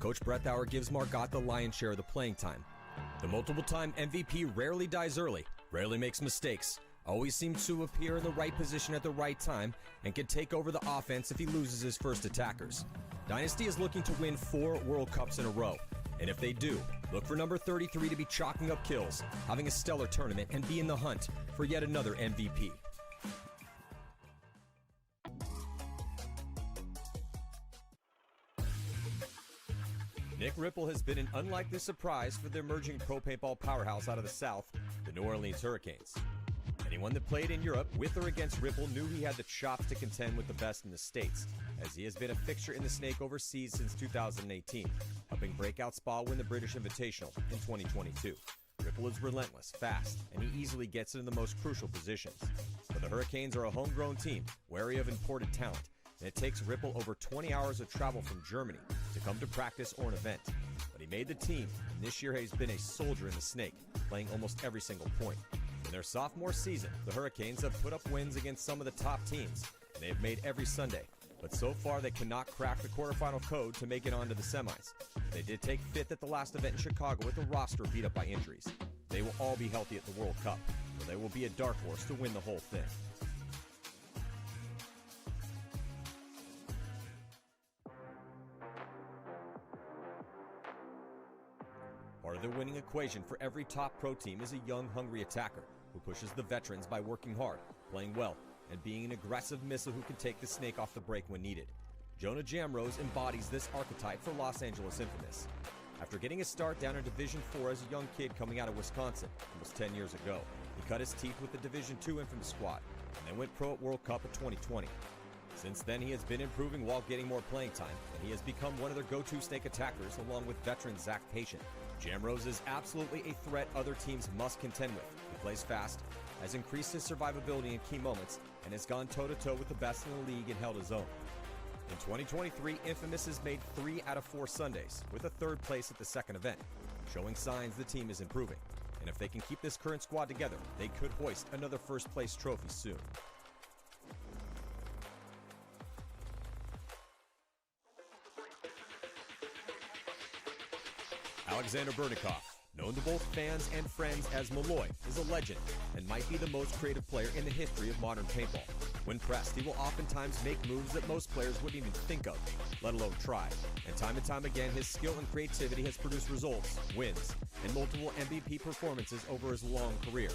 Coach Breathauer gives Margot the lion's share of the playing time. The multiple-time MVP rarely dies early, rarely makes mistakes, always seems to appear in the right position at the right time, and can take over the offense if he loses his first attackers. Dynasty is looking to win 4 World Cups in a row, and if they do, look for number 33 to be chalking up kills, having a stellar tournament, and be in the hunt for yet another MVP. Nick Ripple has been an unlikely surprise for the emerging pro paintball powerhouse out of the South, the New Orleans Hurricanes. Anyone that played in Europe with or against Ripple knew he had the chops to contend with the best in the States, as he has been a fixture in the Snake overseas since 2018, helping Breakout Spa win the British Invitational in 2022. Ripple is relentless, fast, and he easily gets in the most crucial positions. But the Hurricanes are a homegrown team, wary of imported talent, and it takes Ripple over 20 hours of travel from Germany to come to practice or an event. But he made the team, and this year he's been a soldier in the Snake, playing almost every single point. In their sophomore season, the Hurricanes have put up wins against some of the top teams, and they have made every Sunday. But so far, they cannot crack the quarterfinal code to make it onto the semis. They did take 5th at the last event in Chicago with a roster beat up by injuries. They will all be healthy at the World Cup, so they will be a dark horse to win the whole thing. Part of the winning equation for every top pro team is a young, hungry attacker who pushes the veterans by working hard, playing well, and being an aggressive missile who can take the Snake off the break when needed. Jonah Jamrose embodies this archetype for Los Angeles Infamous. After getting his start down in Division IV as a young kid coming out of Wisconsin almost 10 years ago, he cut his teeth with the Division II Infamous squad and then went pro at World Cup of 2020. Since then, he has been improving while getting more playing time, and he has become one of their go-to Snake attackers along with veteran Zach Patient. Jamrose is absolutely a threat other teams must contend with. He plays fast, has increased his survivability in key moments, and has gone toe-to-toe with the best in the league and held his own. In 2023, Infamous has made 3 out of 4 Sundays, with a 3rd place at the second event, showing signs the team is improving. And if they can keep this current squad together, they could hoist another first-place trophy soon. Alexander Berdnikov, known to both fans and friends as Malloy, is a legend and might be the most creative player in the history of modern paintball. When pressed, he will oftentimes make moves that most players wouldn't even think of, let alone try. And time again, his skill and creativity has produced results, wins, and multiple MVP performances over his long career.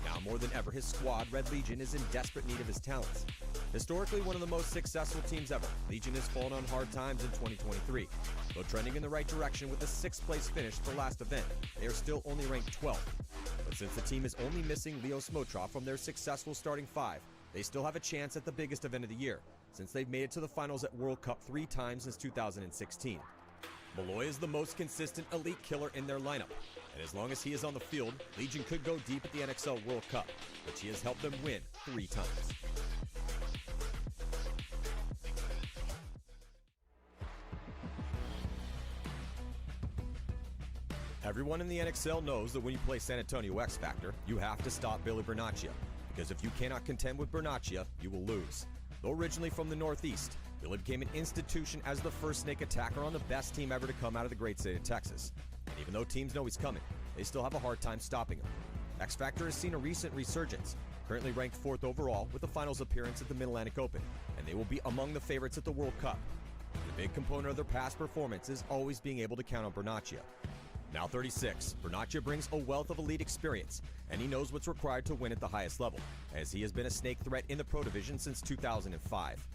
Now more than ever, his squad, Red Legion, is in desperate need of his talents. Historically one of the most successful teams ever, Legion has fallen on hard times in 2023. Though trending in the right direction with a 6th place finish for last event, they are still only ranked 12th. But since the team is only missing Leo Smotrov from their successful starting 5, they still have a chance at the biggest event of the year, since they've made it to the finals at World Cup 3 times since 2016. Malloy is the most consistent elite killer in their lineup, and as long as he is on the field, Legion could go deep at the NXL World Cup, which he has helped them win 3 times. Everyone in the NXL knows that when you play San Antonio X Factor, you have to stop Billy Bernacchia, because if you cannot contend with Bernacchia, you will lose. Though originally from the Northeast, Billy became an institution as the first Snake attacker on the best team ever to come out of the great state of Texas. And even though teams know he's coming, they still have a hard time stopping him. X Factor has seen a recent resurgence, currently ranked 4th overall with a finals appearance at the Mid-Atlantic Open, and they will be among the favorites at the World Cup. The big component of their past performance is always being able to count on Bernacchia. Now 36, Bernacchia brings a wealth of elite experience, and he knows what's required to win at the highest level, as he has been a Snake threat in the pro division since 2005.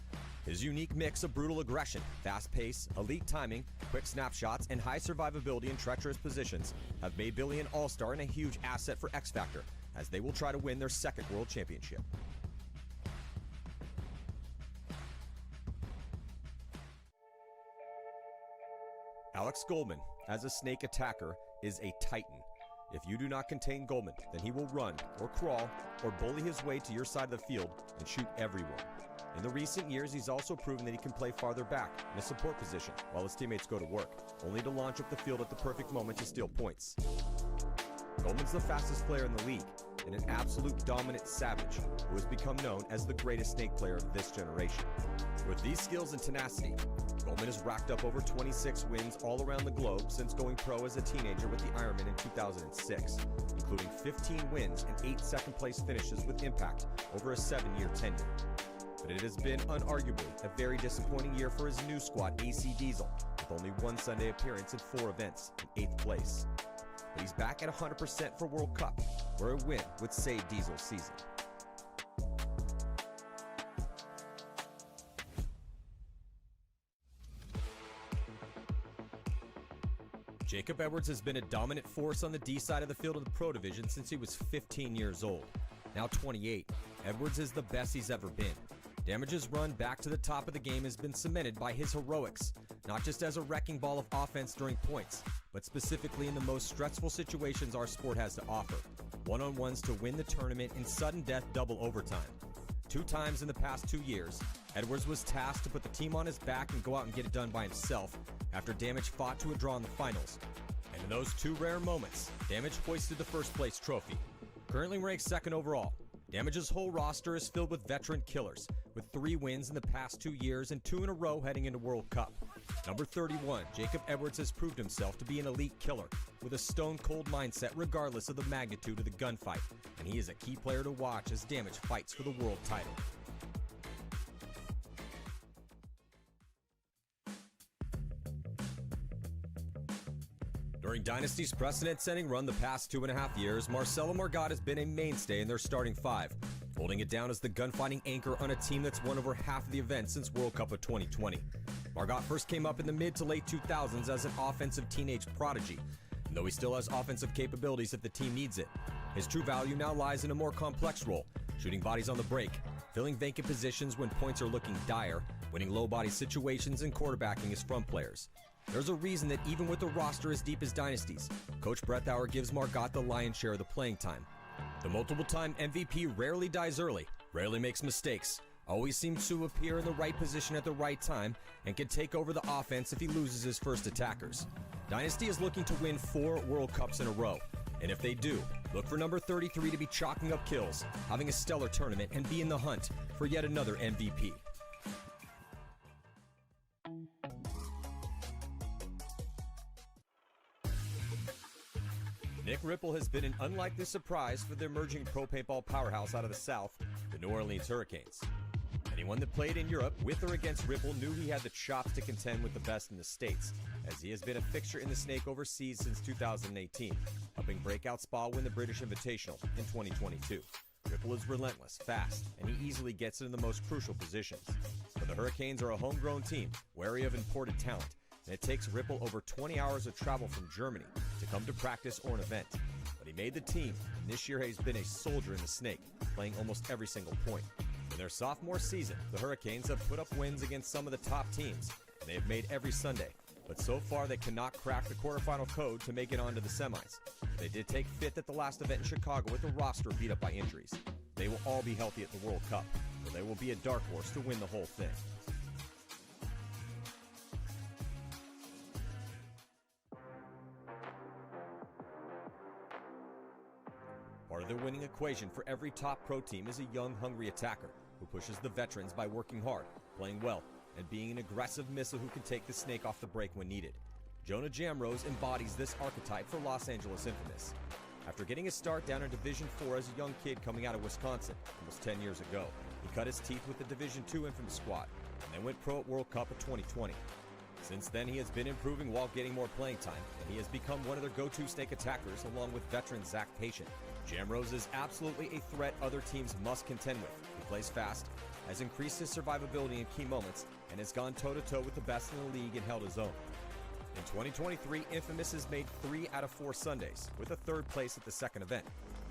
His unique mix of brutal aggression, fast pace, elite timing, quick snapshots, and high survivability in treacherous positions have made Billy an all-star and a huge asset for X Factor, as they will try to win their 2nd World Championship. Alex Goldman, as a Snake attacker, is a titan. If you do not contain Goldman, then he will run, or crawl, or bully his way to your side of the field and shoot everyone. In the recent years, he's also proven that he can play farther back in a support position while his teammates go to work, only to launch up the field at the perfect moment to steal points. Goldman's the fastest player in the league, and an absolute dominant savage who has become known as the greatest Snake player of this generation. With these skills and tenacity, Goldman has racked up over 26 wins all around the globe since going pro as a teenager with the Ironman in 2006, including 15 wins and 8 second-place finishes with impact over a 7-year tenure. But it has been unarguably a very disappointing year for his new squad, AC Diesel, with only one Sunday appearance in 4 events in 8th place. But he's back at 100% for World Cup, where a win would save Diesel's season. Jacob Edwards has been a dominant force on the D side of the field of the Pro Division since he was 15 years old. Now 28, Edwards is the best he's ever been. Damage's run back to the top of the game has been cemented by his heroics, not just as a wrecking ball of offense during points, but specifically in the most stressful situations our sport has to offer. One-on-ones to win the tournament in sudden death double overtime. 2 times in the past 2 years, Edwards was tasked to put the team on his back and go out and get it done by himself after Damage fought to a draw in the finals. And in those 2 rare moments, Damage hoisted the first place trophy. Currently ranked 2nd overall, Damage's whole roster is filled with veteran killers, with 3 wins in the past 2 years and 2 in a row heading into World Cup. Number 31, Jacob Edwards has proved himself to be an elite killer with a stone-cold mindset regardless of the magnitude of the gunfight, and he is a key player to watch as Damage fights for the world title. During Dynasty's precedent-setting run the past 2.5 years, Marcello Margot has been a mainstay in their starting 5, holding it down as the gunfighting anchor on a team that's won over half of the events since World Cup of 2020. Margot first came up in the mid to late 2000s as an offensive teenage prodigy, and though he still has offensive capabilities if the team needs it, his true value now lies in a more complex role, shooting bodies on the break, filling vacant positions when points are looking dire, winning low body situations, and quarterbacking his front players. There's a reason that even with a roster as deep as Dynasty's, Coach Breathauer gives Margot the lion's share of the playing time. The multiple-time MVP rarely dies early, rarely makes mistakes, always seems to appear in the right position at the right time, and can take over the offense if he loses his first attackers. Dynasty is looking to win 4 World Cups in a row, and if they do, look for number 33 to be chalking up kills, having a stellar tournament, and be in the hunt for yet another MVP. Nick Ripple has been an unlikely surprise for the emerging pro paintball powerhouse out of the South, the New Orleans Hurricanes. Anyone that played in Europe with or against Ripple knew he had the chops to contend with the best in the States, as he has been a fixture in the Snake overseas since 2018, helping Breakout Spa win the British Invitational in 2022. Ripple is relentless, fast, and he easily gets into the most crucial positions. But the Hurricanes are a homegrown team, wary of imported talent, and it takes Ripple over 20 hours of travel from Germany to come to practice or an event. But he made the team, and this year he's been a soldier in the Snake, playing almost every single point. In their sophomore season, the Hurricanes have put up wins against some of the top teams, and they have made every Sunday. But so far, they cannot crack the quarterfinal code to make it onto the semis. They did take 5th at the last event in Chicago with the roster beat up by injuries. They will all be healthy at the World Cup, so they will be a dark horse to win the whole thing. Part of the winning equation for every top pro team is a young, hungry attacker who pushes the veterans by working hard, playing well, and being an aggressive missile who can take the Snake off the break when needed. Jonah Jamrose embodies this archetype for Los Angeles Infamous. After getting his start down in Division 4 as a young kid coming out of Wisconsin almost 10 years ago, he cut his teeth with the Division 2 Infamous squad and then went pro at World Cup of 2020. Since then, he has been improving while getting more playing time, and he has become one of their go-to Snake attackers along with veteran Zach Patient. Jamrose is absolutely a threat other teams must contend with. He plays fast, has increased his survivability in key moments, and has gone toe-to-toe with the best in the league and held his own. In 2023, Infamous has made 3 out of 4 Sundays, with a 3rd place at the 2nd event,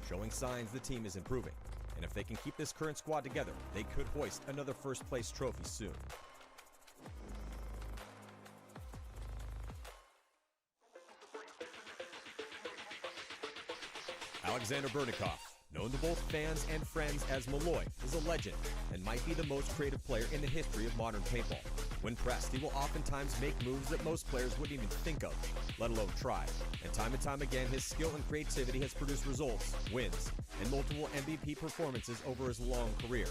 showing signs the team is improving. And if they can keep this current squad together, they could hoist another 1st place trophy soon. Alexander Berdnikov, known to both fans and friends as Malloy, is a legend and might be the most creative player in the history of modern paintball. When pressed, he will oftentimes make moves that most players wouldn't even think of, let alone try. And time again, his skill and creativity has produced results, wins, and multiple MVP performances over his long career.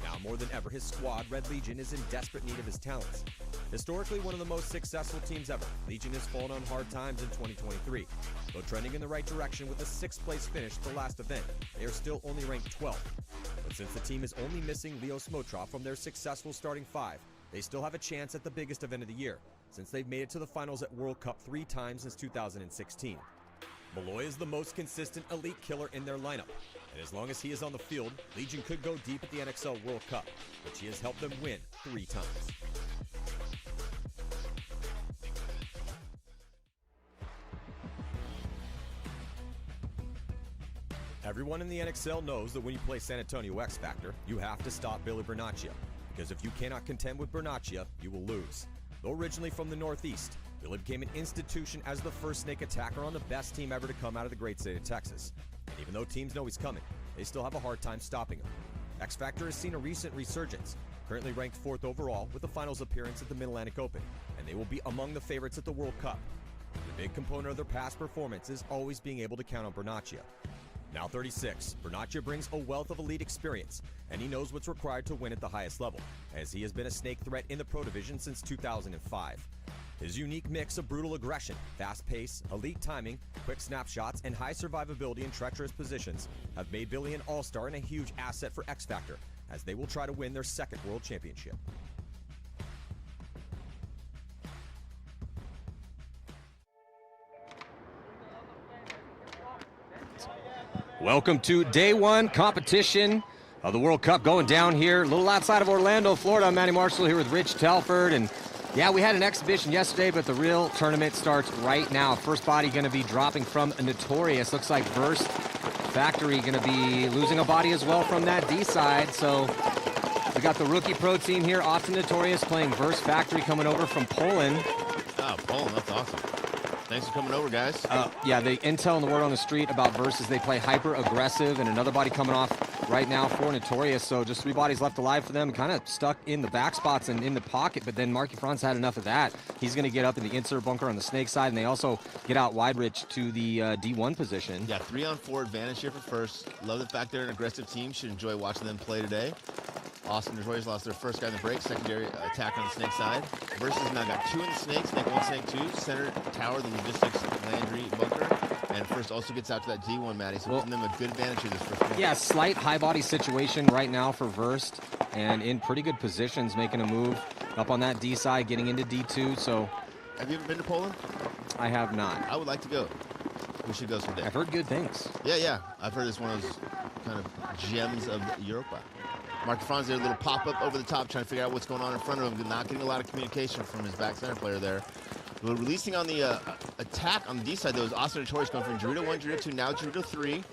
Now more than ever, his squad, Red Legion, is in desperate need of his talents. Historically one of the most successful teams ever, Legion has fallen on hard times in 2023. Though trending in the right direction with a 6th place finish at the last event, they are still only ranked 12th. But since the team is only missing Leo Smotrov from their successful starting 5, they still have a chance at the biggest event of the year, since they've made it to the finals at World Cup 3 times since 2016. Malloy is the most consistent elite killer in their lineup, and as long as he is on the field, Legion could go deep at the NXL World Cup, which he has helped them win 3 times. Everyone in the NXL knows that when you play San Antonio X Factor, you have to stop Billy Bernacchia, because if you cannot contend with Bernacchia, you will lose. Though originally from the Northeast, Billy became an institution as the first snake attacker on the best team ever to come out of the great state of Texas. And even though teams know he's coming, they still have a hard time stopping him. X Factor has seen a recent resurgence, currently ranked 4th overall with a finals appearance at the Mid-Atlantic Open, and they will be among the favorites at the World Cup. The big component of their past performance is always being able to count on Bernacchia. Now 36, Bernacchia brings a wealth of elite experience, and he knows what's required to win at the highest level, as he has been a snake threat in the Pro Division since 2005. His unique mix of brutal aggression, fast pace, elite timing, quick snapshots, and high survivability in treacherous positions have made Billy an all-star and a huge asset for X Factor, as they will try to win their 2nd World Championship. Welcome to day 1 competition of the World Cup going down here, a little outside of Orlando, Florida. I'm Manny Marshall here with Rich Telford, and yeah, we had an exhibition yesterday, but the real tournament starts right now. First body going to be dropping from Notorious. Looks like Verse Factory going to be losing a body as well from that D side. So we got the rookie pro team here, Austin Notorious playing Verse Factory coming over from Poland. Oh, Poland, that's awesome. Thanks for coming over, guys. Yeah, the intel and the word on the street about Verse is they play hyper aggressive, and another body coming off right now for Notorious. So just 3 bodies left alive for them, kind of stuck in the back spots and in the pocket, but then Marky Franz had enough of that. He's going to get up in the insert bunker on the snake side, and they also get out wide Rich to the D1 position. Yeah, 3-on-4 advantage here for First. Love the fact they're an aggressive team. Should enjoy watching them play today. Austin Notorious lost their first guy in the break, secondary attack on the snake side. Versus now got 2 in the snake, snake 1, snake 2, center tower, the logistics Landry bunker, and First also gets out to that D1, Maddie, so giving them a good advantage here this first round. Yeah, slight high body situation right now for Verst, and in pretty good positions, making a move up on that D side, getting into D2. So, have you ever been to Poland? I have not. I would like to go. We should go someday. I've heard good things. Yeah. I've heard it's one of those kind of gems of Europa. Marky Franz there, a little pop-up over the top, trying to figure out what's going on in front of him. Not getting a lot of communication from his back center player there. But releasing on the attack on the D side, though, is Austin Notorious going from Dorito 1, Dorito 2, now Dorito 3.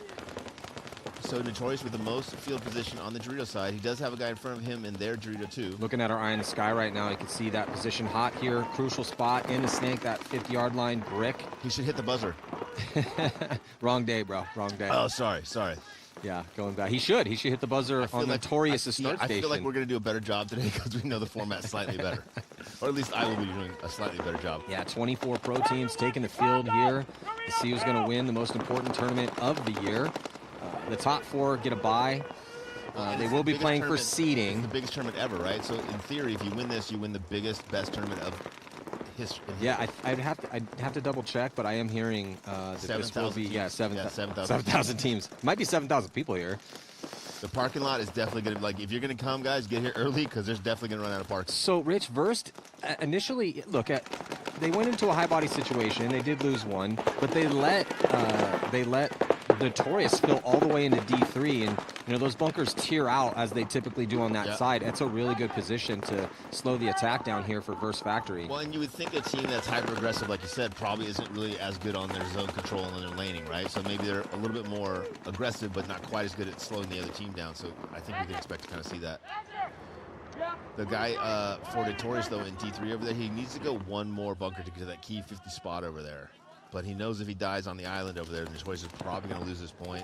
So Notorious with the most field position on the Dorito side. He does have a guy in front of him in their Dorito 2. Looking at our eye in the sky right now, you can see that position hot here. Crucial spot in the snake, that 50-yard line brick. He should hit the buzzer. Wrong day, bro. Wrong day. Oh, sorry. Yeah, going back. He should hit the buzzer on Notorious' start station. I feel like we're going to do a better job today because we know the format slightly better. Or at least I will be doing a slightly better job. Yeah, 24 pro teams taking the field here to see who's going to win the most important tournament of the year. The top 4 get a bye. They will be playing for seeding. It's the biggest tournament ever, right? So in theory, if you win this, you win the best tournament of history. Yeah, I'd have to double check, but I am hearing that this will be 7,000 teams. Might be 7,000 people here. The parking lot is definitely going to be like, if you're going to come, guys, get here early because there's definitely going to run out of parking. So Rich, Verst initially, they went into a high body situation. They did lose one, but they let Notorious fill all the way into D3, and those bunkers tear out as they typically do on that side. That's a really good position to slow the attack down here for Verse Factory. Well, and you would think a team that's hyper aggressive, like you said, probably isn't really as good on their zone control and their laning, right? So maybe they're a little bit more aggressive, but not quite as good at slowing the other team down. So I think we can expect to kind of see that. The guy for Notorious, though, in D3 over there, he needs to go one more bunker to get to that key 50 spot over there. But he knows if he dies on the island over there, Notorious is probably going to lose this point.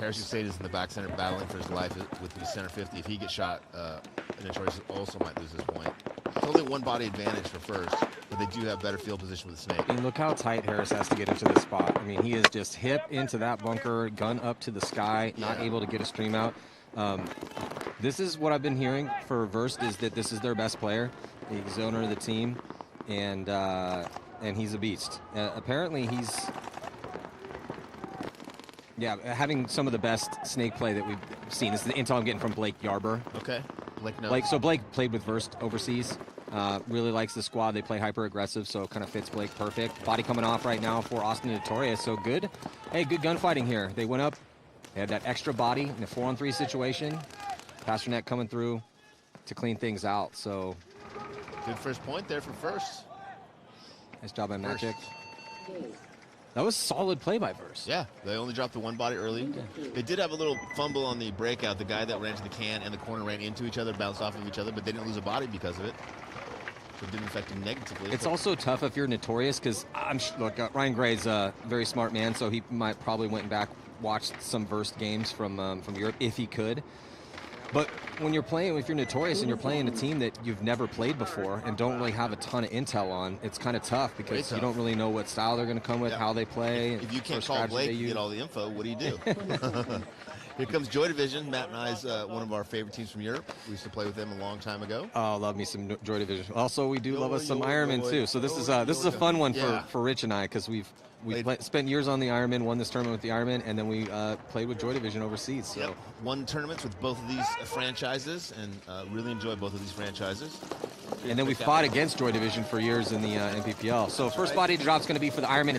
Harris Hussein is in the back center battling for his life with the center 50. If he gets shot, Notorious also might lose this point. It's only one body advantage for First, but they do have better field position with the snake. And look how tight Harris has to get into this spot. I mean, he is just hip into that bunker, gun up to the sky, not able to get a stream out. This is what I've been hearing for Verst, is that this is their best player. He's owner of the team, and he's a beast. Apparently, he's having some of the best snake play that we've seen. This is the intel I'm getting from Blake Yarber. Okay. Blake played with Verst overseas. Really likes the squad. They play hyper aggressive, so it kind of fits Blake perfect. Body coming off right now for Austin Notorious. So good. Hey, good gunfighting here. They went up. They had that extra body in a 4-on-3 situation. Pasternak coming through to clean things out. So good first point there for First. Nice job by Magic. That was solid play by Verst. Yeah, they only dropped the one body early. They did have a little fumble on the breakout. The guy that ran to the can and the corner ran into each other, bounced off of each other, but they didn't lose a body because of it. So it didn't affect him negatively. It's also tough if you're Notorious, because look, Ryan Gray's a very smart man, so he might probably went back, watched some Verst games from Europe if he could. But when you're playing, if you're Notorious and you're playing a team that you've never played before and don't really have a ton of intel on, it's kind of tough because you don't really know what style they're going to come with, how they play. If you can't call Blake and get all the info, what do you do? Here comes Joy Division. Matt and I is one of our favorite teams from Europe. We used to play with them a long time ago. Oh, love me some Joy Division. Also, we do love us some Ironman too. So this is a fun one for Rich and I, because we spent years on the Ironman, won this tournament with the Ironman, and then we played with Joy Division overseas. So won tournaments with both of these franchises, and really enjoyed both of these franchises. And then we fought against Joy Division for years in the NPPL. So first body drop's going to be for the Ironman.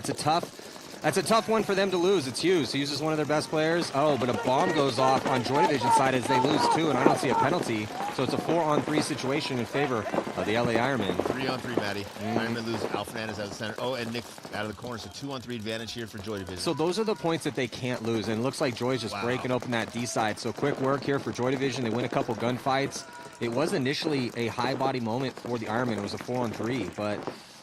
That's a tough one for them to lose. It's Hughes. Hughes is one of their best players. Oh, but a bomb goes off on Joy Division side as they lose too, and I don't see a penalty. So it's a 4-on-3 situation in favor of the LA Ironman. 3-on-3, Matty. Ironman lose. Al Fernandez out of the center. Oh, and Nick out of the corner. So 2-on-3 advantage here for Joy Division. So those are the points that they can't lose, and it looks like Joy's just breaking open that D side. So quick work here for Joy Division. They win a couple gunfights. It was initially a high body moment for the Ironman. It was a 4-on-3, but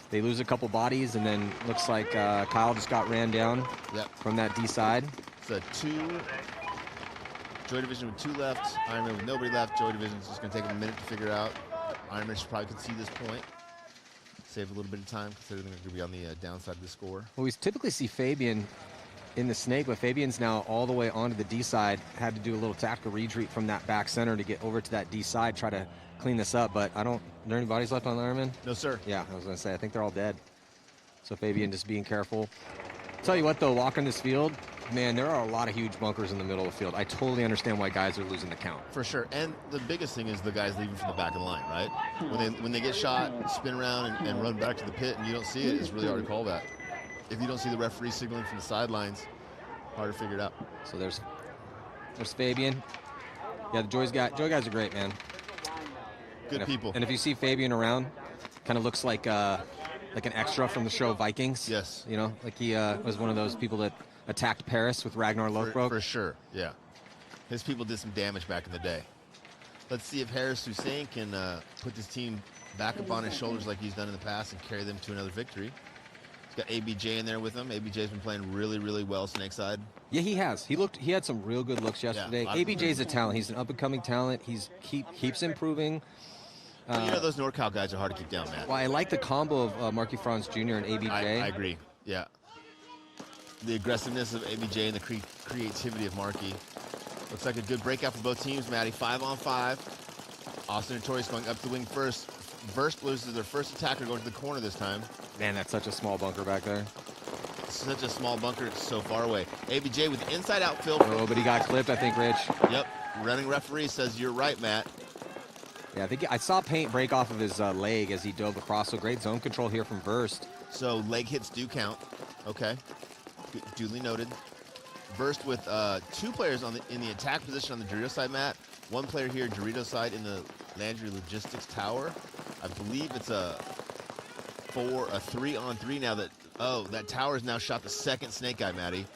they lose a couple bodies, and then looks like Kyle just got ran down from that D side. It's a 2. Joy Division with 2 left. Ironman with nobody left. Joy Division's just going to take a minute to figure out. Ironman should probably concede this point. Save a little bit of time, considering they're going to be on the downside of the score. Well, we typically see Fabian in the snake, but Fabian's now all the way onto the D side. Had to do a little tactical retreat from that back center to get over to that D side, try to clean this up, but are there any bodies left on the Ironman? No, sir. Yeah, I was going to say, I think they're all dead. So Fabian just being careful. Tell you what, though, walking this field, man, there are a lot of huge bunkers in the middle of the field. I totally understand why guys are losing the count. For sure. And the biggest thing is the guys leaving from the back of the line, right? When they get shot, spin around and run back to the pit and you don't see it, it's really hard to call that. If you don't see the referee signaling from the sidelines, hard to figure it out. So there's Fabian. Yeah, the Joy guys are great, man. Good people. And if you see Fabian around, kind of looks like an extra from the show Vikings. Yes. You know, like he was one of those people that attacked Paris with Ragnar Lothbrok. For sure, yeah. His people did some damage back in the day. Let's see if Harris Hussein can put this team back up on his shoulders like he's done in the past and carry them to another victory. He's got ABJ in there with him. ABJ's been playing really, really well Snakeside. Yeah, he has. He had some real good looks yesterday. Yeah, ABJ's a talent. He's an up-and-coming talent. Keeps improving. Well, you know, those NorCal guys are hard to keep down, Matt. Well, I like the combo of Marky Franz Jr. and ABJ. I agree, yeah. The aggressiveness of ABJ and the creativity of Marky. Looks like a good breakout for both teams, Matty. 5-on-5. Austin Notorious going up the wing first. Verst loses their first attacker going to the corner this time. Man, that's such a small bunker back there. Such a small bunker, so far away. ABJ with the inside out fill. Oh, but he got clipped, I think, Rich. Yep. Running referee says you're right, Matt. Yeah, I think I saw paint break off of his leg as he dove across. So great zone control here from Verst. So leg hits do count. Okay. Duly noted. Verst with 2 players in the attack position on the Dorito side, Matt. 1 player here, Dorito side, in the Landry Logistics Tower. I believe it's a 3-on-3 now. That tower has now shot the second snake guy, Matty.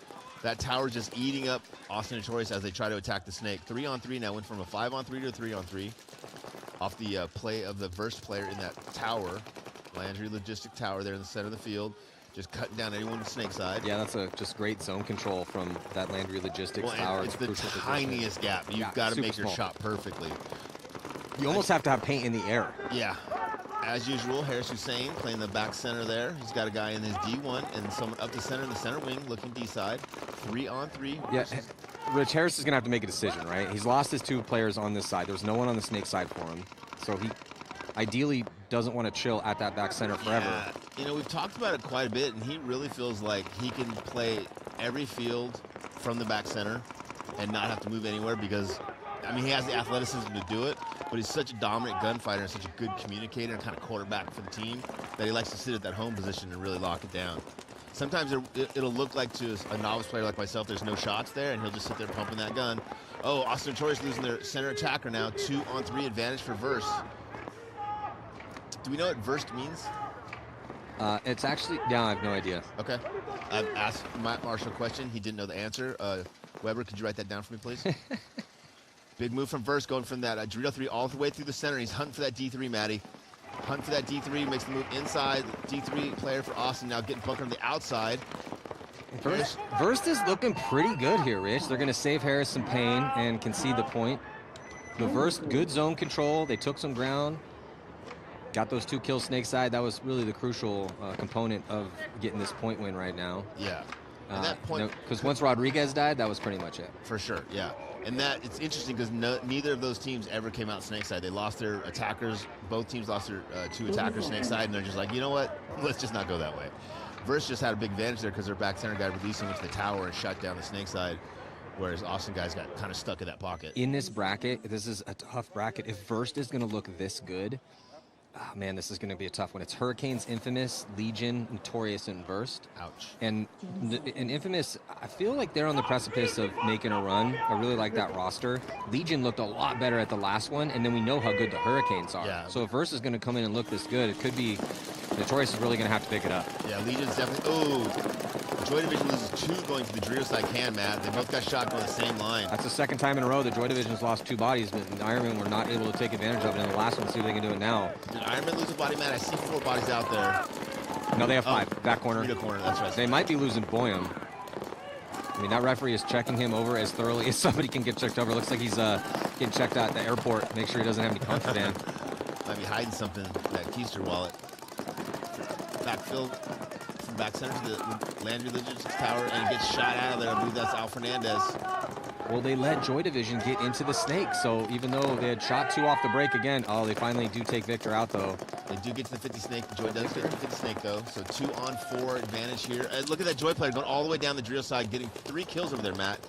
That tower is just eating up Austin Notorious as they try to attack the snake. 3-on-3 now, went from a 5-on-3 to a 3-on-3 off the play of the Verst player in that tower. Landry Logistic Tower there in the center of the field. Just cutting down anyone on the snake side. Yeah, that's just great zone control from that Landry Logistics Tower. It's the tiniest gap. You've got to make your shot perfectly. You almost have to have paint in the air. Yeah. As usual, Harris Hussein playing the back center there. He's got a guy in his D1 and someone up the center in the center wing looking D side. 3-on-3. Yeah, Rich Harris is going to have to make a decision, right? He's lost his 2 players on this side. There's no one on the snake side for him. So he ideally doesn't want to chill at that back center forever. Yeah. You know, we've talked about it quite a bit, and he really feels like he can play every field from the back center and not have to move anywhere because, I mean, he has the athleticism to do it, but he's such a dominant gunfighter and such a good communicator and kind of quarterback for the team that he likes to sit at that home position and really lock it down. Sometimes it'll look like to a novice player like myself, there's no shots there, and he'll just sit there pumping that gun. Oh, Austin Notorious losing their center attacker now. 2-on-3 advantage for Verse. Do we know what Verse means? It's actually, yeah, I have no idea. Okay. I've asked Matt Marshall a question. He didn't know the answer. Weber, could you write that down for me, please? Big move from Verse, going from that Dorito 3 all the way through the center. He's hunting for that D3, Matty. Hunt for that D3, makes the move inside. D3 player for Austin now getting bunkered on the outside. Verst is looking pretty good here, Rich. They're going to save Harris some pain and concede the point. The Verst, good zone control. They took some ground. Got those 2 kills snake side. That was really the crucial component of getting this point win right now. Yeah. And that point, because once Rodriguez died, that was pretty much it. For sure, yeah. And that it's interesting because neither of those teams ever came out snake side. They lost their attackers. Both teams lost their 2 attackers snake side, and they're just like, you know what? Let's just not go that way. Verse just had a big advantage there because their back center guy releasing into the tower and shut down the snake side, whereas Austin guys got kind of stuck in that pocket. In this bracket, this is a tough bracket. If Verst is going to look this good, oh, man, this is going to be a tough one. It's Hurricanes, Infamous, Legion, Notorious, and Verst. Ouch. And Infamous, I feel like they're on the precipice of making a run. I really like that roster. Legion looked a lot better at the last one, and then we know how good the Hurricanes are. Yeah. So if Verst is going to come in and look this good, it could be Notorious is really going to have to pick it up. Yeah, Legion's definitely. Oh, Joy Division loses 2 going to the Dorito side can, Matt. They both got shot on the same line. That's the second time in a row that Joy Division's lost 2 bodies, but the Ironmen were not able to take advantage of it in the last one. See if they can do it now. Did Ironman lose a body, Matt? I see 4 bodies out there. No, they have 5. Back corner. Dorito corner, that's right. They might be losing Boyum. I mean, that referee is checking him over as thoroughly as somebody can get checked over. Looks like he's getting checked out at the airport. Make sure he doesn't have any contraband. Might be hiding something in that keister wallet. Backfield from back center to the Landry Logistics Tower and gets shot out of there. I believe that's Al Fernandez. Well, they let Joy Division get into the snake, so even though they had shot 2 off the break again, they finally do take Victor out, though. They do get to the 50 snake. Joy does get to the 50 snake, though. So 2-on-4 advantage here. Look at that Joy player going all the way down the drill side, getting 3 kills over there, Matt.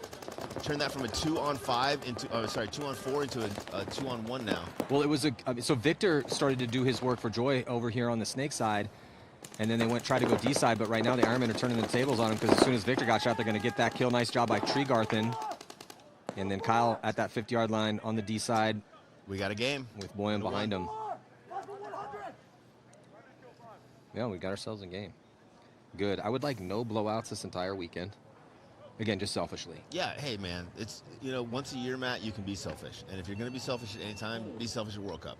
Turn that from a 2-on-5 into, 2-on-4 into a 2-on-1 now. Well, it was so Victor started to do his work for Joy over here on the snake side, and then they try to go D side, but right now the Ironmen are turning the tables on him because as soon as Victor got shot, they're going to get that kill. Nice job by Tregarthen. And then Kyle at that 50-yard line on the D side. We got a game. With Boyum behind him. Yeah, we got ourselves a game. Good. I would like no blowouts this entire weekend. Again, just selfishly. Yeah, hey, man. It's, once a year, Matt, you can be selfish. And if you're going to be selfish at any time, be selfish at World Cup.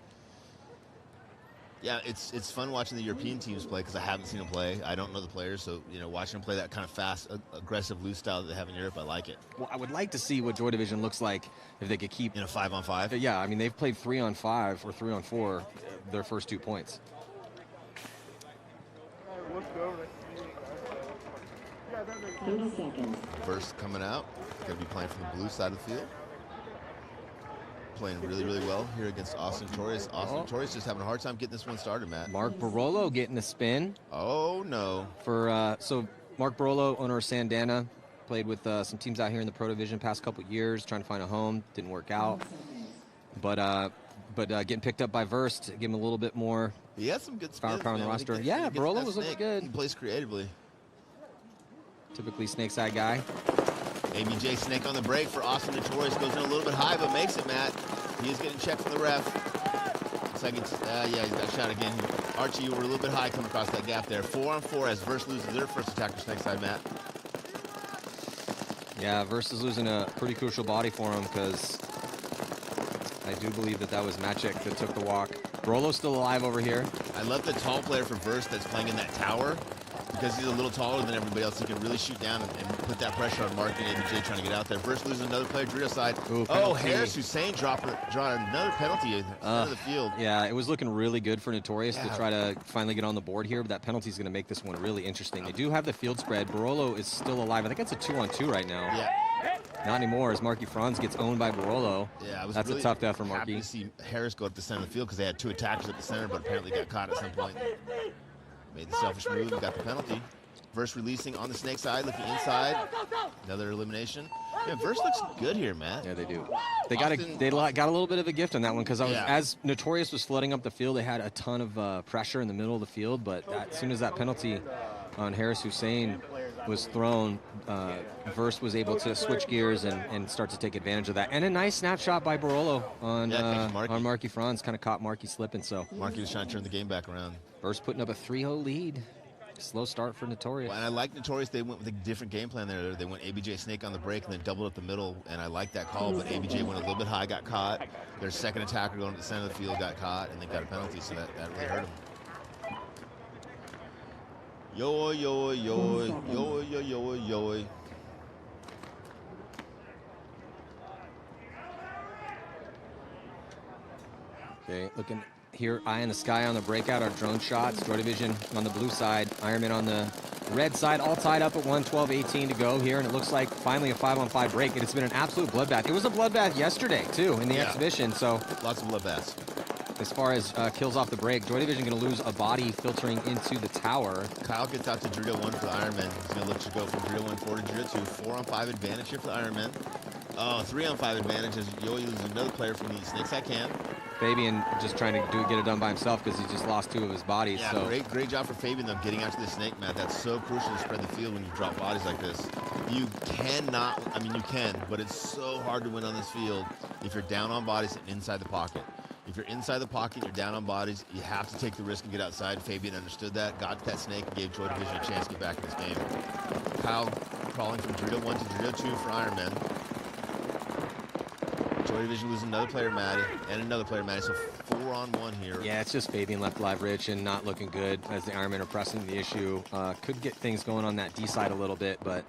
Yeah, it's fun watching the European teams play because I haven't seen them play. I don't know the players, so watching them play that kind of fast, aggressive, loose style that they have in Europe, I like it. Well, I would like to see what Joy Division looks like if they could keep in a 5-on-5. Yeah, I mean they've played 3-on-5 or 3-on-4 their first 2 points. First coming out, going to be playing from the blue side of the field. Playing really, really well here against Austin Notorious. Austin Notorious just having a hard time getting this one started, Matt. Mark Barolo getting the spin. Oh, no. So Mark Barolo, owner of Sandana, played with some teams out here in the Pro Division past couple years, trying to find a home. Didn't work out. But getting picked up by Verst, give him a little bit more. He has some good firepower on the roster. Yeah, Barolo was looking good. He plays creatively. Typically snake side guy. ABJ snake on the break for Austin Notorious. Goes in a little bit high, but makes it, Matt. He is getting checked from the ref. Looks like it's, yeah, he's got shot again. Archie, you were a little bit high coming across that gap there. 4-on-4 as Verse loses their first attacker snake side, Matt. Yeah, Verse is losing a pretty crucial body for him because I do believe that was Maciek that took the walk. Barolo's still alive over here. I love the tall player for Verse that's playing in that tower. Because he's a little taller than everybody else, he can really shoot down and put that pressure on Mark and ABJ trying to get out there. Verse losing another player, Dorito side. Ooh, Harris Hussein drawing another penalty in the center of the field. Yeah, it was looking really good for Notorious to try to finally get on the board here, but that penalty is going to make this one really interesting. They do have the field spread. Barolo is still alive. I think it's a 2-on-2 right now. Yeah. Not anymore, as Marky Franz gets owned by Barolo. Yeah, That's really a tough death for Marky. Happy to see Harris go up the center of the field because they had 2 attackers at the center, but apparently got caught at some point. Made the selfish move and got the penalty. Verse releasing on the snake side, looking inside. Another elimination. Yeah, Verse looks good here, Matt. Yeah, they do. They got a little bit of a gift on that one because as Notorious was flooding up the field, they had a ton of pressure in the middle of the field. But as soon as that penalty on Harris Hussein was thrown, Verse was able to switch gears and start to take advantage of that. And a nice snapshot by Barolo on Marky Franz, kind of caught Marky slipping. So Marky was trying to turn the game back around. Verse putting up a 3-0 lead. Slow start for Notorious. Well, and I like Notorious. They went with a different game plan there. They went ABJ Snake on the break and then doubled up the middle, and I like that call. But ABJ went a little bit high, got caught. Their second attacker going to the center of the field got caught, and they got a penalty, so that really hurt them. Yo, yo, yo, yo, yo, yo, yo. Okay, looking here, eye in the sky on the breakout, our drone shots. Joy Division on the blue side, Ironman on the red side, all tied up at 1:12:18 to go here, and it looks like finally a 5-on-5 break. It's been an absolute bloodbath. It was a bloodbath yesterday, too, in the exhibition, so. Lots of bloodbaths. As far as kills off the break, Joy Division going to lose a body filtering into the tower. Kyle gets out to Dorito 1 for the Ironman. He's going to look to go from Dorito 1 forward to Dorito 2. 4-on-5 advantage here for the Ironman. Oh, 3-on-5 advantage as Yoey loses another player from the Snake Side Camp. Fabian just trying to get it done by himself because he just lost 2 of his bodies. Yeah, so. great job for Fabian, though, getting out to the snake, Matt. That's so crucial to spread the field when you drop bodies like this. You cannot, I mean, you can, but it's so hard to win on this field if you're down on bodies and inside the pocket. If you're inside the pocket and you're down on bodies, you have to take the risk and get outside. Fabian understood that, got to that snake, and gave Joy Division a chance to get back in this game. Kyle crawling from Dorito 1 to Dorito 2 for Ironman. Joy Division losing another player, Maddie, and another player, Maddie, so 4-on-1 here. Yeah, it's just Fabian left alive, Rich, and not looking good as the Ironmen are pressing the issue. Could get things going on that D side a little bit, but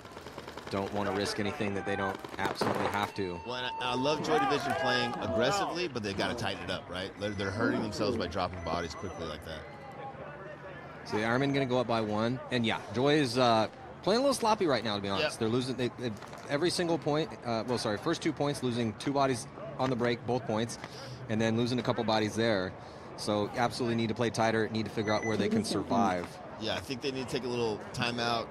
don't want to risk anything that they don't absolutely have to. Well, and I love Joy Division playing aggressively, but they've got to tighten it up, right? They're hurting themselves by dropping bodies quickly like that. So the Ironmen going to go up by 1, and yeah, Joy is playing a little sloppy right now, to be honest. Yep. They're losing every single point. First 2 points, losing 2 bodies on the break, both points, and then losing a couple bodies there. So absolutely need to play tighter, need to figure out where they can survive. Yeah, I think they need to take a little timeout,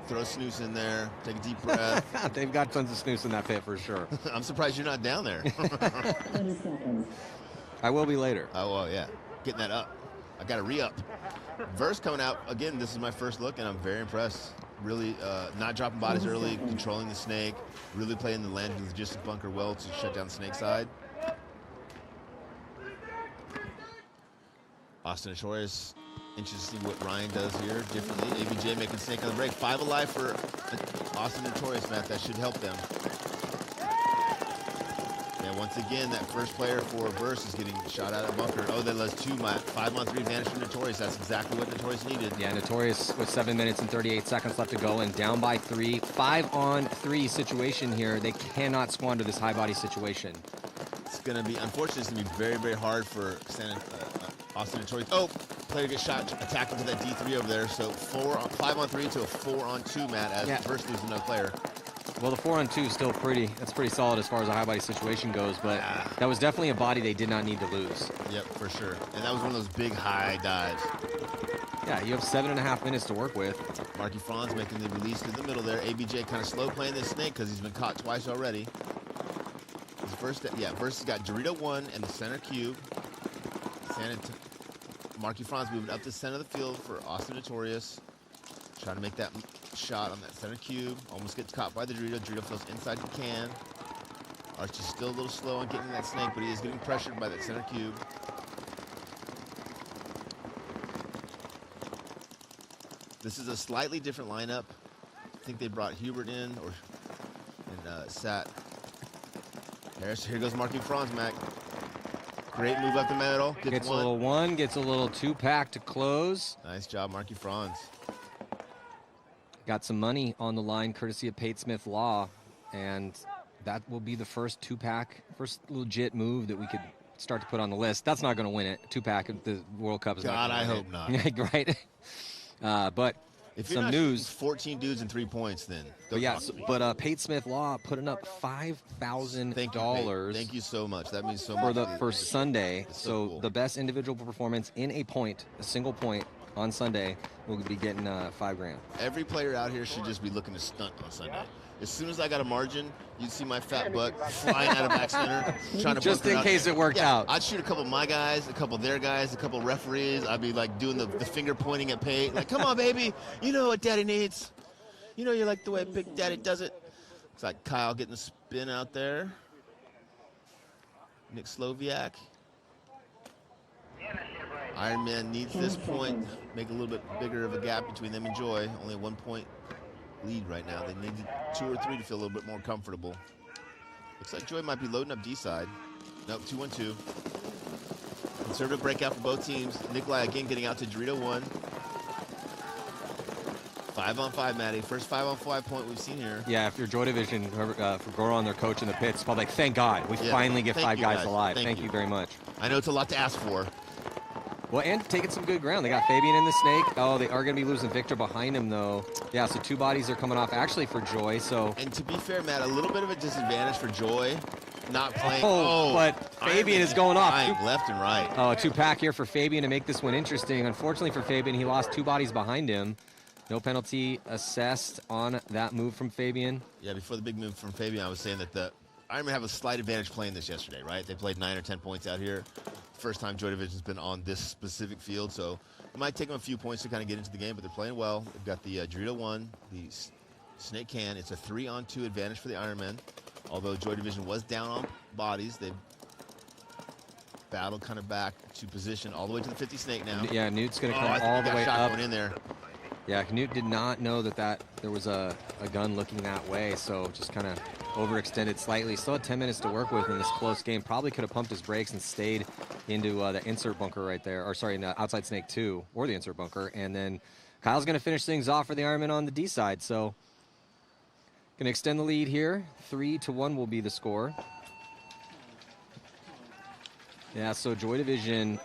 throw snooze in there, take a deep breath. They've got tons of snooze in that pit for sure. I'm surprised you're not down there. I will be later. Oh, well, yeah. Getting that up. I got to re-up. Verse coming out. Again, this is my first look, and I'm very impressed. Really not dropping bodies early, controlling the snake, really playing the landing logistic bunker well to shut down the snake side. Austin Notorious, interested to see what Ryan does here differently. ABJ making snake on the break. 5 alive for Austin Notorious, Matt. That should help them. And once again, that first player for Verse is getting shot out of bunker. Oh, that lets 2, Matt. 5-on-3 advantage for Notorious. That's exactly what Notorious needed. Yeah, Notorious with 7 minutes and 38 seconds left to go and down by 3. 5-on-3 situation here. They cannot squander this high body situation. It's going to be, unfortunately, it's going to be very, very hard for Austin Notorious. Oh, player gets shot, attacking to that D3 over there. So 5-on-3 to a 4-on-2, Matt, as Verse loses another player. Well, the 4-on-2 is still pretty solid as far as a high body situation goes, but that was definitely a body they did not need to lose. Yep, for sure. And that was one of those big high dives. Yeah, you have 7.5 minutes to work with. Marky Franz making the release to the middle there. ABJ kind of slow playing this snake because he's been caught twice already. Verse has got Dorito 1 and the center cube. Marky Franz moving up the center of the field for Austin Notorious. Trying to make that shot on that center cube. Almost gets caught by the Dorito. Dorito feels inside the can. Archie's still a little slow on getting that snake, but he is getting pressured by that center cube. This is a slightly different lineup. I think they brought Hubert in and sat Harris. Here goes Marky Franz, Mac. Great move up the middle. Gets a little 1, gets a little 2-pack to close. Nice job, Marky Franz. Got some money on the line courtesy of Pate Smith Law, and that will be the first 2-pack, first legit move that we could start to put on the list. That's not going to win it. 2-pack of the World Cup is God, not I hope not. Right? But If you're some not news. 14 dudes and 3 points, then Pate Smith Law putting up $5,000. Thank you so much. That means so much for Sunday. So cool. The best individual performance in a single point on Sunday will be getting $5,000. Every player out here should just be looking to stunt on Sunday. As soon as I got a margin, you'd see my fat butt flying out of back center, trying to just in case it worked out. I'd shoot a couple of my guys, a couple of their guys, a couple of referees. I'd be like doing the finger pointing at Pate, like, come on, baby, you know what Daddy needs. You know you like the way Big Daddy does it. It's like Kyle getting the spin out there. Nick Sloviak. Iron Man needs this point, make a little bit bigger of a gap between them and Joy. Only a 1 point lead right now. They need 2 or 3 to feel a little bit more comfortable. Looks like Joy might be loading up D side. Nope, 2-1-2. Conservative breakout for both teams. Nikolai again getting out to Dorito 1. 5-on-5, Maddie. First 5-on-5 point we've seen here. Yeah, if you're Joy Division, for Goron, their coach in the pits, probably like, thank God, we finally get 5 guys alive. Thank you very much. I know it's a lot to ask for. Well, and taking some good ground. They got Fabian in the snake. Oh, they are going to be losing Victor behind him, though. Yeah, so 2 bodies are coming off actually for Joy. So. And to be fair, Matt, a little bit of a disadvantage for Joy. Not playing. But Fabian is going off. Left and right. Oh, a 2-pack here for Fabian to make this one interesting. Unfortunately for Fabian, he lost 2 bodies behind him. No penalty assessed on that move from Fabian. Yeah, before the big move from Fabian, I was saying that the Ironman have a slight advantage playing this yesterday, right? They played 9 or 10 points out here. First time Joy Division's been on this specific field, so it might take them a few points to kind of get into the game, but they're playing well. They've got the Dorito 1, the Snake Can. It's a 3-on-2 advantage for the Ironmen. Although Joy Division was down on bodies, they've battled kind of back to position all the way to the 50 Snake now. Yeah, Newt's going to come all the way up. Going in there. Yeah, Knut did not know that there was a gun looking that way, so just kind of overextended slightly. Still had 10 minutes to work with in this close game. Probably could have pumped his brakes and stayed into the insert bunker right there, or sorry, in the outside snake 2, or the insert bunker. And then Kyle's going to finish things off for the Ironman on the D side. So going to extend the lead here. 3-1 will be the score. Yeah, so Joy Division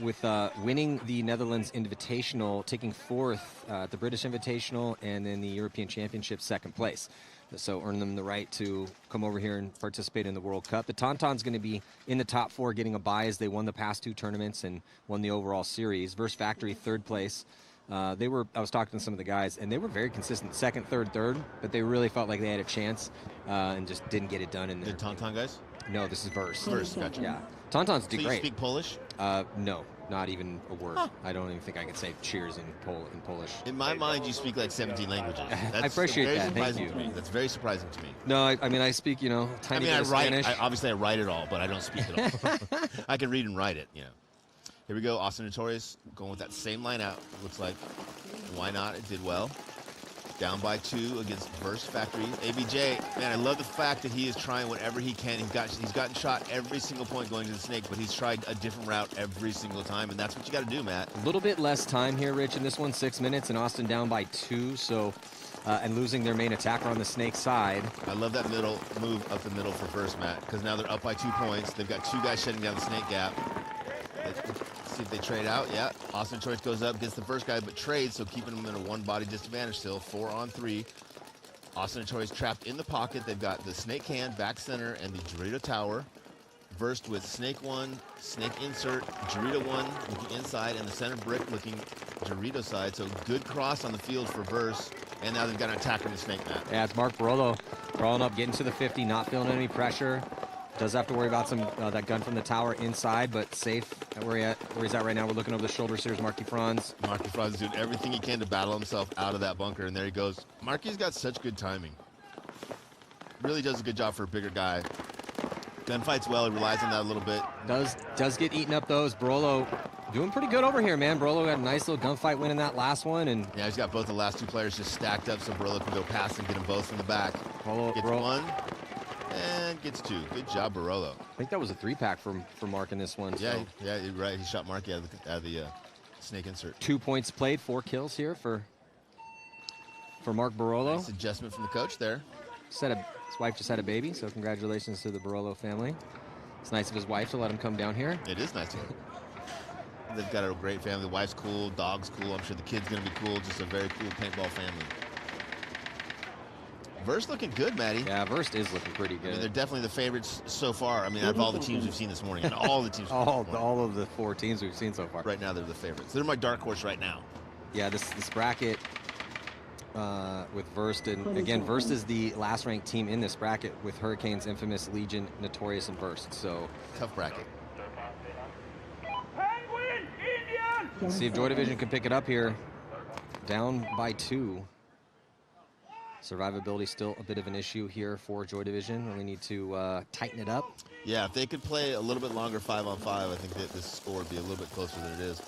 with winning the Netherlands Invitational, taking 4th at the British Invitational, and then the European Championship 2nd place. So earn them the right to come over here and participate in the World Cup. The Tauntaun's going to be in the top 4, getting a bye as they won the past 2 tournaments and won the overall series. Verse Factory, 3rd place. I was talking to some of the guys, and they were very consistent, 2nd, 3rd, 3rd, but they really felt like they had a chance and just didn't get it done in there. The Tauntaun guys? No, this is Verse. Verse, gotcha. Yeah. Tauntauns do great. So you speak Polish? No, not even a word. Huh. I don't even think I could say cheers in Polish. In my mind, you speak like 17 languages. I appreciate that. Thank you. To me. That's very surprising to me. No, I mean, I speak, tiny bit of Spanish. Obviously, I write it all, but I don't speak it all. I can read and write it, Here we go. Austin Notorious going with that same line out. Looks like, why not? It did well. Down by 2 against Verse Factory. ABJ, man, I love the fact that he is trying whatever he can. He's gotten shot every single point going to the snake, but he's tried a different route every single time, and that's what you got to do, Matt. A little bit less time here, Rich, in this one, 6 minutes, and Austin down by 2, so and losing their main attacker on the snake side. I love that middle move up the middle for Verse, Matt, because now they're up by 2 points. They've got 2 guys shutting down the snake gap. Let's see if they trade out. Yeah, Austin Choice goes up, gets the first guy, but trades, so keeping them in a 1-body disadvantage still. 4-on-3. Austin Choice trapped in the pocket. They've got the Snake Can, back center, and the Dorito Tower. Versed with Snake 1, Snake Insert, Dorito 1 looking inside, and the center brick looking Dorito side. So good cross on the field for Verse. And now they've got an attacker in the snake, Matt. Yeah, it's Mark Barolo crawling up, getting to the 50, not feeling any pressure. Does have to worry about some that gun from the tower inside, but safe at where he's at right now. We're looking over the shoulders. Here's Marky Franz. Marky Franz is doing everything he can to battle himself out of that bunker, and there he goes. Marky's got such good timing. Really does a good job for a bigger guy. Gunfights well. He relies on that a little bit. Does get eaten up, though. Is Barolo doing pretty good over here, man. Barolo got a nice little gunfight win in that last one. And yeah, he's got both the last 2 players just stacked up so Barolo can go past and get them both from the back. Gets 1. And gets 2. Good job, Barolo. I think that was a 3-pack for Mark in this one. Yeah, so. Yeah, you're right. He shot Marky out of the snake insert. 2 points played, 4 kills here for Mark Barolo. Nice adjustment from the coach there. His wife just had a baby, so congratulations to the Barolo family. It's nice of his wife to let him come down here. It is nice of him. they've got a great family. The wife's cool, dog's cool. I'm sure the kid's going to be cool. Just a very cool paintball family. Verst looking good, Maddie. Yeah, Verst is looking pretty good. I mean, they're definitely the favorites so far. I mean, out of all the teams we've seen this morning, and all the teams all of the 4 teams we've seen so far. Right now, they're the favorites. They're my dark horse right now. Yeah, this bracket with Verst, and again, Verst is the last ranked team in this bracket with Hurricanes, Infamous, Legion, Notorious, and Verst. So tough bracket. Let's see if Joy Division can pick it up here. Down by 2. Survivability still a bit of an issue here for Joy Division. Really need to tighten it up. Yeah, if they could play a little bit longer 5-on-5, I think that this score would be a little bit closer than it is.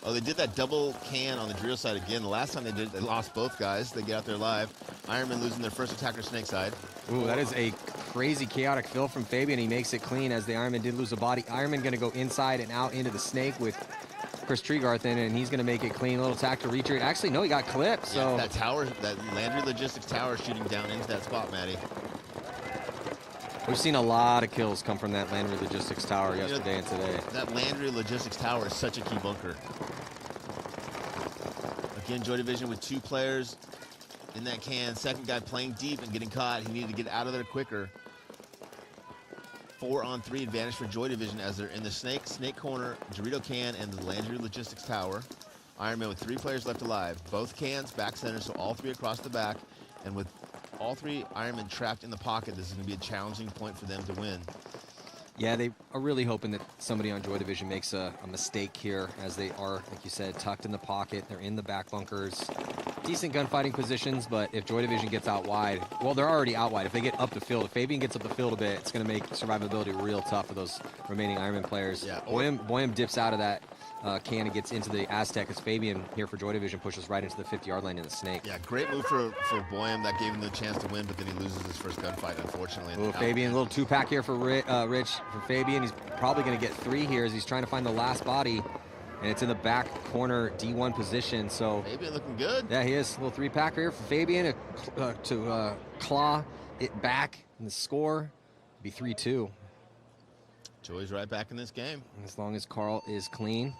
Oh, they did that double can on the Dorito side again. The last time they did it, they lost both guys. They get out there live. Ironman losing their first attacker snake side. Ooh, that is a crazy chaotic fill from Fabian. He makes it clean as the Ironman did lose a body. Ironman going to go inside and out into the snake with Chris Tregarth in it, and he's going to make it clean. A little attack to retreat. Actually, no, he got clipped. So yeah, that tower, that Landry Logistics tower shooting down into that spot, Maddie. We've seen a lot of kills come from that Landry Logistics tower yesterday and today. That Landry Logistics tower is such a key bunker. Again, Joy Division with 2 players in that can. Second guy playing deep and getting caught. He needed to get out of there quicker. 4-on-3 advantage for Joy Division as they're in the snake corner, Dorito can, and the Landry Logistics tower. Ironman with 3 players left alive. Both cans back center, so all 3 across the back. And with all 3 Ironmen trapped in the pocket, this is going to be a challenging point for them to win. Yeah, they are really hoping that somebody on Joy Division makes a mistake here, as they are, like you said, tucked in the pocket. They're in the back bunkers. Decent gunfighting positions, but if Joy Division gets out wide, well, they're already out wide. If they get up the field, if Fabian gets up the field a bit, it's going to make survivability real tough for those remaining Ironman players. Yeah. Boyum dips out of that can and gets into the Aztec as Fabian here for Joy Division pushes right into the 50-yard line in the snake. Yeah, great move for Boyum. That gave him the chance to win, but then he loses his first gunfight, unfortunately. Ooh, Fabian, a little 2-pack here for Rich. For Fabian, he's probably going to get 3 here as he's trying to find the last body. And it's in the back corner D1 position. So Fabian looking good. Yeah, he is. A little 3-packer here for Fabian to claw it back. And the score be 3-2. Joy's right back in this game. As long as Carl is clean.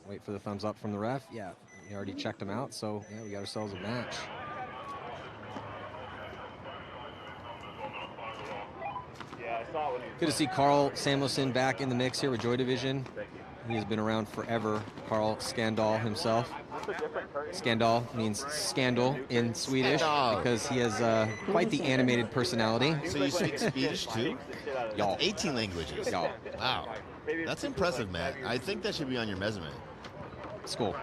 Wait for the thumbs up from the ref. Yeah, he already checked him out. So, yeah, we got ourselves a match. Good to see Carl Samuelson back in the mix here with Joy Division. He has been around forever. Carl Skandal himself. Skandal means scandal in Swedish because he has quite the animated personality. So you speak Swedish too? Y'all. 18 languages. Y'all. Wow. That's impressive, Matt. I think that should be on your resume. Skull.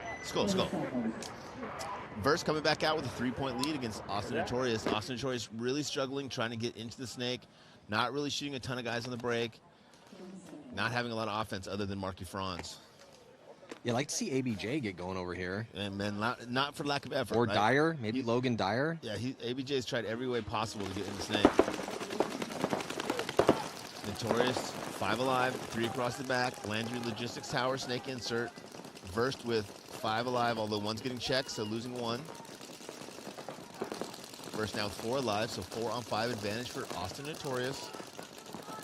Verst coming back out with a 3-point lead against Austin Notorious. Austin Notorious really struggling, trying to get into the snake. Not really shooting a ton of guys on the break. Not having a lot of offense other than Marky Franz. Yeah, I'd like to see ABJ get going over here. And man, not for lack of effort. Or right? Dyer, maybe Logan Dyer. Yeah, ABJ's tried every way possible to get in the snake. Notorious, 5 alive, 3 across the back. Landry Logistics Tower, snake insert. Verst with 5 alive, although 1's getting checked, so losing 1. Verst now with 4 alive, so 4-on-5 advantage for Austin Notorious.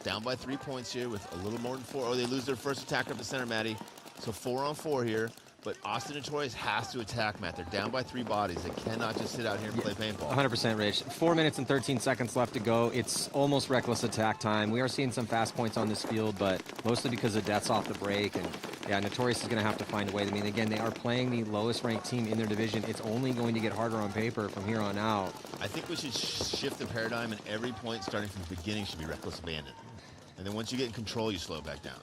Down by 3 points here with a little more than 4. Oh, they lose their first attacker up the center, Matty. So 4-on-4 here. But Austin Notorious has to attack, Matt. They're down by 3 bodies. They cannot just sit out here and play paintball. 100%, Rich. 4 minutes and 13 seconds left to go. It's almost reckless attack time. We are seeing some fast points on this field, but mostly because of deaths off the break. And yeah, Notorious is going to have to find a way. I mean, again, they are playing the lowest ranked team in their division. It's only going to get harder on paper from here on out. I think we should shift the paradigm, and every point starting from the beginning should be reckless abandon. And then once you get in control, you slow it back down.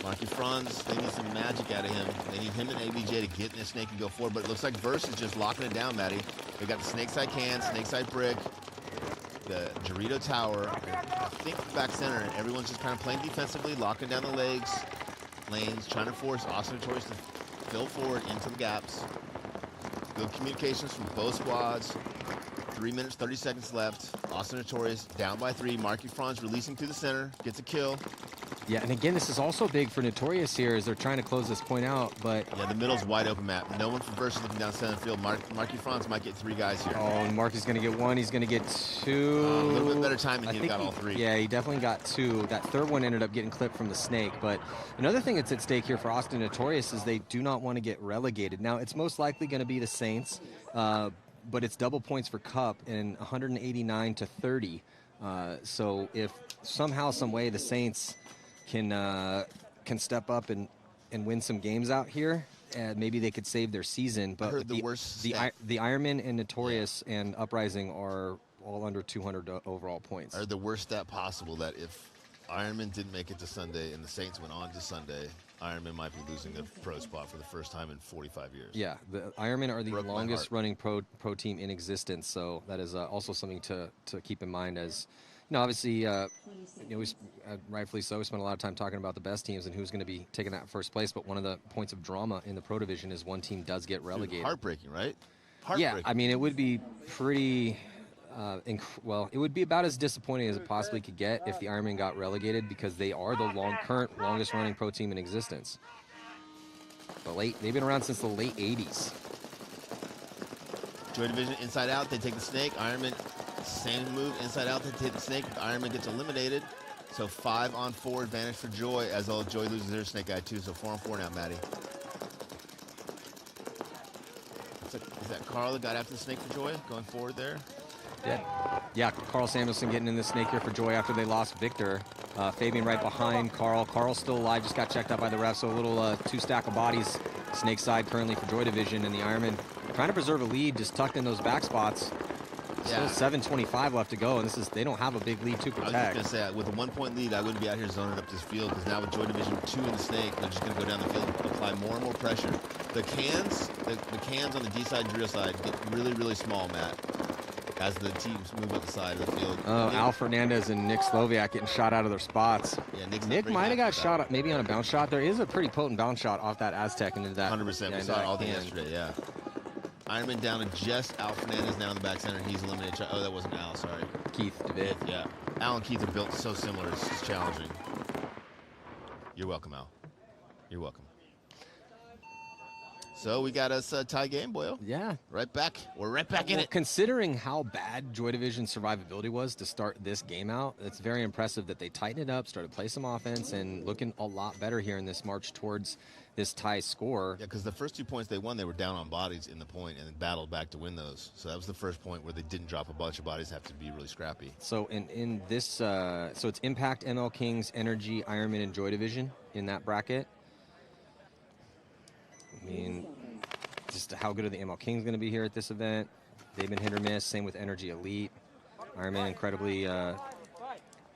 Marky Franz, they need some magic out of him. They need him and ABJ to get in the snake and go forward. But it looks like Verst is just locking it down, Matty. They got the snake side can, snake side brick, the Dorito tower, and I think back center. And everyone's just kind of playing defensively, locking down the legs, lanes, trying to force Austin Notorious to fill forward into the gaps. Good communications from both squads. 3 minutes, 30 seconds left. Austin Notorious down by 3. Marky Franz releasing through the center, gets a kill. Yeah, and again, this is also big for Notorious here as they're trying to close this point out, but... Yeah, the middle's wide open, Matt. No one from Versus looking down center field. Marky Franz might get 3 guys here. Oh, and Marky's going to get 1. He's going to get 2. A little bit better time, and he got all 3. Yeah, he definitely got 2. That third one ended up getting clipped from the snake. But another thing that's at stake here for Austin Notorious is they do not want to get relegated. Now, it's most likely going to be the Saints, but it's double points for Cup and 189 to 30. So if somehow, some way, the Saints can step up and win some games out here, maybe they could save their season. But I heard the Ironman and Notorious and Uprising are all under 200 overall points. I heard the worst stat possible that if Ironman didn't make it to Sunday and the Saints went on to Sunday, Ironman might be losing their pro spot for the first time in 45 years. Yeah, the Ironman are the longest running pro team in existence, so that is also something to keep in mind. As you know, obviously, rightfully so, we spent a lot of time talking about the best teams and who's going to be taking that first place, but one of the points of drama in the pro division is one team does get relegated. Dude, heartbreaking, right? Yeah, I mean, it would be pretty... well, it would be about as disappointing as it possibly could get if the Ironmen got relegated, because they are the current longest running pro team in existence. They've been around since the late 80s. Joy Division inside out, they take the snake. Ironman, same move, inside out, they take the snake. Ironman gets eliminated. So 5-on-4 advantage for Joy, as all Joy loses their snake guy too. So 4-on-4 now, Maddie. Is that Carl that got after the snake for Joy, going forward there? Yeah, Carl Samuelson getting in the snake here for Joy after they lost Victor. Fabian right behind Carl. Carl's still alive, just got checked out by the ref, so a little 2 stack of bodies snake side currently for Joy Division, and the Ironmen trying to preserve a lead, just tucked in those back spots. Still 7:25 left to go, and they don't have a big lead to protect. I was just going to say, with a 1-point lead, I wouldn't be out here zoning up this field, because now with Joy Division 2 in the snake, they're just going to go down the field and apply more and more pressure. The cans on the D side and drill side get really, really small, Matt, as the teams move up the side of the field. Al Fernandez and Nick Sloviak getting shot out of their spots. Yeah, Nick might have got shot maybe on a bounce shot. There is a pretty potent bounce shot off that Aztec into that. 100%. We saw it all day yesterday, yeah. Ironman down to just Al Fernandez now in the back center, and he's eliminated. Oh, that wasn't Al, sorry. Keith DeVitt. Yeah. Al and Keith are built so similar, it's just challenging. You're welcome, Al. You're welcome. So we got us a tie game, Boyle. Yeah. Right back. We're right back in it. Considering how bad Joy Division's survivability was to start this game out, it's very impressive that they tightened it up, started to play some offense, and looking a lot better here in this march towards this tie score. Yeah, because the first 2 points they won, they were down on bodies in the point and then battled back to win those. So that was the first point where they didn't drop a bunch of bodies, have to be really scrappy. So in this, so it's Impact, ML Kings, Energy, Ironman, and Joy Division in that bracket. I mean, just how good are the ML Kings going to be here at this event? They've been hit or miss. Same with Energy Elite. Ironman incredibly, well,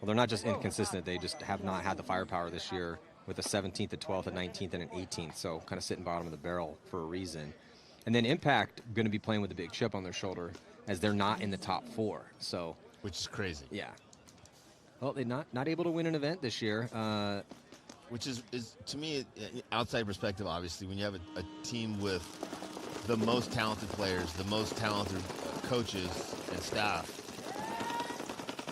they're not just inconsistent. They just have not had the firepower this year with a 17th, a 12th, a 19th, and an 18th. So kind of sitting bottom of the barrel for a reason. And then Impact going to be playing with a big chip on their shoulder as they're not in the top 4. So, which is crazy. Yeah. Well, they're not able to win an event this year. Which is to me, outside perspective, obviously, when you have a team with the most talented players, the most talented coaches and staff,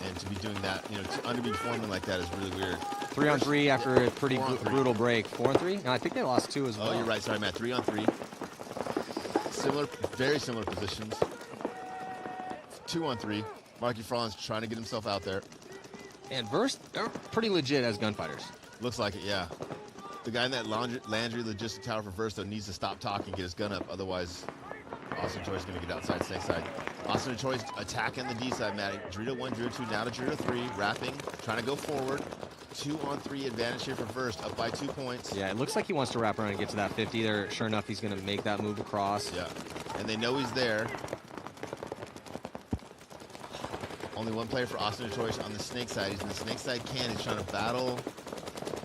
and to be doing that, to underperforming like that is really weird. 3-on-3 after a pretty brutal break. 4-on-3? No, I think they lost 2 as well. Oh, you're right. Sorry, Matt. 3-on-3. Very similar positions. 2-on-3. Marky Franz trying to get himself out there. And Verse, they're pretty legit as gunfighters. Looks like it, yeah. The guy in that Landry logistic tower for Verse, though, needs to stop talking, get his gun up. Otherwise, Austin Detroit's going to get outside snake side. Austin Detroit's attacking the D side, Matty. Dorito 1, Dorito 2, now to Dorito 3. Wrapping, trying to go forward. 2-on-3 advantage here for Verse, up by 2 points. Yeah, it looks like he wants to wrap around and get to that 50 there. Sure enough, he's going to make that move across. Yeah, and they know he's there. Only one player for Austin Detroit on the snake side. He's in the snake side can. He's trying to battle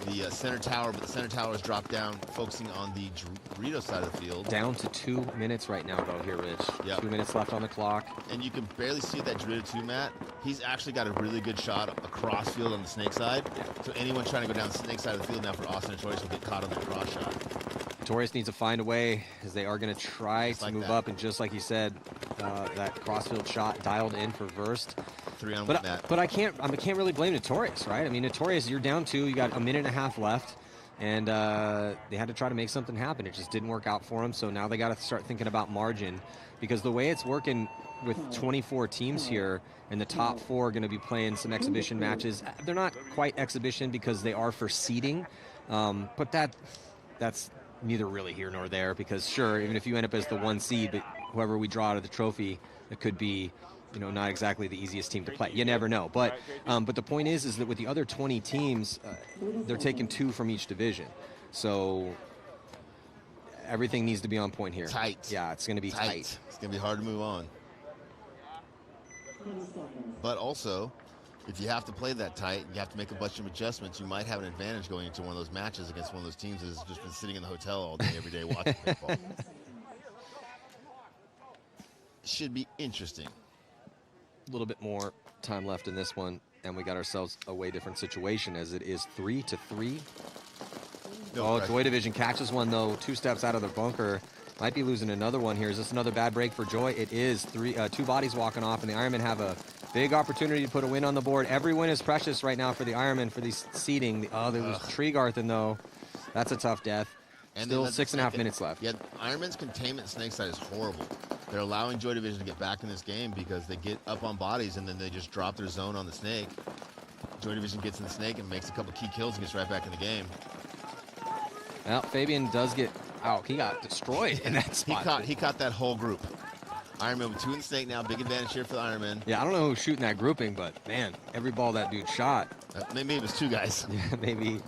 the center tower, but the center tower has dropped down, focusing on the Dorito side of the field. Down to 2 minutes right now, though, here, Rich. Yep. 2 minutes left on the clock. And you can barely see that Dorito 2, Matt. He's actually got a really good shot across field on the snake side. So anyone trying to go down the snake side of the field now for Austin Detroit will get caught on that cross shot. Notorious needs to find a way, as they are going to try to move up. And just like you said, that crossfield shot dialed in for Verst. 3-on-1 net. But I can't really blame Notorious, right? I mean, Notorious, you're down 2. You got a minute and a half left. And they had to try to make something happen. It just didn't work out for them. So now they got to start thinking about margin. Because the way it's working with 24 teams here, and the top 4 are going to be playing some exhibition matches. They're not quite exhibition because they are for seeding. But that's neither really here nor there, because sure, even if you end up as the 1 seed, but whoever we draw out of the trophy, it could be, you know, not exactly the easiest team to play. You never know. But the point is that with the other 20 teams, they're taking 2 from each division. So everything needs to be on point here. Tight. Yeah, it's going to be tight. It's going to be hard to move on. But also, if you have to play that tight, you have to make a bunch of adjustments. You might have an advantage going into one of those matches against one of those teams that has just been sitting in the hotel all day, every day watching football. Should be interesting. A little bit more time left in this one, and we got ourselves a way different situation, as it is 3-3. Joy Division catches one, though, 2 steps out of the bunker. Might be losing another one here. Is this another bad break for Joy? It is. 2 bodies walking off, and the Ironmen have a big opportunity to put a win on the board. Every win is precious right now for the Ironmen for these seeding. Oh, there was Tregarthen, though. That's a tough death. And still 6.5 minutes left. Yeah, Ironman's containment snake side is horrible. They're allowing Joy Division to get back in this game because they get up on bodies and then they just drop their zone on the snake. Joy Division gets in the snake and makes a couple key kills and gets right back in the game. Well, Fabian does get out. He got destroyed in that spot. He caught that whole group. Ironman with 2 in the snake now. Big advantage here for the Ironman. Yeah, I don't know who's shooting that grouping, but man, every ball that dude shot. Maybe it was 2 guys. Yeah, maybe.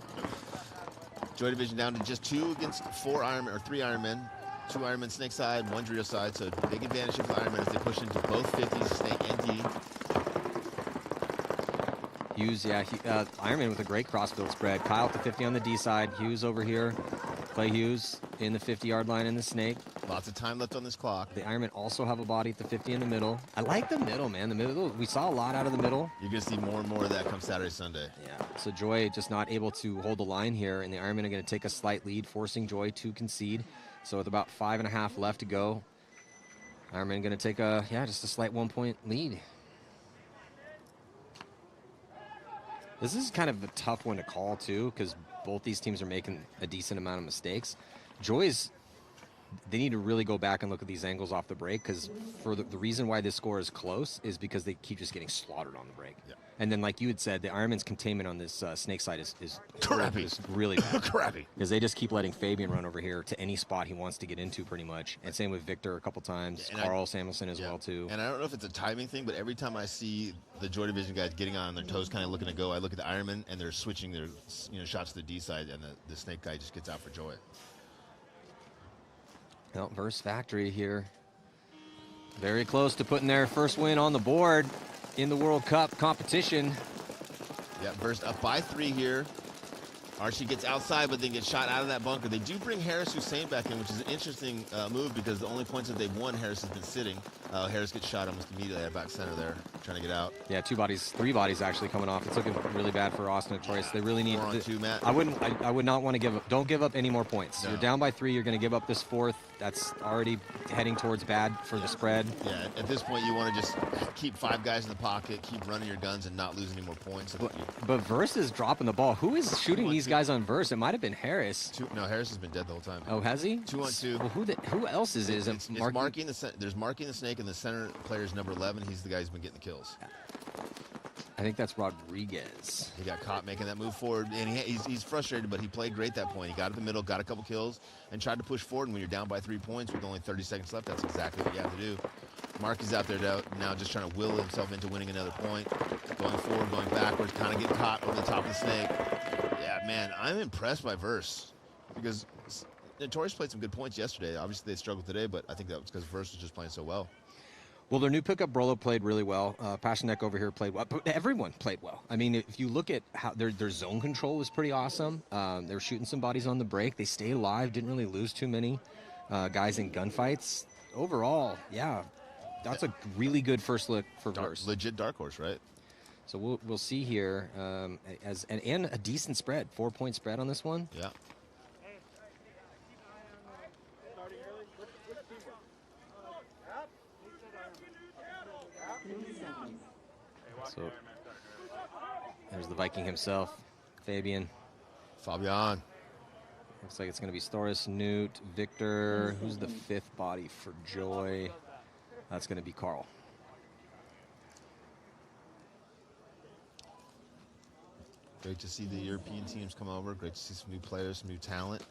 Joy Division down to just 2 against 4 Ironmen, or 3 Ironmen. 2 Ironmen snake side, 1 Drio side. So big advantage here for the Ironmen as they push into both 50s, snake and D. Hughes, yeah, Ironman with a great crossfield spread. Kyle at the 50 on the D side. Hughes over here. Clay Hughes in the 50-yard line in the snake. Lots of time left on this clock. The Ironmen also have a body at the 50 in the middle. I like the middle, man. The middle, we saw a lot out of the middle. You're going to see more and more of that come Saturday, Sunday. Yeah, so Joy just not able to hold the line here, and the Ironmen are going to take a slight lead, forcing Joy to concede. So with about 5.5 left to go, Ironmen going to take just a slight 1-point lead. This is kind of a tough one to call, too, because both these teams are making a decent amount of mistakes. They need to really go back and look at these angles off the break, because for the reason why this score is close is because they keep just getting slaughtered on the break. Yeah. And then, like you had said, the Ironman's containment on this snake side is crappy. Is really bad. Crappy. Because they just keep letting Fabian run over here to any spot he wants to get into, pretty much. And same with Victor a couple times. Yeah, Carl Samuelson as well, too. And I don't know if it's a timing thing, but every time I see the Joy Division guys getting on their toes, kind of looking to go, I look at the Ironman, and they're switching their shots to the D side, and the snake guy just gets out for Joy. Well, Verse Factory here. Very close to putting their first win on the board in the World Cup competition. Yeah, Verse up by 3 here. Archie gets outside, but then gets shot out of that bunker. They do bring Harris Hussein back in, which is an interesting move, because the only points that they've won, Harris has been sitting. Harris gets shot almost immediately at back center there, trying to get out. Yeah, 3 bodies actually coming off. It's looking really bad for Austin Notorious. They really need. 4 on 2, Matt. I would not want to give up. Don't give up any more points. No. You're down by 3. You're going to give up this 4th. That's already heading towards bad for the spread. Yeah, at this point, you want to just keep 5 guys in the pocket, keep running your guns, and not lose any more points. But Verse is dropping the ball. Who is shooting these guys on Verse? It might have been Harris. No, Harris has been dead the whole time. Oh, has he? 2 on 2. Well, who else is it? It's marking there's marking the snake, and the center player is number 11. He's the guy who's been getting the kills. I think that's Rodriguez. He got caught making that move forward, and he's frustrated, but he played great that point. He got in the middle, got a couple kills, and tried to push forward. And when you're down by 3 points with only 30 seconds left, that's exactly what you have to do. Marky's out there now just trying to will himself into winning another point. Going forward, going backwards, kind of getting caught over the top of the snake. Yeah, man, I'm impressed by Verse, because Notorious played some good points yesterday. Obviously, they struggled today, but I think that was because Verse was just playing so well. Well, their new pickup, Brolo, played really well. Pashanek over here played well. But everyone played well. I mean, if you look at how their zone control was pretty awesome. They were shooting some bodies on the break. They stayed alive, didn't really lose too many guys in gunfights. Overall, yeah, that's a really good first look for Verse. Legit dark horse, right? So we'll see here and a decent spread, 4-point spread on this one. Yeah. So there's the Viking himself, Fabian. Fabian. Looks like it's going to be Storis, Newt, Victor. Who's the 5th body for Joy? That's going to be Carl. Great to see the European teams come over. Great to see some new players, some new talent.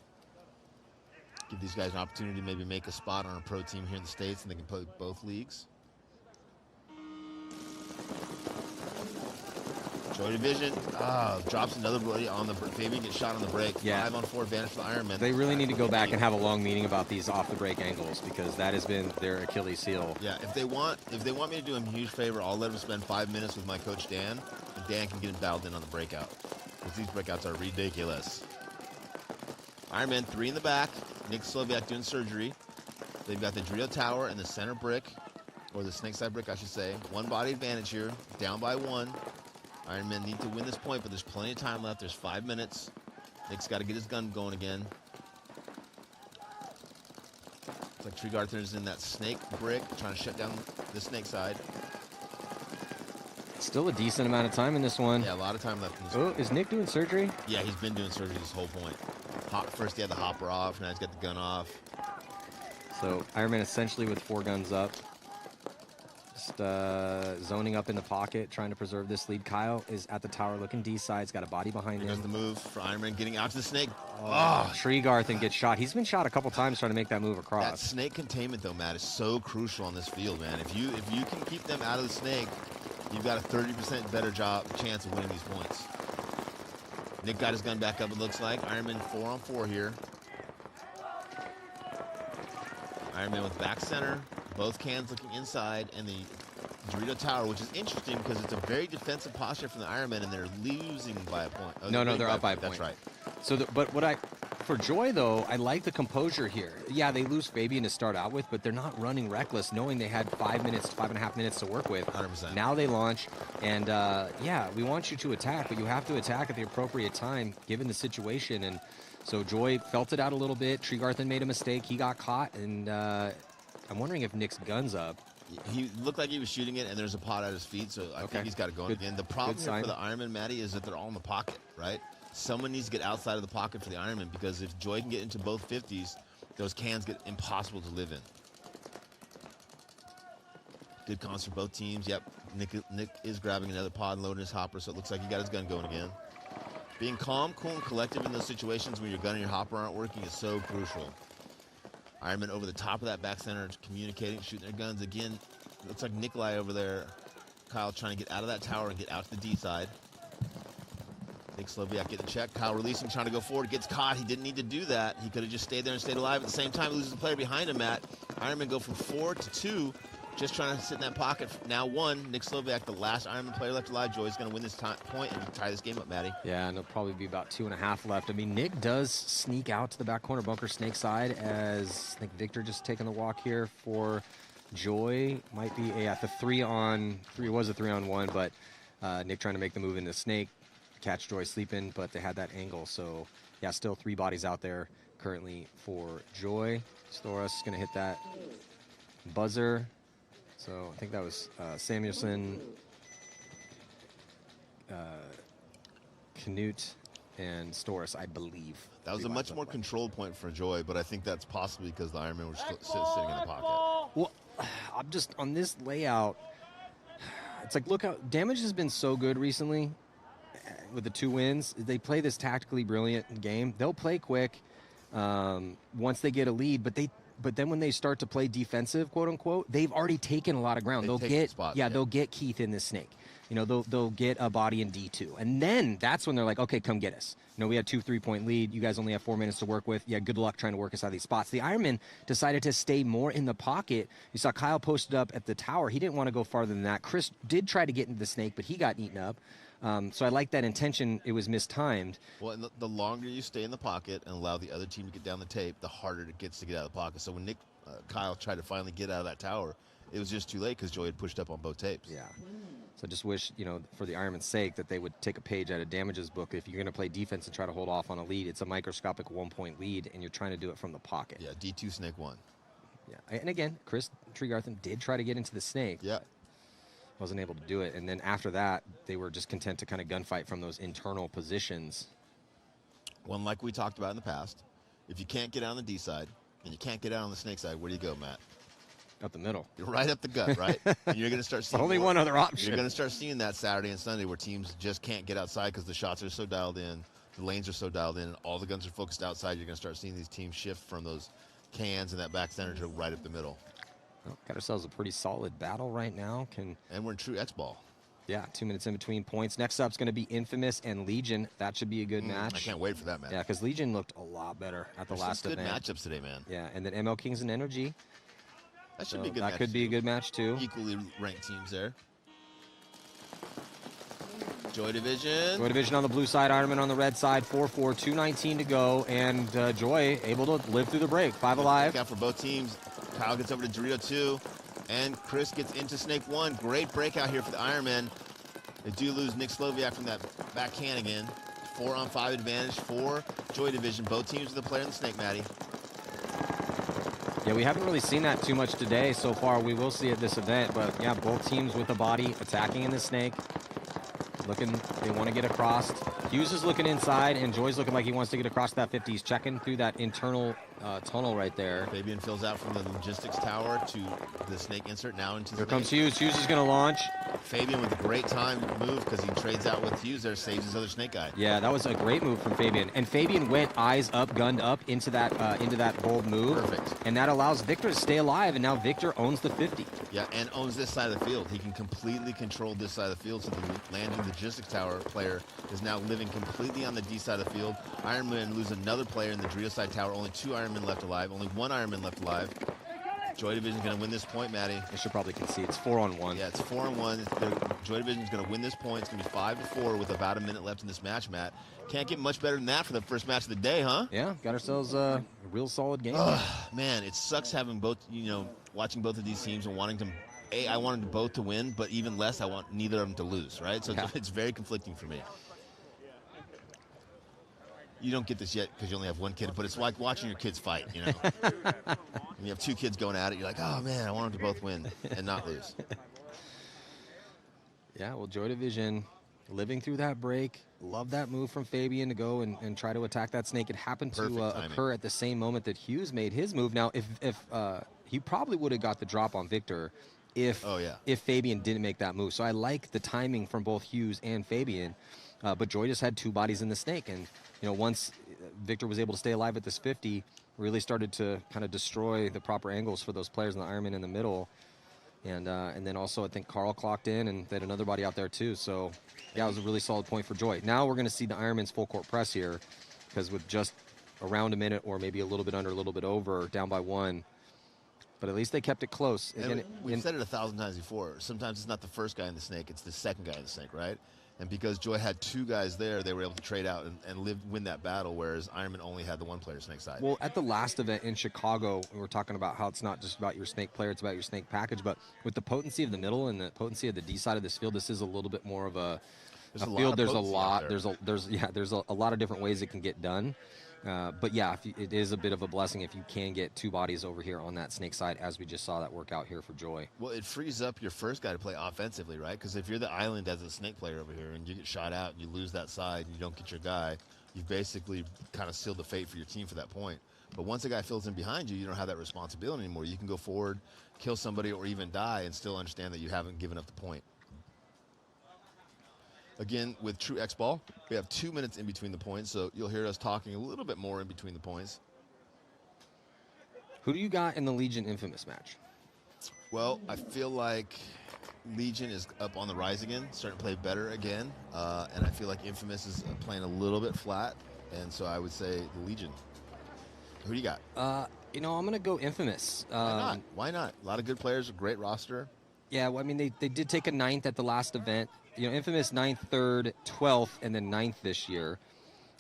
Give these guys an opportunity to maybe make a spot on a pro team here in the States, and they can play both leagues. Joy Division drops another body on the Fabian gets shot on the break. Yeah. 5-on-4 advantage for the Ironman. They really need to go back and have a long meeting about these off the break angles, because that has been their Achilles heel. Yeah, if they want me to do him a huge favor, I'll let them spend 5 minutes with my coach Dan, and Dan can get him dialed in on the breakout, because these breakouts are ridiculous. Ironman 3 in the back. Nick Sloviak doing surgery. They've got the Dorito Tower and the center brick, or the snake side brick, I should say. 1 body advantage here, down by 1. Ironman need to win this point, but there's plenty of time left. There's 5 minutes. Nick's got to get his gun going again. It's like Tregartner's in that snake brick, trying to shut down the snake side. Still a decent amount of time in this one. Yeah, a lot of time left in this Oh, one. is Nick doing surgery? Yeah, he's been doing surgery this whole point. First he had the hopper off, now he's got the gun off. So Ironman essentially with 4 guns up. Just zoning up in the pocket, trying to preserve this lead. Kyle is at the tower looking D-side. He's got a body behind There's him. the move for Ironman, getting out to the snake. Tregarthen gets shot. He's been shot a couple times trying to make that move That across. snake containment, though, Matt, is so crucial on this field, man. If you can keep them out of the snake, you've got a 30% better chance of winning these points. Nick got his gun back up, it looks like. Ironman 4-on-4 here. Ironman with back center, both cans looking inside, and the Dorito Tower, which is interesting because it's a very defensive posture from the Ironman, and they're losing by a point. No, they're up by a point. That's right. So, for Joy, though, I like the composure here. Yeah, they lose Fabian to start out with, but they're not running reckless, knowing they had 5.5 minutes to work with. 100%. Now they launch, and yeah, we want you to attack, but you have to attack at the appropriate time, given the situation. And so Joy felt it out a little bit. Tregarthen made a mistake. He got caught, and I'm wondering if Nick's gun's up. He looked like he was shooting it, and there's a pot at his feet, so I think he's got it going again. The problem here for the Ironman, Matty, is that they're all in the pocket, right? Someone needs to get outside of the pocket for the Ironman, because if Joy can get into both 50s, those cans get impossible to live in. Good cons for both teams. Yep, Nick is grabbing another pod and loading his hopper, so it looks like he got his gun going again. Being calm, cool, and collective in those situations when your gun and your hopper aren't working is so crucial. Ironman over the top of that back center, communicating, shooting their guns. Again, looks like Nikolai over there. Kyle trying to get out of that tower and get out to the D side. Nick Sloviak getting checked. Kyle releasing, trying to go forward. Gets caught. He didn't need to do that. He could have just stayed there and stayed alive. At the same time, loses the player behind him, Matt. Ironman go from 4 to 2. Just trying to sit in that pocket. Now 1. Nick Sloviak, the last Ironman player left alive. Joy's going to win this point and tie this game up, Matty. Yeah, and there'll probably be about 2.5 left. I mean, Nick does sneak out to the back corner bunker snake side, as I think Victor just taking the walk here for Joy. Might be at the 3-on-3. It was a 3-on-1, but Nick trying to make the move into snake. Catch Joy sleeping, but they had that angle. So, yeah, still 3 bodies out there currently for Joy. Storas is going to hit that buzzer. So I think that was Samuelson, Knut, and Storas, I believe. That was a much more controlled point for Joy, but I think that's possibly because the Ironman were still sitting in the pocket. Well, I'm just on this layout. It's like, look how damage has been so good recently with the 2 wins. They play this tactically brilliant game. They'll play quick once they get a lead, but then when they start to play defensive, quote unquote, they've already taken a lot of ground. They'll get Keith in this snake. You know, they'll get a body in D2. And then that's when they're like, okay, come get us. You know, we had 2 3-point lead. You guys only have 4 minutes to work with. Yeah, good luck trying to work us out of these spots. The Ironman decided to stay more in the pocket. You saw Kyle posted up at the tower. He didn't want to go farther than that. Chris did try to get into the snake, but he got eaten up. So I like that intention. It was mistimed. Well, and the longer you stay in the pocket and allow the other team to get down the tape, the harder it gets to get out of the pocket. So when Kyle tried to finally get out of that tower, it was just too late because Joy had pushed up on both tapes. Yeah. So I just wish, you know, for the Ironman's sake, that they would take a page out of Damage's book. If you're going to play defense and try to hold off on a lead, it's a microscopic 1-point lead, and you're trying to do it from the pocket. Yeah, D2 snake 1. Yeah, and again, Chris Tregarthen did try to get into the snake. Yeah. wasn't able to do it. And then after that, they were just content to kind of gunfight from those internal positions. Well, like we talked about in the past, if you can't get out on the D side and you can't get out on the snake side, where do you go, Matt? Up the middle. You're right up the gut, right? And you're going to start seeing only one other option. You're going to start seeing that Saturday and Sunday where teams just can't get outside because the shots are so dialed in, the lanes are so dialed in, and all the guns are focused outside. You're going to start seeing these teams shift from those cans and that back center to right up the middle. Well, got ourselves a pretty solid battle right now. And we're in true Xball. Yeah, 2 minutes in between points. Next up is going to be Infamous and Legion. That should be a good match. I can't wait for that match. Yeah, because Legion looked a lot better at the last event. Good matchups today, man. Yeah, and then ML Kings and Energy. That should be a good match. That could be a good match, too. Equally ranked teams there. Joy Division. Joy Division on the blue side, Ironman on the red side. 4-4, 2:19 to go, and Joy able to live through the break. 5 alive. Breakout for both teams. Kyle gets over to Dorito 2, and Chris gets into Snake 1. Great breakout here for the Ironmen. They do lose Nick Sloviak from that back can again. 4-on-5 advantage for Joy Division. Both teams with a player in the Snake, Matty. Yeah, we haven't really seen that too much today so far. We will see at this event, but yeah, both teams with the body attacking in the Snake. Looking, they want to get across. Hughes is looking inside, and Joy's looking like he wants to get across that 50. He's checking through that internal tunnel right there. Fabian fills out from the logistics tower to the Snake insert, now into the Here comes Hughes. Hughes is going to launch. Fabian with a great time move because he trades out with Hughes there, saves his other Snake guy. Yeah, that was a great move from Fabian. And Fabian went eyes up, gunned up into that bold move. Perfect. And that allows Victor to stay alive, and now Victor owns the 50. Yeah, and owns this side of the field. He can completely control this side of the field, so the landing logistics tower player is now living completely on the D side of the field. Ironman lose another player in the Dorito side tower. Only 2 Ironmen left alive. Only 1 Ironman left alive. Joy Division's going to win this point, Matty. They should probably concede. It's 4-on-1. Yeah, it's 4-on-1. Joy Division's going to win this point. It's going to be 5-4 with about a minute left in this match, Matt. Can't get much better than that for the first match of the day, huh? Yeah, got ourselves a real solid game. Man, it sucks having both, watching both of these teams and wanting them. I wanted them both to win, but even less, I want neither of them to lose, right? So it's very conflicting for me. You don't get this yet because you only have one kid, but it's like watching your kids fight, When you have 2 kids going at it, you're like, oh, man, I want them to both win and not lose. Yeah, well, Joy Division living through that break. Love that move from Fabian to go and try to attack that Snake. It happened to occur at the same moment that Hughes made his move. Now, if he probably would have got the drop on Victor if Fabian didn't make that move. So I like the timing from both Hughes and Fabian. But Joy just had 2 bodies in the Snake. And, once Victor was able to stay alive at this 50, really started to kind of destroy the proper angles for those players in the Ironman in the middle. And then also I think Carl clocked in, and they had another body out there too. So, yeah, it was a really solid point for Joy. Now we're going to see the Ironman's full court press here, because with just around a minute or maybe a little bit under, a little bit over, down by 1. But at least they kept it close. Again, we've said it 1,000 times before. Sometimes it's not the first guy in the Snake, it's the second guy in the Snake, right? And because Joy had 2 guys there, they were able to trade out and win that battle, whereas Ironman only had the 1 player Snake side. Well, at the last event in Chicago, we were talking about how it's not just about your Snake player, it's about your Snake package. But with the potency of the middle and the potency of the D side of this field, this is a little bit more of a field. There's a lot of different ways it can get done. But yeah, it is a bit of a blessing if you can get 2 bodies over here on that Snake side, as we just saw that work out here for Joy. Well, it frees up your first guy to play offensively, right? Because if you're the island as a Snake player over here and you get shot out and you lose that side and you don't get your guy, you've basically kind of sealed the fate for your team for that point. But once a guy fills in behind you, you don't have that responsibility anymore. You can go forward, kill somebody, or even die and still understand that you haven't given up the point. Again, with True Xball, we have 2 minutes in between the points, so you'll hear us talking a little bit more in between the points. Who do you got in the Legion Infamous match? Well, I feel like Legion is up on the rise again, starting to play better again, and I feel like Infamous is playing a little bit flat, and so I would say the Legion. Who do you got? I'm going to go Infamous. Why not? Why not? A lot of good players, a great roster. Yeah, well, I mean, they did take a 9th at the last event. Infamous 9th, 3rd, 12th, and then 9th this year.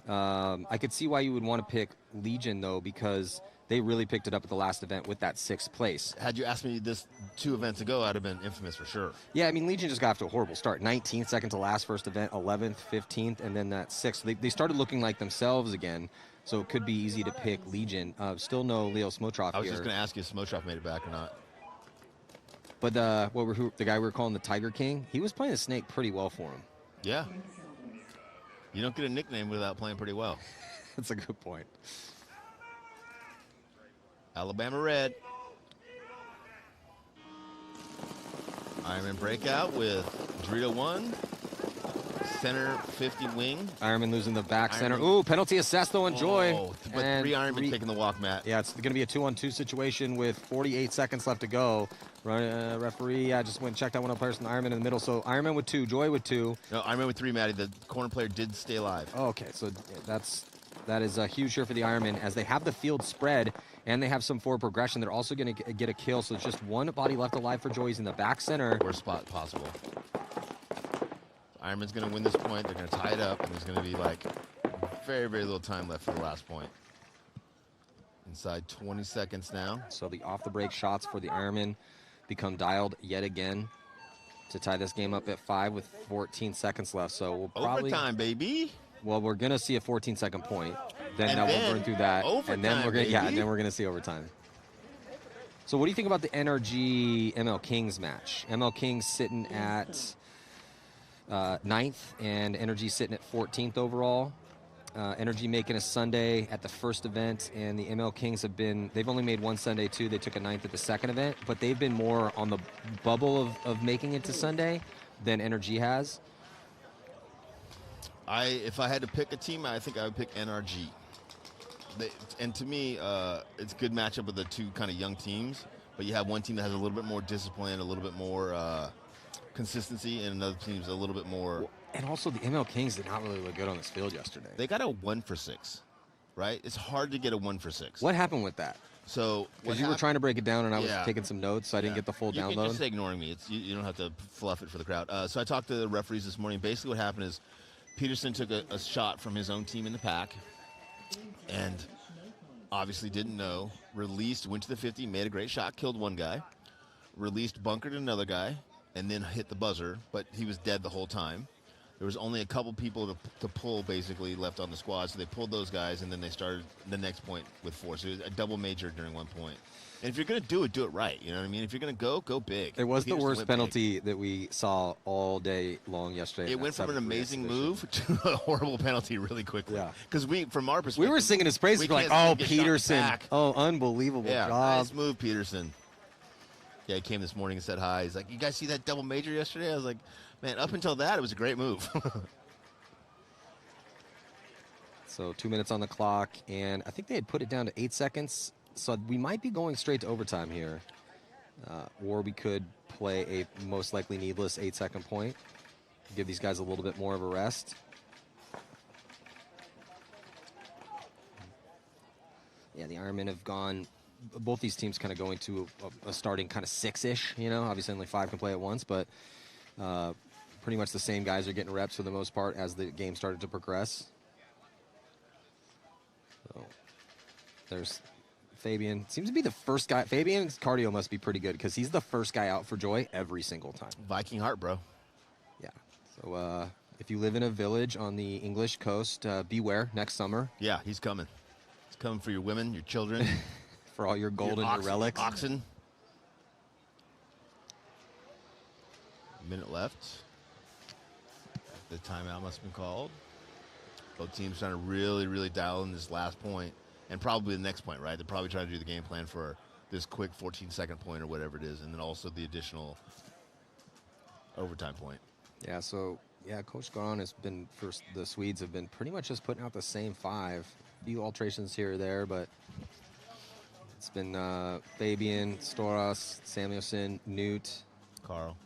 I could see why you would want to pick Legion, though, because they really picked it up at the last event with that 6th place. Had you asked me this 2 events ago, I'd have been Infamous for sure. Yeah, I mean, Legion just got off to a horrible start. 19th, second to last first event, 11th, 15th, and then that 6th. They started looking like themselves again, so it could be easy to pick Legion. Still no Leo Smotroff here. I was just going to ask you if Smotroff made it back or not. But the guy we were calling the Tiger King, he was playing the snake pretty well for him. Yeah. You don't get a nickname without playing pretty well. That's a good point. Alabama red. Ironman breakout with Dorito 1. Center 50 wing. Ironman losing the back center. Ooh, penalty assessed though on Joy. But and 3 Ironman taking the walk, Matt. Yeah, it's going to be a 2-on-2 situation with 48 seconds left to go. Referee, just went and checked out one of the players from the Ironman in the middle. So Ironman with 2, Joy with 2. No, Ironman with 3, Matty. The corner player did stay alive. Oh, okay, so that is a huge here for the Ironman as they have the field spread and they have some forward progression. They're also going to get a kill, so it's just one body left alive for Joy. He's in the back center. Worst spot possible. Ironman's going to win this point. They're going to tie it up, and there's going to be like very, very little time left for the last point. Inside 20 seconds now. So the off-the-break shots for the Ironman become dialed yet again to tie this game up at 5 with 14 seconds left. So we'll probably overtime, baby. Well, we're going to see a 14-second point. Then we'll burn through that, overtime, and then we're going baby. and then we're going to see overtime. So what do you think about the NRG ML Kings match? ML Kings sitting at 9th, and NRG sitting at 14th overall. NRG making a Sunday at the first event, and the ML Kings they've only made one Sunday too. They took a 9th at the second event, but they've been more on the bubble of making it to Sunday than NRG has. If I had to pick a team, I think I would pick NRG. And to me, it's a good matchup with the two kind of young teams, but you have one team that has a little bit more discipline, a little bit more consistency, and another team's a little bit more. And also, the ML Kings did not really look good on this field yesterday. They got a 1 for 6, right? It's hard to get a 1 for 6. What happened with that? So because you were trying to break it down, and I was taking some notes, so I didn't get the full download. You're just ignoring me. You don't have to fluff it for the crowd. So I talked to the referees this morning. Basically, what happened is Peterson took a shot from his own team in the pack, and obviously didn't know. Released, went to the 50, made a great shot, killed one guy. Released, bunkered another guy, and then hit the buzzer, but he was dead the whole time. There was only a couple people to pull, basically, left on the squad, so they pulled those guys, and then they started the next point with 4. So it was a double major during one point. And if you're going to do it right. You know what I mean? If you're going to go big. It was the worst penalty that we saw all day long yesterday. It went from an amazing move to a horrible penalty really quickly. Yeah. Because from our perspective, we were singing his praises. We're like, oh, Peterson. Oh, unbelievable job. Nice move, Peterson. Yeah, he came this morning and said hi. He's like, you guys see that double major yesterday? I was like, man, up until that, it was a great move. So 2 minutes on the clock, and I think they had put it down to 8 seconds. So we might be going straight to overtime here. Or we could play a most likely needless 8-second point. Give these guys a little bit more of a rest. Yeah, the Ironmen have gone, both these teams kind of going to a starting kind of 6-ish, Obviously only 5 can play at once, but pretty much the same guys are getting reps for the most part as the game started to progress. So there's Fabian. Seems to be the first guy. Fabian's cardio must be pretty good because he's the first guy out for Joy every single time. Viking heart, bro. Yeah. So if you live in a village on the English coast, beware next summer. Yeah, he's coming. He's coming for your women, your children. For all your gold and your relics. Oxen. A minute left. The timeout must have been called. Both teams trying to really, really dial in this last point. And probably the next point, right? They're probably trying to do the game plan for this quick 14-second point or whatever it is, and then also the additional overtime point. Yeah, so, Coach Garon has been, for the Swedes, have been pretty much just putting out the same 5. A few alterations here or there, but it's been Fabian, Storas, Samuelson, Newt. Carl.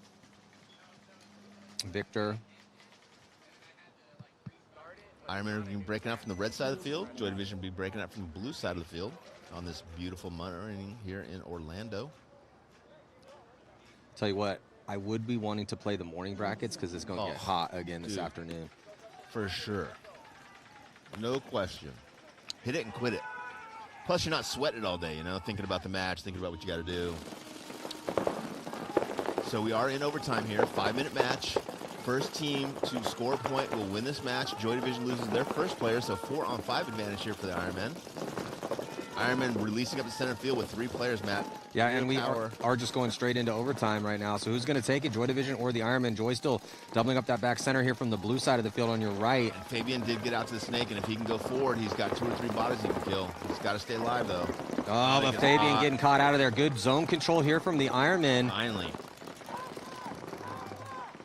Victor. Ironman will be breaking out from the red side of the field. Joy Division will be breaking out from the blue side of the field on this beautiful morning here in Orlando. Tell you what, I would be wanting to play the morning brackets because it's going to get hot again this afternoon. For sure. No question. Hit it and quit it. Plus, you're not sweating it all day, thinking about the match, thinking about what you got to do. So we are in overtime here. 5-minute match. First team to score a point will win this match. Joy Division loses their first player, so 4-on-5 advantage here for the Ironmen. Ironman releasing up the center field with 3 players, Matt. Yeah, and we are just going straight into overtime right now. So who's going to take it, Joy Division or the Ironman? Joy still doubling up that back center here from the blue side of the field on your right. And Fabian did get out to the snake, and if he can go forward, he's got 2 or 3 bodies he can kill. He's got to stay alive, though. Oh, but Fabian getting caught out of there. Good zone control here from the Ironman. Finally.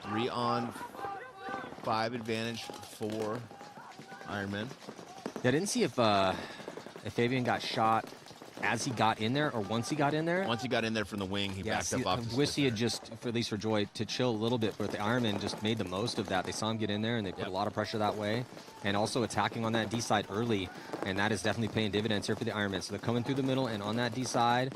3-on-5 advantage for Ironman. Yeah, I didn't see if Fabian got shot as he got in there or once he got in there. Once he got in there from the wing, he backed up off the wish he had just, at least for Joy, to chill a little bit, but the Ironman just made the most of that. They saw him get in there, and they put a lot of pressure that way, and also attacking on that D side early, and that is definitely paying dividends here for the Ironman. So they're coming through the middle, and on that D side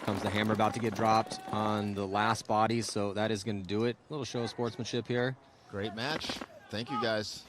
comes the hammer about to get dropped on the last body, so that is going to do it. A little show of sportsmanship here. Great match. Thank you, guys.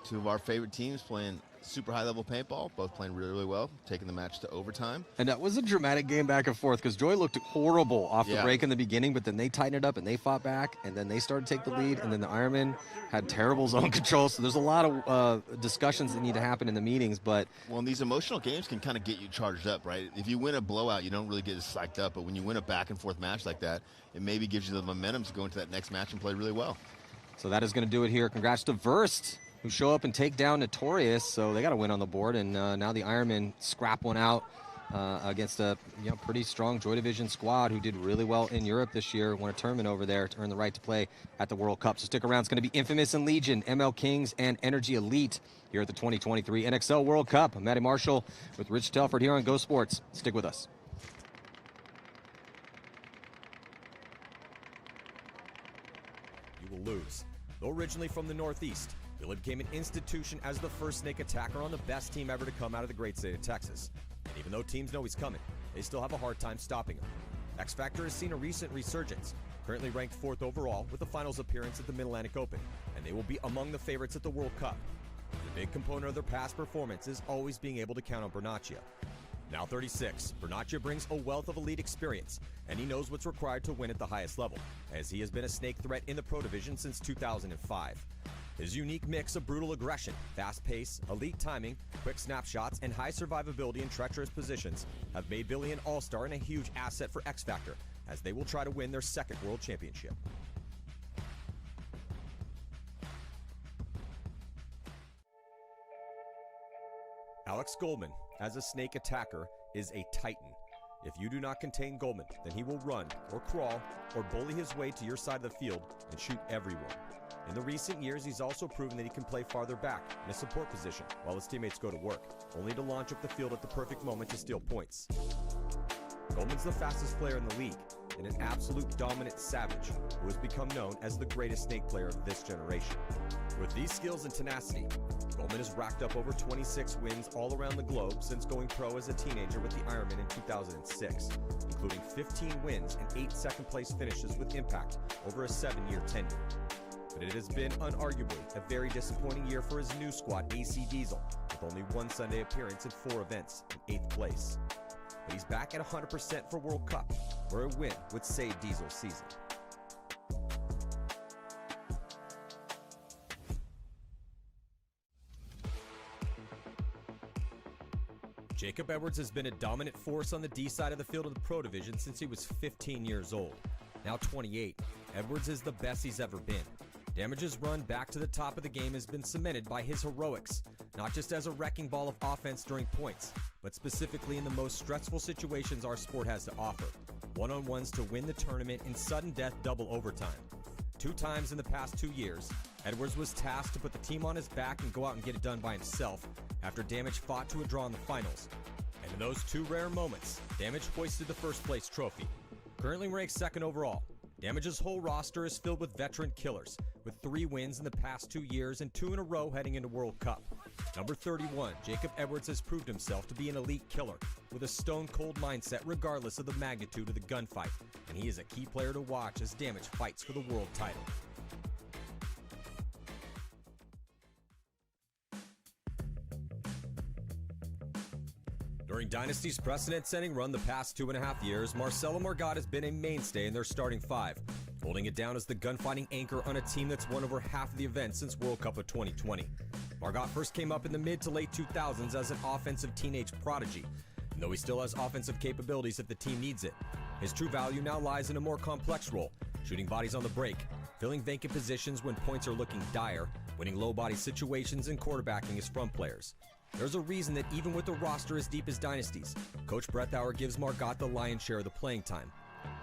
2 of our favorite teams playing super high-level paintball, both playing really, really well, taking the match to overtime. And that was a dramatic game back and forth because Joy looked horrible off the break in the beginning, but then they tightened it up and they fought back, and then they started to take the lead, and then the Ironman had terrible zone control. So there's a lot of discussions that need to happen in the meetings. But well, and these emotional games can kind of get you charged up, right? If you win a blowout, you don't really get as psyched up, but when you win a back-and-forth match like that, it maybe gives you the momentum to go into that next match and play really well. So that is going to do it here. Congrats to Verst, who show up and take down Notorious. So they got a win on the board, and now the Ironmen scrap one out against a pretty strong Joy Division squad who did really well in Europe this year, won a tournament over there to earn the right to play at the World Cup. So stick around. It's going to be Infamous and Legion, ML Kings, and Energy Elite here at the 2023 NXL World Cup. I'm Matty Marshall with Rich Telford here on Go Sports. Stick with us. You will lose. Though originally from the Northeast, Billy became an institution as the first snake attacker on the best team ever to come out of the great state of Texas. And even though teams know he's coming, they still have a hard time stopping him. X Factor has seen a recent resurgence, currently ranked 4th overall with a finals appearance at the Mid-Atlantic Open, and they will be among the favorites at the World Cup. The big component of their past performance is always being able to count on Bernacchia. Now 36, Bernacchia brings a wealth of elite experience, and he knows what's required to win at the highest level, as he has been a snake threat in the Pro Division since 2005. His unique mix of brutal aggression, fast pace, elite timing, quick snapshots, and high survivability in treacherous positions have made Billy an all-star and a huge asset for X Factor, as they will try to win their 2nd World Championship. Alex Goldman, as a snake attacker, is a titan. If you do not contain Goldman, then he will run, or crawl, or bully his way to your side of the field and shoot everyone. In the recent years, he's also proven that he can play farther back in a support position while his teammates go to work, only to launch up the field at the perfect moment to steal points. Goldman's the fastest player in the league and an absolute dominant savage who has become known as the greatest snake player of this generation. With these skills and tenacity, Goldman has racked up over 26 wins all around the globe since going pro as a teenager with the Ironman in 2006, including 15 wins and 8 second-place finishes with Impact over a 7-year tenure. But it has been unarguably a very disappointing year for his new squad, AC Diesel, with only 1 Sunday appearance in 4 events in 8th place. But he's back at 100% for World Cup, where a win would save Diesel's season. Jacob Edwards has been a dominant force on the D side of the field of the Pro Division since he was 15 years old. Now 28, Edwards is the best he's ever been. Damage's run back to the top of the game has been cemented by his heroics, not just as a wrecking ball of offense during points, but specifically in the most stressful situations our sport has to offer. One-on-ones to win the tournament in sudden death double overtime. 2 times in the past 2 years, Edwards was tasked to put the team on his back and go out and get it done by himself after Damage fought to a draw in the finals. And in those 2 rare moments, Damage hoisted the 1st place trophy. Currently ranked 2nd overall, Damage's whole roster is filled with veteran killers, with 3 wins in the past 2 years and 2 in a row heading into World Cup. Number 31, Jacob Edwards has proved himself to be an elite killer, with a stone-cold mindset regardless of the magnitude of the gunfight, and he is a key player to watch as Damage fights for the world title. During Dynasty's precedent-setting run the past 2.5 years, Marcello Margot has been a mainstay in their starting 5, holding it down as the gunfighting anchor on a team that's won over half of the events since World Cup of 2020. Margot first came up in the mid to late 2000s as an offensive teenage prodigy, and though he still has offensive capabilities if the team needs it, his true value now lies in a more complex role, shooting bodies on the break, filling vacant positions when points are looking dire, winning low body situations, and quarterbacking his front players. There's a reason that even with a roster as deep as Dynasty's, Coach Breathauer gives Margot the lion's share of the playing time.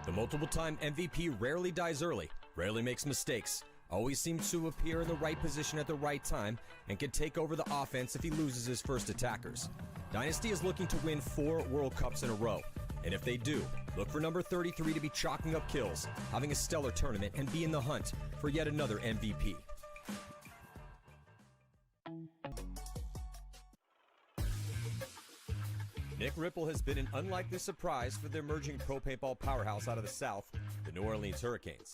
The multiple-time MVP rarely dies early, rarely makes mistakes, always seems to appear in the right position at the right time, and can take over the offense if he loses his first attackers. Dynasty is looking to win 4 World Cups in a row, and if they do, look for number 33 to be chalking up kills, having a stellar tournament, and be in the hunt for yet another MVP. Nick Ripple has been an unlikely surprise for the emerging pro paintball powerhouse out of the South, the New Orleans Hurricanes.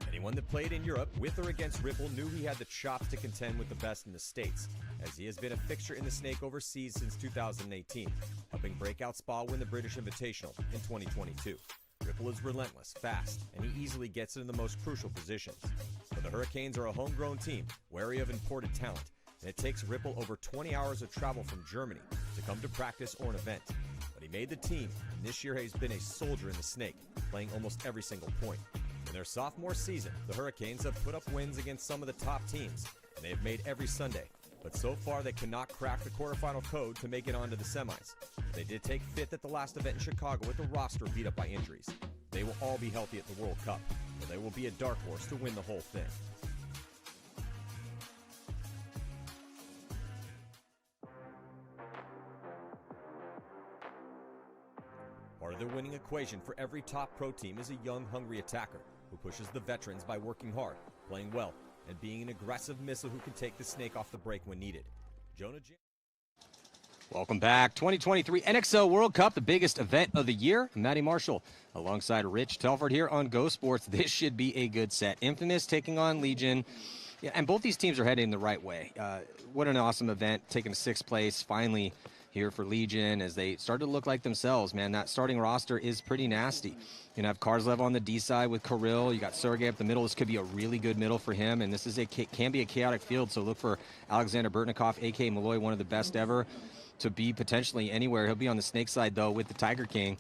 Anyone that played in Europe with or against Ripple knew he had the chops to contend with the best in the States, as he has been a fixture in the snake overseas since 2018, helping Breakout Spa win the British Invitational in 2022. Ripple is relentless, fast, and he easily gets into the most crucial positions. But the Hurricanes are a homegrown team, wary of imported talent, and it takes Ripple over 20 hours of travel from Germany to come to practice or an event. But he made the team, and this year he's been a soldier in the snake, playing almost every single point. In their sophomore season, the Hurricanes have put up wins against some of the top teams, and they have made every Sunday. But so far, they cannot crack the quarterfinal code to make it onto the semis. They did take 5th at the last event in Chicago with the roster beat up by injuries. They will all be healthy at the World Cup, but they will be a dark horse to win the whole thing. Part of the winning equation for every top pro team is a young, hungry attacker who pushes the veterans by working hard, playing well, and being an aggressive missile who can take the snake off the break when needed. Jonah Jamrose. Welcome back. 2023 NXL World Cup, the biggest event of the year. Matty Marshall alongside Rich Telford here on Go Sports. This should be a good set. Infamous taking on Legion. Yeah, and both these teams are heading the right way. What an awesome event, taking 6th place finally here for Legion as they start to look like themselves, man. That starting roster is pretty nasty. You have Karslev on the D side with Kirill. You got Sergey up the middle. This could be a really good middle for him, and this is can be a chaotic field, so look for Alexander Berdnikov, a.k.a. Malloy, one of the best ever, to be potentially anywhere. He'll be on the snake side, though, with the Tiger King,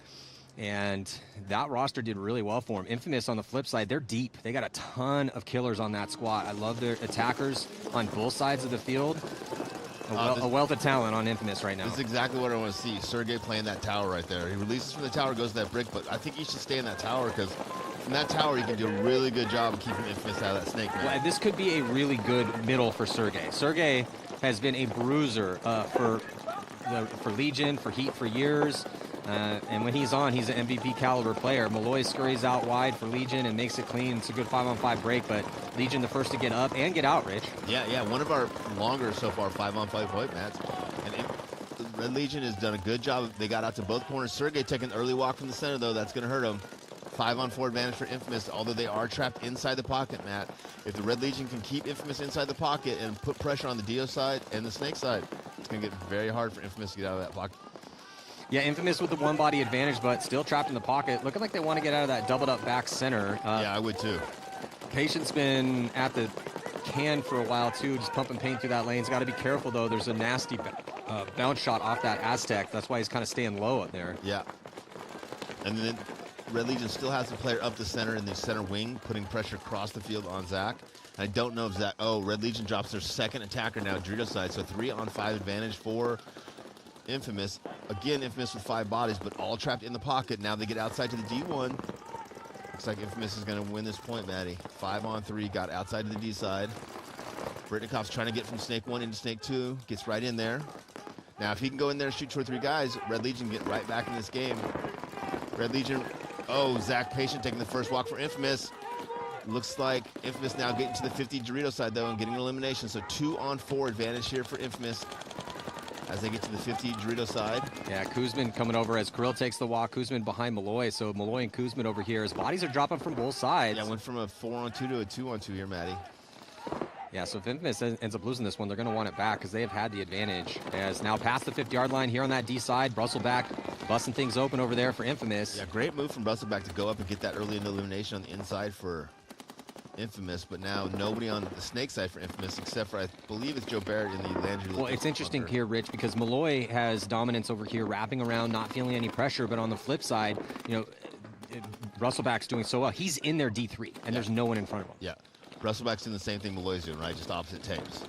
and that roster did really well for him. Infamous on the flip side, they're deep. They got a ton of killers on that squad. I love their attackers on both sides of the field. A wealth of talent on Infamous right now. This is exactly what I want to see. Sergey playing that tower right there. He releases from the tower, goes to that brick, but I think he should stay in that tower because from that tower, he can do a really good job of keeping Infamous out of that snake, man. Well, this could be a really good middle for Sergey. Sergey has been a bruiser for Legion, for Heat for years. And when he's on, he's an MVP caliber player. Malloy scurries out wide for Legion and makes it clean. It's a good 5-on-5 break, but Legion the first to get up and get out, Rich. Yeah, one of our longer so far 5-on-5 point mats. And Red Legion has done a good job. They got out to both corners. Sergey taking an early walk from the center, though. That's going to hurt him. 5-on-4 advantage for Infamous, although they are trapped inside the pocket, Matt. If the Red Legion can keep Infamous inside the pocket and put pressure on the Dio side and the Snake side, it's going to get very hard for Infamous to get out of that pocket. Yeah, Infamous with the one-body advantage, but still trapped in the pocket. Looking like they want to get out of that doubled-up back center. Yeah, I would too. Patient's been at the can for a while, too, just pumping paint through that lane. He's got to be careful, though. There's a nasty bounce shot off that Aztec. That's why he's kind of staying low up there. Yeah. And then Red Legion still has the player up the center in the center wing, putting pressure across the field on Zach. I don't know if Zach... Oh, Red Legion drops their second attacker now, Dorito side. So 3-on-5 advantage for Infamous. Again, Infamous with 5 bodies, but all trapped in the pocket. Now they get outside to the D1. Looks like Infamous is going to win this point, Maddie. 5-on-3, got outside to the D side. Berdnikov's trying to get from Snake 1 into Snake 2. Gets right in there. Now, if he can go in there and shoot 2 or 3 guys, Red Legion get right back in this game. Red Legion... Oh, Zach Patient taking the first walk for Infamous. Looks like Infamous now getting to the 50 Dorito side, though, and getting an elimination. So 2-on-4 advantage here for Infamous as they get to the 50 Dorito side. Yeah, Kuzmin coming over as Kirill takes the walk. Kuzmin behind Malloy. So Malloy and Kuzmin over here. His bodies are dropping from both sides. Yeah, went from a 4-on-2 to a 2-on-2 here, Matty. Yeah, so if Infamous ends up losing this one, they're going to want it back because they have had the advantage. As now past the 50-yard line here on that D side, Russell back busting things open over there for Infamous. Yeah, great move from Brustleback to go up and get that early elimination on the inside for Infamous, but now nobody on the snake side for Infamous except for, I believe it's Joe Barrett in the Landry. Well, it's interesting here, Rich, because Malloy has dominance over here, wrapping around, not feeling any pressure, but on the flip side, you know, Brustleback's doing so well. He's in their D3, and there's no one in front of him. Yeah. Brustleback's doing the same thing Malloy's doing, right? Just opposite tapes.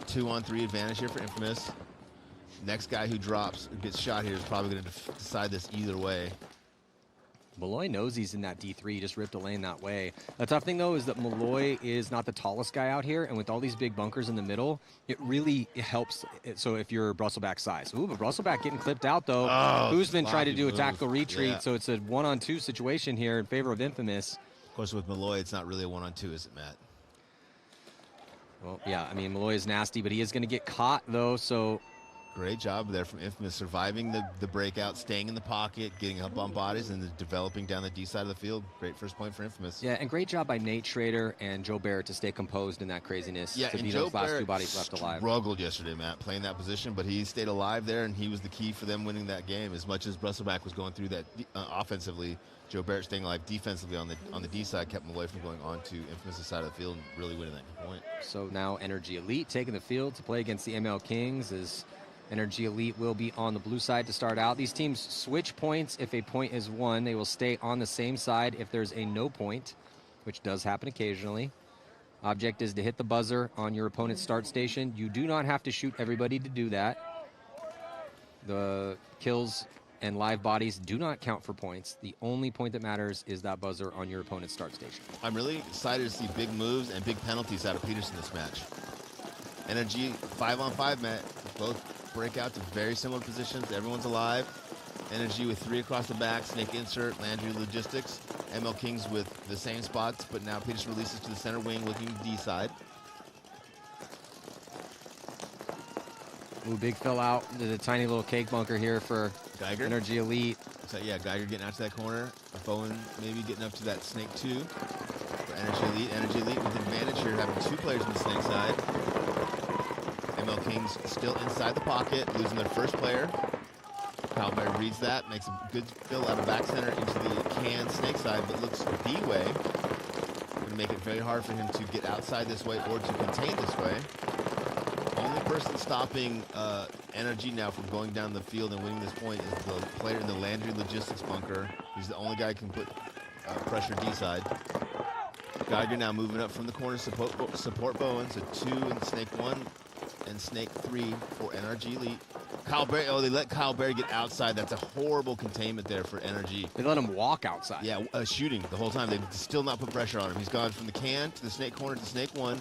2-on-3 advantage here for Infamous. Next guy who drops or gets shot here is probably going to decide this either way. Malloy knows he's in that D3, just ripped a lane that way. The tough thing, though, is that Malloy is not the tallest guy out here, and with all these big bunkers in the middle, it helps. So if you're Brustleback size. Ooh, but Brustleback getting clipped out, though. Who's been trying to do a tactical retreat, so it's a 1-on-2 situation here in favor of Infamous. Of course, with Malloy, it's not really a 1-on-2, is it, Matt? Well, yeah, I mean, Malloy is nasty, but he is going to get caught, though, so... Great job there from Infamous, surviving the breakout, staying in the pocket, getting up on bodies, and developing down the D side of the field. Great first point for Infamous. Yeah, and great job by Nate Schrader and Joe Barrett to stay composed in that craziness. Yeah, to and be Joe those last Barrett two bodies left alive. Struggled yesterday, Matt, playing that position, but he stayed alive there, and he was the key for them winning that game. As much as Brustleback was going through that offensively, Joe Barrett staying alive defensively on the D side kept him away from going on to Infamous' side of the field and really winning that point. So now Energy Elite taking the field to play against the ML Kings as Energy Elite will be on the blue side to start out. These teams switch points if a point is won. They will stay on the same side if there's a no point, which does happen occasionally. Object is to hit the buzzer on your opponent's start station. You do not have to shoot everybody to do that. The kills and live bodies do not count for points. The only point that matters is that buzzer on your opponent's start station. I'm really excited to see big moves and big penalties out of Peterson this match. Energy 5-on-5, Matt. Both break out to very similar positions. Everyone's alive. Energy with 3 across the back. Snake insert. Landry logistics. ML Kings with the same spots, but now Peterson releases to the center wing, looking D side. Ooh, big fill out to the tiny little cake bunker here for Geiger. Energy Elite. So yeah, Geiger getting out to that corner. Bowen maybe getting up to that snake 2 for Energy Elite. Energy Elite with advantage here, having 2 players on the snake side. ML Kings still inside the pocket, losing their first player. Kyle Berry reads that, makes a good fill out of back center into the can snake side, but looks D-way. Going to make it very hard for him to get outside this way or to contain this way. Only person stopping Energy now from going down the field and winning this point is the player in the Landry Logistics bunker. He's the only guy who can put pressure D-side. Geiger now moving up from the corner, support Bowen, so 2 in snake 1 and snake 3 for NRG Elite. Kyle Berry, they let Kyle Berry get outside. That's a horrible containment there for Energy. They let him walk outside. Yeah, shooting the whole time. They've still not put pressure on him. He's gone from the can to the snake corner to snake 1.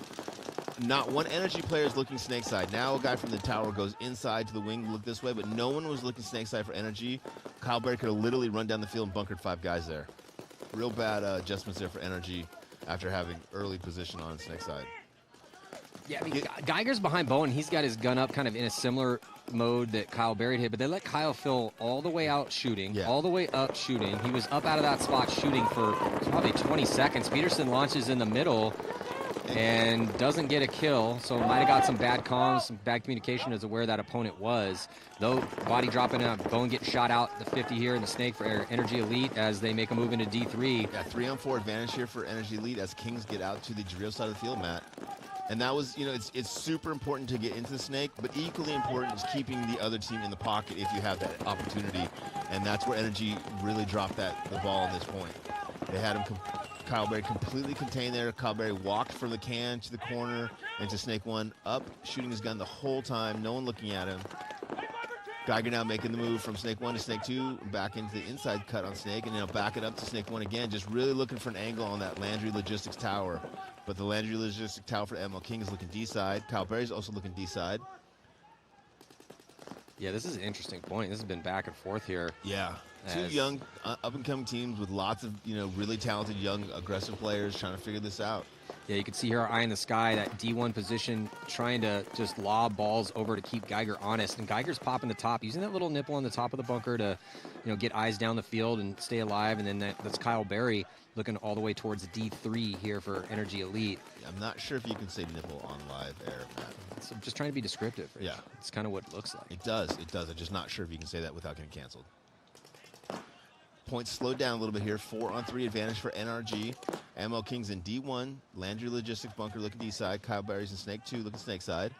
Not one Energy player is looking snake side. Now a guy from the tower goes inside to the wing to look this way, but no one was looking snake side for Energy. Kyle Berry could have literally run down the field and bunkered 5 guys there. Real bad adjustments there for Energy after having early position on snake side. Yeah, I mean, Geiger's behind Bowen. He's got his gun up kind of in a similar mode that Kyle Berry did, but they let Kyle fill all the way out shooting, all the way up shooting. He was up out of that spot shooting for probably 20 seconds. Peterson launches in the middle and doesn't get a kill, so might have got some bad comms, some bad communication as to where that opponent was. Though, body dropping out, Bowen getting shot out the 50 here in the snake for Energy Elite as they make a move into D3. Yeah, 3-on-4 advantage here for Energy Elite as Kings get out to the Jareel side of the field, Matt. And that was, you know, it's super important to get into the snake, but equally important is keeping the other team in the pocket if you have that opportunity. And that's where Energy really dropped the ball on this point. They had him, Kyle Berry completely contained there. Kyle Berry walked from the can to the corner into snake 1, up, shooting his gun the whole time, no one looking at him. Geiger now making the move from snake 1 to snake 2, back into the inside cut on snake, and now back it up to snake 1 again, just really looking for an angle on that Landry Logistics tower. But the Landry Logistics tower for ML King is looking D-side. Kyle Berry's also looking D-side. Yeah, this is an interesting point. This has been back and forth here. Yeah. 2 young, up-and-coming teams with lots of, you know, really talented, young, aggressive players trying to figure this out. Yeah, you can see here our eye in the sky, that D1 position, trying to just lob balls over to keep Geiger honest. And Geiger's popping the top, using that little nipple on the top of the bunker to, you know, get eyes down the field and stay alive. And then that's Kyle Berry looking all the way towards D3 here for Energy Elite. Yeah, I'm not sure if you can say nipple on live air, Matt. So I'm just trying to be descriptive. Yeah. It's kind of what it looks like. It does. I'm just not sure if you can say that without getting canceled. points slowed down a little bit here. 4-on-3 advantage for NRG. ML King's in D1. Landry Logistics bunker looking D side. Kyle Barry's in Snake 2 looking Snake side.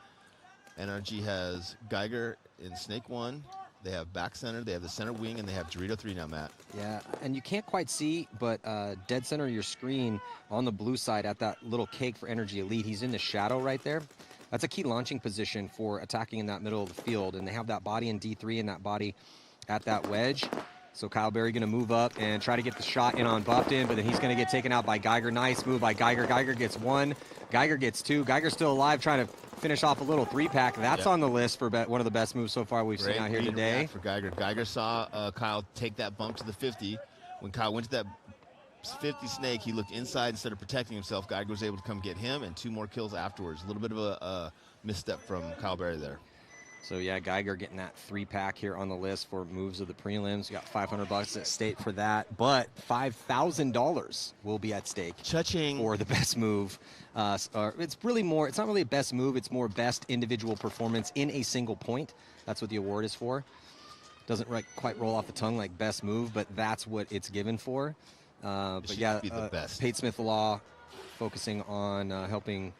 NRG has Geiger in Snake 1. They have back center, they have the center wing, and they have Dorito 3 now, Matt. Yeah, and you can't quite see, but dead center of your screen on the blue side at that little cake for Energy Elite, he's in the shadow right there. That's a key launching position for attacking in that middle of the field, and they have that body in D3 and that body at that wedge. So Kyle Berry going to move up and try to get the shot in on Buffton, but then he's going to get taken out by Geiger. Nice move by Geiger. Geiger gets 1. Geiger gets 2. Geiger's still alive, trying to finish off a little 3-pack. That's on the list for one of the best moves so far we've seen out here today. For Geiger. Geiger saw Kyle take that bump to the 50. When Kyle went to that 50 snake, he looked inside instead of protecting himself. Geiger was able to come get him and 2 more kills afterwards. A little bit of a misstep from Kyle Berry there. So yeah, Geiger getting that 3-pack here on the list for moves of the prelims. You got $500 at stake for that, but $5,000 will be at stake Cha-ching. for the best move. It's really more, it's not really a best move, it's more best individual performance in a single point. That's what the award is for. Doesn't quite roll off the tongue like best move, but that's what it's given for. But yeah, Pate Smith Law focusing on helping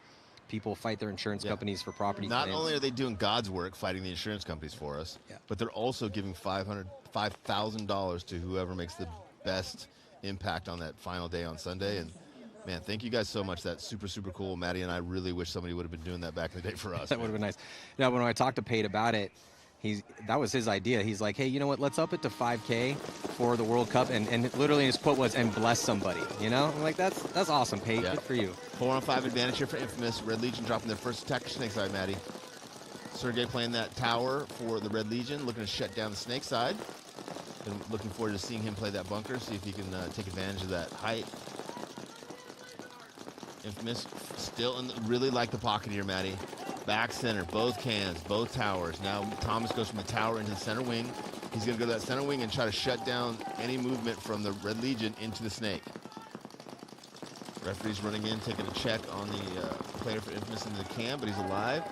people fight their insurance companies for property Not claims. only are they doing God's work fighting the insurance companies for us, but they're also giving $5,000 to whoever makes the best impact on that final day on Sunday. And man, thank you guys so much. That's super, super cool. Maddie and I really wish somebody would have been doing that back in the day for us. That would have been nice. Yeah, when I talked to Pate about it, that was his idea. He's like, hey, you know what? Let's up it to $5K for the World Cup, and literally his quote was, "and bless somebody." You know, I'm like, that's awesome, Pate. Good for you. 4-on-5 advantage here for Infamous. Red Legion dropping their first attack to Snake side, Maddie. Sergey playing that tower for the Red Legion, looking to shut down the Snake side. And looking forward to seeing him play that bunker, see if he can take advantage of that height. Infamous still really like the pocket here, Maddie. Back center, both cans, both towers. Now Thomas goes from the tower into the center wing. He's going to go to that center wing and try to shut down any movement from the Red Legion into the Snake. Referee's running in, taking a check on the player for Infamous into the can, but he's alive.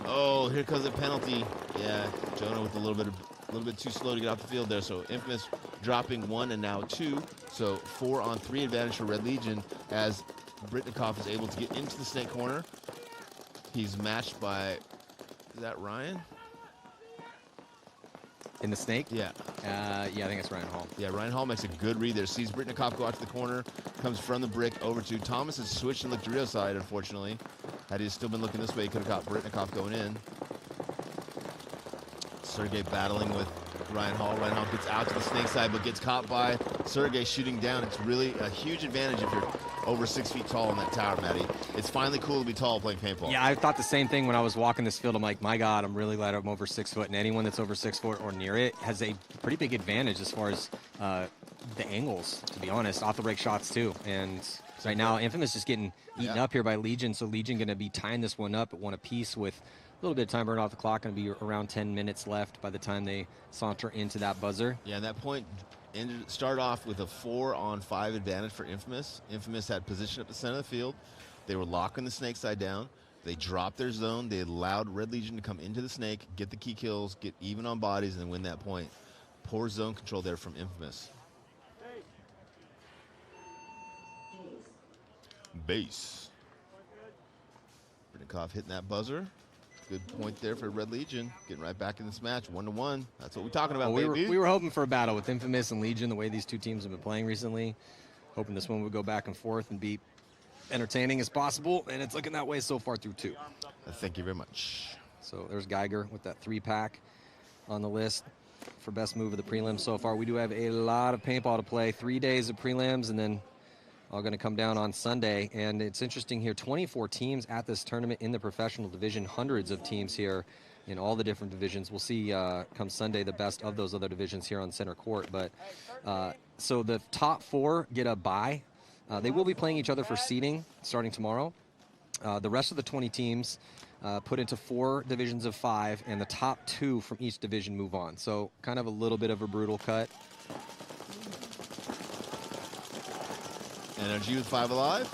Oh, here comes the penalty. Yeah, Jonah with a little bit too slow to get off the field there. So Infamous dropping 1 and now 2. So 4-on-3 advantage for Red Legion as Berdnikov is able to get into the Snake corner. He's matched by, is that Ryan? In the Snake? Yeah. Yeah, I think it's Ryan Hall. Yeah, Ryan Hall makes a good read there. Sees Berdnikov go out to the corner, comes from the brick over to Thomas. Has switched and looked to Rio side, unfortunately. Had he still been looking this way, he could have got Berdnikov going in. Sergey battling with Ryan Hall. Ryan Hall gets out to the Snake side, but gets caught by Sergey shooting down. It's really a huge advantage if you're over 6 feet tall in that tower, Maddie. It's finally cool to be tall playing paintball. Yeah, I thought the same thing when I was walking this field. I'm like, my God, I'm really glad I'm over 6 foot, and anyone that's over 6 foot or near it has a pretty big advantage as far as the angles, to be honest, off the break shots too. And right now, Infamous is getting eaten up here by Legion, so Legion going to be tying this one up at 1 apiece with a little bit of time burned off the clock. Going to be around 10 minutes left by the time they saunter into that buzzer. Yeah, and that point started off with a 4-on-5 advantage for Infamous. Infamous had position at the center of the field. They were locking the Snake side down. They dropped their zone. They allowed Red Legion to come into the Snake, get the key kills, get even on bodies, and then win that point. Poor zone control there from Infamous. Base. Berdnikov hitting that buzzer. Good point there for Red Legion. Getting right back in this match, 1-1. That's what we're talking about, baby. We were hoping for a battle with Infamous and Legion, the way these two teams have been playing recently. Hoping this one would go back and forth and be entertaining as possible, and it's looking that way so far through 2. Thank you very much. So there's Geiger with that 3-pack on the list for best move of the prelims so far. We do have a lot of paintball to play. 3 days of prelims, and then all going to come down on Sunday. And it's interesting here, 24 teams at this tournament in the professional division, hundreds of teams here in all the different divisions. We'll see come Sunday the best of those other divisions here on center court. But so the top 4 get a bye. They will be playing each other for seeding starting tomorrow. The rest of the 20 teams put into 4 divisions of 5, and the top 2 from each division move on. So kind of a little bit of a brutal cut. NRG with 5 alive.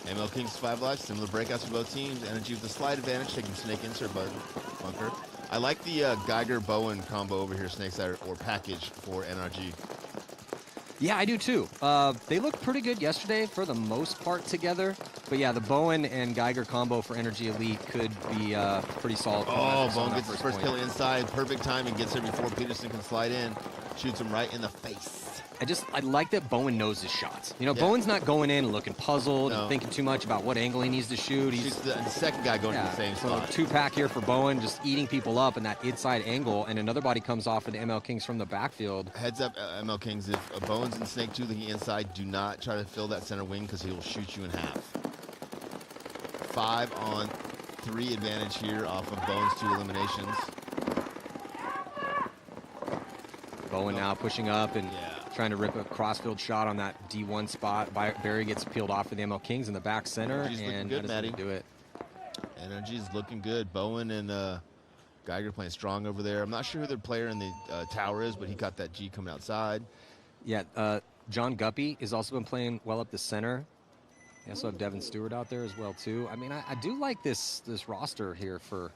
ML Kings 5 alive. Similar breakouts for both teams. NRG with the slight advantage, taking the Snake insert bunker. I like the Geiger Bowen combo over here, Snake side or package for NRG. Yeah, I do too. They looked pretty good yesterday for the most part together. But yeah, the Bowen and Geiger combo for Energy Elite could be pretty solid. Oh, Bowen gets his first kill inside. Perfect timing. Gets there before Peterson can slide in. Shoots him right in the face. I like that Bowen knows his shots. You know, Bowen's not going in and looking puzzled No. and thinking too much about what angle he needs to shoot. He's Shoots the second guy going to the same spot. 2-pack here for Bowen, just eating people up in that inside angle, and another body comes off of the ML Kings from the backfield. Heads up, ML Kings, if Bowen's in Snake 2 looking inside, do not try to fill that center wing because he will shoot you in half. 5-on-3 advantage here off of Bowen's 2 eliminations. Bowen now pushing up and trying to rip a crossfield shot on that D1 spot. Barry gets peeled off for the ML Kings in the back center, and good, Maddie. Do it. Energy's looking good. Bowen and Geiger playing strong over there. I'm not sure who their player in the tower is, but he got that G coming outside. Yeah, John Guppy has also been playing well up the center. You also have Devin Stewart out there as well too. I mean, I do like this roster here for.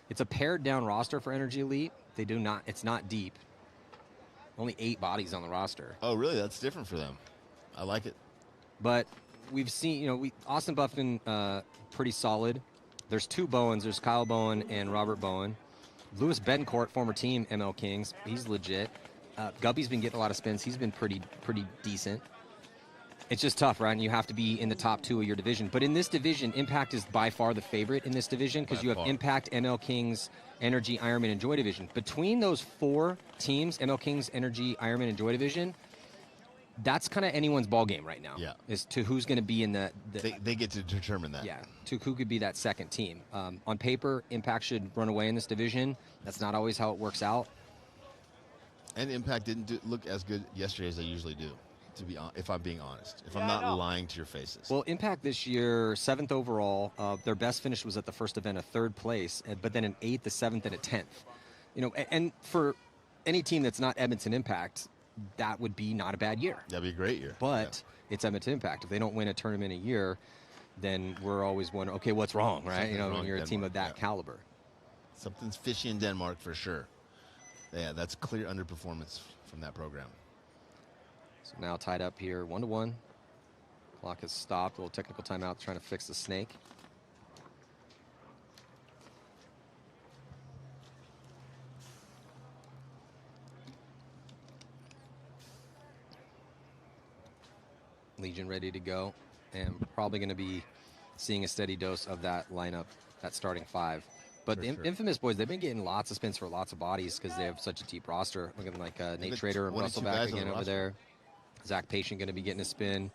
It's a pared down roster for Energy Elite. They do not. It's not deep. Only 8 bodies on the roster. Oh, really? That's different for them. I like it. But we've seen, you know, Austin Buffin, pretty solid. There's 2 Bowens. There's Kyle Bowen and Robert Bowen. Louis Betancourt, former team ML Kings. He's legit. Guppy's been getting a lot of spins. He's been pretty decent. It's just tough, right? And you have to be in the top 2 of your division. But in this division, Impact is by far the favorite in this division because you have Impact, ML Kings, Energy, Ironman, and Joy Division. Between those 4 teams, ML Kings, Energy, Ironman, and Joy Division, that's kind of anyone's ball game right now. Yeah. As to who's going to be in the they get to determine that. Yeah, to who could be that second team. On paper, Impact should run away in this division. That's not always how it works out. And Impact didn't look as good yesterday as they usually do. If I'm being honest, if I'm not lying to your faces. Well, Impact this year, 7th overall. Their best finish was at the first event, a 3rd place, but then an 8th, a 7th, and a 10th. You know, and for any team that's not Edmonton Impact, that would be not a bad year. That'd be a great year. But it's Edmonton Impact. If they don't win a tournament a year, then we're always wondering, okay, what's wrong, right? Something's you know, wrong when you're a team of that caliber. Something's fishy in Denmark for sure. Yeah, that's clear underperformance from that program. So now tied up here, 1-1. Clock has stopped. A little technical timeout trying to fix the snake. Legion ready to go, and probably going to be seeing a steady dose of that lineup, that starting 5. But the Infamous boys, they've been getting lots of spins for lots of bodies because they have such a deep roster. Looking like Nate Trader and Russell back again over there. Zach Patient going to be getting a spin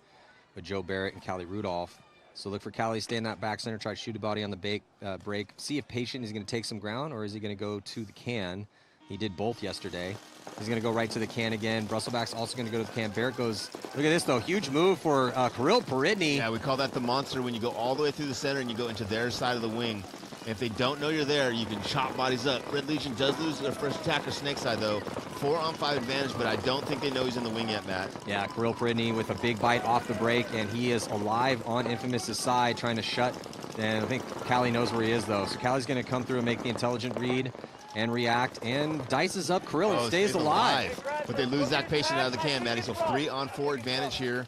with Joe Barrett and Callie Rudolph. So look for Callie to stay in that back center, try to shoot a body on the break. See if Patient is going to take some ground or is he going to go to the can. He did both yesterday. He's going to go right to the can again. Brusselback's also going to go to the can. Barrett goes, look at this though, huge move for Kirill Peridny. Yeah, we call that the monster when you go all the way through the center and you go into their side of the wing. If they don't know you're there, you can chop bodies up. Red Legion does lose their first attacker, Snake side, though. 4-on-5 advantage, but I don't think they know he's in the wing yet, Matt. Yeah, Kirill Peridny with a big bite off the break, and he is alive on Infamous's side, trying to shut. And I think Callie knows where he is, though. So Callie's going to come through and make the intelligent read and react, and dices up Kirill and stays alive. But they lose Zach Patient out of the can, Maddie. So 3-on-4 advantage here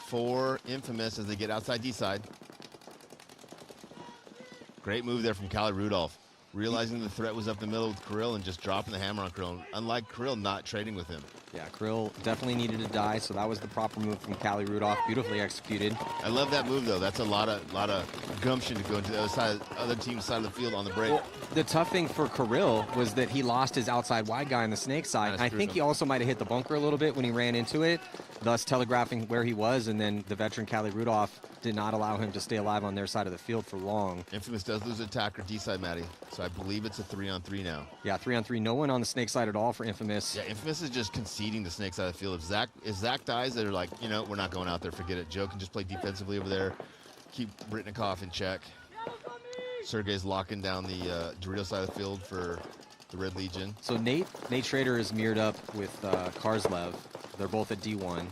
for Infamous as they get outside D side. Great move there from Callie Rudolph. Realizing the threat was up the middle with Kirill and just dropping the hammer on Kirill. Unlike Kirill not trading with him. Yeah, Kirill definitely needed to die, so that was the proper move from Callie Rudolph. Beautifully executed. I love that move, though. That's a lot of gumption to go into the other team's side of the field on the break. Well, the tough thing for Kirill was that he lost his outside wide guy on the snake side. I think he also might have hit the bunker a little bit when he ran into it, thus telegraphing where he was, and then the veteran Callie Rudolph did not allow him to stay alive on their side of the field for long. Infamous does lose attacker D-side, Maddie, so I believe it's a 3-on-3 now. Yeah, 3-on-3. No one on the snake side at all for Infamous. Yeah, Infamous is just conceding the snake side of the field. If Zach dies, they're like, you know, we're not going out there, forget it. Joe can just play defensively over there, keep Berdnikov in check. Sergey's locking down the Dorito side of the field for the Red Legion. So Nate Schrader is mirrored up with Karslev. They're both at D1.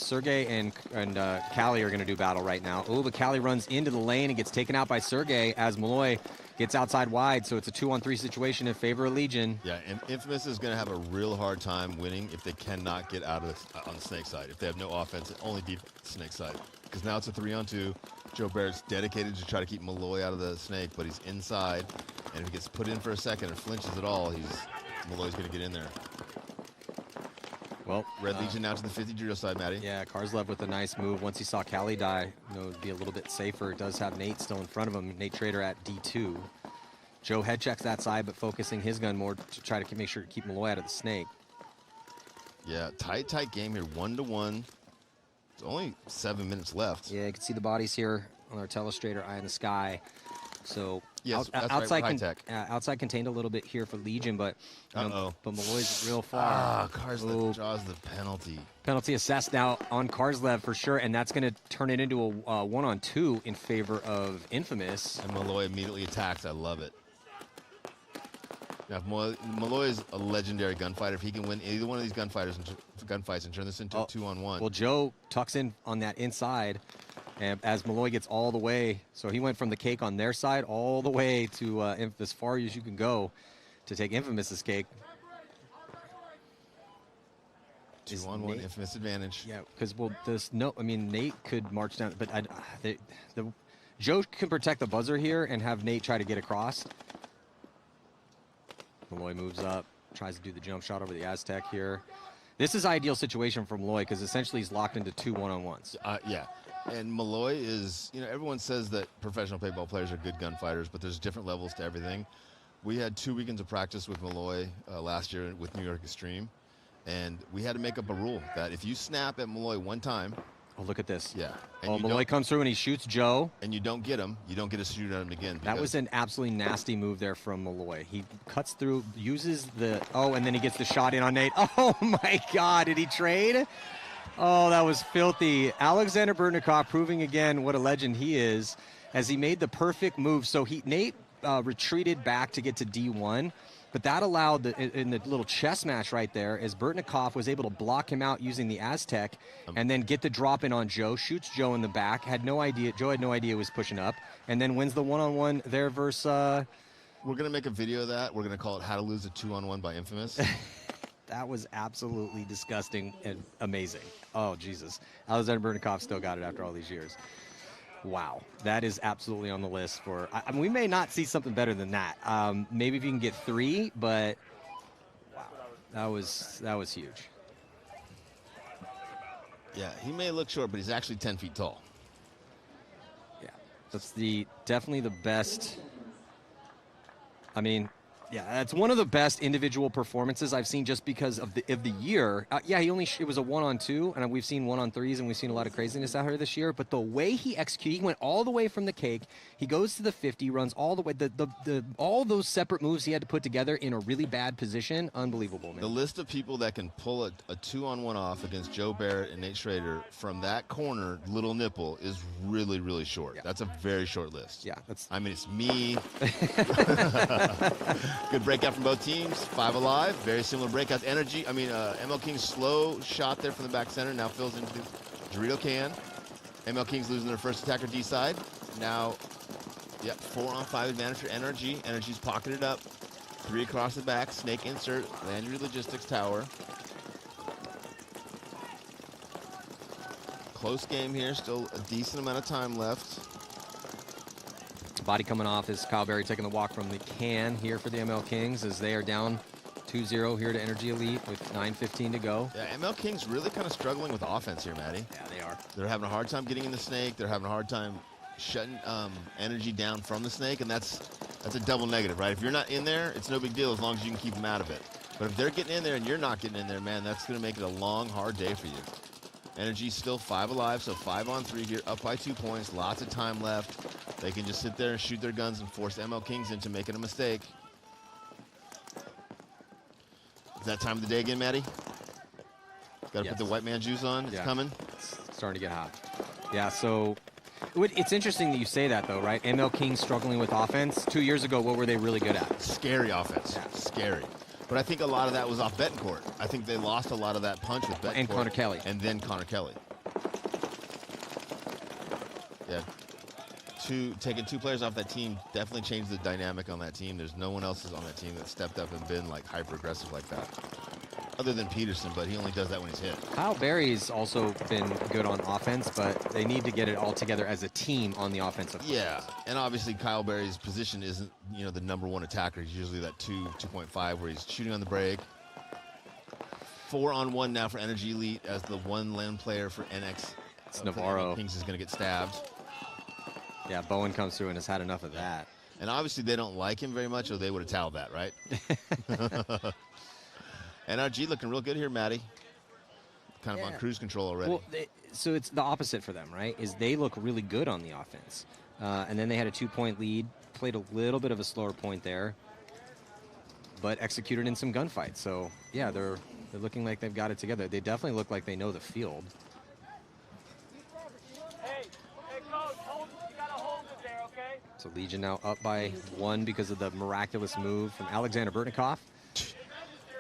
Sergey and Callie are going to do battle right now. Oh, but Callie runs into the lane and gets taken out by Sergey as Malloy gets outside wide. So it's a 2-on-3 situation in favor of Legion. Yeah, and Infamous is going to have a real hard time winning if they cannot get out of on the Snake side. If they have no offense, only deep Snake side. Because now it's a 3-on-2. Joe Barrett's dedicated to try to keep Malloy out of the Snake, but he's inside. And if he gets put in for a second and flinches at all, Malloy's going to get in there. Well, Red Legion now to the 50 drill side, Matty. Yeah, Karslev with a nice move. Once he saw Callie die, it'd be a little bit safer. It does have Nate still in front of him. Nate Trader at D2. Joe head checks that side, but focusing his gun more to try to make sure to keep Malloy out of the Snake. Yeah, tight game here, 1-1. It's only 7 minutes left. Yeah, you can see the bodies here on our telestrator, eye in the sky. So yes, outside, right, outside contained a little bit here for Legion, but but Malloy's real far. Ah, Karslev draws the penalty. Penalty assessed now on Karslev for sure, and that's going to turn it into a 1-on-2 in favor of Infamous. And Malloy immediately attacks. I love it. Now, if Malloy is a legendary gunfighter. If he can win either one of these gunfights and turn this into a 2-on-1. Well, Joe tucks in on that inside. And as Malloy gets all the way, so he went from the cake on their side all the way to as far as you can go to take Infamous's cake. 2-on-1, Infamous advantage. Yeah, because Nate could march down, but Joe can protect the buzzer here and have Nate try to get across. Malloy moves up, tries to do the jump shot over the Aztec here. This is ideal situation for Malloy because essentially he's locked into 2 1-on-1s. Yeah. And Malloy is, everyone says that professional paintball players are good gunfighters, but there's different levels to everything. We had 2 weekends of practice with Malloy last year with New York Extreme, and we had to make up a rule that if you snap at Malloy one time. Oh, look at this. Yeah. And Malloy comes through and he shoots Joe. And you don't get him. You don't get to shoot at him again. That was an absolutely nasty move there from Malloy. He cuts through, uses and then he gets the shot in on Nate. Oh, my God. Did he trade? Oh, that was filthy. Alexander Berdnikov proving again what a legend he is as he made the perfect move. So Nate retreated back to get to D1, but that allowed in the little chess match right there as Berdnikov was able to block him out using the Aztec and then get the drop in on Joe, shoots Joe in the back, Joe had no idea he was pushing up, and then wins the 1-on-1 there versus... We're going to make a video of that. We're going to call it How to Lose a 2-on-1 by Infamous. That was absolutely disgusting and amazing. Oh, Jesus. Alexander Berdnikov still got it after all these years. Wow. That is absolutely on the list for... we may not see something better than that. Maybe if you can get 3, but... Wow. That was huge. Yeah, he may look short, but he's actually 10 feet tall. Yeah. That's definitely the best... Yeah, that's one of the best individual performances I've seen just because of the year. It was a 1-on-2, and we've seen 1-on-3s, and we've seen a lot of craziness out here this year. But the way he executed, he went all the way from the cake. He goes to the 50, runs all the way. All those separate moves he had to put together in a really bad position, unbelievable, man. The list of people that can pull a 2-on-1 off against Joe Barrett and Nate Schrader from that corner, little nipple, is really, really short. Yeah. That's a very short list. Yeah, it's me. Good breakout from both teams. 5 alive. Very similar breakouts. Energy. ML King's slow shot there from the back center now fills into the Dorito can. ML King's losing their first attacker D side. Now, 4-on-5 advantage for Energy. Energy's pocketed up. 3 across the back. Snake insert. Landry Logistics Tower. Close game here. Still a decent amount of time left. Body coming off is Kyle Berry taking the walk from the can here for the ML Kings as they are down 2-0 here to Energy Elite with 9:15 to go. Yeah, ML Kings really kind of struggling with offense here, Matty. Yeah, they are. They're having a hard time getting in the Snake. They're having a hard time shutting Energy down from the Snake, and that's a double negative, right? If you're not in there, it's no big deal as long as you can keep them out of it. But if they're getting in there and you're not getting in there, man, that's going to make it a long, hard day for you. Energy's still 5 alive, so 5-on-3 here, up by 2 points, lots of time left. They can just sit there and shoot their guns and force ML Kings into making a mistake. Is that time of the day again, Matty? Got to put the white man juice on. It's coming. It's starting to get hot. Yeah, so it's interesting that you say that, though, right? ML Kings struggling with offense. 2 years ago, what were they really good at? Scary offense. Yeah. Scary. But I think a lot of that was off Betancourt. I think they lost a lot of that punch with Betancourt. And Connor Kelly. And then Connor Kelly. Yeah. Taking 2 players off that team definitely changed the dynamic on that team. There's no one else on that team that stepped up and been like hyper aggressive like that, other than Peterson, but he only does that when he's hit. Kyle Berry's also been good on offense, but they need to get it all together as a team on the offensive. Yeah, and obviously Kyle Berry's position isn't, you know, the #1 attacker. He's usually that 2.5 where he's shooting on the break. 4-on-1 now for Energy Elite as the one lane player for NX. It's Navarro. Kings is going to get stabbed. Yeah, Bowen comes through and has had enough of that. And obviously they don't like him very much, or they would have toweled that, right? NRG looking real good here, Maddie. Kind of on cruise control already. Well, so it's the opposite for them, right? Is they look really good on the offense. And then they had a 2-point lead, played a little bit of a slower point there, but executed in some gunfights. So, yeah, they're looking like they've got it together. They definitely look like they know the field. So Legion now up by 1 because of the miraculous move from Alexander Berdnikov.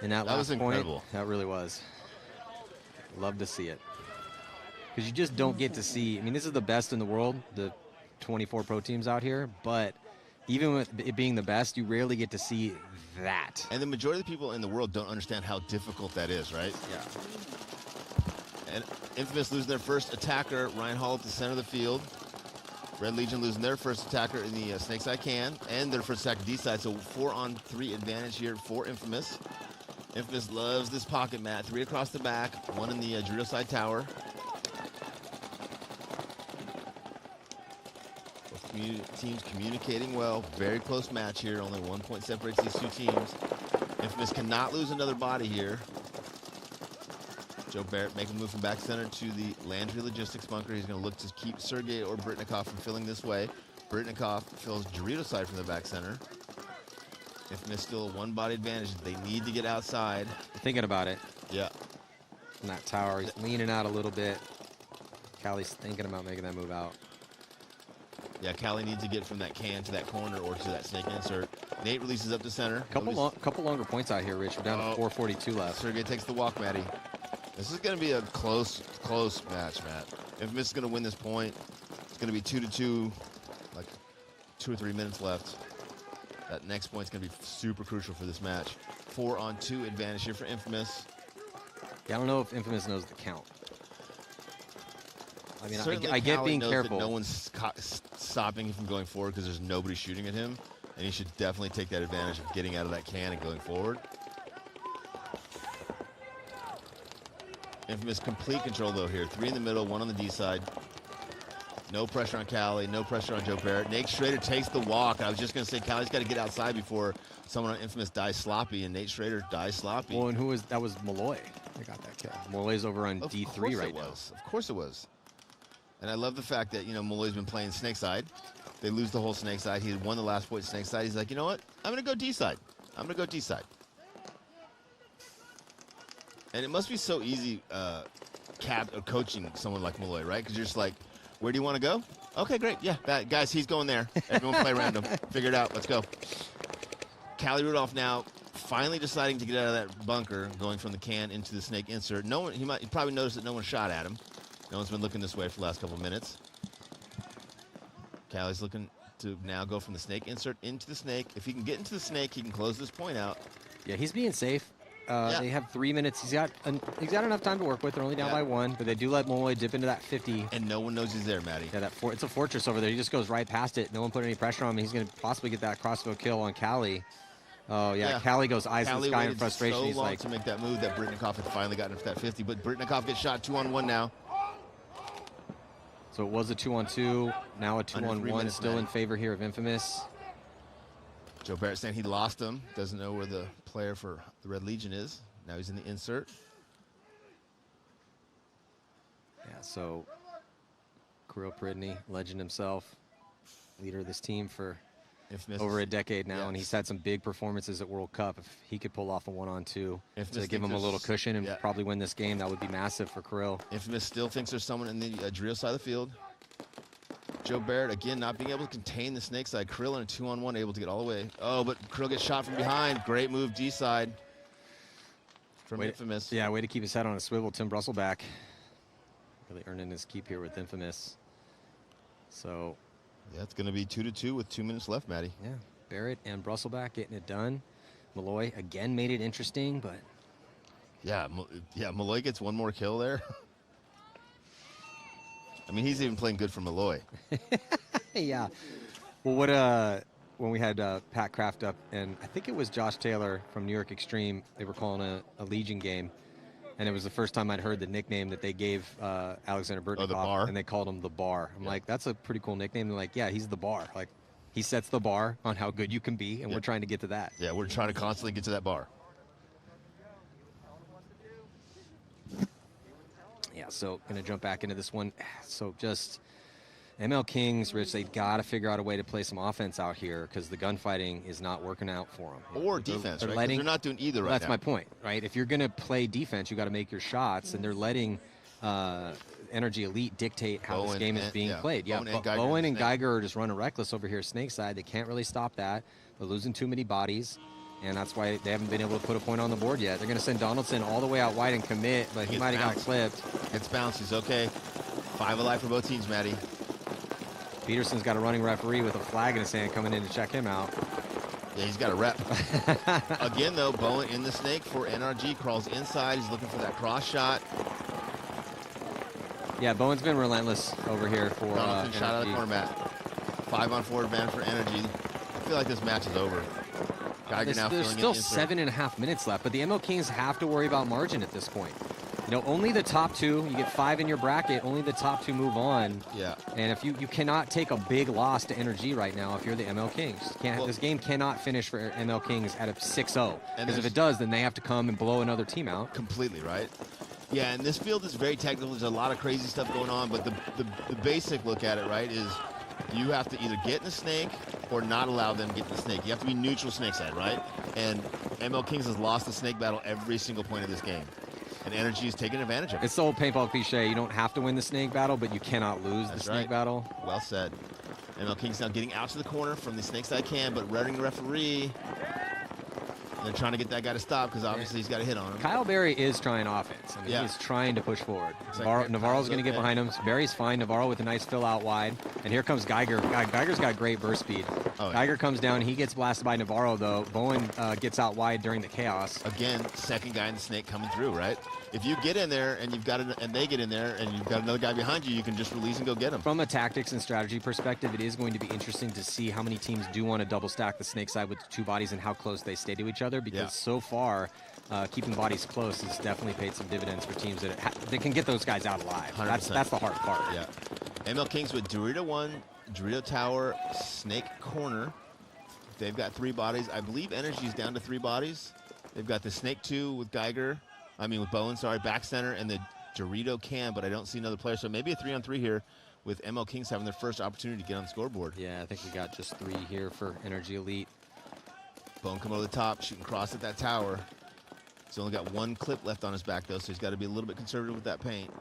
And that last was incredible. Point, that really was. Love to see it. Because you just don't get to see, I mean, this is the best in the world, the 24 pro teams out here, but even with it being the best, you rarely get to see that. And the majority of the people in the world don't understand how difficult that is, right? Yeah. And Infamous losing their first attacker, Ryan Hall at the center of the field. Red Legion losing their first attacker in the snake side can, and their first attacker D side, so 4-on-3 advantage here for Infamous. Infamous loves this pocket mat. 3 across the back, 1 in the Dorito side tower. Both teams communicating well. Very close match here. Only 1 point separates these 2 teams. Infamous cannot lose another body here. Joe Barrett making a move from back center to the Landry Logistics bunker. He's going to look to keep Sergey or Berdnikov from filling this way. Berdnikov fills Dorito side from the back center. Infamous still a 1-body advantage. They need to get outside. Thinking about it. Yeah. From that tower, he's leaning out a little bit. Callie's thinking about making that move out. Yeah, Callie needs to get from that can to that corner or to that snake insert. Nate releases up to center. Couple longer points out here, Rich. We're down to 4:42 left. Sergey takes the walk, Matty. This is going to be a close match, Matt. Infamous is going to win this point. It's going to be 2-2, like 2 or 3 minutes left. That next point's going to be super crucial for this match. 4-on-2 advantage here for Infamous. Yeah, I don't know if Infamous knows the count. I mean, Certainly I get Callie being knows careful. that no one's stopping him from going forward because there's nobody shooting at him, and he should definitely take that advantage of getting out of that can and going forward. Infamous complete control though here. 3 in the middle, 1 on the D side. No pressure on Callie, no pressure on Joe Barrett. Nate Schrader takes the walk. I was just going to say Callie's got to get outside before someone on Infamous dies sloppy, and Nate Schrader dies sloppy. Well, and that was Malloy. They got that kill. Malloy's over on D3 right now. Of course it was. And I love the fact that, you know, Malloy's been playing snake side. They lose the whole snake side. He had won the last point snake side. He's like, you know what? I'm going to go D side. I'm going to go D side. And it must be so easy coaching someone like Malloy, right? Because you're just like, where do you want to go? Okay, great. Yeah, guys, he's going there. Everyone play random. Figure it out. Let's go. Callie Rudolph now finally deciding to get out of that bunker, going from the can into the snake insert. No one, he probably noticed that no one shot at him. No one's been looking this way for the last couple of minutes. Callie's looking to now go from the snake insert into the snake. If he can get into the snake, he can close this point out. Yeah, he's being safe. They have 3 minutes. He's got enough time to work with. They're only down by 1, but they do let Malloy dip into that 50. And no one knows he's there, Matty. Yeah, it's a fortress over there. He just goes right past it. No one put any pressure on him. He's going to possibly get that crossbow kill on Callie. Oh, yeah. Callie goes eyes in the sky in frustration. So he's long like to make that move that Berdnikov had finally gotten into that 50, but Berdnikov gets shot 2-on-1 now. So it was a 2-on-2, now a 2-on-1, still in favor here of Infamous. Joe Barrett saying he lost him. Doesn't know where the player for the Red Legion is. Now he's in the insert. Yeah, so Kirill Pridny, legend himself, leader of this team for over a decade now, and he's had some big performances at World Cup. If he could pull off a 1-on-2 to give him a little cushion and probably win this game, that would be massive for Kirill. Infamous still thinks there's someone in the drill side of the field. Joe Barrett, again, not being able to contain the snake side. Kirill in a 2-on-1, able to get all the way. Oh, but Kirill gets shot from behind. Great move, D side from Infamous. Yeah, way to keep his head on a swivel. Tim Brusselback really earning his keep here with Infamous. So, yeah, it's going to be 2-2 with 2 minutes left, Maddie. yeah, Barrett and Brusselback getting it done. Malloy again made it interesting, but Yeah, Malloy gets one more kill there. I mean, he's even playing good for Malloy. yeah. Well, when we had Pat Kraft up, and I think it was Josh Taylor from New York Extreme, they were calling a Legion game, and it was the first time I'd heard the nickname that they gave Alexander Berdnikov, the Bar? and they called him the Bar. I'm like, that's a pretty cool nickname. They're like, yeah, he's the Bar. Like, he sets the bar on how good you can be, and we're trying to get to that. Yeah, we're trying to constantly get to that bar. Yeah, so going to jump back into this one. So just ML Kings, Rich, they've got to figure out a way to play some offense out here because the gunfighting is not working out for them. Or defense, right? Letting, they're not doing either right now. That's my point, right? If you're going to play defense, you got to make your shots, and they're letting Energy Elite dictate how this game is being played. Yeah, Bowen and Geiger are just running reckless over here snake side. They can't really stop that. They're losing too many bodies, and that's why they haven't been able to put a point on the board yet. They're going to send Donaldson all the way out wide and commit, but he might have got clipped. It's bounces. Okay. 5 alive for both teams, Maddie. Peterson's got a running referee with a flag in his hand coming in to check him out. Yeah, he's got a rep. Again, though, Bowen in the snake for NRG. Crawls inside. He's looking for that cross shot. Yeah, Bowen's been relentless over here for Donaldson shot out of the corner mat. 5-on-4 advantage for Energy. I feel like this match is over. Geiger now There's still 7.5 minutes left, but the ML Kings have to worry about margin at this point. You know, only the top 2, you get 5 in your bracket, only the top 2 move on. Yeah. And if you cannot take a big loss to Energy right now if you're the ML Kings. This game cannot finish for ML Kings at a 6-0. Because if it does, then they have to come and blow another team out. Completely, right? Yeah, and this field is very technical. There's a lot of crazy stuff going on, but the basic look at it, right, is you have to either get in the snake or not allow them to get in the snake. You have to be neutral snake side, right? And ML Kings has lost the snake battle every single point of this game. And Energy is taking advantage of it. It's the old paintball cliche. You don't have to win the snake battle, but you cannot lose the snake battle. Well said. ML Kings now getting out to the corner from the snake side can, but running the referee. They're trying to get that guy to stop because obviously he's got a hit on him. Kyle Berry is trying offense. I mean, he's trying to push forward. Navarro's going to get behind him. Berry's fine. Navarro with a nice fill out wide. And here comes Geiger. Geiger's got great burst speed. Geiger comes down. He gets blasted by Navarro, though. Bowen gets out wide during the chaos. Again, second guy in the snake coming through, right? If you get in there and they get in there and you've got another guy behind you, you can just release and go get him. From a tactics and strategy perspective, it is going to be interesting to see how many teams do want to double stack the snake side with 2 bodies and how close they stay to each other. Because so far, keeping bodies close has definitely paid some dividends for teams that can get those guys out alive. 100%. That's the hard part. Yeah. ML Kings with Dorito 1, Dorito Tower, Snake Corner. They've got 3 bodies. I believe Energy's down to 3 bodies. They've got the Snake 2 with with Bowen, back center, and the Dorito Cam, but I don't see another player. So maybe a 3-on-3 here with ML Kings having their first opportunity to get on the scoreboard. Yeah, I think we got just 3 here for Energy Elite. Bowen coming over the top, shooting cross at that tower. He's only got 1 clip left on his back, though, so he's got to be a little bit conservative with that paint.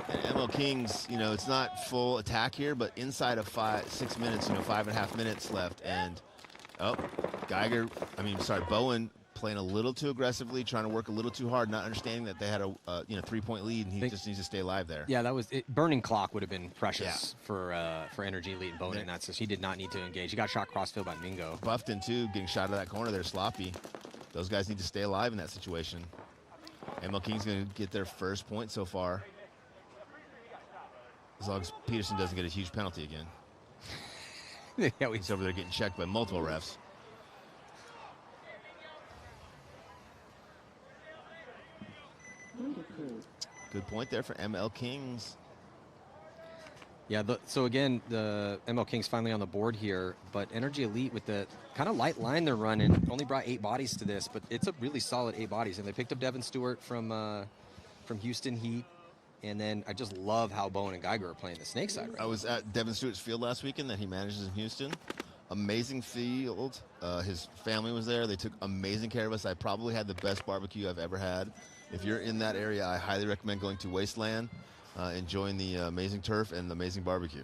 And ML Kings, it's not full attack here, but inside of 6 minutes, 5.5 minutes left. And, Bowen playing a little too aggressively, trying to work a little too hard, not understanding that they had a 3-point lead, and he just needs to stay alive there. Yeah, that was it. Burning clock would have been precious for Energy Elite and Bowen in that sense. He did not need to engage. He got shot crossfield by Mingo. Buffton too, getting shot out of that corner there, sloppy. Those guys need to stay alive in that situation. ML King's going to get their first point so far, as long as Peterson doesn't get a huge penalty again. He's over there getting checked by multiple refs. Good point there for ML Kings. Yeah, so again, the ML Kings finally on the board here, but Energy Elite with the kind of light line they're running only brought 8 bodies to this, but it's a really solid 8 bodies. And they picked up Devin Stewart from Houston Heat, and then I just love how Bowen and Geiger are playing the snake side right now. I was at Devin Stewart's field last weekend that he manages in Houston. Amazing field. His family was there. They took amazing care of us. I probably had the best barbecue I've ever had. If you're in that area, I highly recommend going to Wasteland, enjoying the amazing turf and the amazing barbecue.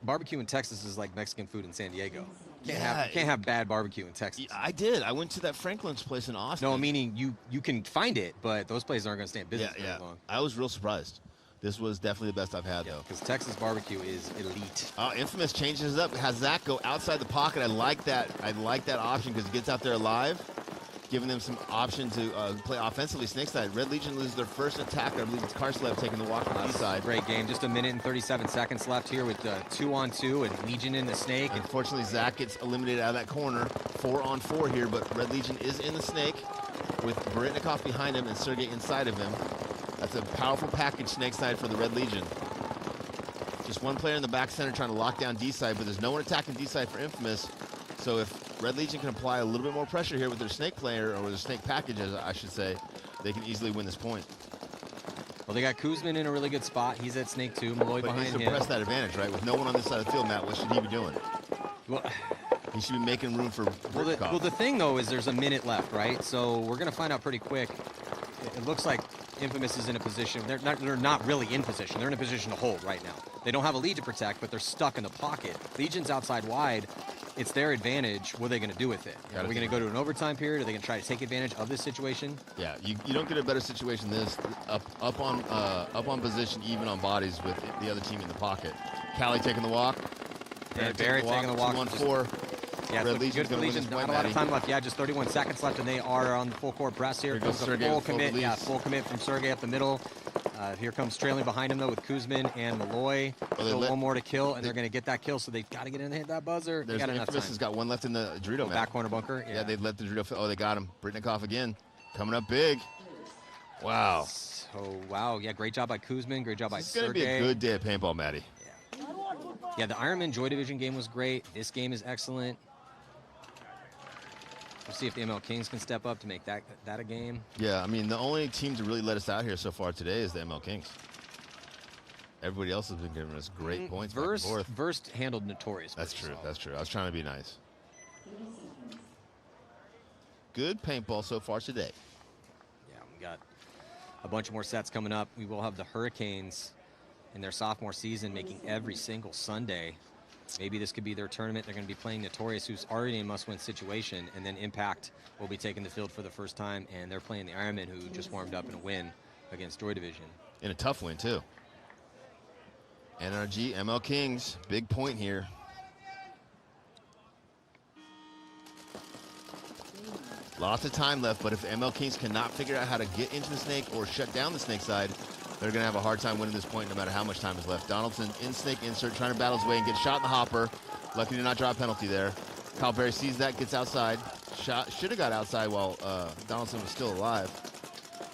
Barbecue in Texas is like Mexican food in San Diego. Can't have bad barbecue in Texas. I did. I went to that Franklin's place in Austin. No, meaning you can find it, but those places aren't going to stay in business very long. I was real surprised. This was definitely the best I've had, though. Because Texas barbecue is elite. Infamous changes it up. Has Zach go outside the pocket. I like that. I like that option because he gets out there alive, giving them some option to play offensively snake side. Red Legion loses their first attacker. I believe it's Karslev taking the walk on the east side. Great game. Just 1 minute and 37 seconds left here with 2-on-2 and Legion in the snake. Unfortunately, Zach gets eliminated out of that corner. 4-on-4 here, but Red Legion is in the snake with Berdnikov behind him and Sergey inside of him. That's a powerful package snake side for the Red Legion. Just one player in the back center trying to lock down D side, but there's no one attacking D side for Infamous. So if Red Legion can apply a little bit more pressure here with their snake player, or their snake package, as I should say, they can easily win this point. Well, they got Kuzmin in a really good spot. He's at snake 2. Malloy but behind he needs him. to press that advantage, right? With no one on this side of the field, Matt, what should he be doing? Well, he should be making room for Berdnikov. Well, the thing, though, is there's 1 minute left, right? So we're going to find out pretty quick. It looks like Infamous is in a position. They're not really in position. They're in a position to hold right now. They don't have a lead to protect, but they're stuck in the pocket. Legion's outside wide. It's their advantage. What are they going to do with it? Are we going to go to an overtime period? Are they going to try to take advantage of this situation? Yeah, you don't get a better situation than this. Up on position, even on bodies with the other team in the pocket. Callie taking the walk. And Barrett taking the walk. 2-on-4. Yeah, Red Legion's good going Legion. to win this Not point, a lot Maddie. of time left. Yeah, just 31 seconds left, and they are on the full court press here. Here goes Comes Sergey full with full commit. release. Yeah, full commit from Sergey up the middle. Here comes trailing behind him, though, with Kuzmin and Malloy. Still one more to kill, and they're going to get that kill, so they've got to get in and hit that buzzer. They got enough time. Infamous has got one left in the Dorito, back corner bunker. Yeah, they let the Dorito. Oh, they got him. Berdnikov again, coming up big. Wow. So, wow. Yeah, great job by Kuzmin. Great job by Sergey. It's going to be a good day of paintball, Maddie. Yeah, the Ironman Joy Division game was great. This game is excellent. We'll see if the ML Kings can step up to make that a game. Yeah, I mean, the only team to really let us out here so far today is the ML Kings. Everybody else has been giving us great points. Verst handled Notorious. That's true. That's true. I was trying to be nice. Good paintball so far today. Yeah, we got a bunch more sets coming up. We will have the Hurricanes in their sophomore season making every single Sunday. Maybe this could be their tournament. They're going to be playing Notorious, who's already in a must-win situation, and then Impact will be taking the field for the first time, and they're playing the Ironmen, who just warmed up in a win against Joy Division. In a tough win, too. NRG, ML Kings, big point here. Lots of time left, but if the ML Kings cannot figure out how to get into the snake or shut down the snake side, they're going to have a hard time winning this point no matter how much time is left. Donaldson in snake insert, trying to battle his way and get shot in the hopper. Lucky to not draw a penalty there. Kyle Berry sees that, gets outside. Shot should have got outside while Donaldson was still alive.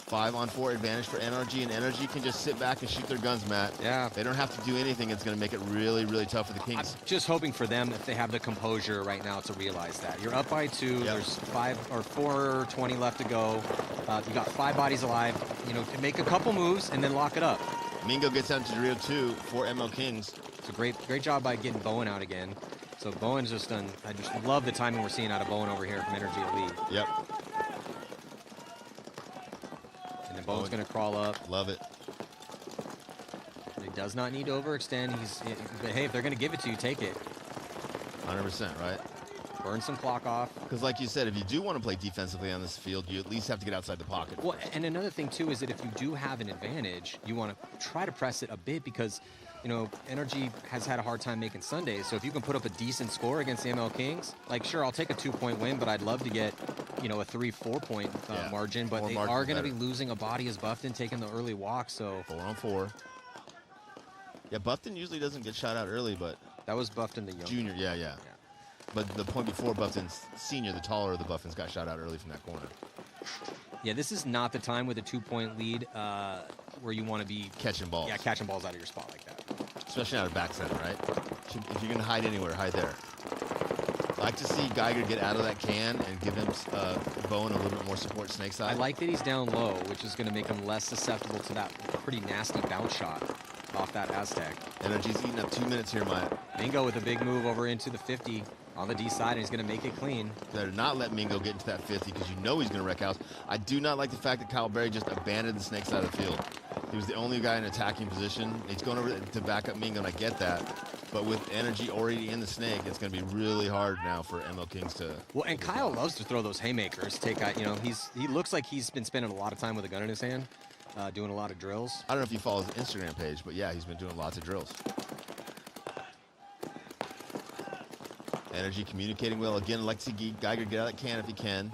5-on-4 advantage for NRG, and NRG can just sit back and shoot their guns, Matt. Yeah. They don't have to do anything. It's going to make it really, really tough for the Kings. I'm just hoping for them if they have the composure right now to realize that. You're up by 2. Yep. There's 4:20 left to go. You got 5 bodies alive. You know, make a couple moves and then lock it up. Mingo gets down to Rio 2 for ML Kings. It's a great job by getting Bowen out again. So Bowen's just done. I just love the timing we're seeing out of Bowen over here from Energy Elite. Yep. And then Bowen's going to crawl up. Love it. He does not need to overextend. But hey, if they're going to give it to you, take it. 100%, right? Burn some clock off. Because like you said, if you do want to play defensively on this field, you at least have to get outside the pocket. Well, and another thing, too, is that if you do have an advantage, you want to try to press it a bit because, you know, Energy has had a hard time making Sundays. So if you can put up a decent score against the ML Kings, like, sure, I'll take a 2-point win, but I'd love to get, you know, a 3-4 point margin. But they are going to be losing a body as Buffton taking the early walk. So 4-on-4. Yeah, Buffton usually doesn't get shot out early, but that was Buffton the young junior. Yeah. But the point before Buffton's senior, the taller of the Buffons, got shot out early from that corner. Yeah, this is not the time with a 2-point lead where you want to be catching balls. Yeah, catching balls out of your spot like that. Especially out of back center, right? If you're going to hide anywhere, hide there. I like to see Geiger get out of that can and give him Bowen a little bit more support snake side. I like that he's down low, which is going to make him less susceptible to that pretty nasty bounce shot off that Aztec. Energy's eating up 2 minutes here, Maya. Mingo with a big move over into the 50 on the D side, and he's going to make it clean. Better not let Mingo get into that 50 because you know he's going to wreck house. I do not like the fact that Kyle Berry just abandoned the snake side of the field. He was the only guy in attacking position. He's going over to back up Mingo, and I get that. But with Energy already in the snake, it's going to be really hard now for ML Kings to... Well, and Kyle loves to throw those haymakers. He looks like he's been spending a lot of time with a gun in his hand. doing a lot of drills. I don't know if you follow his Instagram page, but yeah, he's been doing lots of drills. Energy communicating well. Again, like to see Geiger get out of that can if he can.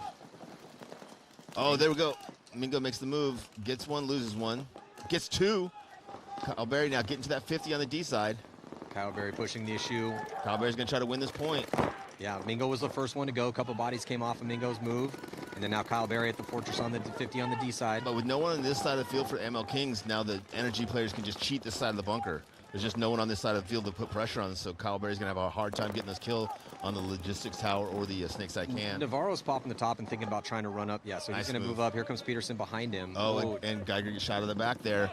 Oh, there we go. Mingo makes the move. Gets one, loses one. Gets two. Kyle Berry now getting to that 50 on the D side. Kyle Berry pushing the issue. Kyle Berry's going to try to win this point. Yeah, Mingo was the first one to go. A couple bodies came off of Mingo's move. And then now Kyle Berry at the Fortress on the 50 on the D side. But with no one on this side of the field for ML Kings, now the Energy players can just cheat this side of the bunker. There's just no one on this side of the field to put pressure on, so Kyle Berry's going to have a hard time getting this kill on the logistics tower or the snake side can. Navarro's popping the top and thinking about trying to run up. Yeah, so he's going to move up. Here comes Peterson behind him. Oh, and Geiger gets shot out of the back there.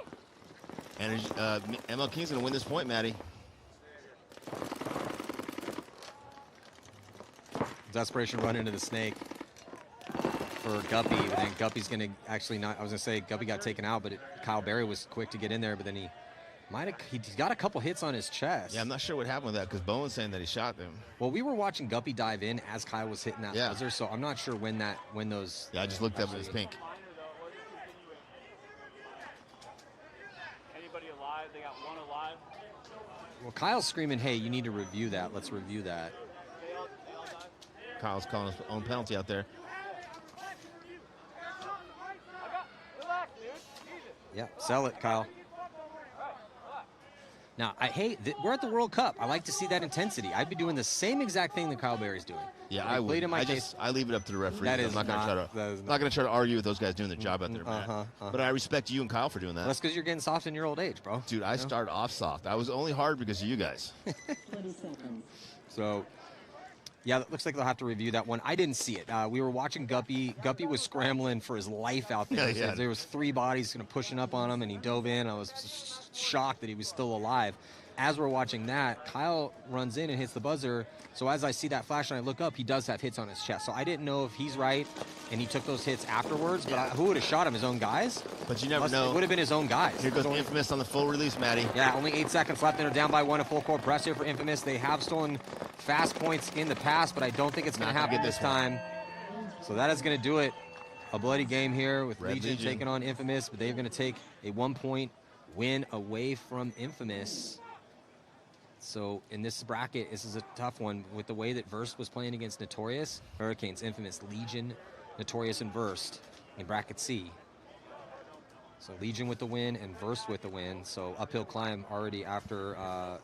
Energy, ML King's going to win this point, Maddie. Desperation run into the snake for Guppy, but then Guppy's going to actually not. I was going to say Guppy got taken out, but Kyle Berry was quick to get in there, but then he's got a couple hits on his chest. Yeah, I'm not sure what happened with that because Bowen's saying that he shot him. Well, we were watching Guppy dive in as Kyle was hitting that buzzer, so I'm not sure when those. Yeah, I just looked up at his pink. Anybody alive? They got one alive. Well, Kyle's screaming, "Hey, you need to review that. Let's review that." Kyle's calling his own penalty out there. Yeah, sell it, Kyle. Now, we're at the World Cup. I like to see that intensity. I'd be doing the same exact thing that Kyle Berry's doing. Yeah, I would. I leave it up to the referee. I'm not going to try to argue with those guys doing their job out there, Matt. But I respect you and Kyle for doing that. That's because you're getting soft in your old age, bro. Dude, I started off soft. I was only hard because of you guys. So, yeah, it looks like they'll have to review that one. I didn't see it. We were watching Guppy. Guppy was scrambling for his life out there. Yeah. There was 3 bodies pushing up on him, and he dove in. I was shocked that he was still alive. As we're watching that, Kyle runs in and hits the buzzer. So as I see that flash and I look up, he does have hits on his chest. So I didn't know if he's right and he took those hits afterwards. But who would have shot him? His own guys? But you never know. It would have been his own guys. Here goes Infamous on the full release, Maddie. Yeah, only 8 seconds left, and they're down by 1. A full court press here for Infamous. They have stolen fast points in the past, but I don't think it's going to happen this time. So that is going to do it. A bloody game here with Legion taking on Infamous, but they're going to take a 1-point win away from Infamous. So in this bracket, this is a tough one with the way that Verst was playing against Notorious. Hurricanes, Infamous, Legion, Notorious, and Verst in bracket C. So Legion with the win and Verst with the win. So uphill climb already after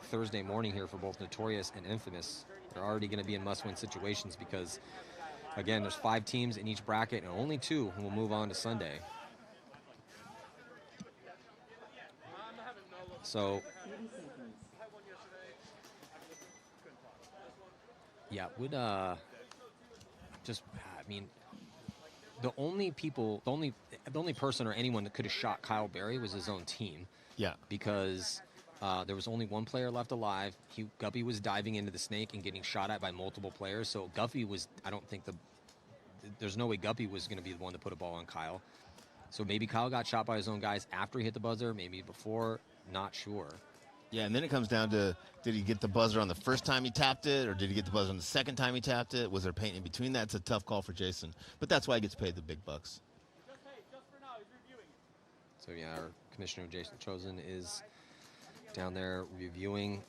Thursday morning here for both Notorious and Infamous. They're already going to be in must-win situations because, again, there's 5 teams in each bracket and only 2 who will move on to Sunday. So, yeah, would I mean, the only person or anyone that could have shot Kyle Berry was his own team. Yeah. Because there was only 1 player left alive. Guppy was diving into the snake and getting shot at by multiple players. So Guppy was, I don't think there's no way Guppy was going to be the one to put a ball on Kyle. So maybe Kyle got shot by his own guys after he hit the buzzer, maybe before, not sure. Yeah, and then it comes down to, did he get the buzzer on the first time he tapped it, or did he get the buzzer on the second time he tapped it? Was there paint in between that? It's a tough call for Jason, but that's why he gets paid the big bucks. So yeah, our commissioner, Jason Chosen, is down there reviewing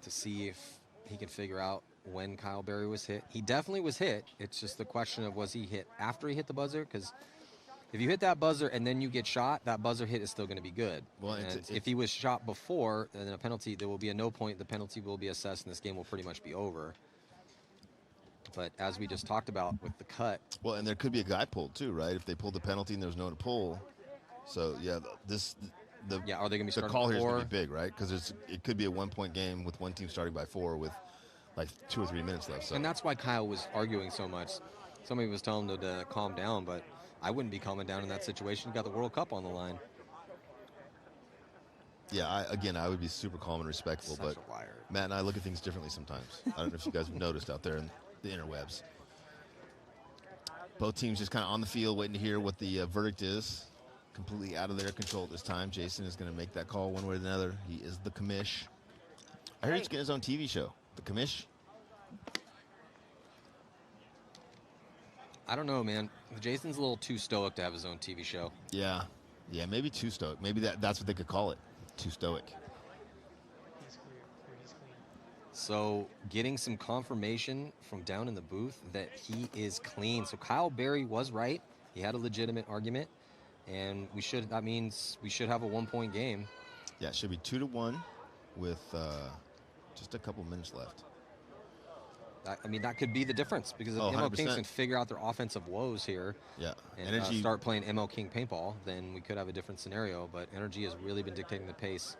to see if he can figure out when Kyle Berry was hit. He definitely was hit. It's just the question of, was he hit after he hit the buzzer? Because if you hit that buzzer and then you get shot, that buzzer hit is still going to be good. Well, and if he was shot before, then a penalty, there will be a no point. The penalty will be assessed, and this game will pretty much be over. But as we just talked about with the cut. Well, and there could be a guy pulled too, right? If they pulled the penalty and there's no one to pull. So, yeah, are they going to be starting the call here is before? going to be big, right? Because it could be a 1-point game with one team starting by 4 with like 2 or 3 minutes left. So. And that's why Kyle was arguing so much. Somebody was telling him to calm down, but I wouldn't be calming down in that situation. You got the World Cup on the line. Yeah, I would be super calm and respectful, Such but a liar. Matt and I look at things differently sometimes. I don't know if you guys have noticed out there in the interwebs. Both teams just kind of on the field waiting to hear what the verdict is. Completely out of their control at this time. Jason is going to make that call one way or another. He is the commish. I heard he's getting his own TV show. The commish. I don't know, man. Jason's a little too stoic to have his own TV show. Yeah. Yeah, maybe too stoic. Maybe that's what they could call it. Too stoic. So getting some confirmation from down in the booth that he is clean. So Kyle Berry was right. He had a legitimate argument, and that means we should have a 1-point game. Yeah, it should be 2-1 with just a couple minutes left. I mean, that could be the difference because if ML Kings can figure out their offensive woes here and start playing ML King paintball, then we could have a different scenario. But Energy has really been dictating the pace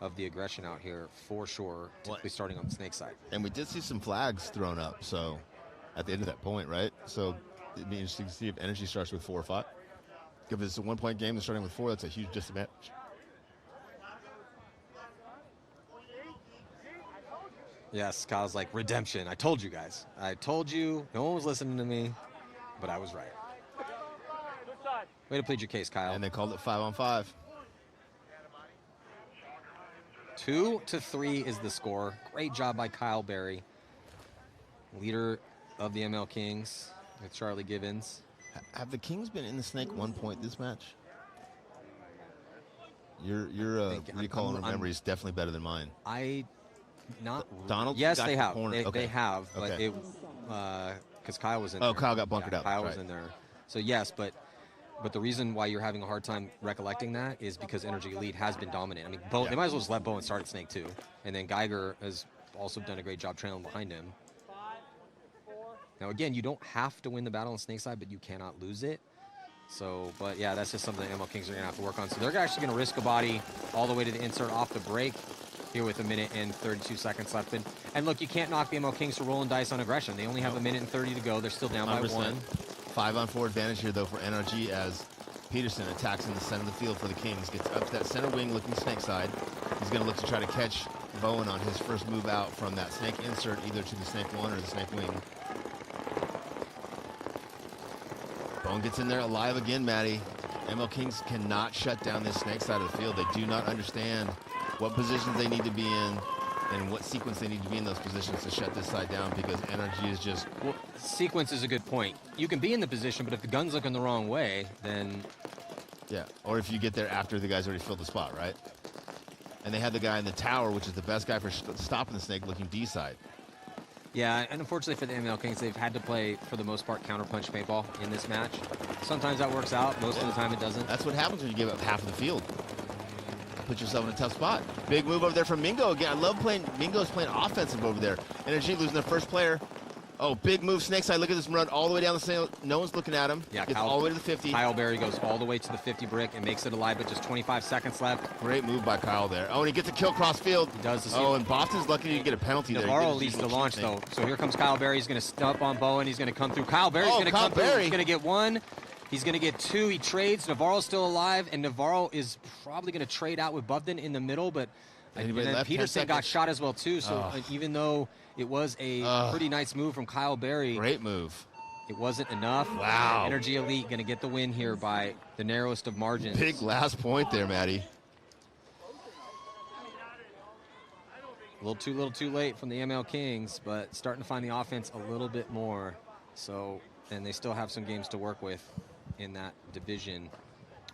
of the aggression out here for sure, typically starting on the snake side. And we did see some flags thrown up, so at the end of that point, right? So it'd be interesting to see if Energy starts with 4 or 5. If it's a 1-point game, they're starting with 4, that's a huge disadvantage. Yes, Kyle's like, redemption. I told you guys. I told you. No one was listening to me, but I was right. Way to plead your case, Kyle. And they called it 5-on-5. 2-3 is the score. Great job by Kyle Berry, leader of the ML Kings with Charlie Gibbons. Have the Kings been in the snake 1 point this match? Your recall and memory is definitely better than mine. Donald. Yes, they have. They have, but okay. because Kyle was in there. Oh, Kyle got bunkered out. Kyle was in there. So yes, but the reason why you're having a hard time recollecting that is because Energy Elite has been dominant. I mean, they might as well just let Bowen start at snake 2, and then Geiger has also done a great job trailing behind him. Now again, you don't have to win the battle on snake side, but you cannot lose it. So, but yeah, that's just something the ML Kings are gonna have to work on. So they're actually gonna risk a body all the way to the insert off the break here with 1 minute and 32 seconds left. And look, you can't knock the ML Kings for rolling dice on aggression. They only have 1 minute and 30 to go. They're still down 100%. by 1. 5-on-4 advantage here, though, for NRG as Peterson attacks in the center of the field for the Kings. Gets up to that center wing looking snake side. He's going to look to try to catch Bowen on his first move out from that snake insert, either to the snake 1 or the snake wing. Bowen gets in there alive again, Maddie. ML Kings cannot shut down this snake side of the field. They do not understand what positions they need to be in and what sequence they need to be in those positions to shut this side down, because energy is just... Well, sequence is a good point. You can be in the position, but if the gun's looking the wrong way, then... Yeah, or if you get there after the guy's already filled the spot, right? And they had the guy in the tower, which is the best guy for stopping the snake, looking D-side. Yeah, and unfortunately for the ML Kings, they've had to play, for the most part, counterpunch paintball in this match. Sometimes that works out. Most of the time it doesn't. That's what happens when you give up half of the field. Put yourself in a tough spot. Big move over there from Mingo again. I love playing. Mingo's playing offensive over there. Energy losing their first player. Oh, big move, snake side. Look at this run all the way down the side. No one's looking at him. Yeah, gets all the way to the 50. Kyle Berry goes all the way to the 50 brick and makes it alive with just 25 seconds left. Great move by Kyle there. Oh, and he gets a kill cross field. He does. Oh, and Boston's lucky to get a penalty there. Navarro leads the launch, though. So here comes Kyle Berry. He's going to step on Bowen. He's going to come through. Kyle Berry's going to come through. He's going to get 1. He's going to get 2. He trades. Navarro's still alive, and Navarro is probably going to trade out with Bubden in the middle, but and then Peterson got shot as well, too. So even though it was a pretty nice move from Kyle Berry. Great move. It wasn't enough. Wow. Energy Elite going to get the win here by the narrowest of margins. Big last point there, Maddie. A little too late from the ML Kings, but starting to find the offense a little bit more. So, and they still have some games to work with in that division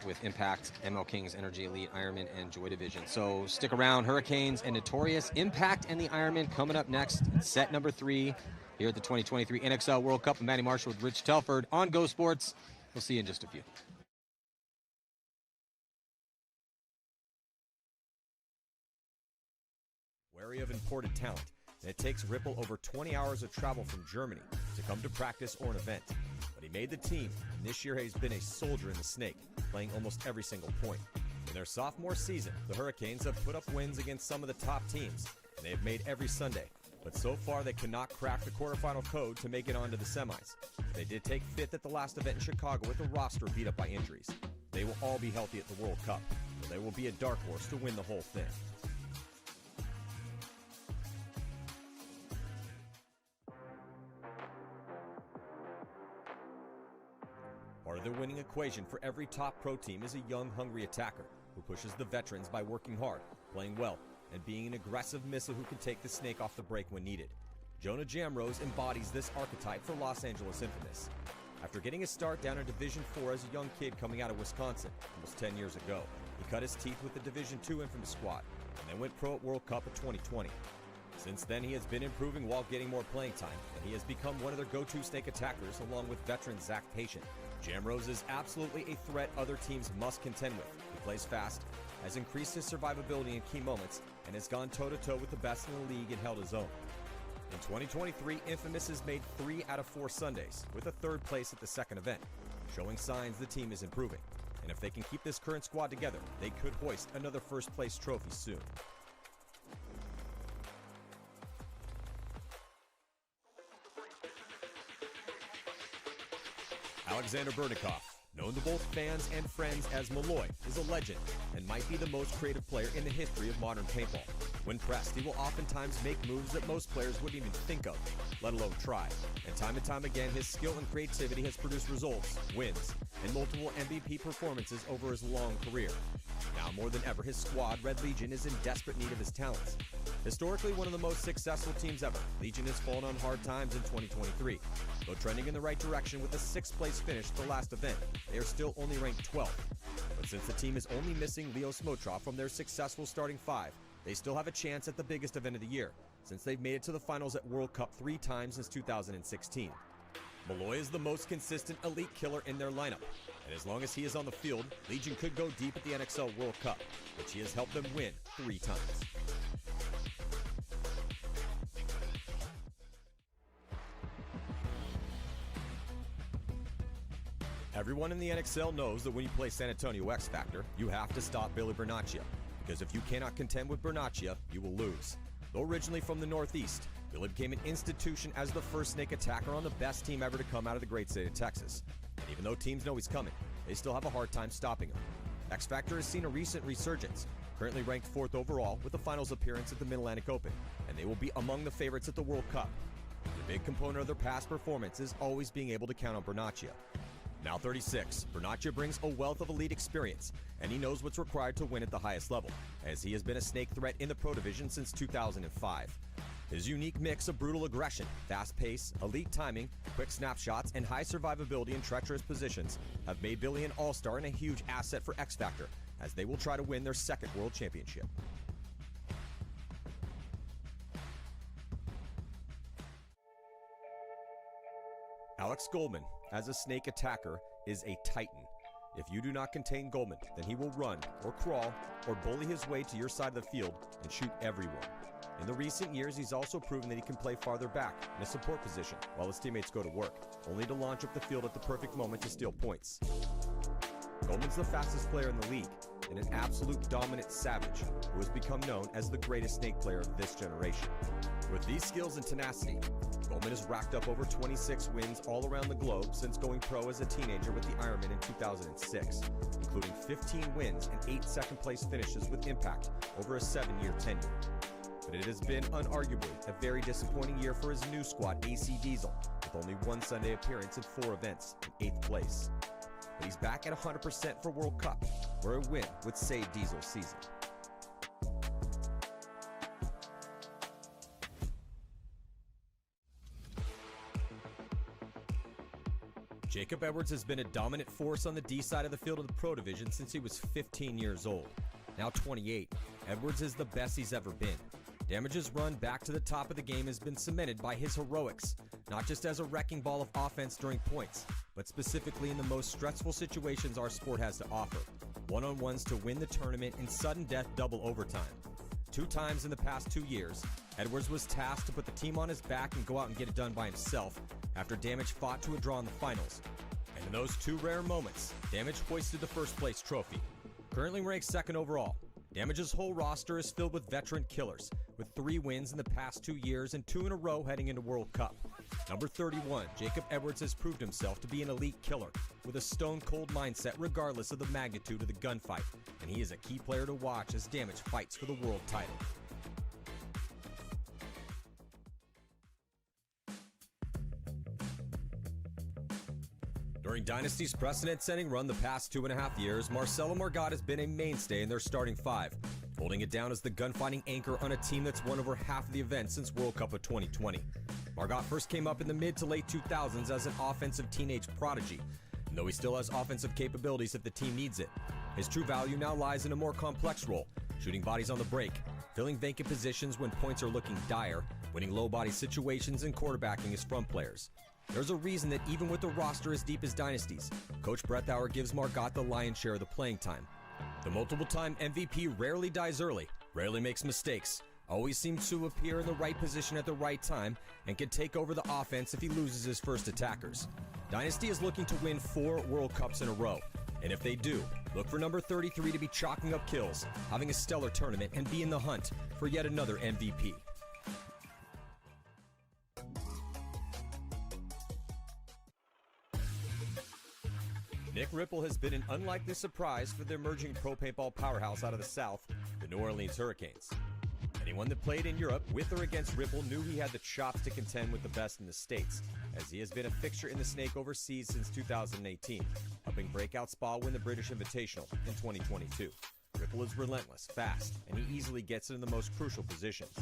with Impact, ML Kings, Energy Elite, Ironman, and Joy Division. So stick around. Hurricanes and Notorious, Impact, and the Ironman coming up next. Set number 3 here at the 2023 NXL World Cup. I'm Matty Marshall with Rich Telford on Go Sports. We'll see you in just a few. Wary of imported talent, and it takes Ripple over 20 hours of travel from Germany to come to practice or an event. But he made the team, and this year he's been a soldier in the snake, playing almost every single point. In their sophomore season, the Hurricanes have put up wins against some of the top teams, and they have made every Sunday. But so far, they cannot crack the quarterfinal code to make it onto the semis. They did take 5th at the last event in Chicago with a roster beat up by injuries. They will all be healthy at the World Cup, so they will be a dark horse to win the whole thing. Part of the winning equation for every top pro team is a young, hungry attacker who pushes the veterans by working hard, playing well, and being an aggressive missile who can take the snake off the break when needed. Jonah Jamrose embodies this archetype for Los Angeles Infamous. After getting his start down in Division IV as a young kid coming out of Wisconsin almost 10 years ago, he cut his teeth with the Division II Infamous squad and then went pro at World Cup of 2020. Since then, he has been improving while getting more playing time, and he has become one of their go-to snake attackers along with veteran Zach Patient. Jamrose is absolutely a threat other teams must contend with. He plays fast, has increased his survivability in key moments, and has gone toe-to-toe with the best in the league and held his own. In 2023, Infamous has made 3 out of 4 Sundays, with a 3rd place at the second event, showing signs the team is improving. And if they can keep this current squad together, they could hoist another first-place trophy soon. Alexander Berdnikov, known to both fans and friends as Malloy, is a legend and might be the most creative player in the history of modern paintball. When pressed, he will oftentimes make moves that most players wouldn't even think of, let alone try. And time again, his skill and creativity has produced results, wins, and multiple MVP performances over his long career. Now more than ever, his squad, Red Legion, is in desperate need of his talents. Historically one of the most successful teams ever, Legion has fallen on hard times in 2023. Though trending in the right direction with a 6th place finish at the last event, they are still only ranked 12th. But since the team is only missing Leo Smotrov from their successful starting 5, they still have a chance at the biggest event of the year, since they've made it to the finals at World Cup 3 times since 2016. Malloy is the most consistent elite killer in their lineup, and as long as he is on the field, Legion could go deep at the NXL World Cup, which he has helped them win 3 times. Everyone in the NXL knows that when you play San Antonio X Factor, you have to stop Billy Bernacchia, because if you cannot contend with Bernacchia, you will lose. Though originally from the Northeast, Billy became an institution as the first snake attacker on the best team ever to come out of the great state of Texas. And even though teams know he's coming, they still have a hard time stopping him. X Factor has seen a recent resurgence, currently ranked 4th overall with a finals appearance at the Mid-Atlantic Open, and they will be among the favorites at the World Cup. The big component of their past performance is always being able to count on Bernacchia. Now 36, Bernacchia brings a wealth of elite experience, and he knows what's required to win at the highest level, as he has been a snake threat in the pro division since 2005. His unique mix of brutal aggression, fast pace, elite timing, quick snapshots, and high survivability in treacherous positions have made Billy an all-star and a huge asset for X Factor, as they will try to win their 2nd world championship. Alex Goldman, as a snake attacker, is a titan. If you do not contain Goldman, then he will run, or crawl, or bully his way to your side of the field and shoot everyone. In the recent years, he's also proven that he can play farther back in a support position while his teammates go to work, only to launch up the field at the perfect moment to steal points. Goldman's the fastest player in the league, and an absolute dominant savage who has become known as the greatest snake player of this generation. With these skills and tenacity, Goldman has racked up over 26 wins all around the globe since going pro as a teenager with the Ironman in 2006, including 15 wins and 8 second-place finishes with Impact over a 7-year tenure. But it has been unarguably a very disappointing year for his new squad, AC Diesel, with only 1 Sunday appearance in 4 events in 8th place. But he's back at 100% for World Cup, where a win would save Diesel's season. Jacob Edwards has been a dominant force on the D side of the field of the pro division since he was 15 years old. Now 28, Edwards is the best he's ever been. Damage's run back to the top of the game has been cemented by his heroics, not just as a wrecking ball of offense during points, but specifically in the most stressful situations our sport has to offer. One-on-ones to win the tournament in sudden death double overtime. 2 times in the past 2 years, Edwards was tasked to put the team on his back and go out and get it done by himself after Damage fought to a draw in the finals. And in those 2 rare moments, Damage hoisted the first place trophy. Currently ranked 2nd overall, Damage's whole roster is filled with veteran killers, with 3 wins in the past 2 years and 2 in a row heading into World Cup. Number 31, Jacob Edwards has proved himself to be an elite killer, with a stone-cold mindset regardless of the magnitude of the gunfight, and he is a key player to watch as Damage fights for the world title. During Dynasty's precedent-setting run the past 2.5 years, Marcello Margot has been a mainstay in their starting 5, holding it down as the gunfighting anchor on a team that's won over half of the events since World Cup of 2020. Margot first came up in the mid to late 2000s as an offensive teenage prodigy, and though he still has offensive capabilities if the team needs it, his true value now lies in a more complex role, shooting bodies on the break, filling vacant positions when points are looking dire, winning low body situations, and quarterbacking his front players. There's a reason that even with a roster as deep as Dynasty's, Coach Brettauer gives Margot the lion's share of the playing time. The multiple-time MVP rarely dies early, rarely makes mistakes, always seems to appear in the right position at the right time, and can take over the offense if he loses his first attackers. Dynasty is looking to win 4 World Cups in a row, and if they do, look for number 33 to be chalking up kills, having a stellar tournament, and be in the hunt for yet another MVP. Nick Ripple has been an unlikely surprise for the emerging pro paintball powerhouse out of the South, the New Orleans Hurricanes. Anyone that played in Europe with or against Ripple knew he had the chops to contend with the best in the States, as he has been a fixture in the snake overseas since 2018, helping Breakout Spa win the British Invitational in 2022. Ripple is relentless, fast, and he easily gets into the most crucial positions.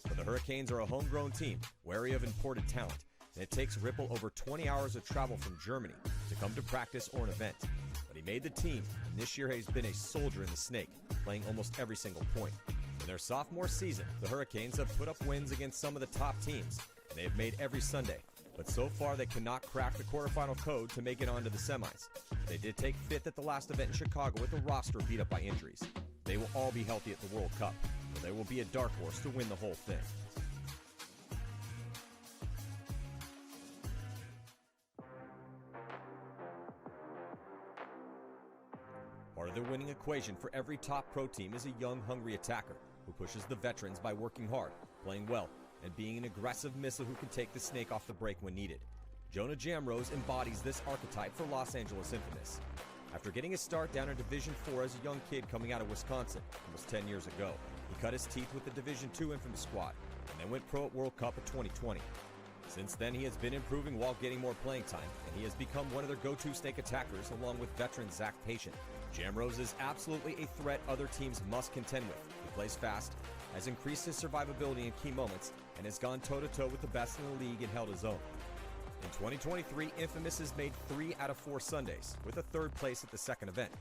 But the Hurricanes are a homegrown team, wary of imported talent, and it takes Ripple over 20 hours of travel from Germany to come to practice or an event. But he made the team, and this year he's been a soldier in the snake, playing almost every single point. In their sophomore season, the Hurricanes have put up wins against some of the top teams, and they have made every Sunday. But so far, they cannot crack the quarterfinal code to make it onto the semis. They did take 5th at the last event in Chicago with a roster beat up by injuries. They will all be healthy at the World Cup, but they will be a dark horse to win the whole thing. Part of the winning equation for every top pro team is a young, hungry attacker who pushes the veterans by working hard, playing well, and being an aggressive missile who can take the snake off the break when needed. Jonah Jamrose embodies this archetype for Los Angeles Infamous. After getting his start down in Division IV as a young kid coming out of Wisconsin almost 10 years ago, he cut his teeth with the Division II Infamous squad and then went pro at World Cup of 2020. Since then, he has been improving while getting more playing time, and he has become one of their go-to snake attackers along with veteran Zach Patient. Jamrose is absolutely a threat other teams must contend with. He plays fast, has increased his survivability in key moments, and has gone toe-to-toe with the best in the league and held his own. In 2023, Infamous has made 3 out of 4 Sundays, with a 3rd place at the second event,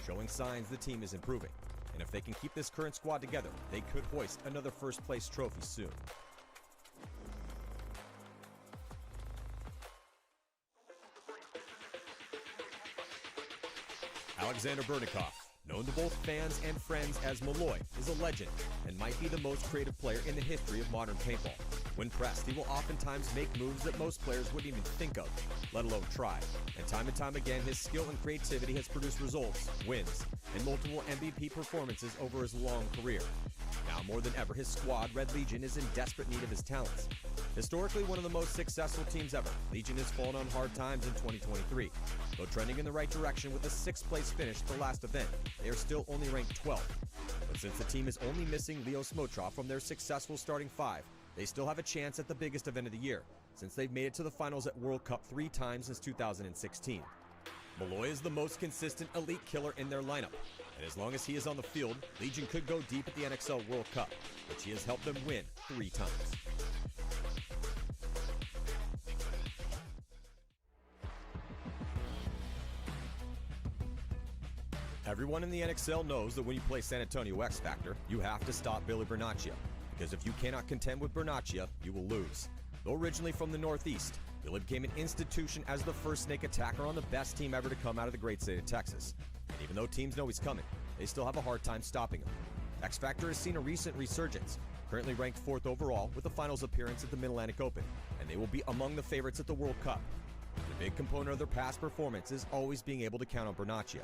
showing signs the team is improving. And if they can keep this current squad together, they could hoist another first-place trophy soon. Alexander Berdnikov, known to both fans and friends as Malloy, is a legend and might be the most creative player in the history of modern paintball. When pressed, he will oftentimes make moves that most players wouldn't even think of, let alone try. And time again, his skill and creativity has produced results, wins, and multiple MVP performances over his long career. Now more than ever, his squad, Red Legion, is in desperate need of his talents. Historically one of the most successful teams ever, Legion has fallen on hard times in 2023. Though trending in the right direction with a 6th place finish at the last event, they are still only ranked 12th. But since the team is only missing Leo Smotrov from their successful starting 5, they still have a chance at the biggest event of the year, since they've made it to the finals at World Cup 3 times since 2016. Malloy is the most consistent elite killer in their lineup, and as long as he is on the field, Legion could go deep at the NXL World Cup, which he has helped them win 3 times. Everyone in the NXL knows that when you play San Antonio X Factor, you have to stop Billy Bernacchia, because if you cannot contend with Bernacchia, you will lose. Though originally from the Northeast, Billy became an institution as the first snake attacker on the best team ever to come out of the great state of Texas. And even though teams know he's coming, they still have a hard time stopping him. X Factor has seen a recent resurgence, currently ranked 4th overall with a finals appearance at the Mid-Atlantic Open, and they will be among the favorites at the World Cup. The big component of their past performance is always being able to count on Bernacchia.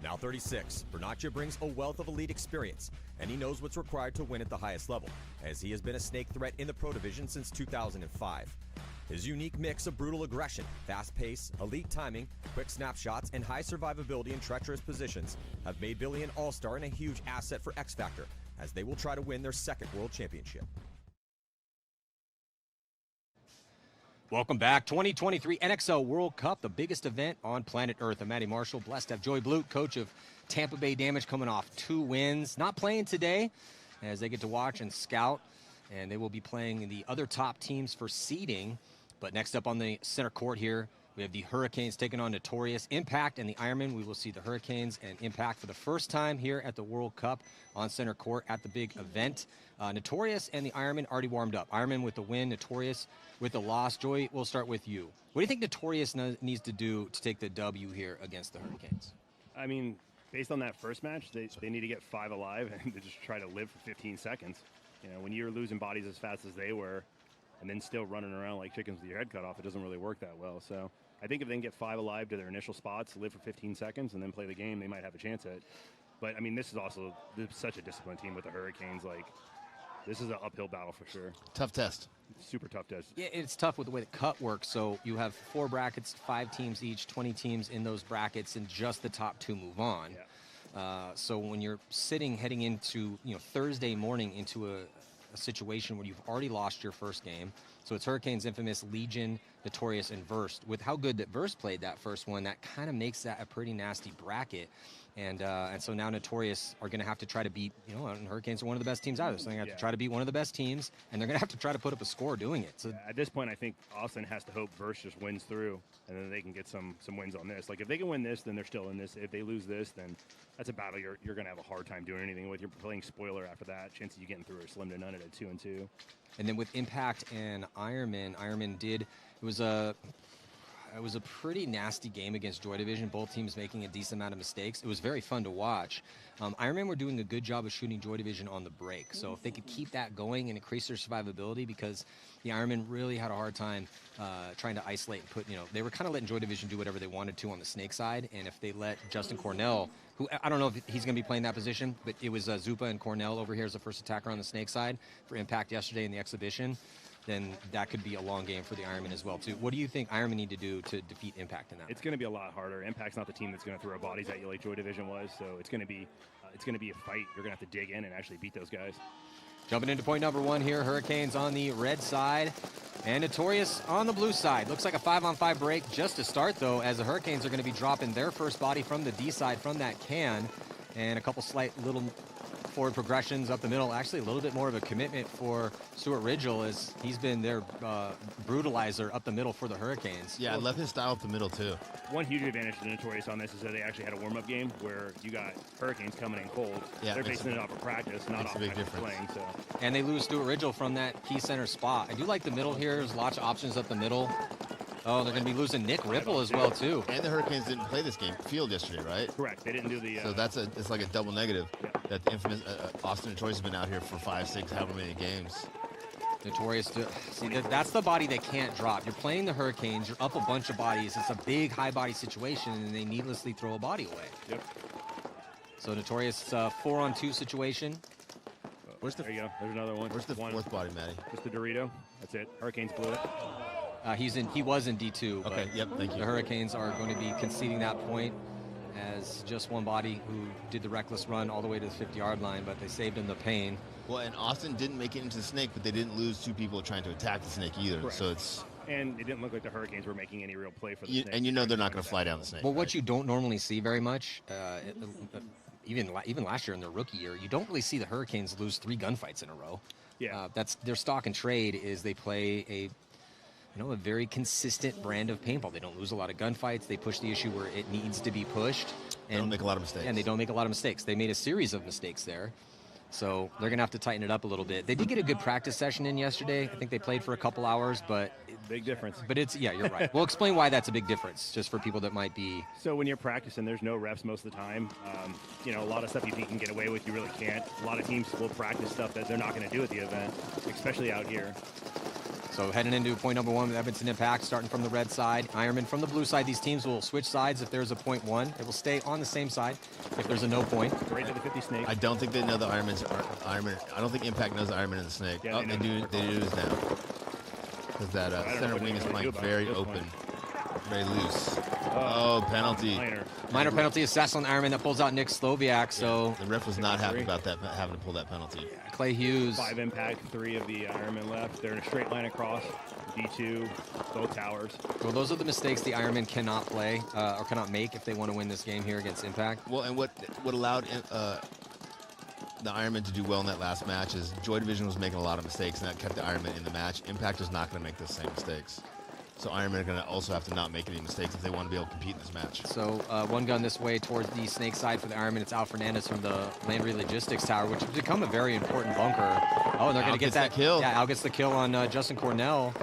Now 36, Bernacchia brings a wealth of elite experience, and he knows what's required to win at the highest level, as he has been a snake threat in the pro division since 2005. His unique mix of brutal aggression, fast pace, elite timing, quick snapshots, and high survivability in treacherous positions have made Billy an all-star and a huge asset for X Factor, as they will try to win their 2nd World Championship. Welcome back. 2023 NXL World Cup, the biggest event on planet Earth. I'm Matty Marshall, blessed to have Joey Blute, coach of Tampa Bay Damage, coming off 2 wins. Not playing today, as they get to watch and scout and they will be playing the other top teams for seeding. But next up on the center court here, we have the Hurricanes taking on Notorious, Impact, and the Ironmen. We will see the Hurricanes and Impact for the first time here at the World Cup on center court at the big event. Notorious and the Ironmen already warmed up. Ironmen with the win, Notorious with the loss. Joey, we'll start with you. What do you think Notorious needs to do to take the W here against the Hurricanes? I mean, based on that first match, they need to get 5 alive and to just try to live for 15 seconds. You know, when you're losing bodies as fast as they were and then still running around like chickens with your head cut off, it doesn't really work that well. So I think if they can get 5 alive to their initial spots, live for 15 seconds, and then play the game, they might have a chance at it. But, I mean, this is such a disciplined team with the Hurricanes. Like, this is an uphill battle for sure. Tough test. Super tough test. Yeah, it's tough with the way the cut works. So you have 4 brackets, 5 teams each, 20 teams in those brackets, and just the top 2 move on. Yeah. So when you're heading into Thursday morning into a situation where you've already lost your first game. So it's Hurricanes, Infamous, Legion, Notorious, and Verst. With how good that Verst played that first one, that kind of makes that a pretty nasty bracket. And so now Notorious are going to have to try to beat, and Hurricanes are one of the best teams out there. So they're going to have to try to beat one of the best teams, and they're going to have to try to put up a score doing it. So at this point, I think Austin has to hope Verst just wins through, and then they can get some wins on this. Like, if they can win this, then they're still in this. If they lose this, then that's a battle you're going to have a hard time doing anything with. You're playing spoiler after that. Chances of you getting through are slim to none at a 2-2. And then with Impact and Ironman it was a pretty nasty game against Joy Division, both teams making a decent amount of mistakes. It was very fun to watch. Ironman were doing a good job of shooting Joy Division on the break. So if they could keep that going and increase their survivability, because the Ironman really had a hard time trying to isolate and put, they were kind of letting Joy Division do whatever they wanted to on the snake side. And if they let Justin Cornell, who I don't know if he's going to be playing that position, but it was Zupa and Cornell over here as the first attacker on the snake side for Impact yesterday in the exhibition, then that could be a long game for the Ironman as well, too. What do you think Ironman need to do to defeat Impact in that? It's going to be a lot harder. Impact's not the team that's going to throw bodies at you like Joy Division was, so it's going to be a fight. You're going to have to dig in and actually beat those guys. Jumping into point number 1 here, Hurricanes on the red side and Notorious on the blue side. Looks like a 5-on-5 break just to start, though, as the Hurricanes are going to be dropping their first body from the D side from that can, and a couple slight little forward progressions up the middle. Actually, a little bit more of a commitment for Stuart Ridgel, as he's been their brutalizer up the middle for the Hurricanes. Yeah, I love his style up the middle, too. One huge advantage to Notorious on this is that they actually had a warm-up game where you got Hurricanes coming in cold. Yeah, they're basing it off of practice, not off of playing. So. And they lose Stuart Ridgel from that key center spot. I do like the middle here. There's lots of options up the middle. Oh, they're going to be losing Nick Ripple as well, too. And the Hurricanes didn't play this game field yesterday, right? Correct. They didn't do the... So it's like a double negative. Yeah. That the infamous Austin Notorious has been out here for 5, 6, however many games. Notorious. See, that's the body they can't drop. You're playing the Hurricanes. You're up a bunch of bodies. It's a big, high body situation, and they needlessly throw a body away. Yep. So Notorious 4-on-2 situation. There you go. There's another one. Where's the fourth body, Matty? Just the Dorito. That's it. Hurricanes blew it. He was in D2. Okay, yep, thank you. The Hurricanes are going to be conceding that point as just one body who did the reckless run all the way to the 50-yard line, but they saved him the pain. Well, and Austin didn't make it into the snake, but they didn't lose 2 people trying to attack the snake either. Correct. So it's... And it didn't look like the Hurricanes were making any real play for the snake. And they're not going to fly down the snake. Well, what you don't normally see very much, even last year in their rookie year, you don't really see the Hurricanes lose 3 gunfights in a row. Yeah. That's their stock and trade is they play a very consistent brand of paintball. They don't lose a lot of gunfights. They push the issue where it needs to be pushed. They don't make a lot of mistakes. And they don't make a lot of mistakes. They made a series of mistakes there. So they're going to have to tighten it up a little bit. They did get a good practice session in yesterday. I think they played for a couple hours, but... Big difference. But you're right. We'll explain why that's a big difference, just for people that might be... So when you're practicing, there's no reps most of the time. A lot of stuff you think you can get away with, you really can't. A lot of teams will practice stuff that they're not going to do at the event, especially out here. So heading into point number 1 with Edmonton Impact, starting from the red side. Ironman from the blue side. These teams will switch sides if there's a point 1. It will stay on the same side if there's a no point. Right to the 50 snake. I don't think they know the Ironman. I don't think Impact knows the Ironman and the snake. Yeah, they do this now. Because that center wing is playing very open, very loose. Oh, penalty. Minor penalty assessed on the Ironman that pulls out Nick Sloviak. So the ref was not happy about that, having to pull that penalty. Yeah, Clay Hughes. 5 Impact, 3 of the Ironmen left. They're in a straight line across. D2, both towers. Well, those are the mistakes the Ironmen cannot play or cannot make if they want to win this game here against Impact. Well, and what allowed the Ironman to do well in that last match is Joy Division was making a lot of mistakes, and that kept the Ironman in the match. Impact is not going to make those same mistakes. So Ironman are going to also have to not make any mistakes if they want to be able to compete in this match. So one gun this way towards the snake side for the Ironman. It's Al Fernandez from the Landry Logistics Tower, which has become a very important bunker. Oh, and they're going to get that kill. Yeah, Al gets the kill on Justin Cornell.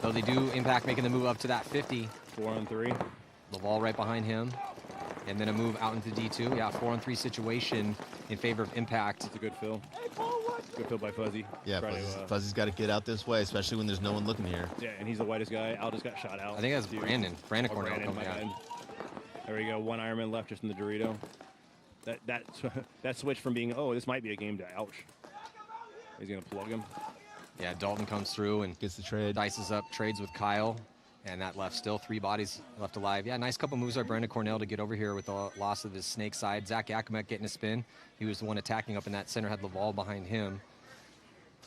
Though they do Impact making the move up to that 50. 4-on-3. Laval right behind him. And then a move out into D2. Yeah, 4-on-3 situation in favor of Impact. It's a good fill. Good fill by Fuzzy. Yeah, Fuzzy's got to get out this way, especially when there's no one looking here. Yeah, and he's the whitest guy. Al just got shot out. I think that's Brandon. Brandon Cornell coming out. There we go. One Ironman left just in the Dorito. That switch from being, oh, this might be a game to ouch. He's going to plug him. Yeah, Dalton comes through and gets the trade. Dices up, trades with Kyle. And that left still 3 bodies left alive. Yeah, nice couple moves by Brandon Cornell to get over here with the loss of his snake side. Zach Yakimek getting a spin. He was the one attacking up in that center, had Laval behind him.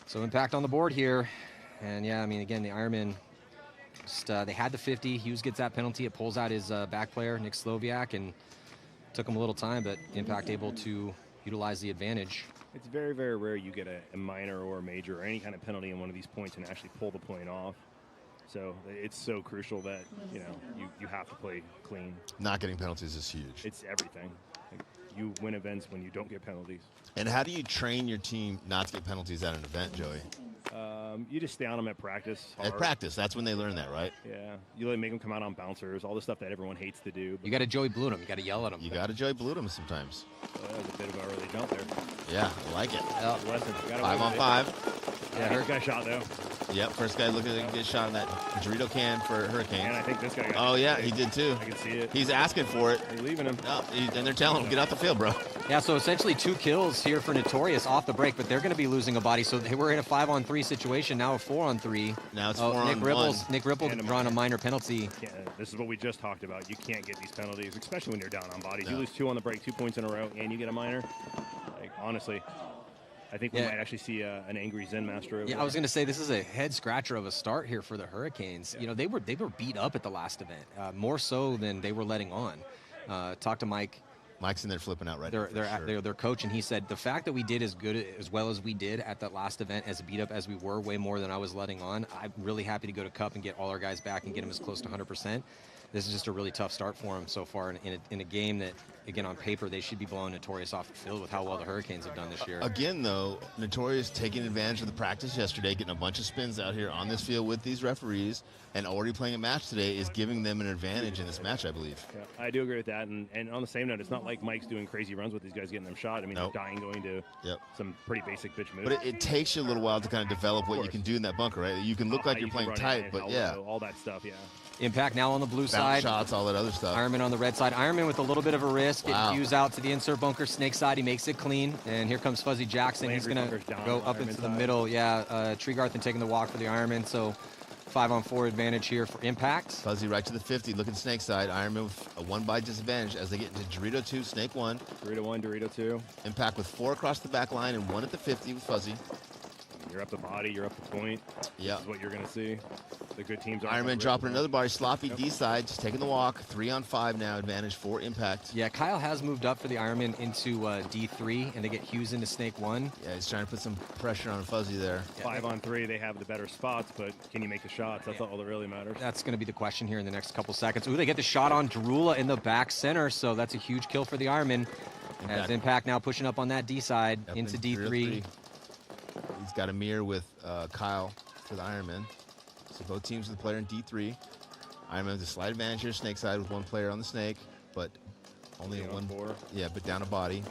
So Impact on the board here. And yeah, I mean, again, the Ironman, just, they had the 50. Hughes gets that penalty. It pulls out his back player, Nick Sloviak, and took him a little time, but Impact able to utilize the advantage. It's very, very rare you get a minor or a major or any kind of penalty in one of these points and actually pull the point off. So it's so crucial that, you know, you have to play clean. Not getting penalties is huge. It's everything. Like, you win events when you don't get penalties. And how do you train your team not to get penalties at an event, Joey? You just stay on them at practice. Hard. At practice, that's when they learn that, right? Yeah. You make them come out on bouncers, all the stuff that everyone hates to do. You got to Joey Blue them. You got to yell at them. You got to Joey Blue them sometimes. That was a bit of an early jump there. Yeah, I like it. Lesson. 5-on-5. Yeah, first guy shot, though. Yep, first guy looking at a good shot on that Dorito can for Hurricane. And I think this guy got Oh, yeah, he did too. I can see it. He's asking for it. They're leaving him. No, and they're telling him, get out the field, bro. Yeah, so essentially 2 kills here for Notorious off the break, but they're going to be losing a body. So they were in a 5-on-3 situation, now a 4-on-3. Now it's 4-on-1. Nick Ripple drawing a minor penalty. Yeah, this is what we just talked about. You can't get these penalties, especially when you're down on bodies. No. You lose 2 on the break, 2 points in a row, and you get a minor. Like, honestly, I think we might actually see an angry Zen Master. Yeah, I was going to say this is a head scratcher of a start here for the Hurricanes. Yeah. You know, they were beat up at the last event, more so than they were letting on. Talked to Mike. Mike's in there flipping out right now. They're their coach, and he said the fact that we did as well as we did at that last event, as beat up as we were, way more than I was letting on. I'm really happy to go to Cup and get all our guys back and get them as close to 100%. This is just a really tough start for them so far in a game that, again, on paper, they should be blowing Notorious off the field with how well the Hurricanes have done this year. Again, though, Notorious taking advantage of the practice yesterday, getting a bunch of spins out here on this field with these referees, and already playing a match today is giving them an advantage in this match, I believe. Yeah, I do agree with that. And on the same note, it's not like Mike's doing crazy runs with these guys getting them shot. I mean, they're dying going to some pretty basic bitch moves. But it takes you a little while to kind of develop what you can do in that bunker, right? You can look like you're playing tight, but all that stuff, yeah. Impact now on the blue side. Shots, all that other stuff. Ironman on the red side. Ironman with a little bit of a risk. Wow. It cues out to the insert bunker, snake side. He makes it clean. And here comes Fuzzy Jackson. He's going to go up into the middle. Yeah, Treegarthen taking the walk for the Ironman. So 5-on-4 advantage here for Impact. Fuzzy right to the 50, looking snake side. Ironman with a 1-by disadvantage as they get into Dorito 2, Snake 1. Dorito 1, Dorito 2. Impact with 4 across the back line and 1 at the 50 with Fuzzy. You're up the body, you're up the point. Yeah. This is what you're going to see. The good teams are. Ironman dropping another body. Sloppy D side, just taking the walk. 3-on-5 now, advantage for Impact. Yeah, Kyle has moved up for the Ironman into D3, and they get Hughes into Snake 1. Yeah, he's trying to put some pressure on Fuzzy there. 5-on-3, they have the better spots, but can you make the shots? That's all that really matters. That's going to be the question here in the next couple seconds. Ooh, they get the shot on Drula in the back center, so that's a huge kill for the Ironman. As Impact now pushing up on that D side into D3. He's got a mirror with Kyle for the Ironman. So both teams with a player in D3. Ironman with a slight advantage here, snake side with 1 player on the snake, but only a 1-4. Yeah, but down a body.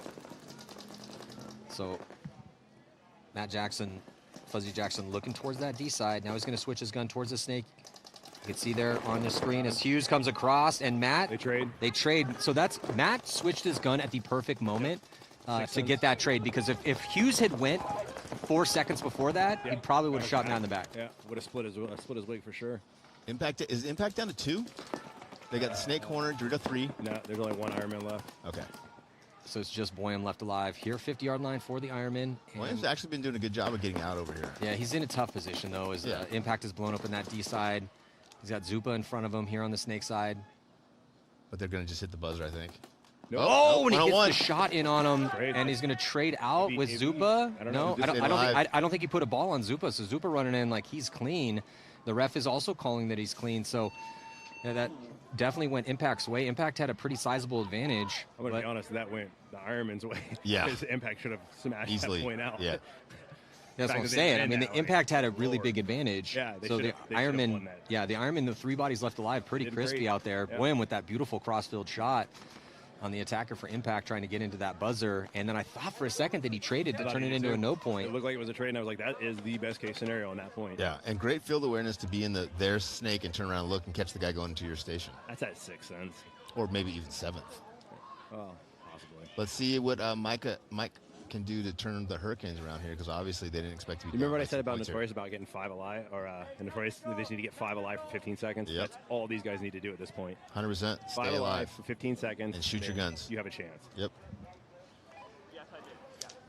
So Matt Jackson, Fuzzy Jackson looking towards that D side. Now he's going to switch his gun towards the snake. You can see there on the screen as Hughes comes across, and Matt. They trade. So that's Matt switched his gun at the perfect moment to get that trade, because if Hughes had went 4 seconds before that, he probably would have shot Matt in the back. Yeah, would have split his wig for sure. Is Impact down to 2? They got the snake corner, Dorito 3. No, there's only 1 Ironman left. Okay. So it's just Boyum left alive here, 50-yard line for the Ironman. Boyum's actually been doing a good job of getting out over here. Yeah, he's in a tough position though, as Impact is blown up in that D side. He's got Zupa in front of him here on the snake side. But they're going to just hit the buzzer, I think. Oh, and he gets one-on-one. the shot in on him, Great. and he's going to trade out with maybe. Zupa. I don't No, know. I don't think he put a ball on Zupa. So Zupa running in like he's clean. The ref is also calling that he's clean. So yeah, that definitely went Impact's way. Impact had a pretty sizable advantage. I'm going to be honest, that went the Ironman's way. Yeah. Because Impact should have smashed Easily. that point out. Yeah. That's what I'm fact that they saying. I did mean, that, the Impact had a really Lord. big advantage. Yeah, they so the should've won Ironman, that. yeah, the Ironman, the 3 bodies left alive, pretty Did crispy great. out there. Yeah. Boom, with that beautiful crossfield shot on the attacker for Impact, trying to get into that buzzer. And then I thought for a second that he traded to I turn it did into too. a no point. It looked like it was a trade, and I was like, that is the best case scenario on that point. Yeah, and great field awareness to be in their snake and turn around and look and catch the guy going into your station. That's at 6 cents. Or maybe even 7th. Oh, possibly. Let's see what Mike can do to turn the Hurricanes around here, because obviously they didn't expect to be. You remember down what I by said 2 about points here. Notorious about getting 5 alive, or Notorious? They just need to get 5 alive for 15 seconds. Yep. That's all these guys need to do at this point. 100%. 5 Stay alive. for 15 seconds And shoot your then guns. You have a chance. Yep.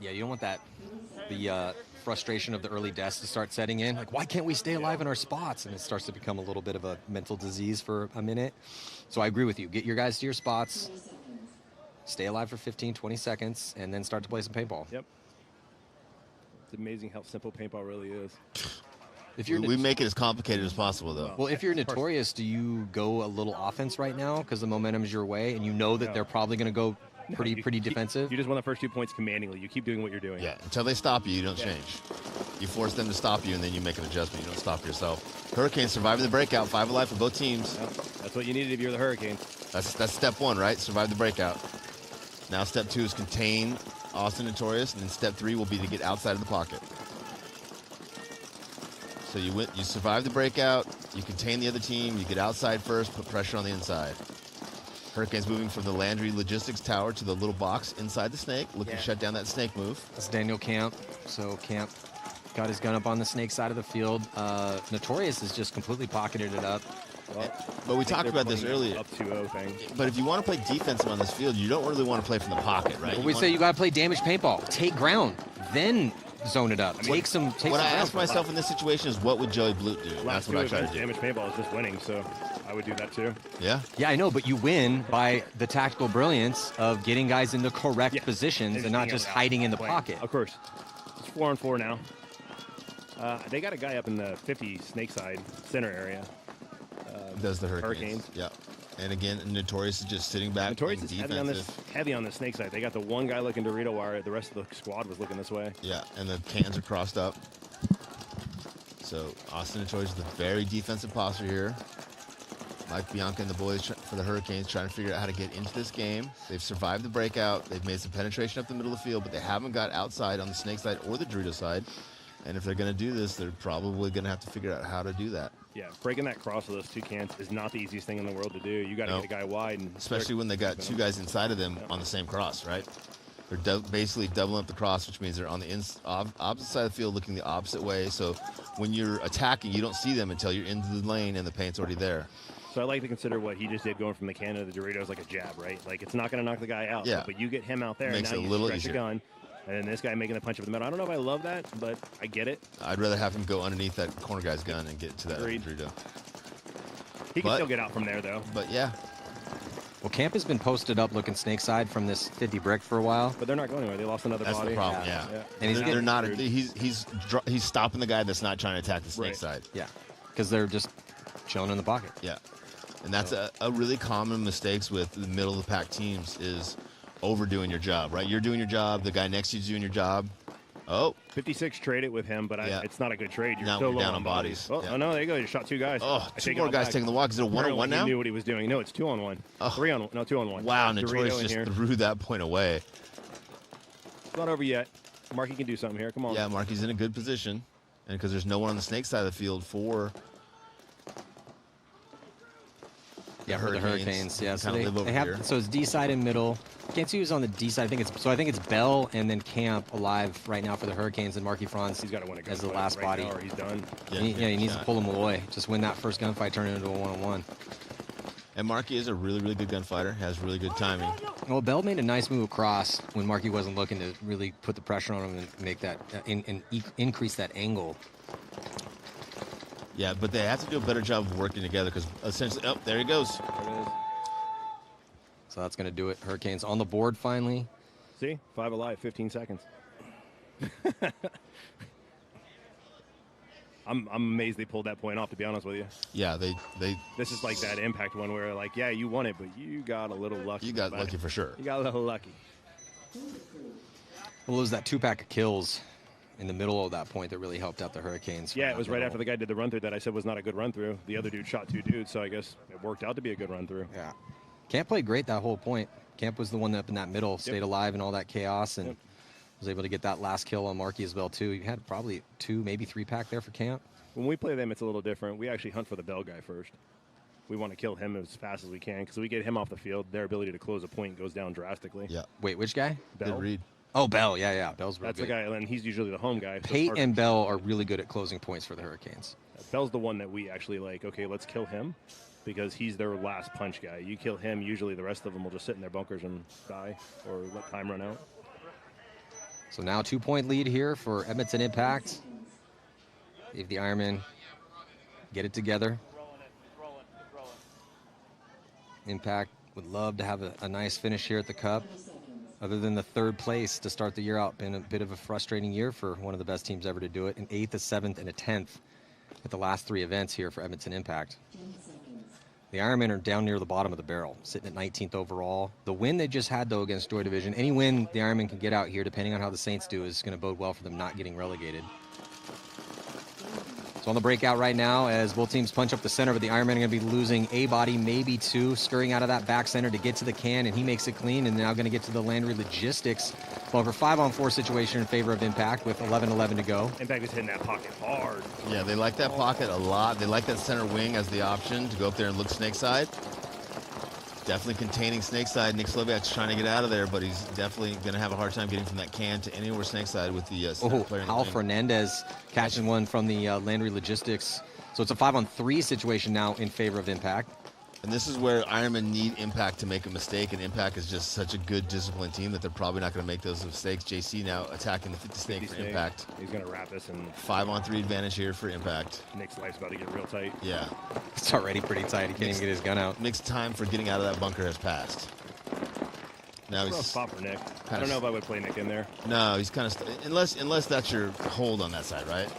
Yeah, you don't want the frustration of the early deaths to start setting in. Like, why can't we stay alive in our spots? And it starts to become a little bit of a mental disease for a minute. So I agree with you. Get your guys to your spots, stay alive for 15, 20 seconds, and then start to play some paintball. Yep. It's amazing how simple paintball really is. If you're We make it as complicated as possible, though. well, if you're Notorious, do you go a little offense right now because the momentum's your way, and you know that No. they're probably going to go pretty defensive? You just won the first 2 points commandingly. You keep doing what you're doing. Yeah, until they stop you, you don't Yeah. change. You force them to stop you, and then you make an adjustment. You don't stop yourself. Hurricanes surviving the breakout, 5 alive for both teams. Yep. That's what you needed if you're the Hurricanes. That's step 1, right? Survive the breakout. Now step 2 is contain Austin Notorious, and then step 3 will be to get outside of the pocket. So you survive the breakout, you contain the other team, you get outside first, put pressure on the inside. Hurricanes moving from the Landry Logistics Tower to the little box inside the snake, looking to shut down that snake move. It's Daniel Camp. So Camp got his gun up on the snake side of the field. Notorious has just completely pocketed it up. Well, But we I think talked they're about this playing earlier. Up 2-0 thing. But if you want to play defensive on this field, you don't really want to play from the pocket, right? We say you got to play damage paintball. Take ground, then zone it up. Take some What I ground. ask myself in this situation is, what would Joey Blute do? And that's what I try to do. Damage paintball is just winning, so I would do that too. Yeah? Yeah, I know, but you win by the tactical brilliance of getting guys in the correct Yeah. positions and not being just able to hiding in the outplay. pocket. Of course. It's 4-on-4 now. They got a guy up in the 50 snake side center area. Does the Hurricanes. Yeah. And again, Notorious is just sitting back, Notorious is being heavy on the snake side. They got the one guy looking Dorito wire. The rest of the squad was looking this way. Yeah, and the cans are crossed up. So Austin Notorious with a very defensive posture here. Mike Bianca and the boys for the Hurricanes trying to figure out how to get into this game. They've survived the breakout. They've made some penetration up the middle of the field, but they haven't got outside on the snake side or the Dorito side. And if they're going to do this, they're probably going to have to figure out how to do that. Yeah, breaking that cross with those 2 cans is not the easiest thing in the world to do. You got to No. get a guy wide, and Especially when they got 2 guys inside of them on the same cross, right? They're basically doubling up the cross, which means they're on the opposite side of the field looking the opposite way. So when you're attacking, you don't see them until you're into the lane and the paint's already there. So I like to consider what he just did going from the can to the Doritos like a jab, right? Like, it's not going to knock the guy out, Yeah. but you get him out there, Makes and it now a you little stretch easier. a gun, and then this guy making the punch up the middle. I don't know if I love that, but I get it. I'd rather have him go underneath that corner guy's gun and get to that Agreed. Dorito. He can But- still get out from there, though. But yeah, Well, Camp has been posted up looking snake side from this 50 brick for a while. But they're not going anywhere. They lost another that's body. the problem. Yeah. Yeah, And he's they're getting not. screwed. He's stopping the guy that's not trying to attack the snake Right. side. Yeah, because they're just chilling in the pocket. Yeah, and that's a really common mistakes with the middle of the pack teams is overdoing your job. Right, you're doing your job. The guy next to you's doing your job. Oh, 56 traded with him, but Yeah. it's not a good trade. You're Now still we're low down on on bodies. bodies. Oh, Yeah. oh, no, there you go. You shot 2 guys. oh, I 2 take it more all guys back. taking the walk. Is it a 1-on-1 Apparently now? He knew what he was doing. No, it's 2-on-1. Oh. 3-on-1. No, 2-on-1. Wow, Dorito Notorious in just here. threw that point away. It's not over yet. Marky can do something here. Come on. Yeah, Marky's in a good position, and because there's no one on the snake side of the field for Yeah, for the Hurricanes. Yeah, so kinda live over they have. here. So it's D side and middle. Can't see who's on the D side. I think it's Bell and then Camp alive right now for the Hurricanes, and Marky Franz He's got to win a gunfight as the last right body. now or he's done. He needs to pull him away. Just win that first gunfight, turn it into a 1-on-1. And Marky is a really, really good gunfighter. Has really good timing. Well, Bell made a nice move across when Marky wasn't looking to really put the pressure on him and make that increase that angle. Yeah, but they have to do a better job of working together because essentially, oh, there he goes. There it is. So that's going to do it. Hurricanes on the board finally. See? 5 alive, 15 seconds. I'm amazed they pulled that point off, to be honest with you. Yeah, they This is like that impact one where, like, yeah, you won it, but you got a little lucky. you got lucky for sure. You got a little lucky. Well, it was that 2-pack of kills in the middle of that point that really helped out the Hurricanes. Yeah, it was right after the guy did the run through that I said was not a good run through. The other dude shot 2 dudes, so I guess it worked out to be a good run through. Yeah. Camp played great that whole point. Camp was the one up in that middle, stayed alive in all that chaos, and was able to get that last kill on Markey as well, too. You had probably 2, maybe 3-pack there for Camp. When we play them, it's a little different. We actually hunt for the Bell guy first. We want to kill him as fast as we can, because we get him off the field, their ability to close a point goes down drastically. Yeah. Wait, which guy? Bell. Good read. Oh, Bell. Yeah. Bell's real That's good. the guy, and he's usually the home guy. So Pate and Bell are really good at closing points for the Hurricanes. Bell's the one that we actually like, okay, let's kill him, because he's their last punch guy. You kill him, usually the rest of them will just sit in their bunkers and die or let time run out. So now 2-point lead here for Edmonton Impact. If the Ironmen get it together. Impact would love to have a nice finish here at the Cup. Other than the 3rd place to start the year out, been a bit of a frustrating year for one of the best teams ever to do it. An 8th, a 7th, and a 10th at the last 3 events here for Edmonton Impact. The Ironmen are down near the bottom of the barrel, sitting at 19th overall. The win they just had, though, against Joy Division, any win the Ironmen can get out here, depending on how the Saints do, is going to bode well for them not getting relegated. So on the breakout right now, as both teams punch up the center, but the Ironmen are going to be losing a body, maybe 2, scurrying out of that back center to get to the can, and he makes it clean, and now going to get to the Landry Logistics. Well, for 5-on-4 situation in favor of Impact with 11:11 to go. Impact is hitting that pocket hard. Yeah, they like that pocket a lot. They like that center wing as the option to go up there and look snake side. Definitely containing snake side. Nick Sloviak's trying to get out of there, but he's definitely going to have a hard time getting from that can to anywhere snake side with the center player in the Hal wing. Fernandez catching one from the Landry Logistics. So it's a 5-on-3 situation now in favor of Impact. And this is where Ironmen need Impact to make a mistake, and Impact is just such a good, disciplined team that they're probably not going to make those mistakes. JC now attacking the 50 snake for Impact. He's going to wrap us, and 5-on-3 advantage here for Impact. Nick's life's about to get real tight. Yeah. It's already pretty tight. He can't even get his gun out. Nick's time for getting out of that bunker has passed. Now Rough he's spot for Nick. I don't know if I would play Nick in there. no, he's kind of unless that's your hold on that side, right?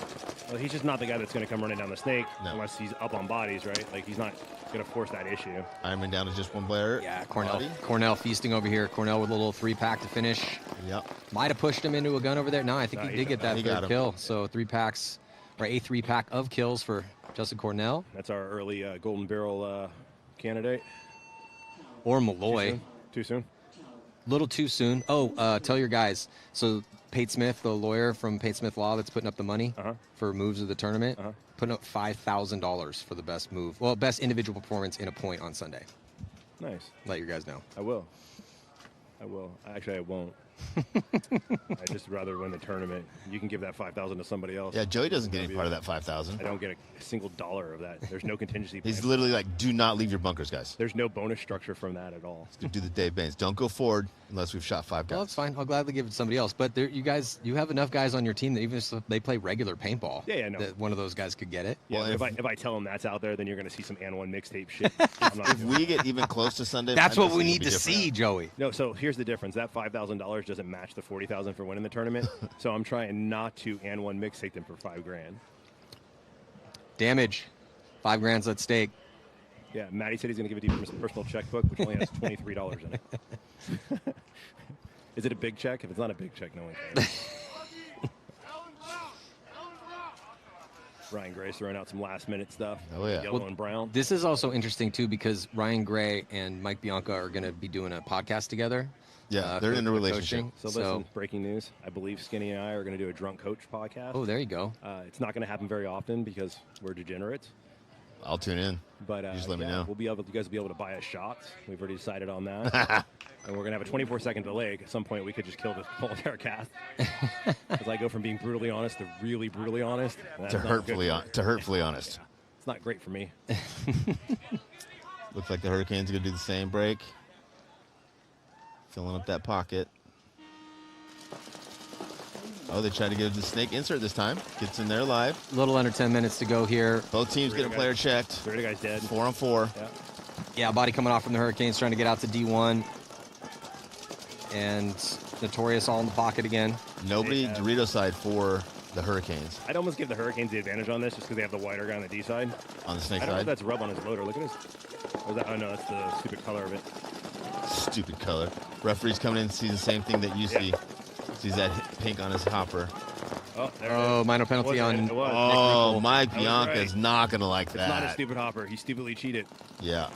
Well, he's just not the guy that's going to come running down the snake No. unless he's up on bodies, right? Like, he's not going to force that issue. Ironman down to just one player. Yeah, Body. Cornell feasting over here. Cornell with a little 3-pack to finish. Yep. Might have pushed him into a gun over there. No, I think No, he he did get got- that he got 3rd him. kill. So 3-packs, or a 3-pack of kills for Justin Cornell. That's our early Golden Barrel candidate. Or Malloy. Too soon? Little too soon. Oh, tell your guys. So Pate Smith, the lawyer from Pate Smith Law that's putting up the money for moves of the tournament, putting up $5,000 for the best move. Well, best individual performance in a point on Sunday. Nice. Let your guys know. I will. Actually, I won't. I'd just rather win the tournament. You can give that $5,000 to somebody else. Yeah, Joey doesn't get any part of that 5,000. I don't get a single dollar of that. There's no contingency plan. He's literally like, do not leave your bunkers, guys. There's no bonus structure from that at all. Let's do the Dave Baines. Don't go forward unless we've shot 5 Well, guys. that's fine. I'll gladly give it to somebody else. But there, you have enough guys on your team that even if they play regular paintball, Yeah, no. that one of those guys could get it. Yeah, Well, if I tell them that's out there, then you're going to see some and one mixtape shit. I'm not If doing it. we get even close to Sunday, That's what we it'll need be to different. see, Joey. No, so here's the difference. That $5,000 doesn't match the $40,000 for winning the tournament. So I'm trying not to and one mixtape them for $5,000. Damage. $5,000's at stake. Yeah, Matty said he's going to give it to you from his personal checkbook, which only has $23 in it. Is it a big check? If it's not a big check, no one cares. Ryan Gray's throwing out some last-minute stuff. Oh, yeah. Yellow and brown. This is also interesting, too, because Ryan Gray and Mike Bianca are going to be doing a podcast together. Yeah, they're for- in a for relationship. coaching. So listen, breaking news. I believe Skinny and I are going to do a Drunk Coach podcast. Oh, there you go. It's not going to happen very often because we're degenerates. I'll tune in. But You just let me know. you guys will be able to buy us shots. We've already decided on that. And we're going to have a 24-second delay. At some point, we could just kill this whole entire cast. Because I go from being brutally honest to really brutally honest. That's To not hurtfully, good. to hurtfully honest. It's not great for me. Looks like the Hurricanes are going to do the same break. Filling up that pocket. Oh, they tried to get the snake insert this time. Gets in there live. A little under 10 minutes to go here. Both teams get a player checked. 30 guys dead. 4-on-4. Yeah. Yeah, body coming off from the Hurricanes, trying to get out to D1. And Notorious all in the pocket again. Nobody Dorito side for the Hurricanes. I'd almost give the Hurricanes the advantage on this just because they have the wider guy on the D side. On the snake I don't know if side? that's rub on his loader. Look at his. Or is that, oh, no, that's the stupid color of it. Stupid color. Referee's coming in and sees the same thing that you see. Sees that pink on his hopper. Oh, there it Oh, is. minor penalty on. It was. Oh, Mike That was Bianca right. is not going to like It's that. not a stupid hopper. He stupidly cheated. Yeah.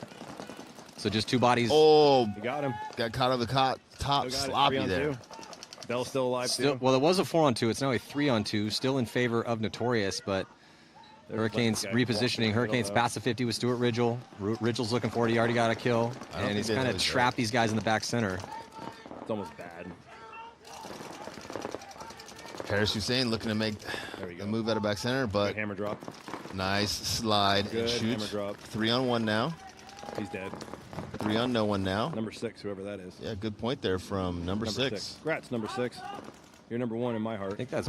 So just 2 bodies. Oh, You got him. got caught on the top Still got it. sloppy 3 on there. 2. Bell's still alive, Still, too. well, it was a 4-on-2. It's now a 3-on-2, still in favor of Notorious, but Hurricanes letting the guy walk repositioning. in the Hurricanes middle, past the 50 with Stuart Ridgel. Ridgel's looking for it. He already got a kill, I don't and he's think they kind of know he's trapped these guys in the back center. It's almost bad. Paris Hussein looking to make There we go. a move out of back center, but Good hammer drop. nice slide and Good hammer shoot. drop. 3 on 1 now. He's dead. 3 on no one now. Number 6, whoever that is. Yeah, good point there from number 6. Congrats, number 6. You're number 1 in my I heart. think that's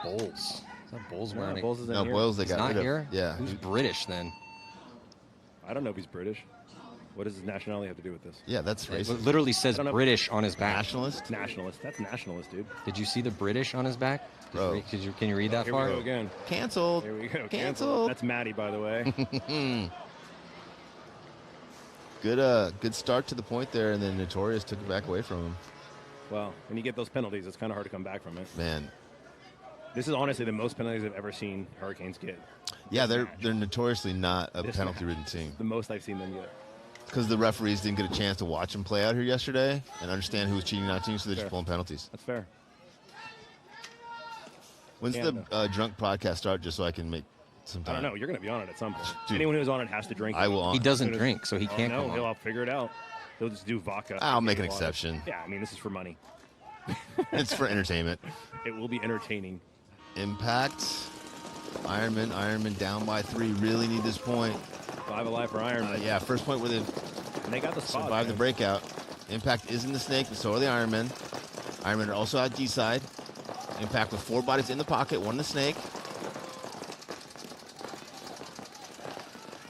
Bowles. Is that Bowles wearing it? Bowles is in No, here. Boyles they He's got not rid of. here? Yeah. Who's British then? I don't know if he's British. What does his nationality have to do with this? Yeah, that's It racist. literally says I don't know. British on his back. Nationalist? Nationalist. That's nationalist, dude. Did you see the British on his back? Bro. Can you read that Here far? we go again. Canceled. Here we go. Canceled. That's Maddie, by the way. Good start to the point there, and then Notorious took it back away from him. Well, when you get those penalties, it's kind of hard to come back from it. Man. This is honestly the most penalties I've ever seen Hurricanes get. Yeah, they're notoriously not a This penalty-ridden team. The most I've seen them get. Because the referees didn't get a chance to watch them play out here yesterday and understand who was cheating, not cheating, so they're just Fair. pulling penalties. That's fair. When's Yeah, the drunk podcast start, just so I can make some I time? don't know. You're going to be on it at some point. Dude. Anyone who's on it has to drink. I will. He doesn't Soon as- drink, so he can't no, come he'll on. figure it out. He'll just do vodka. I'll make an and water. exception. Yeah, I mean, this is for money. It's for entertainment. It will be entertaining. Impact. Ironman down by 3. Really need this point. 5 alive for Iron. Yeah, first point where they And they got the spot. survived the man. breakout. Impact is in the snake, but so are the Ironmen. Ironmen are also at D side. Impact with 4 bodies in the pocket, 1 in the snake.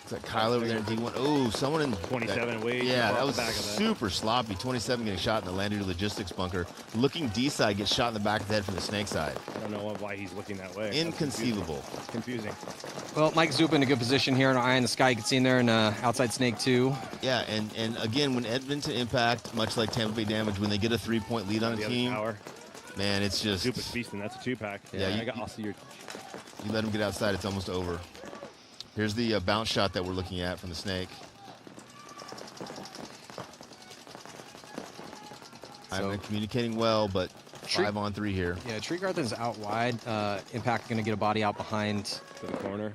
It's like Kyle over there in D1. Oh, someone in 27 way too Yeah, far that off was the back of that. super sloppy. 27 getting shot in the Landry Logistics bunker. Looking D side gets shot in the back of the head from the snake side. I don't know why he's looking that way. That's Inconceivable. confusing. Well, Mike Zupa in a good position here, an eye in the sky. You can see him there in outside snake 2. Yeah, and again, when Edmonton Impact, much like Tampa Bay Damage, when they get a 3-point lead on The a other team, tower. man, it's just Zupa's feasting. That's a 2-pack. Yeah, I'll see your. you let them get outside, it's almost over. Here's the bounce shot that we're looking at from the snake. So- I've been communicating well, but Sure. 5 on 3 here. Yeah, Treegarthen's out wide. Impact going to get a body out behind To the corner.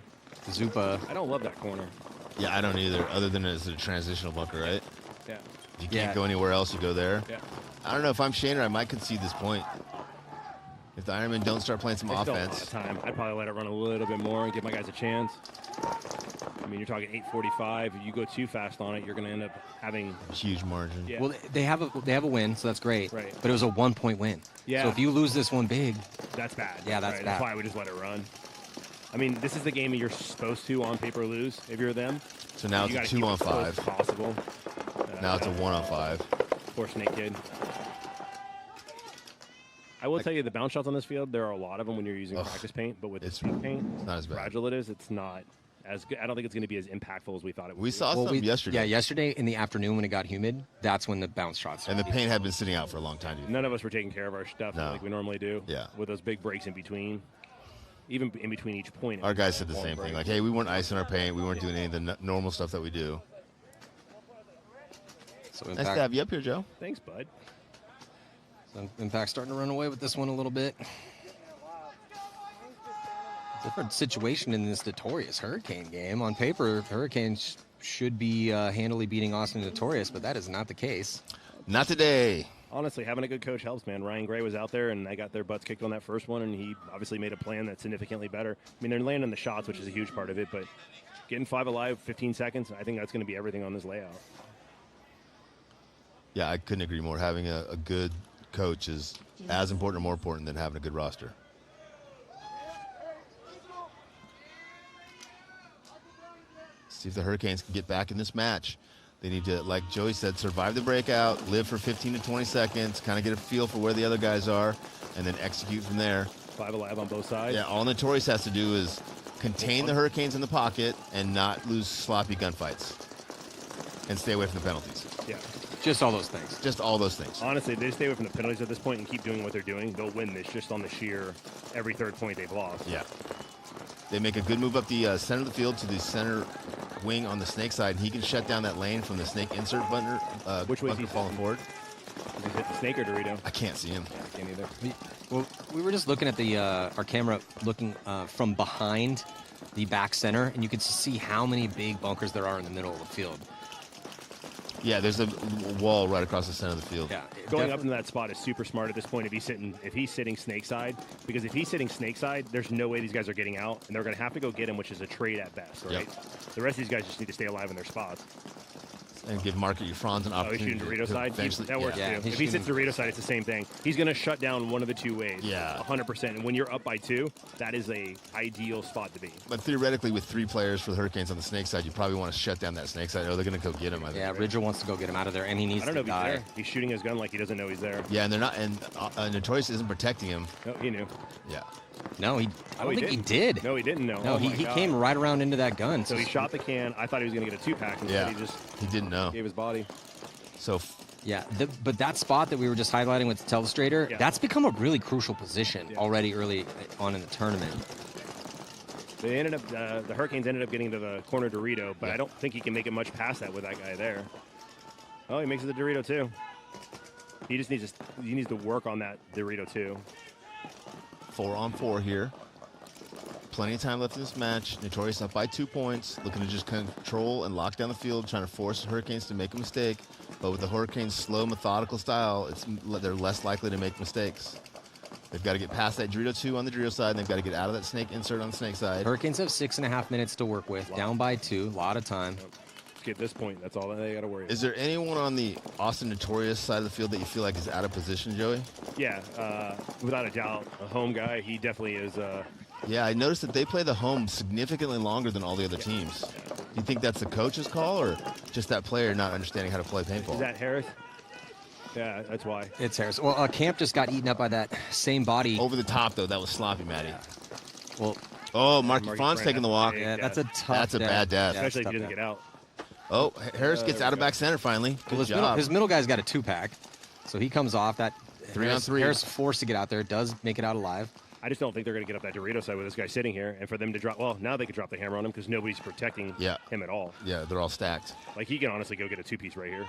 Zupa. I don't love that corner. Yeah, I don't either, other than it's a transitional bunker, right? Yeah. You can't Yeah. go anywhere else, you go there. Yeah. I don't know, if I'm Shaner, I might concede this point. If the Ironmen don't start playing some There's still a lot offense. of time. I'd probably let it run a little bit more and give my guys a chance. I mean, you're talking 8:45. If you go too fast on it, you're going to end up having. Huge margin. Yeah. Well, they have a win, so that's great. Right. But it was a 1-point win. Yeah. So if you lose this one big, That's bad. Yeah, that's right? bad. That's why we just let it run. I mean, this is the game that you're supposed to, on paper, lose if you're them. So now You it's gotta a 2 keep on it as 5. close as possible. Now it's a 1 on 5. Poor Snake Kid. I will tell you, the bounce shots on this field, there are a lot of them when you're using Ugh. practice paint, but with It's- speed paint, it's not as bad. fragile it is, it's not as good. I don't think it's going to be as impactful as we thought it would We be. saw some yesterday. Yeah, yesterday in the afternoon when it got humid, that's when the bounce shots. And the paint had been sitting out for a long time, dude. None of us were taking care of our stuff No. like we normally do. Yeah. With those big breaks in between. Even in between each point. Our guys said the Long same break. thing. Like, hey, we weren't icing our paint. We weren't doing any of the normal stuff that we do. So Nice Impact, to have you up here, Joe. Thanks, bud. so Impact starting to run away with this one a little bit. Different situation in this Notorious Hurricane game. On paper, Hurricanes should be handily beating Austin Notorious, but that is not the case. Not today. Honestly, having a good coach helps, man. Ryan Gray was out there, and they got their butts kicked on that first one, and he obviously made a plan that's significantly better. I mean, they're landing the shots, which is a huge part of it, but getting 5 alive, 15 seconds, I think that's going to be everything on this layout. Yeah, I couldn't agree more. Having a good coach is as important or more important than having a good roster. See if the Hurricanes can get back in this match. They need to, like Joey said, survive the breakout, live for 15 to 20 seconds, kind of get a feel for where the other guys are, and then execute from there. 5 alive on both sides. Yeah, all Notorious has to do is contain the Hurricanes in the pocket and not lose sloppy gunfights. And stay away from the penalties. Yeah. Just all those things. Just all those things. Honestly, if they stay away from the penalties at this point and keep doing what they're doing, they'll win this just on the sheer every third point they've lost. Yeah. They make a good move up the center of the field to the center wing on the Snake side. He can shut down that lane from the Snake insert bunker. Which way is he falling forward? Does he hit the Snake or Dorito? I can't see him. Yeah, I can't either. Well, we were just looking at the our camera, looking from behind the back center, and you could see how many big bunkers there are in the middle of the field. Yeah, there's a wall right across the center of the field. Yeah, Going up into that spot is super smart at this point if he's sitting snake side, because if he's sitting snake side, there's no way these guys are getting out, and they're going to have to go get him, which is a trade at best, right? Yep. The rest of these guys just need to stay alive in their spots. And give Market Franz an Oh, he's opportunity. shooting Dorito side? That works Yeah, too. he's If he sits shooting- Dorito side, it's the same thing. He's going to shut down one of the two ways. Yeah. 100%. And when you're up by 2, that is a ideal spot to be. But theoretically, with 3 players for the Hurricanes on the Snake side, you probably want to shut down that Snake side. Oh, they're going to go get him, I think. Yeah, Ridger wants to go get him out of there, and he needs I don't know to if he's die. there. He's shooting his gun like he doesn't know he's there. Yeah, and they're not. And Notorious isn't protecting him. No, he knew. Yeah. No, I don't think he did. No, he didn't know. No, Oh he my God. came right around into that gun. So he shot the can. I thought he was going to get a 2-pack. Instead, Yeah. he He didn't know. gave his body. So Yeah, but that spot that we were just highlighting with the Telestrator, Yeah. that's become a really crucial position Yeah. already early on in the tournament. They ended up. The Hurricanes ended up getting to the corner Dorito, but Yeah. I don't think he can make it much past that with that guy there. Oh, he makes it the Dorito too. He just needs to work on that Dorito too. 4-on-4 here. Plenty of time left in this match. Notorious up by 2 points, looking to just control and lock down the field, trying to force the Hurricanes to make a mistake. But with the Hurricanes' slow, methodical style, they're less likely to make mistakes. They've got to get past that Dorito 2 on the Dorito side, and they've got to get out of that Snake insert on the Snake side. Hurricanes have 6.5 minutes to work with, down by 2, a lot of time. At this point, that's all they got to worry about. Is there anyone on the Austin Notorious side of the field that you feel like is out of position, Joey? Yeah, without a doubt, a home guy. He definitely is. Yeah, I noticed that they play the home significantly longer than all the other teams. Do you think that's the coach's call or just that player not understanding how to play paintball? Is that Harris? Yeah, that's why. It's Harris. Well, Camp just got eaten up by that same body. Over the top, though. That was sloppy, Matty. Well, Oh, Marky Marky Franz Franz, taking the walk. yeah, that's a tough That's a bad death. Yeah, Especially if that's he a doesn't tough get out. Oh, Harris gets out of back center finally. Good Well, job. his middle guy's got a 2-pack, so he comes off. That 3-on-3. Harris forced to get out there, does make it out alive. I just don't think they're going to get up that Dorito side with this guy sitting here, and for them to drop. Well, now they could drop the hammer on him because nobody's protecting him at all. Yeah, they're all stacked. Like he can honestly go get a 2-piece right here,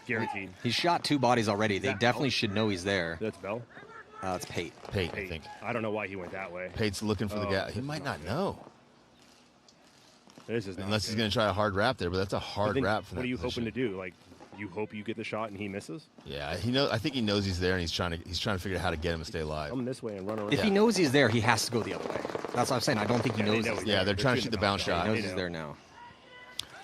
guaranteed. He's shot 2 bodies already. They that definitely Bell? should know he's there. That's Bell. It's Pate. Pate, I Hey, think. I don't know why he went that way. Pate's looking for the Oh, guy. He this might is not not know. This is not Unless he's good. going to try a hard wrap there, but that's a But hard then wrap for that What are you position. hoping to do? Like, you hope you get the shot and he misses? Yeah, I think he knows he's there, and he's trying to figure out how to get him to stay alive. Come this way and run around. If he knows he's there, he has to go the other way. That's what I'm saying. I don't think he Yeah, they knows know he's he's there. Yeah, they're trying to shoot the bounce He shot. knows They he's know. there now.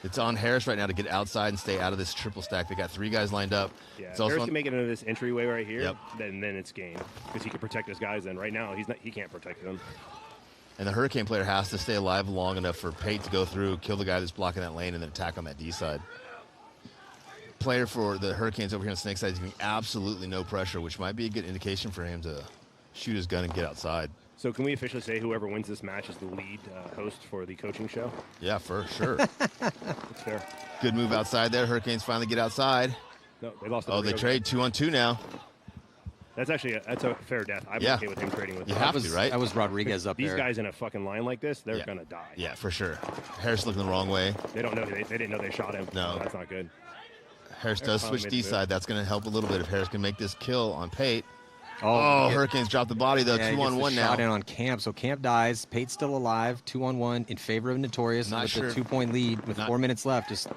It's on Harris right now to get outside and stay out of this triple stack. They got 3 guys lined up. Yeah, It's also Harris on- can make it into this entryway right here. Yep. Then it's game because he can protect his guys. Then right now he can't protect them. and the Hurricane player has to stay alive long enough for Pate to go through, kill the guy that's blocking that lane, and then attack on that D side. Player for the Hurricanes over here on Snake side is giving absolutely no pressure, which might be a good indication for him to shoot his gun and get outside. So can we officially say whoever wins this match is the lead host for the coaching show? Yeah, for sure. That's fair. Good move outside there. Hurricanes finally get outside. No, they lost. Oh, they Dorito. trade 2-on-2 now. That's actually that's a fair death. I'm Yeah. okay with him trading with You him. have That to, was, right? That was Rodriguez up These there. guys in a fucking line like this, they're Yeah. gonna die. Yeah, for sure. Harris looking the wrong way. They don't know. They didn't know they shot him. No. That's not good. Harris does finally switch made the D move. side. That's going to help a little bit if Harris can make this kill on Pate. Oh, Oh, Hurricanes drop the body, though. yeah, he gets the 2-on-1 shot in now. on Camp. So Camp dies. Pate's still alive. 2-on-1 in favor of Notorious Not with sure. the 2-point lead with Not- 4 minutes left. Just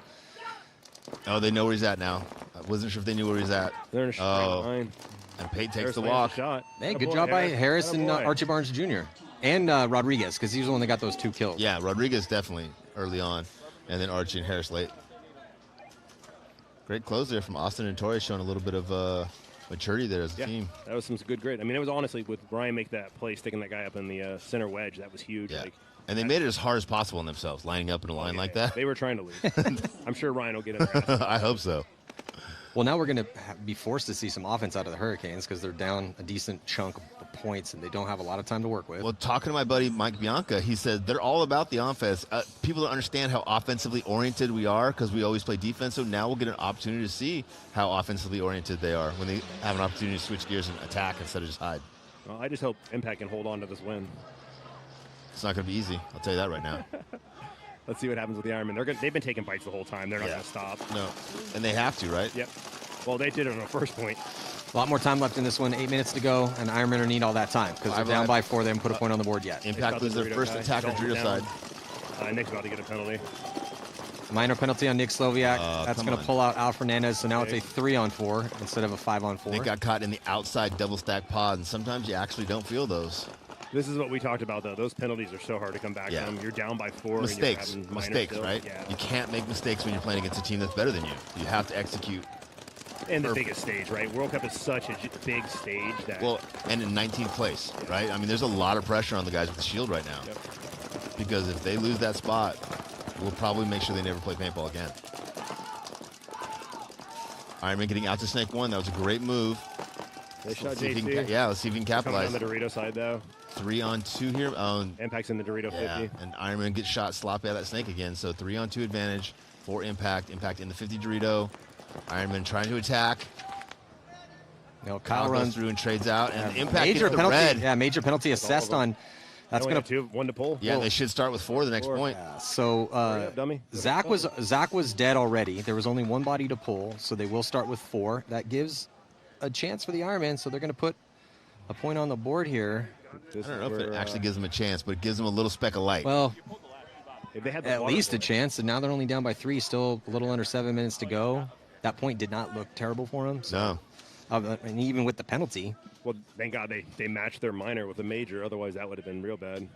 Oh, they know where he's at now. I wasn't sure if they knew where he's at. They're in a straight Oh. line. And Pate takes Harris the lands walk. Shot. hey, Atta good boy, job by Harris and Atta boy. Archie Barnes Jr. and Rodriguez because he's the one that got those 2 kills. Yeah, Rodriguez definitely early on. And then Archie and Harris late. Great close there from Austin and Torres, showing a little bit of maturity there as a team. That was some good grit. I mean, it was honestly with Ryan make that play, sticking that guy up in the center wedge. That was huge. Yeah. Like, And they made it as hard as possible on themselves, lining up in a line like that. They were trying to lose. I'm sure Ryan will get in there. I hope so. Well, now we're going to be forced to see some offense out of the Hurricanes because they're down a decent chunk of points and they don't have a lot of time to work with. Well, talking to my buddy Mike Bianca, he said they're all about the offense. People don't understand how offensively oriented we are because we always play defense. So now we'll get an opportunity to see how offensively oriented they are when they have an opportunity to switch gears and attack instead of just hide. Well, I just hope Impact can hold on to this win. It's not going to be easy. I'll tell you that right now. Let's see what happens with the Ironmen. They've been taking bites the whole time. They're not going to stop. No, and they have to, right? Yep. Well, they did it on the first point. A lot more time left in this one. 8 minutes to go, and Ironmen need all that time because they're down by 4. They haven't put a point on the board yet. Impact was their first attack on Dorito side. Nick's about to get a penalty. Minor penalty on Nick Sloviak. That's going to pull out Al Fernandez, so now it's a 3-on-4 instead of a 5-on-4. Nick got caught in the outside double stack pod, and sometimes you actually don't feel those. This is what we talked about, though. Those penalties are so hard to come back from. You're down by 4. Mistakes. And you're Mistakes, right? Yeah. You can't make mistakes when you're playing against a team that's better than you. You have to execute. And the biggest stage, right? World Cup is such a big stage that. Well, and in 19th place, right? I mean, there's a lot of pressure on the guys with the shield right now. Yep. Because if they lose that spot, we'll probably make sure they never play paintball again. Ironman getting out to Snake 1. That was a great move. They shot Let's see if he JC. can, let's see if he can capitalize. Coming on the Dorito side, though. 3-on-2 here. Impact's in the Dorito 50. And Ironman gets shot sloppy out of that Snake again. So 3-on-2 advantage for Impact. Impact in the 50 Dorito. Ironman trying to attack. No, Kyle runs through and trades out. And Impact major gets the penalty. red. Yeah, major penalty assessed on. That's going to 1 to pull. Yeah, they should start with 4 the next point. So dummy. Zach was dead already. There was only 1 body to pull, so they will start with 4. That gives a chance for the Ironman, so they're going to put a point on the board here. I don't know if it actually gives them a chance, but it gives them a little speck of light. Well, if they had at least a chance, and now they're only down by 3, still a little under 7 minutes to go. That point did not look terrible for them. So, no. And even with the penalty. Well, thank God they matched their minor with a major. Otherwise, that would have been real bad.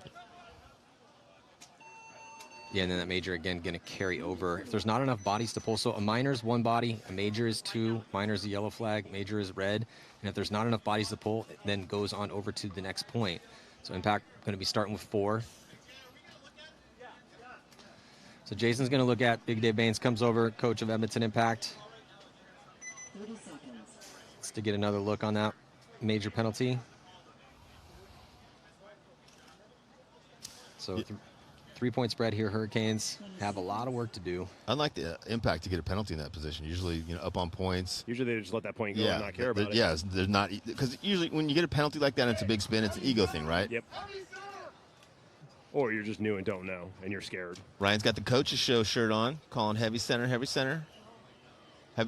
Yeah, and then that major, again, going to carry over. If there's not enough bodies to pull, so a minor's 1 body, a major is 2, minor's a yellow flag, major is red. And if there's not enough bodies to pull, it then goes on over to the next point. So Impact going to be starting with 4. So Jason's going to look at Big Dave Baines, comes over, coach of Edmonton Impact. 30 seconds. Just to get another look on that major penalty. So 3-point spread here. Hurricanes have a lot of work to do. Unlike the Impact to get a penalty in that position. Usually, up on points. Usually they just let that point go and not care about it. Yeah, there's not, because usually when you get a penalty like that, it's a big spin. It's an ego thing, right? Yep. Or you're just new and don't know, and you're scared. Ryan's got the coach's show shirt on, calling heavy center, heavy center. Have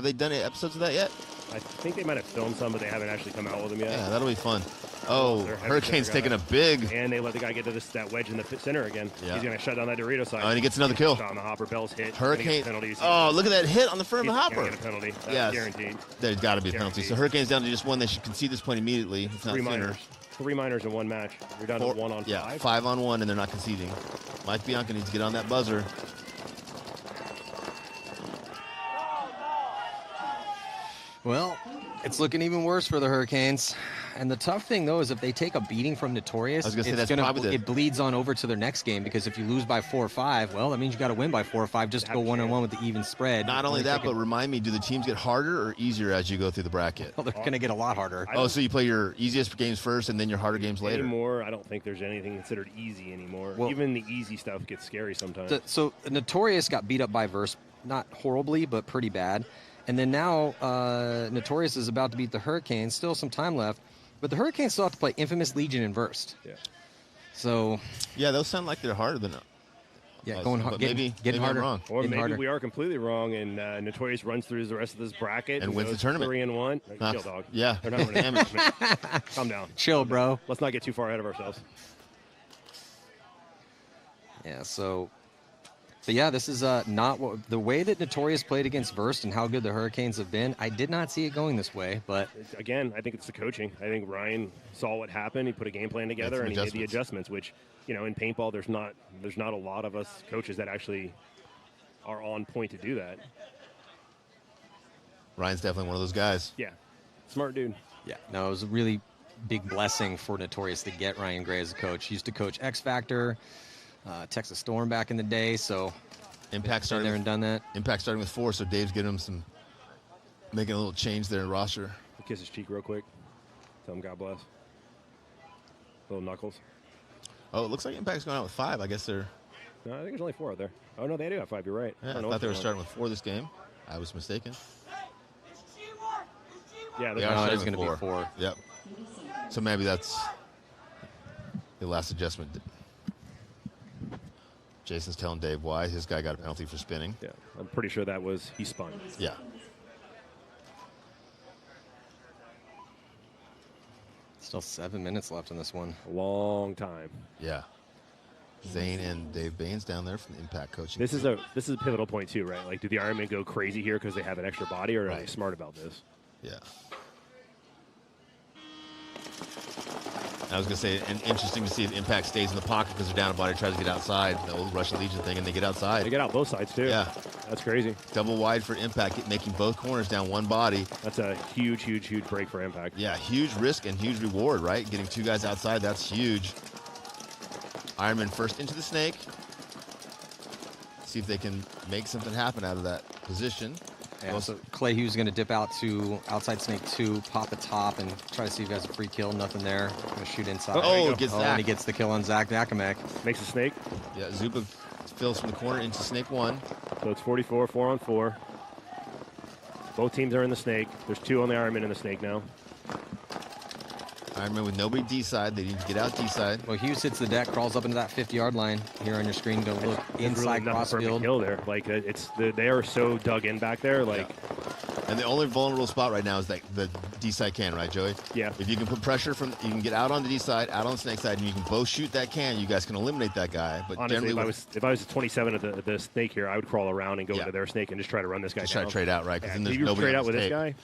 they done any episodes of that yet? I think they might have filmed some, but they haven't actually come out with them yet. Yeah, that'll be fun. Oh, Hurricane's taking a big. And they let the guy get to that wedge in the center again. Yeah. He's going to shut down that Dorito side. Oh, and he gets another kill. Shot on the hopper. Bell's hit. Hurricane. Oh, look at that hit on the front of the hopper. Get a penalty. That's yes. guaranteed. There's got to be a penalty. So Hurricane's down to just 1. They should concede this point immediately. It's not 3 sooner. minors. 3 minors in 1 match. You're down to 1 on 5. Yeah, 5 on 1, and they're not conceding. Mike Bianca needs to get on that buzzer. Well, it's looking even worse for the Hurricanes. And the tough thing, though, is if they take a beating from Notorious, I was gonna say, that's probably it bleeds on over to their next game, because if you lose by 4 or 5, well, that means you got to win by 4 or 5 just to go 1-on-1 with the even spread. Not only that, but remind me, do the teams get harder or easier as you go through the bracket? Well, they're going to get a lot harder. Oh, so you play your easiest games first and then your harder games later? Anymore, I don't think there's anything considered easy anymore. Well, even the easy stuff gets scary sometimes. So Notorious got beat up by Verse, not horribly, but pretty bad. And then now Notorious is about to beat the Hurricanes. Still some time left. But the Hurricanes still have to play Infamous Legion and Verst. Yeah. So. Yeah, those sound like they're harder than. Yeah, going hard. Getting harder. I'm wrong. Or getting maybe harder. we are completely wrong, and Notorious runs through the rest of this bracket and wins the tournament. 3-1. Chill, dog. Yeah. They're not winning. Calm down. Chill, bro. Let's not get too far ahead of ourselves. Yeah. So. But yeah, this is not what the way that Notorious played against Verst and how good the Hurricanes have been. I did not see it going this way, but again, I think it's the coaching. I think Ryan saw what happened. He put a game plan together and he made the adjustments. Which, in paintball, there's not a lot of us coaches that actually are on point to do that. Ryan's definitely one of those guys. Yeah, Smart dude. Yeah, no, it was a really big blessing for Notorious to get Ryan Gray as a coach. He used to coach X Factor, Texas Storm back in the day, so Impact been starting there and done that. Impact starting with 4, so Dave's getting him making a little change there in roster. Kiss his cheek real quick. Tell him God bless. Little knuckles. Oh, it looks like Impact's going out with 5. I guess they're. No, I think there's only 4 out there. Oh, no, they do have 5. You're right. Yeah, I don't know thought what's they were going on. starting with 4 this game. I was mistaken. Yeah, They they're are No, it starting is with going to be 4. Yep. So maybe that's the last adjustment. Jason's telling Dave why his guy got a penalty for spinning. Yeah, I'm pretty sure that was he spun. Yeah. Still 7 minutes left in this one. A long time. Yeah. Zane and Dave Baines down there from Impact coaching. This is a pivotal point too, right? Like, do the Ironmen go crazy here because they have an extra body, or are they Right. smart about this? Yeah. I was going to say, and interesting to see if Impact stays in the pocket because they're down a body, tries to get outside, the old Russian Legion thing, and they get outside. They get out both sides too. Yeah. That's crazy. Double wide for Impact, making both corners down one body. That's a huge, huge, huge break for Impact. Yeah, huge risk and huge reward, right? Getting 2 guys outside, that's huge. Ironman first into the snake. See if they can make something happen out of that position. Yeah, so Clay Hughes going to dip out to outside snake 2, pop the top, and try to see if he has a free kill. Nothing there. Going to shoot inside. Oh, gets and Zach. he gets the kill on Zach Nakamek. Makes a snake. Yeah, Zupa fills from the corner into snake 1. So it's 44, 4-on-4. Both teams are in the snake. There's 2 on the Ironman in the snake now. Ironman with nobody D side. They need to get out D side. Well, Hughes hits the deck, crawls up into that 50-yard line. Here on your screen, go look inside Really cross nothing for him to field. kill there. Like, they are so dug in back there. Like, And the only vulnerable spot right now is that the D side can, right, Joey? Yeah. If you can put pressure you can get out on the D side, out on the snake side, and you can both shoot that can, you guys can eliminate that guy. But honestly, generally, if I was 27 of the snake here, I would crawl around and go Yeah. into their snake and just try to run this guy just down. try to trade out, right? Because Yeah, then there's if you nobody trade on out the with this snake.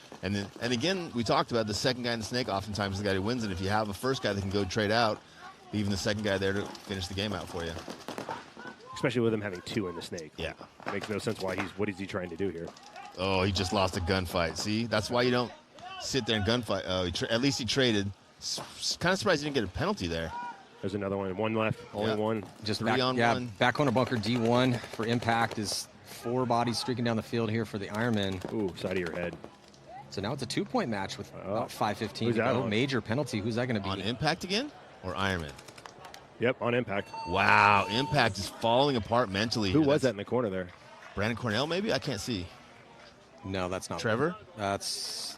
guy. And again, we talked about the second guy in the snake oftentimes is the guy who wins it. If you have a first guy that can go trade out, leaving the second guy there to finish the game out for you. Especially with him having 2 in the snake. Yeah. Makes no sense why what is he trying to do here? Oh, he just lost a gunfight. See, that's why you don't sit there and gunfight. Oh, at least he traded. Kind of surprised he didn't get a penalty there. There's another one. 1 left. Only Yeah. 1. Just 3 back, on yeah, 1. back corner bunker D1 for Impact is 4 bodies streaking down the field here for the Ironmen. Ooh, side of your head. So now it's a 2-point match with about 5:15 Who's to that go. on? Major penalty. Who's that going to be? On Impact again? Or Ironman? Yep, on Impact. Wow, Impact is falling apart mentally. Who here. was that That's in the corner there? Brandon Cornell, maybe? I can't see. No, that's not. Trevor? That's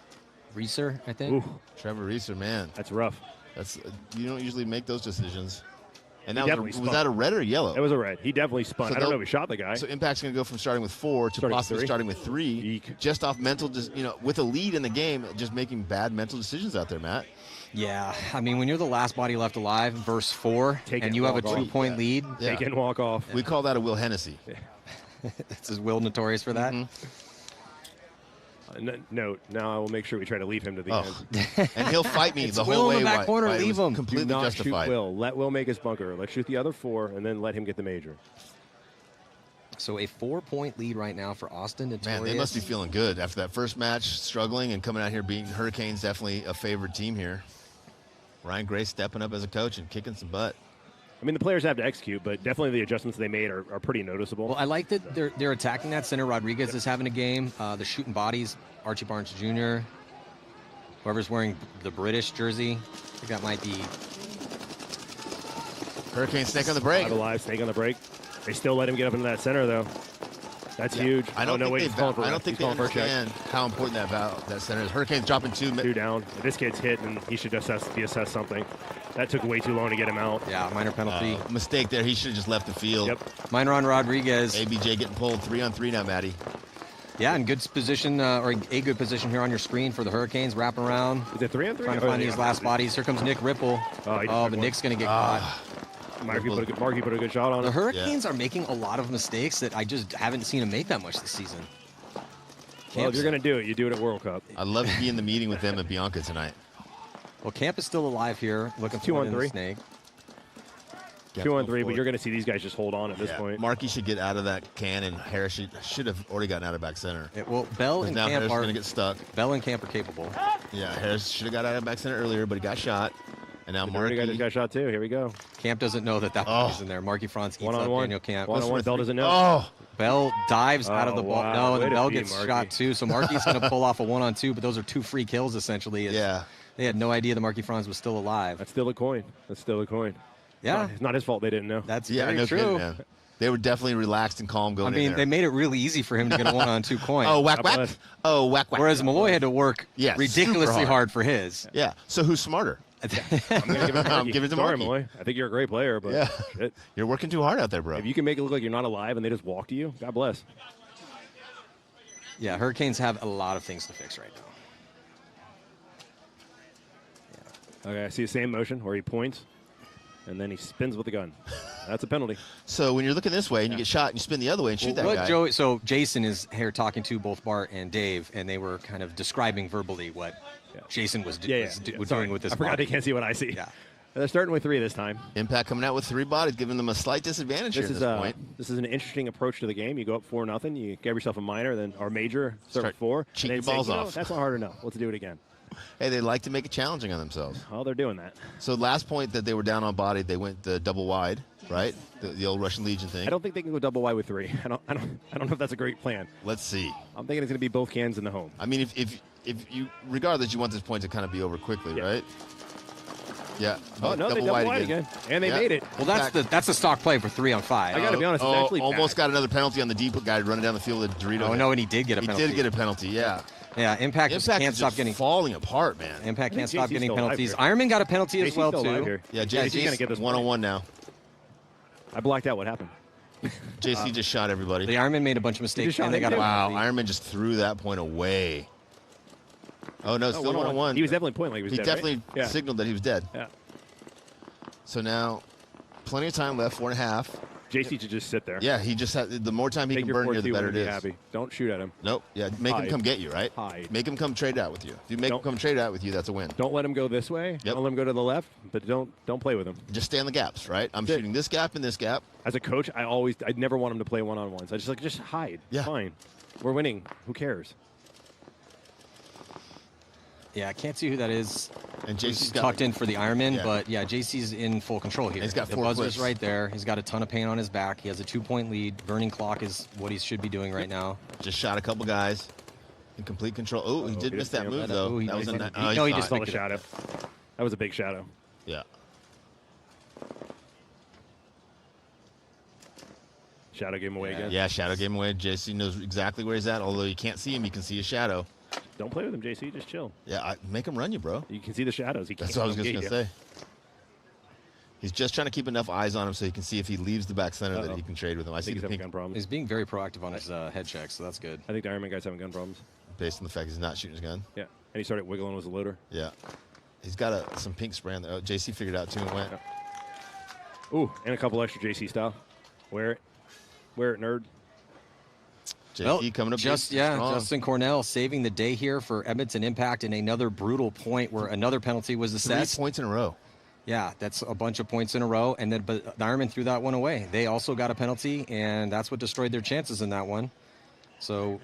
Reeser, I think. Ooh, Trevor Reeser, man. that's rough. That's you don't usually make those decisions. And He that definitely was spun. that a red or yellow? That was a red. He definitely spun. So I don't know they'll- if he shot the guy. So Impact's going to go from starting with 4 to Starting with possibly 3? starting with 3, Eek. just off mental, with a lead in the game, just making bad mental decisions out there, Matt. Yeah, I mean, when you're the last body left alive, verse 4, Take it and and you have a walk off. 2-point Yeah. lead, Yeah. Take it and walk off. We call that a Will Hennessy. this is Will notorious for that. Note, now I will make sure we try to leave him to the Oh, end. and he'll fight me It's the Will whole in way. the back right, corner, right, it leave was him. Do completely not justified. shoot Will. Let Will make his bunker. Let's shoot the other 4 and then let him get the major. So a 4-point lead right now for Austin Notorious. Man, they must be feeling good after that first match, struggling and coming out here beating Hurricanes. Definitely a favored team here. Ryan Gray stepping up as a coach and kicking some butt. I mean, the players have to execute, but definitely the adjustments they made are pretty noticeable. Well, I like that they're attacking that center. Rodriguez is having a game. The shooting bodies, Archie Barnes Jr., whoever's wearing the British jersey, I think that might be. Hurricane snake on the break. Alive, snake on the break. They still let him get up into that center, though. That's huge. I don't oh, no, wait, think he's calling for I a- don't think he's they calling for a check. understand how important that center is. Hurricane's dropping 2. 2 down. If this kid's hit, and he should be assessed something. That took way too long to get him out. Yeah, minor penalty. Mistake there. He should have just left the field. Yep. Minor on Rodriguez. ABJ getting pulled 3-on-3 now, Matty. Yeah, in good position, or a good position here on your screen for the Hurricanes. Wrapping around, Is it 3-on-3? trying to find these last bodies. Here comes Nick Ripple. Oh, he just Oh, took but one. Nick's going to get caught. Marky put a good shot on The him. Hurricanes are making a lot of mistakes that I just haven't seen them make that much this season. Well, if you're going to do it, you do it at World Cup. I'd love to be in the meeting with them at Bianca tonight. Well, Camp is still alive here, looking for 2 one on in the 3. snake. 2-on-3, but you're going to see these guys just hold on at this point. Markey should get out of that can, and Harris should have already gotten out of back center. Well, Bell and now Camp Harris are going to get stuck. Bell and Camp are capable. Yeah, Harris should have got out of back center earlier, but he got shot. And now Markey just got shot too. Here we go. Camp doesn't know that is in there. Markey Franz eats up Daniel Camp. One-on-one. Bell doesn't know. Oh. Bell dives out of the ball. Wow. No, and then Way Bell to be, gets Markey. shot too. So Markey's going to pull off a 1-on-2, but those are 2 free kills essentially. They had no idea that Markey Franz was still alive. That's still a coin. Yeah. It's not his fault they didn't know. That's Yeah, very no true. kidding, man. They were definitely relaxed and calm going in there. They made it really easy for him to get a 1-on-2 coin. Oh, whack, whack. Oh, whack, whack. Whereas Malloy had to work ridiculously hard for his. Yeah. So who's smarter? I'm going to give it to Markey. Malloy. I think you're a great player, but shit. You're working too hard out there, bro. If you can make it look like you're not alive and they just walk to you, God bless. Yeah, Hurricanes have a lot of things to fix right now. Okay, I see the same motion where he points, and then he spins with the gun. That's a penalty. So when you're looking this way and you get shot and you spin the other way and shoot that guy. So Jason is here talking to both Bart and Dave, and they were kind of describing verbally what Jason was doing with this. I forgot they can't see what I see. Yeah. They're starting with 3 this time. Impact coming out with 3 bodies, giving them a slight disadvantage at this point. This is an interesting approach to the game. You go up 4-0. You grab yourself a minor, or major, start with 4. Cheat your balls off. That's not hard enough. Let's do it again. Hey, they like to make it challenging on themselves. Oh, they're doing that. So last point that they were down on body, they went the double wide, right? The old Russian Legion thing. I don't think they can go double wide with 3. I don't know if that's a great plan. Let's see. I'm thinking it's going to be both cans in the home. I mean, if you, regardless, you want this point to kind of be over quickly, right? Yeah. Oh no, they double wide again, and they made it. Well, that's the stock play for 3-on-5. I got to be honest, it's actually almost got another penalty on the deep guy running down the field with Dorito. Oh no, and he did get a penalty. He did get a penalty, yeah. Yeah, Impact just can't stop getting falling apart, man. Impact can't stop getting penalties. Ironman got a penalty as well too. Yeah, JC's gonna get this 1-on-1 now. I blacked out what happened. JC just shot everybody. The Ironman made a bunch of mistakes, and they got a penalty. Wow, Ironman just threw that point away. Oh no, still 1-on-1. He was definitely pointing like he was dead. He definitely signaled that he was dead. Yeah. So now, plenty of time left, 4.5. JC should just sit there. Yeah, he just had the more time he can burn here, the better it is. Happy. Don't shoot at him. Nope. Yeah, make him come get you, right? Hide. Make him come trade out with you. If you make him come trade out with you, that's a win. Don't let him go this way. Yep. Don't let him go to the left, but don't play with him. Just stay in the gaps, right? I'm shooting this gap and this gap. As a coach, I'd never want him to play one-on-ones. I just hide. Yeah. Fine. We're winning. Who cares? Yeah, I can't see who that is. And JC's tucked in for the Ironman, but yeah, JC's in full control here. He's got 4 the buzzer's clips. right there. He's got a ton of paint on his back. He has a 2-point lead. Burning clock is what he should be doing right now. Just shot a couple guys in complete control. Oh, he did miss that move though. He just saw a shadow. That was a big shadow. Yeah. Shadow gave him away again. Yeah, shadow gave him away. JC knows exactly where he's at. Although you can't see him, you can see his shadow. Don't play with him, JC. Just chill. Yeah, make him run you, bro. You can see the shadows. That's what I was just going to say. He's just trying to keep enough eyes on him so he can see if he leaves the back center that he can trade with him. I see he's the having gun problems. He's being very proactive on his head check, so that's good. I think the Ironman guy's having gun problems. Based on the fact he's not shooting his gun. Yeah, and he started wiggling with the loader. Yeah. He's got some pink spray on there. Oh, JC figured out too and went. Ooh, and a couple extra JC style. Wear it, nerd. JC coming up Justin Cornell saving the day here for Edmonton Impact in another brutal point where another penalty was assessed. 3 points in a row. Yeah, that's a bunch of points in a row, and then but the Ironman threw that one away. They also got a penalty, and that's what destroyed their chances in that one. So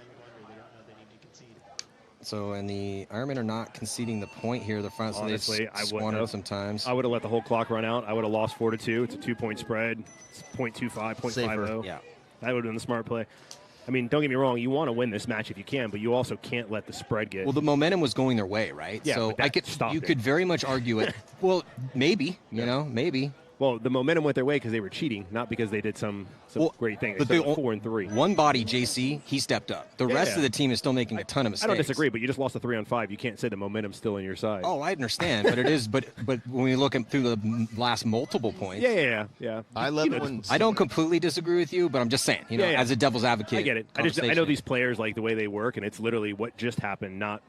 and the Ironmen are not conceding the point here. The front, so honestly, they squandered some times. I would have let the whole clock run out. I would have lost 4-2. It's a 2-point spread. It's 0.25, 0.50. Yeah, that would have been the smart play. I mean, don't get me wrong. You want to win this match if you can, but you also can't let the spread get. Well, the momentum was going their way, right? Yeah, so you could very much argue it. Well, maybe, maybe. Well, the momentum went their way because they were cheating, not because they did some great thing. They started 4-3. One body, JC, he stepped up. The rest of the team is still making a ton of mistakes. I don't disagree, but you just lost a 3-on-5. You can't say the momentum's still on your side. Oh, I understand, but it is. But when we look through the last multiple points, yeah. I love it when I don't completely disagree with you, but I'm just saying, as a devil's advocate, I get it. I know these players like the way they work, and it's literally what just happened, not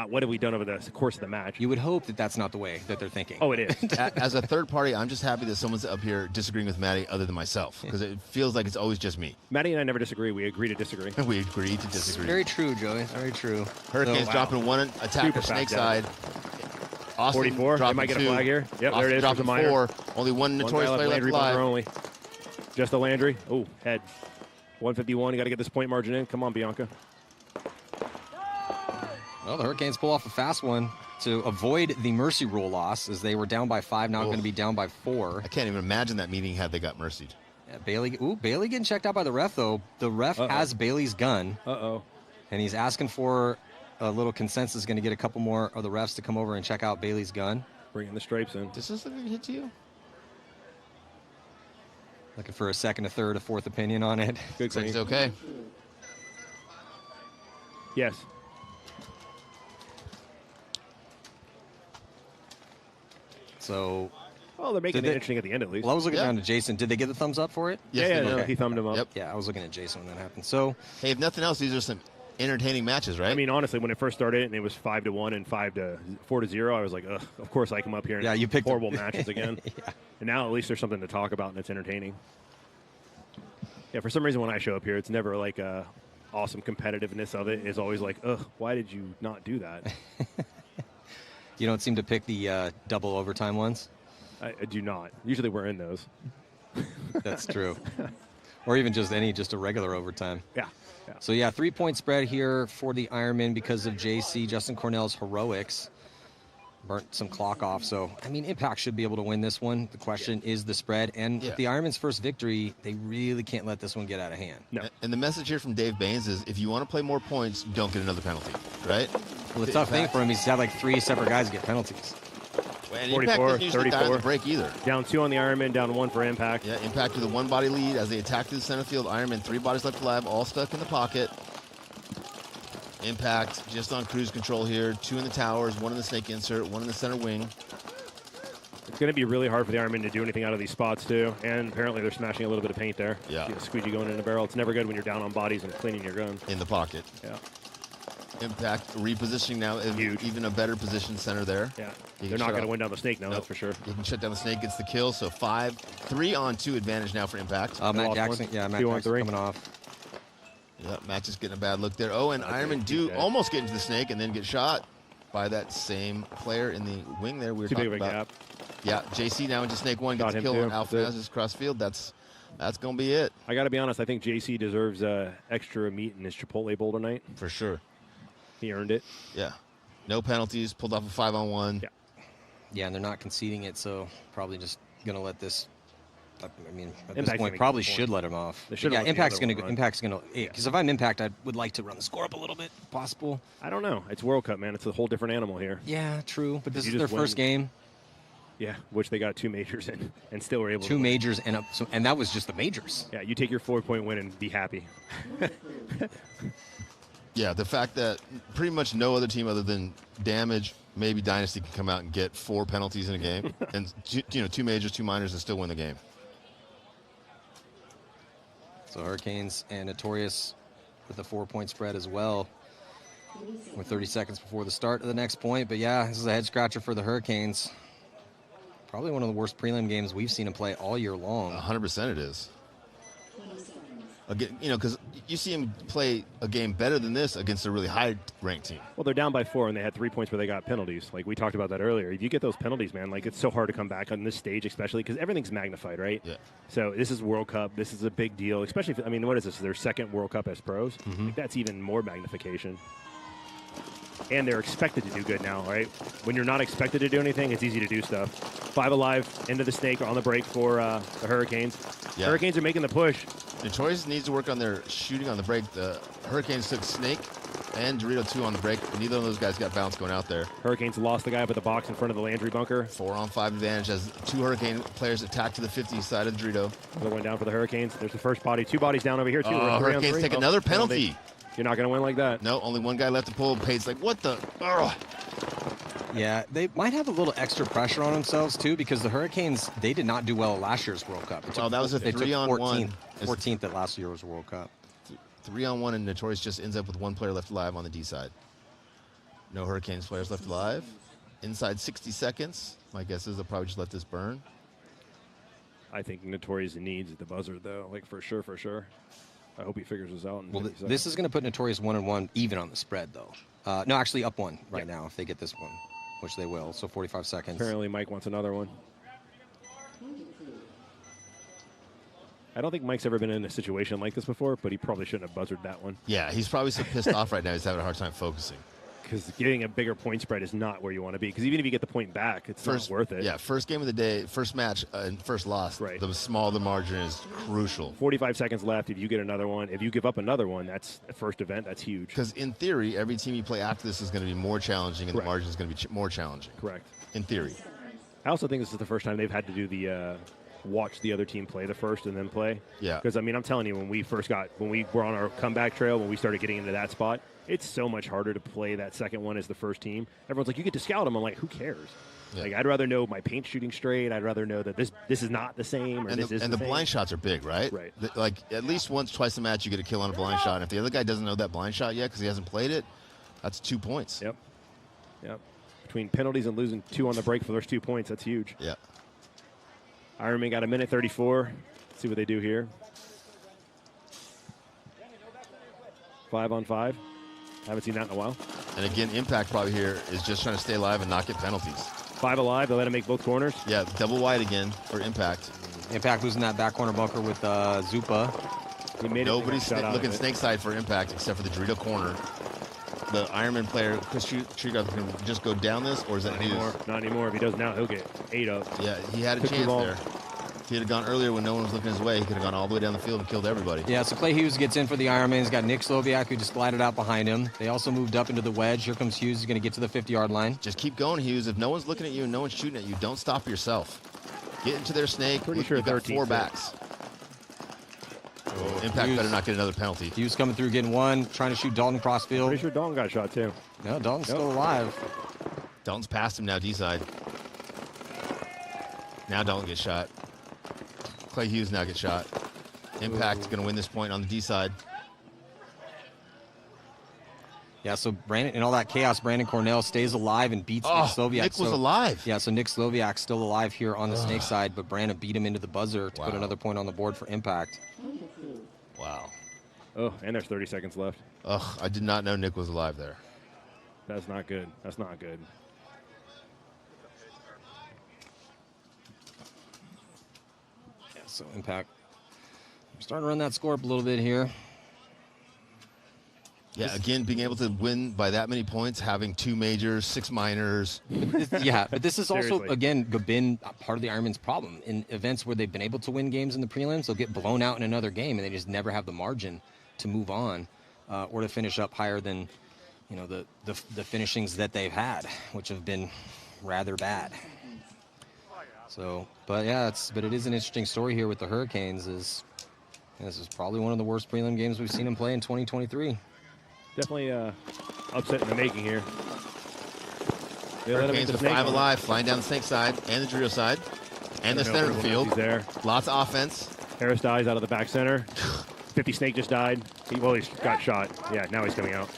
what have we done over the course of the match. You would hope that that's not the way that they're thinking. Oh, it is. As a third party, I'm just happy that someone's up here disagreeing with Maddie other than myself, because it feels like it's always just me. Maddie and I never disagree. We agree to disagree. We agree to disagree. Very true, Joey. Very true. Hurricanes dropping one attacker snake side Austin 44. They dropping might get a 2. flag here. Yep, Austin there it is. dropping There's a minor. 4. Only one Notorious player left Landry bunker alive. only. Just a Landry. Oh, head. 151. You got to get this point margin in. Come on, Bianca. Well, the Hurricanes pull off a fast one to avoid the mercy rule loss as they were down by 5, now going to be down by 4. I can't even imagine that meeting had they got mercied. Yeah, Bailey getting checked out by the ref, though. The ref has Bailey's gun. Uh-oh. And he's asking for a little consensus, going to get a couple more of the refs to come over and check out Bailey's gun. Bringing the stripes in. Does this look like a hit to you? Looking for a second, a third, a fourth opinion on it. Good Looks like green. it's okay. Yes. So, Well, they're making Did it they- interesting at the end, at least. well, I was looking Yeah. down to Jason. Did they get the thumbs up for it? Yes, yeah, they no, did. he thumbed him up. Yep. Yeah, I was looking at Jason when that happened. So, Hey, if nothing else, these are some entertaining matches, right? I mean, honestly, when it first started and it was 5-1 and 4-0, I was like, ugh, of course I come up here and Yeah, you picked horrible them. matches again. Yeah. And now at least there's something to talk about and it's entertaining. Yeah, for some reason when I show up here, it's never like awesome competitiveness of it. It's always like, ugh, why did you not do that? you don't seem to pick the double overtime ones. I do not. Usually we're in those. That's true. Or even just a regular overtime. Yeah. Yeah. So, yeah, 3-point spread here for the Ironmen because of JC. Justin Cornell's heroics burnt some clock off. So, I mean, Impact should be able to win this one. The question is the spread. And with the Ironmen's first victory, they really can't let this one get out of hand. No. And the message here from Dave Baines is if you want to play more points, don't get another penalty, right? Well, the tough thing for him is he's had like 3 separate guys get penalties. And 44, Impact doesn't usually die on 34. the break either. Down 2 on the Ironman, down 1 for Impact. Yeah, Impact with a 1-body lead as they attack to the center field. Ironman 3 bodies left alive, all stuck in the pocket. Impact just on cruise control here. 2 in the towers, 1 in the snake insert, 1 in the center wing. It's going to be really hard for the Ironman to do anything out of these spots, too. And apparently they're smashing a little bit of paint there. Yeah. See the squeegee going in the barrel. It's never good when you're down on bodies and cleaning your gun. In the pocket. Yeah. Impact repositioning now in Huge. even a better position center there. Yeah. You They're can not shut going to off- win down the snake now, Nope. that's for sure. You can shut down the snake, gets the kill. So 3-on-2 advantage now for Impact. Matt lost Jackson, one. yeah, Matt 2 on Jackson 3. coming off. Yeah, Matt just getting a bad look there. Oh, and Ironman do dead. almost get into the snake and then get shot by that same player in the wing there we were Too big talking of a about. gap. Yeah, JC now into snake 1, Got gets the him kill too. on Alpha That's it. Nazis cross field. That's going to be it I got to be honest, I think JC deserves extra meat in his Chipotle bowl tonight. for sure. He earned it. Yeah. No penalties, pulled off a 5-on-1. Yeah. Yeah, and they're not conceding it, so probably just going to let this. I mean, at Impact's this gonna point, get probably the point. should let him off. They should Yeah, let the Impact's other going one to. run. Impact's going to. Because if I'm Impact, I would like to run the score up a little bit, if possible. I don't know. It's World Cup, man. It's a whole different animal here. Yeah, true. But this You is their just first win. game. Yeah, which they got 2 majors in and still were able to 2 win. majors and that was just the majors. Yeah, you take your 4-point win and be happy. Yeah, the fact that pretty much no other team other than Damage, maybe Dynasty, can come out and get 4 penalties in a game, and 2 majors, 2 minors, and still win the game. So Hurricanes and Notorious with a 4-point spread as well. We're 30 seconds before the start of the next point. But yeah, this is a head scratcher for the Hurricanes. Probably one of the worst prelim games we've seen them play all year long. 100% it is. 20 seconds. Again, because you see him play a game better than this against a really high-ranked team. Well, they're down by 4, and they had 3 points where they got penalties. Like we talked about that earlier. If you get those penalties, man, like it's so hard to come back on this stage, especially because everything's magnified, right? Yeah. So this is World Cup. This is a big deal, especially if, I mean, what is this? Their second World Cup as pros? Like, that's even more magnification. And they're expected to do good now, right? When you're not expected to do anything, it's easy to do stuff. 5 alive, into the snake, on the break for the Hurricanes. Yeah. Hurricanes are making the push. Notorious needs to work on their shooting on the break. The Hurricanes took Snake and Dorito 2 on the break. Neither of those guys got bounced going out there. Hurricanes lost the guy up at the box in front of the Landry bunker. 4-on-5 advantage as 2 Hurricane players attack to the 50 side of the Dorito. Another one down for the Hurricanes. There's the first body. 2 bodies down over here, too. Oh, We're 3 on Hurricanes 3. take another penalty. You're not going to win like that. No, only one guy left to pull. Page's like, what the? Ugh. Yeah, they might have a little extra pressure on themselves, too, because the Hurricanes, they did not do well at last year's World Cup. Oh, that was a They took 3-on-1. 14th at last year's World Cup. 3-on-1, and Notorious just ends up with 1 player left alive on the D side. No Hurricanes players left alive. Inside 60 seconds. My guess is they'll probably just let this burn. I think Notorious needs the buzzer, though. Like, for sure, for sure. I hope he figures this out. In Well, 50 seconds. this is going to put Notorious 1-1 even on the spread, though. No, actually up 1 right now if they get this one. which they will. So 45 seconds. Apparently Mike wants another one. I don't think Mike's ever been in a situation like this before, but he probably shouldn't have buzzered that one. Yeah, he's probably so pissed off right now. He's having a hard time focusing. Because getting a bigger point spread is not where you want to be. Because even if you get the point back, it's not worth it. Yeah, first game of the day, first match, and first loss. Right. The smaller the margin is crucial. 45 seconds left. If you get another one, if you give up another one, that's the first event. That's huge. Because in theory, every team you play after this is going to be more challenging, and Correct. the margin is going to be more challenging. Correct. In theory. I also think this is the first time they've had to do the watch the other team play the first and then play. Yeah. Because, I mean, I'm telling you, when we were on our comeback trail, when we started getting into that spot, it's so much harder to play that second one as the first team. Everyone's like, you get to scout them. I'm like, who cares? Yeah. Like, I'd rather know my paint shooting straight. I'd rather know that this is not the same. Or And this is the blind shots are big, right? Right. Like, at least once, twice a match, you get a kill on a blind shot. And if the other guy doesn't know that blind shot yet because he hasn't played it, that's 2 points. Yep. Between penalties and losing 2 on the break for those 2 points, that's huge. Yeah. Ironman got a minute 34. Let's see what they do here. 5-on-5. Haven't seen that in a while. And again, Impact probably here is just trying to stay alive and not get penalties. 5 alive. They let him make both corners. Yeah, double wide again for Impact. Impact losing that back corner bunker with Zupa. He made Nobody's looking snake side for Impact except for the Dorito corner. The Ironman player, Chris Treeguard, can just go down this, or is that news? Not anymore. If he does now, he'll get 8 up. Yeah, he had a chance there. If he had gone earlier when no one was looking his way, he could have gone all the way down the field and killed everybody. Yeah, so Clay Hughes gets in for the Ironman. He's got Nick Sloviak, who just glided out behind him. They also moved up into the wedge. Here comes Hughes. He's going to get to the 50-yard line. Just keep going, Hughes. If no one's looking at you and no one's shooting at you, don't stop yourself. Get into their snake. Pretty sure you've got 4 13th. backs. Impact Hughes. better not get another penalty. Hughes coming through, getting one, trying to shoot Dalton crossfield. Pretty sure Dalton got shot, too. No, Dalton's still alive. Dalton's past him now, D-side. Now Dalton gets shot. Clay Hughes now gets shot. Impact going to win this point on the D-side. Yeah, so Brandon, in all that chaos, Brandon Cornell stays alive and beats Nick Sloviak. Nick was alive. Yeah, so Nick Sloviak's still alive here on the snake side, but Brandon beat him into the buzzer to put another point on the board for Impact. Wow. Oh, and there's 30 seconds left. Ugh, I did not know Nick was alive there. That's not good. That's not good. Yeah, so Impact starting to run that score up a little bit here. Yeah, again, being able to win by that many points, having 2 majors, 6 minors. Yeah, but this is also, Seriously. again, been part of the Ironman's problem. In events where they've been able to win games in the prelims, they'll get blown out in another game, and they just never have the margin to move on or to finish up higher than, you know, the finishings that they've had, which have been rather bad. So, but yeah, but it is an interesting story here with the Hurricanes. This is probably one of the worst prelim games we've seen them play in 2023. Definitely upset in the making here. They let him Hurricanes into with snake 5 one. alive, flying down the snake side and the Dorito side and the center of the field. He's there. Lots of offense. Harris dies out of the back center. 50 Snake just died. He got shot. Yeah, now he's coming out.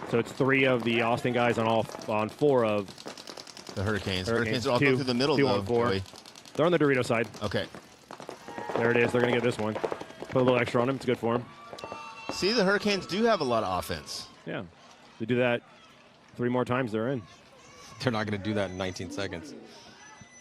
So it's 3 of the Austin guys on 4 of The Hurricanes. Hurricanes. Hurricanes all 2 go through the middle, 2 though. on 4. Joey. They're on the Dorito side. Okay. There it is. They're going to get this one. Put a little extra on him. It's good for him. See, the Hurricanes do have a lot of offense. Yeah. They do that 3 more times, they're in. They're not going to do that in 19 seconds.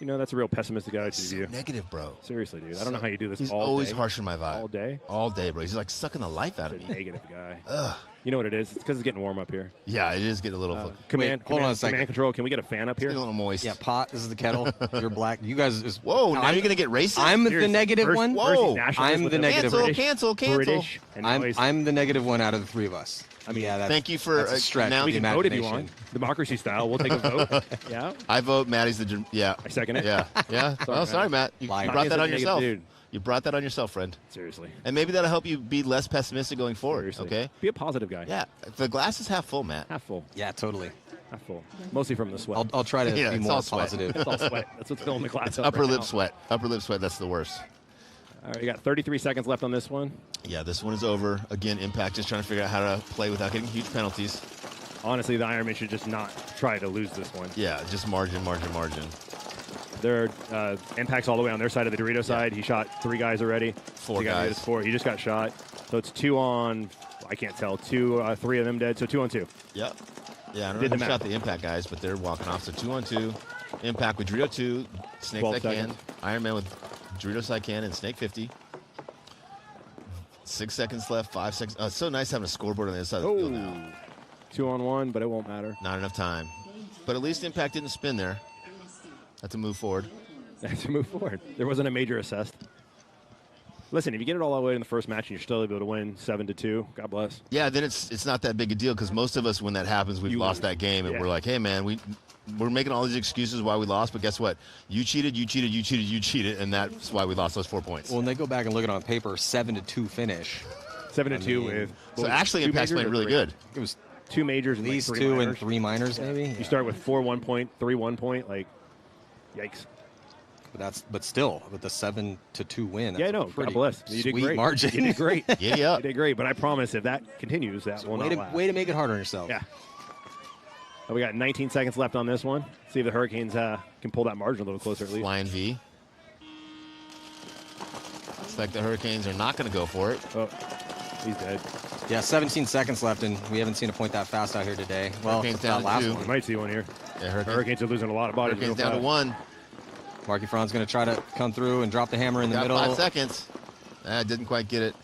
You know, that's a real pessimistic attitude So view. negative, bro. Seriously, dude. I don't know how you do this He's all always day. harsh on my vibe. All day? All day, bro. He's like sucking the life out of He's a me. negative guy. Ugh. You know what it is? It's because it's getting warm up here. Yeah, it is getting a little, hold on a second. Command control. Can we get a fan up here? getting a little moist. Yeah, pot. This is the kettle. You're black. You guys is. Whoa, now I'm, you're going to get racist? I'm the Seriously. negative First- one. first he's Whoa. nationalist I'm with the the negative cancel, one. cancel. British. And now he's- I'm the negative one out of the 3 of us. I mean, yeah, Thank you for that's a stretch. now we the can vote if you imagination. want. Democracy style. We'll take a vote. Yeah. I vote Maddie's the... Yeah. I second it. Yeah. Yeah. Oh, sorry, Matt. You Liar. brought that on Negative yourself. dude. You brought that on yourself, friend. Seriously. And maybe that'll help you be less pessimistic going forward, Seriously. okay? Be a positive guy. Yeah. The glass is half full, Matt. Half full. Yeah, totally. Half full. Mostly from the sweat. I'll try to Yeah, be it's more all sweat. positive. It's all sweat. That's what's filling the glass up Upper right lip now. sweat. Upper lip sweat, that's the worst. All right, you got 33 seconds left on this one. Yeah, this one is over. Again, Impact just trying to figure out how to play without getting huge penalties. Honestly, the Ironman should just not try to lose this one. Yeah, just margin. Their Impact's all the way on their side of the Dorito side. He shot 3 guys already. 4 He got guys. his 4. He just got shot. So it's 2 on, I can't tell, 3 of them dead. So 2 on 2. Yep. Yeah, I don't Did know the who math. shot the impact guys, but they're walking off. So 2-on-2. Impact with Dorito 2, Snake 12 that can. seconds. Iron Man with Dorito Saikan and Snake 50. 6 seconds left, 5 seconds. Oh, it's so nice having a scoreboard on the other side of the field now. 2-on-1, but it won't matter. Not enough time. But at least Impact didn't spin there. That's a move forward. That's a move forward. There wasn't a major assist. Listen, if you get it all the way in the first match and you're still able to win 7-2, God bless. Yeah, then it's not that big a deal because most of us, when that happens, we've lost that game, and we're like, hey, man, we're making all these excuses why we lost, but guess what? You cheated, and that's why we lost those 4 points. Well, when they go back and look at it on paper, 7-2 finish. 7-2 with. So actually, Impact's playing really good. It was 2 majors and these like 2 minors. and 3 minors, maybe. You start with 4 1 point, 3 1 point, like, yikes. But still, with the 7-2 win, that's Yeah, I know. a pretty God bless. You did sweet great. margin. You did great. Giddy up. You did great. But I promise, if that continues, that will not last. Way to make it hard on yourself. Yeah. We got 19 seconds left on this one. See if the Hurricanes can pull that margin a little closer at least. Flying V. Looks like the Hurricanes are not going to go for it. Oh, he's dead. Yeah, 17 seconds left, and we haven't seen a point that fast out here today. Well, Hurricanes that down to last 2. We one. might see one here. Yeah, Hurricanes are losing a lot of bodies. Hurricanes real down to fast. 1. Marky Fran's going to try to come through and drop the hammer in the Got middle. 5 seconds. Didn't quite get it.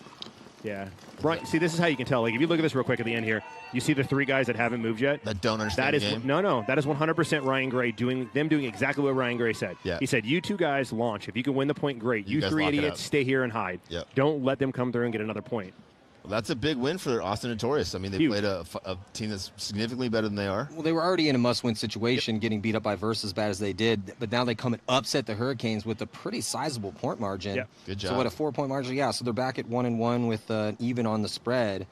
Yeah. Brian, see, this is how you can tell. Like, if you look at this real quick at the end here, you see the 3 guys that haven't moved yet. That don't understand That is the game. no. That is 100% Ryan Gray doing exactly what Ryan Gray said. Yeah. He said, "You 2 guys launch. If you can win the point, great. You You guys 3 lock it idiots up." stay here and hide. Yep. Don't let them come through and get another point." Well, that's a big win for Austin Notorious. I mean, they Huge. played a team that's significantly better than they are. Well, they were already in a must-win situation, getting beat up by Verse as bad as they did. But now they come and upset the Hurricanes with a pretty sizable point margin. Yep. Good job. So what, a 4-point margin? Yeah, so they're back at 1-1 with even on the spread.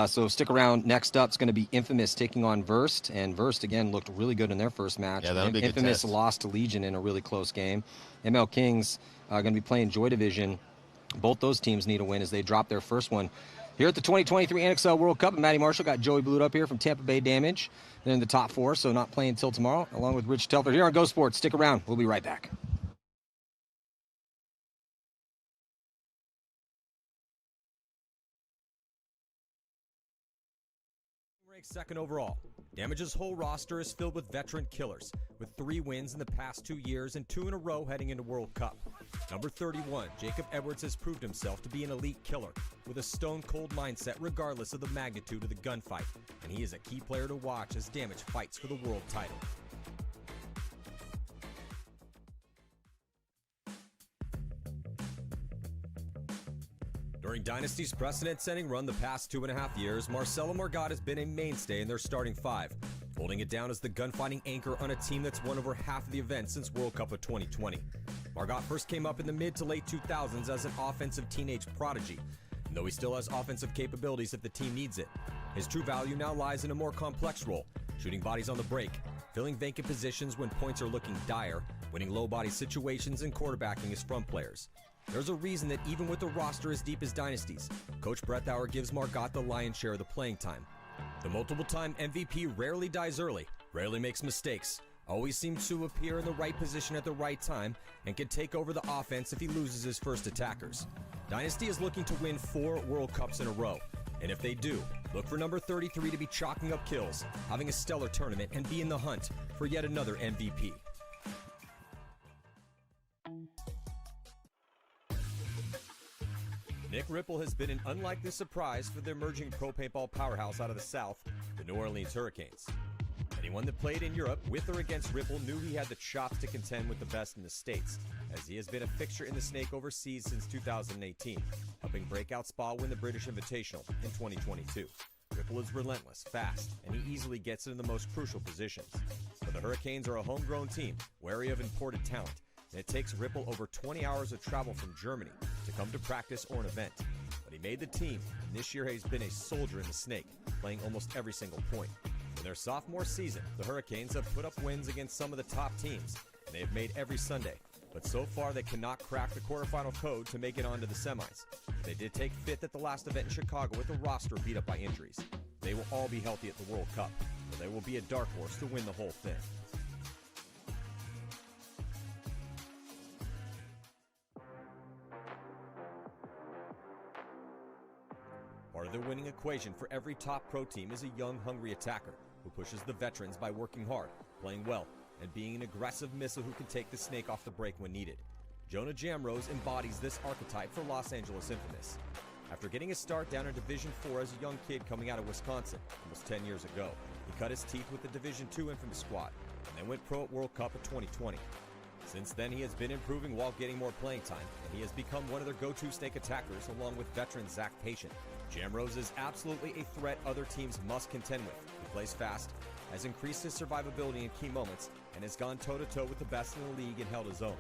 So stick around. Next up is going to be Infamous taking on Verst. And Verst, again, looked really good in their first match. Yeah, that'll be a good Infamous test. lost to Legion in a really close game. ML Kings going to be playing Joy Division. Both those teams need a win as they drop their first one. Here at the 2023 NXL World Cup, Matty Marshall got Joey Blued up here from Tampa Bay Damage. They're in the top 4, so not playing until tomorrow, along with Rich Telford here on Go Sports. Stick around. We'll be right back. Ranked second overall, Damage's whole roster is filled with veteran killers, with 3 wins in the past 2 years and 2 in a row heading into World Cup. Number 31, Jacob Edwards has proved himself to be an elite killer, with a stone-cold mindset regardless of the magnitude of the gunfight, and he is a key player to watch as Damage fights for the world title. During Dynasty's precedent-setting run the past 2.5 years, Marcello Margot has been a mainstay in their starting 5, holding it down as the gunfighting anchor on a team that's won over half of the events since World Cup of 2020. Margot first came up in the mid to late 2000s as an offensive teenage prodigy, and though he still has offensive capabilities if the team needs it, his true value now lies in a more complex role, shooting bodies on the break, filling vacant positions when points are looking dire, winning low body situations, and quarterbacking his front players. There's a reason that even with a roster as deep as Dynasty's, Coach Brettauer gives Margot the lion's share of the playing time. The multiple-time MVP rarely dies early, rarely makes mistakes, always seems to appear in the right position at the right time, and can take over the offense if he loses his first attackers. Dynasty is looking to win 4 World Cups in a row, and if they do, look for number 33 to be chalking up kills, having a stellar tournament, and be in the hunt for yet another MVP. Nick Ripple has been an unlikely surprise for the emerging pro paintball powerhouse out of the South, the New Orleans Hurricanes. Anyone that played in Europe with or against Ripple knew he had the chops to contend with the best in the States, as he has been a fixture in the Snake overseas since 2018, helping Breakout Spa win the British Invitational in 2022. Ripple is relentless, fast, and he easily gets in the most crucial positions. But the Hurricanes are a homegrown team, wary of imported talent, and it takes Ripple over 20 hours of travel from Germany to come to practice or an event. But he made the team, and this year he's been a soldier in the Snake, playing almost every single point. In their sophomore season, the Hurricanes have put up wins against some of the top teams, and they have made every Sunday. But so far, they cannot crack the quarterfinal code to make it onto the semis. They did take 5th at the last event in Chicago with a roster beat up by injuries. They will all be healthy at the World Cup, but they will be a dark horse to win the whole thing. Part of the winning equation for every top pro team is a young, hungry attacker who pushes the veterans by working hard, playing well, and being an aggressive missile who can take the snake off the break when needed. Jonah Jamrose embodies this archetype for Los Angeles Infamous. After getting his start down in Division IV as a young kid coming out of Wisconsin almost 10 years ago, he cut his teeth with the Division II Infamous squad and then went pro at World Cup of 2020. Since then, he has been improving while getting more playing time, and he has become one of their go-to snake attackers along with veteran Zach Patient. Jamrose is absolutely a threat other teams must contend with. He plays fast, has increased his survivability in key moments, and has gone toe-to-toe with the best in the league and held his own.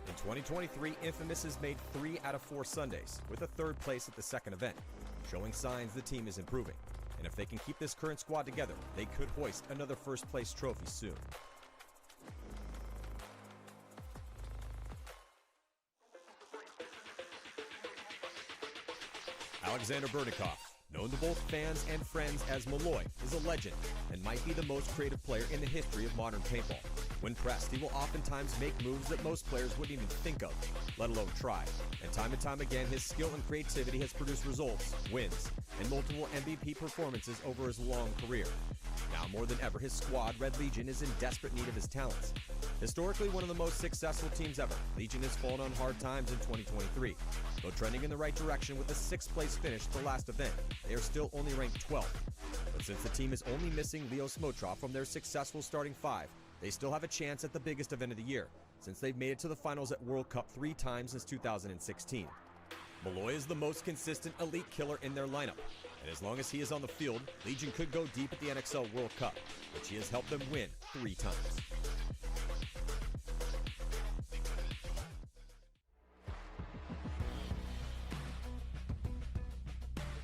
In 2023, Infamous has made 3 out of 4 Sundays, with a 3rd place at the second event, showing signs the team is improving. And if they can keep this current squad together, they could hoist another first-place trophy soon. Alexander Berdnikov, known to both fans and friends as Malloy, is a legend and might be the most creative player in the history of modern paintball. When pressed, he will oftentimes make moves that most players wouldn't even think of, let alone try. And time again, his skill and creativity has produced results, wins, and multiple MVP performances over his long career. Now more than ever, his squad, Red Legion, is in desperate need of his talents. Historically one of the most successful teams ever, Legion has fallen on hard times in 2023. Though trending in the right direction with a 6th place finish for last event, they are still only ranked 12th. But since the team is only missing Leo Smotrov from their successful starting 5, they still have a chance at the biggest event of the year, since they've made it to the finals at World Cup 3 times since 2016. Malloy is the most consistent elite killer in their lineup, and as long as he is on the field, Legion could go deep at the NXL World Cup, which he has helped them win 3 times.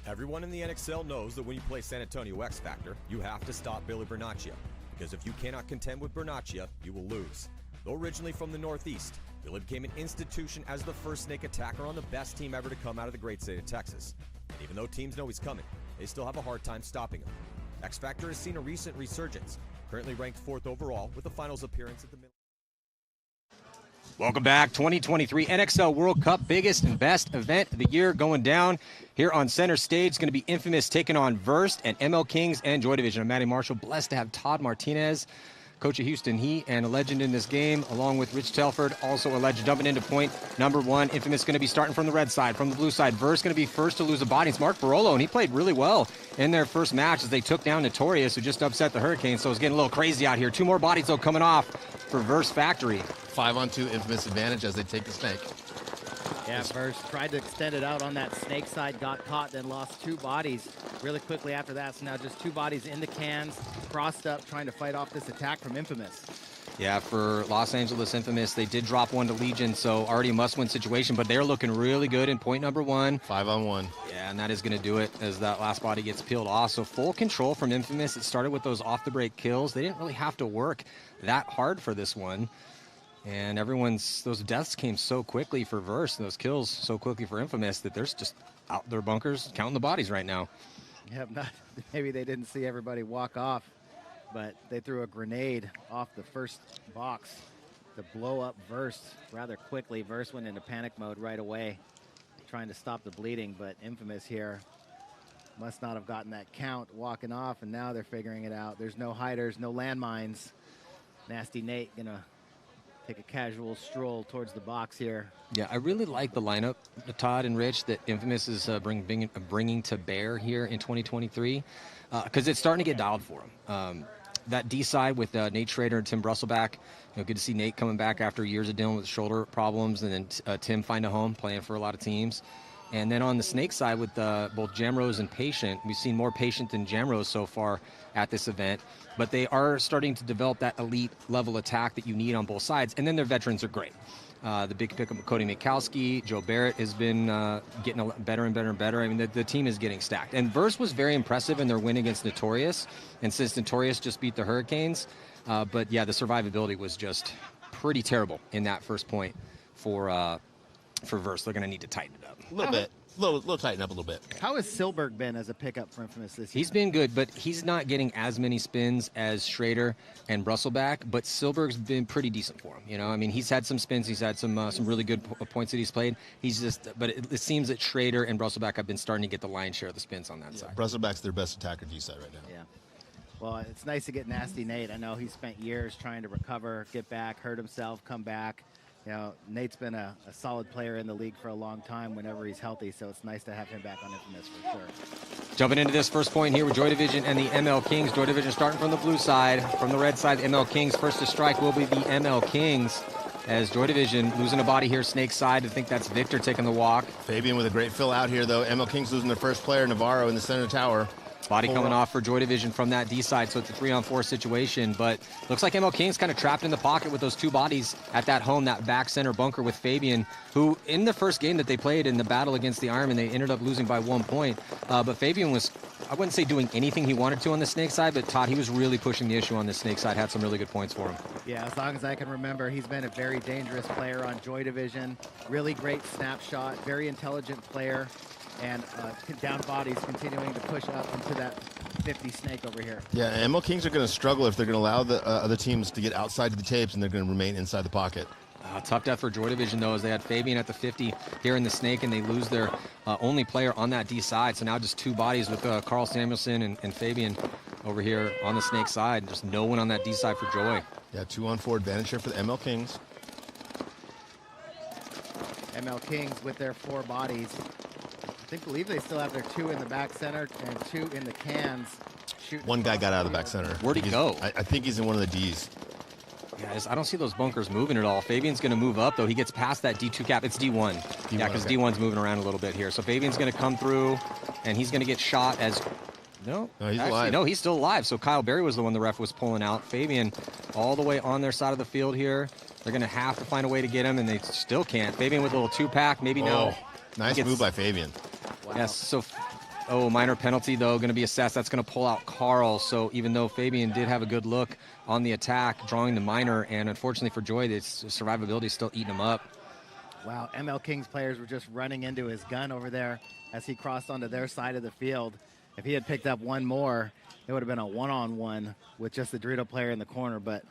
Everyone in the NXL knows that when you play San Antonio X Factor, you have to stop Billy Bernacchia, because if you cannot contend with Bernacchia, you will lose. Though originally from the Northeast, Billy became an institution as the first snake attacker on the best team ever to come out of the great state of Texas. And even though teams know he's coming, they still have a hard time stopping him. X Factor has seen a recent resurgence, currently ranked 4th overall with a finals appearance at the middle. Welcome back. 2023 NXL World Cup, biggest and best event of the year going down here on center stage. It's going to be Infamous taking on Verst and ML Kings and Joy Division. I'm Matty Marshall, blessed to have Todd Martinez, coach of Houston Heat and a legend in this game, along with Rich Telford, also a legend, jumping into point number 1. Infamous going to be starting from the red side. From the blue side, Verst going to be first to lose a body. It's Mark Barolo, and he played really well in their first match as they took down Notorious, who just upset the Hurricanes, so it's getting a little crazy out here. 2 more bodies, though, coming off for Verst Factory. 5-on-2 Infamous advantage as they take the snake. Yeah, Verst tried to extend it out on that snake side, got caught, then lost 2 bodies really quickly after that. So now just 2 bodies in the cans, crossed up, trying to fight off this attack from Infamous. Yeah, for Los Angeles Infamous, they did drop 1 to Legion, so already a must-win situation, but they're looking really good in point number 1. 5-on-1. Yeah, and that is going to do it as that last body gets peeled off. So full control from Infamous. It started with those off-the-break kills. They didn't really have to work that hard for this one. And those deaths came so quickly for Verst, those kills so quickly for Infamous, that they're just out their bunkers counting the bodies right now. Yep, maybe they didn't see everybody walk off, but they threw a grenade off the first box to blow up Verst rather quickly. Verst went into panic mode right away, trying to stop the bleeding, but Infamous here must not have gotten that count walking off, and now they're figuring it out. There's no hiders, no landmines. Nasty Nate gonna take a casual stroll towards the box here. Yeah, I really like the lineup, Todd and Rich, that Infamous is bringing to bear here in 2023, because it's starting to get dialed for them. That D side with Nate Schrader and Tim Brusselback, good to see Nate coming back after years of dealing with shoulder problems, and then Tim find a home playing for a lot of teams. And then on the snake side with both Jamrose and Patient, we've seen more Patient than Jamrose so far at this event, but they are starting to develop that elite level attack that you need on both sides. And then their veterans are great. The big pickup of Cody Mikowski, Joe Barrett has been getting better and better and better. I mean, the team is getting stacked. And Verst was very impressive in their win against Notorious. And since Notorious just beat the Hurricanes, but yeah, the survivability was just pretty terrible in that first point for Verst. They're going to need to tighten it up. A little bit. Little tighten up a little bit. How has Silberg been as a pickup for Infamous this year? He's been good, but he's not getting as many spins as Schrader and Brusselback, but Silberg's been pretty decent for him. I mean, he's had some spins. He's had some really good points that he's played. But it seems that Schrader and Brusselback have been starting to get the lion's share of the spins on that side. Brusselback's their best attacker D side right now. Yeah. Well, it's nice to get Nasty Nate. I know he spent years trying to recover, get back, hurt himself, come back. You know, Nate's been a solid player in the league for a long time whenever he's healthy, so it's nice to have him back on Infamous for sure. Jumping into this first point here with Joy Division and the ML Kings. Joy Division starting from the blue side. From the red side, ML Kings. First to strike will be the ML Kings. As Joy Division losing a body here, Snake side. I think that's Victor taking the walk. Fabian with a great fill out here, though. ML Kings losing their first player, Navarro, in the center tower. Body coming off for Joy Division from that D side, so it's a 3-on-4 situation. But looks like ML King's kind of trapped in the pocket with those two bodies at that home, that back center bunker with Fabian, who in the first game that they played in the battle against the Ironman, they ended up losing by 1 point. But Fabian was, I wouldn't say doing anything he wanted to on the Snake side, but Todd, he was really pushing the issue on the Snake side, had some really good points for him. Yeah, as long as I can remember, he's been a very dangerous player on Joy Division. Really great snapshot, very intelligent player, and down bodies continuing to push up into that 50 Snake over here. Yeah, ML Kings are going to struggle if they're going to allow the other teams to get outside of the tapes, and they're going to remain inside the pocket. Tough death for Joy Division, though, as they had Fabian at the 50 here in the Snake, and they lose their only player on that D side. So now just two bodies with Carl Samuelson and Fabian over here on the Snake side. Just no one on that D side for Joy. Yeah, 2-on-4 advantage here for the ML Kings. ML Kings with their 4 bodies. I believe they still have their 2 in the back center and 2 in the cans. One guy got out of the back center. Where'd he go? I think he's in one of the Ds. Yeah, I don't see those bunkers moving at all. Fabian's going to move up, though. He gets past that D2 cap. It's D1. Yeah, because okay. D1's moving around a little bit here. So Fabian's going to come through, and he's going to get shot as... No, he's alive. No, he's still alive. So Kyle Berry was the one the ref was pulling out. Fabian all the way on their side of the field here. They're going to have to find a way to get him, and they still can't. Fabian with a little 2-pack, maybe no. Nice move by Fabian. Wow. Yes, so... Oh, minor penalty, though, going to be assessed. That's going to pull out Carl. So even though Fabian did have a good look on the attack, drawing the minor, and unfortunately for Joy, its survivability is still eating him up. Wow, ML Kings players were just running into his gun over there as he crossed onto their side of the field. If he had picked up one more, it would have been a one-on-one with just the Dorito player in the corner. But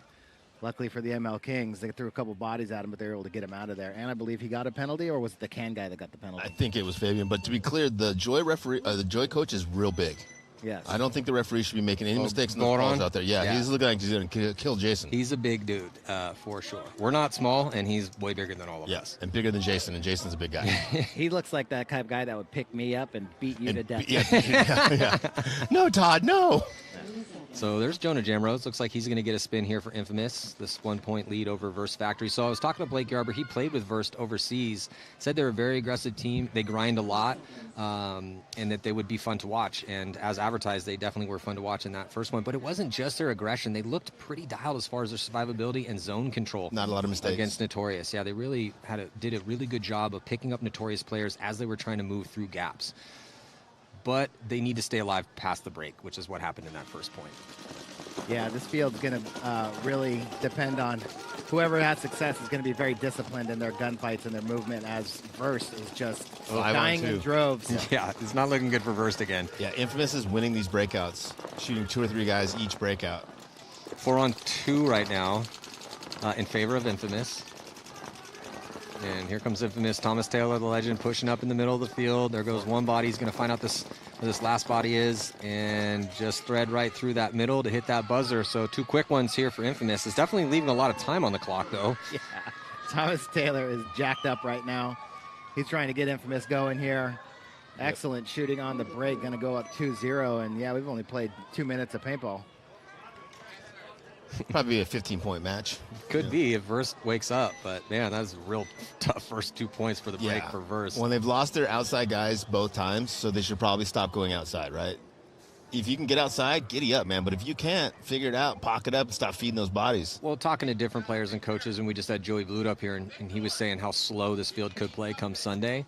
luckily for the ML Kings, they threw a couple bodies at him, but they were able to get him out of there. And I believe he got a penalty, or was it the can guy that got the penalty? I think it was Fabian. But to be clear, the Joy referee, the Joy coach is real big. Yes. I don't think the referee should be making any mistakes in those calls out there. Yeah, he's looking like he's going to kill Jason. He's a big dude, for sure. We're not small, and he's way bigger than all of us. And bigger than Jason, and Jason's a big guy. He looks like that kind of guy that would pick me up and beat you to death. Yeah. No, Todd, no. So there's Jonah Jamrose. Looks like he's going to get a spin here for Infamous, this 1-point lead over Verst Factory. So I was talking to Blake Yarber. He played with Verst overseas. Said they're a very aggressive team. They grind a lot, and that they would be fun to watch. And as advertised, they definitely were fun to watch in that first one. But it wasn't just their aggression. They looked pretty dialed as far as their survivability and zone control. Not a lot of mistakes. Against Notorious. Yeah, they really did a really good job of picking up Notorious players as they were trying to move through gaps. But they need to stay alive past the break, which is what happened in that first point. Yeah, this field's going to really depend on whoever has success is going to be very disciplined in their gunfights and their movement, as Verst is just dying in droves. Yeah, it's not looking good for Verst again. Yeah, Infamous is winning these breakouts, shooting 2 or 3 guys each breakout. 4-on-2 right now in favor of Infamous. And here comes Infamous. Thomas Taylor, the legend, pushing up in the middle of the field. There goes one body. He's going to find out where this last body is and just thread right through that middle to hit that buzzer. So 2 quick ones here for Infamous. It's definitely leaving a lot of time on the clock, though. Yeah, Thomas Taylor is jacked up right now. He's trying to get Infamous going here. Excellent shooting on the break. Going to go up 2-0. And, yeah, we've only played 2 minutes of paintball. Probably a 15-point match. Could be if Verst wakes up, but man, that's a real tough first 2 points for the break for Verst. Well, they've lost their outside guys both times, so they should probably stop going outside, right? If you can get outside, giddy up, man. But if you can't, figure it out, pocket up, and stop feeding those bodies. Well, talking to different players and coaches, and we just had Joey Bluth up here, and he was saying how slow this field could play come Sunday.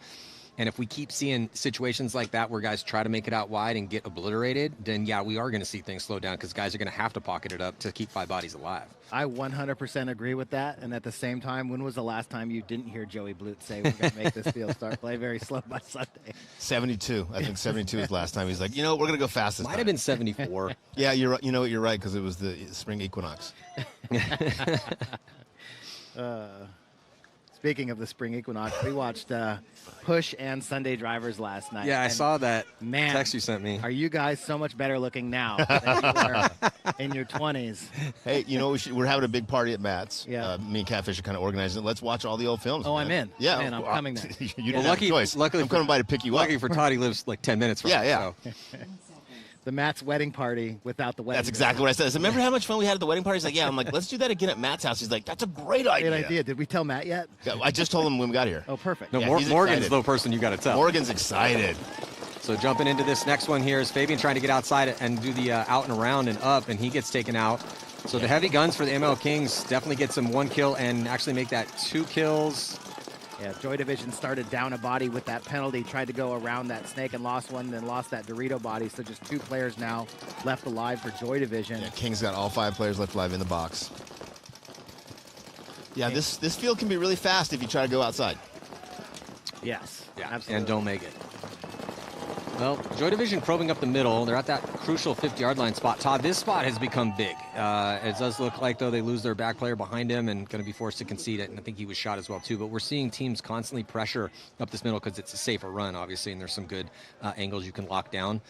And if we keep seeing situations like that where guys try to make it out wide and get obliterated, then, yeah, we are going to see things slow down because guys are going to have to pocket it up to keep 5 bodies alive. I 100% agree with that. And at the same time, when was the last time you didn't hear Joey Bluth say we're going to make this field start play very slow by Sunday? 72. I think 72 was last time. He's like, we're going to go fast this time. Might have been 74. Yeah, you're right. You know what? You're right because it was the spring equinox. Speaking of the spring equinox, we watched Push and Sunday Drivers last night. Yeah, I saw that man, text you sent me. Are you guys so much better looking now than you were in your 20s? Hey, you know, we're having a big party at Matt's. Yeah. Me and Catfish are kind of organizing it. Let's watch all the old films. Oh, man. I'm in. Yeah. Man, I'm coming there. You don't have a choice. Luckily I'm coming by to pick you up. Luckily for Todd, he lives like 10 minutes from Yeah, us, yeah. so. The Matt's wedding party without the wedding. That's exactly what I said. I said, remember how much fun we had at the wedding party? He's like, yeah. I'm like, let's do that again at Matt's house. He's like, that's a great idea. Great idea. Did we tell Matt yet? I just told him when we got here. Oh, perfect. No, Yeah, he's Morgan's excited. the person you got to tell. Morgan's excited. So jumping into this next one here is Fabian trying to get outside and do the out and around and up, and he gets taken out. So the heavy guns for the ML Kings definitely get some 1 kill and actually make that 2 kills. Yeah, Joy Division started down a body with that penalty, tried to go around that snake and lost one, then lost that Dorito body. So just 2 players now left alive for Joy Division. Yeah, King's got all 5 players left alive in the box. Yeah, this field can be really fast if you try to go outside. Yes, Yeah, absolutely. and don't make it. Well, Joy Division probing up the middle. They're at that crucial 50-yard line spot. Todd, this spot has become big. It does look like, though, they lose their back player behind him and going to be forced to concede it. And I think he was shot as well, too. But we're seeing teams constantly pressure up this middle because it's a safer run, obviously, and there's some good angles you can lock down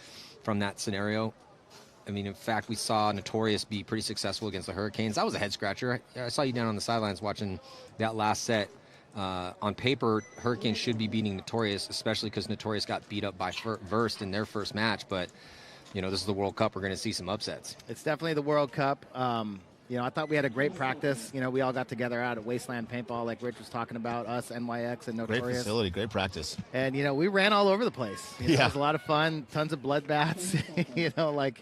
from that scenario. I mean, in fact, we saw Notorious be pretty successful against the Hurricanes. That was a head-scratcher. I saw you down on the sidelines watching that last set. On paper, Hurricanes should be beating Notorious, especially because Notorious got beat up by Verst in their first match. But, you know, this is the World Cup. We're going to see some upsets. It's definitely the World Cup. You know, I thought we had a great practice. You know, we all got together out at Wasteland Paintball, like Rich was talking about, us, NYX, and Notorious. Great facility, great practice. And, you know, we ran all over the place. You know, Yeah. It was a lot of fun, tons of bloodbaths. You know, like,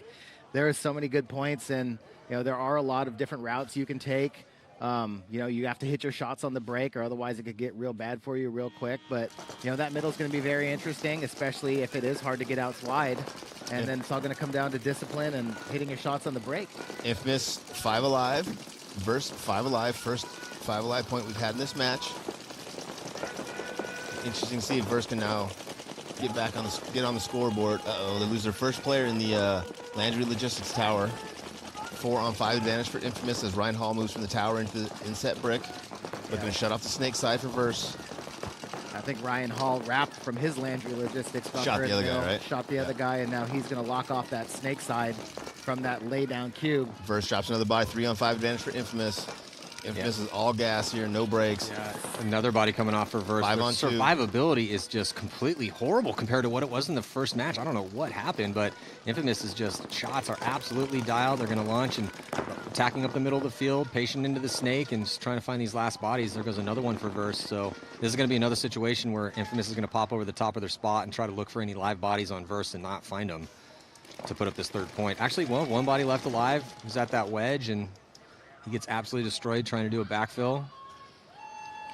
there are so many good points, and, you know, there are a lot of different routes you can take. You know, you have to hit your shots on the break, or otherwise it could get real bad for you real quick. But, you know, that middle is going to be very interesting, especially if it is hard to get out wide. And then it's all going to come down to discipline and hitting your shots on the break. Infamous 5 alive, Verst 5 alive, first 5 alive point we've had in this match. Interesting to see if Verst can now get on the scoreboard. Uh-oh, they lose their first player in the Landry Logistics Tower. 4-on-5 advantage for Infamous as Ryan Hall moves from the tower into the inset brick. Looking to shut off the snake side for Verst. I think Ryan Hall wrapped from his Landry Logistics bunker. Shot the other guy, right? Shot the other guy, and now he's going to lock off that snake side from that lay-down cube. Verst drops another body. 3-on-5 advantage for Infamous. Infamous is all gas here, no brakes. Yeah, another body coming off for Verst. 5 on 2. Survivability is just completely horrible compared to what it was in the first match. I don't know what happened, but Infamous is just, shots are absolutely dialed. They're going to launch and attacking up the middle of the field, patient into the snake, and just trying to find these last bodies. There goes another one for Verst. So this is going to be another situation where Infamous is going to pop over the top of their spot and try to look for any live bodies on Verst and not find them to put up this 3rd point. Actually, well, one body left alive. He's at that wedge, and he gets absolutely destroyed trying to do a backfill.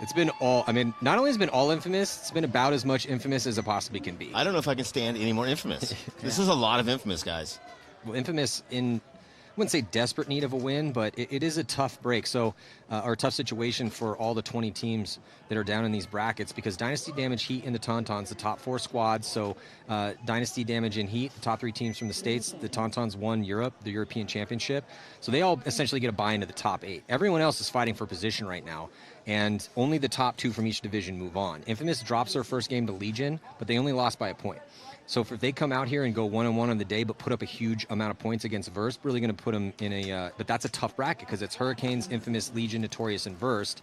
It's been all, I mean, not only has it been all Infamous, it's been about as much Infamous as it possibly can be. I don't know if I can stand any more Infamous. This is a lot of Infamous, guys. Well, Infamous in, I wouldn't say desperate need of a win, but it is a tough break. So, or a tough situation for all the 20 teams that are down in these brackets, because Dynasty Damage, Heat, and the Tauntauns, the top 4 squads. So Dynasty Damage and Heat, the top 3 teams from the States. The Tauntauns won Europe, the European Championship. So they all essentially get a bye into the top 8. Everyone else is fighting for position right now, and only the top 2 from each division move on. Infamous drops their first game to Legion, but they only lost by a point. So if they come out here and go 1-1 on the day, but put up a huge amount of points against Verst, really going to put them in a, but that's a tough bracket because it's Hurricanes, Infamous, Legion, Notorious, and Verst.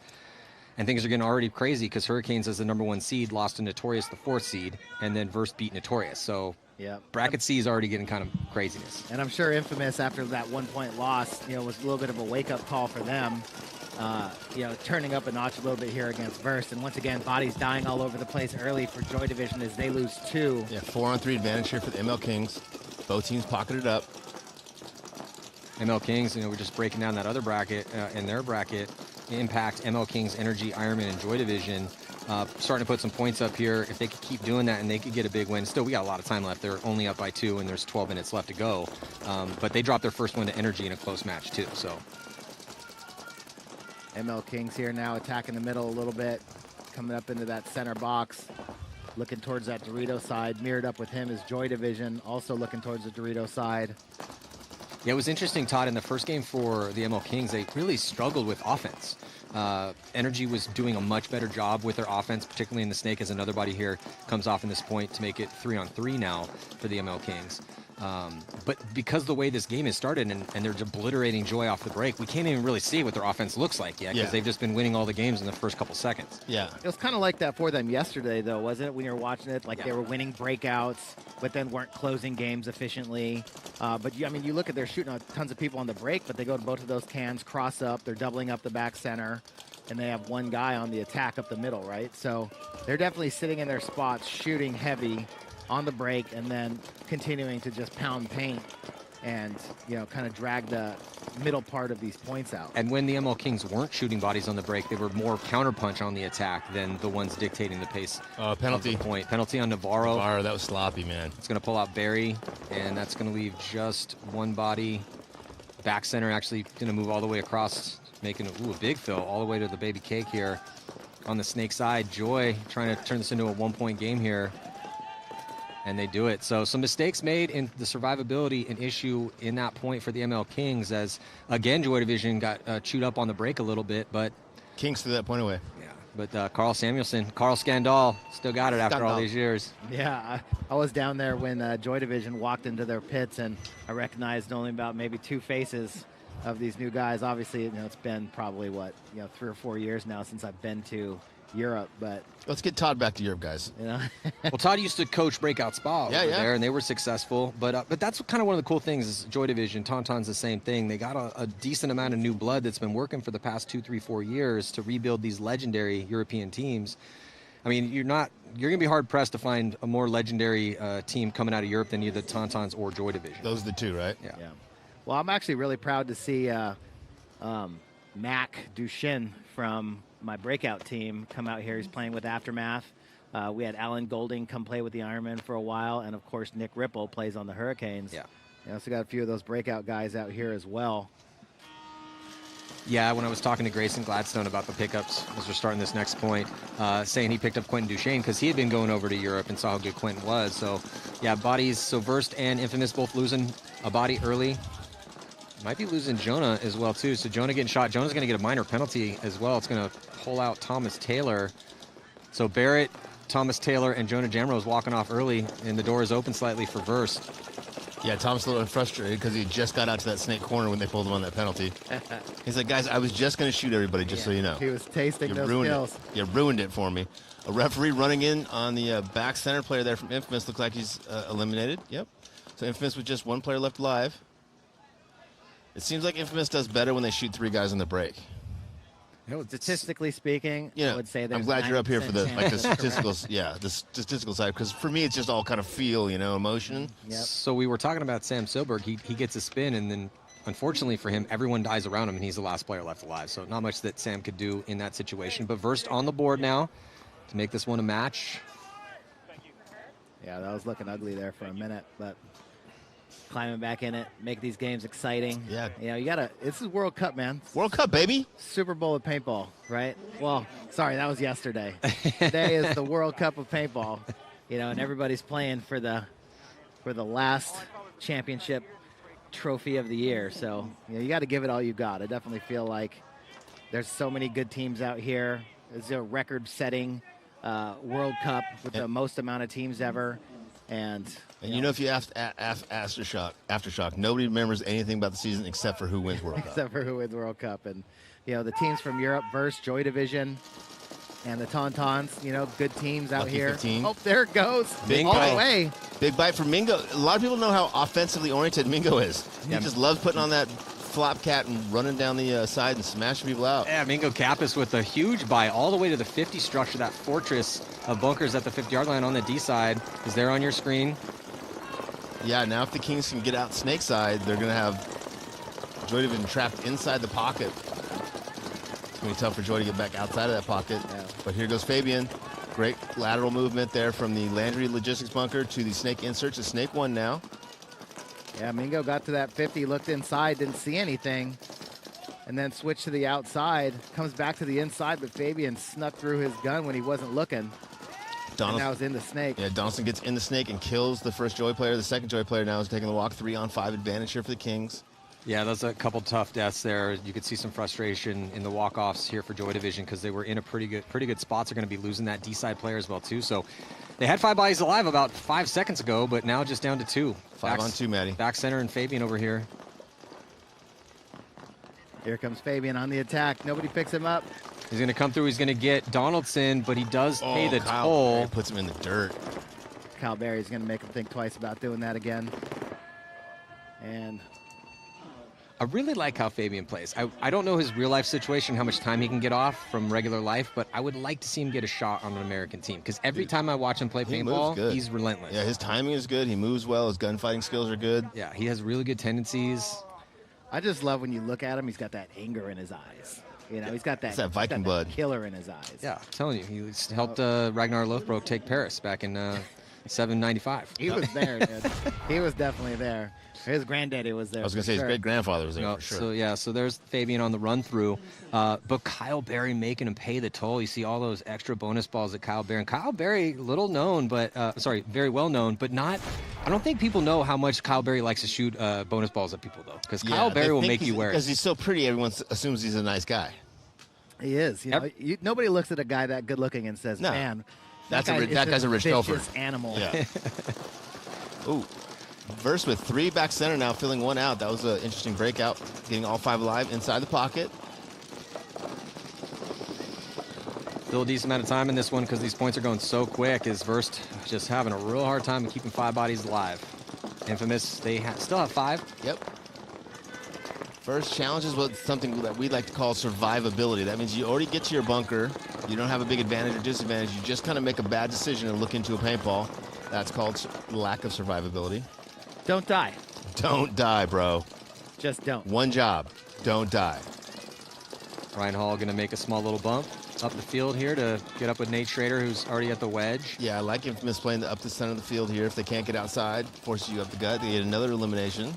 And things are getting already crazy because Hurricanes as the #1 seed lost to Notorious, the 4th seed, and then Verst beat Notorious. So yeah, bracket C is already getting kind of craziness. And I'm sure Infamous, after that 1-point loss, you know, was a little bit of a wake-up call for them. You know, turning up a notch a little bit here against Verst. And once again, bodies dying all over the place early for Joy Division as they lose 2. Yeah, 4-on-3 advantage here for the ML Kings. Both teams pocketed up. ML Kings, you know, we're just breaking down that other bracket in their bracket. Impact, ML Kings, Energy, Ironman, and Joy Division. Starting to put some points up here. If they could keep doing that and they could get a big win. Still, we got a lot of time left. They're only up by 2 and there's 12 minutes left to go. But they dropped their first one to Energy in a close match too. So ML Kings here now attacking the middle a little bit, coming up into that center box, looking towards that Dorito side. Mirrored up with him is Joy Division, also looking towards the Dorito side. yeah, it was interesting, Todd, in the first game for the ML Kings, they really struggled with offense. Energy was doing a much better job with their offense, particularly in the snake, as another body here comes off in this point to make it 3-on-3 now for the ML Kings. But because the way this game has started and they're obliterating Joy off the break, we can't even really see what their offense looks like yet because they've just been winning all the games in the first couple seconds. Yeah. It was kind of like that for them yesterday, though, wasn't it, when you were watching it? Like they were winning breakouts, but then weren't closing games efficiently. But, you look at they're shooting tons of people on the break, but they go to both of those cans, cross up, they're doubling up the back center, and they have one guy on the attack up the middle, right? So they're definitely sitting in their spots, shooting heavy on the break, and then continuing to just pound paint and, kind of drag the middle part of these points out. And when the ML Kings weren't shooting bodies on the break, they were more counterpunch on the attack than the ones dictating the pace. Penalty. Of the point. Penalty on Navarro. Navarro, that was sloppy, man. It's going to pull out Barry, and that's going to leave just one body. Back center actually going to move all the way across, making a big fill all the way to the baby cake here. On the snake side, Joy trying to turn this into a one-point game here. And they do it. So some mistakes made in the survivability, an issue in that point for the ML Kings, as again Joy Division got chewed up on the break a little bit, but Kings threw that point away. Yeah, but Carl Scandal still got it after all these years. Yeah, I was down there when Joy Division walked into their pits, and I recognized only about maybe two faces of these new guys. Obviously, it's been probably 3 or 4 years now since I've been to Europe, but let's get Todd back to Europe, guys. Well, Todd used to coach Breakout Spa over there, and they were successful. But that's kind of one of the cool things is Joy Division. Tauntaun's the same thing. They got a decent amount of new blood that's been working for the past 2, 3, 4 years to rebuild these legendary European teams. I mean, you're going to be hard pressed to find a more legendary team coming out of Europe than either Tauntauns or Joy Division. Those are the two, right? Yeah. Well, I'm actually really proud to see Mac Duchenne from my breakout team come out here. He's playing with Aftermath. We had Alan Golding come play with the Ironman for a while, and of course Nick Ripple plays on the Hurricanes. Yeah. So got a few of those breakout guys out here as well. Yeah, when I was talking to Grayson Gladstone about the pickups as we're starting this next point, saying he picked up Quentin Duchesne because he had been going over to Europe and saw how good Quentin was. So, yeah, bodies. So Verst and Infamous both losing a body early. Might be losing Jonah as well, too. So Jonah getting shot. Jonah's going to get a minor penalty as well. It's going to pull out Thomas Taylor. So Barrett, Thomas Taylor, and Jonah Jamrose walking off early, and the door is open slightly for Verst. Yeah, Tom's a little frustrated because he just got out to that snake corner when they pulled him on that penalty. He's like, guys, I was just going to shoot everybody, just so you know. He was tasting those kills. You ruined it for me. A referee running in on the back center player there from Infamous. Looks like he's eliminated. Yep. So Infamous with just one player left alive. It seems like Infamous does better when they shoot 3 guys on the break. Statistically speaking, I would say there's I'm glad you're up here for the statistical, chance. the statistical side, because for me it's just all kind of feel, emotion. Yep. So we were talking about Sam Silberg. He gets a spin, and then unfortunately for him, everyone dies around him, and he's the last player left alive. So not much that Sam could do in that situation. But Verst on the board now to make this one a match. Yeah, that was looking ugly there for a minute, but climbing back in it, make these games exciting. Yeah. this is World Cup, man. World Cup, baby. Super Bowl of paintball, right? Well, sorry, that was yesterday. Today is the World Cup of paintball, and everybody's playing for the last championship trophy of the year. So, you got to give it all you got. I definitely feel like there's so many good teams out here. It's a record-setting World Cup with the most amount of teams ever. And if you ask Aftershock, nobody remembers anything about the season except for who wins World Cup. Except for who wins World Cup. And, the teams from Europe, Verst, Joy Division, and the Tauntauns, good teams out Lucky here. 15. Oh, there it goes. Big all bite. the way. Big bite for Mingo. A lot of people know how offensively oriented Mingo is. He just loves putting on that flop cat and running down the side and smashing people out. Yeah, Mingo Kappas with a huge bite all the way to the 50 structure. That fortress of bunkers at the 50-yard line on the D side is there on your screen. Yeah, now if the Kings can get out snake side, they're going to have Joy Division trapped inside the pocket. It's going to be tough for Joy to get back outside of that pocket. Yeah. But here goes Fabian. Great lateral movement there from the Landry logistics bunker to the snake insert to snake 1 now. Yeah, Mingo got to that 50, looked inside, didn't see anything, and then switched to the outside. Comes back to the inside, but Fabian snuck through his gun when he wasn't looking. And now is in the snake. Yeah, Donaldson gets in the snake and kills the first Joy player. The second Joy player now is taking the walk. 3-on-5 advantage here for the Kings. Yeah, that's a couple tough deaths there. You could see some frustration in the walk-offs here for Joy Division because they were in a pretty good spots. They're going to be losing that D-side player as well, too. So they had 5 bodies alive about 5 seconds ago, but now just down to 2. 5 on 2, Maddie. Back center and Fabian over here. Here comes Fabian on the attack. Nobody picks him up. He's going to come through. He's going to get Donaldson, but he does pay the Kyle toll. Berry puts him in the dirt. Kyle Berry's going to make him think twice about doing that again. And I really like how Fabian plays. I don't know his real-life situation, how much time he can get off from regular life, but I would like to see him get a shot on an American team because every time I watch him play paintball, he's relentless. Yeah, his timing is good. He moves well. His gunfighting skills are good. Yeah, he has really good tendencies. I just love when you look at him, he's got that anger in his eyes. You know, he's got that, Viking blood. Killer in his eyes. Yeah, I'm telling you, he helped Ragnar Lothbrok take Paris back in 795. He was there, dude. He was definitely there. His granddaddy was there. I was going to say his great-grandfather was there for sure. So there's Fabian on the run-through. But Kyle Berry making him pay the toll. You see all those extra bonus balls that Kyle Berry. And Kyle Berry, little known, but, very well known, but not, I don't think people know how much Kyle Berry likes to shoot bonus balls at people, though. Because Kyle Berry will make you wear it. Because he's so pretty, everyone assumes he's a nice guy. He is. You know, nobody looks at a guy that good-looking and says, man, that guy's a rich Telford animal. Yeah. Ooh. Verse with 3 back center now, filling 1 out. That was an interesting breakout, getting all 5 alive inside the pocket. Still a decent amount of time in this one because these points are going so quick. Is Verst just having a real hard time keeping 5 bodies alive. Infamous, they still have 5. Yep. First challenge is something that we like to call survivability. That means you already get to your bunker. You don't have a big advantage or disadvantage. You just kind of make a bad decision and look into a paintball. That's called lack of survivability. Don't die. Don't die, bro. Just don't. One job. Don't die. Ryan Hall going to make a small little bump up the field here to get up with Nate Schrader, who's already at the wedge. Yeah, I like Infamous playing up the center of the field here. If they can't get outside, forces you up the gut. They get another elimination.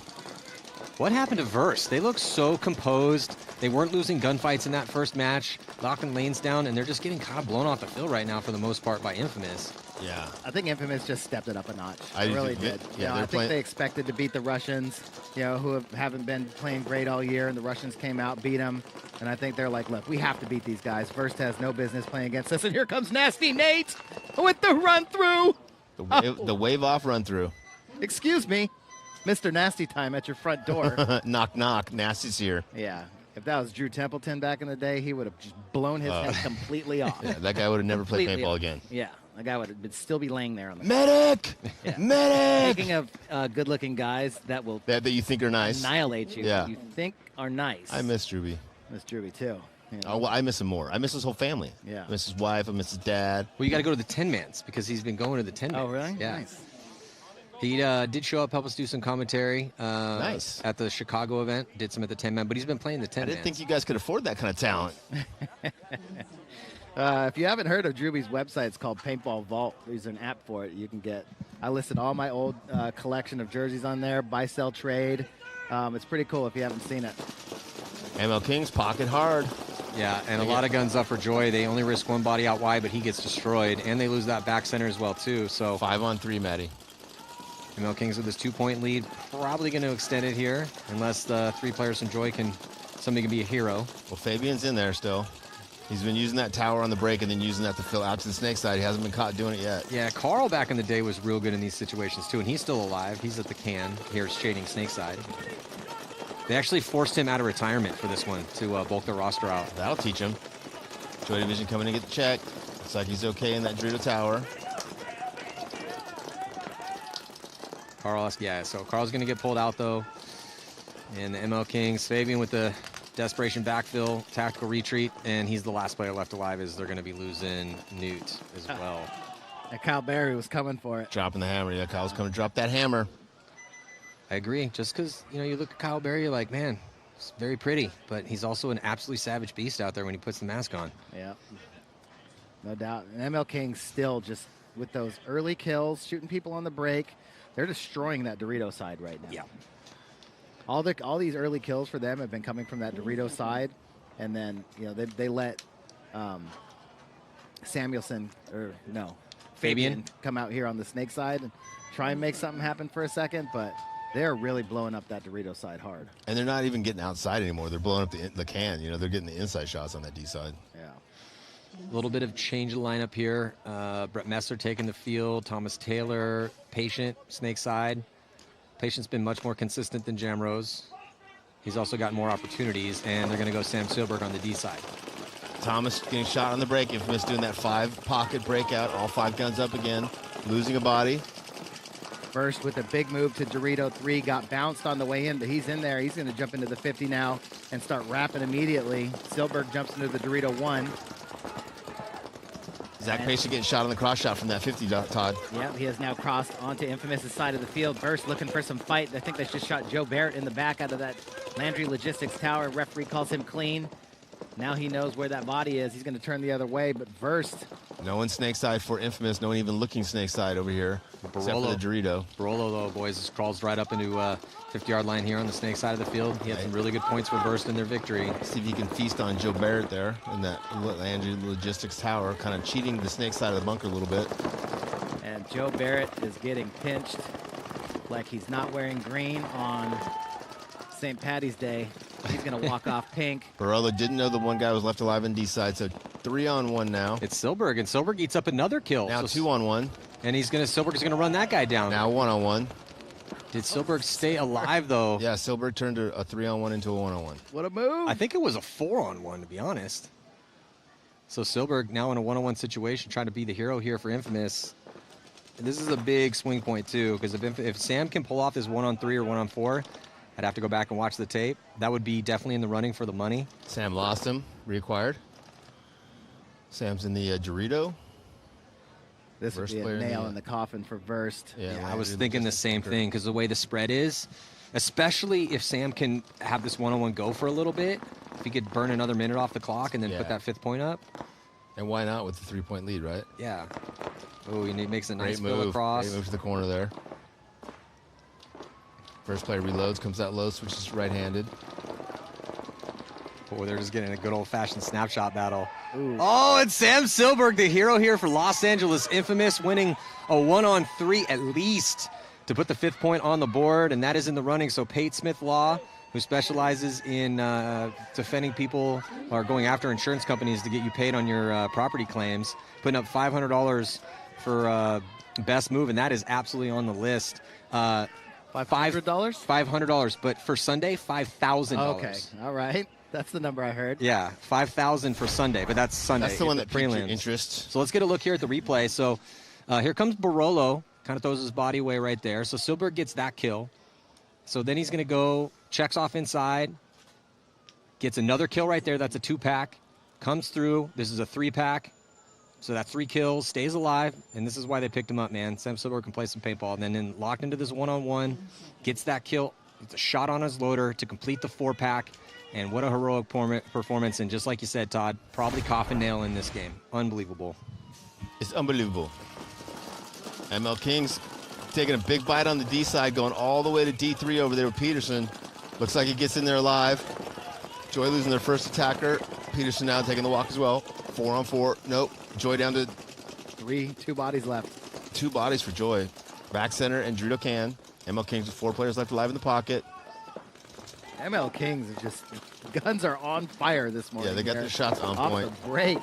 What happened to Verse? They look so composed. They weren't losing gunfights in that first match, locking lanes down, and they're just getting kind of blown off the field right now for the most part by Infamous. Yeah. I think Infamous just stepped it up a notch. I really did. Yeah, I think they expected to beat the Russians, who haven't been playing great all year, and the Russians came out, beat them. And I think they're like, look, we have to beat these guys. Verst has no business playing against us. And here comes Nasty Nate with the run-through. The wave-off run-through. Excuse me, Mr. Nasty Time at your front door. Knock, knock. Nasty's here. Yeah. If that was Drew Templeton back in the day, he would have just blown his head completely off. Yeah, that guy would have never played paintball again. Yeah, that guy would still be laying there on the medic. Yeah. Medic. Speaking of good-looking guys that will that you think are nice, annihilate you. Yeah. You think are nice. I miss Drewby. Miss Drewby too. Oh, well, I miss him more. I miss his whole family. Yeah. I miss his wife. I miss his dad. Well, you got to go to the 10-mans because he's been going to the 10-mans. Oh, really? Yeah. Nice. He did show up, help us do some commentary. Nice. At the Chicago event. Did some at the 10-man, but he's been playing the 10-man. I didn't think you guys could afford that kind of talent. If you haven't heard of Drewby's website, it's called Paintball Vault. There's an app for it. You can get. I listed all my old collection of jerseys on there. Buy, sell, trade. It's pretty cool if you haven't seen it. ML King's pocket hard. Yeah, and a lot of guns up for Joy. They only risk 1 body out wide, but he gets destroyed, and they lose that back center as well too. So 5 on 3, Maddie. ML Kings with his 2-point lead, probably going to extend it here, unless the 3 players from Joy somebody can be a hero. Well, Fabian's in there still. He's been using that tower on the break and then using that to fill out to the snake side. He hasn't been caught doing it yet. Yeah, Carl back in the day was real good in these situations too, and he's still alive. He's at the can here shading snake side. They actually forced him out of retirement for this one to bulk the roster out. That'll teach him. Joy Division coming to get the check. Looks like he's okay in that Dorito tower. So Carl's going to get pulled out, though. And the ML Kings, Fabian with the desperation backfill, tactical retreat, and he's the last player left alive as they're going to be losing Newt as well. And Kyle Berry was coming for it. Dropping the hammer. Yeah, Kyle's coming to drop that hammer. I agree. Just because, you look at Kyle Berry, you're like, man, he's very pretty, but he's also an absolutely savage beast out there when he puts the mask on. Yeah, no doubt. And ML Kings still just, with those early kills, shooting people on the break, they're destroying that Dorito side right now. Yeah. All these early kills for them have been coming from that Dorito side, and then they let Fabian come out here on the snake side and try and make something happen for a second, but They're really blowing up that Dorito side hard. And they're not even getting outside anymore. They're blowing up the can. You know, they're getting the inside shots on that D side. Yeah. A little bit of change of lineup here. Brett Messer taking the field. Thomas Taylor, Patient, snake side. Patient's been much more consistent than Jamrose. He's also got more opportunities, and they're going to go Sam Silberg on the D side. Thomas getting shot on the break. Infamous doing that 5-pocket breakout. All 5 guns up again. Losing a body. First with a big move to Dorito 3. Got bounced on the way in, but he's in there. He's going to jump into the 50 now and start rapping immediately. Silberg jumps into the Dorito 1. Zach Patient getting shot on the cross shot from that 50, Todd. Yep, he has now crossed onto Infamous's side of the field. Burst looking for some fight. I think they just shot Joe Barrett in the back out of that Landry Logistics tower. Referee calls him clean. Now he knows where that body is. He's going to turn the other way, but Verst. No one snake side for Infamous. No one even looking snake side over here. Except for the Dorito. Barolo, though, boys, just crawls right up into 50-yard line here on the snake side of the field. He had some really good points for Verst in their victory. See if you can feast on Joe Barrett there in that Landry Logistics tower, kind of cheating the snake side of the bunker a little bit. And Joe Barrett is getting pinched like he's not wearing green on St. Patty's Day. He's going to walk off pink. Barolo didn't know the one guy was left alive in D side, so 3-on-1 now. It's Silberg, and Silberg eats up another kill. Now 2-on-1. And Silberg's going to run that guy down. Now 1-on-1. Did Silberg stay alive, though? Yeah, Silberg turned a 3-on-1 into a 1-on-1. What a move. I think it was a 4-on-1, to be honest. So Silberg now in a 1-on-1 situation, trying to be the hero here for Infamous. And this is a big swing point, too, because if Sam can pull off this 1-on-3 or 1-on-4, I'd have to go back and watch the tape. That would be definitely in the running for the money. Sam lost him, reacquired. Sam's in the Dorito. This would be a nail in the coffin for Verst. Yeah, I was thinking the same thing, because the way the spread is, especially if Sam can have this 1-on-1 go for a little bit, if he could burn another minute off the clock and then put that 5th point up. And why not with the 3-point lead, right? Yeah. Oh, he makes a nice move. fill across. Great move to the corner there. First player reloads, comes out low, switches right-handed. Oh, they're just getting a good old-fashioned snapshot battle. Ooh. Oh, it's Sam Silberg, the hero here for Los Angeles Infamous, winning a 1-on-3 at least to put the 5th point on the board, and that is in the running. So Pate Smith Law, who specializes in defending people or going after insurance companies to get you paid on your property claims, putting up $500 for best move, and that is absolutely on the list. $500? $500, but for Sunday, $5,000. Okay, all right. That's the number I heard. Yeah, $5,000 for Sunday, but that's Sunday. That's the one that piqued your prelims. interest. So let's get a look here at the replay. So here comes Barolo, kind of throws his body away right there. So Silberg gets that kill. So then he's going to go, checks off inside, gets another kill right there. That's a 2-pack. Comes through. This is a 3-pack. So that's 3 kills, stays alive, and this is why they picked him up, man. Sam Silberg can play some paintball, and then locked into this 1-on-1, gets that kill, gets a shot on his loader to complete the 4-pack, and what a heroic performance, and just like you said, Todd, probably coffin nail in this game. Unbelievable. It's unbelievable. ML Kings taking a big bite on the D side, going all the way to D3 over there with Peterson. Looks like he gets in there alive. Joy losing their first attacker. Peterson now taking the walk as well. 4-on-4, nope. Joy down to 2 bodies left. 2 bodies for Joy. Back center and Dorito can. ML Kings with 4 players left alive in the pocket. ML Kings are just, guns are on fire this morning. Yeah, they got their shots on off point. Off the break.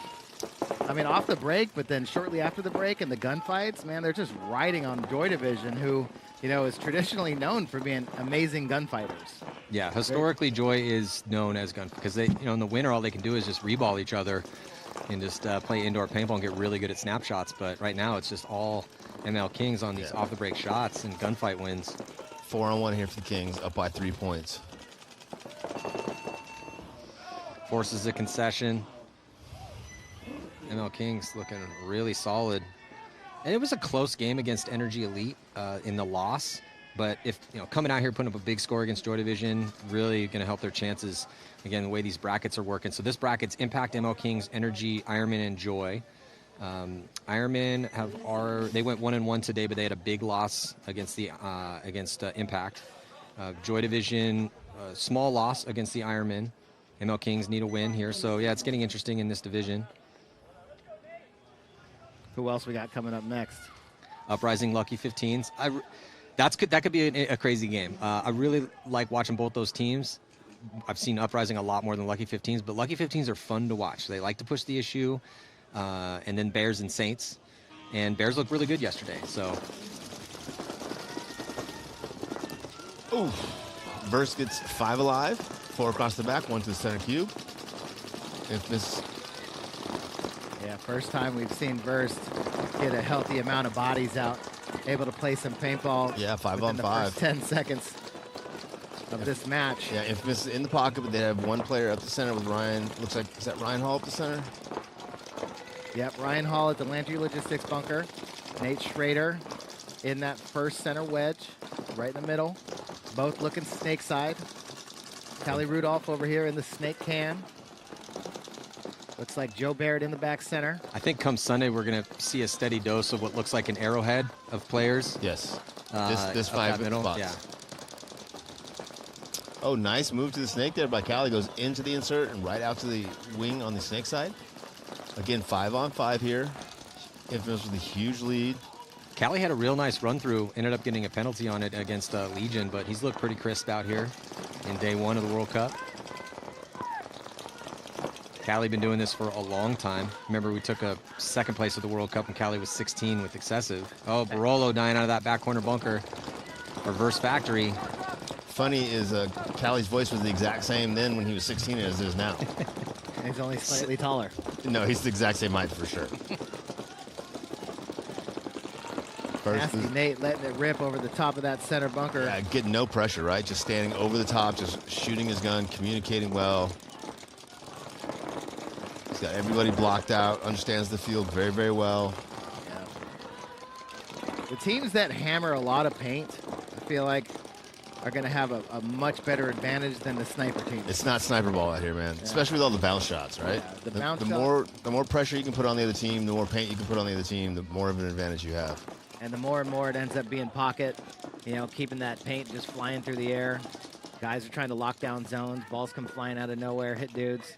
I mean, off the break, but then shortly after the break and the gunfights, man, they're just riding on Joy Division, who, you know, is traditionally known for being amazing gunfighters. Yeah, historically, Joy is known as gun, because they, you know, in the winter, all they can do is just reball each other and just play indoor paintball and get really good at snapshots. But right now, it's just all ML Kings on these off-the-break shots and gunfight wins. 4-on-1 here for the Kings, up by 3 points. Forces a concession. ML Kings looking really solid. And it was a close game against Energy Elite in the loss. But if, you know, coming out here, putting up a big score against Joy Division, really going to help their chances. Again, the way these brackets are working. So this bracket's Impact, ML Kings, Energy, Ironman, and Joy. Ironman they went 1-1 today, but they had a big loss against the Impact. Joy Division, small loss against the Ironman. ML Kings need a win here. So yeah, it's getting interesting in this division. Who else we got coming up next? Uprising Lucky 15s. That could be a crazy game. I really like watching both those teams. I've seen Uprising a lot more than Lucky 15s, but Lucky 15s are fun to watch. They like to push the issue, and then Bears and Saints. And Bears looked really good yesterday. So, Ooh. Verse gets 5 alive, 4 across the back, 1 to the center cube. Yeah, first time we've seen Verst get a healthy amount of bodies out, able to play some paintball. Yeah, 5 on within 5. the first 10 seconds of this match. Yeah, Infamous in the pocket, but they have 1 player up the center with Ryan. Looks like, is that Ryan Hall up the center? Yep, Ryan Hall at the Landry Logistics bunker. Nate Schrader in that first center wedge, right in the middle. Both looking snake side. Callie Rudolph over here in the snake can. Looks like Joe Barrett in the back center. I think come Sunday we're going to see a steady dose of what looks like an arrowhead of players. Yes. This up 5 that middle. spots. Yeah. Oh, nice move to the snake there by Callie. Goes into the insert and right out to the wing on the snake side. Again, 5 on 5 here. Infamous with a huge lead. Callie had a real nice run through, ended up getting a penalty on it against Legion, but he's looked pretty crisp out here in day 1 of the World Cup. Callie been doing this for a long time. Remember, we took a 2nd place at the World Cup when Callie was 16 with excessive. Oh, Barolo dying out of that back corner bunker. Reverse factory. Funny is Callie's voice was the exact same then when he was 16 as it is now. He's only slightly taller. No, he's the exact same height for sure. Nasty Nate letting it rip over the top of that center bunker. Yeah, getting no pressure, right? Just standing over the top, just shooting his gun, communicating well. He's got everybody blocked out, understands the field very, very well. Yeah. The teams that hammer a lot of paint, I feel like, are going to have a much better advantage than the sniper team. It's not sniper ball out here, man. Yeah. Especially with all the bounce shots, right? Yeah, the more pressure you can put on the other team, the more paint you can put on the other team, the more of an advantage you have. And the more and more it ends up being pocket, you know, keeping that paint just flying through the air. Guys are trying to lock down zones. Balls come flying out of nowhere, hit dudes.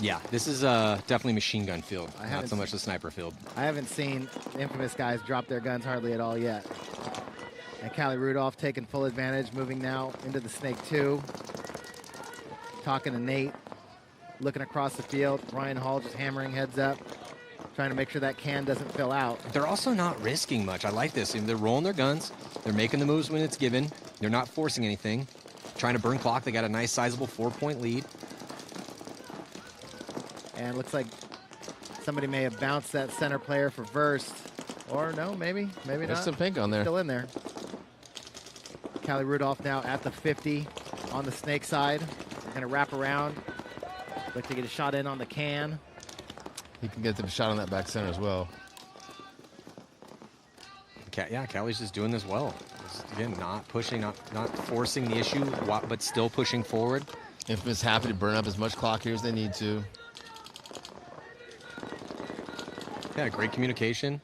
Yeah, this is definitely machine gun field, not so much the sniper field. I haven't seen Infamous guys drop their guns hardly at all yet. And Callie Rudolph taking full advantage, moving now into the Snake 2. Talking to Nate, looking across the field. Ryan Hall just hammering heads up, trying to make sure that can doesn't fill out. They're also not risking much. I like this. They're rolling their guns. They're making the moves when it's given. They're not forcing anything. Trying to burn clock. They got a nice sizable 4-point lead. And looks like somebody may have bounced that center player for Verst. Or no, maybe There's not. some pink on there. Still in there. Callie Rudolph now at the 50 on the Snake side. Going to wrap around. Look to get a shot in on the can. He can get the shot on that back center as well. Yeah, Callie's just doing this well. Just, again, not pushing, not forcing the issue, but still pushing forward. Infamous happy to burn up as much clock here as they need to. Yeah, great communication.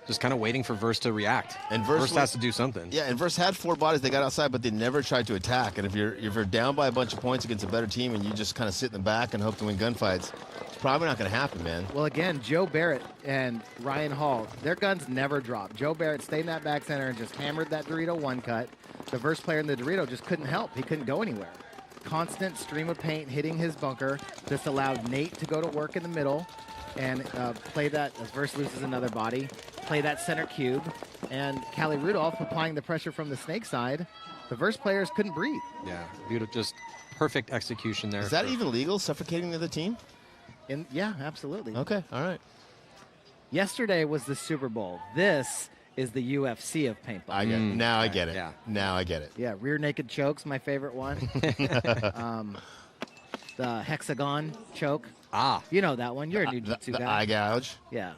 Just kind of waiting for Verst to react. And Verst has to do something. Yeah, and Verst had 4 bodies. They got outside, but they never tried to attack. And if you're down by a bunch of points against a better team and you just kind of sit in the back and hope to win gunfights, it's probably not going to happen, man. Well, again, Joe Barrett and Ryan Hall, their guns never dropped. Joe Barrett stayed in that back center and just hammered that Dorito 1 cut. The Verst player in the Dorito just couldn't help. He couldn't go anywhere. Constant stream of paint hitting his bunker just allowed Nate to go to work in the middle and play that as Verst loses another body, play that center cube, and Callie Rudolph applying the pressure from the Snake side. The Verst players couldn't breathe. Yeah, beautiful, just perfect execution there. Is that even legal, suffocating the other team? Yeah, absolutely. Okay, all right. Yesterday was the Super Bowl. This is the UFC of paintball. I get it. Now I get it. Yeah. Now I get it. Yeah, rear naked choke's my favorite one. The hexagon choke. Ah. You know that one. You're a jiu-jitsu the guy. eye gouge. Yeah.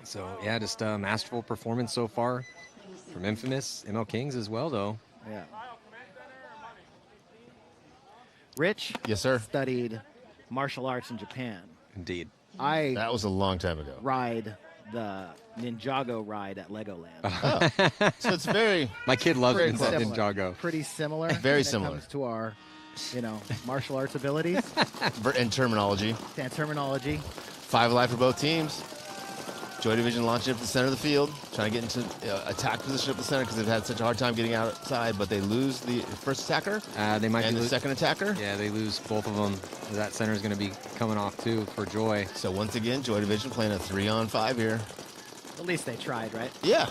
So, yeah, just masterful performance so far from Infamous. ML Kings as well, though. Yeah. Rich Yes, sir. studied martial arts in Japan. Indeed. That was a long time ago. Ride the Ninjago ride at Legoland. Oh. So it's very... My kid loves Very Ninjago. Pretty similar. Very when similar. It comes to our, martial arts abilities And terminology. and terminology. 5 alive for both teams. Joy Division launching up the center of the field, trying to get into attack position up the center because they've had such a hard time getting outside, but they lose the first attacker They might and be the second attacker. Yeah, they lose both of them. That center is going to be coming off, too, for Joy. So once again, Joy Division playing a 3-on-5 here. At least they tried, right? Yeah.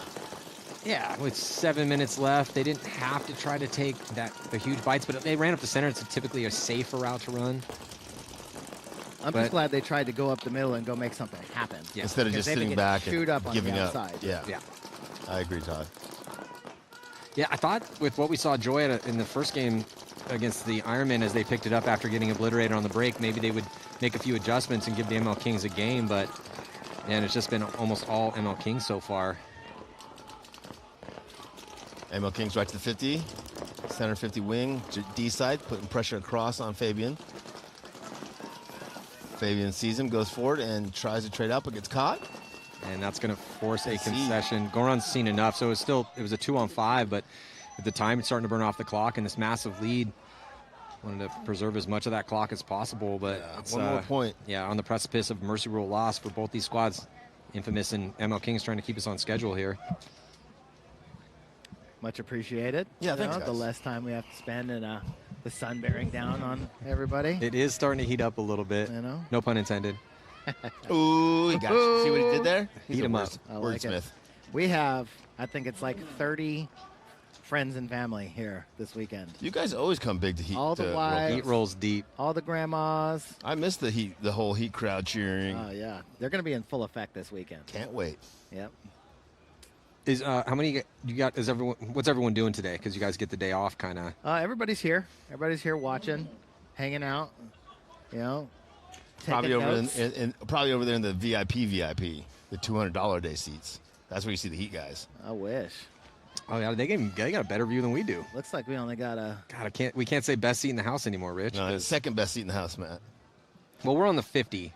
Yeah, with 7 minutes left, they didn't have to try to take the huge bites, but they ran up the center. It's typically a safer route to run. I'm just glad they tried to go up the middle and go make something happen. Yeah. Instead of just sitting back and up on giving the up. outside. Yeah. Yeah. I agree, Todd. Yeah, I thought with what we saw Joy in the first game against the Ironmen as they picked it up after getting obliterated on the break, maybe they would make a few adjustments and give the ML Kings a game, but man, it's just been almost all ML Kings so far. ML Kings right to the 50. Center 50 wing, D side, putting pressure across on Fabian. Fabian sees him, goes forward, and tries to trade up, but gets caught. And that's going to force a concession. Goran's seen enough, so it was a 2-on-5, but at the time it's starting to burn off the clock, and this massive lead, wanted to preserve as much of that clock as possible, but it's, one more point. Yeah, on the precipice of mercy rule loss for both these squads. Infamous and ML Kings trying to keep us on schedule here. Much appreciated. Yeah, thanks, The guys. less time we have to spend in the sun bearing down on everybody. It is starting to heat up a little bit. You know? No pun intended. Ooh, he got you. See what he did there? He's Heat a him up. I like it. wordsmith. We have, I think it's like 30 friends and family here this weekend. You guys always come big to heat. All the to World wives. Cup. Heat rolls deep. All the grandmas. I miss the whole heat crowd cheering. Oh, yeah. They're going to be in full effect this weekend. Can't wait. Yep. Is how many you got? Is everyone? What's everyone doing today? Because you guys get the day off, kind of. Everybody's here. Everybody's here watching, hanging out, taking Probably over notes. probably over there in the VIP, the $200 a day seats. That's where you see the Heat guys. I wish. Oh yeah, they got a better view than we do. Looks like we only got a... God, we can't say best seat in the house anymore, Rich. No, it's second best seat in the house, Matt. Well, we're on the 50.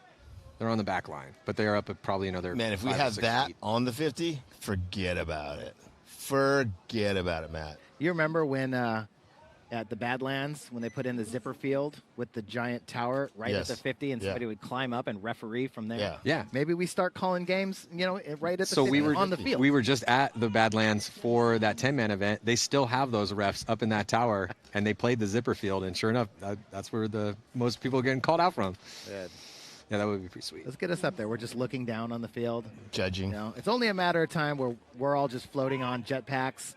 They're on the back line, but they are up at probably another. Man, if we 5 or have 6 that feet. on the 50, forget about it. Forget about it, Matt. You remember when at the Badlands, when they put in the zipper field with the giant tower right Yes. at the 50 and Yeah. somebody would climb up and referee from there? Yeah. Yeah. Maybe we start calling games, right at the So 50 we were on the field. We were just at the Badlands for that 10-man event. They still have those refs up in that tower, and they played the zipper field. And sure enough, that's where the most people are getting called out from. Good. Yeah, that would be pretty sweet. Let's get us up there. We're just looking down on the field. Judging. It's only a matter of time where we're all just floating on jetpacks,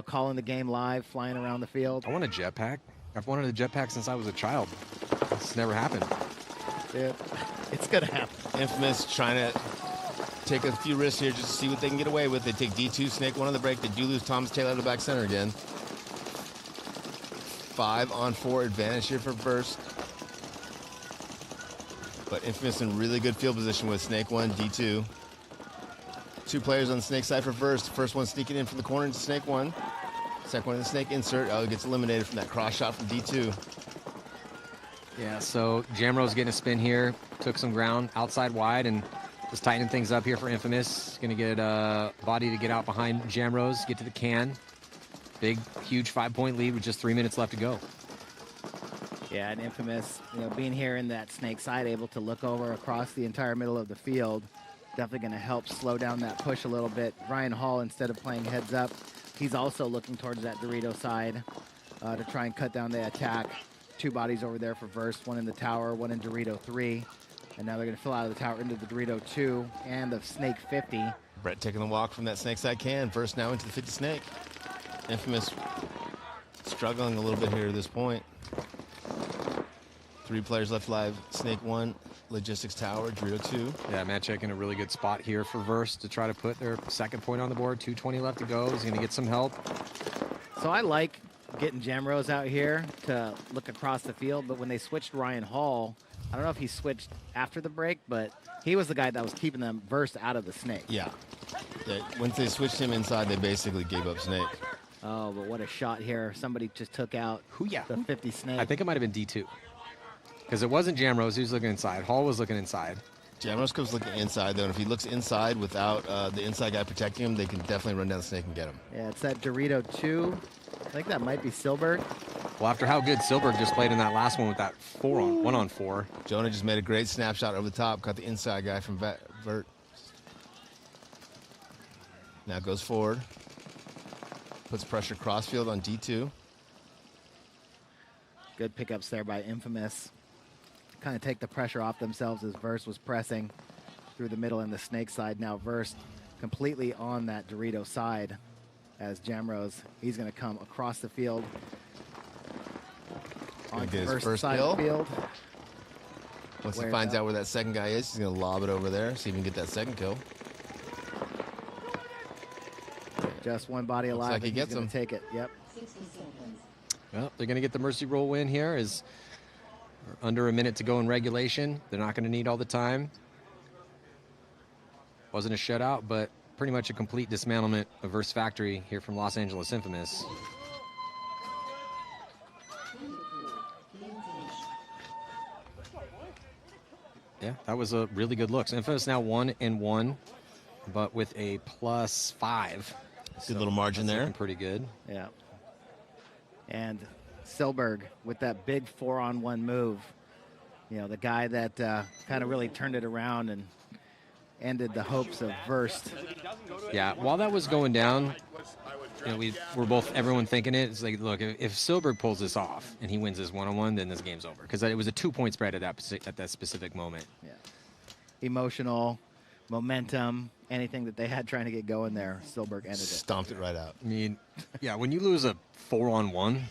calling the game live, flying around the field. I want a jetpack. I've wanted a jetpack since I was a child. It's never happened. Dude, it's going to happen. Infamous trying to take a few risks here just to see what they can get away with. They take D2, Snake 1 on the break. They do lose Thomas Taylor to the back center again. 5-on-4 advantage here for Burst. But Infamous in really good field position with Snake 1, D2. 2 players on the Snake side for Burst. First one sneaking in from the corner into Snake 1. Second one in the Snake insert. Oh, he gets eliminated from that cross shot from D2. Yeah, so Jamrose getting a spin here. Took some ground outside wide and just tightening things up here for Infamous. Going to get Body to get out behind Jamrose, get to the can. Big, huge 5-point lead with just 3 minutes left to go. Yeah, and Infamous, being here in that Snake side, able to look over across the entire middle of the field, definitely going to help slow down that push a little bit. Ryan Hall, instead of playing heads up, he's also looking towards that Dorito side to try and cut down the attack. 2 bodies over there for Verse, 1 in the tower, 1 in Dorito 3. And now they're going to fill out of the tower into the Dorito 2 and the Snake 50. Brett taking the walk from that Snake side can. First now into the 50 Snake. Infamous struggling a little bit here at this point. 3 players left live. Snake 1, Logistics Tower, Dorito 2. Yeah, Matt Chick in a really good spot here for Verse to try to put their second point on the board. 2:20 left to go. He's going to get some help. So I like getting Jamrose out here to look across the field, but when they switched Ryan Hall, I don't know if he switched after the break, but he was the guy that was keeping them Verse out of the Snake. Yeah. Once they switched him inside, they basically gave up Snake. Oh, but what a shot here. Somebody just took out the 50 Snake. I think it might have been D2. Because it wasn't Jamrose. He was looking inside. Hall was looking inside. Jamrose comes looking inside, though, and if he looks inside without the inside guy protecting him, they can definitely run down the Snake and get him. Yeah, it's that Dorito 2. I think that might be Silberg. Well, after how good Silberg just played in that last one with that 1-on-4. Jonah just made a great snapshot over the top, caught the inside guy from Vert. Now goes forward. Puts pressure crossfield on D2. Good pickups there by Infamous. Kind of take the pressure off themselves as Verse was pressing through the middle and the snake side. Now Verse completely on that Dorito side as Jamrose. He's going to come across the field. Gonna On get his first side kill. of the field. Once he Where's finds that? out where that second guy is, he's going to lob it over there, see if he can get that second kill. Just one body alive. like he and gets he's gonna him. take it. Yep. 60 seconds. Well, they're going to get the mercy roll win here. Is under a minute to go in regulation. They're not going to need all the time. Wasn't a shutout, but pretty much a complete dismantlement of Verse Factory here from Los Angeles Infamous. Yeah, that was a really good look. So Infamous now 1-1, but with a +5. Good little margin That's there. looking pretty good. Yeah. And Silberg with that big 4-on-1 move. You know, the guy that kind of really turned it around and ended the hopes of Verst. Yeah, while that was going down, you know, we're both, everyone thinking it. It's like, look, if Silberg pulls this off and he wins this 1-on-1, then this game's over. Because it was a 2-point spread at that specific moment. Yeah. Emotional, momentum, anything that they had trying to get going there, Silberg ended it. Stomped it right out. I mean, yeah, when you lose a 4-on-1,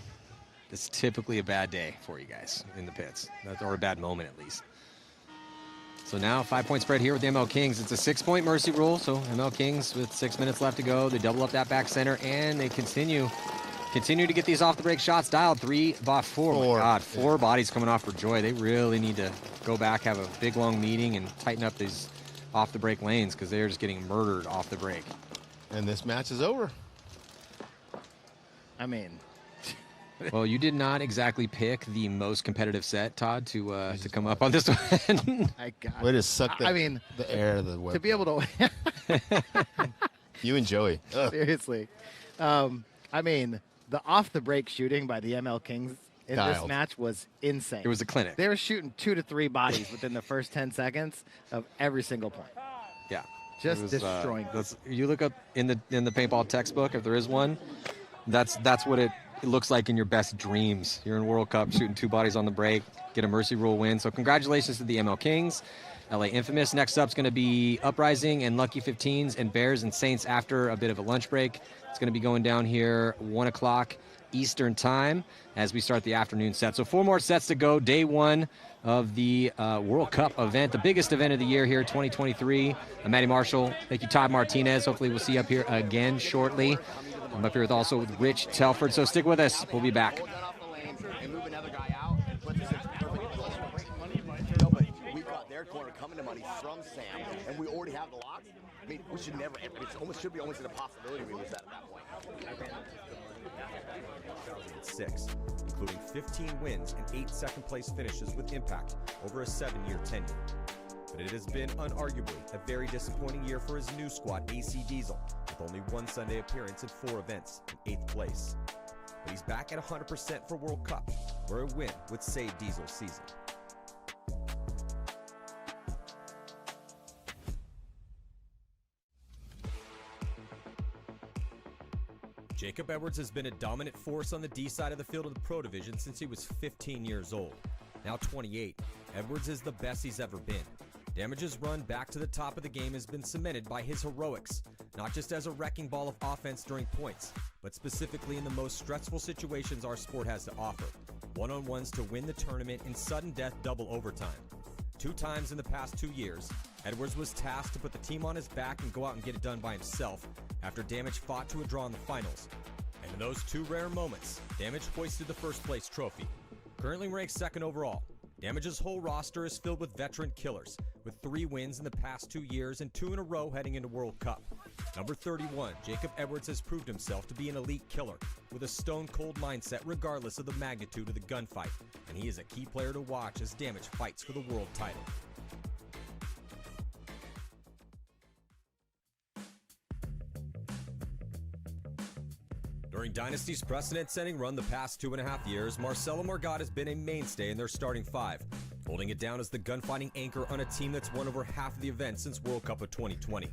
it's typically a bad day for you guys in the pits, or a bad moment at least. So now 5-point spread here with the ML Kings. It's a 6-point mercy rule, so ML Kings with 6 minutes left to go. They double up that back center, and they continue to get these off-the-break shots dialed. 3 by 4. Oh my God, 4 bodies coming off for Joy. They really need to go back, have a big, long meeting, and tighten up these off-the-break lanes because they're just getting murdered off the break. And this match is over. I mean, well, you did not exactly pick the most competitive set, Todd, to come up on this one. I got Way to suck the, I mean, the air of the web. to be able to You and Joey. Ugh. seriously. I mean, the off-the-break shooting by the ML Kings in this Dialed. match was insane. It was a clinic. They were shooting 2 to 3 bodies within the first 10 seconds of every single point. Yeah. Just It was, destroying. you look up in the paintball textbook, if there is one, that's what it looks like in your best dreams. You're in World Cup shooting 2 bodies on the break, get a mercy rule win. So congratulations to the ML Kings. LA Infamous. Next up is going to be Uprising and Lucky 15s and Bears and Saints after a bit of a lunch break. It's going to be going down here 1 o'clock Eastern time as we start the afternoon set. So 4 more sets to go. Day 1 of the World Cup event, the biggest event of the year here, 2023. I'm Matty Marshall. Thank you, Todd Martinez. Hopefully we'll see you up here again shortly. I'm up here also with Rich Telford. So stick with us. We'll be back. Their corner coming to money from Sam, and we already have the locks. I mean, we should never. It should be almost an impossibility we lose that at that point. 6, including 15 wins and 8 second-place finishes with Impact over a 7-year tenure. But it has been unarguably a very disappointing year for his new squad, AC Diesel, with only 1 Sunday appearance in 4 events in 8th place. But he's back at 100% for World Cup, where a win would save Diesel's season. Jacob Edwards has been a dominant force on the D side of the field of the Pro Division since he was 15 years old. Now 28, Edwards is the best he's ever been. Damage's run back to the top of the game has been cemented by his heroics, not just as a wrecking ball of offense during points, but specifically in the most stressful situations our sport has to offer. One-on-ones to win the tournament in sudden death double overtime. 2 times in the past 2 years, Edwards was tasked to put the team on his back and go out and get it done by himself after Damage fought to a draw in the finals. And in those 2 rare moments, Damage hoisted the first place trophy. Currently ranked 2nd overall, Damage's whole roster is filled with veteran killers, with 3 wins in the past 2 years and 2 in a row heading into World Cup. Number 31, Jacob Edwards has proved himself to be an elite killer, with a stone-cold mindset regardless of the magnitude of the gunfight, and he is a key player to watch as Damage fights for the world title. During Dynasty's precedent-setting run the past 2.5 years, Marcello Margot has been a mainstay in their starting 5, holding it down as the gunfighting anchor on a team that's won over half of the events since World Cup of 2020.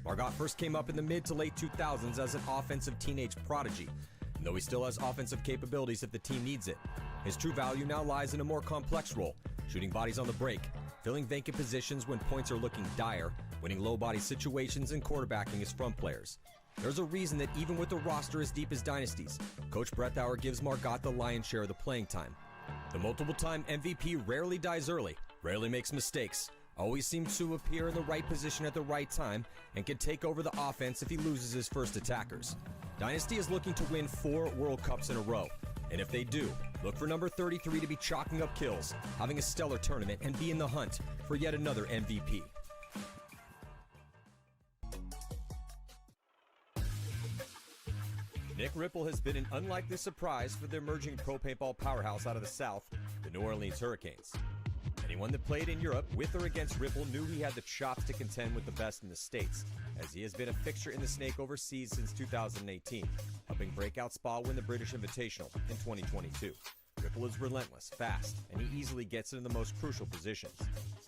Margot first came up in the mid to late 2000s as an offensive teenage prodigy, and though he still has offensive capabilities if the team needs it, his true value now lies in a more complex role, shooting bodies on the break, filling vacant positions when points are looking dire, winning low body situations, and quarterbacking his front players. There's a reason that even with a roster as deep as Dynasty's, Coach Brettauer gives Margot the lion's share of the playing time. The multiple-time MVP rarely dies early, rarely makes mistakes, always seems to appear in the right position at the right time, and can take over the offense if he loses his first attackers. Dynasty is looking to win 4 World Cups in a row, and if they do, look for number 33 to be chalking up kills, having a stellar tournament, and be in the hunt for yet another MVP. Nick Ripple has been an unlikely surprise for the emerging pro paintball powerhouse out of the South, the New Orleans Hurricanes. Anyone that played in Europe with or against Ripple knew he had the chops to contend with the best in the States, as he has been a fixture in the Snake overseas since 2018, helping Breakout Spa win the British Invitational in 2022. Ripple is relentless, fast, and he easily gets in the most crucial positions.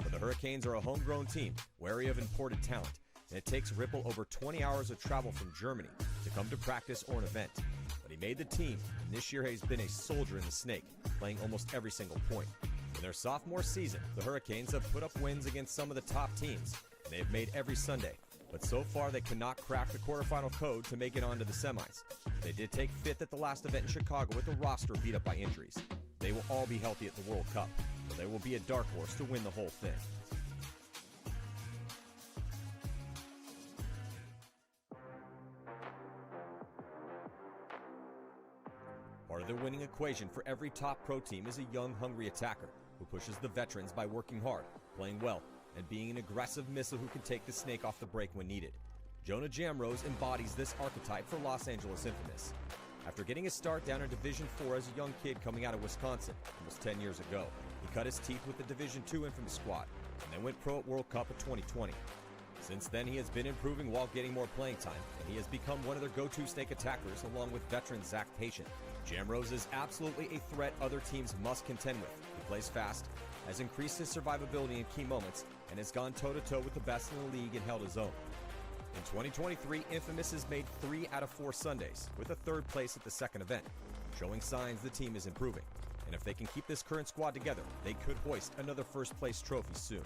But the Hurricanes are a homegrown team, wary of imported talent, and it takes Ripple over 20 hours of travel from Germany to come to practice or an event. But he made the team, and this year he's been a soldier in the Snake, playing almost every single point. In their sophomore season, the Hurricanes have put up wins against some of the top teams, and they have made every Sunday. But so far, they cannot crack the quarterfinal code to make it onto the semis. They did take 5th at the last event in Chicago with a roster beat up by injuries. They will all be healthy at the World Cup, so they will be a dark horse to win the whole thing. Part of the winning equation for every top pro team is a young, hungry attacker who pushes the veterans by working hard, playing well, and being an aggressive missile who can take the Snake off the break when needed. Jonah Jamrose embodies this archetype for Los Angeles Infamous. After getting a start down in Division IV as a young kid coming out of Wisconsin almost 10 years ago, he cut his teeth with the Division II Infamous squad and then went pro at World Cup of 2020. Since then, he has been improving while getting more playing time, and he has become one of their go-to Snake attackers along with veteran Zach Patient. Jamrose is absolutely a threat other teams must contend with. He plays fast, has increased his survivability in key moments, and has gone toe-to-toe with the best in the league and held his own. In 2023, Infamous has made 3 out of 4 Sundays, with a 3rd place at the second event, showing signs the team is improving. And if they can keep this current squad together, they could hoist another first-place trophy soon.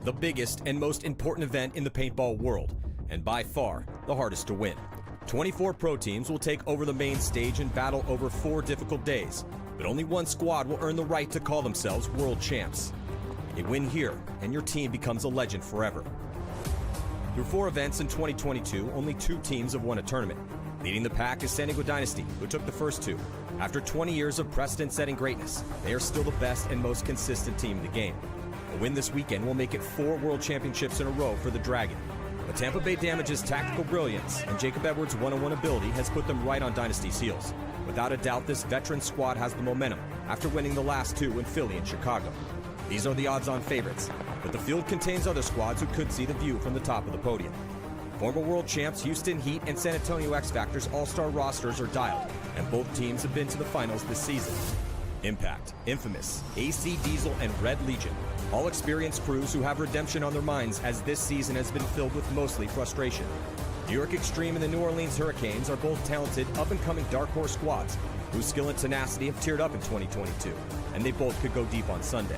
The biggest and most important event in the paintball world, and by far the hardest to win. 24 pro teams will take over the main stage and battle over 4 difficult days, but only one squad will earn the right to call themselves world champs. A win here, and your team becomes a legend forever. Through 4 events in 2022, only 2 teams have won a tournament. Leading the pack is San Diego Dynasty, who took the first 2. After 20 years of precedent-setting greatness, they are still the best and most consistent team in the game. A win this weekend will make it 4 world championships in a row for the Dragon. But Tampa Bay Damage's tactical brilliance and Jacob Edwards' one-on-one ability has put them right on Dynasty's heels. Without a doubt, this veteran squad has the momentum after winning the last 2 in Philly and Chicago. These are the odds-on favorites, but the field contains other squads who could see the view from the top of the podium. Former world champs Houston Heat and San Antonio X Factor's all-star rosters are dialed, and both teams have been to the finals this season. Impact, Infamous, AC Diesel, and Red Legion. All experienced crews who have redemption on their minds as this season has been filled with mostly frustration. New York Extreme and the New Orleans Hurricanes are both talented, up-and-coming dark horse squads whose skill and tenacity have teared up in 2022, and they both could go deep on Sunday.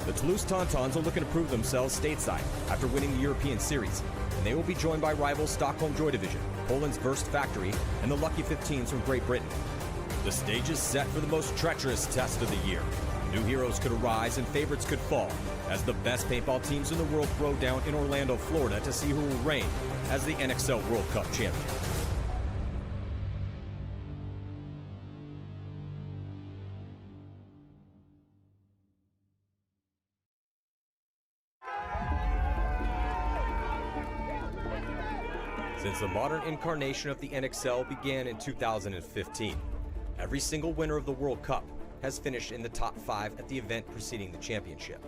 The Toulouse Tauntauns are looking to prove themselves stateside after winning the European Series, and they will be joined by rivals Stockholm Joy Division, Poland's Verst Factory, and the Lucky 15s from Great Britain. The stage is set for the most treacherous test of the year. New heroes could arise and favorites could fall as the best paintball teams in the world throw down in Orlando, Florida to see who will reign as the NXL World Cup champion. Since the modern incarnation of the NXL began in 2015, every single winner of the World Cup has finished in the top 5 at the event preceding the championship.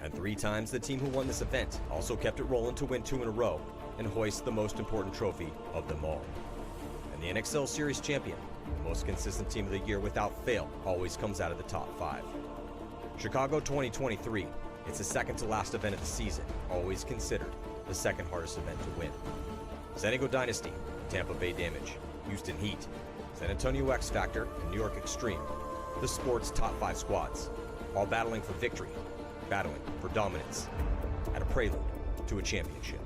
And 3 times the team who won this event also kept it rolling to win 2 in a row and hoist the most important trophy of them all. And the NXL Series champion, the most consistent team of the year without fail, always comes out of the top 5. Chicago 2023, it's the second to last event of the season, always considered the second hardest event to win. San Diego Dynasty, Tampa Bay Damage, Houston Heat, San Antonio X Factor, and New York Extreme, the sport's top 5 squads, all battling for victory, battling for dominance, at a prelude to a championship.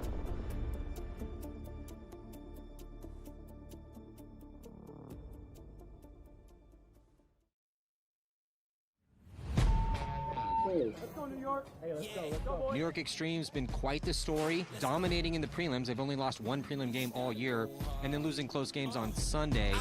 Let's go, New York. Hey, let's go. Let's go, boys. New York Extreme's been quite the story, dominating in the prelims. They've only lost 1 prelim game all year, and then losing close games on Sunday.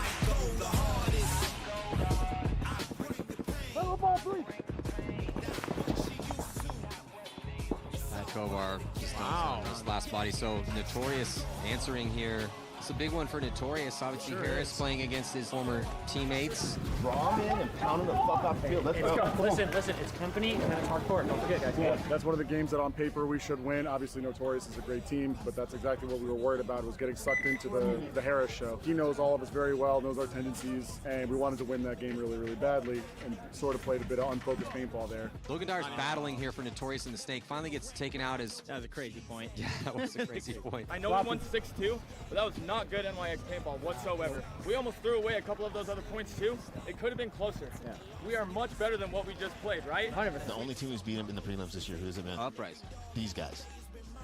Kovar just on this last body. So Notorious answering here. It's a big one for Notorious. Obviously, sure Harris playing against his former teammates. Draw him in and pound him the fuck off the field. Let's go. Listen, it's company and it's hardcore. Don't forget, guys. Yeah, that's one of the games that on paper we should win. Obviously, Notorious is a great team, but that's exactly what we were worried about, was getting sucked into the Harris show. He knows all of us very well, knows our tendencies, and we wanted to win that game really, really badly and sort of played a bit of unfocused paintball there. Logan Dyer's battling here for Notorious and the Snake. Finally gets taken out as... That was a crazy point. Yeah, that was a crazy point. I know we won 6-2, but that was not good NYX paintball whatsoever. We almost threw away a couple of those other points too. It could have been closer. Yeah. We are much better than what we just played, right? 100%. The only team who's beat them in the prelims this year, who has it been? Uprising. These guys.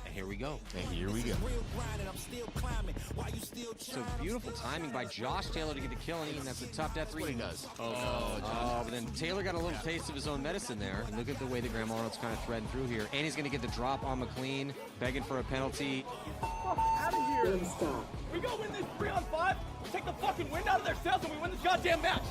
And here we go. And here we go. So beautiful timing by Josh Taylor to get the kill, and that's a tough death read. He does. But then Taylor got a little taste of his own medicine there. And look at the way the Graham Arnold's kind of threading through here. And he's going to get the drop on McLean, begging for a penalty. Out of here. We go win this 3-on-5. Take the fucking wind out of their sails and we win this goddamn match.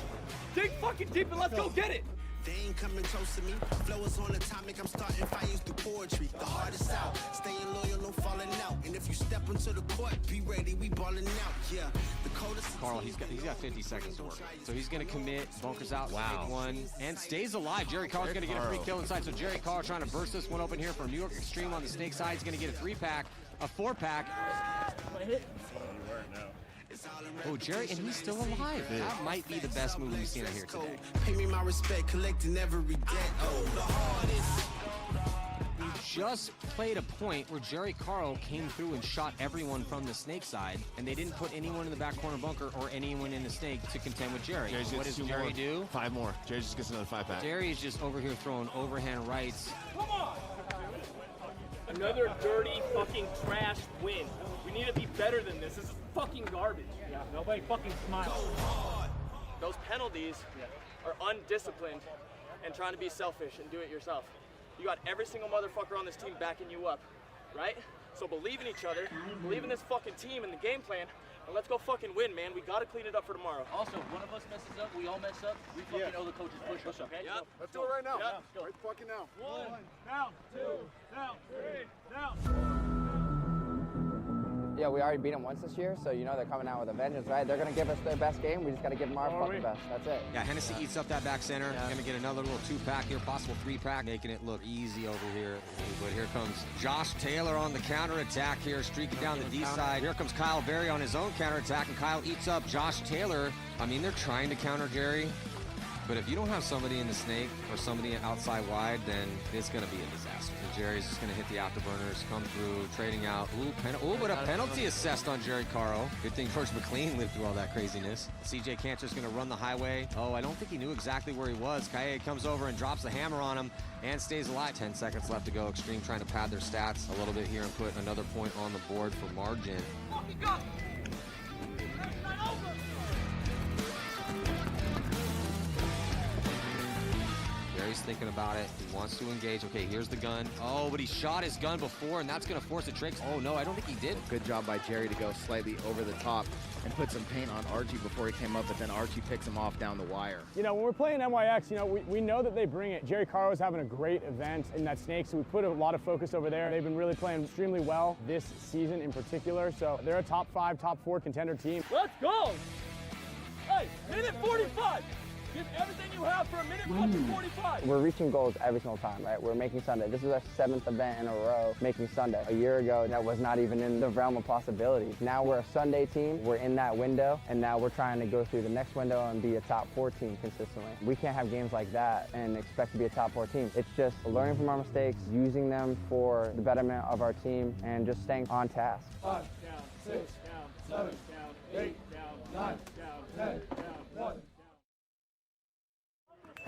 Dig fucking deep and let's go get it. They ain't coming close to me. Flow is on atomic, I'm starting fires through poetry. The hardest out, staying loyal, no falling out. And if you step into the court, be ready, we balling out. Yeah, the coldest. Carl, he's got 50 seconds to work. So he's going to commit, bunkers out, wow. One, and stays alive. Jerry Carl's going to get a free kill inside. So Jerry Carl trying to burst this one open here for New York Extreme on the Snake side. He's going to get a 3-pack, a 4-pack. Oh, Jerry, and he's still alive. That might be the best move we've seen out here today. Pay me my respect, collecting every debt. Oh, the hardest. We just played a point where Jerry Carl came through and shot everyone from the Snake side, and they didn't put anyone in the back corner bunker or anyone in the Snake to contend with Jerry. What does Jerry do? 5 more. Jerry just gets another 5-pack. Jerry is just over here throwing overhand rights. Come on! Another dirty fucking trash win. We need to be better than this. This is fucking garbage. Yeah, nobody fucking smiles. Those penalties are undisciplined and trying to be selfish and do it yourself. You got every single motherfucker on this team backing you up, right? So believe in each other, believe in this fucking team and the game plan, and let's go fucking win, man. We gotta clean it up for tomorrow. Also, one of us messes up, we all mess up. We fucking owe the coaches push up, okay? Yep. Let's do it right now. Yep. Right fucking now. 1, down, 2, down, 3, down. Yeah, we already beat them once this year, so you know they're coming out with a vengeance, right? They're going to give us their best game. We just got to give them our fucking best. That's it. Yeah, Hennessy eats up that back center. Going to get another little 2-pack here, possible 3-pack, making it look easy over here. But here comes Josh Taylor on the counterattack here, streaking down the D side. Here comes Kyle Berry on his own counterattack, and Kyle eats up Josh Taylor. I mean, they're trying to counter Jerry. But if you don't have somebody in the snake or somebody outside wide, then it's going to be a disaster. And Jerry's just going to hit the afterburners, come through, trading out. Ooh, but a penalty assessed on Jerry Caro. Good thing George McLean lived through all that craziness. CJ Cantor's going to run the highway. Oh, I don't think he knew exactly where he was. Kaye comes over and drops the hammer on him and stays alive. 10 seconds left to go. Extreme trying to pad their stats a little bit here and put another point on the board for margin. Jerry's thinking about it. He wants to engage. Okay, here's the gun. Oh, but he shot his gun before, and that's going to force a trick. Oh, no, I don't think he did. Good job by Jerry to go slightly over the top and put some paint on Archie before he came up, but then Archie picks him off down the wire. You know, when we're playing NYX, you know, we know that they bring it. Jerry Caro is having a great event in that snake, so we put a lot of focus over there. They've been really playing extremely well this season in particular, so they're a top 5, top 4 contender team. Let's go! Hey, minute 45! Give everything you have for a minute fucking 45. We're reaching goals every single time, right? We're making Sunday. This is our 7th event in a row making Sunday. A year ago, that was not even in the realm of possibility. Now we're a Sunday team. We're in that window, and now we're trying to go through the next window and be a top 4 team consistently. We can't have games like that and expect to be a top 4 team. It's just learning from our mistakes, using them for the betterment of our team, and just staying on task. 5 down, 6 down, 7 down, 8 down, 9 down, 10 down, 1 down.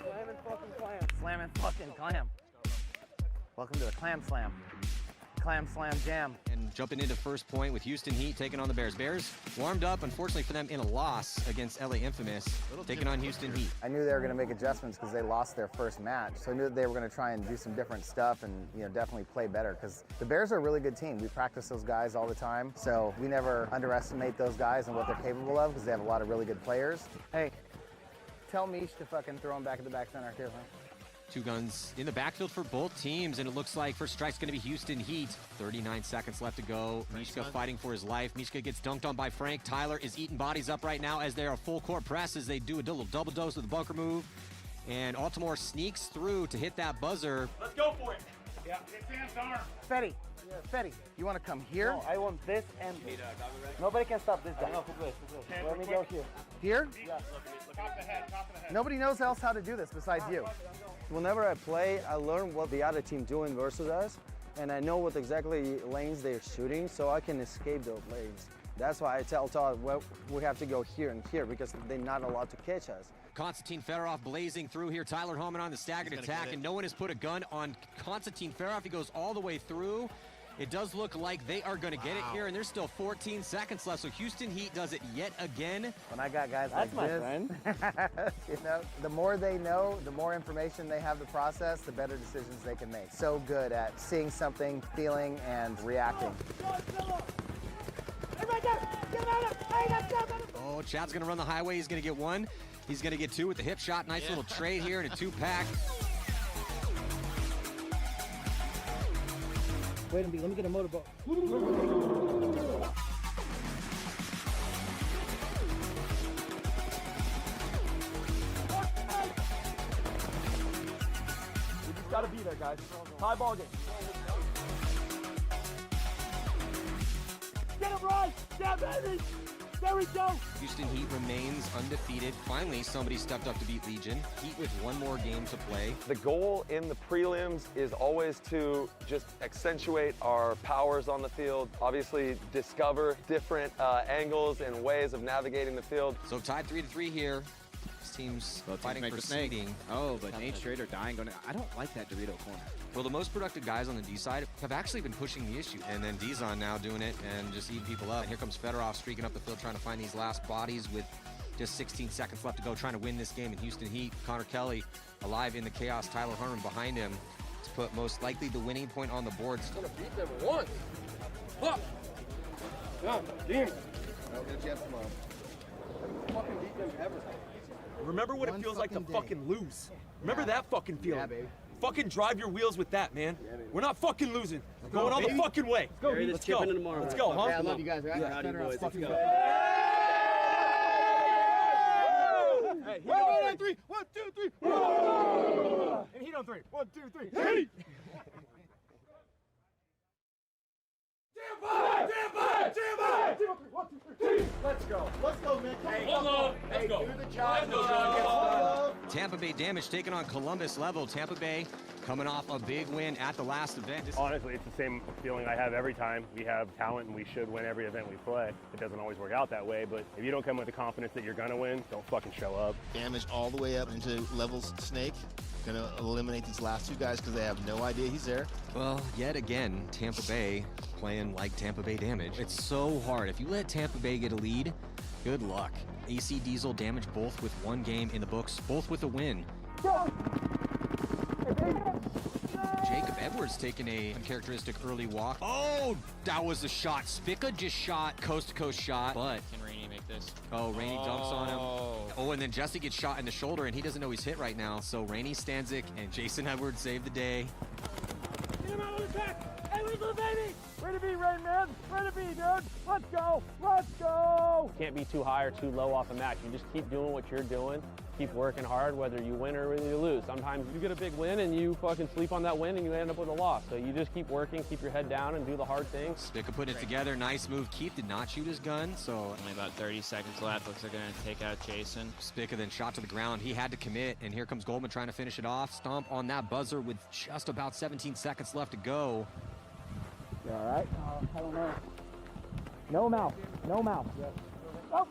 Slam and fucking clam. Slam and fucking clam. Welcome to the Clam Slam. Clam Slam Jam. And jumping into first point with Houston Heat taking on the Bears. Bears warmed up, unfortunately for them, in a loss against LA Infamous, taking on Houston Heat. I knew they were going to make adjustments because they lost their first match. So I knew that they were going to try and do some different stuff and, you know, definitely play better because the Bears are a really good team. We practice those guys all the time. So we never underestimate those guys and what they're capable of because they have a lot of really good players. Hey, tell Mish to fucking throw him back at the back center here, huh? 2 guns in the backfield for both teams, and it looks like first strike's going to be Houston Heat. 39 seconds left to go. Mishka fighting for his life. Mishka gets dunked on by Frank. Tyler is eating bodies up right now as they are full court press as they do a little double dose with the bunker move. And Altamore sneaks through to hit that buzzer. Let's go for it. Yeah, hit Sam's arm. Fetty, Fetty, you want to come here? No, I want this and this. Nobody can stop this guy. Let me go here. Here? Yeah. Top the head, top of the head. Nobody knows else how to do this besides you. Whenever I play, I learn what the other team doing versus us, and I know what exactly lanes they're shooting, so I can escape those lanes. That's why I tell Todd, well, we have to go here and here because they're not allowed to catch us. Konstantin Fedorov blazing through here. Tyler Homan on the staggered attack, and no one has put a gun on Konstantin Fedorov. He goes all the way through. It does look like they are going to get it here, and there's still 14 seconds left. So Houston Heat does it yet again. When I got guys like this, friend. you know, the more they know, the more information they have to process, the better decisions they can make. So good at seeing something, feeling, and reacting. Oh, Chad's going to run the highway. He's going to get 1. He's going to get 2 with the hip shot. Nice little trade here and a 2-pack. Wait a minute, let me get a motorboat. You just gotta be there, guys. High ball game. Get him right! Yeah, baby! There we go! Houston Heat remains undefeated. Finally, somebody stepped up to beat Legion. Heat with 1 more game to play. The goal in the prelims is always to just accentuate our powers on the field. Obviously, discover different angles and ways of navigating the field. So tied 3-3 here. This team's fighting for seeding. Oh, but Nate Schrader dying. I don't like that Dorito corner. Well, the most productive guys on the D side have actually been pushing the issue. And then Dizon now doing it and just eating people up. And here comes Fedorov streaking up the field trying to find these last bodies with just 16 seconds left to go, trying to win this game in Houston Heat. Connor Kelly alive in the chaos. Tyler Herman behind him to put most likely the winning point on the board. He's gonna beat them once. Fuck! God damn. I'll get a chance tomorrow. Fucking beat them ever. Remember what it feels like to fucking lose. Remember that fucking feeling. Yeah, baby. Fucking drive your wheels with that, man. We're not fucking losing. We're going all the fucking way. Let's go. Let's go. Let's go, huh? I love you guys, right? Yeah. Let's fucking go. Hey, he on 3. 1, 2, 3. Whoa! And he on 3. 1, 2, 3. Hey! Stand by! Stand by! Stand by! Let's go. Let's go, man. Come Hold on. Let's go. Do the job. Tampa Bay Damage taking on Columbus Level. Tampa Bay coming off a big win at the last event. Honestly, it's the same feeling I have every time. We have talent and we should win every event we play. It doesn't always work out that way, but if you don't come with the confidence that you're gonna win, don't fucking show up. Damage all the way up into levels Snake. Gonna eliminate these last two guys because they have no idea he's there. Well, yet again, Tampa Bay playing like Tampa Bay Damage. It's so hard. If you let Tampa Bay get a lead, good luck. AC Diesel Damage both with one game in the books, both with a win. Jacob Edwards taking a uncharacteristic early walk. Oh, that was a shot. Spica just shot, coast-to-coast shot, but... Can Rainey make this? Oh, Rainey dumps on him. Oh, and then Jesse gets shot in the shoulder, and he doesn't know he's hit right now. So Rainey, Stanzik, and Jason Edwards save the day. Get him out of the track! Hey, where's the baby? Where to be, Rain Man? Where to be, dude? Let's go! Let's go! Can't be too high or too low off a match. You just keep doing what you're doing. Keep working hard, whether you win or you lose. Sometimes you get a big win and you fucking sleep on that win and you end up with a loss. So you just keep working, keep your head down, and do the hard things. Spica put it together. Nice move. Keith did not shoot his gun, so... Only about 30 seconds left. Looks like they're going to take out Jason. Spica then shot to the ground. He had to commit, and here comes Goldman trying to finish it off. Stomp on that buzzer with just about 17 seconds left to go. You all right? I don't know. No mouth. No mouth. Yes. Oh.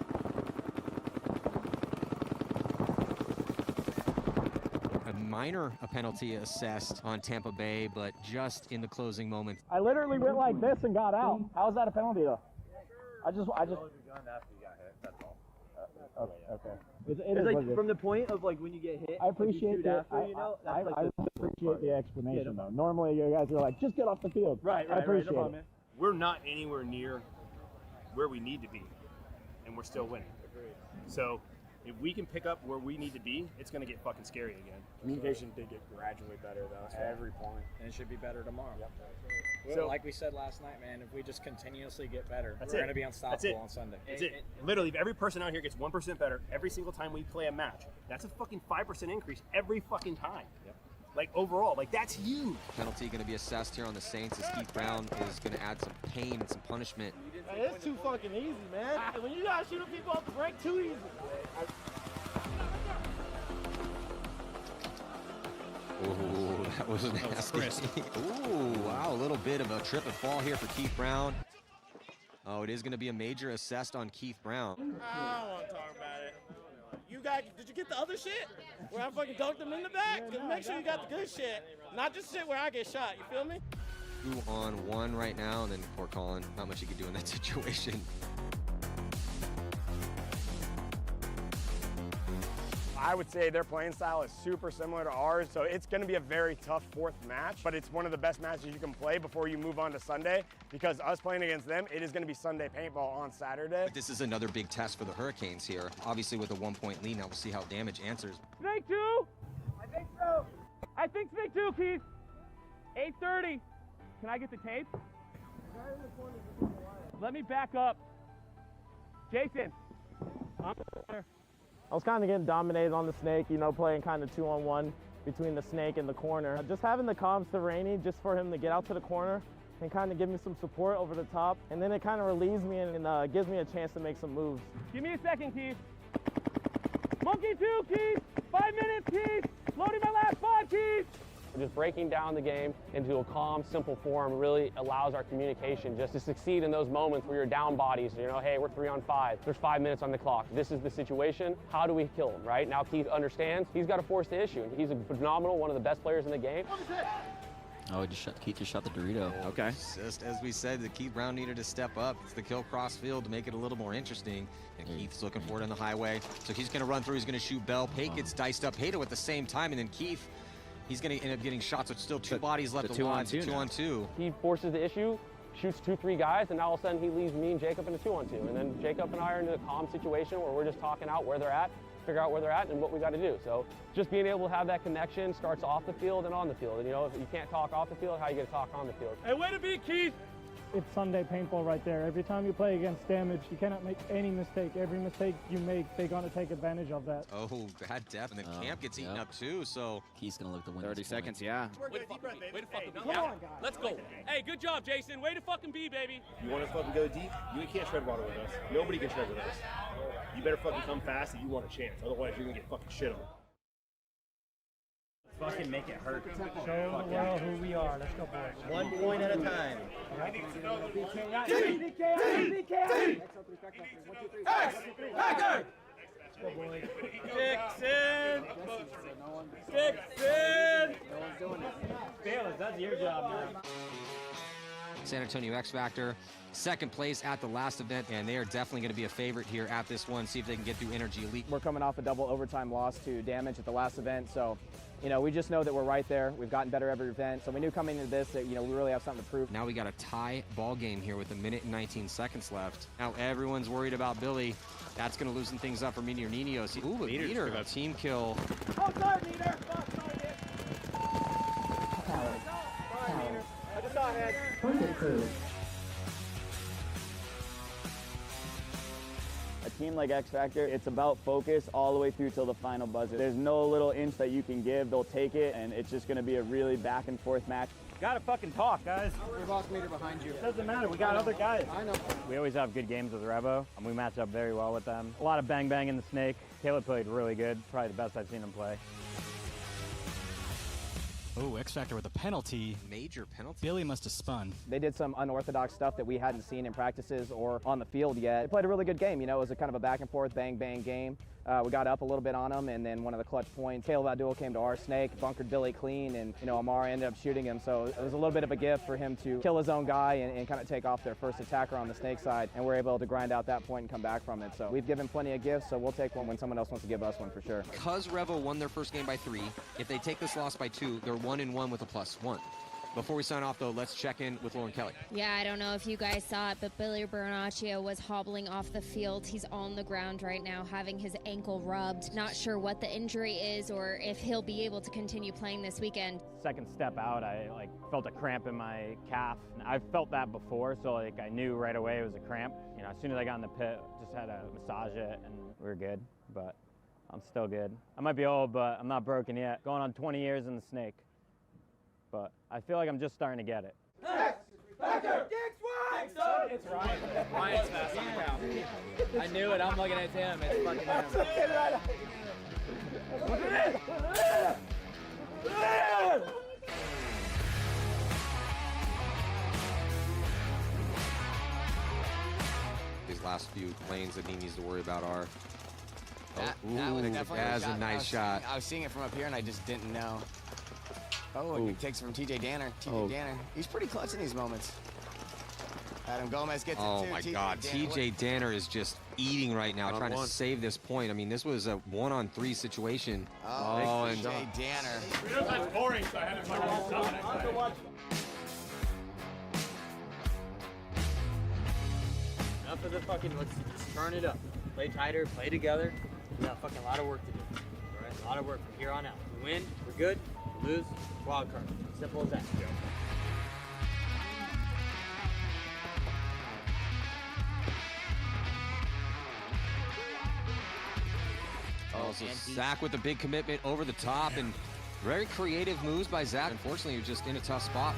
A minor penalty assessed on Tampa Bay, but just in the closing moments. I literally went like this and got out. How is that a penalty though? I just. Okay. It's like from the point of like when you get hit. I appreciate that. I appreciate the explanation though. Normally you guys are like, just get off the field. Right. I appreciate it. Man. We're not anywhere near where we need to be, and we're still winning. So if we can pick up where we need to be, it's going to get fucking scary again. Communication did get gradually better, though, at every point. And it should be better tomorrow. Yep. So, like we said last night, man, if we just continuously get better, we're going to be unstoppable on Sunday. That's it. Literally, if every person out here gets 1% better every single time we play a match, that's a fucking 5% increase every fucking time. Yep. Like, overall, like, that's huge. Penalty going to be assessed here on the Saints as Keith Brown is going to add some pain and some punishment. Hey, it's too fucking easy, man. When you guys shooting people off the break, too easy. Ooh, that was nasty. Ooh, wow, a little bit of a trip and fall here for Keith Brown. Oh, it is going to be a major assessed on Keith Brown. I don't want to talk about it. You guys, did you get the other shit? Where I fucking dunked them in the back? Make sure you got the good shit. Not just shit where I get shot, you feel me? 2-on-1 right now, and then poor Colin. Not much you can do in that situation. I would say their playing style is super similar to ours, so it's going to be a very tough fourth match, but it's one of the best matches you can play before you move on to Sunday, because us playing against them, it is going to be Sunday paintball on Saturday. But this is another big test for the Hurricanes here. Obviously with a 1-point lead, now we'll see how Damage answers. Snake 2? I think so. I think Snake 2, Keith. 8:30. Can I get the tape? Let me back up. Jason. I'm there. I was kind of getting dominated on the Snake, you know, playing kind of 2-on-1 between the Snake and the corner. Just having the comms to Rainey just for him to get out to the corner and kind of give me some support over the top. And then it kind of relieves me and gives me a chance to make some moves. Give me a second, Keith. Monkey 2, Keith. 5 minutes, Keith. Loading my last 5, Keith. Just breaking down the game into a calm, simple form really allows our communication just to succeed in those moments where you're down bodies. You know, hey, we're 3-on-5. There's 5 minutes on the clock. This is the situation. How do we kill him, right? Now Keith understands. He's got to force the issue. He's a phenomenal, one of the best players in the game. Oh, Keith just shot the Dorito. Okay. Just as we said, that Keith Brown needed to step up. It's the kill cross field to make it a little more interesting. And Keith's looking for it on the highway. So he's going to run through. He's going to shoot Bell. Pate gets diced up. Hato at the same time. And then Keith, he's going to end up getting shots with still 2 bodies left to watch. 2-on-2. He forces the issue, shoots 2-3 guys, and now all of a sudden he leaves me and Jacob in a 2-on-2. And then Jacob and I are in a calm situation where we're just talking out where they're at, figure out where they're at and what we got to do. So just being able to have that connection starts off the field and on the field. And you know, if you can't talk off the field, how are you going to talk on the field? Hey, way to be, Keith. It's Sunday paintball right there. Every time you play against Damage, you cannot make any mistake. Every mistake you make, they're going to take advantage of that. Oh, bad depth, and the camp gets eaten up too, so. Key's going to look to win 30 seconds, yeah. Way to fucking be. Yeah. Let's go. Hey, good job, Jason. Way to fucking be, baby. You want to fucking go deep? You can't tread water with us. Nobody can tread with us. You better fucking come fast if you want a chance. Otherwise, you're going to get fucking shit on. Fucking make it hurt. Show the world who we are. Let's go, boys. 1 point at a time. Dixon! Dixon! No one's doing it. Bayless, that's your job now. San Antonio X Factor, second place at the last event, and they are definitely going to be a favorite here at this one. See if they can get through Energy Elite. We're coming off a double overtime loss to Damage at the last event, so we just know that we're right there. We've gotten better every event, so we knew coming into this that we really have something to prove. Now we got a tie ball game here with 1 minute and 19 seconds left. Now everyone's worried about Billy. That's going to loosen things up for Meteor Ninos. Ooh, but Meteor, a team kill. Oh, sorry, Meteor. I just saw it. A team like X Factor, it's about focus all the way through till the final buzzer. There's no little inch that you can give. They'll take it, and it's just going to be a really back and forth match. Gotta fucking talk, guys. We've lost Meteor behind you. Doesn't matter, we got other guys. I know. We always have good games with Revo, and we match up very well with them. A lot of bang bang in the snake. Caleb played really good, probably the best I've seen him play. Oh, X Factor with a penalty. Major penalty. Billy must have spun. They did some unorthodox stuff that we hadn't seen in practices or on the field yet. They played a really good game. It was a kind of a back and forth, bang, bang game. We got up a little bit on them, and then one of the clutch points, Caleb Abdul came to our snake, bunkered Billy clean, and Amara ended up shooting him. So it was a little bit of a gift for him to kill his own guy and kind of take off their first attacker on the snake side, and we're able to grind out that point and come back from it. So we've given plenty of gifts, so we'll take one when someone else wants to give us one for sure. Because Revo won their first game by 3, if they take this loss by 2, they're 1-1 with a +1. Before we sign off, though, let's check in with Lauren Kelly. Yeah, I don't know if you guys saw it, but Billy Bernacchia was hobbling off the field. He's on the ground right now, having his ankle rubbed. Not sure what the injury is or if he'll be able to continue playing this weekend. Second step out, I felt a cramp in my calf. I've felt that before, so I knew right away it was a cramp. As soon as I got in the pit, just had to massage it, and we were good. But I'm still good. I might be old, but I'm not broken yet. Going on 20 years in the snake. But I feel like I'm just starting to get it. It's Ryan. Ryan's fast on the count. I knew it. I'm looking at him. It's fucking him. These last few lanes that he needs to worry about are. That was definitely that's a nice shot. I was seeing it from up here, and I just didn't know. Oh, he takes it from TJ Danner. Danner. He's pretty clutch in these moments. Adam Gomez gets it too. Oh my God, TJ Danner is just eating right now, trying to save this point. I mean, this was a 1-on-3 situation. Oh, and TJ Danner. That's boring, so I had to fucking stop it. Enough of the fucking, let's just turn it up. Play tighter, play together. We got fucking a lot of work to do. All right, a lot of work from here on out. We win, we're good. We lose, wild card. Simple as that. Oh, so Zach with a big commitment over the top and very creative moves by Zach. Unfortunately, he was just in a tough spot.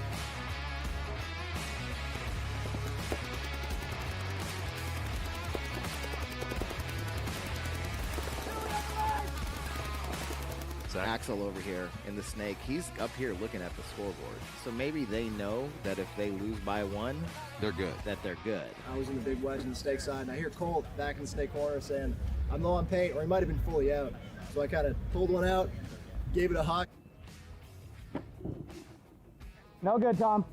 Axel over here in the snake, he's up here looking at the scoreboard. So maybe they know that if they lose by 1, they're good. That they're good. I was in the big wedge in the stake side, and I hear Colt back in the stake corner saying, I'm low on paint, or he might have been fully out. So I kind of pulled one out, gave it a huck. No good, Tom.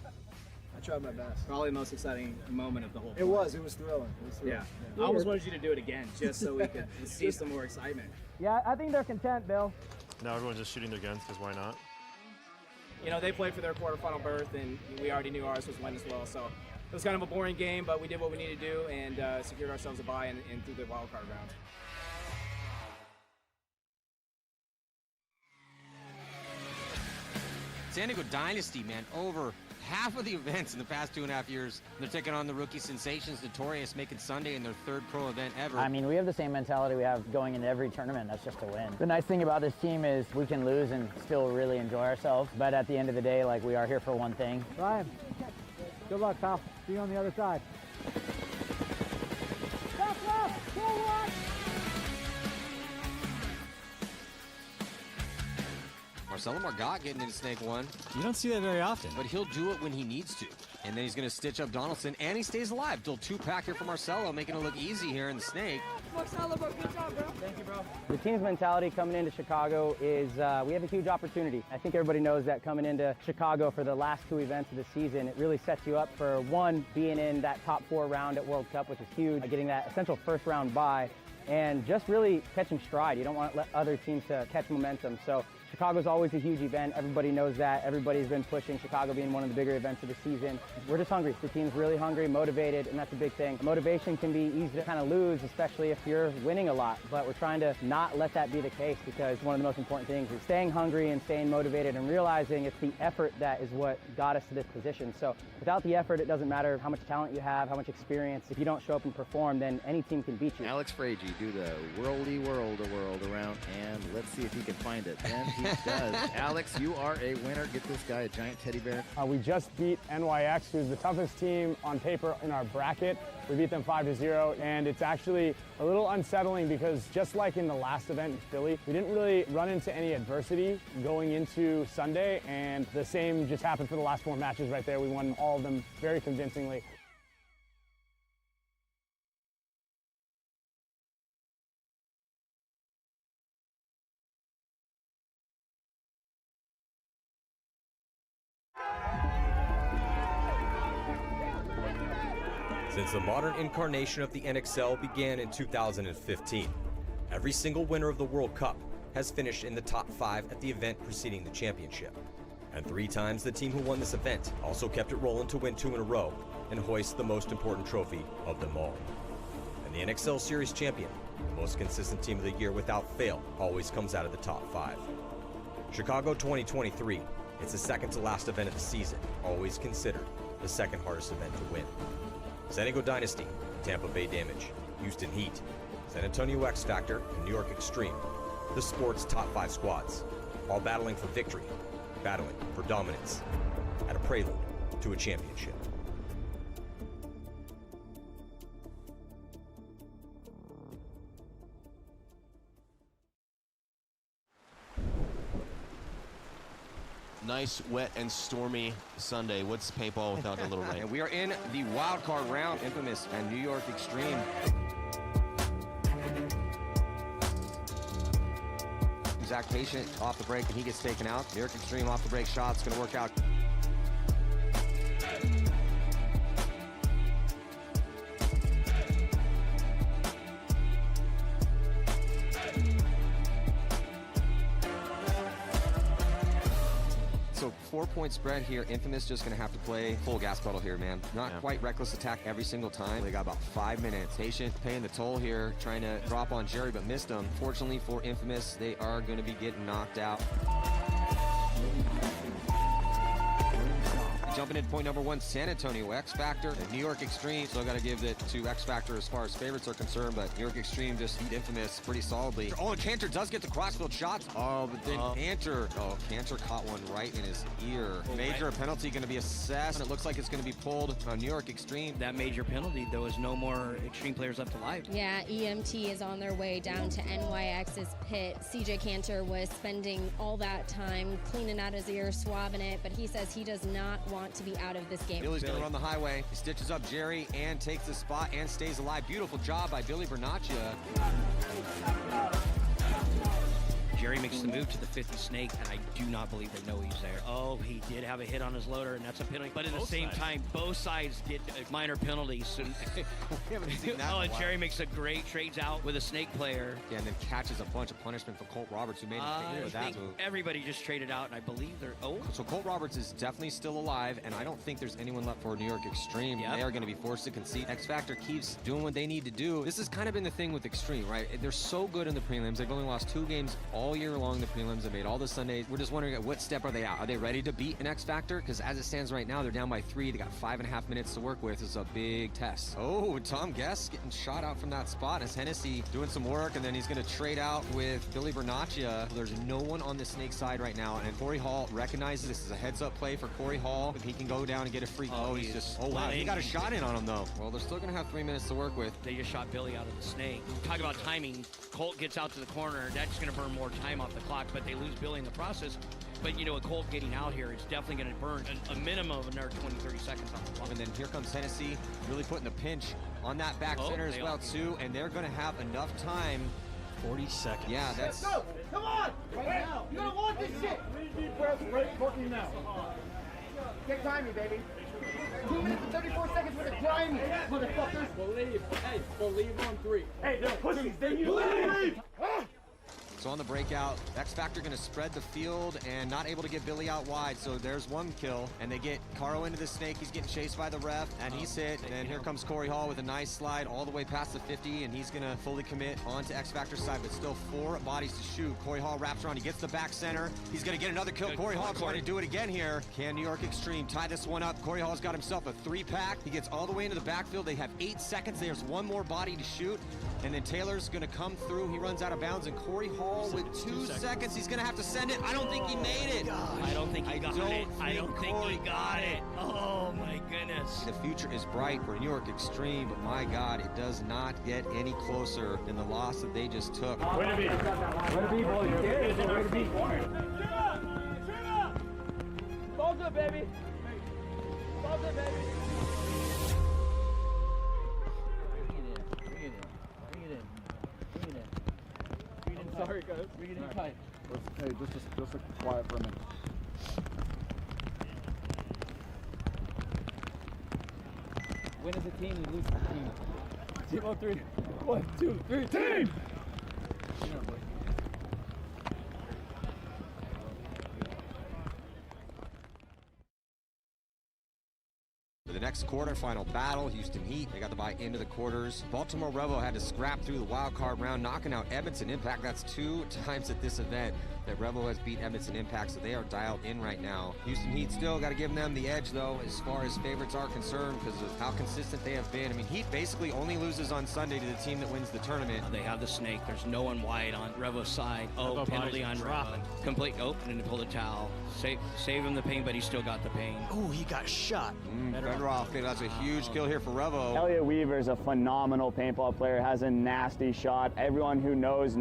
I tried my best. Probably the most exciting moment of the whole It was thrilling. Yeah. I almost wanted you to do it again, just so we could see some more excitement. Yeah, I think they're content, Bill. Now everyone's just shooting their guns, because why not? They played for their quarterfinal berth, and we already knew ours was win as well. So it was kind of a boring game, but we did what we needed to do and secured ourselves a bye and through the wild card round. San Diego Dynasty, man, over half of the events in the past 2.5 years. They're taking on the rookie sensations, Notorious, making Sunday in their 3rd pro event ever. I mean, we have the same mentality we have going into every tournament. That's just to win. The nice thing about this team is we can lose and still really enjoy ourselves. But at the end of the day, like, we are here for one thing. Ryan, good luck, pal. See you on the other side. Marcello Margot getting into snake 1. You don't see that very often. But he'll do it when he needs to. And then he's going to stitch up Donaldson, and he stays alive. Till 2-pack here for Marcello, making it look easy here in the snake. Marcello, bro, good job, bro. Thank you, bro. The team's mentality coming into Chicago is we have a huge opportunity. I think everybody knows that coming into Chicago for the last 2 events of the season, it really sets you up for, one, being in that top 4 round at World Cup, which is huge, getting that essential first round bye, and just really catching stride. You don't want to let other teams to catch momentum. So Chicago's always a huge event. Everybody knows that. Everybody's been pushing Chicago being one of the bigger events of the season. We're just hungry. The team's really hungry, motivated, and that's a big thing. Motivation can be easy to kind of lose, especially if you're winning a lot, but we're trying to not let that be the case, because one of the most important things is staying hungry and staying motivated and realizing it's the effort that is what got us to this position. So without the effort, it doesn't matter how much talent you have, how much experience. If you don't show up and perform, then any team can beat you. Alex Fragi do the worldy world around, and let's see if he can find it. And he does. Alex, you are a winner. Get this guy a giant teddy bear. We just beat NYX, who's the toughest team on paper in our bracket. We beat them 5-0, and it's actually a little unsettling because just like in the last event in Philly, we didn't really run into any adversity going into Sunday, and the same just happened for the last 4 matches right there. We won all of them very convincingly. Since the modern incarnation of the NXL began in 2015, every single winner of the World Cup has finished in the top 5 at the event preceding the championship. And 3 times the team who won this event also kept it rolling to win 2 in a row and hoist the most important trophy of them all. And the NXL Series champion, the most consistent team of the year without fail, always comes out of the top 5. Chicago 2023, it's the second to last event of the season, always considered the second hardest event to win. San Diego Dynasty, Tampa Bay Damage, Houston Heat, San Antonio X Factor, and New York Extreme, the sport's top 5 squads, all battling for victory, battling for dominance, at a prelude to a championship. Nice, wet, and stormy Sunday. What's paintball without a little rain? And we are in the wild card round, infamous and New York Extreme. Zach Patient off the break, and he gets taken out. New York Extreme off the break shot's going to work out. So 4-point spread here. Infamous just going to have to play full gas pedal here, man. Not quite reckless attack every single time. They got about 5 minutes. Patient paying the toll here, trying to drop on Jerry, but missed him. Fortunately for Infamous, they are going to be getting knocked out. Jumping in point number 1, San Antonio X Factor and New York Extreme. Still got to give it to X Factor as far as favorites are concerned, but New York Extreme just beat Infamous pretty solidly. Oh, and Cantor does get the crossfield shots. Oh, but then Cantor caught one right in his ear. Major penalty going to be assessed, and it looks like it's going to be pulled on New York Extreme. That major penalty, there was no more Extreme players left alive. Yeah, EMT is on their way down to NYX's pit. CJ Cantor was spending all that time cleaning out his ear, swabbing it, but he says he does not want to be out of this game. Billy's going to run the highway. He stitches up Jerry and takes the spot and stays alive. Beautiful job by Billy Bernacchia. Jerry makes the move to the 50 snake, and I do not believe they know he's there. Oh, he did have a hit on his loader, and that's a penalty. But at the same time, both sides get minor penalties. And we haven't seen that. Oh, and Jerry makes a great trades out with a snake player. Yeah, and then catches a bunch of punishment from Colt Roberts, who made a big with that move. Everybody just traded out, and I believe they're So Colt Roberts is definitely still alive, and I don't think there's anyone left for New York Extreme. They are going to be forced to concede. X Factor keeps doing what they need to do. This has kind of been the thing with Extreme, right? They're so good in the prelims. They've only lost 2 games all all year long, the prelims. They made all the Sundays. We're just wondering at what step are they at? Are they ready to beat an X Factor? Because as it stands right now, they're down by 3. They got 5.5 minutes to work with. It's a big test. Oh, Tom Guest getting shot out from that spot as Hennessy doing some work, and then he's going to trade out with Billy Bernacchia. There's no one on the Snake side right now, and Corey Hall recognizes this is a heads-up play for Corey Hall. If he can go down and get a free goal, he's just, oh wow, he got a shot in on him though. Well, they're still going to have 3 minutes to work with. They just shot Billy out of the Snake. Talk about timing. Colt gets out to the corner. That's going to burn more time off the clock, but they lose Billy in the process. But, you know, a Colt getting out here, it's definitely going to burn a minimum of another 20, 30 seconds on the clock. And then here comes Hennessy, really putting the pinch on that back center as well, too. And they're going to have enough time. 40 seconds. Yeah, that's... Let's go! Come on! Right now! You don't want this shit! 3 deep breaths, right fucking now. Get grimy, baby. 2 minutes and 34 seconds with a grimy, motherfuckers. Believe on 3. Hey, they're pussies. Then you believe! So on the breakout, X Factor going to spread the field and not able to get Billy out wide. So there's one kill, and they get Caro into the Snake. He's getting chased by the ref, and he's hit. And then here comes Corey Hall with a nice slide all the way past the 50, and he's going to fully commit onto X Factor's side, but still 4 bodies to shoot. Corey Hall wraps around. He gets the back center. He's going to get another kill. Corey Hall trying to do it again here. Can New York Extreme tie this one up? Corey Hall's got himself a 3-pack. He gets all the way into the backfield. They have 8 seconds. There's one more body to shoot, and then Taylor's going to come through. He runs out of bounds, and Corey Hall with 2 seconds. He's going to have to send it. I don't think he made it. I don't think he got it. I don't think he got it. Oh, my goodness. The future is bright for New York Extreme, but my God, it does not get any closer than the loss that they just took. Way to be. Way to be, boys. Way to be. Balls up, baby. Balls up, baby. Sorry, guys. Bring it in tight. Hey, just a quiet for a minute. Win as a team, you lose as a team. Team on 3. 1, 2, 3, team! The next quarterfinal battle, Houston Heat, they got to buy into the quarters. Baltimore Revo had to scrap through the wild card round, knocking out Edmonton Impact. That's 2 times at this event that Revo has beat Edmonton Impact, so they are dialed in right now. Houston Heat still got to give them the edge, though, as far as favorites are concerned, because of how consistent they have been. I mean, Heat basically only loses on Sunday to the team that wins the tournament. They have the Snake. There's no one wide on Revo's side. Oh, penalty on Revo. Complete. Oh, and then pull the towel. Save him the pain, but he still got the pain. Oh, he got shot. Better off. That's a huge kill here for Revo. Elliot Weaver's a phenomenal paintball player, has a nasty shot. Everyone who knows,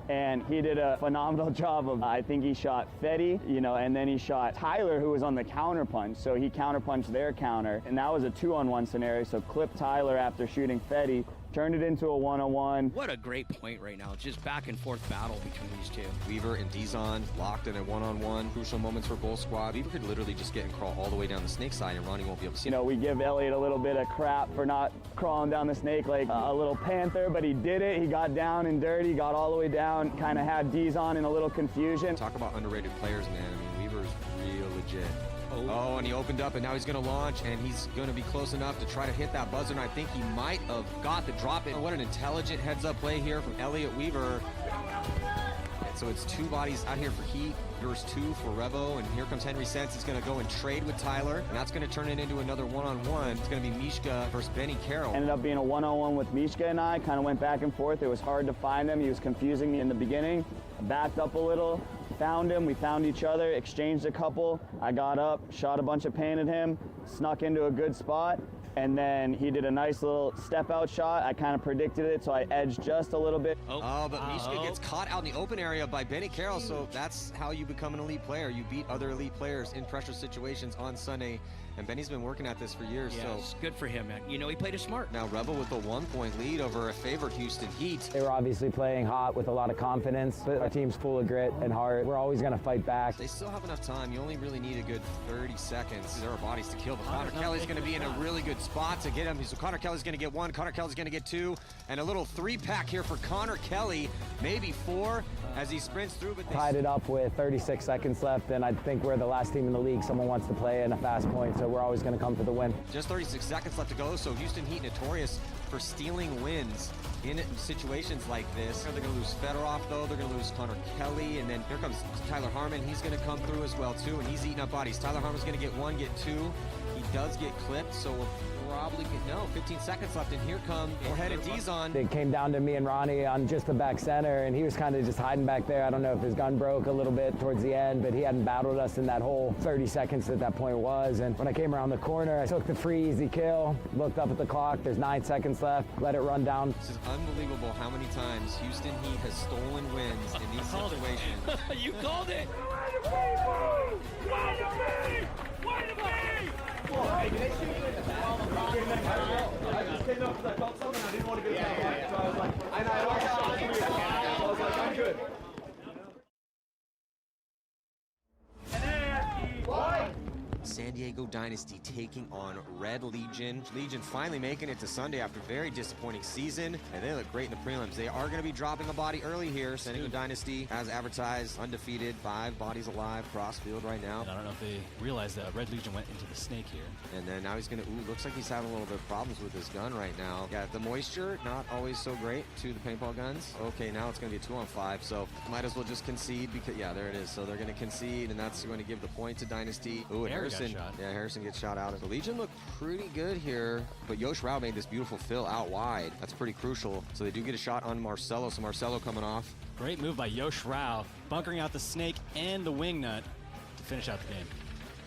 and he did a phenomenal job of, I think he shot Fetty, and then he shot Tyler, who was on the counter punch, so he counterpunched their counter, and that was a 2-on-1 scenario, so clipped Tyler after shooting Fetty, turned it into a 1-on-1. What a great point right now. Just back and forth battle between these two. Weaver and Dizon locked in a 1-on-1. Crucial moments for both squads. Weaver could literally just get and crawl all the way down the Snake side, and Ronnie won't be able to see him. We give Elliot a little bit of crap for not crawling down the Snake like a little panther, but he did it. He got down and dirty, got all the way down, kind of had Dizon in a little confusion. Talk about underrated players, man. I mean, Weaver's real legit. Oh, and he opened up, and now he's going to launch, and he's going to be close enough to try to hit that buzzer, and I think he might have got the drop in. What an intelligent heads-up play here from Elliot Weaver. And so it's 2 bodies out here for Heat. There's 2 for Revo, and here comes Henry Sense. He's going to go and trade with Tyler, and that's going to turn it into another 1-on-1. It's going to be Mishka versus Benny Carroll. Ended up being a 1-on-1 with Mishka and I. Kind of went back and forth. It was hard to find him. He was confusing me in the beginning. I backed up a little. Found him, we found each other, exchanged a couple. I got up, shot a bunch of paint at him, snuck into a good spot, and then he did a nice little step out shot. I kind of predicted it, so I edged just a little bit. Oh, but Mishka gets caught out in the open area by Benny Carroll, so that's how you become an elite player. You beat other elite players in pressure situations on Sunday, and Benny's been working at this for years. Yeah, so it's good for him, man. He played it smart. Now Rebel with a 1-point lead over a favored Houston Heat. They were obviously playing hot with a lot of confidence, but our team's full of grit and heart. We're always going to fight back. They still have enough time. You only really need a good 30 seconds. There are bodies to kill, but Connor Kelly's going to be in a really good spot to get him. So Connor Kelly's going to get 1, Connor Kelly's going to get 2, and a little 3-pack here for Connor Kelly, maybe 4, as he sprints through. But tied it up with 36 seconds left, and I think we're the last team in the league someone wants to play in a fast point, so we're always going to come for the win. Just 36 seconds left to go, so Houston Heat notorious for stealing wins in situations like this. They're going to lose Fedorov, though. They're going to lose Connor Kelly. And then here comes Tyler Harmon. He's going to come through as well, too. And he's eating up bodies. Tyler Harmon's going to get one, get two. He does get clipped, so we'll probably get, no, 15 seconds left. And here come four-headed D's on. It came down to me and Ronnie on just the back center, and he was kind of just hiding back there. I don't know if his gun broke a little bit towards the end, but he hadn't battled us in that whole 30 seconds at that point was. And when I came around the corner, I took the free easy kill, looked up at the clock. There's 9 seconds left. Let it run down. This is unbelievable how many times Houston Heat has stolen wins in these situations. You called it. I just came up because I felt something. I didn't want to get it out. So I was like, I was like, I'm good. San Diego Dynasty taking on Red Legion. Legion finally making it to Sunday after a very disappointing season, and they look great in the prelims. They are going to be dropping a body early here. San Diego Dynasty, as advertised, undefeated, 5 bodies alive, cross field right now. And I don't know if they realized that Red Legion went into the snake here. And then now he's going to, looks like he's having a little bit of problems with his gun right now. Yeah, the moisture, not always so great to the paintball guns. Okay, now it's going to be a 2-on-5, so might as well just concede because, yeah, there it is. So they're going to concede, and that's going to give the point to Dynasty. Ooh, and Harrison. Yeah, Harrison gets shot out. The Legion looked pretty good here, but Yosh Rao made this beautiful fill out wide. That's pretty crucial. So they do get a shot on Marcello. So Marcello coming off. Great move by Yosh Rao, bunkering out the snake and the wing nut to finish out the game.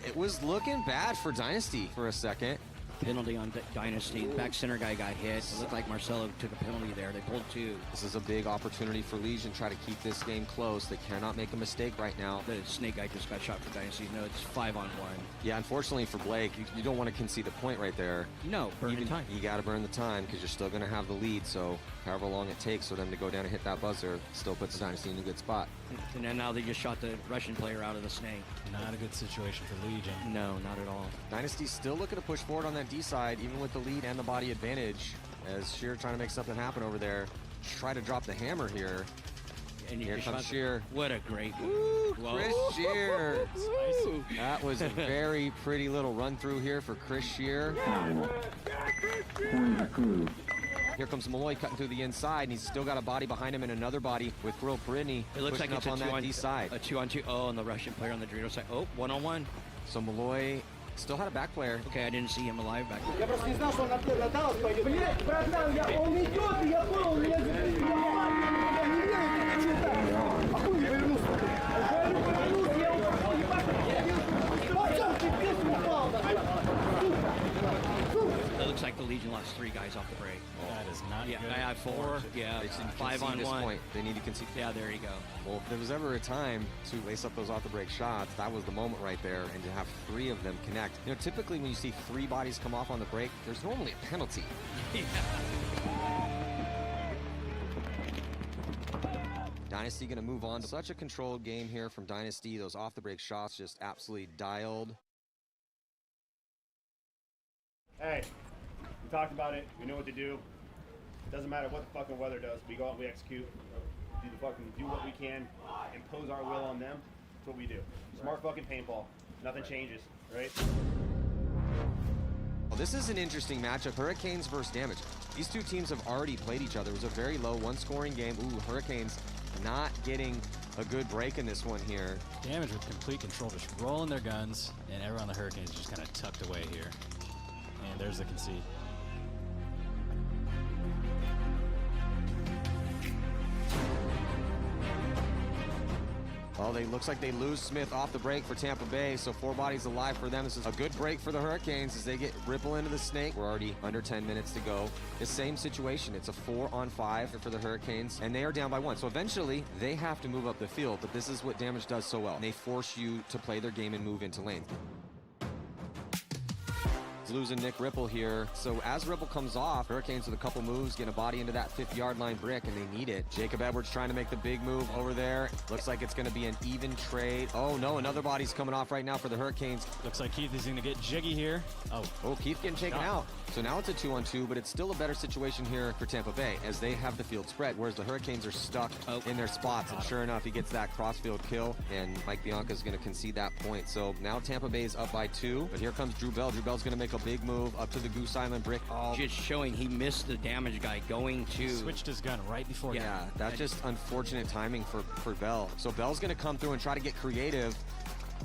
It was looking bad for Dynasty for a second. Penalty on Dynasty. Back center guy got hit. It looked like Marcello took a penalty there. They pulled 2. This is a big opportunity for Legion. Try to keep this game close. They cannot make a mistake right now. The snake guy just got shot for Dynasty. No, it's 5-on-1. Yeah, unfortunately for Blake, you don't want to concede the point right there. No, burn the time. You got to burn the time because you're still going to have the lead. So however long it takes for them to go down and hit that buzzer still puts Dynasty in a good spot. And then now they just shot the Russian player out of the snake. Not a good situation for Legion. No, not at all. Dynasty's still looking to push forward on that D side, even with the lead and the body advantage, as Shear trying to make something happen over there. Try to drop the hammer here. And here comes Shear. What a great Chris Shear. That was a very pretty little run through here for Chris Shear. Here comes Malloy cutting through the inside, and he's still got a body behind him and another body with Kirill Berdnikov. It looks like it's on that D side. A 2-on-2. Oh, and the Russian player on the Dorito side. Oh, 1-on-1. So Malloy still had a back player. Okay, I didn't see him alive back there. It looks like the Legion lost 3 guys off the break. That is not good. I have 4. Yeah, They should 5-on-1. point. They need to concede. Yeah, there you go. Well, if there was ever a time to lace up those off-the-break shots, that was the moment right there, and to have 3 of them connect. You know, typically when you see 3 bodies come off on the break, there's normally a penalty. Dynasty going to move on. Such a controlled game here from Dynasty. Those off-the-break shots just absolutely dialed. Hey, we talked about it. We know what to do. Doesn't matter what the fucking weather does. We go out, we execute, do what we can, impose our will on them. That's what we do. Smart fucking paintball. Nothing changes, right? Well, this is an interesting matchup. Hurricanes versus Damage. These two teams have already played each other. It was a very low one-scoring game. Ooh, Hurricanes not getting a good break in this one here. Damage with complete control, just rolling their guns, and everyone on the Hurricanes just kind of tucked away here. And there's the concede. Well, looks like they lose Smith off the break for Tampa Bay, so 4 bodies alive for them. This is a good break for the Hurricanes as they get Ripple into the snake. We're already under 10 minutes to go. The same situation. It's a 4-on-5 for the Hurricanes, and they are down by 1. So eventually, they have to move up the field, but this is what Damage does so well. They force you to play their game and move into lane. Losing Nick Ripple here. So as Ripple comes off, Hurricanes with a couple moves, get a body into that 50-yard line brick, and they need it. Jacob Edwards trying to make the big move over there. Looks like it's going to be an even trade. Oh, no, another body's coming off right now for the Hurricanes. Looks like Keith is going to get jiggy here. Oh, Keith getting taken out. So now it's a 2-on-2, but it's still a better situation here for Tampa Bay as they have the field spread, whereas the Hurricanes are stuck in their spots. And sure enough, he gets that cross-field kill, and Mike Bianca is going to concede that point. So now Tampa Bay is up by 2, but here comes Drew Bell. Drew Bell's going to make a a big move up to the Goose Island brick. Oh, Just showing he missed the damage guy going to. Switched his gun right before. yeah, that's just unfortunate timing for Bell. So Bell's going to come through and try to get creative.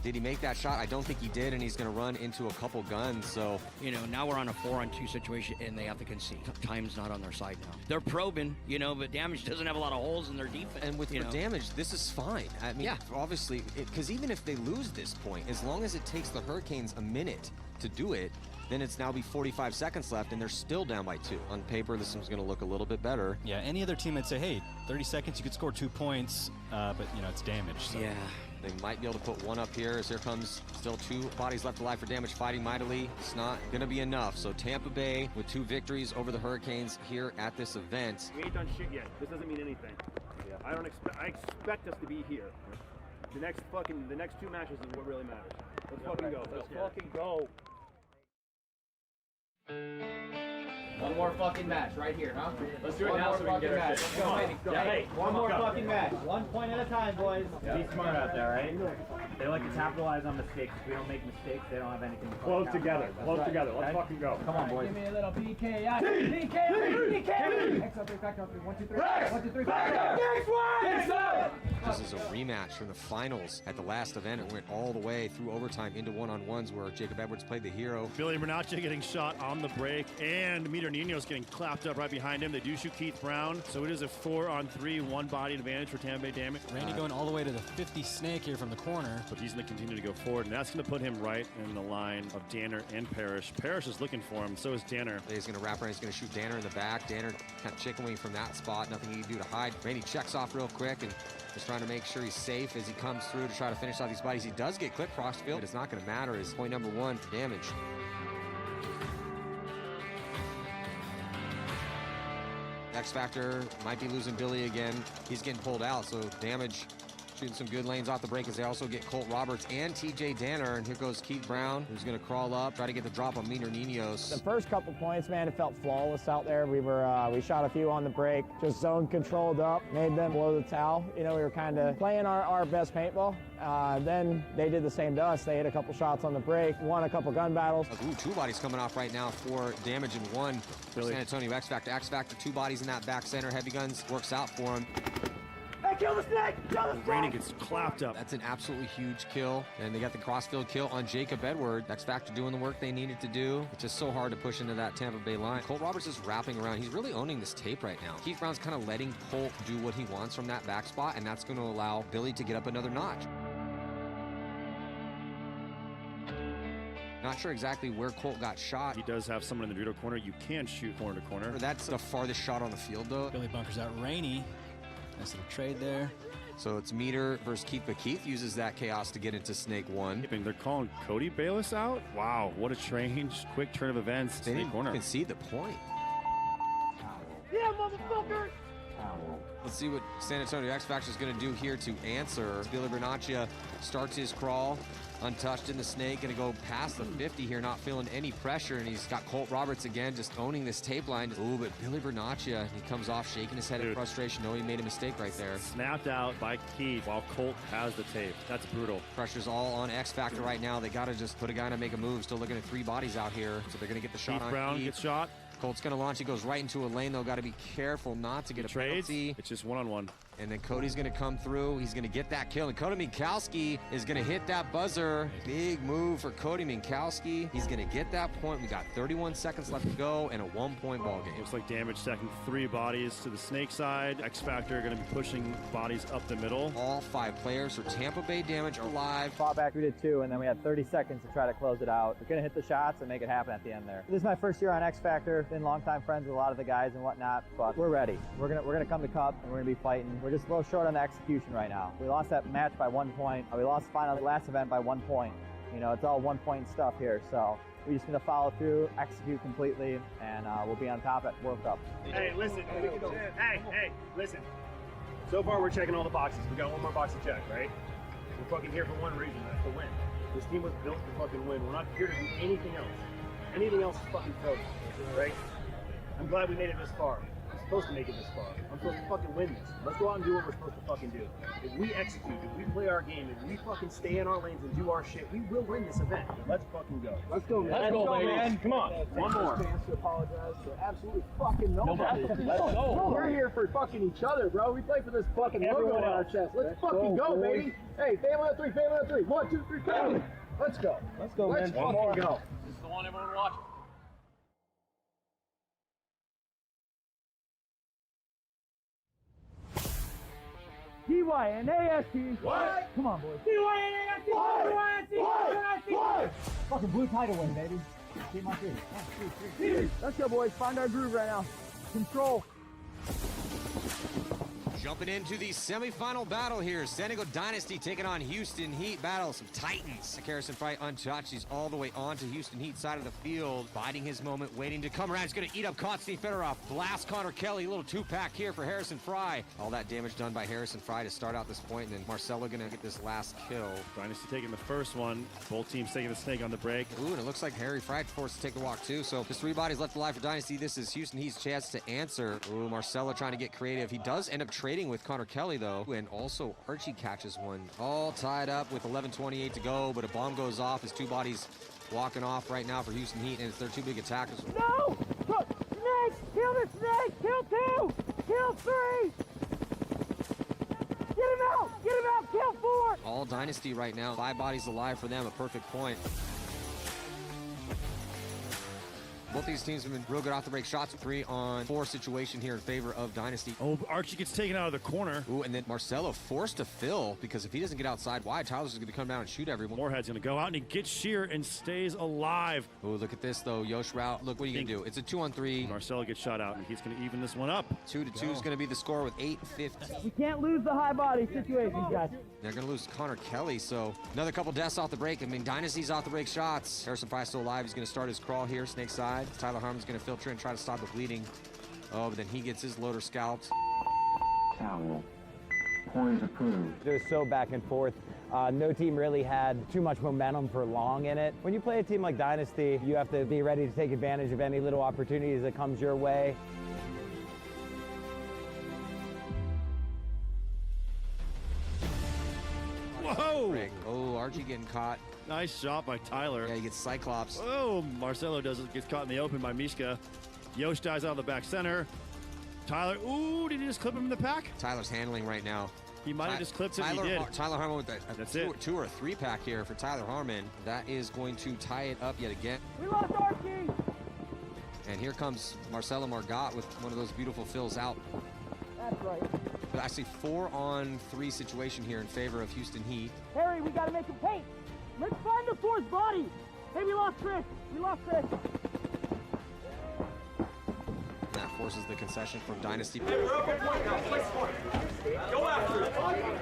Did he make that shot? I don't think he did, and he's going to run into a couple guns. So, you know, now we're on a 4-on-2 situation, and they have to concede. Time's not on their side now. They're probing, you know, but Damage doesn't have a lot of holes in their defense. And with Damage, this is fine. I mean, obviously, because even if they lose this point, as long as it takes the Hurricanes a minute to do it, then it's now be 45 seconds left, and they're still down by 2. On paper, this one's going to look a little bit better. Yeah, any other team would say, hey, 30 seconds, you could score 2 points, but, you know, it's Damage. So. Yeah. They might be able to put one up here as here comes still 2 bodies left alive for Damage, fighting mightily. It's not going to be enough. So Tampa Bay with 2 victories over the Hurricanes here at this event. We ain't done shit yet. This doesn't mean anything. Yeah. I expect us to be here. The next 2 matches is what really matters. Let's fucking go. Let's fucking go. One more fucking match right here, huh? Let's do it now so we can get our shit. Go, baby. Go. Hey, one more fucking match. 1 point at a time, boys. Be smart out there, right? They like to capitalize on mistakes. If we don't make mistakes, they don't have anything to Close together. Close together. Let's fucking go. Come on, boys. Give me a little PKI. PKI. Next up, back up. 1, 2, 3. 1, 2, 3. Next one! This is a rematch from the finals at the last event. It went all the way through overtime into one-on-ones where Jacob Edwards played the hero. Billy Bernacchia getting shot on the break, and Meter Nino's getting clapped up right behind him. They do shoot Keith Brown, so it is a 4-on-3, 1-body advantage for Tampa Bay Damage. Randy going all the way to the 50 snake here from the corner. But he's going to continue to go forward, and that's going to put him right in the line of Danner and Parrish. Parrish is looking for him, so is Danner. He's going to wrap around. He's going to shoot Danner in the back. Danner kind of chicken wing from that spot. Nothing he can do to hide. Randy checks off real quick and just trying to make sure he's safe as he comes through to try to finish off these bodies. He does get clipped cross field, but it's not going to matter. It's point number 1 for Damage. X Factor might be losing Billy again. He's getting pulled out, so Damage shooting some good lanes off the break as they also get Colt Roberts and TJ Danner. And here goes Keith Brown, who's going to crawl up, try to get the drop on Meter Ninos. The first couple points, man, it felt flawless out there. We shot a few on the break, just zone controlled up, made them blow the towel. You know, we were kind of playing our best paintball. Then they did the same to us. They hit a couple shots on the break, won a couple gun battles. Ooh, 2 bodies coming off right now for Damage and 1 for San Antonio X Factor. X Factor, 2 bodies in that back center. Heavy guns works out for him. Hey, kill the snake! Kill the snake! Randy gets clapped up. That's an absolutely huge kill. And they got the crossfield kill on Jacob Edward. X Factor doing the work they needed to do. It's just so hard to push into that Tampa Bay line. Colt Roberts is wrapping around. He's really owning this tape right now. Keith Brown's kind of letting Colt do what he wants from that back spot, and that's going to allow Billy to get up another notch. Not sure exactly where Colt got shot. He does have someone in the Dorito corner. You can shoot corner to corner. That's the farthest shot on the field, though. Billy bunkers out Rainey. Nice little trade there. So it's Meter versus Keith, but Keith uses that chaos to get into Snake 1. They're calling Cody Bayless out? Wow, what a strange, quick turn of events. They didn't concede the point. Yeah, motherfucker! Let's see what San Antonio X Factor is going to do here to answer. Billy Bernacchia starts his crawl. Untouched in the snake, going to go past the 50 here, not feeling any pressure, and he's got Colt Roberts again, just owning this tape line. Ooh, but Billy Bernacchia, he comes off shaking his head in frustration, knowing he made a mistake right there. Snapped out by Keith while Colt has the tape. That's brutal. Pressure's all on X Factor right now. They got to just put a guy to make a move. Still looking at 3 bodies out here, so they're going to get the shot Keith on Brown Keith. Gets shot. Colt's going to launch. He goes right into a lane, though. Got to be careful not to get a penalty. It's just one-on-one. And then Cody's going to come through. He's going to get that kill. And Cody Minkowski is going to hit that buzzer. Big move for Cody Minkowski. He's going to get that point. We got 31 seconds left to go and a 1-point ball game. Looks like Damage second 3 bodies to the snake side. X Factor going to be pushing bodies up the middle. All 5 players for Tampa Bay Damage are live. Fought back, we did 2, and then we had 30 seconds to try to close it out. We're going to hit the shots and make it happen at the end there. This is my first year on X Factor. Been longtime friends with a lot of the guys and whatnot, but we're ready. We're gonna come to Cup, and we're going to be fighting. We're just a little short on the execution right now. We lost that match by 1 point. We lost the final last event by 1 point. You know, it's all 1-point stuff here, so we're just going to follow through, execute completely, and we'll be on top at World Cup. Hey, listen. Hey, listen. So far, we're checking all the boxes. We got 1 more box to check, right? We're fucking here for one reason. That's to win. This team was built to fucking win. We're not here to do anything else. Anything else is fucking frozen, right? I'm glad we made it this far. supposed to make it this far. I'm supposed to fucking win this. Let's go out and do what we're supposed to fucking do. If we execute, if we play our game, if we fucking stay in our lanes and do our shit, we will win this event. Let's fucking go. Let's go, man. Let's go, man. Come on. One more. Chance to apologize to absolutely fucking nobody. Let's go. We're here for fucking each other, bro. We play for this fucking logo on our chest. Let's fucking go, baby. Hey, family on three, family on three. 1, 2, 3, family. Let's go. Let's go, Let's man. fucking go. This is the one everyone watching. D-Y-N-A-S-T. What? Come on, boys. D-Y-N-A-S-T. What? Fucking blue tidal wave, baby. Keep my feet. 1, 2, 3. Let's go, boys. Find our groove right now. Control. Jumping into the semifinal battle here. San Diego Dynasty taking on Houston Heat. Battle some titans. Harrison Fry untouched. He's all the way onto Houston Heat side of the field. Biding his moment, waiting to come around. He's going to eat up Konstantin Fedorov. Blast Connor Kelly. A little two-pack here for Harrison Fry. All that damage done by Harrison Fry to start out this point, and then Marcello going to get this last kill. Dynasty taking the first one. Both teams taking the snake on the break. Ooh, and it looks like Harry Fry forced to take the walk too. So just 3 bodies left alive for Dynasty. This is Houston Heat's chance to answer. Ooh, Marcello trying to get creative. He does end up trading with Connor Kelly though, and also Archie catches one. All tied up with 11:28 to go, but a bomb goes off. His 2 bodies walking off right now for Houston Heat, and it's their 2 big attackers. No! Snake! Kill the snake! Kill 2! Kill 3! Get him out! Get him out! Kill 4! All Dynasty right now. 5 bodies alive for them. A perfect point. Both these teams have been real good off the break shots. 3-on-4 situation here in favor of Dynasty. Oh, Archie gets taken out of the corner. Ooh, and then Marcello forced to fill, because if he doesn't get outside wide, Tyler's going to come down and shoot everyone. Moorhead's going to go out, and he gets sheer and stays alive. Ooh, look at this, though. Yosh route. Look, what are you going to do? It's a 2-on-3. Marcello gets shot out, and he's going to even this one up. 2-2 is going to be the score with 8:50. We can't lose the high body situations, guys. They're going to lose Connor Kelly, so another couple deaths off the break. I mean, Dynasty's off the break shots. Harrison Fry still alive. He's going to start his crawl here, snake side. Tyler Harmon's going to filter and try to stop the bleeding. Oh, but then he gets his loader scalped. Towel. Poise approved. It was so back and forth. No team really had too much momentum for long in it. When you play a team like Dynasty, you have to be ready to take advantage of any little opportunities that comes your way. Whoa! Oh, Archie getting caught. Nice shot by Tyler. Yeah, he gets Cyclops. Oh, Marcello gets caught in the open by Mishka. Yosh dies out of the back center. Tyler, ooh, did he just clip him in the pack? Tyler's handling right now. He might have just clipped it, he did. Tyler Harmon with a 2 or 3 pack here for Tyler Harmon. That is going to tie it up yet again. We lost Archie! And here comes Marcello Margot with one of those beautiful fills out. That's right. But I see 4-on-3 situation here in favor of Houston Heat. Harry, we gotta make him paint. Let's find the 4th body. Hey, we lost Chris. We lost Chris. And that forces the concession from Dynasty. Hey, we're up at point now. Play smart. Go after it.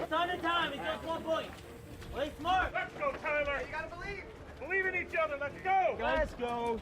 It's on the time. It's just 1 point. Play smart. Let's go, Tyler. You gotta believe. Believe in each other. Let's go. Let's go.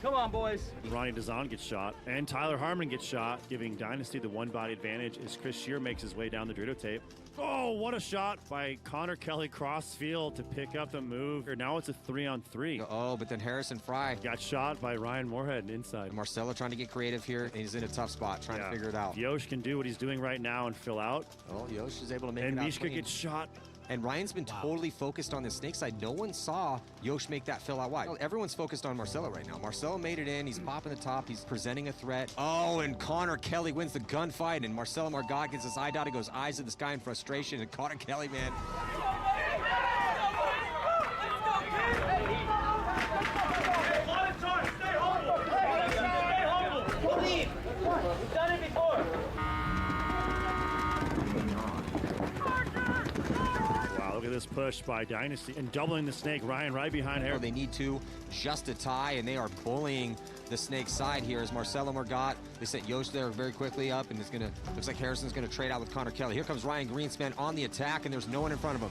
Come on, boys. Ronnie DeZan gets shot, and Tyler Harmon gets shot, giving Dynasty the 1-body advantage as Chris Shear makes his way down the Dorito tape. Oh, what a shot by Connor Kelly cross field to pick up the move. Now it's a 3-on-3. Oh, but then Harrison Fry got shot by Ryan Moorhead inside. Marcello trying to get creative here, and he's in a tough spot trying to figure it out. Yosh can do what he's doing right now and fill out. Oh, Yosh is able to make it out. And Mishka clean. gets shot. And Ryan's been totally focused on the snake side. No one saw Yosh make that fill out wide. Everyone's focused on Marcello right now. Marcello made it in. He's popping the top. He's presenting a threat. Oh, and Connor Kelly wins the gunfight. And Marcello Margot gets his eye dot. He goes eyes to the sky in frustration. And Connor Kelly, man. Believe. We've done it before. Look at this push by Dynasty and doubling the snake. Ryan right behind here. They need to just a tie, and they are bullying the snake side here as Marcello Margot. They sent Yosh there very quickly up, and it's gonna looks like Harrison's gonna trade out with Connor Kelly. Here comes Ryan Greenspan on the attack, and there's no one in front of him.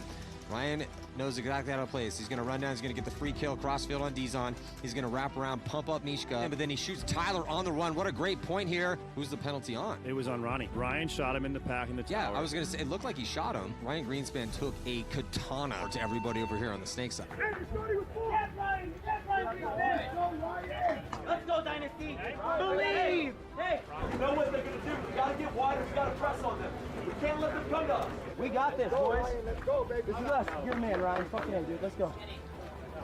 Ryan knows exactly how to play this. He's going to run down. He's going to get the free kill, crossfield on Dizon. He's going to wrap around, pump up Mishka, but then he shoots Tyler on the run. What a great point here. Who's the penalty on? It was on Ronnie. Ryan shot him in the pack in the tower. Yeah, I was going to say, it looked like he shot him. Ryan Greenspan took a katana to everybody over here on the snake side. Let's go, Dynasty. Believe. Hey. We know what they're going to do. We got to get wider. We got to press on them. We can't let them come to us. We got this, boys. Let's go, baby. This is us. You're the man, Ryan. Fucking A, dude. Let's go.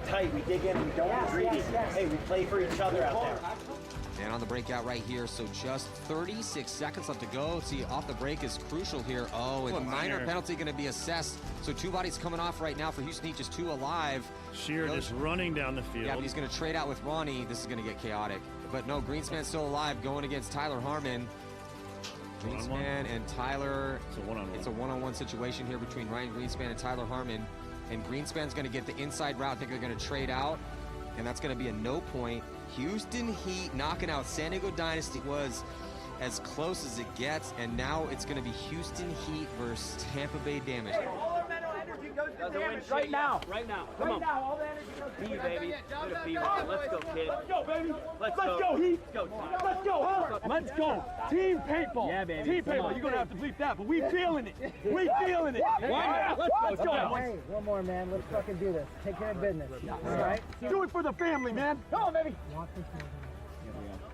Tight, we dig in, we don't get greedy. Hey, we play for each other out there. And on the breakout right here, so just 36 seconds left to go. See, off the break is crucial here. Oh, and a minor penalty going to be assessed. So 2 bodies coming off right now for Houston Heat, just 2 alive. Sheard is running down the field. Yeah, but he's going to trade out with Ronnie. This is going to get chaotic. But no, Greenspan's still alive, going against Tyler Harmon. Greenspan and Tyler. It's a one-on-one. It's a one-on-one situation here between Ryan Greenspan and Tyler Harmon. And Greenspan's going to get the inside route. I think they're going to trade out, and that's going to be a no point. Houston Heat knocking out San Diego Dynasty was as close as it gets, and now it's going to be Houston Heat versus Tampa Bay Damage. All our mental energy goes to damage. Right now. Right now. Come on. Now, all the energy goes to B, baby. Good at B. Let's go, kid. Let's go, baby. Let's go, Heat. Let's go, team. Let's go, huh? Let's go. Team paintball. Yeah, baby. Team paintball. You're going to have to bleep that, but we feeling it. We feeling it. Yeah. Let's go. Hey, one more, man. Let's fucking do this. Take care of business. All right? Do it for the family, man. Come on, baby.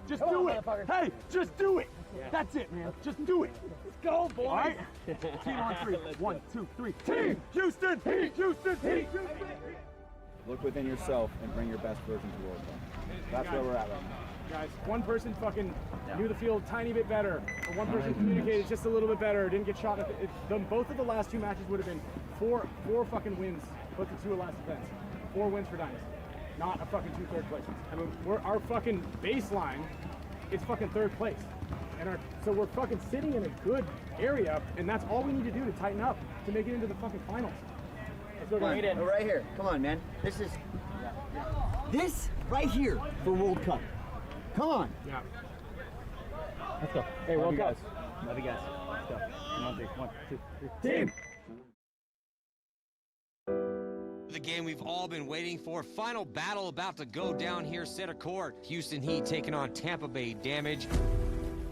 Just do it. Hey, just do it. That's it, man. Just do it. Let's go, boys. All right? Team on 3. 1, 2, 3. Team Houston. Heat. Houston. Heat. Look within yourself and bring your best version to World Cup. That's where we're at right now. Guys, one person fucking knew the field a tiny bit better, or one person communicated just a little bit better, didn't get shot at both of the last 2 matches would have been four fucking wins, both the 2 last events. 4 wins for Dynasty, not a fucking 2 third places. I mean, our fucking baseline is fucking 3rd place. And so we're fucking sitting in a good area, and that's all we need to do to tighten up to make it into the fucking finals. Come on, we're right here. Come on, man. This right here for World Cup. Come on. Yeah. Let's go. Hey, World Cup. Love you guys. Let's go. Come on, 3. 1, 2, 3. Team. The game we've all been waiting for. Final battle about to go down here, center court. Houston Heat taking on Tampa Bay Damage.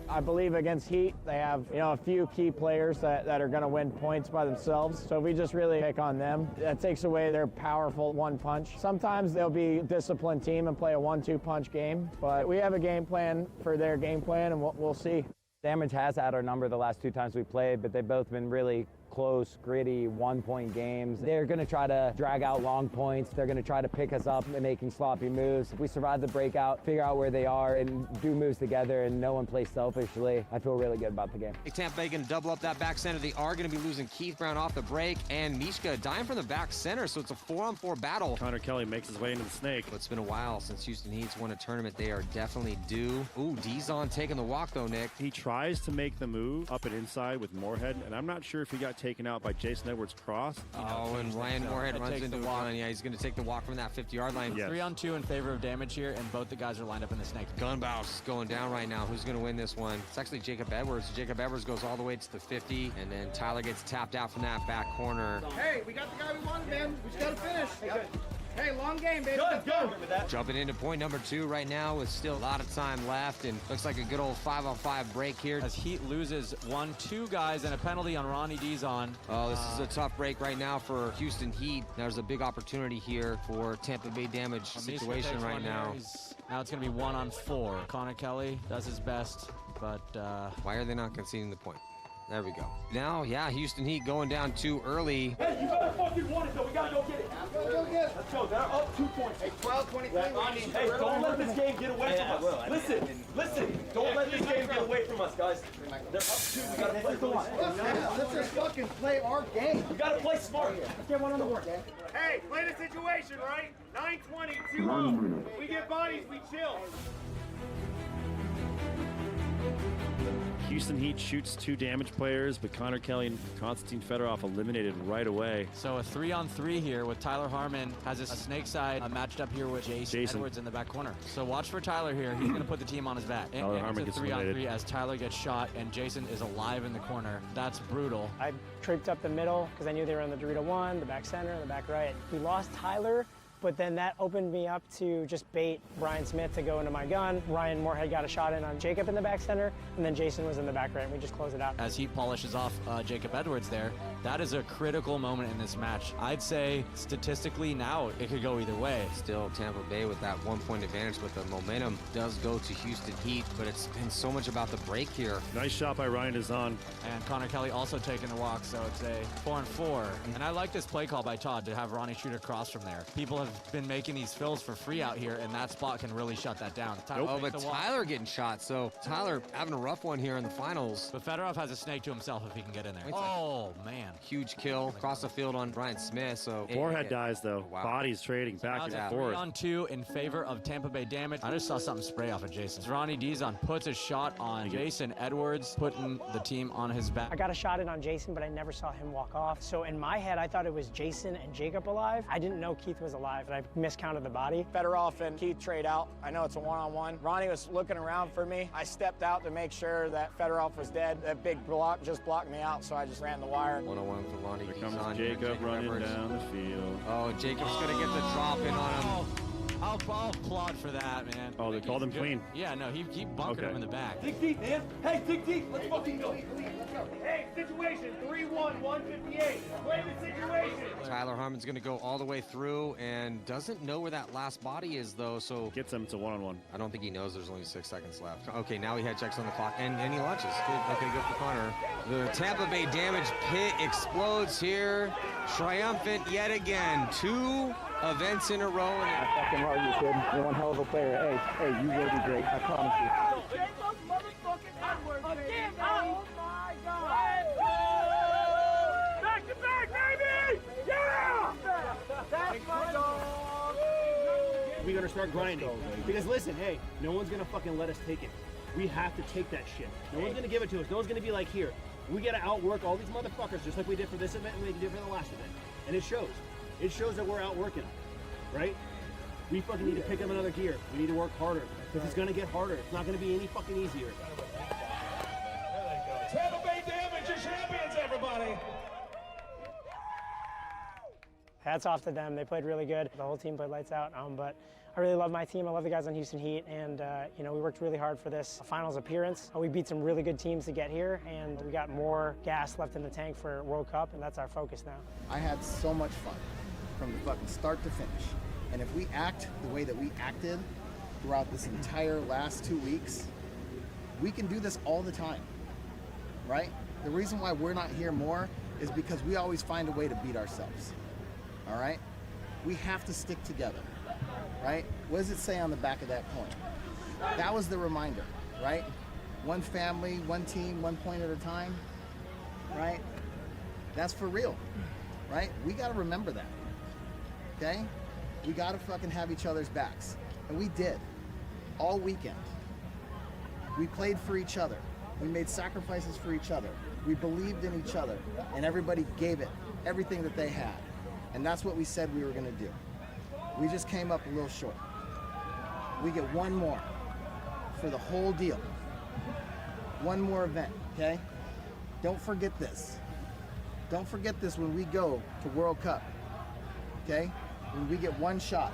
I believe against Heat, they have a few key players that are going to win points by themselves. So if we just really pick on them, that takes away their powerful one punch. Sometimes they'll be a disciplined team and play a 1-2 punch game, but we have a game plan for their game plan, and we'll see. Damage has had our number the last 2 times we played, but they've both been really close, gritty, 1-point games. They're going to try to drag out long points. They're going to try to pick us up and making sloppy moves. If we survive the breakout, figure out where they are, and do moves together, and no one plays selfishly, I feel really good about the game. Tampa Bay going to double up that back center. They are going to be losing Keith Brown off the break, and Mishka dying from the back center, so it's a 4-on-4 battle. Connor Kelly makes his way into the snake. But it's been a while since Houston Heat's won a tournament. They are definitely due. Ooh, Dizon taking the walk, though, Nick. He tries to make the move up and inside with Moorhead, and I'm not sure if he got taken out by Jason Edwards' cross. Oh, and Ryan Moorhead runs into the walk. Yeah, he's going to take the walk from that 50-yard line. Yes. 3-on-2 in favor of Damage here, and both the guys are lined up in the snake. Gunbouse going down right now. Who's going to win this one? It's actually Jacob Edwards. Jacob Edwards goes all the way to the 50, and then Tyler gets tapped out from that back corner. Hey, we got the guy we wanted, man. We just got to finish. Hey, long game, baby. Let's go. Jumping into point number 2 right now with still a lot of time left, and looks like a good old 5-on-5 break here. As Heat loses 2 guys and a penalty on Ronnie Dizon. Oh, this is a tough break right now for Houston Heat. There's a big opportunity here for Tampa Bay Damage situation right now. Now it's going to be 1-on-4. Connor Kelly does his best, but why are they not conceding the point? There we go. Now, yeah, Houston Heat going down too early. Hey, you better fucking want it, though. We gotta go get it. Go get it. Let's go. They're up 2 points. Hey, 12-23. Hey, don't let this game get away from us. Listen. Don't let this game get away from us, guys. They're up 2. We gotta play the one. Let's just fucking play our game. We gotta play smart. Let's get one on the board. Hey, play the situation, right? 9-20, 2-0. We get bodies, we chill. Houston Heat shoots 2 damage players, but Connor Kelly and Konstantin Fedorov eliminated right away. So a 3-on-3 here with Tyler Harmon has a snake side matched up here with Jason Edwards in the back corner. So watch for Tyler here. He's going to put the team on his back. Tyler Harmon gets 3-on-3 as Tyler gets shot and Jason is alive in the corner. That's brutal. I tripped up the middle because I knew they were on the Dorito 1, the back center, and the back right. We lost Tyler, but then that opened me up to just bait Brian Smith to go into my gun. Ryan Moorhead got a shot in on Jacob in the back center, and then Jason was in the back right, and we just closed it out. As he polishes off Jacob Edwards there, That is a critical moment in this match. I'd say statistically now it could go either way. Still Tampa Bay with that 1-point advantage, but the momentum does go to Houston Heat, but it's been so much about the break here. Nice shot by Ryan DeZon. And Connor Kelly also taking the walk, so it's a 4-4. And I like this play call by Todd to have Ronnie shoot across from there. People have been making these fills for free out here, and that spot can really shut that down. Oh, but Tyler getting shot, so Tyler having a rough one here in the finals. But Fedorov has a snake to himself if he can get in there. Oh, man. Huge kill across the field on Brian Smith. So Forehead dies, though. Wow. Bodies trading back and forth. 3-on-2 in favor of Tampa Bay damage. I just saw something spray off of Jason. Ronnie Dizon puts a shot on Jason Edwards, putting the team on his back. I got a shot in on Jason, but I never saw him walk off. So in my head, I thought it was Jason and Jacob alive. I didn't know Keith was alive, and I miscounted the body. Fedorov and Keith trade out. I know it's a one-on-one. Ronnie was looking around for me. I stepped out to make sure that Fedorov was dead. That big block just blocked me out, so I just ran the wire. 1-on-1 for Ronnie. Here comes Jacob running down the field. Oh, Jacob's going to get the drop in on him. I'll applaud for that, man. Oh, they called him clean. Yeah, no, he bunkered him in the back. Dig deep, man. Hey, dig deep. Let's fucking go. Hey, situation 3-1, 158. Play the situation. Tyler Harmon's going to go all the way through and doesn't know where that last body is, though, so... Gets him to 1-on-1. I don't think he knows there's only 6 seconds left. Okay, now he had checks on the clock, and he launches. Good. Okay, good for Connor. The Tampa Bay damage pit explodes here. Triumphant yet again. 2 events in a row. I fucking love you, kid. You're one hell of a player. Hey, you will be great. I promise you. Jacob motherfucking Edwards, baby. Oh my God. Back to back, baby. Yeah. That's my dog. We gotta start grinding. Because listen, hey, no one's gonna fucking let us take it. We have to take that shit. No one's gonna give it to us. No one's gonna be like, here. We gotta outwork all these motherfuckers just like we did for this event and we did for the last event. And it shows. It shows that we're outworking them, right? We fucking need to pick up another gear. We need to work harder because it's gonna get harder. It's not gonna be any fucking easier. Tampa Bay Damage is champions, everybody. Hats off to them. They played really good. The whole team played lights out. But I really love my team. I love the guys on Houston Heat, and we worked really hard for this finals appearance. We beat some really good teams to get here, and we got more gas left in the tank for World Cup, and that's our focus now. I had so much fun from the fucking start to finish. And if we act the way that we acted throughout this entire last 2 weeks, we can do this all the time, right? The reason why we're not here more is because we always find a way to beat ourselves, all right? We have to stick together, right? What does it say on the back of that coin? That was the reminder, right? One family, one team, 1 point at a time, right? That's for real, right? We gotta remember that, okay? We gotta fucking have each other's backs. And we did, all weekend. We played for each other. We made sacrifices for each other. We believed in each other, and everybody gave it everything that they had. And that's what we said we were gonna do. We just came up a little short. We get one more for the whole deal. One more event, okay? Don't forget this. Don't forget this when we go to World Cup, okay? When we get one shot.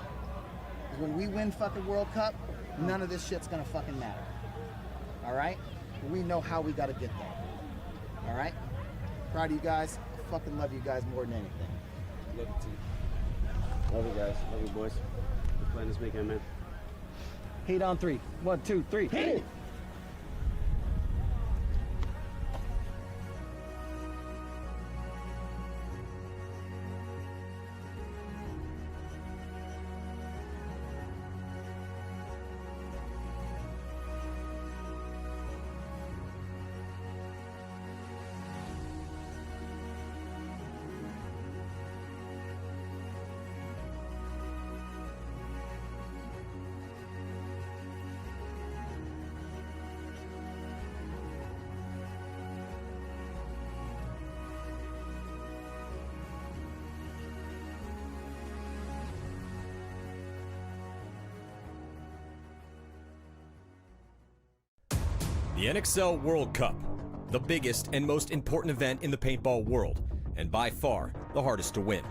When we win fucking World Cup, none of this shit's gonna fucking matter. All right? We know how we gotta get there. All right? Proud of you guys. I fucking love you guys more than anything. Love you too. Love you guys. Love you boys. We're playing this weekend, man. Heat on 3. 1, 2, 3. Heat! The NXL World Cup, the biggest and most important event in the paintball world, and by far the hardest to win.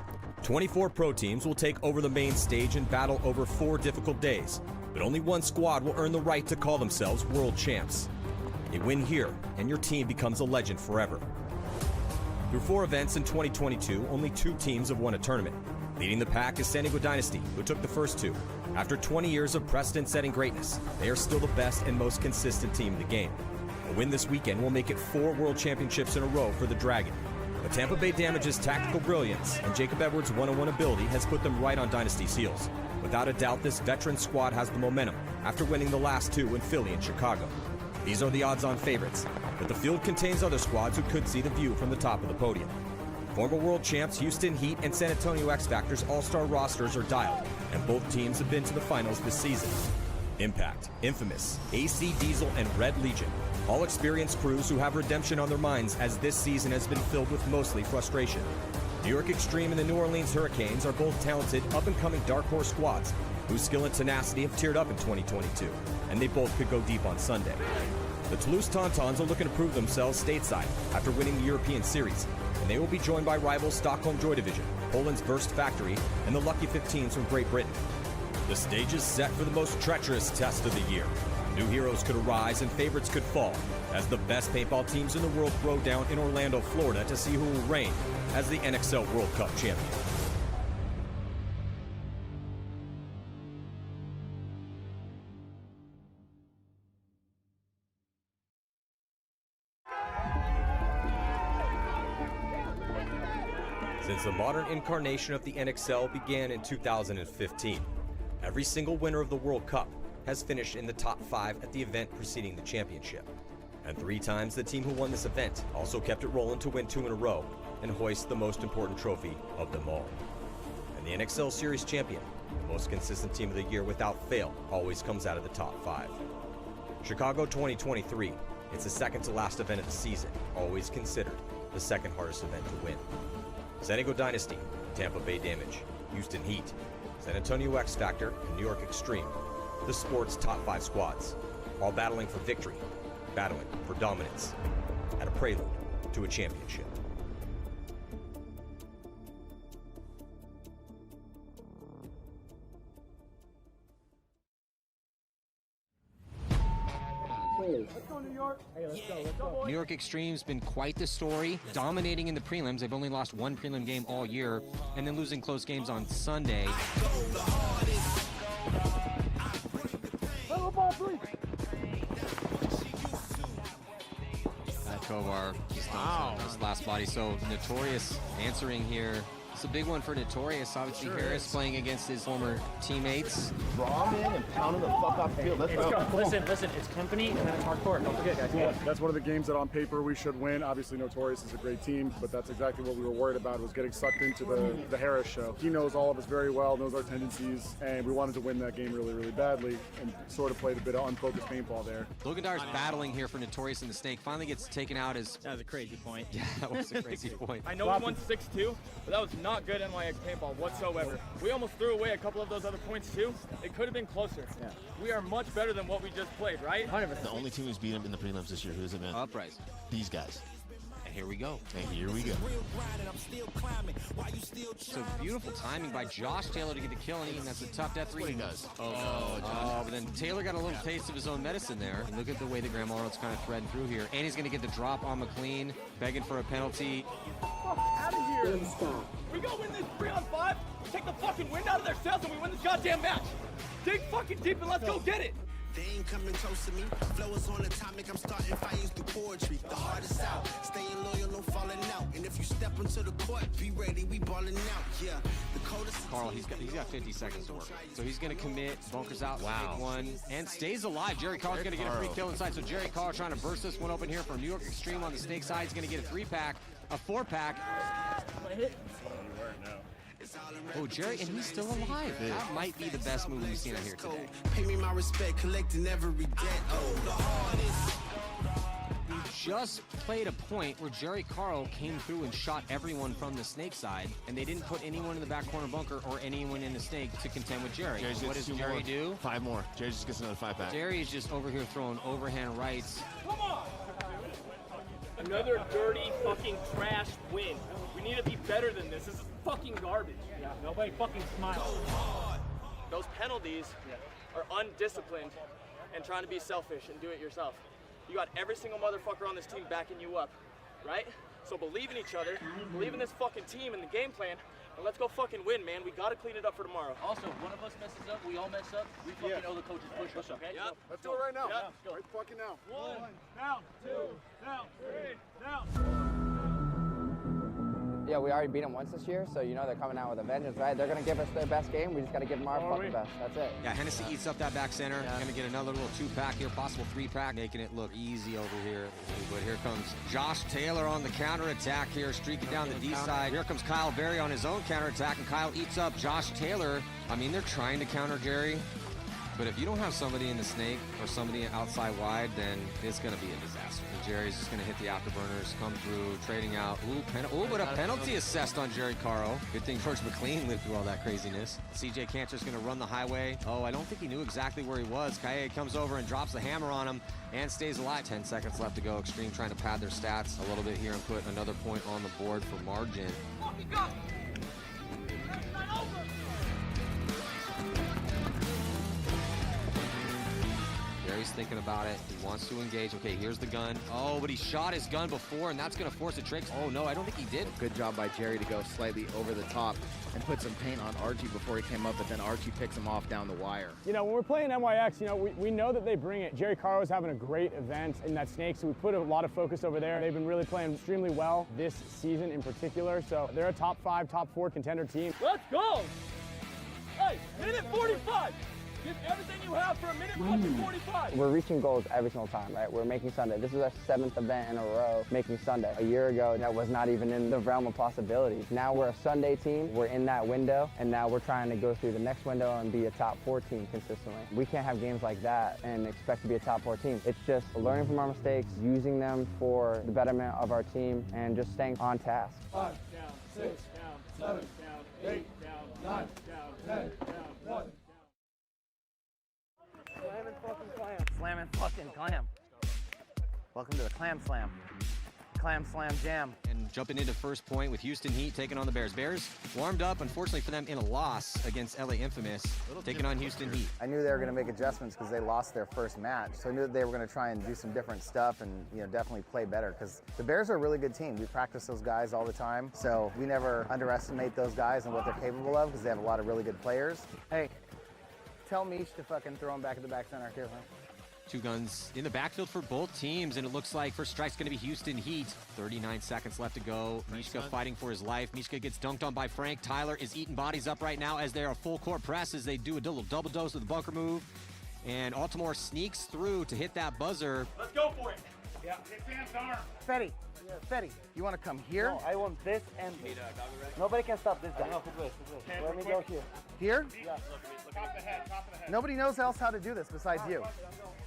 24 pro teams will take over the main stage and battle over 4 difficult days, but only one squad will earn the right to call themselves world champs. A win here, and your team becomes a legend forever. Through 4 events in 2022, only 2 teams have won a tournament. Leading the pack is San Diego Dynasty, who took the first 2. After 20 years of precedent-setting greatness, they are still the best and most consistent team in the game. A win this weekend will make it 4 World Championships in a row for the Dragon. But Tampa Bay Damage's tactical brilliance and Jacob Edwards' one-on-one ability has put them right on Dynasty's heels. Without a doubt, this veteran squad has the momentum after winning the last 2 in Philly and Chicago. These are the odds-on favorites, but the field contains other squads who could see the view from the top of the podium. Former world champs Houston Heat and San Antonio X Factor's all-star rosters are dialed, and both teams have been to the finals this season. Impact, Infamous, AC Diesel, and Red Legion, all experienced crews who have redemption on their minds as this season has been filled with mostly frustration. New York Extreme and the New Orleans Hurricanes are both talented, up-and-coming dark horse squads whose skill and tenacity have teared up in 2022, and they both could go deep on Sunday. The Toulouse Tauntauns are looking to prove themselves stateside after winning the European Series, and they will be joined by rivals Stockholm Joy Division, Poland's Verst Factory, and the Lucky 15s from Great Britain. The stage is set for the most treacherous test of the year. New heroes could arise and favorites could fall as the best paintball teams in the world throw down in Orlando, Florida to see who will reign as the NXL World Cup champion. Since the modern incarnation of the NXL began in 2015, every single winner of the World Cup has finished in the top 5 at the event preceding the championship. And 3 times the team who won this event also kept it rolling to win 2 in a row and hoist the most important trophy of them all. And the NXL Series champion, the most consistent team of the year without fail, always comes out of the top 5. Chicago 2023, it's the second to last event of the season, always considered the second hardest event to win. San Diego Dynasty, Tampa Bay Damage, Houston Heat, San Antonio X Factor, and New York Extreme, the sport's top 5 squads, all battling for victory, battling for dominance, at a prelude to a championship. Let's go, New York. Hey, let's go. New York Extreme's been quite the story, dominating in the prelims. They've only lost 1 prelim game all year, and then losing close games on Sunday. Kovar just on this last body. So Notorious answering here. It's a big one for Notorious. Obviously, sure Harris playing against his former teammates. Draw him in and pound him the fuck off the field. Let's go. Listen, it's company and then it's hardcore. Don't forget, guys. Yeah, that's one of the games that on paper we should win. Obviously, Notorious is a great team, but that's exactly what we were worried about, was getting sucked into the Harris show. He knows all of us very well, knows our tendencies, and we wanted to win that game really, really badly and sort of played a bit of unfocused paintball there. Logan Dyer's battling here for Notorious and the Snake. Finally gets taken out as... That was a crazy point. Yeah, that was a crazy point. I know we won 6-2, but that was not good NYX paintball whatsoever. We almost threw away a couple of those other points too. It could have been closer. Yeah. We are much better than what we just played, right? 100%. The only team who's beat them in the prelims this year, who's it, man? Uprising. These guys. And here we go. And here we go. So beautiful timing by Josh Taylor to get the kill, and that's a tough death read. What he does. But then Taylor got a little taste of his own medicine there. And look at the way the Grandma Road's kind of threading through here. And he's going to get the drop on McLean, begging for a penalty. Out of here. We go win this 3-on-5, take the fucking wind out of their sails, and we win this goddamn match. Dig fucking deep and let's go get it. They ain't coming close to me. Flow is on atomic. I'm starting fires through poetry. The hardest out. Staying loyal, no falling out. And if you step into the court, be ready. We balling out. Yeah. The coldest. Carl, he's got 50 seconds to work. So he's going to commit, bunkers out, take one, and stays alive. Jerry Carl's going to get a free kill inside. So Jerry Carl trying to burst this one open here from New York Extreme on the Snake side. He's going to get a 3-pack, a 4-pack. Oh, Jerry, and he's still alive. That might be the best move we've seen out here today. Pay me my respect, collecting every debt. Oh, the hardest. We just played a point where Jerry Carl came through and shot everyone from the Snake side, and they didn't put anyone in the back corner bunker or anyone in the Snake to contend with Jerry. What does Jerry do? 5 more. Jerry just gets another 5-pack. Jerry is just over here throwing overhand rights. Come on! Another dirty fucking trash win. We need to be better than this. This is fucking garbage. Yeah, nobody fucking smiles. Those penalties are undisciplined and trying to be selfish and do it yourself. You got every single motherfucker on this team backing you up, right? So believe in each other, believe in this fucking team and the game plan, and let's go fucking win, man. We gotta clean it up for tomorrow. Also, one of us messes up, we all mess up. We fucking owe the coaches push up, okay? Yep. Let's do it right now. Yep. Let's go. Right fucking now. 1, down, 2, down, 3, down. Yeah, we already beat them once this year, so you know they're coming out with a vengeance, right? They're going to give us their best game. We just got to give them our fucking best. That's it. Yeah, Hennessy eats up that back center. Going to get another little 2-pack here, possible 3-pack, making it look easy over here. But here comes Josh Taylor on the counterattack here, streaking down the D side. Here comes Kyle Berry on his own counterattack, and Kyle eats up Josh Taylor. I mean, they're trying to counter Jerry, but if you don't have somebody in the snake or somebody outside wide, then it's going to be a disaster. And Jerry's just going to hit the afterburners, come through, trading out. Ooh, but a penalty assessed on Jerry Caro. Good thing George McLean lived through all that craziness. CJ Cantor's going to run the highway. Oh, I don't think he knew exactly where he was. Kaye comes over and drops the hammer on him and stays alive. 10 seconds left to go. Extreme trying to pad their stats a little bit here and put another point on the board for margin. Jerry's thinking about it. He wants to engage. Okay, here's the gun. Oh, but he shot his gun before, and that's going to force a trick. Oh, no, I don't think he did. Good job by Jerry to go slightly over the top and put some paint on Archie before he came up, but then Archie picks him off down the wire. You know, when we're playing NYX, you know, we know that they bring it. Jerry Caro's having a great event in that snake, so we put a lot of focus over there. They've been really playing extremely well this season in particular, so they're a top 5, top 4 contender team. Let's go! Hey, minute 45! Give everything you have for a minute fucking 45. We're reaching goals every single time, right? We're making Sunday. This is our 7th event in a row making Sunday. A year ago, that was not even in the realm of possibilities. Now we're a Sunday team. We're in that window, and now we're trying to go through the next window and be a top 4 team consistently. We can't have games like that and expect to be a top 4 team. It's just learning from our mistakes, using them for the betterment of our team, and just staying on task. 5 down, 6 down, 7 down, 8 down, 9 down, 10 down, 1. Slamming fucking clam. Slamming fucking clam. Welcome to the Clam Slam. Clam Slam Jam. And jumping into first point with Houston Heat taking on the Bears. Bears warmed up, unfortunately for them, in a loss against LA Infamous, taking on Houston Heat. I knew they were going to make adjustments because they lost their first match, so I knew that they were going to try and do some different stuff and, you know, definitely play better because the Bears are a really good team. We practice those guys all the time, so we never underestimate those guys and what they're capable of because they have a lot of really good players. Hey, tell Mish to fucking throw him back at the back center here, huh? 2 guns in the backfield for both teams, and it looks like first strike's going to be Houston Heat. 39 seconds left to go. Mishka fighting for his life. Mishka gets dunked on by Frank. Tyler is eating bodies up right now as they're a full court press as they do a little double dose of the bunker move. And Altamore sneaks through to hit that buzzer. Let's go for it. Yeah, hit Sam's arm. Fetty, Fetty, you want to come here? No, I want this and this. Nobody can stop this guy. Let me go here. Here? Yeah. Top of the head, top of the head. Nobody knows else how to do this besides you.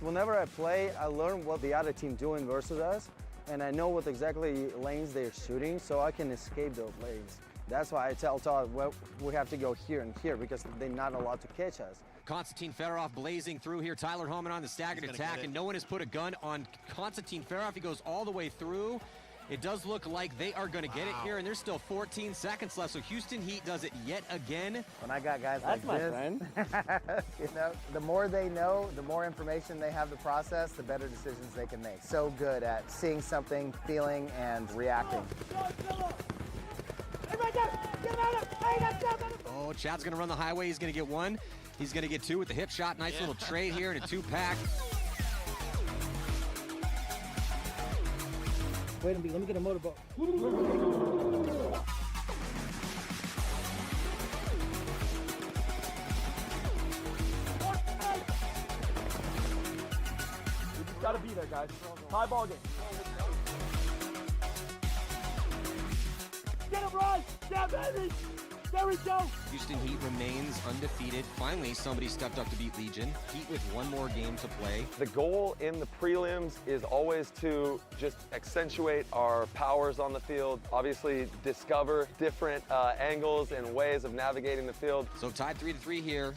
Whenever I play, I learn what the other team doing versus us, and I know what exactly lanes they're shooting, so I can escape those lanes. That's why I tell Todd, well, we have to go here and here because they're not allowed to catch us. Konstantin Fedorov blazing through here. Tyler Homan on the staggered attack, and no one has put a gun on Konstantin Fedorov. He goes all the way through. It does look like they are going to get it here, and there's still 14 seconds left, so Houston Heat does it yet again. When I got guys like this, you know, the more they know, the more information they have to process, the better decisions they can make. So good at seeing something, feeling, and reacting. Oh, Chad's going to run the highway. He's going to get 1. He's going to get 2 with the hip shot. Nice little trade here and a 2-pack. Wait a minute, let me get a motorboat. You just gotta be there, guys. High ball game. Get him right! Yeah, baby! There we go! Houston Heat remains undefeated. Finally, somebody stepped up to beat Legion. Heat with 1 more game to play. The goal in the prelims is always to just accentuate our powers on the field. Obviously, discover different angles and ways of navigating the field. So tied 3-3 here.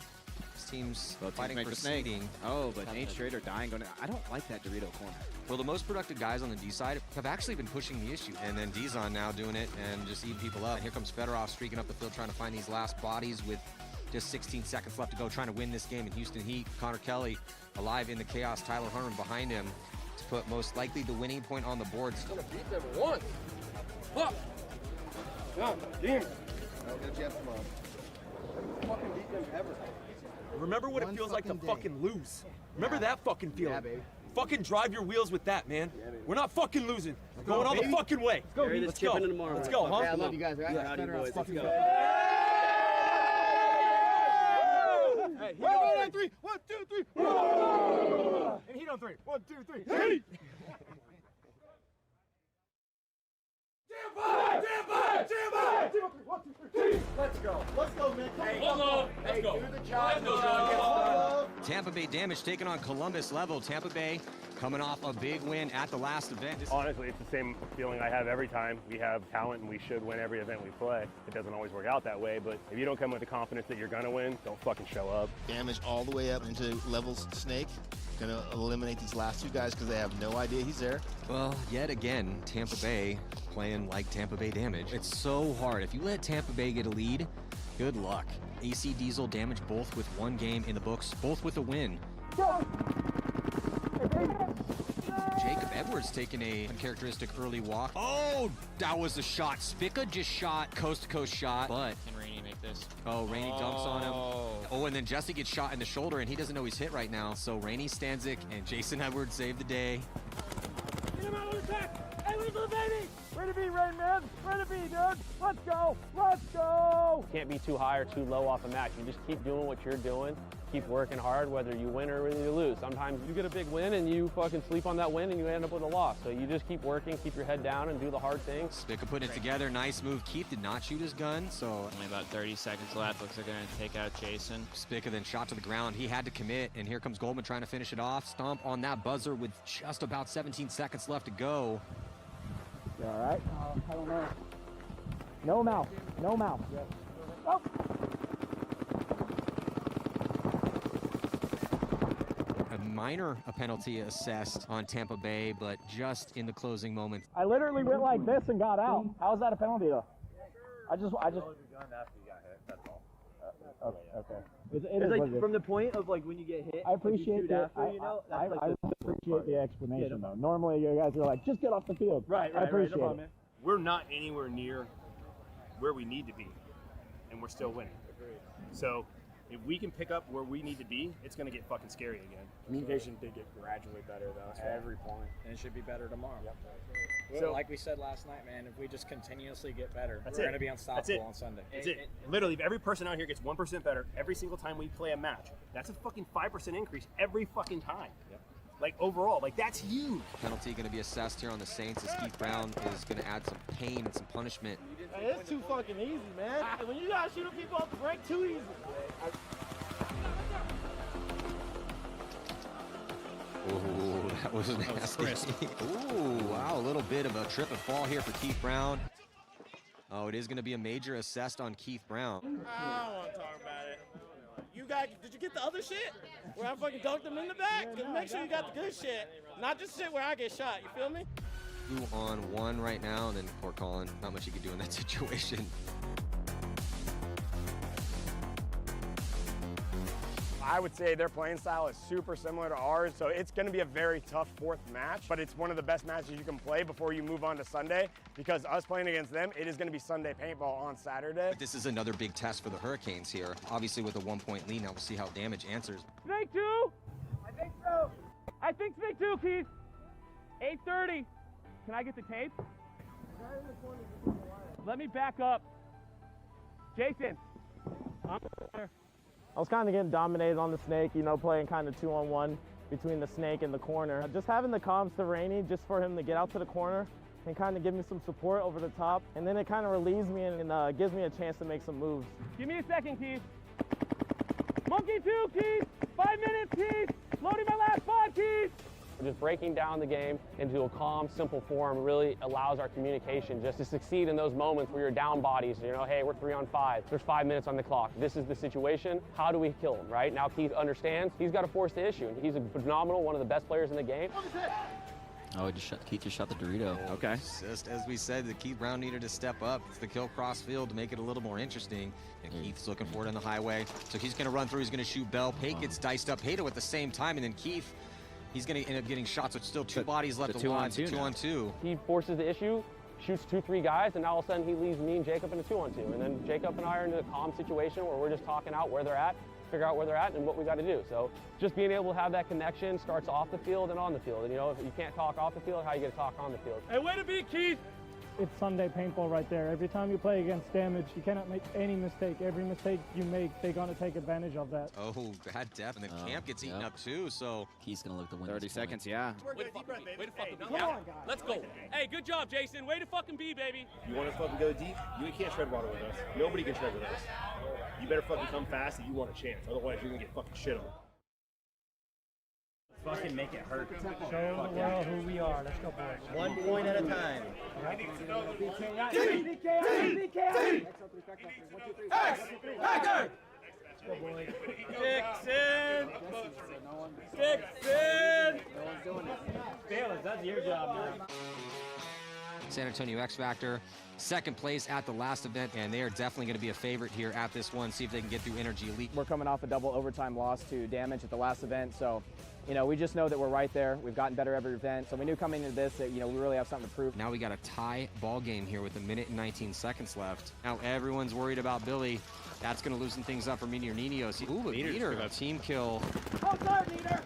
This team's fighting for seeding. Oh, but Nate Schrader dying. I don't like that Dorito corner. Well, the most productive guys on the D side have actually been pushing the issue. And then Dizon now doing it and just eating people up. And here comes Fedorov streaking up the field trying to find these last bodies with just 16 seconds left to go, trying to win this game in Houston Heat. Connor Kelly alive in the chaos. Tyler Herman behind him to put most likely the winning point on the board. He's gonna beat them once. Fuck! Yeah, game. I'll get you up tomorrow. Fucking beat them ever. Remember what it feels like to fucking lose. Remember that fucking feeling. Yeah, baby. Fucking drive your wheels with that, man. Yeah, baby. We're not fucking losing. We're Go, going all the baby. fucking way. Let's go. Let's Let's go. chip in tomorrow. Let's go, huh? Yeah, I love you guys. Yeah. Howdy, boys. Let's go. Hey, he on 3. 1, 2, 3. Whoa! And he on 3. 1, 2, 3. Hey! Let's go. Let's go, man. Hey, Let's go. do the job. Tampa Bay Damage taking on Columbus Level. Tampa Bay coming off a big win at the last event. Honestly, it's the same feeling I have every time. We have talent and we should win every event we play. It doesn't always work out that way, but if you don't come with the confidence that you're gonna win, don't fucking show up. Damage all the way up into levels Snake. Gonna eliminate these last two guys because they have no idea he's there. Well, yet again, Tampa Bay playing like Tampa Bay Damage. It's so hard. If you let Tampa Bay get a lead, good luck. AC Diesel Damage both with one game in the books, both with a win. Jacob Edwards taking a uncharacteristic early walk. Oh, that was a shot. Spica just shot, coast-to-coast shot, but... Can Rainey make this? Oh, Rainey dunks on him. Oh, and then Jesse gets shot in the shoulder, and he doesn't know he's hit right now. So Rainey, Stanzik, and Jason Edwards save the day. Get him out of the attack! Hey, wait for the baby! Ready to be, Rain Man! Ready to be, dude! Let's go! Let's go! Can't be too high or too low off a match. You just keep doing what you're doing. Keep working hard, whether you win or whether you lose. Sometimes you get a big win and you fucking sleep on that win and you end up with a loss. So you just keep working, keep your head down, and do the hard things. Spica putting it together. Nice move. Keith did not shoot his gun, so... Only about 30 seconds left. Looks like they're going to take out Jason. Spica then shot to the ground. He had to commit, and here comes Goldman trying to finish it off. Stomp on that buzzer with just about 17 seconds left to go. You all right? I don't know. No mouth. No mouth. Yeah. Oh. A minor penalty assessed on Tampa Bay, but just in the closing moments. I literally went like this and got out. How is that a penalty though? I just. Okay. It's like from the point of like when you get hit. I appreciate that. I appreciate the explanation though. Normally you guys are like, just get off the field. Right. I appreciate it. Man. We're not anywhere near where we need to be, and we're still winning. So if we can pick up where we need to be, it's going to get fucking scary again. Communication did get gradually better though, at every point, and it should be better tomorrow. Yep. So, like we said last night, man, if we just continuously get better, we're going to be unstoppable on Sunday. That's it. Literally, if every person out here gets 1% better every single time we play a match, that's a fucking 5% increase every fucking time. Yep. Like overall, like that's huge. Penalty going to be assessed here on the Saints as Keith Brown is going to add some pain and some punishment. Hey, it's too fucking easy, man. When you guys shoot people off the break, too easy. Ooh, that was nasty. Ooh, wow, a little bit of a trip and fall here for Keith Brown. Oh, it is going to be a major assessed on Keith Brown. I don't want to talk about it. You guys, did you get the other shit? Where I fucking dunked them in the back? Make sure you got the good shit. Not just shit where I get shot, you feel me? 2-on-1 right now, and then poor Colin, not much he could do in that situation. I would say their playing style is super similar to ours, so it's going to be a very tough fourth match, but it's one of the best matches you can play before you move on to Sunday, because us playing against them, it is going to be Sunday paintball on Saturday. But this is another big test for the Hurricanes here. Obviously with a 1-point lead, now we'll see how Damage answers. Snake 2? I think so. I think Snake 2, Keith. 8:30. Can I get the tape? Let me back up. Jason. I'm there. I was kind of getting dominated on the Snake, you know, playing kind of 2-on-1 between the Snake and the corner. Just having the comms to Rainey just for him to get out to the corner and kind of give me some support over the top. And then it kind of relieves me and gives me a chance to make some moves. Give me a second, Keith. Monkey 2, Keith. 5 minutes, Keith. Loading my last 5, Keith. Just breaking down the game into a calm, simple form really allows our communication just to succeed in those moments where you're down bodies. You know, hey, we're 3-on-5. There's 5 minutes on the clock. This is the situation. How do we kill him, right? Now Keith understands. He's got to force the issue. He's a phenomenal, one of the best players in the game. Oh, Keith just shot the Dorito. Okay. Just as we said, that Keith Brown needed to step up. It's the kill cross field to make it a little more interesting. And Keith's looking for it on the highway. So he's going to run through. He's going to shoot Bell. Pate gets diced up. Hato at the same time. And then Keith, he's going to end up getting shots with still 2 bodies left to watch. 2-on-2. He forces the issue. shoots 2-3 guys, and now all of a sudden he leaves me and Jacob in a 2-on-2. And then Jacob and I are in a calm situation where we're just talking out where they're at, figure out where they're at and what we got to do. So just being able to have that connection starts off the field and on the field. And you know, if you can't talk off the field, how are you going to talk on the field? Hey, way to be, Keith! It's Sunday paintball right there. Every time you play against Damage, you cannot make any mistake. Every mistake you make, they're going to take advantage of that. Oh, bad depth, and the camp gets eaten up too, so. He's going to look to win 30 seconds, yeah. Way to fucking come on, guys. Let's go. Hey, good job, Jason. Way to fucking be, baby. You want to fucking go deep? You can't tread water with us. Nobody can tread with us. You better fucking come fast if you want a chance. Otherwise, you're going to get fucking shit on. Fucking make it hurt. Show the world who we are. Let's go, boys. 1 point at a time. Bayless, that's your job now. San Antonio X Factor, second place at the last event, and they are definitely going to be a favorite here at this one. See if they can get through Energy Elite. We're coming off a double overtime loss to Damage at the last event, so you know, we just know that we're right there. We've gotten better every event, so we knew coming into this that, you know, we really have something to prove. Now we got a tie ball game here with 1 minute and 19 seconds left. Now everyone's worried about Billy. That's going to loosen things up for Meteor Ninios. Ooh, but Meteor, a team kill. Oh, sorry, Meteor.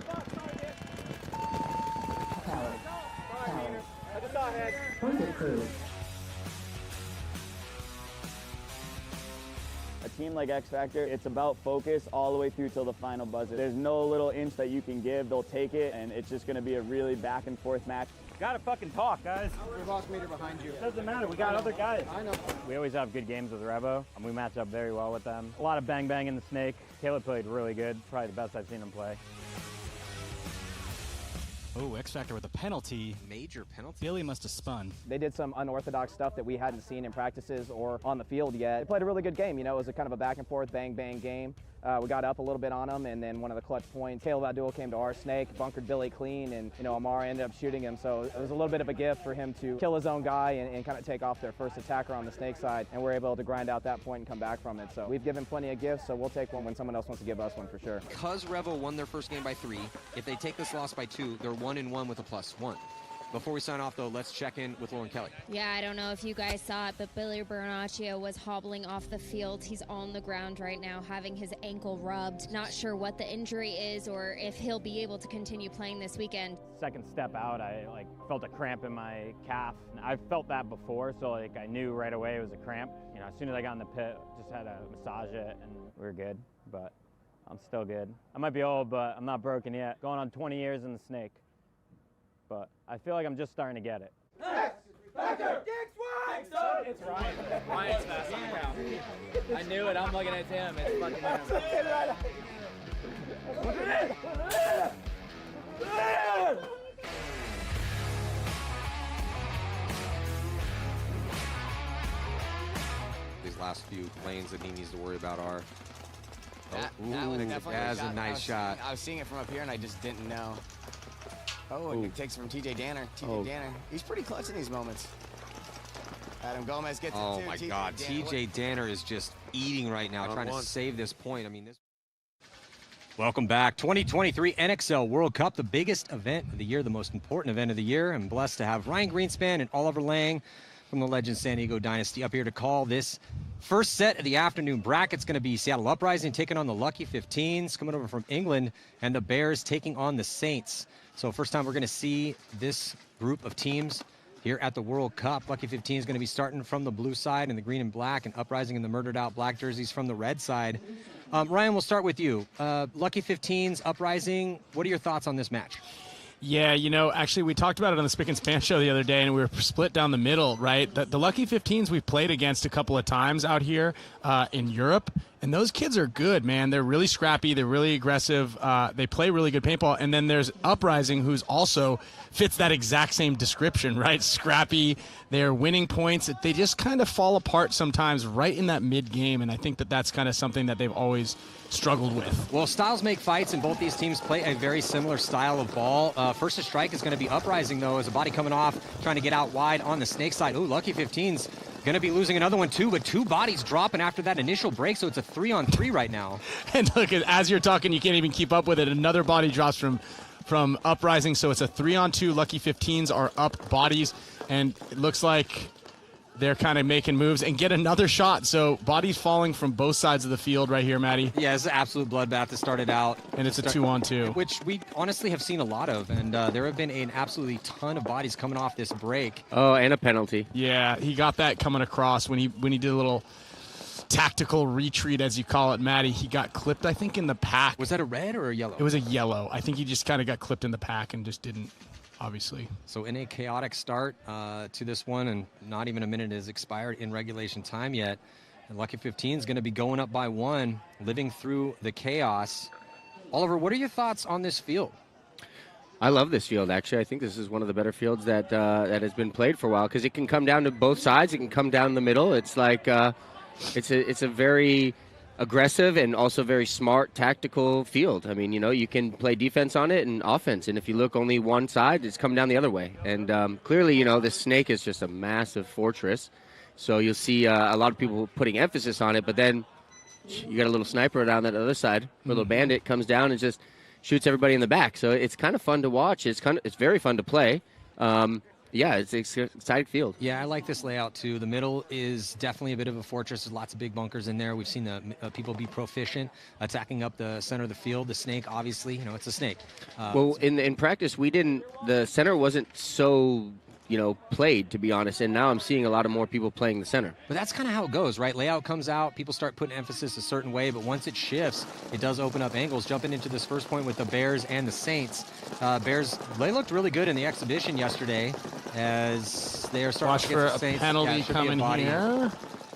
A team like X Factor, it's about focus all the way through till the final buzzer. There's no little inch that you can give. They'll take it, and it's just going to be a really back and forth match. Gotta fucking talk, guys. We've lost Meteor behind you. Doesn't matter. We got other guys. I know. We always have good games with Revo, and we match up very well with them. A lot of bang bang in the snake. Caleb played really good. Probably the best I've seen him play. Oh, X Factor with a penalty. Major penalty. Billy must have spun. They did some unorthodox stuff that we hadn't seen in practices or on the field yet. They played a really good game. You know, it was a kind of a back and forth, bang, bang game. We got up a little bit on them, and then one of the clutch points, Caleb Abdul came to our snake, bunkered Billy clean, and, you know, Amar ended up shooting him. So it was a little bit of a gift for him to kill his own guy and kind of take off their first attacker on the snake side, and we're able to grind out that point and come back from it. So we've given plenty of gifts, so we'll take one when someone else wants to give us one for sure. Because Revo won their first game by 3, if they take this loss by 2, they're 1-1 with a +1. Before we sign off, though, let's check in with Lauren Kelly. Yeah, I don't know if you guys saw it, but Billy Bernacchia was hobbling off the field. He's on the ground right now, having his ankle rubbed. Not sure what the injury is or if he'll be able to continue playing this weekend. Second step out, I felt a cramp in my calf. I've felt that before, so I knew right away it was a cramp. You know, as soon as I got in the pit, just had to massage it, and we were good. But I'm still good. I might be old, but I'm not broken yet. Going on 20 years in the snake. But I feel like I'm just starting to get it. X Factor! It's Ryan. Ryan's fast on the ground. I knew it. I'm looking at him. It's fucking him. These last few lanes that he needs to worry about are. That was definitely that's a nice shot. I was seeing it from up here, and I just didn't know. Oh, and it takes from TJ Danner. Danner. He's pretty clutch in these moments. Adam Gomez gets it too. Oh my God, TJ Danner is just eating right now, trying to save this point. I mean, this. Welcome back. 2023 NXL World Cup, the biggest event of the year, the most important event of the year. I'm blessed to have Ryan Greenspan and Oliver Lang from the Legend San Diego Dynasty up here to call this first set of the afternoon bracket. It's going to be Seattle Uprising taking on the Lucky 15s, coming over from England, and the Bears taking on the Saints. So first time we're going to see this group of teams here at the World Cup. Lucky 15 is going to be starting from the blue side and the green and black, and Uprising in the murdered out black jerseys from the red side. Ryan, we'll start with you. Lucky 15s, Uprising, what are your thoughts on this match? Yeah, you know, actually, we talked about it on the Spick and Span show the other day, and we were split down the middle, right? The Lucky 15s we've played against a couple of times out here in Europe, and those kids are good, man. They're really scrappy. They're really aggressive. They play really good paintball. And then there's Uprising, who's also fits that exact same description, right? Scrappy. They're winning points. They just kind of fall apart sometimes right in that mid-game, and I think that that's kind of something that they've always struggled with. Well, styles make fights, and both these teams play a very similar style of ball. First to strike is going to be Uprising, though, as a body coming off, trying to get out wide on the snake side. Ooh, Lucky 15's going to be losing another one, too, but 2 bodies dropping after that initial break, so it's a 3-on-3 right now. And look, as you're talking, you can't even keep up with it. Another body drops from Uprising, so it's a 3-on-2. Lucky 15s are up bodies, and it looks like they're kind of making moves and get another shot. So bodies falling from both sides of the field right here, Maddie. Yeah, it's an absolute bloodbath that started out. And it's a 2-on-2. Which we honestly have seen a lot of. And there have been an absolutely ton of bodies coming off this break. Oh, and a penalty. Yeah, he got that coming across when he did a little tactical retreat, as you call it, Maddie. He got clipped, I think, in the pack. Was that a red or a yellow? It was a yellow. I think he just kind of got clipped in the pack and just didn't. Obviously. So in a chaotic start to this one, and not even a minute has expired in regulation time yet, and Lucky 15 is going to be going up by 1, living through the chaos. Oliver, what are your thoughts on this field? I love this field, actually. I think this is one of the better fields that that has been played for a while, because it can come down to both sides. It can come down the middle. It's like it's a very aggressive and also very smart tactical field. I mean, you can play defense on it and offense, and if you look only one side, it's come down the other way. And clearly, this snake is just a massive fortress, so you'll see a lot of people putting emphasis on it, but then you got a little sniper down that other side, a little bandit comes down and just shoots everybody in the back. So it's kind of fun to watch. It's very fun to play. Yeah, it's an exciting field. Yeah, I like this layout too. The middle is definitely a bit of a fortress. There's lots of big bunkers in there. We've seen the people be proficient attacking up the center of the field. The snake, obviously, it's a snake. Well, in practice, the center wasn't so played, to be honest, and now I'm seeing a lot of more people playing the center. But that's kind of how it goes, right? Layout comes out, people start putting emphasis a certain way, but once it shifts, it does open up angles. Jumping into this first point with the Bears and the Saints. Bears, they looked really good in the exhibition yesterday as they are starting to get the Saints. Watch for a penalty coming here.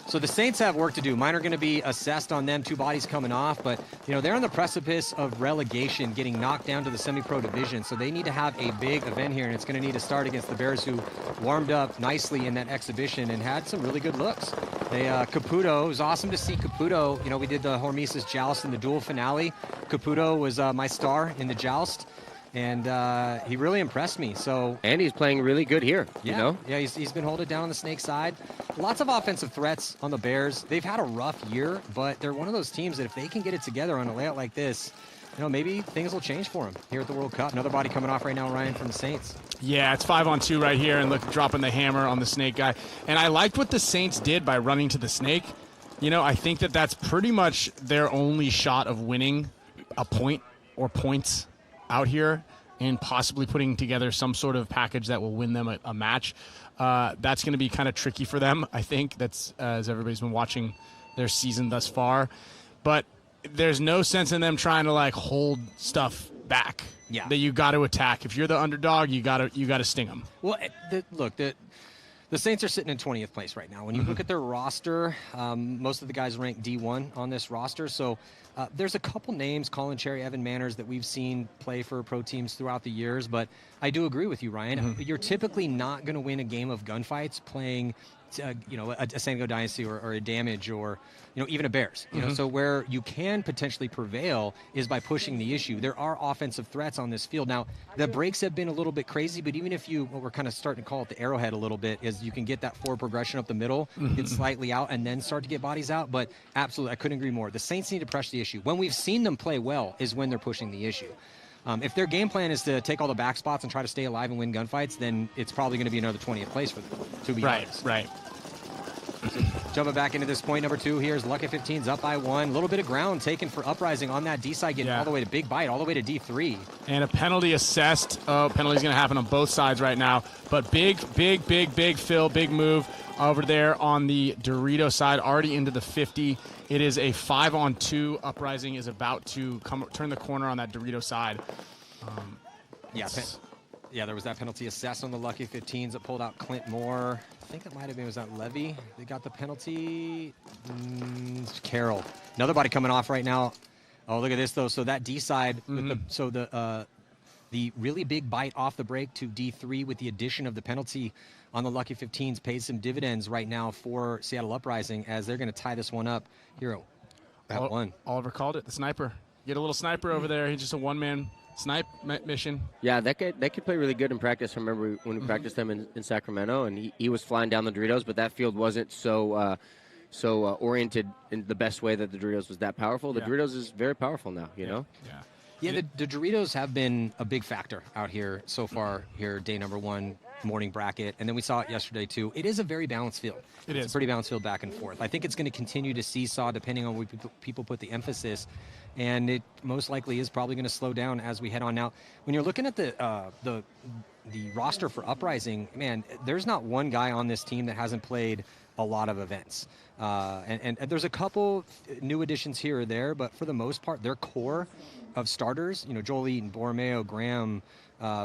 So the Saints have work to do. Mine are going to be assessed on them, 2 bodies coming off, but they're on the precipice of relegation, getting knocked down to the semi-pro division. So they need to have a big event here, and it's going to need to start against the Bears, who warmed up nicely in that exhibition and had some really good looks. Caputo, it was awesome to see Caputo. We did the Hormesis Joust in the dual finale. Caputo was my star in the joust. And he really impressed me. And he's playing really good here, Yeah, he's been holding down on the snake side. Lots of offensive threats on the Bears. They've had a rough year, but they're one of those teams that if they can get it together on a layout like this, maybe things will change for them here at the World Cup. Another body coming off right now, Ryan, from the Saints. Yeah, it's 5-on-2 right here, and look, dropping the hammer on the snake guy. And I liked what the Saints did by running to the snake. I think that's pretty much their only shot of winning a point or points out here and possibly putting together some sort of package that will win them a match. That's going to be kind of tricky for them, I think. That's as everybody's been watching their season thus far. But there's no sense in them trying to hold stuff back. Yeah. That you got to attack. If you're the underdog, you got to sting them. Well, the Saints are sitting in 20th place right now. When you look at their roster, most of the guys rank D1 on this roster. So there's a couple names, Colin Cherry, Evan Manners, that we've seen play for pro teams throughout the years. But I do agree with you, Ryan. You're typically not going to win a game of gunfights playing a Sango Dynasty or a Damage or, even a Bears. So where you can potentially prevail is by pushing the issue. There are offensive threats on this field. Now, the breaks have been a little bit crazy, but even if what we're kind of starting to call it the arrowhead a little bit, is you can get that forward progression up the middle, get slightly out, and then start to get bodies out. But absolutely, I couldn't agree more. The Saints need to press the issue. When we've seen them play well is when they're pushing the issue. If their game plan is to take all the back spots and try to stay alive and win gunfights, then it's probably going to be another 20th place for them, to be honest. Right. Jumping back into this point number 2 here is Lucky 15's up by 1. A little bit of ground taken for Uprising on that D side, getting all the way to Big Bite, all the way to D3. And a penalty assessed. Oh, penalty's going to happen on both sides right now. But big fill, big move over there on the Dorito side, already into the 50. It is a 5-on-2. Uprising is about to turn the corner on that Dorito side. There was that penalty assessed on the Lucky 15s that pulled out Clint Moore. I think it might have been, was that Levy? They got the penalty. Carroll. Another body coming off right now. Oh, look at this, though. So that D side, with the really big bite off the break to D3 with the addition of the penalty on the Lucky 15s pays some dividends right now for Seattle Uprising, as they're going to tie this one up here at 1. Oliver called it, the sniper. Get a little sniper over there. He's just a one-man snipe mission. Yeah, that could play really good in practice. I remember when we practiced them in Sacramento, and he was flying down the Doritos, but that field wasn't so oriented in the best way that the Doritos was that powerful. The Doritos is very powerful now, you know? Yeah. Yeah, the Doritos have been a big factor out here so far here, day number 1, morning bracket. And then we saw it yesterday, too. It is a very balanced field. It's a pretty balanced field back and forth. I think it's going to continue to seesaw depending on where people put the emphasis. And it most likely is probably going to slow down as we head on. Now, when you're looking at the roster for Uprising, man, there's not one guy on this team that hasn't played a lot of events. And there's a couple new additions here or there, but for the most part, their core of starters, Joel Eaton, Borromeo, Graham,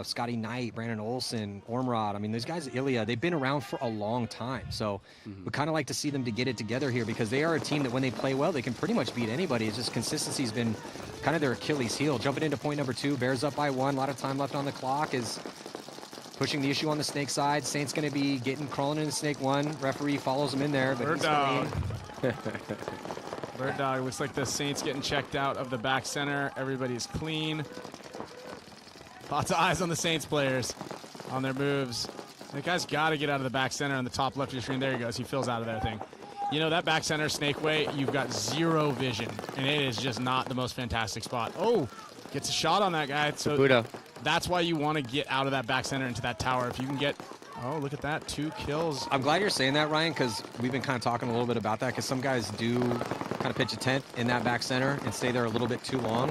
Scotty Knight, Brandon Olson, Ormrod. I mean, those guys, Ilya, they've been around for a long time. So we kind of like to see them to get it together here because they are a team that when they play well, they can pretty much beat anybody. It's just consistency's been kind of their Achilles heel. Jumping into point number 2, Bears up by 1. A lot of time left on the clock is pushing the issue on the Snake side. Saints going to be crawling into Snake 1. Referee follows him in there. But Bird dog. Bird dog. Looks like the Saints getting checked out of the back center. Everybody's clean. Lots of eyes on the Saints players on their moves. That guy's got to get out of the back center on the top left of your screen. There he goes. He fills out of that thing. That back center Snake way, you've got 0 vision, and it is just not the most fantastic spot. Oh, gets a shot on that guy. So Caputo. That's why you want to get out of that back center into that tower. If you can get, oh, look at that, 2 kills. I'm glad you're saying that, Ryan, because we've been kind of talking a little bit about that because some guys do kind of pitch a tent in that back center and stay there a little bit too long.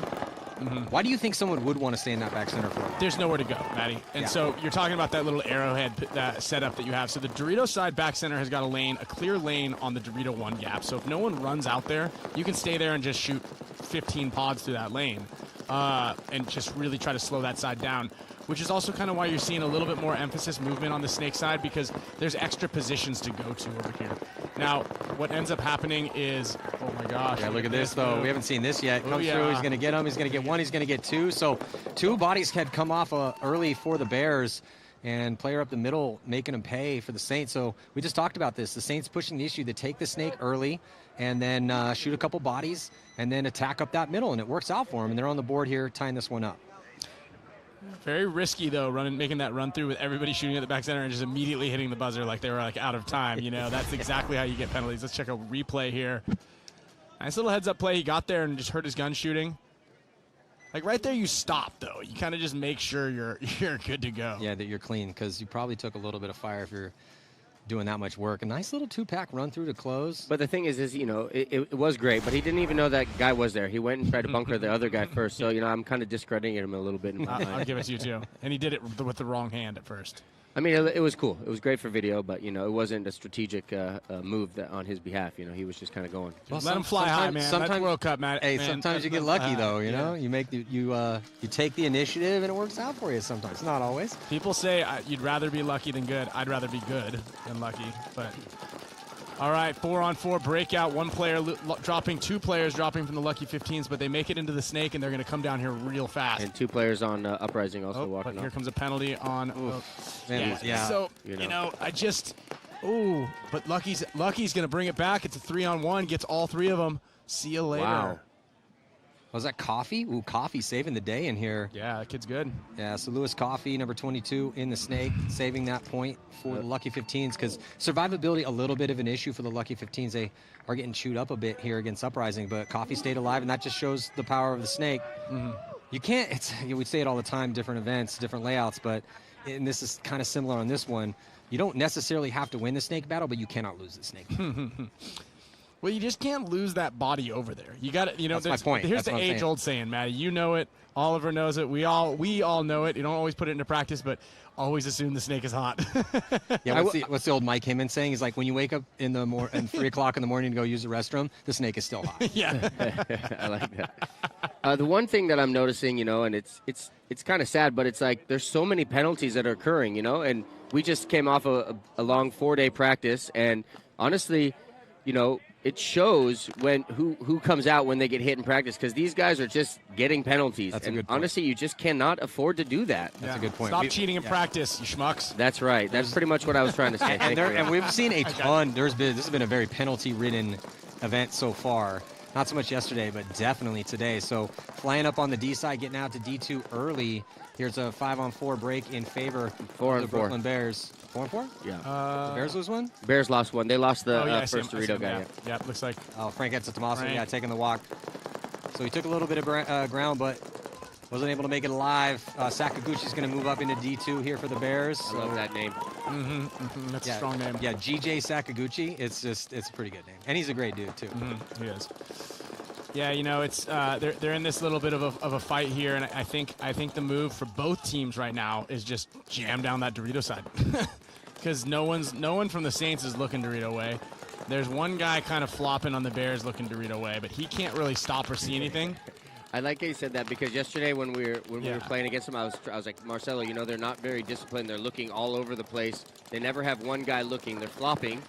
Why do you think someone would want to stay in that back center for? There's nowhere to go, Matty. And so you're talking about that little arrowhead setup that you have. So the Dorito side back center has got a clear lane on the Dorito 1 gap. So if no one runs out there, you can stay there and just shoot 15 pods through that lane and just really try to slow that side down, which is also kind of why you're seeing a little bit more emphasis movement on the Snake side because there's extra positions to go to over here. Now, what ends up happening is, oh my gosh. Yeah, look at this, though. We haven't seen this yet. Comes through, he's going to get him. He's going to get 1, he's going to get 2. So 2 bodies had come off early for the Bears and player up the middle making them pay for the Saints. So we just talked about this. The Saints pushing the issue. They take the Snake early and then shoot a couple bodies and then attack up that middle, and it works out for them. And they're on the board here tying this one up. Very risky, though, making that run through with everybody shooting at the back center and just immediately hitting the buzzer like they were out of time. That's exactly how you get penalties. Let's check a replay here. Nice little heads-up play. He got there and just hurt his gun shooting. Right there, you stop, though. You kind of just make sure you're good to go. Yeah, that you're clean because you probably took a little bit of fire if you're doing that much work. A nice little 2-pack run through to close. But the thing is it was great, but he didn't even know that guy was there. He went and tried to bunker the other guy first. So, I'm kind of discrediting him a little bit. I'll give it to you, too. And he did it with the wrong hand at first. I mean, it was cool. It was great for video, but, it wasn't a strategic move on his behalf. He was just kind of going. Well, let him fly high, man. That's World Cup, man. Hey, sometimes you get lucky, though, You make you take the initiative, and it works out for you sometimes. Not always. People say you'd rather be lucky than good. I'd rather be good than lucky. But all right, 4-on-4 breakout. 1 player dropping, 2 players dropping from the lucky 15s, but they make it into the Snake, and they're going to come down here real fast. And 2 players on Uprising also walking but here comes a penalty on. So but Lucky's going to bring it back. It's a 3-on-1. Gets all 3 of them. See you later. Wow. Was that Coffee? Ooh, Coffee saving the day in here. Yeah, that kid's good. Yeah, so Lewis Coffee, number 22 in the Snake, saving that point for the Lucky 15s because survivability, a little bit of an issue for the Lucky 15s. They are getting chewed up a bit here against Uprising, but Coffee stayed alive, and that just shows the power of the Snake. You can't, we say it all the time, different events, different layouts, and this is kind of similar on this one. You don't necessarily have to win the Snake battle, but you cannot lose the Snake battle. Well, you just can't lose that body over there. You got to, That's my point. Here's the age-old saying, Matty. You know it. Oliver knows it. We all know it. You don't always put it into practice, but always assume the Snake is hot. Yeah, what's the old Mike Heyman saying? He's like, when you wake up in the and 3 o'clock in the morning to go use the restroom, the Snake is still hot. Yeah, I like that. The one thing that I'm noticing, and it's kind of sad, but it's like there's so many penalties that are occurring, and we just came off a long 4-day practice, and honestly, it shows when who comes out when they get hit in practice because these guys are just getting penalties. That's a good point. Honestly, you just cannot afford to do that. That's a good point. Stop cheating in practice, you schmucks. That's right. That's pretty much what I was trying to say. And we've seen a ton. This has been a very penalty-ridden event so far. Not so much yesterday, but definitely today. So flying up on the D side, getting out to D2 early. Here's a 5-on-4 break in favor of the Brooklyn Bears. 4-on-4? Yeah. The Bears lose one? Bears lost one. They lost the first Dorito guy. Yeah, looks like. Oh, Frank Tommaso, taking the walk. So he took a little bit of ground, but wasn't able to make it alive. Sakaguchi's going to move up into D2 here for the Bears. I love that name. That's a strong name. Yeah, GJ Sakaguchi. It's a pretty good name. And he's a great dude, too. He is. Yeah, you know, it's they're in this little bit of a fight here, and I think the move for both teams right now is just jam down that Dorito side, because no one from the Saints is looking Dorito way. There's one guy kind of flopping on the Bears looking Dorito way, but he can't really stop or see anything. I like how you said that, because yesterday when we were playing against them, I was like, Marcello, you know, they're not very disciplined. They're looking all over the place. They never have one guy looking. They're flopping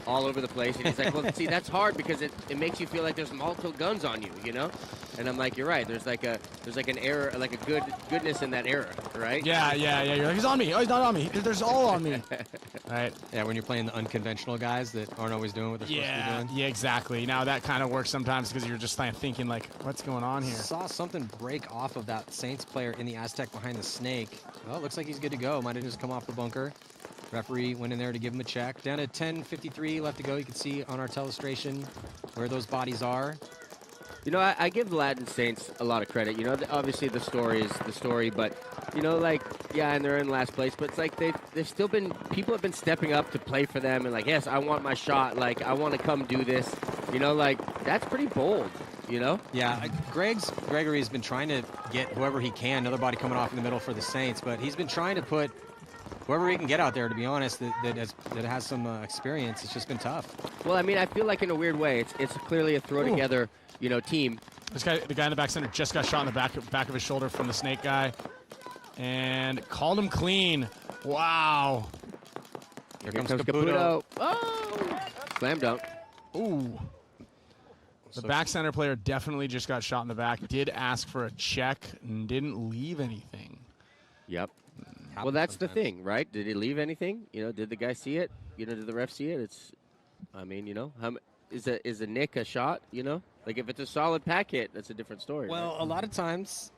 all over the place. And he's like, well, see, that's hard because it makes you feel like there's multiple guns on you, you know? And I'm like, you're right. There's like an error, like a goodness in that error, right? Yeah. You're like, he's on me. Oh, he's not on me. There's all on me. Right. Yeah, when you're playing the unconventional guys that aren't always doing what they're supposed to be doing. Yeah, exactly. Now that kind of works sometimes because you're just thinking like, what's going on here? Saw something break off of that Saints player in the Aztec behind the snake. Well, it looks like he's good to go. Might have just come off the bunker. Referee went in there to give him a check. Down to 10:53 left to go. You can see on our telestration where those bodies are. You know, I give the Latin Saints a lot of credit. You know, obviously the story is the story, but, you know, like, yeah, and they're in last place, but it's like they've still been, people have been stepping up to play for them and like, yes, I want my shot. Like, I want to come do this. You know, like, that's pretty bold, you know? Yeah, Gregory's been trying to get whoever he can, another body coming off in the middle for the Saints, but he's been trying to put whoever he can get out there, to be honest, that has some experience. It's just been tough. Well, I mean, I feel like in a weird way, it's clearly a throw-together, you know, team. The guy in the back center just got shot in the back of his shoulder from the snake guy, and called him clean. Wow. Here comes Caputo. Oh! Slam dunk. Ooh. The back center player definitely just got shot in the back. Did ask for a check and didn't leave anything. Yep. Well, that's the thing, right? Did he leave anything? You know, did the guy see it? You know, did the ref see it? I mean, you know, is a nick a shot? You know, like if it's a solid pack hit, that's a different story. Well, right? a lot of times,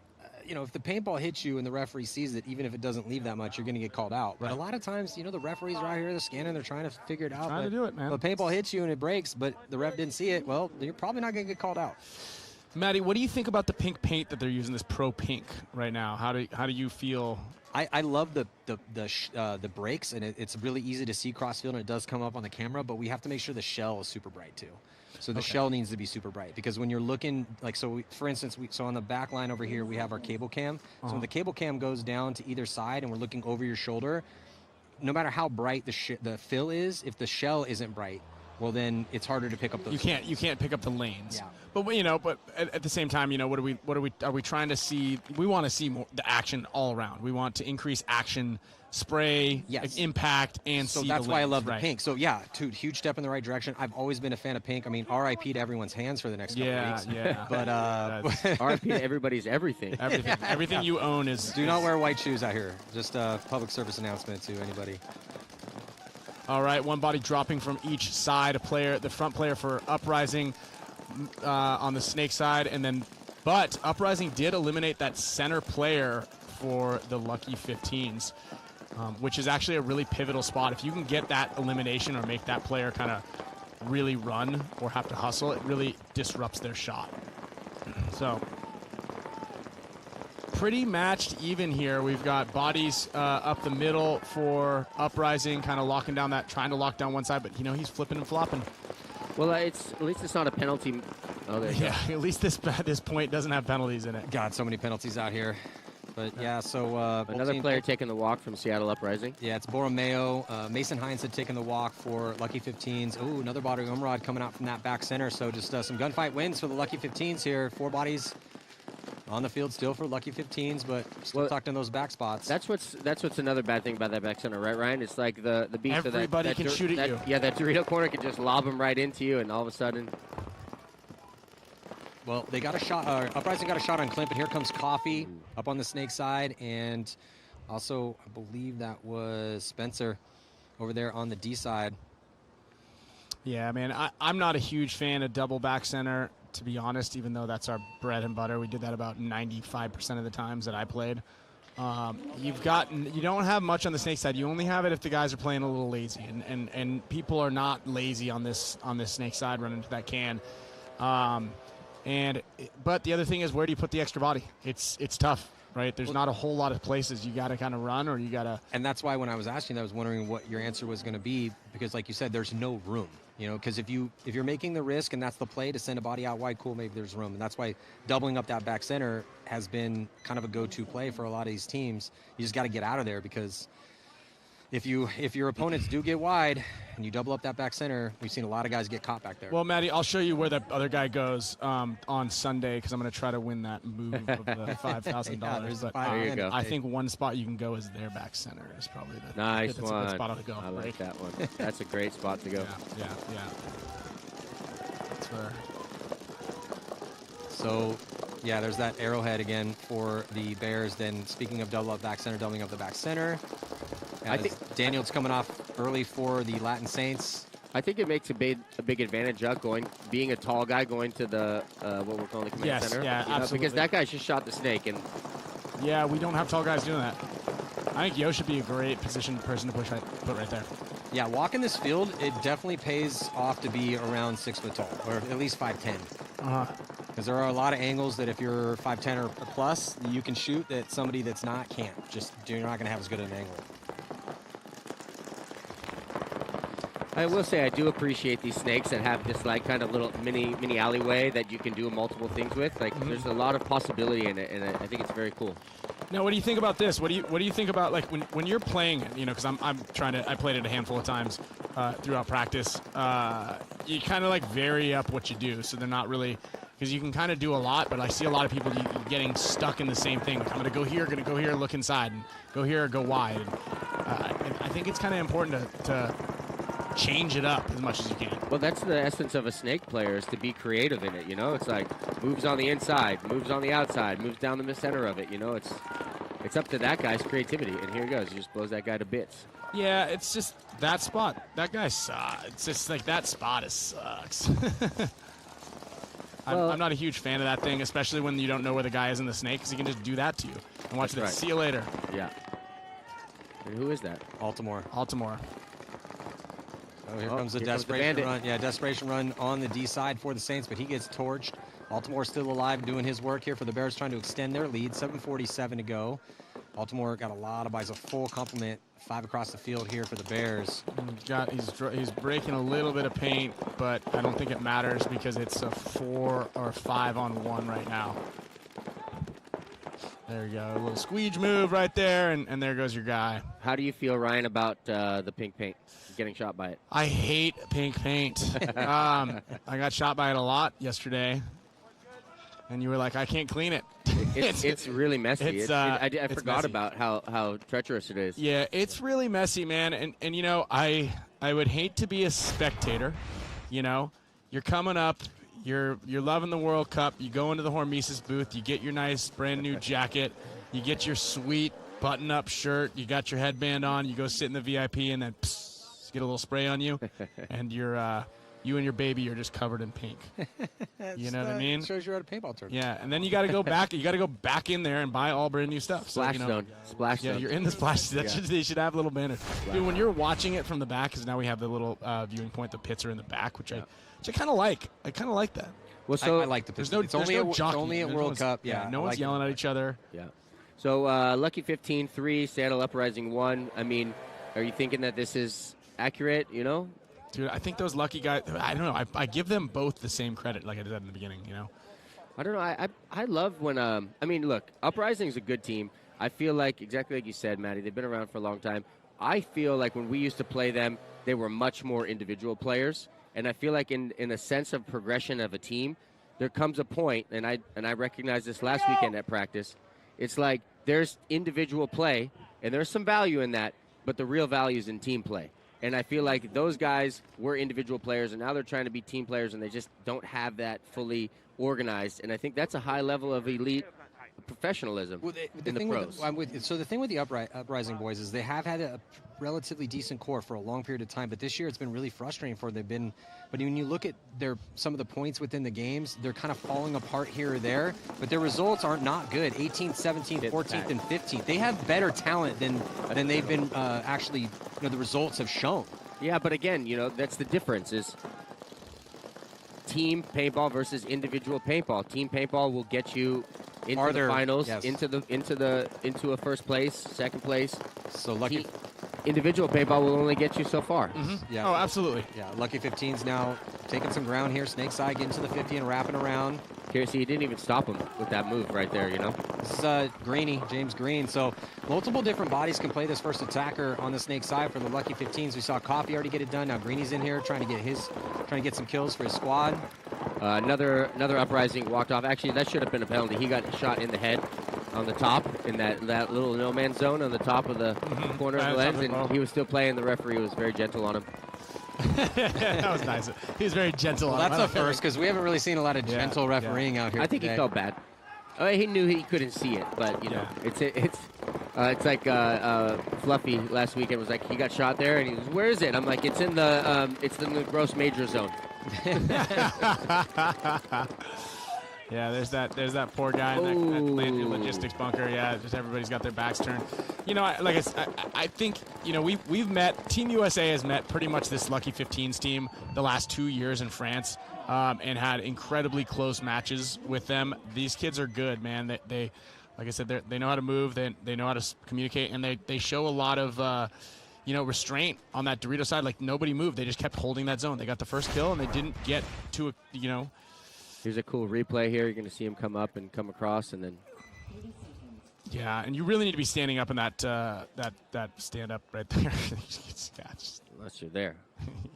you know, if the paintball hits you and the referee sees it, even if it doesn't leave that much, you're going to get called out. Right. But a lot of times, you know, the referees are out here, they're scanning, they're trying to figure it out. Trying to do it, man. The paintball hits you and it breaks, but the ref didn't see it. Well, you're probably not going to get called out. Maddie, what do you think about the pink paint that they're using, this Pro Pink right now? How do you feel? I love the breaks, and it's really easy to see crossfield, and it does come up on the camera, but we have to make sure the shell is super bright too. So the shell needs to be super bright, because when you're looking, like, for instance, so on the back line over here, we have our cable cam. So when the cable cam goes down to either side and we're looking over your shoulder, no matter how bright the fill is, if the shell isn't bright, well, then it's harder to pick up those. You can't pick up the lanes. Yeah. But you know, but at the same time, you know, are we trying to see? We want to see more the action all around. We want to increase action, spray, impact, and so see that's the why I lanes, love right. the pink. So yeah, dude, huge step in the right direction. I've always been a fan of pink. I mean, RIP to everyone's hands for the next couple weeks. Yeah. But RIP to everybody's everything. Everything you own is. Do not wear white shoes out here. Just a public service announcement to anybody. All right, one body dropping from each side. The front player for Uprising on the snake side, but Uprising did eliminate that center player for the Lucky 15s, which is actually a really pivotal spot. If you can get that elimination or make that player kind of really run or have to hustle, it really disrupts their shot. So pretty matched even here. We've got bodies up the middle for Uprising, kind of locking down trying to lock down one side, but you know, he's flipping and flopping. Well, at least it's not a penalty. Oh, there you go. At least this point doesn't have penalties in it. God, so many penalties out here. But yeah, so another player taking the walk from Seattle Uprising. Yeah, it's Borromeo. Mason Hines had taken the walk for Lucky 15s. Oh, another body Umrod coming out from that back center. So just some gunfight wins for the Lucky 15s here. 4 bodies on the field still for Lucky 15s, but still tucked in those back spots. That's what's another bad thing about that back center, right, Ryan? It's like the beast of that. Everybody can shoot at you. Yeah, that Dorito corner can just lob them right into you, and all of a sudden. Well, they got a shot. Uprising got a shot on Clint, but here comes Coffee up on the snake side, and also I believe that was Spencer over there on the D side. Yeah, man, I'm not a huge fan of double back center, to be honest, even though that's our bread and butter. We did that about 95% of the times that I played. You don't have much on the snake side. You only have it if the guys are playing a little lazy, and people are not lazy on this snake side running to that can. But the other thing is, where do you put the extra body? It's tough. right? There's not a whole lot of places you got to kind of run, or you got to. And that's why when I was asking, I was wondering what your answer was going to be, because like you said, there's no room. Because if you're making the risk and that's the play to send a body out wide, cool, maybe there's room. And that's why doubling up that back center has been kind of a go-to play for a lot of these teams. You just got to get out of there, because if your opponents do get wide and you double up that back center, we've seen a lot of guys get caught back there. Well, Maddie, I'll show you where that other guy goes on Sunday, because I'm going to try to win that move of the $5,000. Yeah, but there you go. I think one spot you can go is their back center is probably the Nice that's one. a good spot to go. I like that one. That's a great spot to go. Yeah. That's fair. So, yeah, there's that arrowhead again for the Bears. Then, speaking of double up back center, doubling up the back center. I think Daniel's coming off early for the Latin Saints. I think it makes a big advantage up being a tall guy going to the what we're calling the command center. Yeah, absolutely. Because that guy just shot the snake, and yeah, we don't have tall guys doing that. I think Yo should be a great positioned person to put right there. Yeah, walking this field, it definitely pays off to be around 6 foot tall, or at least 5'10". Because there are a lot of angles that if you're 5'10" or plus, you can shoot that somebody that's not can't. Just you're not going to have as good an angle. I will say I do appreciate these snakes that have this like kind of little mini alleyway that you can do multiple things with. Like there's a lot of possibility in it, and I think it's very cool. Now, what do you think about this? What do you think about like when you're playing it? Because I played it a handful of times throughout practice. You kind of like vary up what you do, so they're not really, because you can kind of do a lot, but I see a lot of people getting stuck in the same thing. Like, I'm going to go here, look inside, and go here, go wide. And I think it's kind of important to change it up as much as you can. Well, that's the essence of a snake player, is to be creative in it. It's like moves on the inside, moves on the outside, moves down the center of it. It's up to that guy's creativity. And here he goes. He just blows that guy to bits. Yeah, it's just that spot. That guy sucks. It's just like that spot sucks. I'm not a huge fan of that thing, especially when you don't know where the guy is in the snake, because he can just do that to you. And watch this. Right. See you later. Yeah. And who is that? Altimore. Oh, here comes the desperation run. Yeah, desperation run on the D side for the Saints, but he gets torched. Altimore still alive, doing his work here for the Bears, trying to extend their lead. 7:47 to go. Altimore got a lot of buys, a full complement, 5 across the field here for the Bears. He's breaking a little bit of paint, but I don't think it matters because it's a 4 or 5 on 1 right now. There you go, a little squeege move right there, and there goes your guy. How do you feel, Ryan, about the pink paint, getting shot by it? I hate pink paint. I got shot by it a lot yesterday, and you were like, I can't clean it. It's really messy. I forgot messy. about how treacherous it is. Yeah, it's really messy, man. And I would hate to be a spectator. You're coming up. You're loving the World Cup. You go into the Hormesis booth. You get your nice brand new jacket. You get your sweet button-up shirt. You got your headband on. You go sit in the VIP, and then get a little spray on you, and you and your baby are just covered in pink. You know what I mean? Shows you're at a paintball tournament. Yeah, and then you got to go back. You got to go back in there and buy all brand new stuff. Splash zone. Splash zone. Yeah, you're in the splash zone. They should have a little banner. Dude, when you're watching it from the back, because now we have the little viewing point. The pits are in the back, which I kind of like. I kind of like that. Well, so I like the pits. It's only a World Cup. Yeah, no one's yelling at each other. Yeah. So Lucky 15-3, Seattle Uprising 1. I mean, are you thinking that this is accurate? Dude, I think those lucky guys, I don't know. I give them both the same credit like I did in the beginning, I don't know. I love when, look, Uprising's a good team. I feel like, exactly like you said, Maddie, they've been around for a long time. I feel like when we used to play them, they were much more individual players. And I feel like in a sense of progression of a team, there comes a point, and I recognized this last weekend at practice, it's like there's individual play, and there's some value in that, but the real value is in team play. And I feel like those guys were individual players, and now they're trying to be team players, and they just don't have that fully organized. And I think that's a high level of elite professionalism in the pros. So the thing with the Uprising boys is they have had a relatively decent core for a long period of time, but this year it's been really frustrating for them. But when you look at some of the points within the games, they're kind of falling apart here or there, but their results aren't not good. 18th, 17th, 14th, and 15th. They have better talent than they've been actually, the results have shown. Yeah, but again, that's the difference is team paintball versus individual paintball. Team paintball will get you into the finals, into a first place, second place. So lucky. Individual paintball will only get you so far. Yeah. Oh, absolutely. Yeah, Lucky 15's now taking some ground here. Snake side getting to the 50 and wrapping around. Here, see, he didn't even stop him with that move right there, you know? This is Greeny, James Green. So multiple different bodies can play this first attacker on the Snake side for the Lucky 15s. We saw Coffee already get it done. Now Greeny's in here trying to get some kills for his squad. Another Uprising walked off. Actually, that should have been a penalty. He got shot in the head on the top in that little no man's zone on the top of the corner of the lens, and he was still playing. The referee was very gentle on him. That was nice. He was very gentle. Well, that's a first because we haven't really seen a lot of gentle refereeing out here. I think today. he felt bad. He knew he couldn't see it, but you know, it's like Fluffy last weekend was like he got shot there, and he was, where is it? I'm like, it's in the gross major zone. Yeah, there's that poor guy in that landing logistics bunker. Yeah, just everybody's got their backs turned. You know, I think, you know, we've met, Team USA has met pretty much this Lucky 15s team the last 2 years in France, and had incredibly close matches with them. These kids are good, man. They like I said, they know how to move, they know how to communicate, and they show a lot of you know, restraint on that Dorito side. Like, nobody moved. They just kept holding that zone. They got the first kill, and they didn't get to, you know. Here's a cool replay here. You're going to see him come up and come across, and then. Yeah, and you really need to be standing up in that that stand up right there. Unless you're there.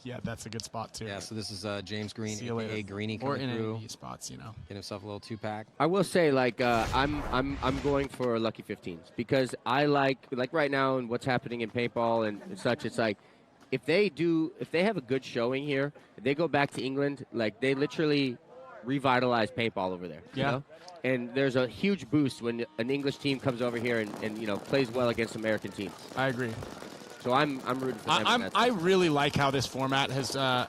Yeah, that's a good spot too. Yeah, so this is James Green, See you later. aka Greeny, or coming in through. any spots, you know. Get himself a little 2-pack. I will say, like, I'm going for Lucky 15s because I like right now and what's happening in paintball and such. It's like if they have a good showing here, if they go back to England, like they literally revitalize paintball over there. You know? And there's a huge boost when an English team comes over here and you know plays well against American teams. I agree. So I'm rooting for them. I really like how this format is how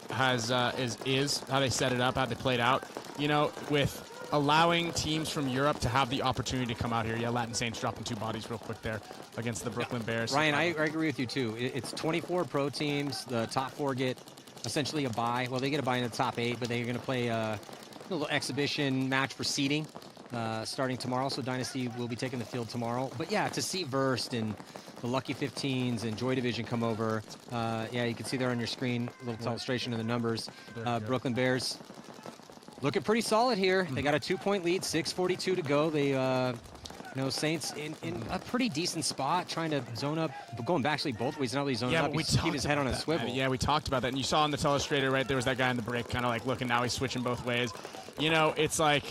they set it up, how they played out. You know, with allowing teams from Europe to have the opportunity to come out here. Yeah, Latin Saints dropping 2 bodies real quick there against the Brooklyn Bears. Ryan, I agree with you too. It's 24 pro teams. The top 4 get essentially a bye. Well, they get a bye in the top 8, but they're going to play a little exhibition match for seeding starting tomorrow. So Dynasty will be taking the field tomorrow. But yeah, to see Verst and the Lucky 15s and Joy Division come over. Yeah, you can see there on your screen a little illustration of the numbers. Brooklyn Bears looking pretty solid here. They got a 2-point lead, 6:42 to go. They, you know, Saints in a pretty decent spot, trying to zone up, but going back actually both ways, not really zoning up. He's keep his head on a swivel. Yeah, we talked about that. And you saw on the telestrator, right, there was that guy in the break kind of like looking, now he's switching both ways. You know, it's like,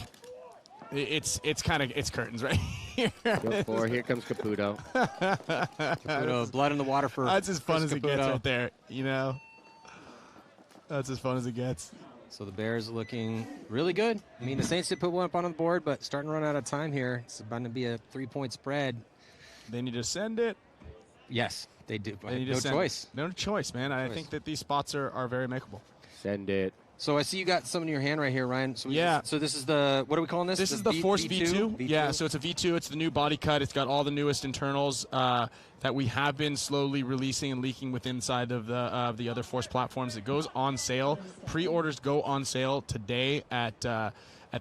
it's curtains right here. Go for, here comes Caputo. Caputo, blood in the water for That's as fun Chris as it Caputo. gets right there, you know. That's as fun as it gets. So the Bears looking really good. I mean, the Saints did put one up on the board, but starting to run out of time here. It's about to be a 3-point spread. They need to send it. Yes, they do. They need no to send choice. No choice, man. I think that these spots are very makeable. Send it. So I see you got some in your hand right here, Ryan. So so this is the, what are we calling this? This is the Force V2. Yeah, so it's a V2. It's the new body cut. It's got all the newest internals that we have been slowly releasing and leaking with inside of the other Force platforms. It goes on sale. Pre-orders go on sale today at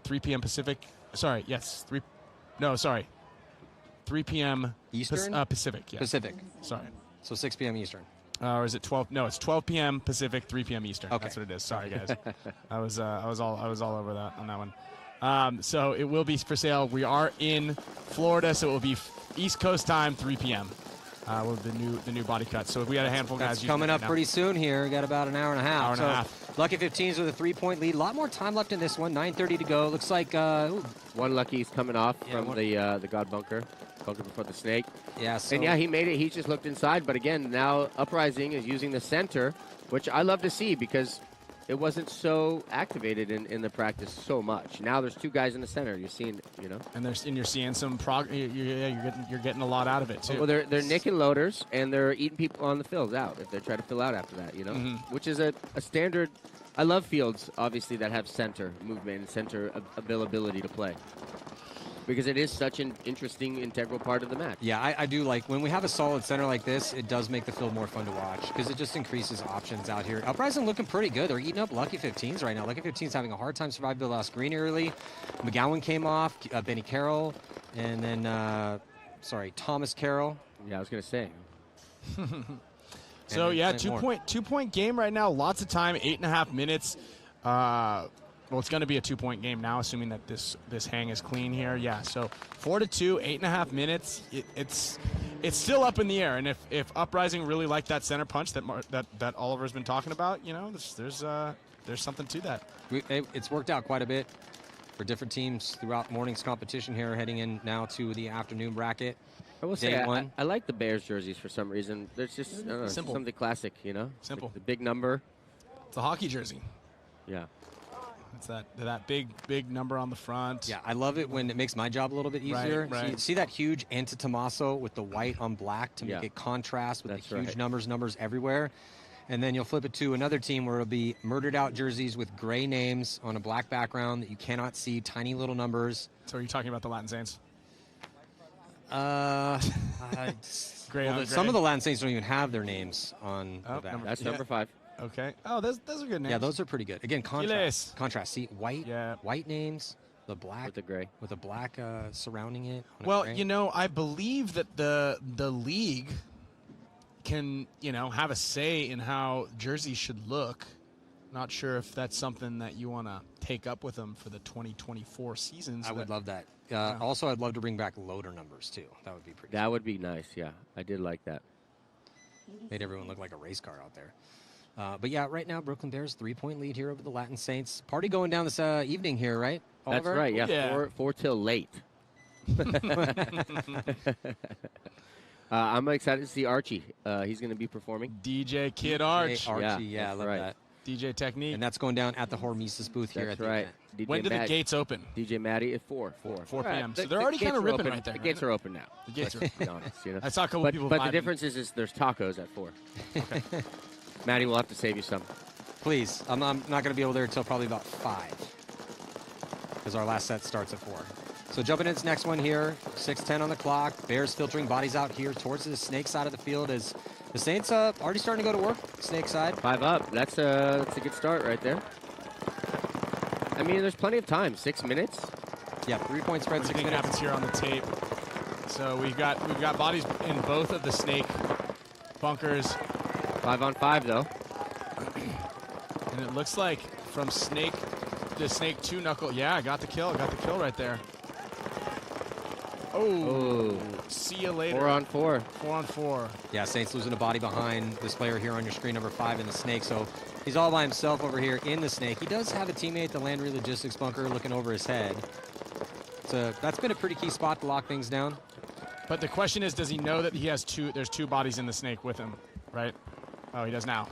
3 p.m. Pacific. Sorry, yes, 3 p.m. Eastern? Pacific. Yeah. Pacific. Sorry. So 6 p.m. Eastern. Or is it 12? No, it's 12 p.m. Pacific, 3 p.m. Eastern. Okay. That's what it is. Sorry, guys. I was all over that on that one. So it will be for sale. We are in Florida, so it will be East Coast time, 3 p.m. With the new body cut. So we got a handful of guys. That's coming up pretty soon here. We got about an hour and a half. Hour and a half. Lucky 15s with a 3-point lead. A lot more time left in this one. 9:30 to go. Looks like one Lucky's coming off from the God bunker before the snake. Yeah. So and yeah, he made it. He just looked inside. But again, now Uprising is using the center, which I love to see because it wasn't so activated in the practice so much. Now there's 2 guys in the center. You're seeing, you know. And you're seeing some you're getting a lot out of it too. Well, they're nicking loaders and they're eating people on the fields out if they try to fill out after that, you know, which is a standard. I love fields, obviously, that have center movement and center availability to play. because it is such an interesting, integral part of the match. Yeah, I do like when we have a solid center like this, it does make the field more fun to watch because it just increases options out here. Uprising looking pretty good. They're eating up Lucky 15s right now. Lucky 15s having a hard time surviving the last green early. McGowan came off, Benny Carroll, and then, Thomas Carroll. Yeah, I was going to say. So, yeah, two-point game right now. Lots of time, 8.5 minutes. Well, it's going to be a 2-point game now, assuming that this hang is clean here. Yeah, so 4-2, 8.5 minutes. It's still up in the air. And if Uprising really like that center punch that Oliver's been talking about, you know, there's something to that. It's worked out quite a bit for different teams throughout morning's competition here, heading in now to the afternoon bracket. I will say I like the Bears jerseys for some reason. There's just Simple. something classic, you know? Simple. Like the big number. It's a hockey jersey. Yeah. It's that big number on the front. Yeah, I love it when it makes my job a little bit easier. Right. See that huge Anta Tommaso with the white on black to make it contrast with the huge numbers everywhere. And then you'll flip it to another team where it'll be murdered out jerseys with gray names on a black background that you cannot see, tiny little numbers. So are you talking about the Latin Saints? Gray on gray. Some of the Latin Saints don't even have their names on the back. That's number 5. Okay. Oh, those are good names. Yeah, those are pretty good. Again, contrast. See, white names, the black with the gray, with the black surrounding it. Well, you know, I believe that the league can, you know, have a say in how jerseys should look. Not sure if that's something that you want to take up with them for the 2024 seasons. I would love that. Also, I'd love to bring back loader numbers too. That would be pretty. That would be nice. Yeah, I did like that. Made everyone look like a race car out there. But yeah, right now Brooklyn Bears 3-point lead here over the Latin Saints. Party going down this evening here, right, Oliver? That's right. Yeah, 4 till late. I'm excited to see Archie. He's going to be performing. DJ Kid Arch. Archie, yeah, I love that. DJ Technique. And that's going down at the Hormesis booth here. That's right. When do the gates open? DJ Matty at 4 p.m. So they're already kind of ripping right there. The gates are open now. The gates are open. Honest, you know? I saw a couple people. But the difference is there's tacos at 4. Okay. Matty will have to save you some. Please. I'm not going to be over there until probably about 5. Because our last set starts at 4. So jumping into this next one here, 6:10 on the clock. Bears filtering bodies out here towards the snake side of the field as the Saints already starting to go to work, snake side. 5 up. That's a good start right there. I mean, there's plenty of time. 6 minutes. Yeah, 3-point spread. 6 minutes. Happens here on the tape. So we've got bodies in both of the snake bunkers. 5 on 5 though. And it looks like from snake to snake 2 knuckle. Yeah, I got the kill. Right there. Oh, see you later. 4 on 4. 4 on 4. Yeah, Saints losing a body behind this player here on your screen, number 5 in the snake. So he's all by himself over here in the snake. He does have a teammate, the Landry Logistics bunker, looking over his head. So that's been a pretty key spot to lock things down. But the question is, does he know that he has there's 2 bodies in the snake with him, right? Oh, he does now.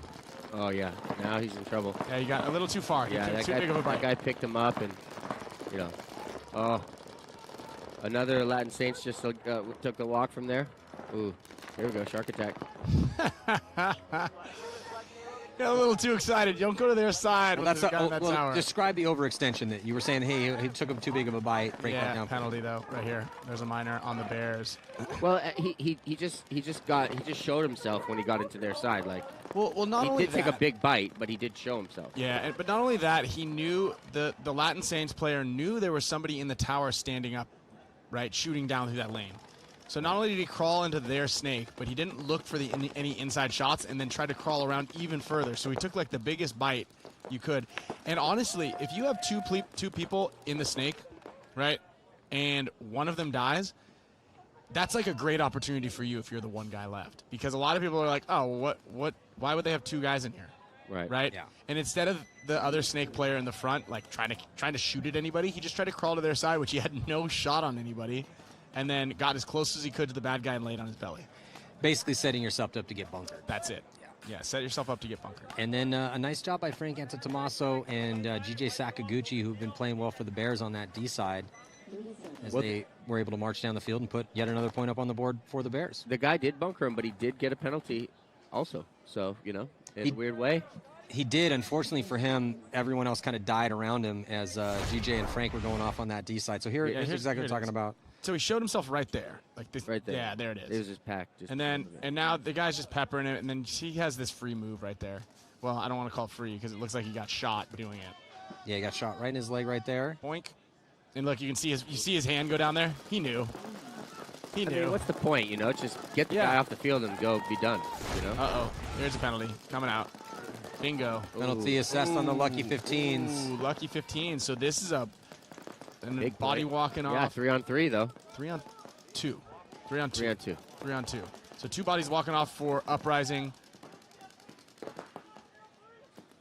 Oh, yeah. Now he's in trouble. Yeah, he got a little too far. Yeah, too big of a bite. That guy picked him up and, you know. Oh. Another Latin Saints just took the walk from there. Ooh, here we go, shark attack. Got a little too excited. Don't go to their side. Well, describe the overextension that you were saying. Hey, he took him too big of a bite. Break that down. Penalty though, right here. There's a minor on the Bears. Well, he just showed himself when he got into their side. Like, well, not only he did take a big bite, but he did show himself. Yeah, but not only that, he knew the Latin Saints player knew there was somebody in the tower standing up, right, shooting down through that lane. So not only did he crawl into their snake, but he didn't look for any inside shots and then tried to crawl around even further. So he took like the biggest bite you could. And honestly, if you have two people in the snake, right, and one of them dies, that's like a great opportunity for you if you're the one guy left. Because a lot of people are like, oh, why would they have 2 guys in here? Right? Yeah. And instead of the other snake player in the front, like trying to shoot at anybody, he just tried to crawl to their side, which he had no shot on anybody, and then got as close as he could to the bad guy and laid on his belly. Basically setting yourself up to get bunkered. That's it. Yeah, set yourself up to get bunkered. And then a nice job by Frank Antetomaso and GJ Sakaguchi, who've been playing well for the Bears on that D side, as they were able to march down the field and put yet another point up on the board for the Bears. The guy did bunker him, but he did get a penalty also. So, you know, in a weird way. He did. Unfortunately for him, everyone else kind of died around him as GJ and Frank were going off on that D side. So here's exactly what I'm talking about. So he showed himself right there, like this. Right there. Yeah, there it is. It was just packed. And now the guy's just peppering it, and then he has this free move right there. Well, I don't want to call it free because it looks like he got shot doing it. Yeah, he got shot right in his leg right there. Boink. And look, you can see his hand go down there. He knew. He knew. I mean, what's the point? You know, just get the guy off the field and go be done. You know. Uh-oh. There's a penalty coming out. Bingo. Penalty assessed on the lucky 15s. Ooh, lucky 15. So this is a big body play. walking off. Yeah, 3-on-3 though. 3-on-2. 3-on-2. 3-on-2. 3-on-2. So 2 bodies walking off for Uprising.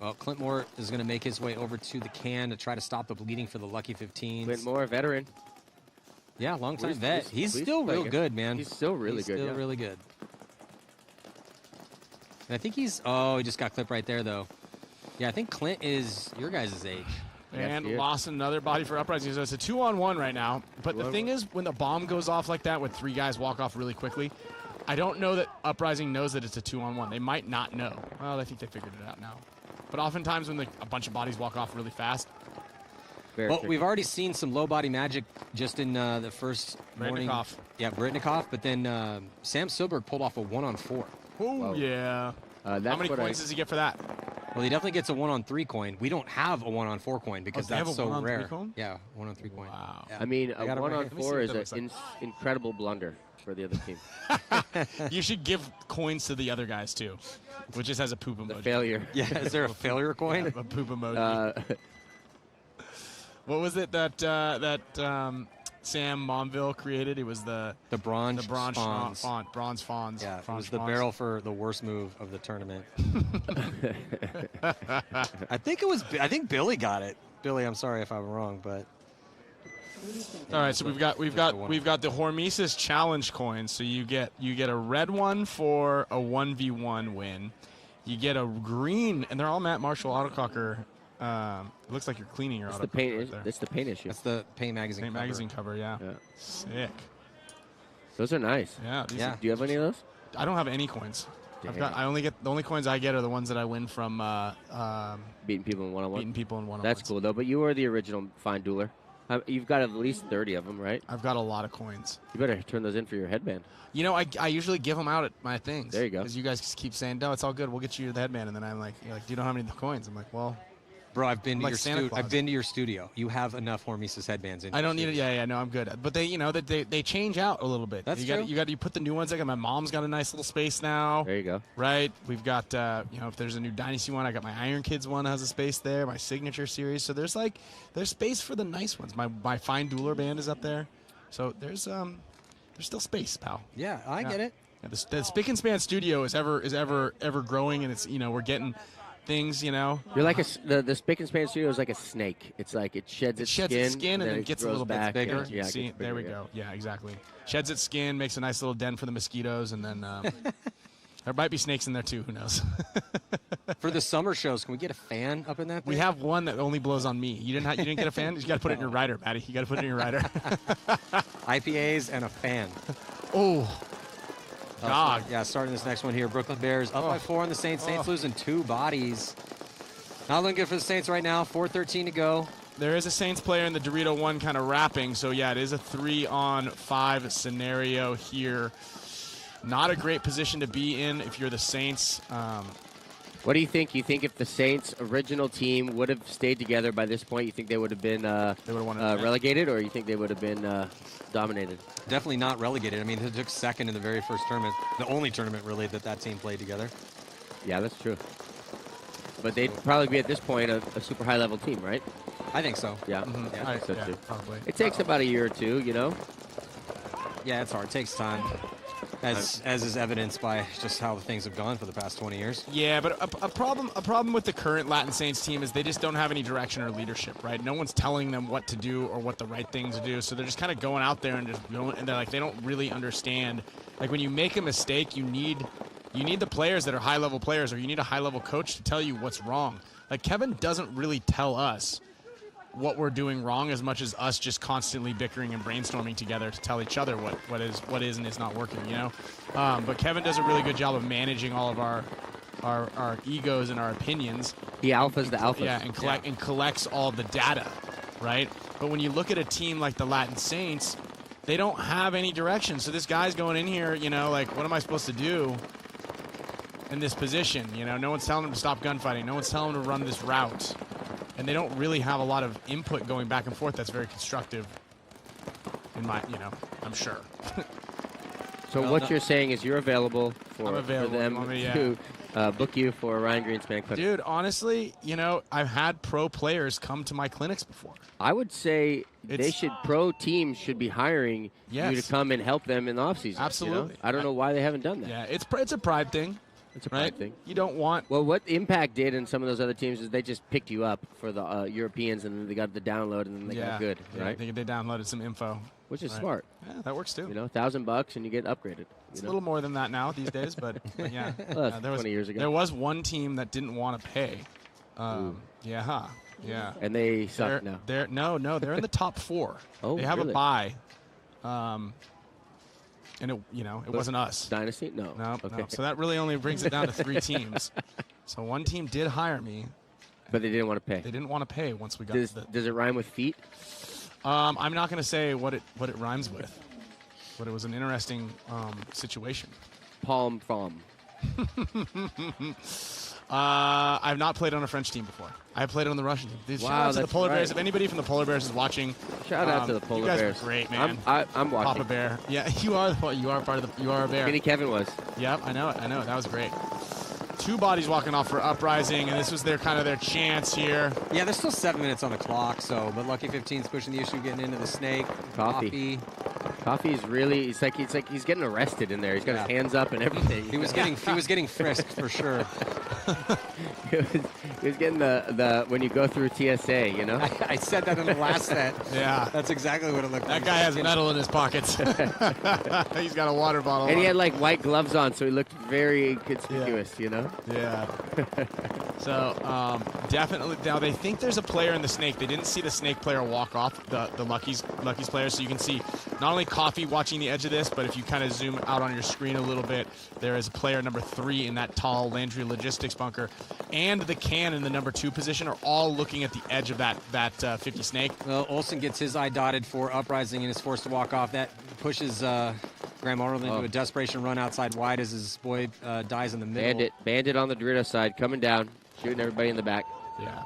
Well, Clint Moore is going to make his way over to the can to try to stop the bleeding for the lucky 15s. Clint Moore, veteran. Yeah, long-time vet. He's still real good, man. He's still really good. Still really good. And I think he just got clipped right there, though. Yeah, I think Clint is your guys' age. And lost another body for Uprising. So it's a 2-on-1 right now. But the thing is, when the bomb goes off like that, when 3 guys walk off really quickly, I don't know that Uprising knows that it's a 2-on-1. They might not know. Well, I think they figured it out now. But oftentimes when a bunch of bodies walk off really fast. Well, we've already seen some low body magic just in the first morning. Berdnikov. Yeah, Berdnikov. But then Sam Silberg pulled off a 1-on-4. Oh, yeah. How many points does he get for that? Well, he definitely gets a 1-on-3 coin. We don't have a 1-on-4 coin because that's so rare. Coin? Yeah, 1-on-3 coin. Wow. Yeah. I mean, a 1-on-4 is an incredible blunder for the other team. You should give coins to the other guys, too, which just has a poop emoji. The failure. Yeah, is there a failure coin? Yeah, a poop emoji. What was it that Sam Monville created? It was the bronze font. Bronze fawns. Yeah, it was the barrel for the worst move of the tournament. I think Billy got it. Billy, I'm sorry if I'm wrong, but. All right, so we've got the Hormesis Challenge coins. So you get a red one for a 1v1 win. You get a green, and they're all Matt Marshall autococker. It looks like you're cleaning your autococker. That's the paint issue. That's the Paint Magazine Paint cover. Magazine cover, yeah. Sick. Those are nice. Yeah. Do you have any of those? I don't have any coins. Damn. The only coins I get are the ones that I win from beating people in one-on-one. Beating people in one-on-one. That's cool though. But you were the original fine dueler. You've got at least 30 of them, right? I've got a lot of coins. You better turn those in for your headband. You know, I usually give them out at my things. There you go. Because you guys keep saying, no, it's all good. We'll get you the headband. And then I'm like, you're like, do you know how many coins? I'm like, well. Bro, I've been I've been to your studio. You have enough Hormesis headbands in. I don't need it. Yeah, no, I'm good. But they change out a little bit. That's true. You put the new ones. Like my mom's got a nice little space now. There you go. Right. We've got if there's a new Dynasty one, I got my Iron Kids one has a space there. My Signature series. So there's space for the nice ones. My Fine Dueler band is up there. So there's still space, pal. Yeah, I get it. Yeah, the Spick and Span studio is ever growing, and it's we're getting things, You're like the Spick and Span studio is like a snake. It's like it sheds its skin and then it gets a grows little back bit bigger. and, yeah, See, there we go. Yeah, exactly. Sheds its skin, makes a nice little den for the mosquitoes, and then there might be snakes in there too. Who knows? For the summer shows, can we get a fan up in that thing? We have one that only blows on me. You didn't get a fan? You got to put it in your rider, Matty. You got to put it in your rider. IPAs and a fan. Oh. God. Yeah, starting this next one here. Brooklyn Bears up by 4 on the Saints. Saints losing 2 bodies. Not looking good for the Saints right now. 4:13 to go. There is a Saints player in the Dorito one kind of wrapping. So, yeah, it is a 3-on-5 scenario here. Not a great position to be in if you're the Saints. What do you think? You think if the Saints' original team would have stayed together by this point, you think they would have been relegated, or you think they would have been dominated? Definitely not relegated. I mean, they took second in the very first tournament. The only tournament, really, that team played together. Yeah, that's true. But they'd probably be, at this point, a super high-level team, right? I think so. Yeah, Mm-hmm. I think so, too. Probably. It takes about a year or two, Yeah, it's hard. It takes time. As is evidenced by just how things have gone for the past 20 years. Yeah, but a problem with the current Latin Saints team is they just don't have any direction or leadership, right? No one's telling them what to do or what the right thing to do, so they're just kind of going out there and just going, and they don't really understand. Like when you make a mistake, you need the players that are high-level players, or you need a high-level coach to tell you what's wrong. Like Kevin doesn't really tell us what we're doing wrong as much as us just constantly bickering and brainstorming together to tell each other what is and is not working, But Kevin does a really good job of managing all of our our egos and our opinions. He alphas the alphas. Yeah, and collects all the data, right? But when you look at a team like the Latin Saints, they don't have any direction. So this guy's going in here, you know, like, what am I supposed to do in this position? You know, no one's telling him to stop gunfighting. No one's telling him to run this route. And they don't really have a lot of input going back and forth that's very constructive in my, you know, I'm sure. So what you're saying is you're available for them Yeah. to book you for Ryan Greenspan clinic. Dude, honestly, you know, I've had pro players come to my clinics before. I would say pro teams should be hiring you to come and help them in the offseason. Absolutely. You know? I don't know why they haven't done that. Yeah, it's a pride thing. It's a pride thing. You don't want... Well, what Impact did in some of those other teams is they just picked you up for the Europeans, and then they got the download, and then they got good, right? They downloaded some info. Which is smart. Yeah, that works too. You know, $1,000 and you get upgraded. It's a little more than that now these days, but yeah. Well, that's 20 years ago. There was one team that didn't want to pay. Yeah. And they suck now. They're in the top 4. Oh, they have really? a bye. And it wasn't us. Dynasty? No. No. Okay. So that really only brings it down to 3 teams. So one team did hire me. But they didn't want to pay. They didn't want to pay once we got Does it rhyme with feet? I'm not going to say what it rhymes with, but it was an interesting situation. Palm. I've not played on a French team before. I played on the Russian team. Dude, Wow, shout out to the that's Polar Bears. right. If anybody from the Polar Bears is watching, Shout out to the Polar Bears. You Bears. guys are great, man. I'm watching. Papa Bear. Yeah, you are part of the. You are a bear. Skinny Kevin was. Yep, I know. That was great. 2 bodies walking off for Uprising, and this was their chance here. Yeah, there's still 7 minutes on the clock, but Lucky 15's pushing the issue, getting into the snake. Coffee is really. It's like he's getting arrested in there. He's got his hands up and everything. He was getting frisked for sure. he was getting the when you go through TSA, you know. I said that in the last set. Yeah, that's exactly what it looked like. That guy has metal in his pockets. He's got a water bottle. And he had like white gloves on, so he looked very conspicuous, you know. Yeah. So definitely, now they think there's a player in the snake. They didn't see the snake player walk off, the Lucky's player. So you can see not only Coffee watching the edge of this, but if you kind of zoom out on your screen a little bit, there is a player number 3 in that tall Landry Logistics bunker, and the can in the number 2 position are all looking at the edge of that 50 snake. Well, Olsen gets his eye dotted for Uprising and is forced to walk off. That pushes Graham Arnold into a desperation run outside wide as his boy dies in the middle. Bandit on the Dorito side, coming down, shooting everybody in the back. Yeah.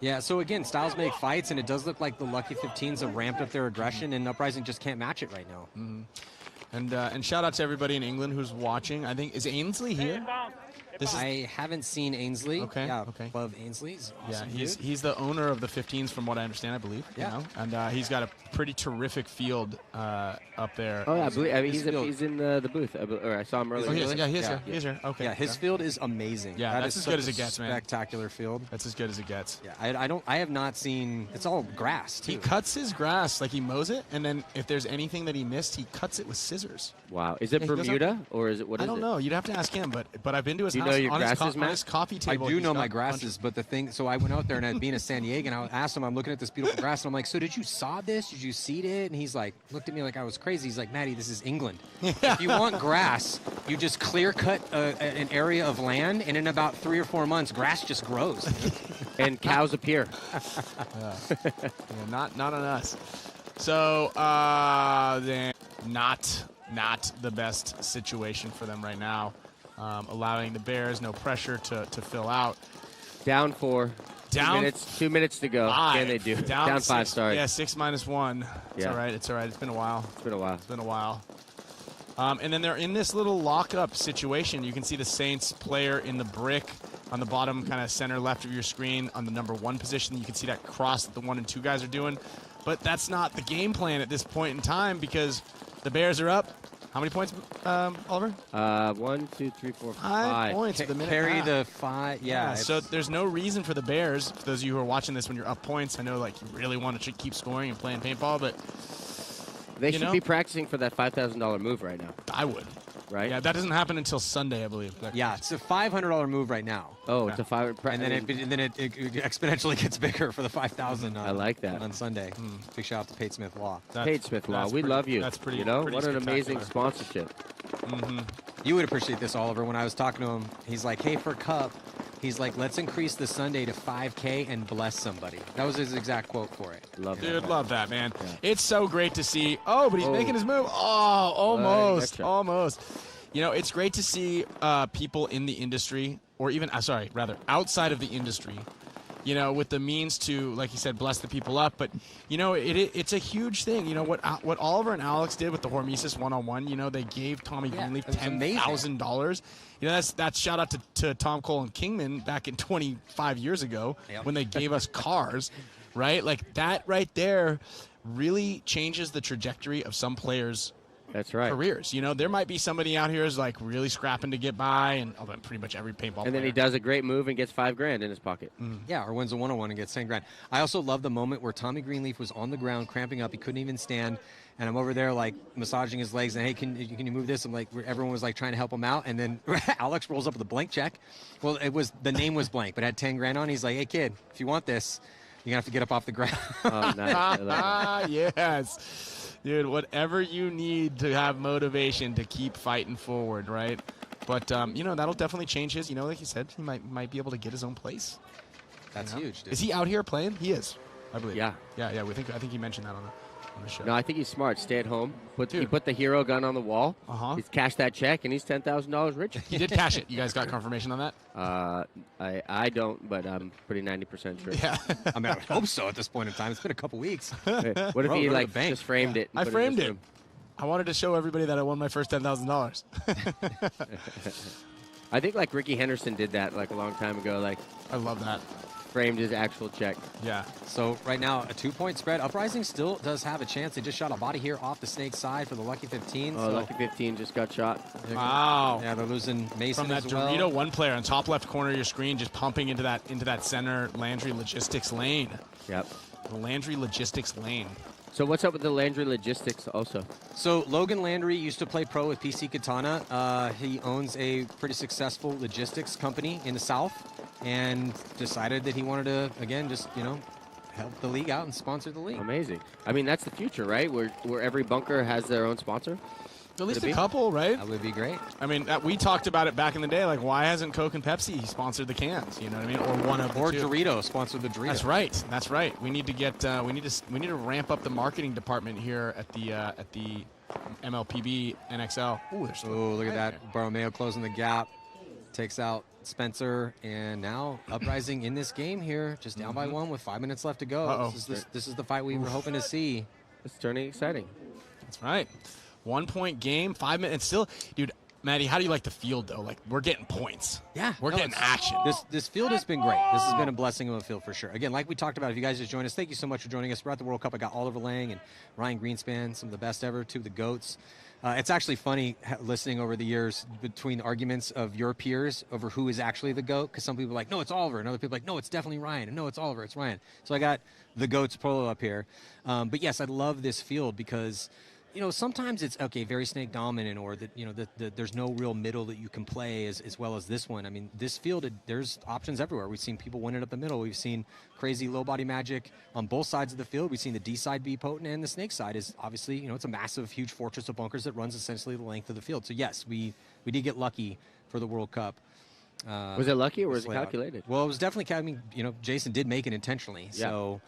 Yeah, so again, styles make fights, and it does look like the Lucky 15s have ramped up their aggression, and Uprising just can't match it right now. Mm-hmm. And shout out to everybody in England who's watching. I think, is Ainsley here? I haven't seen Ainsley. Okay. Yeah, okay. Love Ainsley's. Yeah, Awesome he's the owner of the 15s, from what I understand. I believe. Yeah. You know? And he's got a pretty terrific field up there. Oh, yeah, I believe he's in the booth. Or I saw him earlier. Oh, he's here. He's here. Okay. Yeah, his field is amazing. Yeah, that's as good as it gets, man. Spectacular field. That's as good as it gets. Yeah, I have not seen. It's all grass too. He cuts his grass, like he mows it, and then if there's anything that he missed, he cuts it with scissors. Wow. Is it Bermuda or is it what is it? I don't know. You'd have to ask him, but I've been to his house. Do you know your on grasses, on his coffee table. I do know my grasses, but the thing, so I went out there and being a San Diego, and I asked him, I'm looking at this beautiful grass, and I'm like, so did you sod this? Did you seed it? And he's like, looked at me like I was crazy. He's like, Maddie, this is England. If you want grass, you just clear cut an area of land, and in about 3 or 4 months, grass just grows. And cows appear. Yeah, not on us. So then not the best situation for them right now. Allowing the Bears no pressure to fill out. Down 4. Down 2 minutes to go. 5. Can they do? Down 5, sorry. Yeah, 6 minus 1. It's all right. It's all right. It's been a while. And then they're in this little lock-up situation. You can see the Saints player in the brick on the bottom kind of center left of your screen on the number 1 position. You can see that cross that the 1 and 2 guys are doing. But that's not the game plan at this point in time because the Bears are up. How many points, Oliver? 1, 2, 3, 4, 5 points at the minute. Carry half. the 5. Yeah. So there's no reason for the Bears. For those of you who are watching this when you're up points, I know like you really want to keep scoring and playing paintball, but they should be practicing for that $5,000 move right now. I would. Right? Yeah, that doesn't happen until Sunday, I believe. Yeah, it's a $500 move right now. Oh, it's a $500. And then it exponentially gets bigger for the 5,000. I like that on Sunday. Big shout out to Pate Smith Law. Pate Smith Law, we love you. That's pretty. You know pretty what an amazing spectacular. sponsorship. Mm-hmm. You would appreciate this, Oliver. When I was talking to him, he's like, hey, for Cup, he's like, let's increase the Sunday to 5K and bless somebody. That was his exact quote for it. Dude, love that, man. Yeah. It's so great to see. Oh, but he's making his move. Oh, almost. Almost. You know, it's great to see people in the industry, or even, outside of the industry, you know, with the means to, like you said, bless the people up. But, you know, it's a huge thing. You know, what Oliver and Alex did with the Hormesis one-on-one, you know, they gave Tommy Greenleaf $10,000. You know, that's shout out to Tom Cole and Kingman back in 25 years ago when they gave us cars, right? Like, that right there really changes the trajectory of some players' careers. You know, there might be somebody out here who's like really scrapping to get by, and pretty much every paintball player. And then he does a great move and gets $5,000 in his pocket. Yeah, or wins a one-on-one and gets $10,000. I also love the moment where Tommy Greenleaf was on the ground cramping up. He couldn't even stand, and I'm over there like massaging his legs and, hey, can you move this? I'm like, everyone was like trying to help him out, and then Alex rolls up with a blank check. Well, the name was blank, but it had $10,000 on. He's like, hey kid, if you want this, you're gonna have to get up off the ground. Oh, nice. Yes. Dude, whatever you need to have motivation to keep fighting forward, right? But, you know, that'll definitely change his. You know, like you said, he might be able to get his own place. That's huge, dude. Is he out here playing? He is, I believe. Yeah. Yeah. I think he mentioned that on the show. No, I think he's smart. Stay at home. He put the hero gun on the wall. He's cashed that check, and he's $10,000 rich. He did cash it. You guys got confirmation on that? I don't, but I'm pretty 90% sure. Yeah. I mean, I would hope so at this point in time. It's been a couple weeks. What if he just framed it? I framed it. I wanted to show everybody that I won my first $10,000. I think like Ricky Henderson did that like a long time ago. Like, I love that. Framed his actual check. Yeah. So right now, a 2-point spread. Uprising still does have a chance. They just shot a body here off the Snake side for the Lucky 15. Oh, Lucky 15 just got shot. Wow. Yeah, they're losing Mason from that as well. Dorito, one player on top left corner of your screen, just pumping into that center Landry Logistics lane. Yep. The Landry Logistics lane. So what's up with the Landry Logistics also? So Logan Landry used to play pro with PC Katana. He owns a pretty successful logistics company in the South, and decided that he wanted to, again, just, you know, help the league out and sponsor the league. Amazing. I mean, that's the future, right? Where every bunker has their own sponsor? At least a couple, right? That would be great. I mean, we talked about it back in the day. Like, why hasn't Coke and Pepsi sponsored the cans? You know what I mean? Or one of the two. Dorito sponsored the Dorito. That's right. That's right. We need to get. We need to ramp up the marketing department here at the MLPB NXL. Ooh, look at that. Borromeo closing the gap, takes out Spencer, and now Uprising in this game here, just down by one with 5 minutes left to go. This is the fight we were hoping to see. It's turning exciting. That's right. 1 point game, 5 minutes. Still, dude, Maddie, how do you like the field, though? Like, we're getting points. Yeah. We're getting action. This field has been great. This has been a blessing of a field for sure. Again, like we talked about, if you guys just joined us, thank you so much for joining us. We're at the World Cup. I got Oliver Lang and Ryan Greenspan, some of the best ever, two of the GOATs. It's actually funny listening over the years between arguments of your peers over who is actually the GOAT, because some people are like, no, it's Oliver, and other people are like, no, it's definitely Ryan, and no, it's Oliver, it's Ryan. So I got the GOATs polo up here. But yes, I love this field because, you know, sometimes it's, okay, very snake dominant, or that, you know, there's no real middle that you can play as well as this one. I mean, this field, there's options everywhere. We've seen people win it up the middle. We've seen crazy low body magic on both sides of the field. We've seen the D side be potent, and the snake side is obviously, you know, it's a massive, huge fortress of bunkers that runs essentially the length of the field. So yes, we did get lucky for the World Cup. Was it lucky or was it calculated? Well, it was definitely, I mean, you know, Jason did make it intentionally. Yeah. So,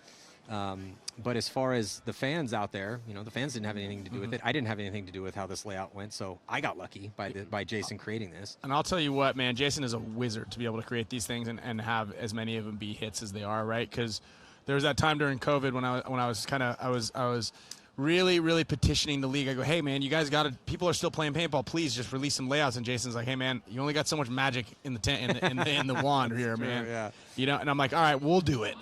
but as far as the fans out there, you know, the fans didn't have anything to do with it. I didn't have anything to do with how this layout went, so I got lucky by Jason creating this. And I'll tell you what, man, Jason is a wizard to be able to create these things and have as many of them be hits as they are, right? Because there was that time during COVID when I was really petitioning the league. I go, hey man, you guys got to. People are still playing paintball. Please just release some layouts. And Jason's like, hey man, you only got so much magic in the in the wand here, man. Yeah. You know, and I'm like, all right, we'll do it.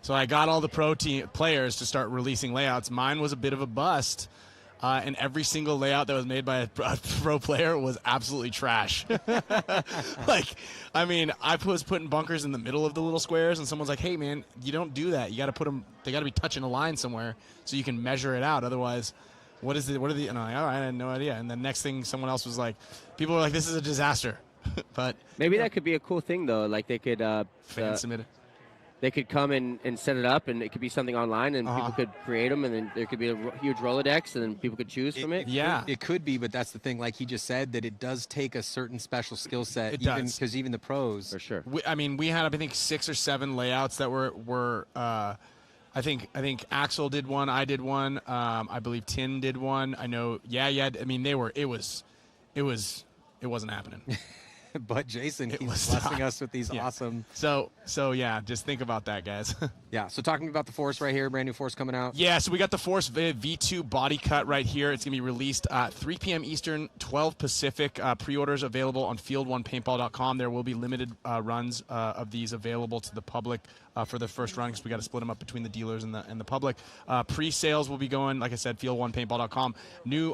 So I got all the pro team players to start releasing layouts. Mine was a bit of a bust, and every single layout that was made by a pro player was absolutely trash. Like, I mean, I was putting bunkers in the middle of the little squares, and someone's like, hey, man, you don't do that. You got to put them, they got to be touching a line somewhere so you can measure it out. Otherwise, what are the, and I'm like, all right, I had no idea. And the next thing someone else was like, people were like, this is a disaster. But maybe that could be a cool thing, though. Like, they could fan submitted. they could come and set it up, and it could be something online, and people could create them, and then there could be a huge Rolodex, and then people could choose from it. It could be, but that's the thing. Like he just said, that it does take a certain special skill set. It does. Because even the pros. For sure. We had, I think, 6 or 7 layouts that were I think Axel did one. I did one. I believe Tin did one. I know. Yeah. I mean, it wasn't happening. But Jason keeps blessing us with these awesome. So yeah, just think about that, guys. Yeah. So talking about the Force right here, brand new Force coming out. Yeah. So we got the Force V2 body cut right here. It's gonna be released 3 p.m. Eastern, 12 Pacific. Pre-orders available on field1paintball.com. There will be limited runs of these available to the public for the first run, because we got to split them up between the dealers and the public. Pre-sales will be going, like I said, field1paintball.com.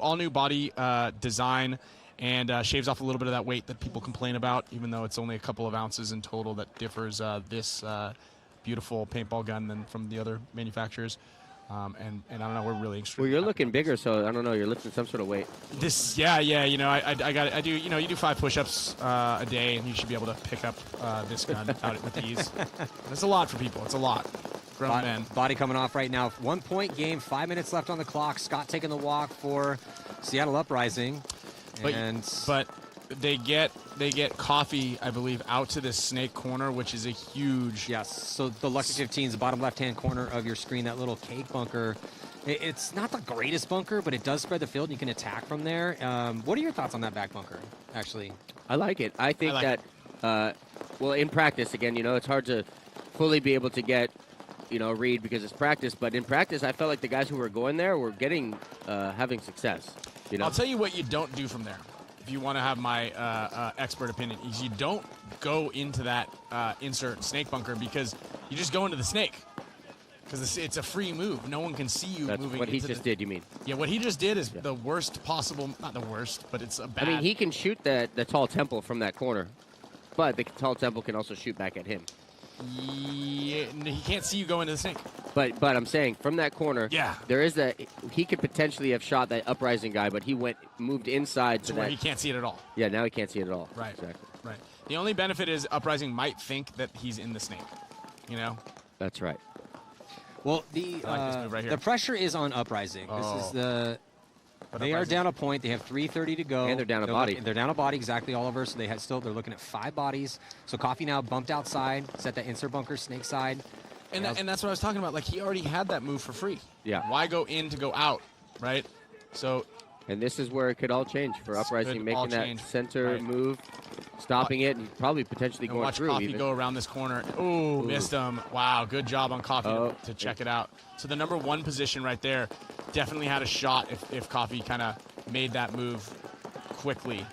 All new body design. And shaves off a little bit of that weight that people complain about, even though it's only a couple of ounces in total that differs this beautiful paintball gun than from the other manufacturers. And I don't know, we're really interested. Well, you're looking bigger, so I don't know, you're lifting some sort of weight. You know, I do, you know, you do 5 push-ups a day, and you should be able to pick up this gun out with ease. That's a lot for people. It's a lot. Grown men. Body coming off right now. 1-point game, 5 minutes left on the clock. Scott taking the walk for Seattle Uprising. But they get Coffee, I believe, out to this snake corner, which is a huge. Yes. So the Lucky 15 is the bottom left-hand corner of your screen. That little cake bunker. It's not the greatest bunker, but it does spread the field, and you can attack from there. What are your thoughts on that back bunker? Actually, I like it. I think that well, in practice, again, you know, it's hard to fully be able to get, you know, read because it's practice. But in practice, I felt like the guys who were going there were having success. You know? I'll tell you what you don't do from there. If you want to have my expert opinion, is you don't go into that insert snake bunker, because you just go into the snake. Because it's a free move. No one can see you moving. That's what he just did, you mean? Yeah, what he just did is the worst possible, not the worst, but it's a bad. I mean, he can shoot the tall temple from that corner, but the tall temple can also shoot back at him. Yeah, he can't see you go into the snake. But I'm saying from that corner, there is he could potentially have shot that Uprising guy, but he moved inside to where he can't see it at all. Yeah, now he can't see it at all. Right. Exactly. Right. The only benefit is Uprising might think that he's in the snake. You know. That's right. Well, I like this move right here. the pressure is on Uprising. This is they are down a point. They have 3:30 to go. And they're down a body. They're down a body, exactly, Oliver. So they're looking at 5 bodies. So Coffee now bumped outside, set that insert bunker, snake side. And that's what I was talking about. Like, he already had that move for free. Yeah. Why go in to go out, right? So. And this is where it could all change for Uprising, making that center move, stopping it, and probably potentially going watch through. Coffee go around this corner. Ooh, missed him. Wow, good job on Coffee to check it out. So the number 1 position right there definitely had a shot if Coffee kind of made that move quickly.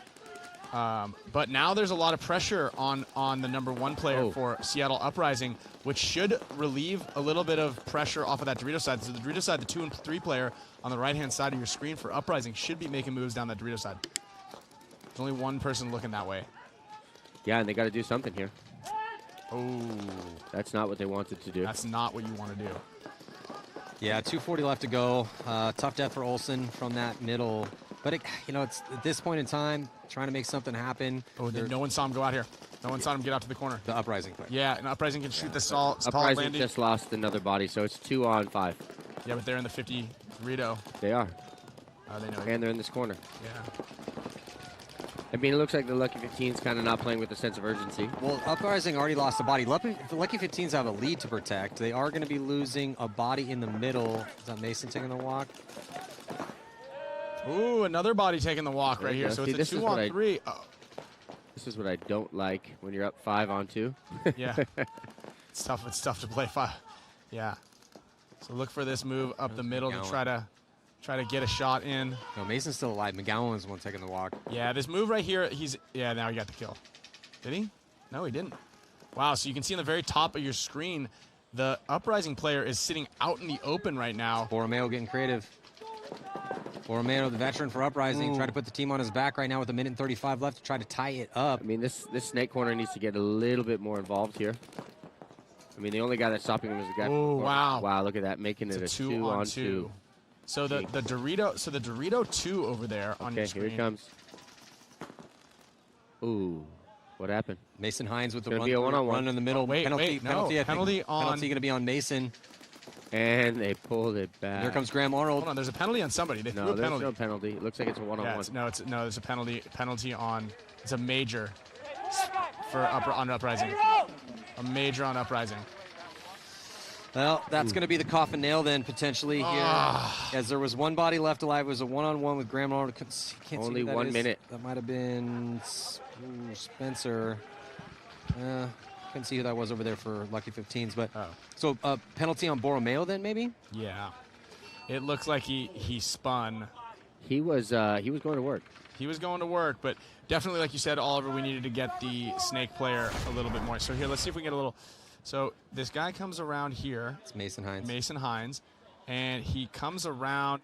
But now there's a lot of pressure on the number 1 player for Seattle Uprising, which should relieve a little bit of pressure off of that Dorito side. So the Dorito side, the 2 and 3 player on the right-hand side of your screen for Uprising should be making moves down that Dorito side. There's only one person looking that way. Yeah, and they got to do something here. Oh. That's not what they wanted to do. That's not what you want to do. Yeah, 2:40 left to go. Tough death for Olsen from that middle. But, it's at this point in time, trying to make something happen. Oh, no one saw him go out here. No one saw him get out to the corner. The Uprising player. Yeah, and Uprising can shoot the stall Uprising landing. just lost another body, so it's 2 on 5. Yeah, but they're in the 50 Dorito. They are. They know. And they're in this corner. Yeah. I mean, it looks like the Lucky 15's kind of not playing with a sense of urgency. Well, Uprising already lost a body. Lucky 15s have a lead to protect. They are going to be losing a body in the middle. Is that Mason taking the walk? Ooh, another body taking the walk right here. So See, it's a 2 on 3. This is what I don't like when you're up 5 on 2. Yeah. It's tough. It's tough to play 5. Yeah. So look for this move up the middle to try to get a shot in. No, Mason's still alive. McGowan's the one taking the walk. Yeah, this move right here, now he got the kill. Did he? No, he didn't. Wow, so you can see on the very top of your screen, the Uprising player is sitting out in the open right now. Borromeo getting creative. Borromeo, the veteran for Uprising, trying to put the team on his back right now with 1:35 left to try to tie it up. I mean, this snake corner needs to get a little bit more involved here. I mean, the only guy that's stopping him is the guy. Oh, wow. Wow, look at that, making it a 2 on 2. So the Dorito 2 over there on your screen. Okay, here he comes. Ooh. What happened? Mason Hines with the Gonna be a one-on-one. run in the middle. Oh, wait, penalty, wait, no. penalty, I think. Penalty on- Penalty going to be on Mason. And they pulled it back. Here comes Graham Arnold. Hold on, there's a penalty on somebody. They threw No, a there's penalty. no penalty. It looks like it's a one-on-one. Yeah, there's a penalty on. It's a major on uprising. A major on uprising. Well, that's going to be the coffin nail then, potentially, here. As there was one body left alive. It was a one-on-one with Graham Arnold. Can't see Only who that 1 is. minute. That might have been Spencer. Couldn't see who that was over there for Lucky 15s. But So penalty on Borromeo then, maybe? Yeah. It looks like he spun. He was going to work. He was going to work, but definitely, like you said, Oliver, we needed to get the snake player a little bit more. So here, let's see if we can get a little. So this guy comes around here. It's Mason Hines. Mason Hines. And he comes around.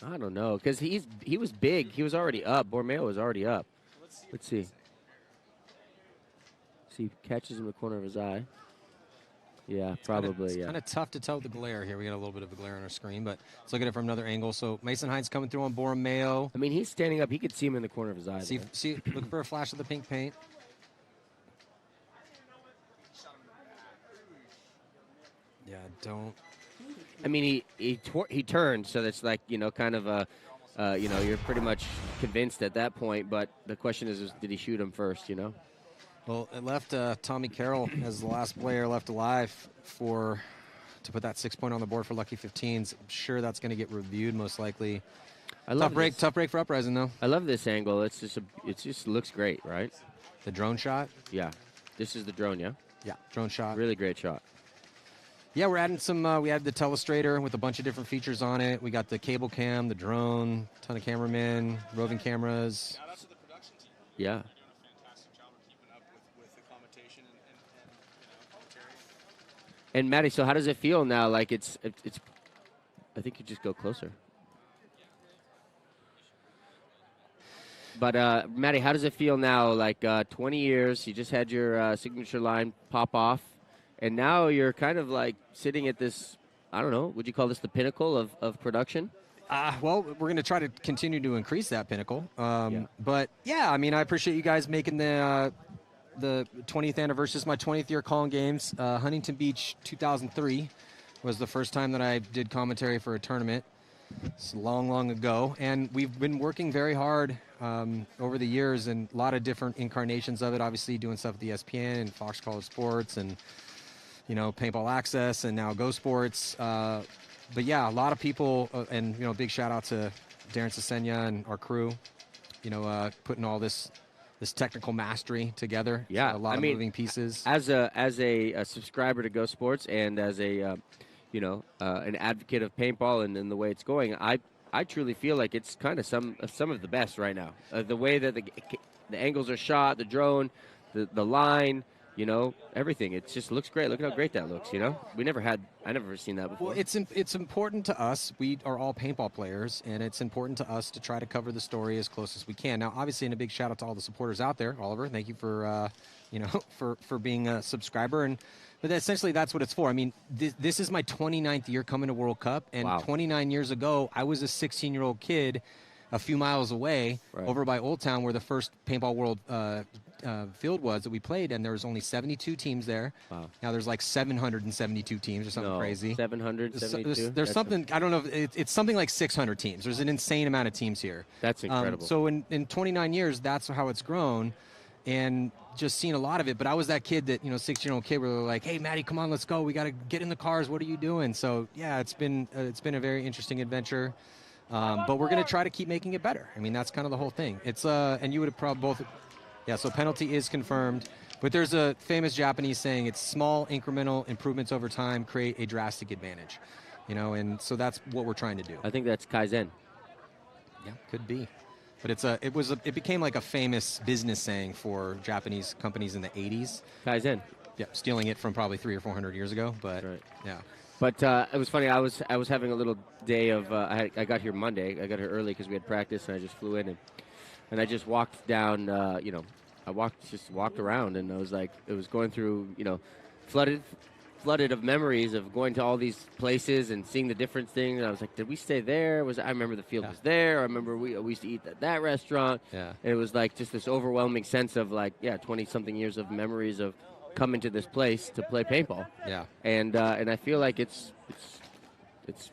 I don't know, because he was big. He was already up. Borromeo was already up. Let's see. See, catches in the corner of his eye. Yeah, probably, It's yeah. kind of tough to tell with the glare here. We got a little bit of a glare on our screen, but let's look at it from another angle. So Mason Hines coming through on Borromeo. I mean, he's standing up. He could see him in the corner of his eye. See, look for a flash of the pink paint. Yeah, don't. I mean, he turned, so that's like, kind of a, you're pretty much convinced at that point. But the question is did he shoot him first? Well, it left Tommy Carroll as the last player left alive to put that 6 point on the board for Lucky 15s. I'm sure that's going to get reviewed most likely. Tough break for Uprising though. I love this angle. It just looks great, right? The drone shot. Yeah, this is the drone. Yeah. Yeah, drone shot. Really great shot. Yeah, we're adding some. We had the Telestrator with a bunch of different features on it. We got the cable cam, the drone, ton of cameramen, roving cameras. Shout out to the production team. Yeah. They're doing a fantastic job of keeping up with the commentation and commentary. And Maddie, so how does it feel now? Like it's. I think you just go closer. But Maddie, how does it feel now? Like 20 years, you just had your signature line pop off, and now you're kind of like sitting at this. I don't know. Would you call this the pinnacle of production? Well, we're going to try to continue to increase that pinnacle. But yeah, I mean, I appreciate you guys making the 20th anniversary. This is my 20th year calling games. Huntington Beach 2003 was the first time that I did commentary for a tournament. It's long, long ago, and we've been working very hard over the years, and a lot of different incarnations of it. Obviously, doing stuff with ESPN and Fox College Sports, and Paintball Access, and now GoSports. But yeah, a lot of people, and big shout out to Darren Cesena and our crew. Putting all this technical mastery together. Yeah, a lot of moving pieces. As a subscriber to GoSports and as a an advocate of paintball and the way it's going, I truly feel like it's kind of some of the best right now. The way that the angles are shot, the drone, the line, everything. It just looks great. Look at how great that looks. I never seen that before. Well, it's important to us. We are all paintball players, and it's important to us to try to cover the story as close as we can. Now, obviously, and a big shout out to all the supporters out there. Oliver, thank you for for being a subscriber. But essentially, that's what it's for. I mean, this is my 29th year coming to World Cup, and 29 years ago, I was a 16-year-old kid a few miles away over by Old Town, where the first Paintball World field was that we played, and there was only 72 teams there. Wow. Now there's like 772 teams or something crazy. 772? There's something, I don't know, it's something like 600 teams. There's an insane amount of teams here. That's incredible. So in 29 years, that's how it's grown. And just seen a lot of it. But I was that kid that, 16-year-old kid where they're like, hey, Maddie, come on, let's go. We got to get in the cars. What are you doing? So, yeah, it's been a very interesting adventure. But we're going to try to keep making it better. I mean, that's kind of the whole thing. It's and you would have probably both. Yeah, so penalty is confirmed. But there's a famous Japanese saying, it's small incremental improvements over time create a drastic advantage. And so that's what we're trying to do. I think that's Kaizen. Yeah, could be. But it became like a famous business saying for Japanese companies in the 80s. Kaizen. Yeah, stealing it from probably 300 or 400 years ago. But yeah. But it was funny. I was having a little day of. I got here Monday. I got here early because we had practice, and I just flew in and I just walked down. I walked around, and I was like, it was going through flooded flooded of memories of going to all these places and seeing the different things. And I was like, did we stay there? I remember the field was there. I remember we used to eat at that restaurant. Yeah. And it was like just this overwhelming sense of 20-something years of memories of coming to this place to play paintball. Yeah. And I feel like it's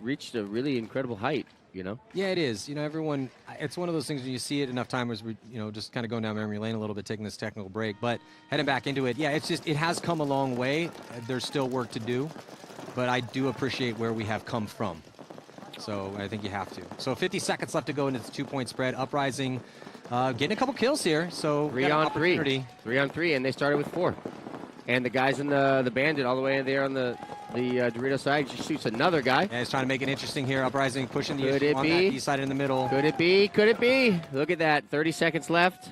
reached a really incredible height. Yeah, it is. Everyone, it's one of those things when you see it enough times, we, just kind of going down memory lane a little bit, taking this technical break, but heading back into it. Yeah, it has come a long way. There's still work to do, but I do appreciate where we have come from. So I think you have to. So 50 seconds left to go into the 2-point spread. Uprising, getting a couple kills here. So 3 on 3. 3 on 3, and they started with 4. And the guys in the bandit all the way there on the Dorito side just shoots another guy. Yeah, he's trying to make it interesting here. Uprising pushing the Could issue it on be? that D-side in the middle. Could it be? Could it be? Look at that. 30 seconds left.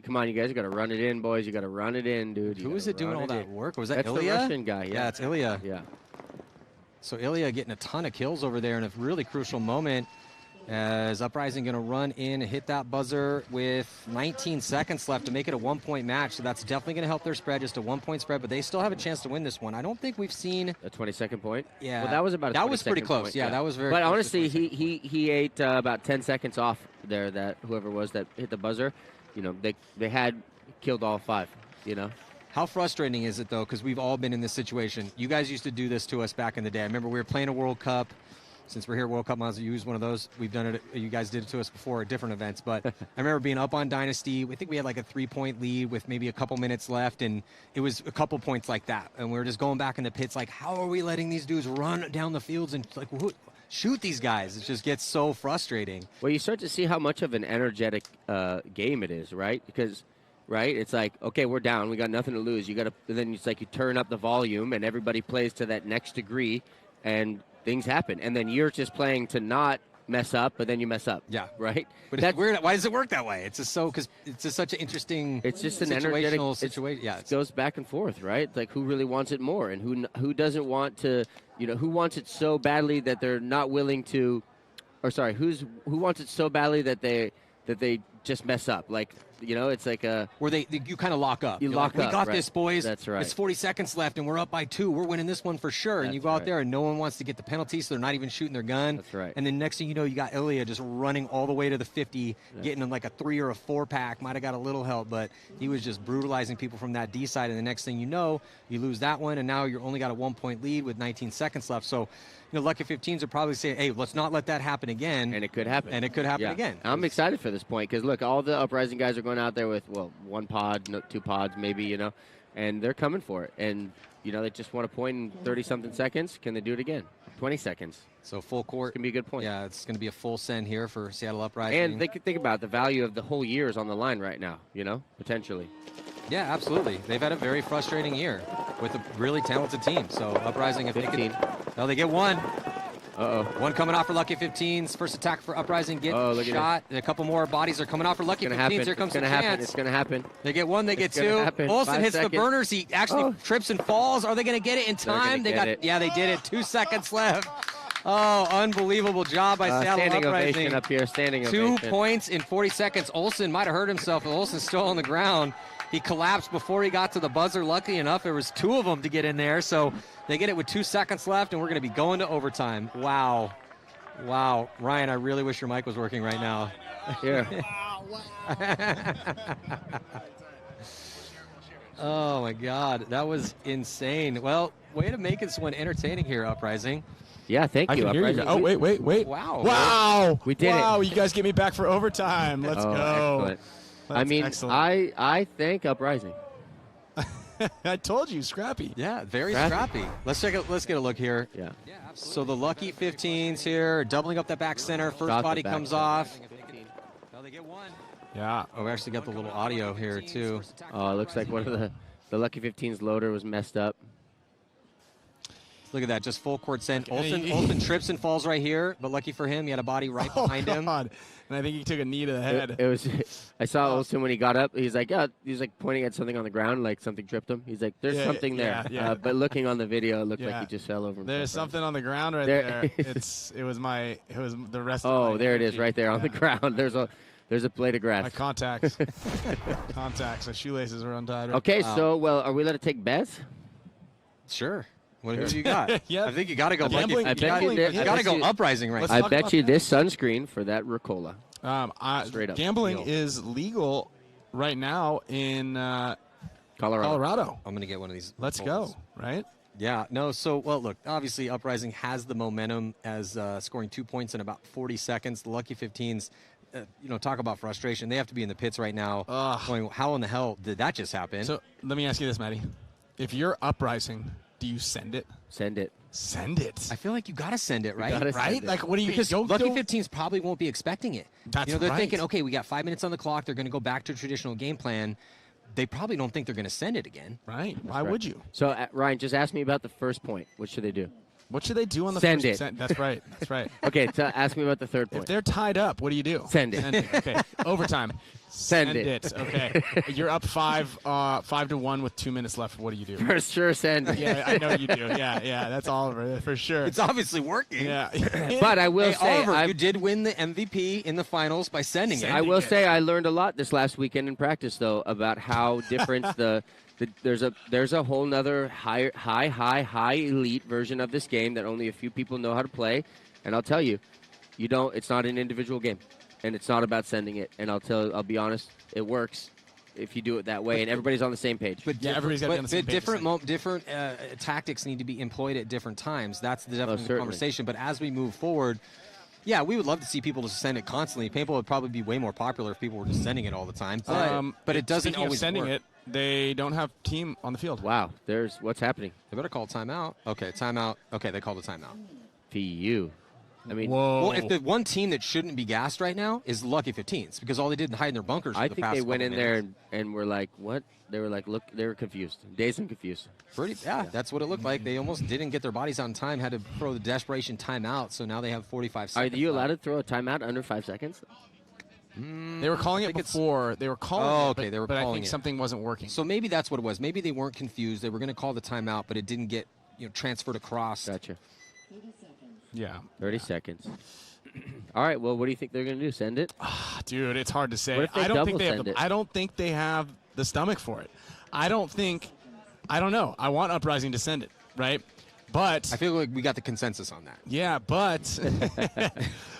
Come on, you guys. You got to run it in, boys. You got to run it in, dude. Who is it doing all that work? Was that That's Ilya? the Russian guy. Yeah, it's Ilya. Yeah. So Ilya getting a ton of kills over there in a really crucial moment. As Uprising going to run in and hit that buzzer with 19 seconds left to make it a 1-point match. So that's definitely going to help their spread, just a 1-point spread. But they still have a chance to win this one. I don't think we've seen a 22nd point. Yeah, well, that was about. That was pretty close. Point, yeah, that was very. But close honestly, he ate about 10 seconds off there. That whoever it was that hit the buzzer, they had killed all 5. How frustrating is it though? Because we've all been in this situation. You guys used to do this to us back in the day. I remember we were playing a World Cup. Since we're here, World Cup, might use one of those. We've done it. You guys did it to us before at different events. But I remember being up on Dynasty. I think we had like a 3-point lead with maybe a couple minutes left, and it was a couple points like that. And we were just going back in the pits, like, how are we letting these dudes run down the fields and like shoot these guys? It just gets so frustrating. Well, you start to see how much of an energetic game it is, right? Because. Right, it's like, okay, we're down, we got nothing to lose. Then it's like you turn up the volume, and everybody plays to that next degree, and things happen. And then you're just playing to not mess up, but then you mess up. Yeah, right. But that's weird. Why does it work that way? It's just because it's just such an interesting. It's just an situational situation. Yeah, it goes back and forth, right? It's like who really wants it more, and who doesn't want to, who wants it so badly that they're not willing to, or sorry, who wants it so badly that they just mess up, like. It's like where you kind of lock up. You lock up. We got right. this, boys. That's right. It's 40 seconds left, and we're up by 2. We're winning this one for sure. And you go out there, and no one wants to get the penalty, so they're not even shooting their gun. That's right. And then next thing you know, you got Ilya just running all the way to the 50, getting like a 3 or a 4-pack. Might have got a little help, but he was just brutalizing people from that D side. And the next thing you know, you lose that one, and now you're only got a 1-point lead with 19 seconds left. So, Lucky 15s are probably saying, hey, let's not let that happen again. And it could happen. Again. I'm excited for this point because, look, all the Uprising guys are going out there with, 1 pod, 2 pods maybe, and they're coming for it. And, they just want a point in 30-something seconds. Can they do it again? 20 seconds. So full court. It's going to be a good point. Yeah, it's going to be a full send here for Seattle Uprising. And they could think about the value of the whole year is on the line right now, potentially. Yeah, absolutely. They've had a very frustrating year with a really talented team. So Uprising, if 15. they can, they get 1. Uh-oh. 1 coming off for Lucky 15s. First attack for Uprising, get shot. A couple more bodies are coming off for Lucky 15s. Here comes the chance. It's going to happen. They get 1, they get 2. Olsen hits the burners. He actually trips and falls. Are they going to get it in time? Yeah, they did it. 2 seconds left. Oh, unbelievable job by Seattle standing Uprising. Ovation up here, standing 2 ovation. points in 40 seconds. Olsen might have hurt himself, but Olsen's still on the ground. He collapsed before he got to the buzzer. Lucky enough, there was 2 of them to get in there. So they get it with 2 seconds left, and we're going to be going to overtime. Wow. Ryan, I really wish your mic was working right now. Here. Oh, my God. That was insane. Well, way to make this one entertaining here, Uprising. Yeah, thank you, Uprising. Oh, wait. Wow. We did it. Wow, you guys get me back for overtime. Let's go. Excellent. I thank Uprising. I told you, scrappy. Yeah, very scrappy. Let's get a look here. Yeah. So the Lucky 15s here, doubling up the back center. First body comes off. Oh, they get 1. Yeah. Oh, we actually got the little audio here, too. Oh, it looks like one of the Lucky 15's loader was messed up. Look at that, just full court send. Olsen trips and falls right here, but lucky for him, he had a body right behind him. And I think he took a knee to the head. It was. I saw Olsen when he got up. He's like, pointing at something on the ground, like something tripped him. He's like, there's something there. Yeah. But looking on the video, it looked like he just fell over. There's something on the ground right there. It was the rest. Oh, there it is, right there on the ground. There's a blade of grass. My contacts. My shoelaces are untied. Okay, so are we allowed to take bets? Sure. What do you got? Yeah. I think you got to go. Gambling- you gambling- got to go uprising right now. I bet you this sunscreen for that Ricola. Straight up. Gambling Deal. is legal right now in Colorado. I'm going to get one of these. Let's Ricolas. go, right? Yeah, no, well, look, obviously Uprising has the momentum as scoring 2 points in about 40 seconds. The Lucky 15s, talk about frustration. They have to be in the pits right now going, how in the hell did that just happen? So let me ask you this, Maddie. If you're Uprising, do you send it? Send it. Send it. I feel like you got to send it, right? Right? Like, what do you... Because Lucky 15s probably won't be expecting it. That's they're right. thinking, okay, we got 5 minutes on the clock. They're going to go back to a traditional game plan. They probably don't think they're going to send it again. Right. Why would you? So, Ryan, just ask me about the first point. What should they do? What should they do on the Send first it. That's right. That's right. Okay, so ask me about the third If point. they're tied up, what do you do? Send it. Okay. Overtime. Send it. Okay. You're up 5-1 with 2 minutes left. What do you do? For sure, send it. Yeah, I know you do. Yeah, that's Oliver for sure. It's obviously working. Yeah. But I will say, Oliver, you did win the MVP in the finals by sending it. I will say I learned a lot this last weekend in practice, though, about how different there's a whole nother high elite version of this game that only a few people know how to play. And I'll tell you, it's not an individual game, and it's not about sending it. And I'll be honest, it works if you do it that way, and everybody's on the same page. But everybody's got to be on the same page. Different tactics need to be employed at different times. That's the depth of the certainly. conversation. But as we move forward, yeah, we would love to see people just send it constantly. Paintball would probably be way more popular if people were just sending it all the time. But it doesn't Speaking of always sending work. it, they don't have team on the field. Wow, what's happening? They better call timeout. Okay, timeout. Okay, they called a timeout. PU. I mean, whoa. Well, if the one team that shouldn't be gassed right now is the Lucky 15s, because all they did is hide in their bunkers. I for the think past they went couple in there minutes. and were like, what? They were like, look, they were confused. Dazed and confused. Yeah, that's what it looked like. They almost didn't get their bodies out in time, had to throw the desperation timeout, so now they have 45 Are seconds. you allowed to throw a timeout under 5 seconds? They were calling it before. They were calling okay, it, they were but I calling think it. something wasn't working. So maybe that's what it was. Maybe they weren't confused. They were going to call the timeout, but it didn't get transferred across. Gotcha. Yeah. 30 seconds. All right, well, what do you think they're going to do? Send it? Dude, it's hard to say. What if they I don't double think they have send the, it? I don't think they have the stomach for it. I don't know. I want Uprising to send it, right? But I feel like we got the consensus on that. Yeah, but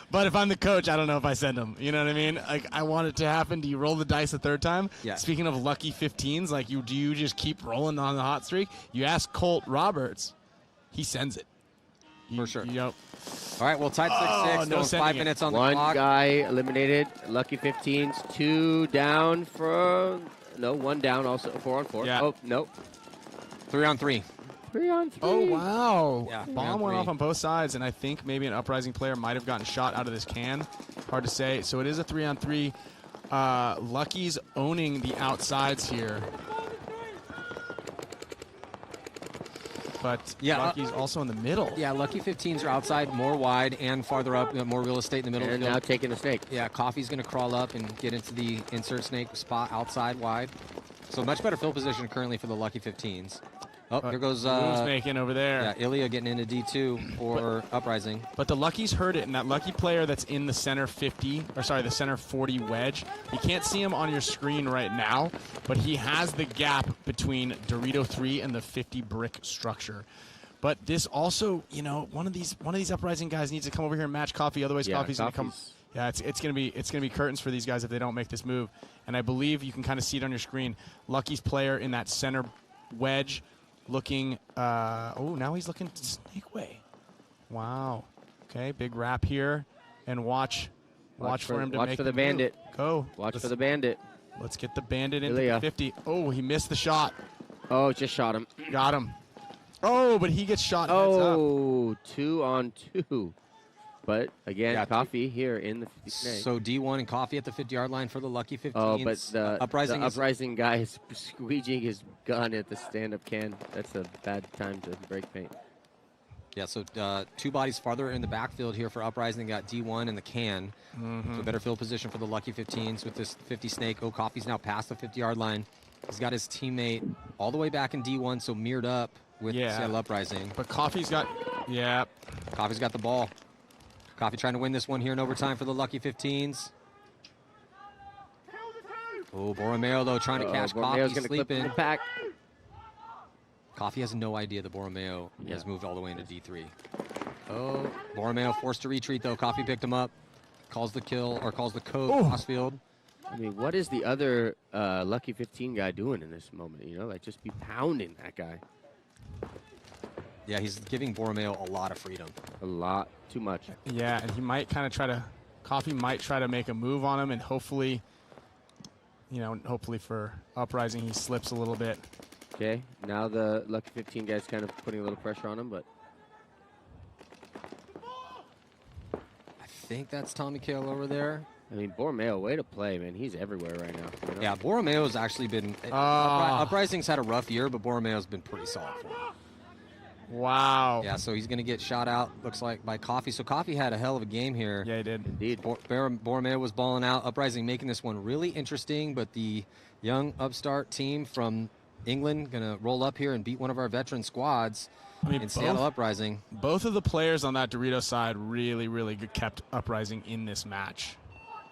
but if I'm the coach, I don't know if I send them. You know what I mean? Like, I want it to happen. Do you roll the dice a third time? Yeah. Speaking of lucky 15s, like, do you just keep rolling on the hot streak? You ask Colt Roberts, he sends it. For sure. Yep. All right, well, tied 6-6. no Still 5 sending it. minutes on the One clock. guy eliminated. Lucky 15s. 2 down from... No, 1 down also. 4 on 4. Yeah. Oh, no. 3 on 3. 3 on 3. Oh, wow. Yeah, Bomb 3 went on off on both sides, and I think maybe an Uprising player might have gotten shot out of this can. Hard to say. So it is a 3-on-3. Lucky's owning the outsides here. But Yeah, Lucky's also in the middle. Yeah, Lucky 15s are outside, more wide and farther up, more real estate in the middle. And of the now field. taking the snake. Yeah, Coffee's going to crawl up and get into the insert snake spot outside wide. So much better field position currently for the Lucky 15s. Oh, here goes Moves making over there. Yeah, Ilya getting into D2 for Uprising. But the Luckies heard it, and that Lucky player that's in the center 40 wedge, you can't see him on your screen right now, but he has the gap between Dorito 3 and the 50 brick structure. But this also, one of these Uprising guys needs to come over here and match Coffee, otherwise Coffee's going to come. Yeah, it's gonna be curtains for these guys if they don't make this move. And I believe you can kind of see it on your screen. Lucky's player in that center wedge. Looking, now he's looking snake way. Wow. Okay, big wrap here, and watch for him to make Watch for the move. bandit. Go. Watch for the bandit. Let's get the bandit into Ilya. the 50. Oh, he missed the shot. Oh, just shot him. Got him. Oh, but he gets shot. Heads up. Oh, 2 on 2. But again, Yeah, Coffee here in the 50 snake. So D1 and Coffee at the 50-yard line for the Lucky 15s. Oh, but the Uprising guy is squeegeeing his gun at the stand-up can. That's a bad time to break paint. Yeah, so 2 bodies farther in the backfield here for Uprising. Got D1 and the can. So better field position for the Lucky 15s with this 50 snake. Oh, Coffee's now past the 50-yard line. He's got his teammate all the way back in D1, so mirrored up with Seattle Uprising. But Coffee's got, Coffee's got the ball. Coffee trying to win this one here in overtime for the Lucky 15s. Oh, Borromeo, though, trying to catch Borromeo's Coffee gonna clip in sleeping. the pack. Coffee has no idea that Borromeo has moved all the way into D3. Oh, Borromeo forced to retreat, though. Coffee picked him up, calls the kill, or calls the code crossfield. I mean, what is the other Lucky 15 guy doing in this moment? You know, like just be pounding that guy. Yeah, he's giving Borromeo a lot of freedom. A lot, too much. Yeah, and he might kind of try to, Coffee might try to make a move on him, and hopefully, you know, hopefully for Uprising, he slips a little bit. Okay, now the Lucky 15 guy's kind of putting a little pressure on him, but. I think that's Tommy Kale over there. I mean, Borromeo, way to play, man. He's everywhere right now. You know? Yeah, Borromeo's actually been... Uprising's had a rough year, but Borromeo's been pretty solid for him. Wow. Yeah, so he's going to get shot out, looks like, by Coffee. So Coffee had a hell of a game here. Yeah, he did. Indeed. Borromeo was balling out. Uprising making this one really interesting, but the young upstart team from England going to roll up here and beat one of our veteran squads in Seattle Uprising. Both of the players on that Dorito side really, really kept Uprising in this match.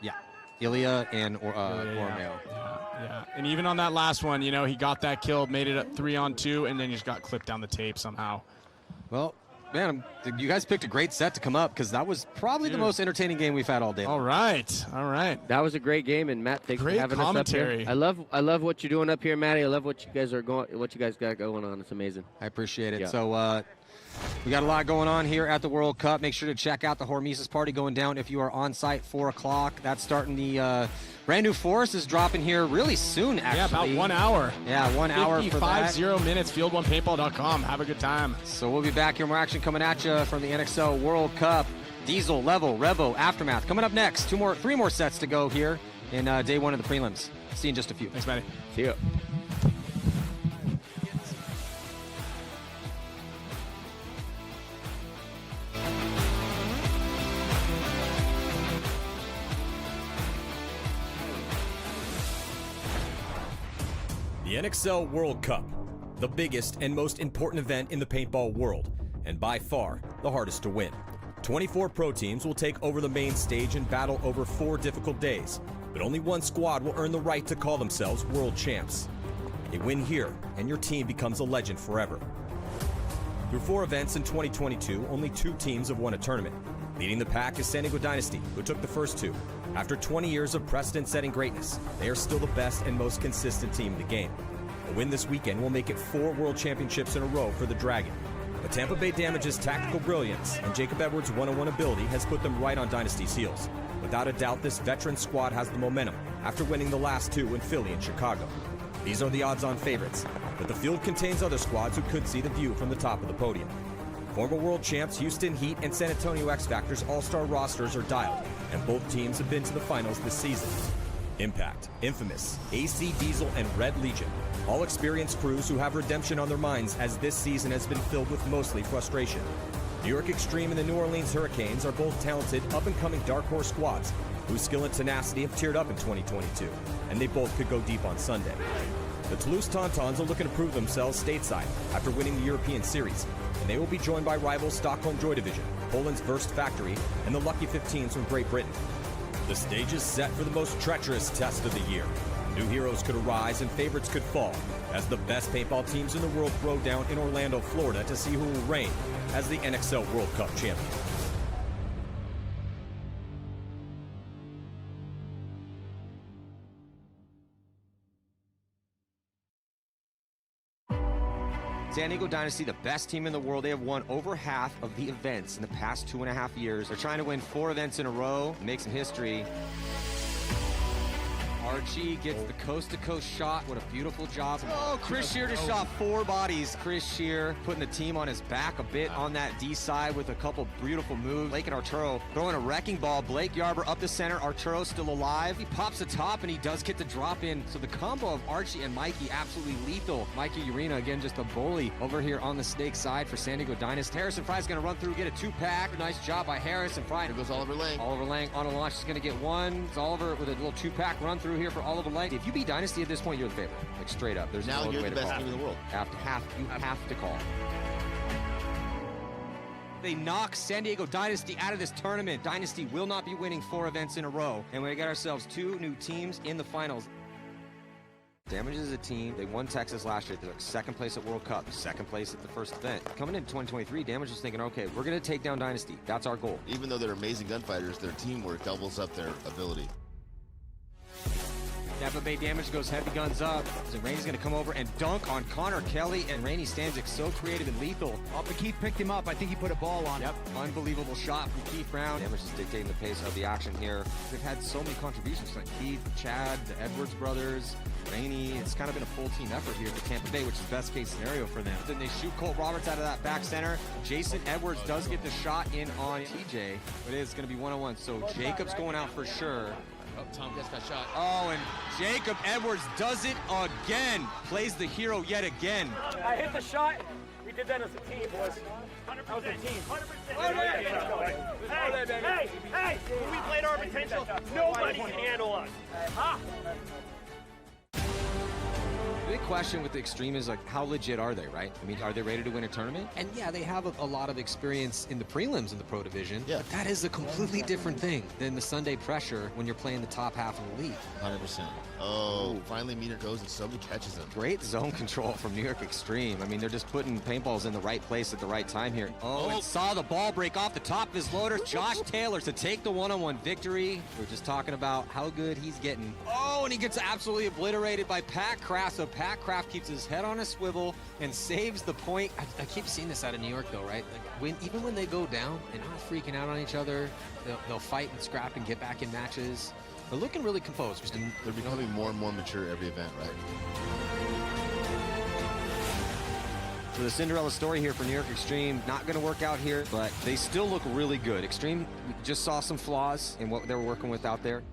Yeah, Ilya and Borromeo. Yeah, and even on that last one, you know, he got that kill, made it up 3-on-2, and then he just got clipped down the tape somehow. Well, man, you guys picked a great set to come up because that was probably the most entertaining game we've had all day. All right, all right. That was a great game, and Matt, thanks for having commentary. us up here. I love what you're doing up here, Matty. I love what you guys got going on. It's amazing. I appreciate it. Yeah. So we got a lot going on here at the World Cup. Make sure to check out the Hormesis party going down if you are on site 4 o'clock. That's starting. The brand new Forest is dropping here really soon, actually. Yeah, about 1 hour. Yeah, 1 hour for that. 50 minutes, field1paintball.com. Have a good time. So we'll be back here. More action coming at you from the NXL World Cup. Diesel, Level, Revo, Aftermath. Coming up next. 3 more sets to go here in day 1 of the prelims. See you in just a few. Thanks, Matty. See you. The NXL World Cup, the biggest and most important event in the paintball world, and by far the hardest to win. 24 pro teams will take over the main stage and battle over 4 difficult days, but only one squad will earn the right to call themselves world champs. A win here, and your team becomes a legend forever. Through 4 events in 2022, only 2 teams have won a tournament. Leading the pack is San Diego Dynasty, who took the first 2. After 20 years of precedent-setting greatness, they are still the best and most consistent team in the game. A win this weekend will make it 4 world championships in a row for the Dragon. But Tampa Bay Damage's tactical brilliance and Jacob Edwards' one-on-one ability has put them right on Dynasty's heels. Without a doubt, this veteran squad has the momentum after winning the last 2 in Philly and Chicago. These are the odds-on favorites, but the field contains other squads who could see the view from the top of the podium. Former world champs Houston Heat and San Antonio X Factor's all-star rosters are dialed, and both teams have been to the finals this season. Impact, Infamous, AC Diesel, and Red Legion, all experienced crews who have redemption on their minds as this season has been filled with mostly frustration. New York Extreme and the New Orleans Hurricanes are both talented, up-and-coming dark horse squads whose skill and tenacity have teared up in 2022, and they both could go deep on Sunday. The Toulouse Tauntauns are looking to prove themselves stateside after winning the European Series, and they will be joined by rivals Stockholm Joy Division, Poland's Verst Factory, and the Lucky 15s from Great Britain. The stage is set for the most treacherous test of the year. New heroes could arise and favorites could fall, as the best paintball teams in the world throw down in Orlando, Florida to see who will reign as the NXL World Cup champion. San Diego Dynasty, the best team in the world. They have won over half of the events in the past 2.5 years. They're trying to win 4 events in a row, make some history. Archie gets the coast-to-coast shot. What a beautiful job. Oh, Chris Shear just shot 4 bodies. Chris Shear putting the team on his back a bit on that D side with a couple beautiful moves. Blake and Arturo throwing a wrecking ball. Blake Yarber up the center. Arturo still alive. He pops the top, and he does get the drop in. So the combo of Archie and Mikey absolutely lethal. Mikey Urena, again, just a bully over here on the snake side for San Diego Dynasty. Harrison Fry's going to run through, get a 2-pack. Nice job by Harrison Fry. Here goes Oliver Lang. Oliver Lang on a launch is going to get 1. It's Oliver with a little 2-pack run through here for Oliver Lang. If you beat Dynasty at this point, you're the favorite. Like, straight up. There's now no you're way the to best call. team in the world. You have to call. They knock San Diego Dynasty out of this tournament. Dynasty will not be winning 4 events in a row. And we got ourselves 2 new teams in the finals. Damage is a team. They won Texas last year. They're like second place at World Cup, second place at the first event. Coming into 2023, Damage was thinking, okay, we're going to take down Dynasty. That's our goal. Even though they're amazing gunfighters, their teamwork doubles up their ability. Tampa Bay Damage goes heavy guns up. So Rainey's going to come over and dunk on Connor Kelly, and Rainey Stanzik so creative and lethal. But Keith picked him up. I think he put a ball on him. Unbelievable shot from Keith Brown. Damage is dictating the pace of the action here. They've had so many contributions like Keith, Chad, the Edwards brothers, Rainey. It's kind of been a full team effort here for Tampa Bay, which is best case scenario for them. Then they shoot Colt Roberts out of that back center. Jason Edwards does get the shot in on TJ, but it is going to be one-on-one. So Jacob's going out for sure. Oh, Tom gets that shot. Oh, and Jacob Edwards does it again. Plays the hero yet again. I hit the shot. We did that as a team, boys. That was a team. 100%. Hey, when we played our potential, nobody can handle us. The big question with the Extreme is, like, how legit are they, right? I mean, are they ready to win a tournament? And yeah, they have a lot of experience in the prelims in the Pro Division. Yeah. But that is a completely different thing than the Sunday pressure when you're playing the top half of the league. 100%. Oh, finally Meter goes and somebody catches him. Great zone control from New York Extreme. I mean, they're just putting paintballs in the right place at the right time here. Oh, and saw the ball break off the top of his loader. Josh Taylor to take the one-on-one victory. We're just talking about how good he's getting. Oh, and he gets absolutely obliterated by Pat Kraft. So Pat Kraft keeps his head on a swivel and saves the point. I keep seeing this out of New York, though, right? Like even when they go down, they're not freaking out on each other. They'll fight and scrap and get back in matches. They're looking really composed. They're becoming more and more mature every event, right? So the Cinderella story here for New York Extreme, not going to work out here, but they still look really good. Extreme, we just saw some flaws in what they were working with out there.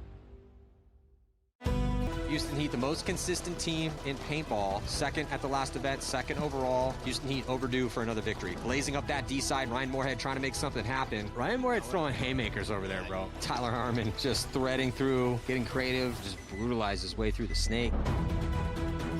Houston Heat, the most consistent team in paintball. Second at the last event, second overall. Houston Heat overdue for another victory. Blazing up that D side, Ryan Moorhead trying to make something happen. Ryan Moorhead's throwing haymakers over there, bro. Tyler Harmon just threading through, getting creative, just brutalized his way through the snake.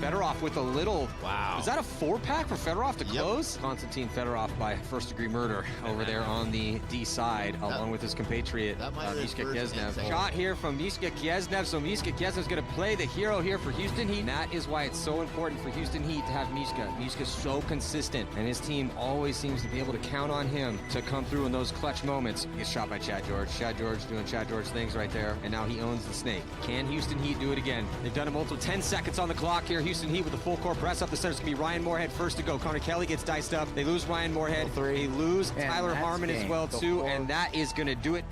Fedorov with a little, wow. Is that a 4-pack for Fedorov to close? Konstantin Fedorov by first-degree murder over there on the D side, along with his compatriot, Mishka Kiesnev. Shot here from Mishka Kiesnev, so Mishka Kiesnev's going to play the hero here for Houston Heat. And that is why it's so important for Houston Heat to have Mishka. Mishka's so consistent, and his team always seems to be able to count on him to come through in those clutch moments. He gets shot by Chad George. Chad George doing Chad George things right there, and now he owns the snake. Can Houston Heat do it again? They've done it multiple. 10 seconds on the clock here. Houston Heat with a full court press up the center. It's going to be Ryan Moorhead first to go. Connor Kelly gets diced up. They lose Ryan Moorhead. They lose Tyler Harmon as well, too, and that is going to do it.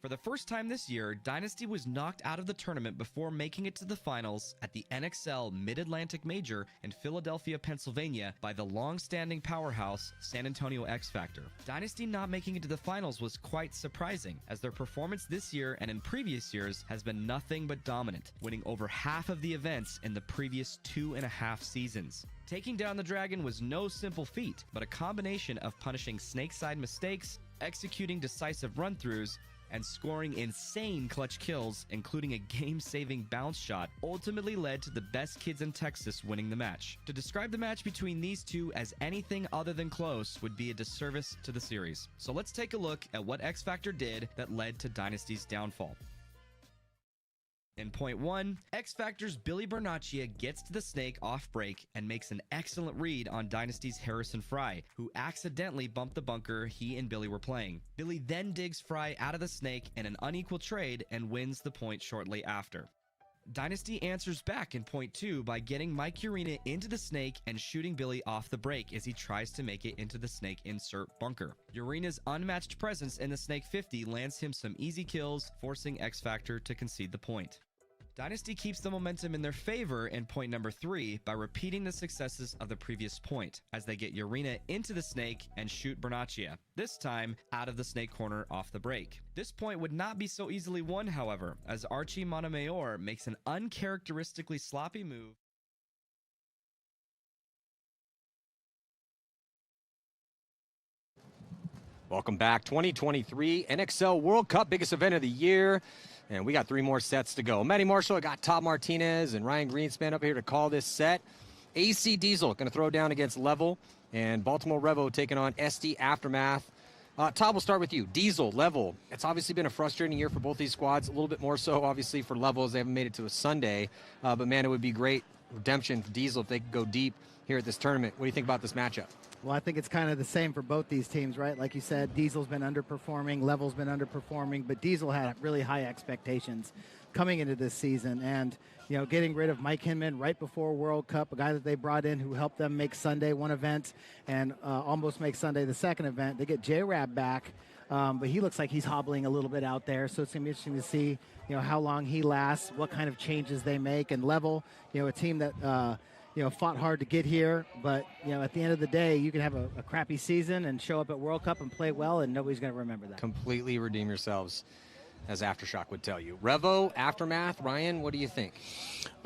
For the first time this year, Dynasty was knocked out of the tournament before making it to the finals at the NXL Mid-Atlantic Major in Philadelphia, Pennsylvania by the long-standing powerhouse San Antonio X Factor. Dynasty not making it to the finals was quite surprising, as their performance this year and in previous years has been nothing but dominant, winning over half of the events in the previous 2.5 seasons. Taking down the Dragon was no simple feat, but a combination of punishing snake-side mistakes, executing decisive run-throughs, and scoring insane clutch kills, including a game-saving bounce shot, ultimately led to the best kids in Texas winning the match. To describe the match between these two as anything other than close would be a disservice to the series. So let's take a look at what X Factor did that led to Dynasty's downfall. In point 1, X Factor's Billy Bernacchia gets to the snake off break and makes an excellent read on Dynasty's Harrison Fry, who accidentally bumped the bunker he and Billy were playing. Billy then digs Fry out of the snake in an unequal trade and wins the point shortly after. Dynasty answers back in point 2 by getting Mike Urena into the snake and shooting Billy off the break as he tries to make it into the snake insert bunker. Urena's unmatched presence in the snake 50 lands him some easy kills, forcing X Factor to concede the point. Dynasty keeps the momentum in their favor in point number 3 by repeating the successes of the previous point, as they get Urena into the snake and shoot Bernacchia, this time out of the snake corner off the break. This point would not be so easily won, however, as Archie Montemayor makes an uncharacteristically sloppy move. Welcome back. 2023 NXL World Cup, biggest event of the year. And we got 3 more sets to go. Matty Marshall, I got Todd Martinez and Ryan Greenspan up here to call this set. AC Diesel going to throw down against Level. And Baltimore Revo taking on SD Aftermath. Todd, we'll start with you. Diesel, Level. It's obviously been a frustrating year for both these squads. A little bit more so, obviously, for Level as they haven't made it to a Sunday. But, man, it would be great redemption for Diesel if they could go deep here at this tournament. What do you think about this matchup? Well, I think it's kind of the same for both these teams, right? Like you said, Diesel's been underperforming, Level's been underperforming, but Diesel had really high expectations coming into this season. And, you know, getting rid of Mike Hinman right before World Cup, a guy that they brought in who helped them make Sunday one event and almost make Sunday the second event. They get J-Rab back, but he looks like he's hobbling a little bit out there. So it's going to be interesting to see, you know, how long he lasts, what kind of changes they make. And Level, you know, a team that you know, fought hard to get here, but, you know, at the end of the day, you can have a crappy season and show up at World Cup and play well, and nobody's going to remember that. Completely redeem yourselves, as Aftershock would tell you. Revo, Aftermath, Ryan, what do you think?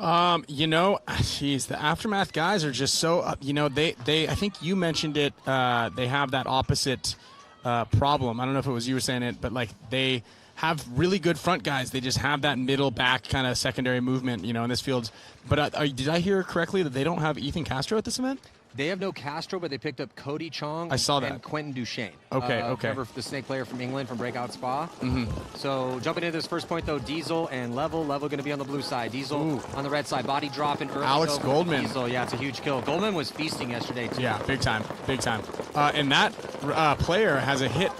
You know, geez, the Aftermath guys are just so, you know, they I think you mentioned it, they have that opposite problem. I don't know if it was you were saying it, but, like, they have really good front guys. They just have that middle back kind of secondary movement, you know, in this field. But did I hear correctly that they don't have Ethan Castro at this event? They have no Castro, but they picked up Cody Chong and Quentin Duchesne. Okay. Remember the snake player from England from Breakout Spa? Mm-hmm. So jumping into this first point, though, Diesel and Level. Level going to be on the blue side. Diesel on the red side. Body dropping early. Alex Goldman. Diesel, yeah, it's a huge kill. Goldman was feasting yesterday, too. Yeah, big time. And that player has a hit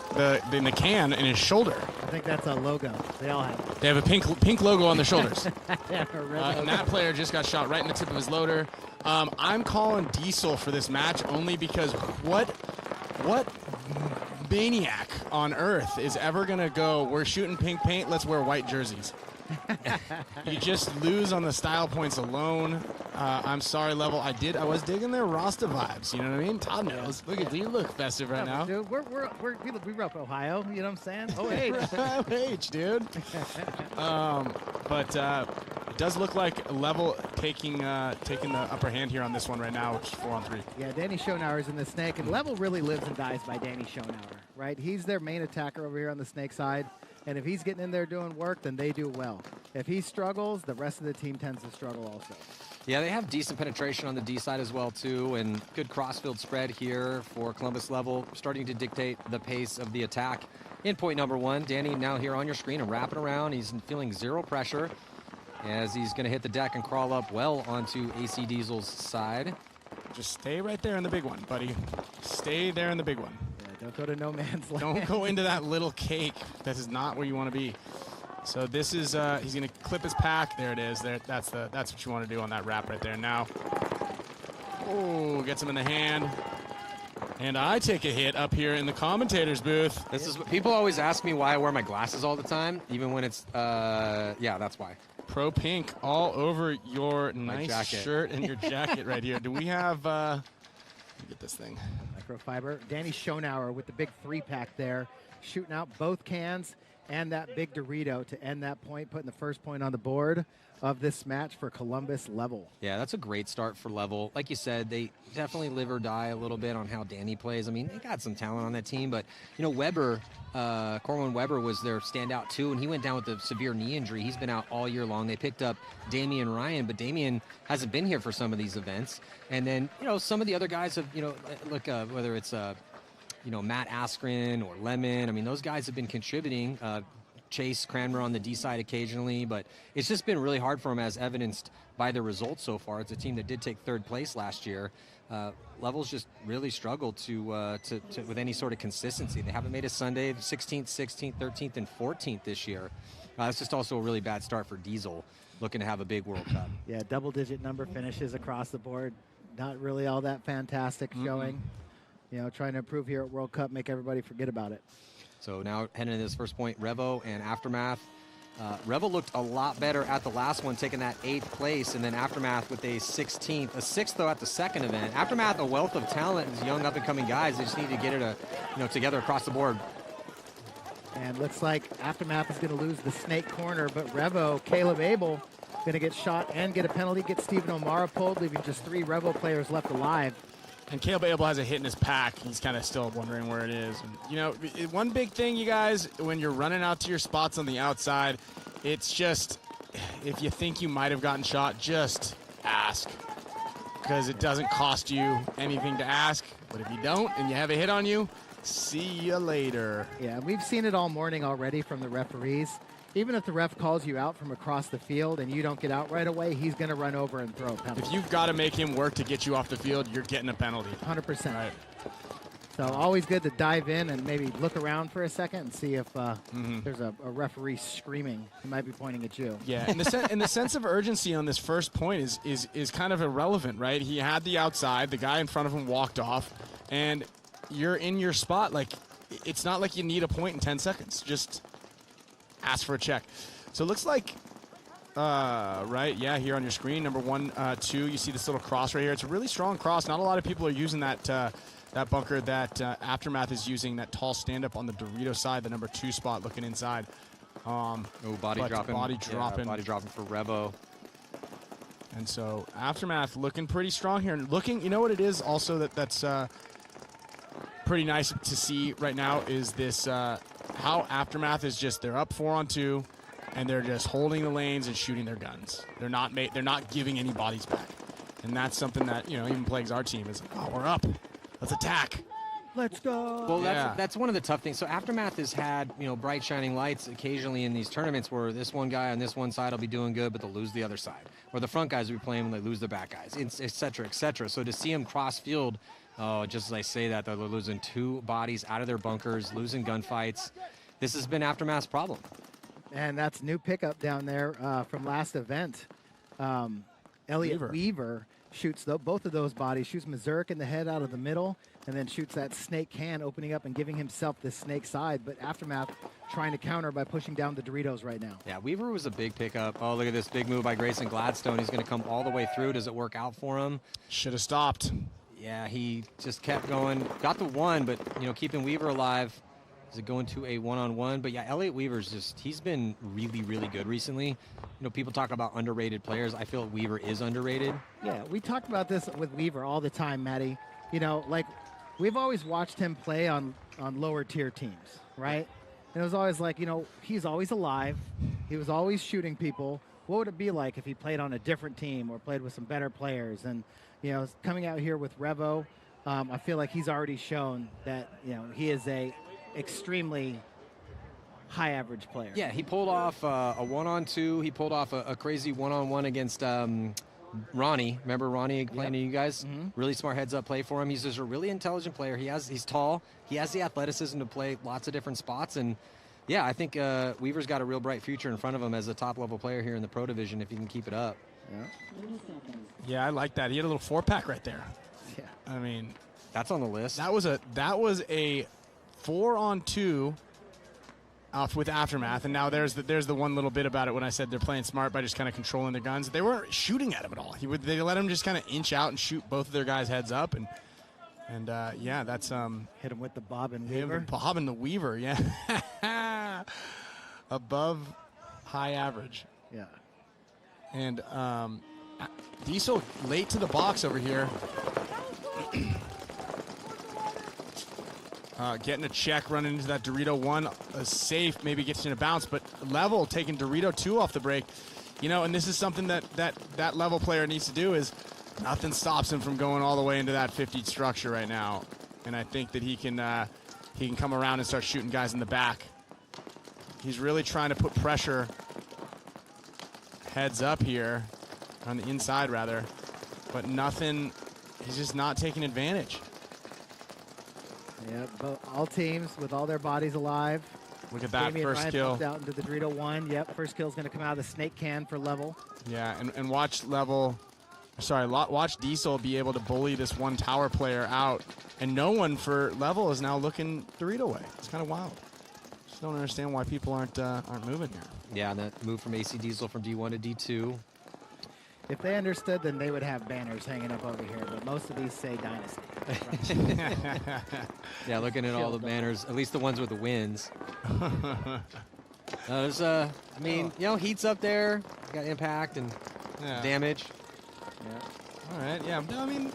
in the can in his shoulder. I think that's a logo. They all have it. They have a pink logo on their shoulders. And that player just got shot right in the tip of his loader. I'm calling Diesel for this match only because what maniac on earth is ever going to go, we're shooting pink paint, let's wear white jerseys? You just lose on the style points alone. I'm sorry, Level. I was digging their Rasta vibes. You know what I mean? Todd knows. Look at you, look festive right now. Dude, we grew up Ohio. You know what I'm saying? OH, dude. But it does look like Level taking the upper hand here on this one right now, which is 4-on-3. Yeah, Danny Schonauer's in the snake, and Level really lives and dies by Danny Schonauer, right? He's their main attacker over here on the snake side. And if he's getting in there doing work, then they do well. If he struggles, the rest of the team tends to struggle also. Yeah, they have decent penetration on the D side as well, too, and good crossfield spread here for Columbus Level, starting to dictate the pace of the attack. In point number one, Danny now here on your screen and wrapping around. He's feeling zero pressure as he's going to hit the deck and crawl up well onto AC Diesel's side. Just stay right there in the big one, buddy. Stay there in the big one. Don't go to no man's land. Don't go into that little cake. That is not where you want to be. So this is, he's going to clip his pack. There it is. That's what you want to do on that wrap right there. Now, gets him in the hand. And I take a hit up here in the commentator's booth. This is what people always ask me why I wear my glasses all the time, even when it's, yeah, that's why. Pro pink all over your nice jacket. Shirt and your jacket right here. Do we have, get this thing. Microfiber. Danny Schonauer with the big 3-pack there, shooting out both cans and that big Dorito to end that point, putting the first point on the board of this match for Columbus Level. Yeah, that's a great start for Level. Like you said, they definitely live or die a little bit on how Danny plays. I mean, they got some talent on that team, but, you know, Weber, Corwin Weber was their standout too, and he went down with a severe knee injury. He's been out all year long. They picked up Damian Ryan, but Damian hasn't been here for some of these events. And then, you know, some of the other guys have, you know, look, whether it's, you know, Matt Askren or Lemon, I mean, those guys have been contributing. Chase Cranmer on the D side occasionally, but it's just been really hard for them, as evidenced by the results so far. It's a team that did take third place last year. Level's just really struggled to with any sort of consistency. They haven't made a Sunday, 16th, 16th, 13th, and 14th this year. It's just also a really bad start for Diesel, looking to have a big World Cup. Yeah, double-digit number finishes across the board. Not really all that fantastic showing. You know, trying to improve here at World Cup, make everybody forget about it. So now heading into this first point, Revo and Aftermath. Revo looked a lot better at the last one, taking that 8th place, and then Aftermath with a 16th. A 6th, though, at the second event. Aftermath, a wealth of talent, these young up-and-coming guys. They just need to get it together across the board. And looks like Aftermath is going to lose the snake corner, but Revo, Caleb Abel, going to get shot and get a penalty, get Stephen O'Mara pulled, leaving just 3 Revo players left alive. And Caleb Abel has a hit in his pack. He's kind of still wondering where it is. And, you know, one big thing, you guys, when you're running out to your spots on the outside, it's just, if you think you might have gotten shot, just ask. Because it doesn't cost you anything to ask. But if you don't and you have a hit on you, See you later. Yeah, we've seen it all morning already from the referees. Even if the ref calls you out from across the field and you don't get out right away, he's going to run over and throw a penalty. If you've got to make him work to get you off the field, you're getting a penalty. 100%. Right. So always good to dive in and maybe look around for a second and see if there's a referee screaming. He might be pointing at you. Yeah, and the sense of urgency on this first point is kind of irrelevant, right? He had the outside, the guy in front of him walked off, and you're in your spot. Like, it's not like you need a point in 10 seconds. Just ask for a check. So it looks like, right, yeah, here on your screen, number 1, 2, you see this little cross right here. It's a really strong cross. Not a lot of people are using that that bunker that Aftermath is using, that tall stand-up on the Dorito side, the number 2 spot looking inside. Body dropping. Yeah, body dropping for Revo. And so Aftermath looking pretty strong here. And looking, you know what it is also that's pretty nice to see right now is this, how Aftermath is just, they're up 4-on-2, and they're just holding the lanes and shooting their guns. They're not giving any bodies back. And that's something that, you know, even plagues our team is like, oh, we're up. Let's attack. Let's go. Well, that's one of the tough things. So Aftermath has had, you know, bright shining lights occasionally in these tournaments where this one guy on this one side will be doing good, but they'll lose the other side. Or the front guys will be playing when they lose the back guys, et cetera, et cetera. So to see them cross field, just as I say that, they're losing 2 bodies out of their bunkers, losing gunfights. This has been Aftermath's problem. And that's new pickup down there from last event. Elliot Weaver shoots both of those bodies, shoots Mazurk in the head out of the middle, and then shoots that snake can, opening up and giving himself this snake side. But Aftermath trying to counter by pushing down the Doritos right now. Yeah, Weaver was a big pickup. Oh, look at this big move by Grayson Gladstone. He's going to come all the way through. Does it work out for him? Should have stopped. Yeah, he just kept going. Got the 1, but, you know, keeping Weaver alive. Is it going to a 1-on-1? But yeah, Elliot Weaver's he's been really, really good recently. You know, people talk about underrated players. I feel Weaver is underrated. Yeah, we talk about this with Weaver all the time, Matty. You know, like, we've always watched him play on lower tier teams, right? And it was always like, you know, he's always alive. He was always shooting people. What would it be like if he played on a different team or played with some better players? And, you know, coming out here with Revo, I feel like he's already shown that, you know, he is a extremely high average player. Yeah, he pulled off a 1-on-2. He pulled off a crazy 1-on-1 against Ronnie. Remember Ronnie playing to you guys? Really smart heads-up play for him. He's just a really intelligent player. He's tall. He has the athleticism to play lots of different spots. And, yeah, I think Weaver's got a real bright future in front of him as a top-level player here in the Pro Division if he can keep it up. Yeah, I like that. He had a little 4-pack right there. Yeah. I mean, that's on the list. That was a 4-on-2 with Aftermath, and now there's the one little bit about it when I said they're playing smart by just kind of controlling their guns. They weren't shooting at him at all. They let him just kind of inch out and shoot both of their guys heads up, and yeah, that's hit him with the Bob and Weaver. Bob and the Weaver, yeah, above high average. Yeah, and Diesel late to the box over here. Getting a check, running into that Dorito 1, safe, maybe gets in a bounce, but Level taking Dorito 2 off the break. You know, and this is something that Level player needs to do is nothing stops him from going all the way into that 50 structure right now. And I think that he can come around and start shooting guys in the back. He's really trying to put pressure heads up here, on the inside rather, but nothing, he's just not taking advantage. Yeah, all teams with all their bodies alive. Look at that, Jamie first kill. Out into the Dorito 1. Yep, first kill is going to come out of the snake can for Level. Yeah, and watch Diesel be able to bully this one tower player out, and no one for Level is now looking Dorito way. It's kind of wild. Just don't understand why people aren't moving here. Yeah, and that move from AC Diesel from D1 to D2. If they understood, then they would have banners hanging up over here, but most of these say Dynasty. Yeah, looking at all the banners, at least the ones with the wins. There's, I mean, you know, Heat's up there, got impact and damage. Yeah. All right, yeah, I mean,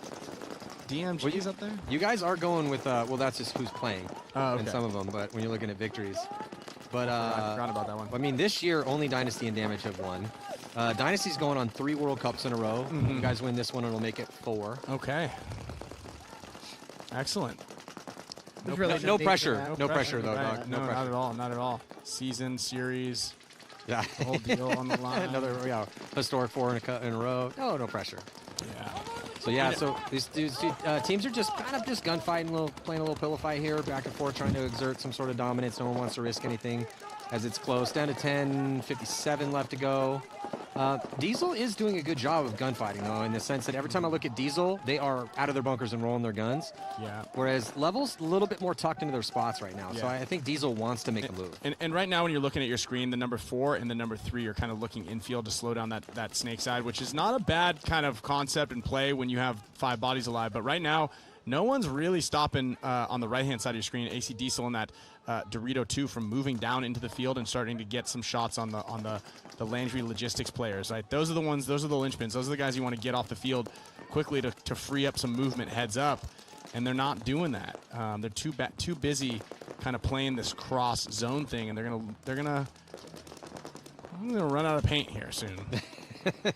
DMG's up there? You guys are going with, well, that's just who's playing in some of them, but when you're looking at victories. But I forgot about that one. I mean, this year, only Dynasty and Damage have won. Dynasty's going on 3 World Cups in a row. If you guys win this one, it'll make it 4. Okay. Excellent. No pressure. No pressure, though, right. dog. No, pressure. not at all. Not at all. Season, series. Yeah. The whole deal on the line. Another historic 4 in a row. No pressure. Yeah. So these teams are just kind of just gunfighting, playing a little pillow fight here, back and forth, trying to exert some sort of dominance. No one wants to risk anything as it's close. Down to 10, 57 left to go. Diesel is doing a good job of gunfighting, though, in the sense that every time I look at Diesel, they are out of their bunkers and rolling their guns. Yeah. Whereas Level's a little bit more tucked into their spots right now. Yeah. So I think Diesel wants to make a move. And right now, when you're looking at your screen, the number 4 and the number 3 are kind of looking infield to slow down that snake side, which is not a bad kind of concept and play when you have 5 bodies alive. But right now, no one's really stopping on the right-hand side of your screen, AC Diesel and that Dorito 2 from moving down into the field and starting to get some shots on the Landry logistics players. Right, those are the ones. Those are the linchpins. Those are the guys you want to get off the field quickly to free up some movement heads up, and they're not doing that. They're too busy kind of playing this cross zone thing, and they're gonna run out of paint here soon.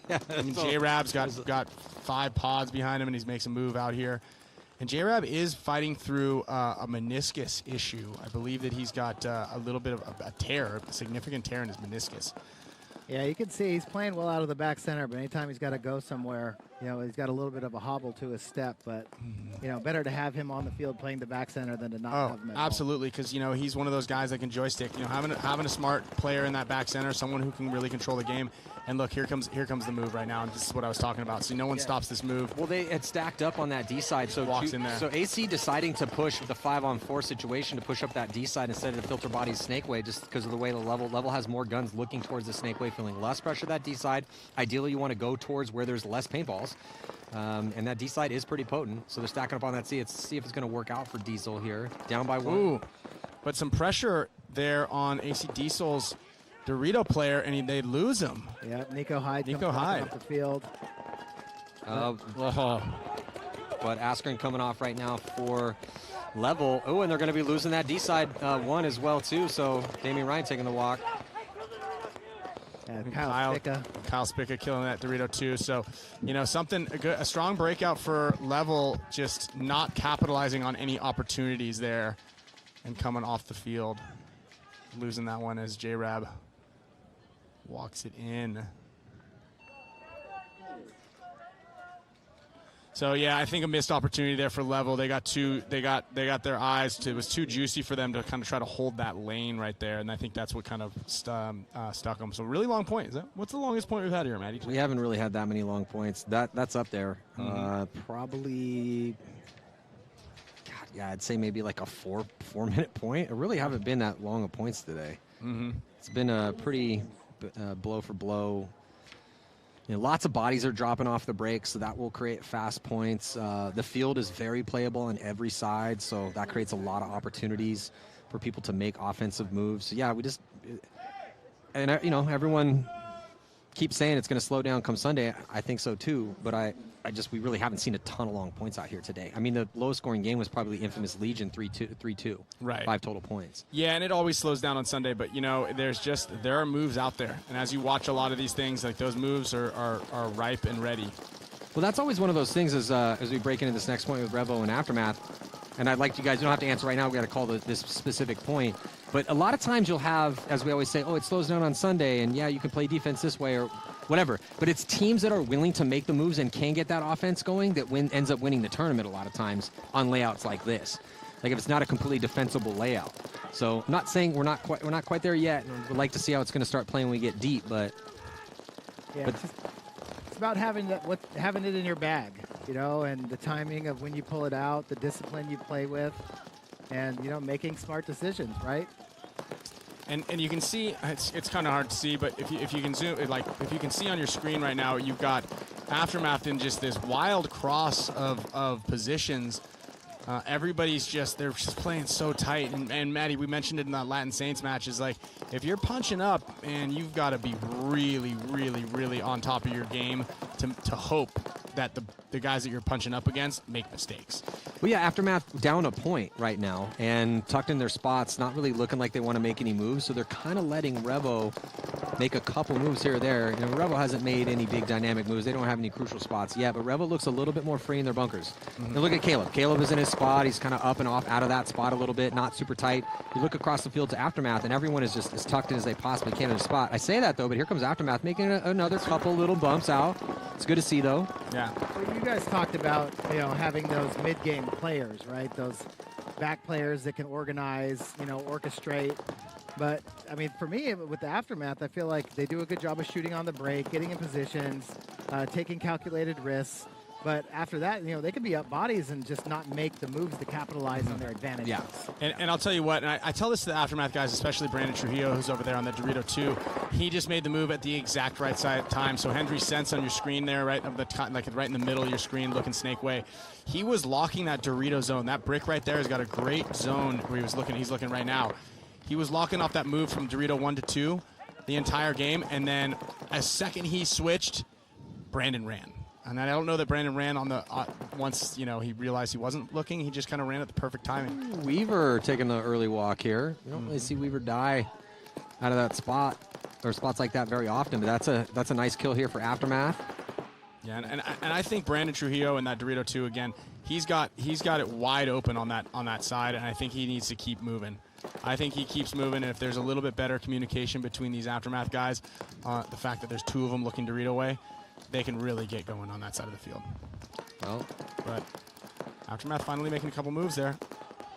I mean, J-Rab's got 5 pods behind him, and he's making a move out here. And J-Rab is fighting through a meniscus issue. I believe that he's got a little bit of a tear, a significant tear in his meniscus. Yeah, you can see he's playing well out of the back center, but anytime he's got to go somewhere, he's got a little bit of a hobble to his step. But, better to have him on the field playing the back center than to not have him at absolutely, because, he's one of those guys that can joystick. Having a smart player in that back center, someone who can really control the game. And look, here comes the move right now, and this is what I was talking about. So no one stops this move. Well, they had stacked up on that D side, so walks in there. So AC deciding to push the 5-on-4 situation to push up that D side instead of the filter body's snake way, just because of the way the level has more guns looking towards the snake way, feeling less pressure that D side. Ideally, you want to go towards where there's less paintballs, and that D side is pretty potent. So they're stacking up on that C. Let's see if it's going to work out for Diesel here. Down by 1. Ooh, but some pressure there on AC Diesel's Dorito player, and they lose him. Yeah, Nico Hyde. Hyde off the field. But Askren coming off right now for Level. Oh, and they're going to be losing that D side 1 as well too. So Damian Ryan taking the walk. And Kyle Spica killing that Dorito 2. So, a strong breakout for Level, just not capitalizing on any opportunities there, and coming off the field, losing that one as J-Rab walks it in. So yeah, I think a missed opportunity there for Level. They got their eyes. It was too juicy for them to kind of try to hold that lane right there, and I think that's what kind of stuck them. So really long point. What's the longest point we've had here, Maddie? We haven't really had that many long points. That's up there. Probably. God, yeah, I'd say maybe like a 4-minute point. It really haven't been that long of points today. It's been a pretty blow for blow. Lots of bodies are dropping off the break, so that will create fast points. The field is very playable on every side, so that creates a lot of opportunities for people to make offensive moves. So yeah, everyone keeps saying it's going to slow down come Sunday. I think so too, but we really haven't seen a ton of long points out here today. I mean, the lowest scoring game was probably Infamous Legion 3-2. Right. 5 total points. Yeah, and it always slows down on Sunday, but there are moves out there. And as you watch a lot of these things, like those moves are ripe and ready. Well, that's always one of those things as we break into this next point with Revo and Aftermath. And I'd like you guys, you don't have to answer right now, we got to call this specific point. But a lot of times you'll have, as we always say, it slows down on Sunday, and yeah, you can play defense this way or whatever. But it's teams that are willing to make the moves and can get that offense going that ends up winning the tournament a lot of times on layouts like this. Like if it's not a completely defensible layout. So I'm not saying we're not quite there yet. We'd like to see how it's going to start playing when we get deep, but yeah, it's about having it in your bag, and the timing of when you pull it out, the discipline you play with, and making smart decisions, right? And you can see, it's kind of hard to see, but if you can zoom, if you can see on your screen right now, you've got Aftermath in just this wild cross of positions. Everybody's they're just playing so tight. And Maddie, we mentioned it in that Latin Saints match, is like, if you're punching up, and you've got to be really, really, really on top of your game to hope that the guys that you're punching up against make mistakes. Well, yeah, Aftermath down a point right now and tucked in their spots, not really looking like they want to make any moves, so they're kind of letting Revo make a couple moves here or there. You know, Revel hasn't made any big dynamic moves. They don't have any crucial spots yet, but Revel looks a little bit more free in their bunkers. Now look at Caleb. Caleb is in his spot. He's kind of up and off out of that spot a little bit, not super tight. You look across the field to Aftermath, and everyone is just as tucked in as they possibly can in their spot. I say that, though, but here comes Aftermath making another couple little bumps out. It's good to see, though. Yeah. So you guys talked about, you know, having those mid-game players, right? Those back players that can organize, you know, orchestrate. But, I mean, for me, with the Aftermath, I feel like they do a good job of shooting on the break, getting in positions, taking calculated risks. But after that, you know, they can be up bodies and just not make the moves to capitalize on their advantages. Yeah, and I'll tell you what, and I tell this to the Aftermath guys, especially Brandon Trujillo, who's over there on the Dorito 2. He just made the move at the exact right side time. So Hendry Sense on your screen there, right, like right in the middle of your screen, looking snake way. He was locking that Dorito zone. That brick right there has got a great zone where he's looking right now. He was locking off that move from Dorito 1 to 2 the entire game, and then a second he switched, Brandon ran. And I don't know that Brandon ran on the once, you know, he realized he wasn't looking. He just kind of ran at the perfect timing. Weaver taking the early walk here. You don't really see Weaver die out of that spot or spots like that very often, but that's a nice kill here for Aftermath. Yeah, and I think Brandon Trujillo in that Dorito 2 again, he's got it wide open on that side, and I think he needs to keep moving. I think he keeps moving, and if there's a little bit better communication between these Aftermath guys, the fact that there's two of them looking Dorito way, they can really get going on that side of the field. Well, but Aftermath finally making a couple moves there.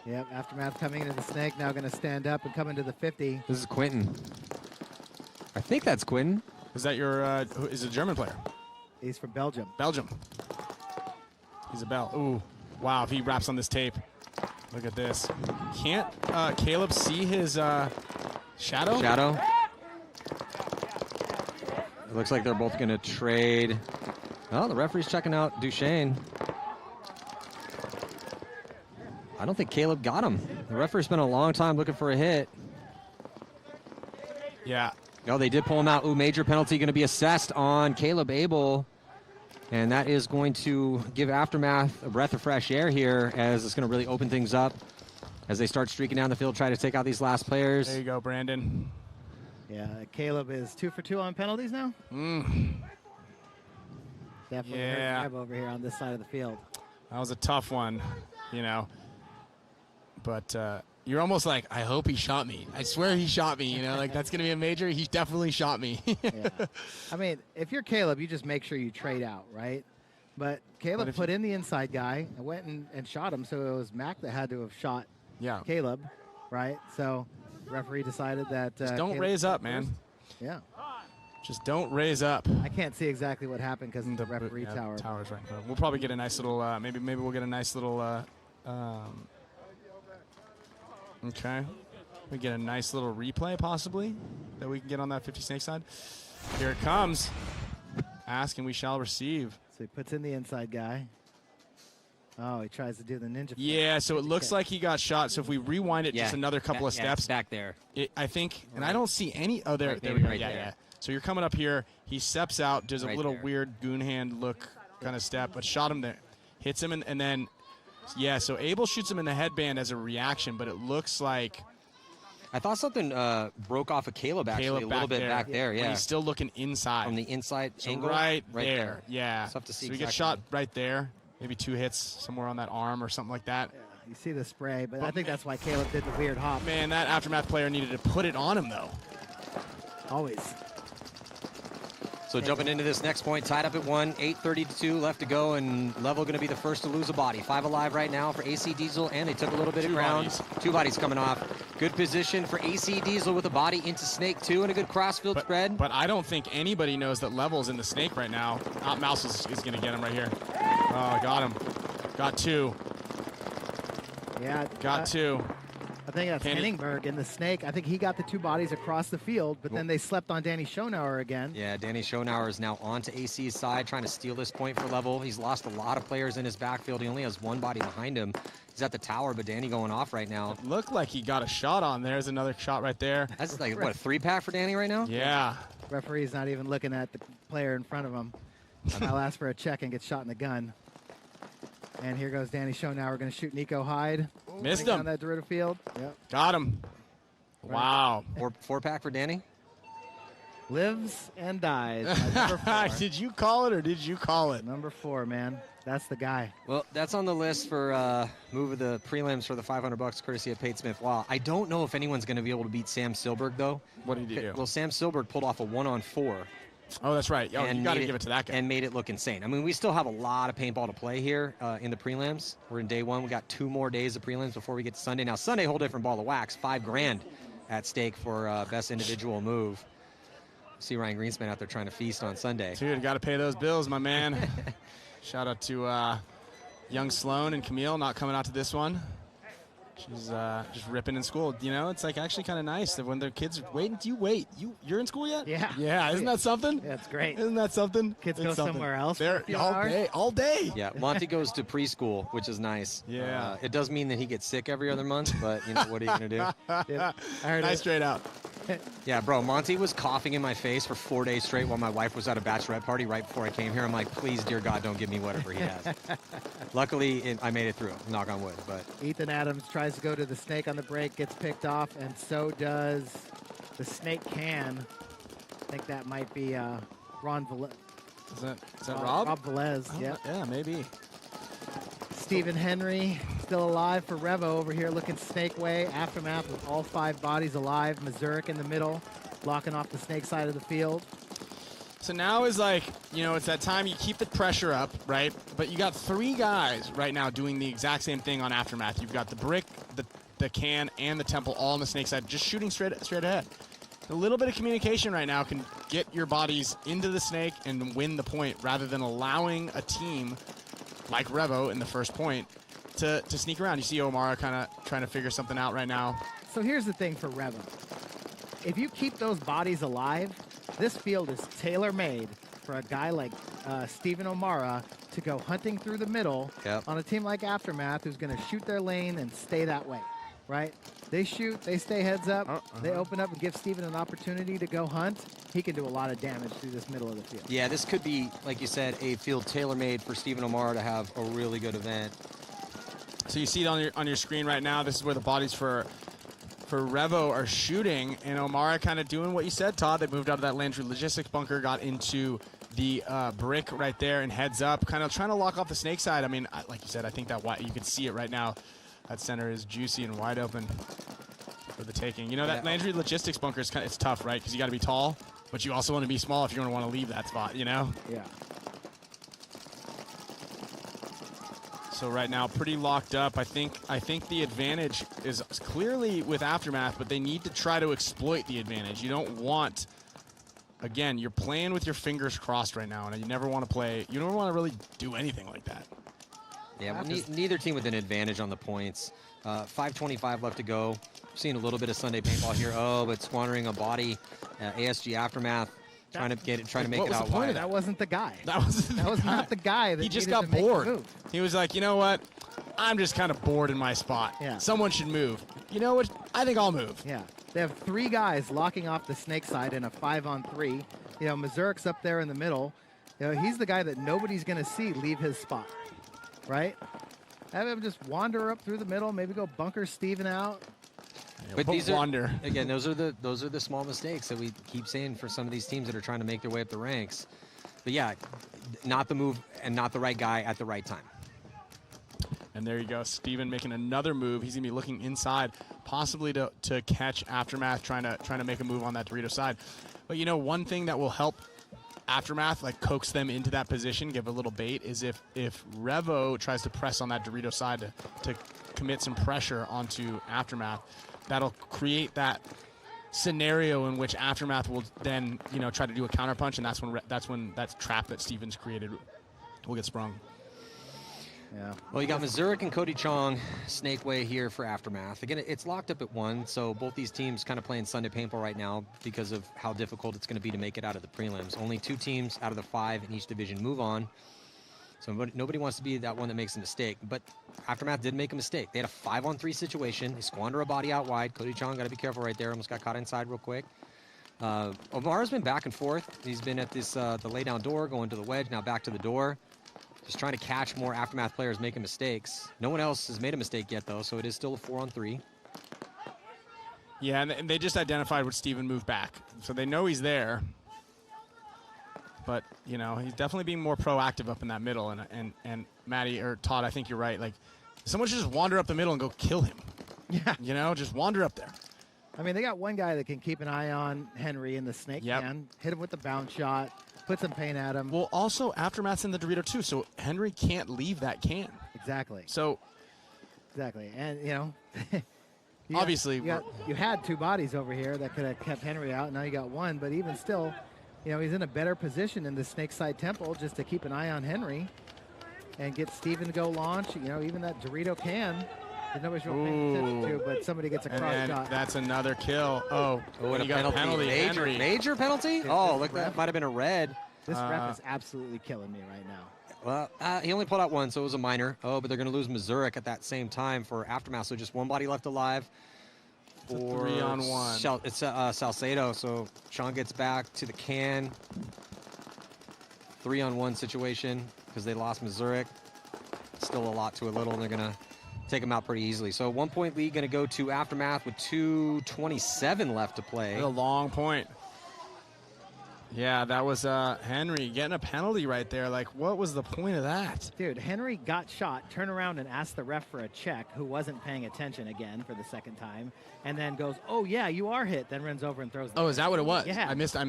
Yep, Aftermath coming into the snake, now going to stand up and come into the 50. This is Quentin. I think that's Quentin. Is that your, is a German player? He's from Belgium. Belgium. He's a Bell. Ooh, wow, if he wraps on this tape. Look at this. Can't Caleb see his shadow? Shadow. It looks like they're both going to trade. Oh, the referee's checking out Duchesne. I don't think Caleb got him. The referee spent a long time looking for a hit. Yeah. Oh, they did pull him out. Ooh, major penalty going to be assessed on Caleb Abel. And that is going to give Aftermath a breath of fresh air here, as it's going to really open things up as they start streaking down the field, try to take out these last players. There you go, Brandon. Yeah, Caleb is 2 for 2 on penalties now. Definitely hurt over here on this side of the field. That was a tough one, you know. But you're almost like, I hope he shot me. I swear he shot me, you know, like that's going to be a major. He definitely shot me. Yeah. I mean, if you're Caleb, you just make sure you trade out, right? But Caleb put in the inside guy and went and shot him, so it was Mac that had to have shot Caleb, right? So the referee decided that... Just don't Caleb raise up, man. Yeah. Just don't raise up. I can't see exactly what happened because of the referee tower. Tower's right. We'll probably get a nice little, maybe we'll get a nice little... Okay. We get a nice little replay, possibly, that we can get on that 50 snake side. Here it comes. Ask and we shall receive. So he puts in the inside guy. Oh, he tries to do the ninja flip. Yeah, so it looks like he got shot. So if we rewind it just another couple of steps. Back there. I think, and I don't see any... Oh, there we go. Yeah. So you're coming up here. He steps out, does a little weird goon hand look kind of step, but shot him there. Hits him, and then... Yeah, so Abel shoots him in the headband as a reaction, but it looks like... I thought something broke off of Caleb, actually, a little bit back there, yeah. But he's still looking inside. From the inside so angle? Right there, yeah. Tough to see so we get shot right there, maybe 2 hits somewhere on that arm or something like that. Yeah, you see the spray, but I think that's why Caleb did the weird hop. Man, that Aftermath player needed to put it on him, though. Always. So jumping into this next point, tied up at 1, 8:32 left to go, and Level going to be the first to lose a body. 5 alive right now for AC Diesel, and they took a little bit of ground. 2 bodies coming off. Good position for AC Diesel with a body into Snake 2 and a good crossfield spread. But I don't think anybody knows that Level's in the Snake right now. Mouse is going to get him right here. Oh, got him. Got 2. Yeah. Got 2. I think that's Henningberg in the Snake. I think he got the 2 bodies across the field, but then they slept on Danny Schonauer again. Yeah, Danny Schonauer is now onto AC's side, trying to steal this point for Level. He's lost a lot of players in his backfield. He only has 1 body behind him. He's at the tower, but Danny going off right now. It looked like he got a shot on. There's another shot right there. That's like, what, a 3-pack for Danny right now? Yeah. Referee's not even looking at the player in front of him. I'll ask for a check and get shot in the gun. And here goes Danny Schonauer going to shoot Nico Hyde. Missed him. On that Dorito field. Yep. Got him. Wow. 4-pack for Danny? Lives and dies. Number 4. Did you call it or did you call it? Number 4, man. That's the guy. Well, that's on the list for move of the prelims for the $500 courtesy of Pate Smith Law. I don't know if anyone's going to be able to beat Sam Silberg, though. What did he do? Well, Sam Silberg pulled off a 1-on-4. Oh, that's right. Oh, you got to give it to that guy. And made it look insane. I mean, we still have a lot of paintball to play here in the prelims. We're in day 1. We got 2 more days of prelims before we get to Sunday. Now, Sunday, whole different ball of wax. $5,000 at stake for best individual move. See Ryan Greenspan out there trying to feast on Sunday. Dude, got to pay those bills, my man. Shout out to young Sloan and Camille not coming out to this one. She's just ripping in school. You know, it's like actually kind of nice that when their kids are waiting. Do you wait? You're in school yet? Yeah. Yeah, isn't that something? That's great. Isn't that something? Kids It's go something. somewhere else. They're for a few all hours. day, all day. Yeah, Monty goes to preschool, which is nice. Yeah. It does mean that he gets sick every other month, but you know, what are you going to do? Yeah, I heard Nice it. straight out. Yeah, bro, Monty was coughing in my face for 4 days straight while my wife was at a bachelorette party right before I came here. I'm like, please, dear God, don't give me whatever he has. Luckily, I made it through, knock on wood. But Ethan Adams tries to go to the snake on the break, gets picked off, and so does the snake can. I think that might be Ron Velez. Is that Rob? Rob Velez, Oh, yeah. Yeah, maybe. Stephen Henry still alive for Revo over here looking snake way. Aftermath with all 5 bodies alive. Mazurek in the middle, blocking off the snake side of the field. So now is like, you know, it's that time you keep the pressure up, right? But you got 3 guys right now doing the exact same thing on Aftermath. You've got the brick, the can, and the temple all on the snake side, just shooting straight ahead. A little bit of communication right now can get your bodies into the snake and win the point rather than allowing a team like Revo in the first point to sneak around. You see Omara kind of trying to figure something out right now. So here's the thing for Revo. If you keep those bodies alive, this field is tailor-made for a guy like Stephen Omara to go hunting through the middle on a team like Aftermath who's going to shoot their lane and stay that way, right? They shoot, they stay heads up, they open up and give Stephen an opportunity to go hunt. He can do a lot of damage through this middle of the field. yeah, this could be, like you said, a field tailor-made for Stephen Omar to have a really good event. So you see it on your screen right now. This is where the bodies for Revo are shooting, and Omara kind of doing what you said, Todd. They moved out of that Landry logistics bunker, got into the brick right there, and heads up, kind of trying to lock off the snake side. I mean, like you said, I think that you can see it right now. That center is juicy and wide open for the taking. You know, that Landry logistics bunker is it's tough, right? Because you got to be tall, but you also want to be small if you're going to want to leave that spot, you know? Yeah. So right now, pretty locked up. I think the advantage is clearly with Aftermath, but they need to try to exploit the advantage. You don't want, again, you're playing with your fingers crossed right now, and you never want to play. You don't want to really do anything like that. Yeah, well, neither team with an advantage on the points. 5:25 left to go. Seeing a little bit of Sunday paintball here. Oh, but squandering a body. ASG Aftermath trying to make it out wide. That wasn't the guy. That was not the guy. That He just needed got to make the bored. move. He was like, you know what? I'm just kind of bored in my spot. Yeah. Someone should move. You know what? I think I'll move. Yeah. They have 3 guys locking off the snake side in a 5-on-3. You know, Mazurek's up there in the middle. You know, he's the guy that nobody's going to see leave his spot, right? Have him just wander up through the middle, maybe go bunker Steven out. But these are, again, those are the small mistakes that we keep saying for some of these teams that are trying to make their way up the ranks. But yeah, not the move and not the right guy at the right time. And there you go, Steven making another move. He's gonna be looking inside, possibly to catch Aftermath, trying to make a move on that Dorito side. But you know, one thing that will help Aftermath, like coax them into that position, give a little bait, is if Revo tries to press on that Dorito side to commit some pressure onto Aftermath, that'll create that scenario in which Aftermath will then, you know, try to do a counterpunch, and that's when that trap that Steven's created will get sprung. Yeah. Well, you got Mazurek and Cody Chong Snake Way here for Aftermath. Again, it's locked up at 1, so both these teams kind of playing Sunday paintball right now because of how difficult it's going to be to make it out of the prelims. Only 2 teams out of the 5 in each division move on. So nobody wants to be that one that makes a mistake. But Aftermath did make a mistake. They had a 5-on-3 situation. They squander a body out wide. Cody Chong got to be careful right there. Almost got caught inside real quick. Omar's been back and forth. He's been at this the lay down door, going to the wedge, now back to the door. Just trying to catch more Aftermath players making mistakes. No one else has made a mistake yet, though, so it is still a 4-on-3. Yeah, and they just identified what Steven moved back. So they know he's there. but you know, he's definitely being more proactive up in that middle. And Maddie or Todd, I think you're right. Like, someone should just wander up the middle and go kill him. Yeah. You know, just wander up there. I mean, they got one guy that can keep an eye on Henry in the snake can, hit him with the bounce shot, put some paint at him. Well, also, Aftermath's in the Dorito too, so Henry can't leave that can. Exactly. So. Exactly. And, you know, obviously, you had 2 bodies over here that could have kept Henry out. Now you got 1, but even still, you know, he's in a better position in the Snake Side Temple just to keep an eye on Henry and get Steven to go launch. You know, even that Dorito can. That nobody's really paying attention to, but somebody gets a cross shot. That's another kill. Oh, and you got a penalty. Major penalty? Oh, look, that might have been a red. This ref is absolutely killing me right now. Well, he only pulled out 1, so it was a minor. Oh, but they're going to lose Missouri at that same time for Aftermath, so just 1 body left alive. It's a 3-on-1. It's Salcedo, so Sean gets back to the can. 3-on-1 situation because they lost Missouri. Still a lot to a little, and they're going to take him out pretty easily. So 1-point lead going to go to Aftermath with 2:27 left to play. A long point. Yeah, that was Henry getting a penalty right there. Like, what was the point of that? Dude, Henry got shot, turned around and asked the ref for a check, who wasn't paying attention again for the 2nd time, and then goes, "Oh yeah, you are hit." Then runs over and throws. Oh, is that what it was? Yeah. I missed that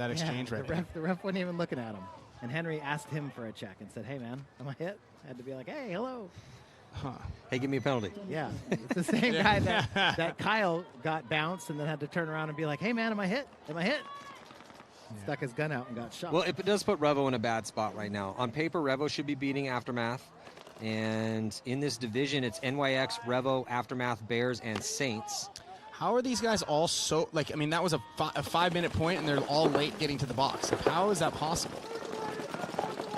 exchange right there. The ref wasn't even looking at him, and Henry asked him for a check and said, "Hey man, am I hit?" I had to be like, "Hey, hello." Huh. Hey, give me a penalty. Yeah, it's the same guy that Kyle got bounced and then had to turn around and be like, "Hey man, am I hit? Am I hit?" Yeah. Stuck his gun out and got shot. Well, it does put Revo in a bad spot right now. On paper, Revo should be beating Aftermath. And in this division, it's NYX, Revo, Aftermath, Bears, and Saints. How are these guys all so, like, I mean, that was a 5-minute point, and they're all late getting to the box. Like, how is that possible?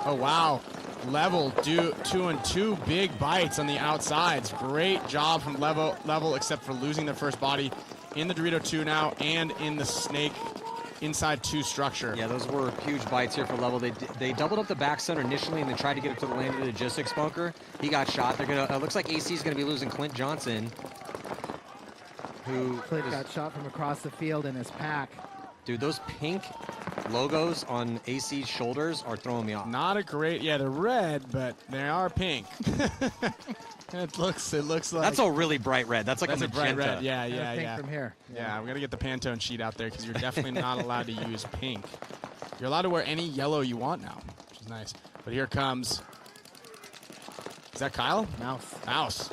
Oh, wow. Level, 2 and 2 big bites on the outsides. Great job from Level, except for losing their first body in the Dorito 2 now and in the Snake inside 2 structure. Yeah, those were huge bites here for Level. They doubled up the back center initially, and they tried to get up to the land of the logistics bunker. He got shot. They're gonna. Looks like AC is gonna be losing Clint Johnson, who Clint got shot from across the field in his pack. Dude, those pink logos on AC's shoulders are throwing me off. Not a great. Yeah, they're red, but they are pink. It looks like that's a really bright red. That's like a magenta. Bright red. Yeah. Pink from here. Yeah, we got to get the Pantone sheet out there because you're definitely not allowed to use pink. You're allowed to wear any yellow you want now, which is nice. But here comes. Is that Kyle? Mouse.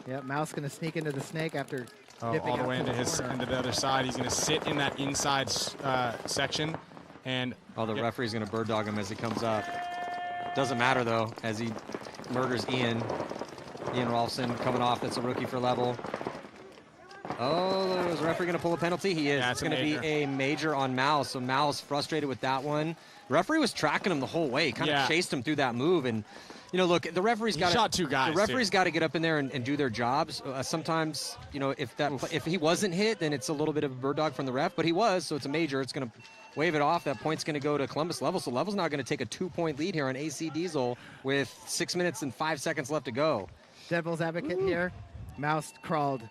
Yeah, Mouse gonna sneak into the snake after dipping all the out way into the other side. He's gonna sit in that inside section, and the referee's gonna bird dog him as he comes up. Doesn't matter though, as he murders Ian Rolfson coming off. That's a rookie for Level. Oh, is the referee going to pull a penalty? He is. Yeah, it's going to be a major on Mouse. So Mouse frustrated with that one. Referee was tracking him the whole way. Kind of chased him through that move. And, you know, look, the referee's got shot 2 guys. The referee's got to get up in there and do their jobs. Sometimes, you know, if he wasn't hit, then it's a little bit of a bird dog from the ref. But he was, so it's a major. It's going to wave it off. That point's going to go to Columbus Level. So Level's not going to take a 2-point lead here on AC Diesel with 6 minutes and 5 seconds left to go. Devil's advocate here. Mouse crawled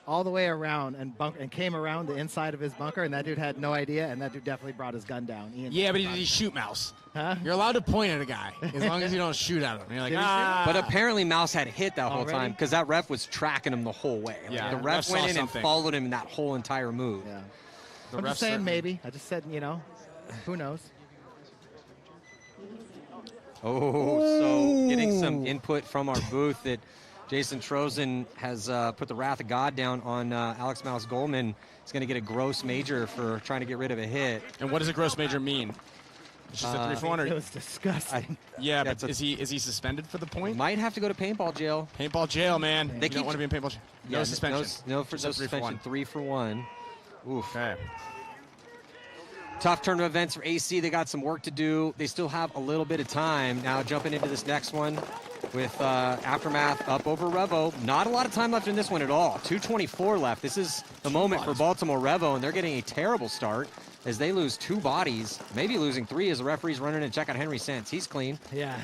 all the way around and came around the inside of his bunker, and that dude had no idea, and that dude definitely brought his gun down. Yeah, but did he shoot Mouse? Huh? You're allowed to point at a guy as long as you don't shoot at him. You're like, But apparently Mouse had hit that whole time because that ref was tracking him the whole way. Yeah, the ref went in and followed him in that whole entire move. Yeah. I'm just saying maybe. I just said, you know, who knows? So getting some input from our booth that Jason Trozen has put the wrath of God down on Alex Mouse Goldman. He's going to get a gross major for trying to get rid of a hit. And what does a gross major mean? It's just a 3-for-1. It was disgusting. Yeah, but is he suspended for the point? Might have to go to paintball jail. Paintball jail, man. You don't want to be in paintball jail. No suspension. No suspension. 3-for-1. Oof. Okay. Tough tournament events for AC. They got some work to do. They still have a little bit of time. Now jumping into this next one with Aftermath up over Revo. Not a lot of time left in this one at all. 2:24 left. This is the moment for Baltimore Revo, and they're getting a terrible start as they lose 2 bodies, maybe losing 3 as the referee's running and check out Henry Sense. He's clean. Yeah.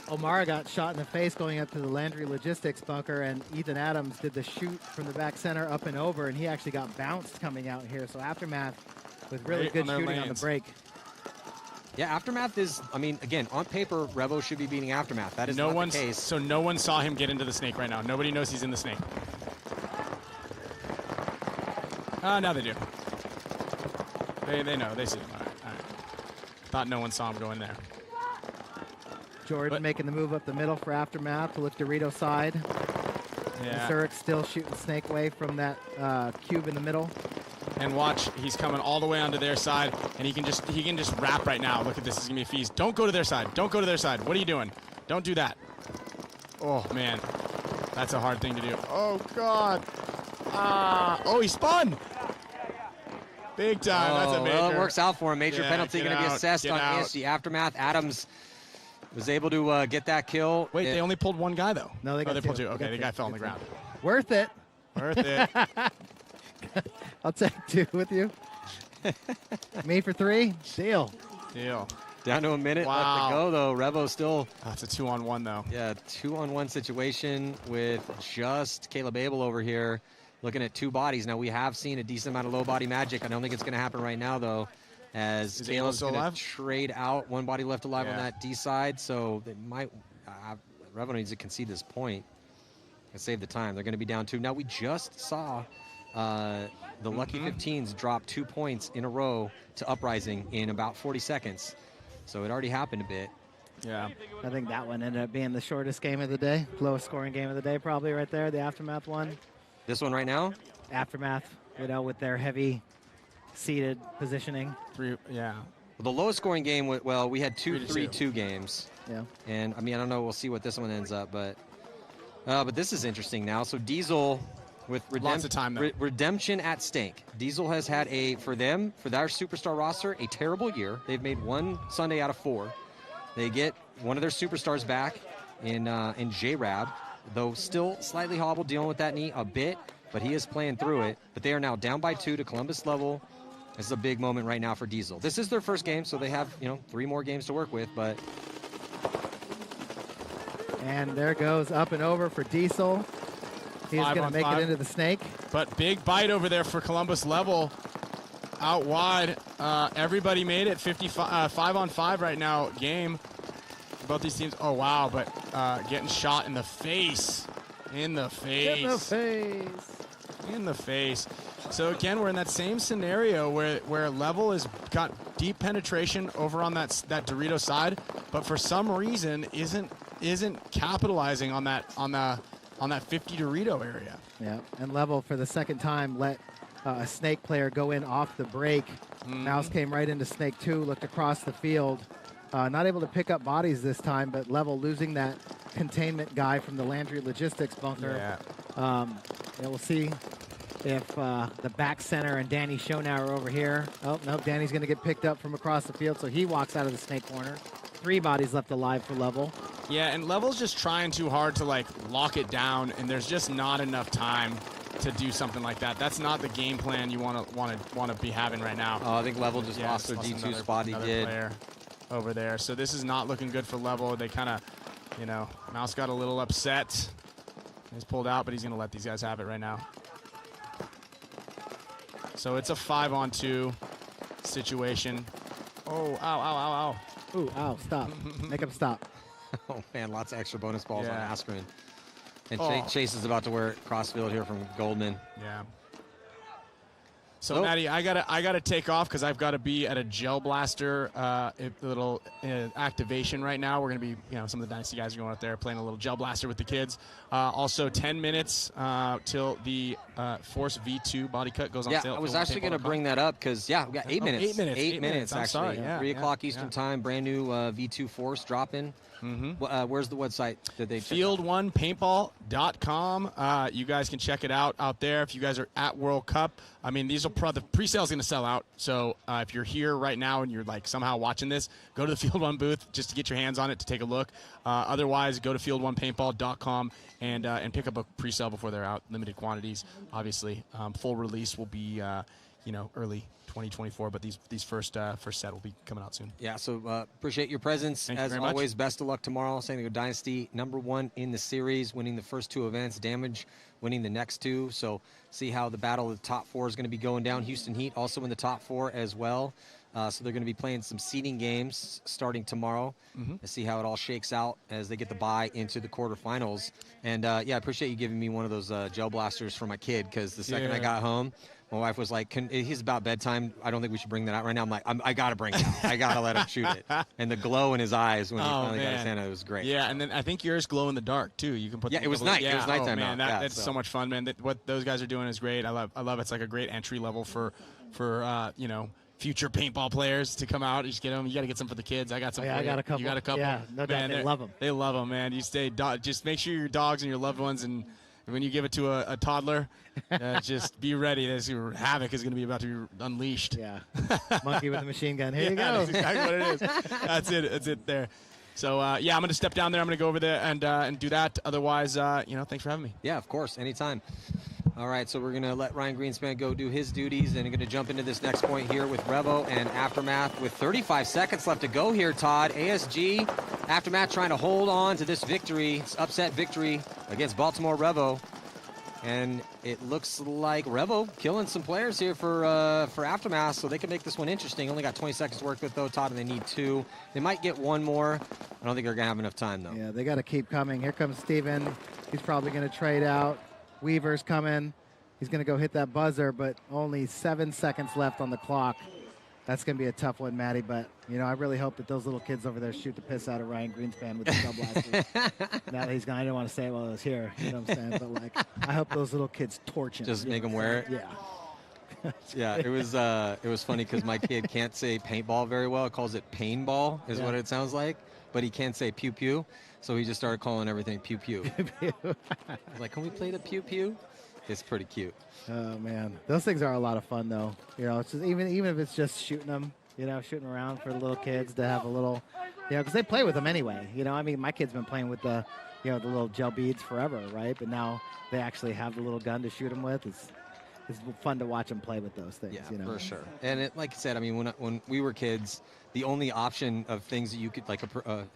O'Mara got shot in the face going up to the Landry Logistics bunker, and Ethan Adams did the shoot from the back center up and over, and he actually got bounced coming out here. So Aftermath with really good shooting on the break. Yeah, Aftermath is, I mean, again, on paper, Revo should be beating Aftermath. That is no not one's, the case. So no one saw him get into the snake right now. Nobody knows he's in the snake. Now they do. They know. They see him. All right. Thought no one saw him go in there. Jordan making the move up the middle for Aftermath to look Dorito side. Yeah. Zurich still shooting snake away from that cube in the middle. And watch, he's coming all the way onto their side, and he can just wrap right now. Look at this, it's gonna be a feast. Don't go to their side. Don't go to their side. What are you doing? Don't do that. Oh man, that's a hard thing to do. Oh God. Oh, he spun. Big time. That's a major. Well, it works out for him. Major penalty going to be assessed on out. ESG Aftermath. Adams was able to get that kill. Wait, they only pulled one guy though. No, they got pulled two. two. Okay, the guy fell on the ground. Worth it. Worth it. I'll take 2 with you. Me for 3. Deal. Down to a minute left to go, though. Revo still. That's a 2-on-1, though. Yeah, 2-on-1 situation with just Caleb Abel over here looking at 2 bodies. Now, we have seen a decent amount of low body magic. I don't think it's going to happen right now, though, as Caleb's going to trade out. 1 body left alive on that D side, so they might. Revo needs to concede this point and save the time. They're going to be down 2. Now, we just saw the Lucky 15s drop 2 points in a row to Uprising in about 40 seconds. So it already happened a bit. Yeah. I think that one ended up being the shortest game of the day. Lowest scoring game of the day probably right there, the Aftermath one. This one right now? Aftermath, you know, with their heavy seated positioning. Well, the lowest scoring game, well, we had 2 3-2 games. Yeah. And, I mean, I don't know. We'll see what this one ends up. But this is interesting now. So Diesel with lots of time, redemption at stake. Diesel has had for their superstar roster, a terrible year. They've made 1 Sunday out of 4. They get one of their superstars back in J-Rab, though still slightly hobbled, dealing with that knee a bit, but he is playing through it. But they are now down by 2 to Columbus level. This is a big moment right now for Diesel. This is their first game, so they have 3 more games to work with, but. And there goes up and over for Diesel. He's going to make it into the snake. But big bite over there for Columbus level. Out wide. Everybody made it. 5-on-5 right now game. Both these teams. Oh, wow. But getting shot in the face. In the face. So, again, we're in that same scenario where Level has got deep penetration over on that Dorito side, but for some reason isn't capitalizing on that 50 Dorito area. Yeah, and Level for the second time let a snake player go in off the break. Mouse came right into snake 2, looked across the field. Not able to pick up bodies this time, but Level losing that containment guy from the Landry Logistics bunker. Yeah. We'll see if the back center and Danny Schonauer are over here. Oh, no, Danny's going to get picked up from across the field, so he walks out of the snake corner. 3 bodies left alive for Level. Yeah, and Level's just trying too hard to lock it down, and there's just not enough time to do something like that. That's not the game plan you want to be having right now. Oh, I think Level just lost their D2 spot. He did. Player over there, so this is not looking good for Level. They kind of, Mouse got a little upset. He's pulled out, but he's going to let these guys have it right now. So it's a 5-on-2 situation. Oh, ow. Ooh, ow, stop. Make him stop. Oh, man, lots of extra bonus balls on Askren. And Oh. Chase is about to wear crossfield here from Goldman. Yeah. So, Maddie, I gotta take off because I've got to be at a Gel Blaster little activation right now. We're gonna be, some of the Dynasty guys are going out there playing a little Gel Blaster with the kids. Also, 10 minutes till the Force V2 body cut goes on sale. Yeah, I was actually going to bring that up because, we got 8 minutes. 8 minutes. Actually. Sorry. 3 o'clock Eastern time, brand new V2 Force dropping. Where's the website that they check out? Field1paintball.com. You guys can check it out there if you guys are at World Cup. I mean, the pre-sale is going to sell out. So if you're here right now and you're somehow watching this, go to the Field 1 booth just to get your hands on it to take a look. Otherwise, go to field1paintball.com and pick up a pre-sale before they're out. Limited quantities, obviously. Full release will be early 2024, but these first set will be coming out soon. Yeah, so appreciate your presence. As always, best of luck tomorrow. San Diego Dynasty, #1 in the series, winning the first 2 events, Damage winning the next 2. So see how the battle of the top 4 is going to be going down. Houston Heat also in the top 4 as well. So they're going to be playing some seeding games starting tomorrow to see how it all shakes out as they get the bye into the quarterfinals. And yeah, I appreciate you giving me one of those gel blasters for my kid, because the second I got home, my wife was like, he's about bedtime. I don't think we should bring that out right now. I'm like, I got to bring it out. I got to let him shoot it. And the glow in his eyes when he finally got his hand, it was great. Yeah, and then I think yours glow in the dark, too. You can put it was night. It was nighttime. Man, that's so much fun, man. What those guys are doing is great. I love it. It's like a great entry level for future paintball players to come out. You just get them. You got to get some for the kids. I got some. I got a couple. You got a couple. Yeah, no doubt. They love them. They love them, man. You just make sure your dogs and your loved ones, and when you give it to a toddler, just be ready. Havoc is going to be about to be unleashed. Yeah, monkey with a machine gun. Here you go. That's exactly what it is. That's it. That's it there. So yeah, I'm going to step down there. I'm going to go over there and do that. Otherwise, thanks for having me. Yeah, of course, anytime. All right, so we're going to let Ryan Greenspan go do his duties, and we're going to jump into this next point here with Revo and Aftermath with 35 seconds left to go here, Todd. ASG, Aftermath trying to hold on to this victory, this upset victory against Baltimore Revo. And it looks like Revo killing some players here for Aftermath, so they can make this one interesting. Only got 20 seconds to work with, though, Todd, and they need 2. They might get 1 more. I don't think they're going to have enough time, though. Yeah, they got to keep coming. Here comes Steven. He's probably going to trade out. Weaver's coming. He's going to go hit that buzzer, but only 7 seconds left on the clock. That's going to be a tough one, Matty, but, I really hope that those little kids over there shoot the piss out of Ryan Greenspan with the gel blasters. Now that he's gone, I didn't want to say it while I was here, you know what I'm saying? But, I hope those little kids torch him. Just make them wear it? Yeah. Yeah, it was funny because my kid can't say paintball very well. It calls it painball is what it sounds like, but he can't say pew-pew. So he just started calling everything pew-pew. I was like, can we play the pew-pew? It's pretty cute. Oh, man. Those things are a lot of fun, though. It's just, even if it's just shooting them, shooting around for the little kids to have a little, because they play with them anyway. My kid's been playing with the little gel beads forever, right? But now they actually have the little gun to shoot them with. It's fun to watch them play with those things. Yeah, for sure. And like I said, when we were kids, the only option of things that you could, like a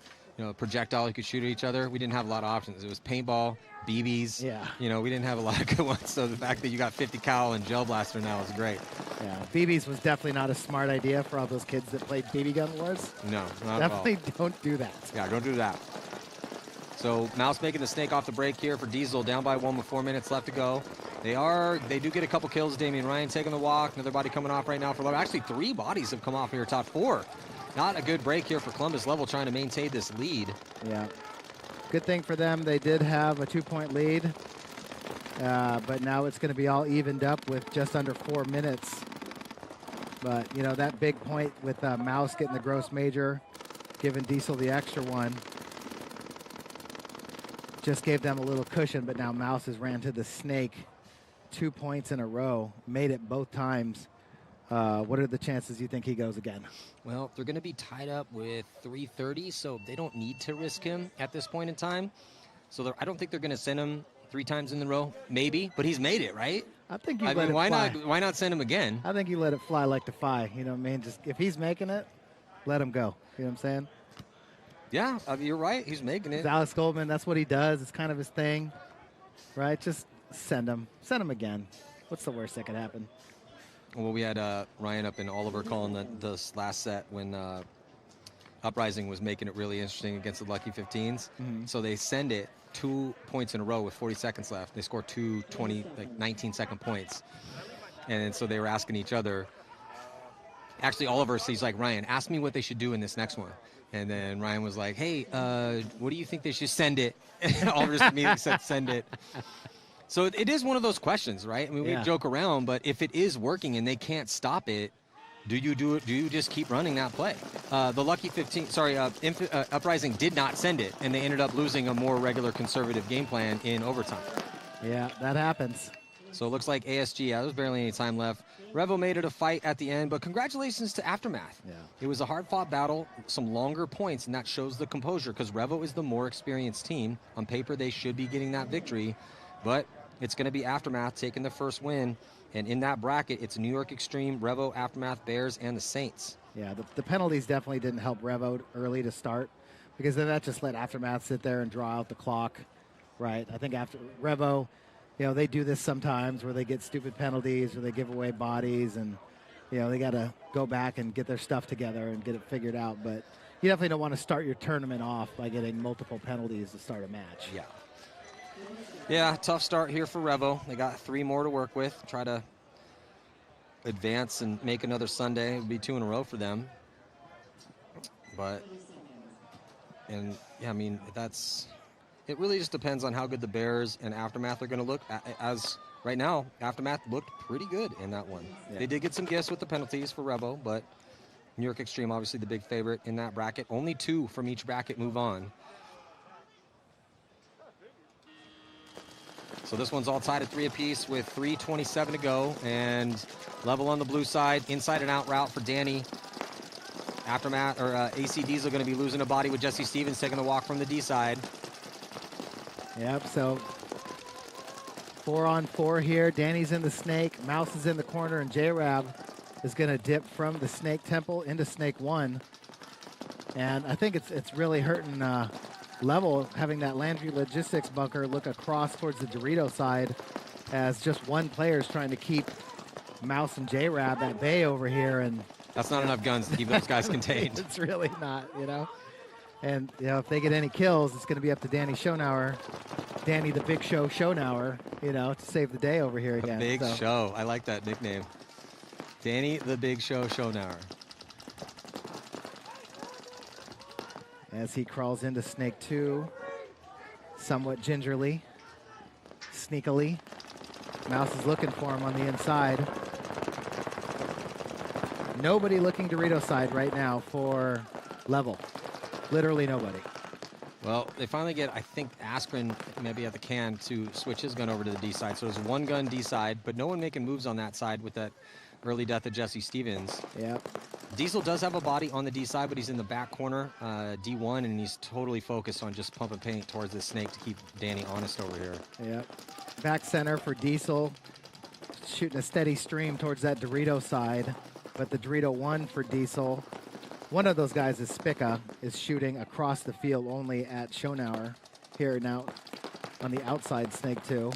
projectile you could shoot at each other, we didn't have a lot of options. It was paintball, BBs. Yeah. We didn't have a lot of good ones. So the fact that you got 50 cal and gel blaster now is great. Yeah, BBs was definitely not a smart idea for all those kids that played BB gun wars. No, not definitely at all. Don't do that. Yeah, don't do that. So Mouse making the snake off the break here for Diesel, down by 1 with 4 minutes left to go. They do get a couple kills. Damian Ryan taking the walk. Another body coming off right now for Level. Actually, 3 bodies have come off here, top 4. Not a good break here for Columbus. Level trying to maintain this lead. Yeah. Good thing for them, they did have a 2-point lead. But now it's going to be all evened up with just under 4 minutes. But, that big point with Mouse getting the gross major, giving Diesel the extra one, just gave them a little cushion. But now Mouse has ran to the snake 2 points in a row, made it both times. What are the chances you think he goes again? Well, they're going to be tied up with 3:30, so they don't need to risk him at this point in time. So I don't think they're going to send him 3 times in the row. Maybe, but he's made it, right? I think you let it fly. Why not send him again? I think you let it fly like the Phi. Just if he's making it, let him go. You know what I'm saying? Yeah, you're right. He's making it. It's Alex Goldman, that's what he does. It's kind of his thing, right? Just send him. Send him again. What's the worst that could happen? Well, we had Ryan up and Oliver calling the last set when Uprising was making it really interesting against the Lucky 15s. Mm-hmm. So they send it 2 points in a row with 40 seconds left. They score 2 19-second points. And so they were asking each other. Actually, Oliver says, like, Ryan, ask me what they should do in this next one. And then Ryan was like, hey, what do you think they should send it? And Oliver just immediately said, send it. So it is one of those questions, right? We joke around, but if it is working and they can't stop it, do you do it? Do you just keep running that play? The Lucky 15, Uprising did not send it, and they ended up losing a more regular conservative game plan in overtime. Yeah, that happens. So it looks like ASG, there was barely any time left. Revo made it a fight at the end, but congratulations to Aftermath. Yeah. It was a hard-fought battle, some longer points, and that shows the composure because Revo is the more experienced team. On paper, they should be getting that victory, but it's going to be Aftermath taking the first win. And in that bracket, it's New York Extreme, Revo, Aftermath, Bears, and the Saints. Yeah, the penalties definitely didn't help Revo early to start because then that just let Aftermath sit there and draw out the clock, right? I think after Revo, they do this sometimes where they get stupid penalties or they give away bodies and, they got to go back and get their stuff together and get it figured out. But you definitely don't want to start your tournament off by getting multiple penalties to start a match. Yeah. Yeah, tough start here for Revo. They got 3 more to work with. Try to advance and make another Sunday. It would be 2 in a row for them. But, and yeah, I mean, it really just depends on how good the Bears and Aftermath are going to look. As right now, Aftermath looked pretty good in that one. Yeah. They did get some gifts with the penalties for Revo, but New York Extreme, obviously the big favorite in that bracket. Only 2 from each bracket move on. So this one's all tied at 3 apiece with 3:27 to go, and level on the blue side, inside and out route for Danny. Aftermath, or AC Diesel going to be losing a body with Jesse Stevens taking the walk from the D side. Yep, so 4-on-4 here. Danny's in the snake, Mouse is in the corner, and J-Rab is going to dip from the snake temple into snake 1. And I think it's really hurting Level having that Landry Logistics bunker look across towards the Dorito side as just one player is trying to keep Mouse and J-Rab at bay over here. And that's not enough guns to keep those guys contained. It's really not, And, if they get any kills, it's going to be up to Danny Schonauer, Danny the Big Show Schonauer, to save the day over here again. The Big Show. I like that nickname. Danny the Big Show Schonauer. As he crawls into snake 2, somewhat gingerly, sneakily. Mouse is looking for him on the inside. Nobody looking Dorito side right now for Level. Literally nobody. Well, they finally get, I think, Askren maybe at the can to switch his gun over to the D side. So there's 1 gun D side, but no one making moves on that side with that early death of Jesse Stevens. Yep. Diesel does have a body on the D side, but he's in the back corner, D1, and he's totally focused on just pumping paint towards the snake to keep Danny honest over here. Yep. Back center for Diesel, shooting a steady stream towards that Dorito side, but the Dorito 1 for Diesel. One of those guys is Spica, is shooting across the field only at Schonauer here now on the outside snake 2.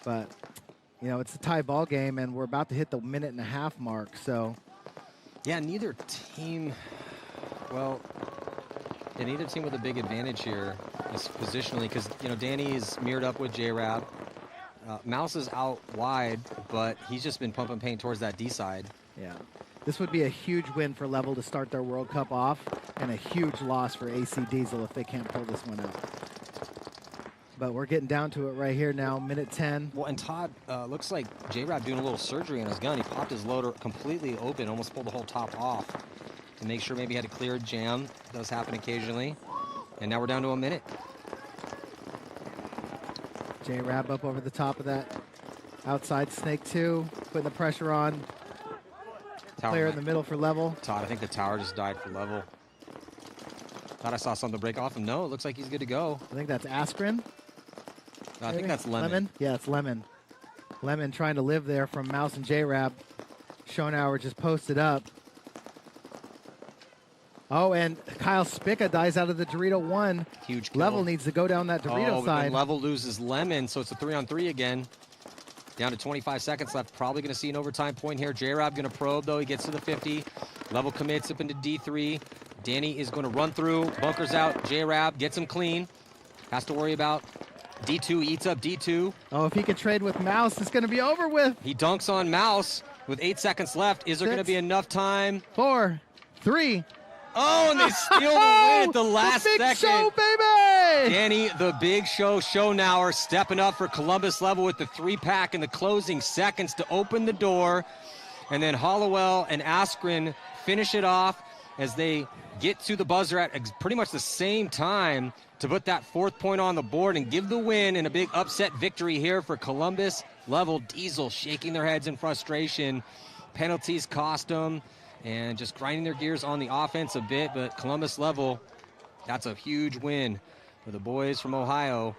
But, it's a tie ball game, and we're about to hit the 1.5-minute mark, so. Yeah, neither team, neither team with a big advantage here is positionally, because, Danny is mirrored up with J-Rab. Mouse is out wide, but he's just been pumping paint towards that D side. Yeah. This would be a huge win for Level to start their World Cup off, and a huge loss for AC Diesel if they can't pull this one out. But we're getting down to it right here now, minute 10. Well, and Todd, looks like J-Rab doing a little surgery on his gun. He popped his loader completely open, almost pulled the whole top off to make sure maybe he had a clear jam. It does happen occasionally. And now we're down to a minute. J-Rab up over the top of that outside snake 2, putting the pressure on. Tower Player in the middle for Level. Todd, I think the tower just died for Level. Thought I saw something break off him. No, it looks like he's good to go. I think that's Askren. No, I think that's Lemon. Yeah, it's Lemon. Lemon trying to live there from Mouse and J-Rab. Schonauer just posted up. Oh, and Kyle Spica dies out of the Dorito 1. Huge kill. Level needs to go down that Dorito side. And Level loses Lemon, so it's a 3-on-3 again. Down to 25 seconds left. Probably going to see an overtime point here. J-Rab going to probe, though. He gets to the 50. Level commits up into D3. Danny is going to run through, bunkers out. J-Rab gets him clean. Has to worry about D2, eats up D2. Oh, if he could trade with Mouse, it's going to be over with. He dunks on Mouse with 8 seconds left. Is there going to be enough time? 4, 3. Oh, and they steal the win at the last the big second. Show, baby! Danny, the Big Show Schonauer, stepping up for Columbus Level with the 3-pack in the closing seconds to open the door. And then Hollowell and Askren finish it off as they get to the buzzer at pretty much the same time to put that 4th point on the board and give the win in a big upset victory here for Columbus Level. Diesel shaking their heads in frustration. Penalties cost them and just grinding their gears on the offense a bit, but Columbus Level, that's a huge win for the boys from Ohio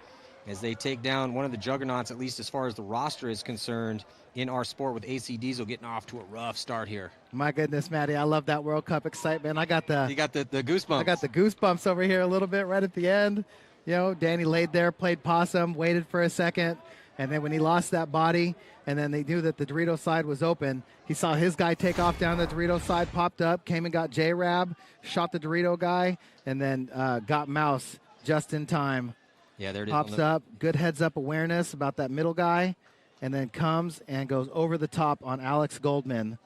as they take down one of the juggernauts, at least as far as the roster is concerned, in our sport, with AC Diesel getting off to a rough start here. My goodness, Matty, I love that World Cup excitement. You got the goosebumps. I got the goosebumps over here a little bit right at the end. Danny laid there, played possum, waited for a second, And then when he lost that body, and then they knew that the Dorito side was open, he saw his guy take off down the Dorito side, popped up, came and got J-Rab, shot the Dorito guy, and then got Mouse just in time. Yeah, there it is. Pops up, good heads-up awareness about that middle guy, and then comes and goes over the top on Alex Goldman.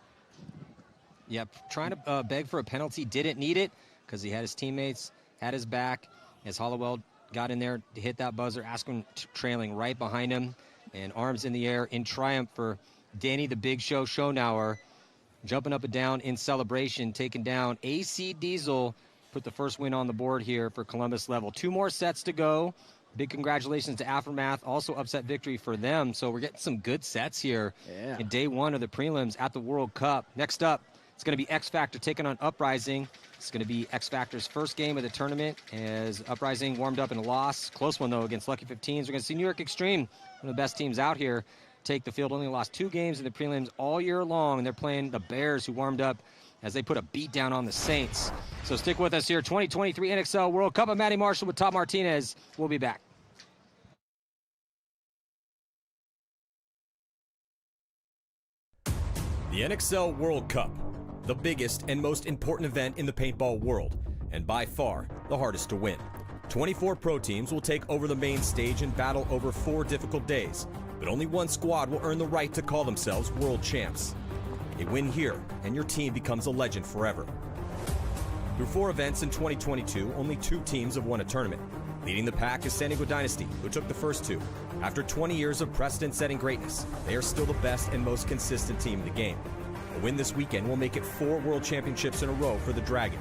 Yeah, trying to beg for a penalty, didn't need it because he had his teammates, had his back. As Hollowell got in there to hit that buzzer, Askin trailing right behind him, and arms in the air in triumph for Danny the Big Show Schoenauer, jumping up and down in celebration, taking down AC Diesel, put the first win on the board here for Columbus Level. 2 more sets to go. Big congratulations to Aftermath, also upset victory for them. So we're getting some good sets here in day 1 of the prelims at the World Cup. Next up, it's going to be X Factor taking on Uprising. It's going to be X Factor's first game of the tournament as Uprising warmed up in a loss. Close one, though, against Lucky 15s. We're going to see New York Extreme, one of the best teams out here, take the field. Only lost 2 games in the prelims all year long, and they're playing the Bears, who warmed up as they put a beat down on the Saints. So stick with us here. 2023 NXL World Cup. I'm Matty Marshall with Tom Martinez. We'll be back. The NXL World Cup, the biggest and most important event in the paintball world, and by far the hardest to win. 24 pro teams will take over the main stage and battle over 4 difficult days, but only one squad will earn the right to call themselves world champs. A win here, and your team becomes a legend forever. Through 4 events in 2022, only 2 teams have won a tournament. Leading the pack is San Diego Dynasty, who took the first 2. After 20 years of precedent-setting greatness, they are still the best and most consistent team in the game. A win this weekend will make it 4 world championships in a row for the Dragon.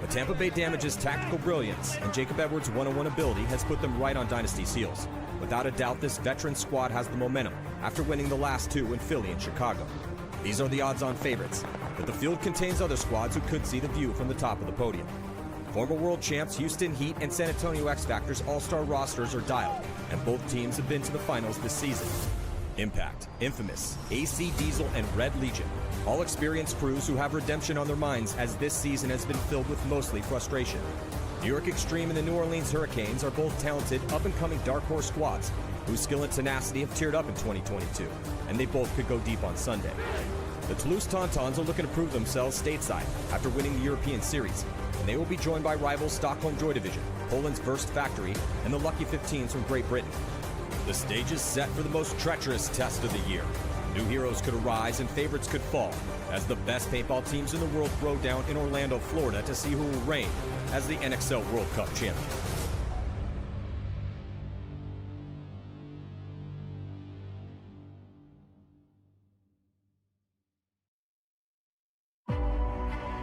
But Tampa Bay Damage's tactical brilliance and Jacob Edwards' one-on-one ability has put them right on Dynasty's heels. Without a doubt, this veteran squad has the momentum after winning the last 2 in Philly and Chicago. These are the odds-on favorites, but the field contains other squads who could see the view from the top of the podium. Former world champs Houston Heat and San Antonio X Factor's all-star rosters are dialed, and both teams have been to the finals this season. Impact, Infamous, AC Diesel, and Red Legion, all experienced crews who have redemption on their minds as this season has been filled with mostly frustration. New York Extreme and the New Orleans Hurricanes are both talented, up-and-coming dark horse squads whose skill and tenacity have teared up in 2022, and they both could go deep on Sunday. The Toulouse Tauntauns are looking to prove themselves stateside after winning the European Series, and they will be joined by rival Stockholm Joy Division, Poland's Burst Factory, and the Lucky 15s from Great Britain. The stage is set for the most treacherous test of the year. New heroes could arise and favorites could fall, as the best paintball teams in the world throw down in Orlando, Florida to see who will reign as the NXL World Cup champion.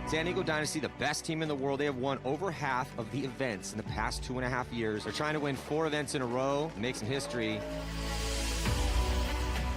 San Diego Dynasty, the best team in the world. They have won over half of the events in the past 2.5 years. They're trying to win 4 events in a row, make some history.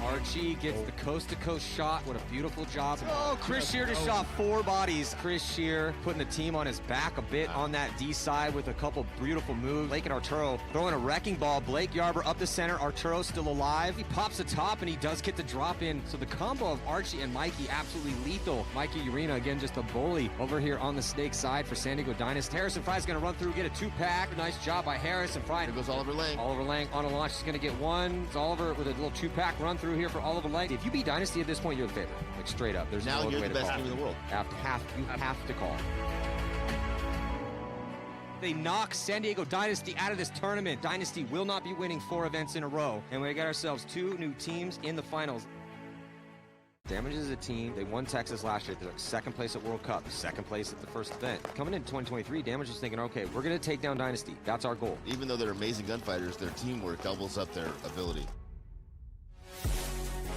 Archie gets the coast-to-coast shot. What a beautiful job. Oh, Chris Shear just shot 4 bodies. Chris Shear putting the team on his back a bit on that D side with a couple beautiful moves. Blake and Arturo throwing a wrecking ball. Blake Yarber up the center. Arturo still alive. He pops the top, and he does get the drop in. So the combo of Archie and Mikey absolutely lethal. Mikey Urena, again, just a bully over here on the snake side for San Diego Dynasty. Harrison Fry's going to run through, get a 2-pack. Nice job by Harrison Fry. Here goes Oliver Lang. Oliver Lang on a launch is going to get 1. It's Oliver with a little 2-pack run through here for Oliver Lang. If you beat Dynasty at this point, you're the favorite. Like, straight up. There's now no other you're way the to best call. team in the world. You have to call. They knock San Diego Dynasty out of this tournament. Dynasty will not be winning 4 events in a row. And we got ourselves 2 new teams in the finals. Damage is a team. They won Texas last year. They're like 2nd place at World Cup, 2nd place at the first event. Coming into 2023, Damage is thinking, okay, we're going to take down Dynasty. That's our goal. Even though they're amazing gunfighters, their teamwork doubles up their ability.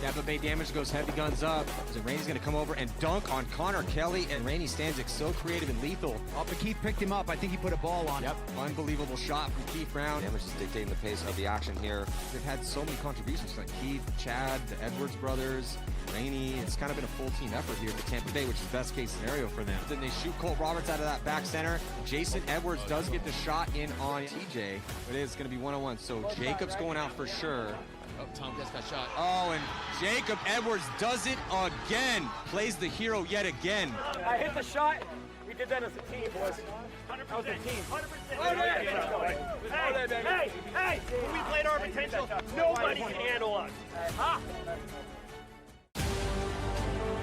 Tampa Bay Damage goes heavy guns up. So Rainey's going to come over and dunk on Connor Kelly, and Rainey Stanzik so creative and lethal. But Keith picked him up. I think he put a ball on him. Yep, unbelievable shot from Keith Brown. Damage is dictating the pace of the action here. They've had so many contributions like Keith, Chad, the Edwards brothers, Rainey. It's kind of been a full team effort here for Tampa Bay, which is best case scenario for them. Then they shoot Colt Roberts out of that back center. Jason Edwards does get the shot in on TJ, but it is going to be 1-on-1. So Jacob's going out for sure. Oh, Tom gets that shot. Oh, and Jacob Edwards does it again. Plays the hero yet again. I hit the shot. We did that as a team, boys. 100%. That was a team. 100%. Hey, when we played our potential, nobody can handle us. Huh?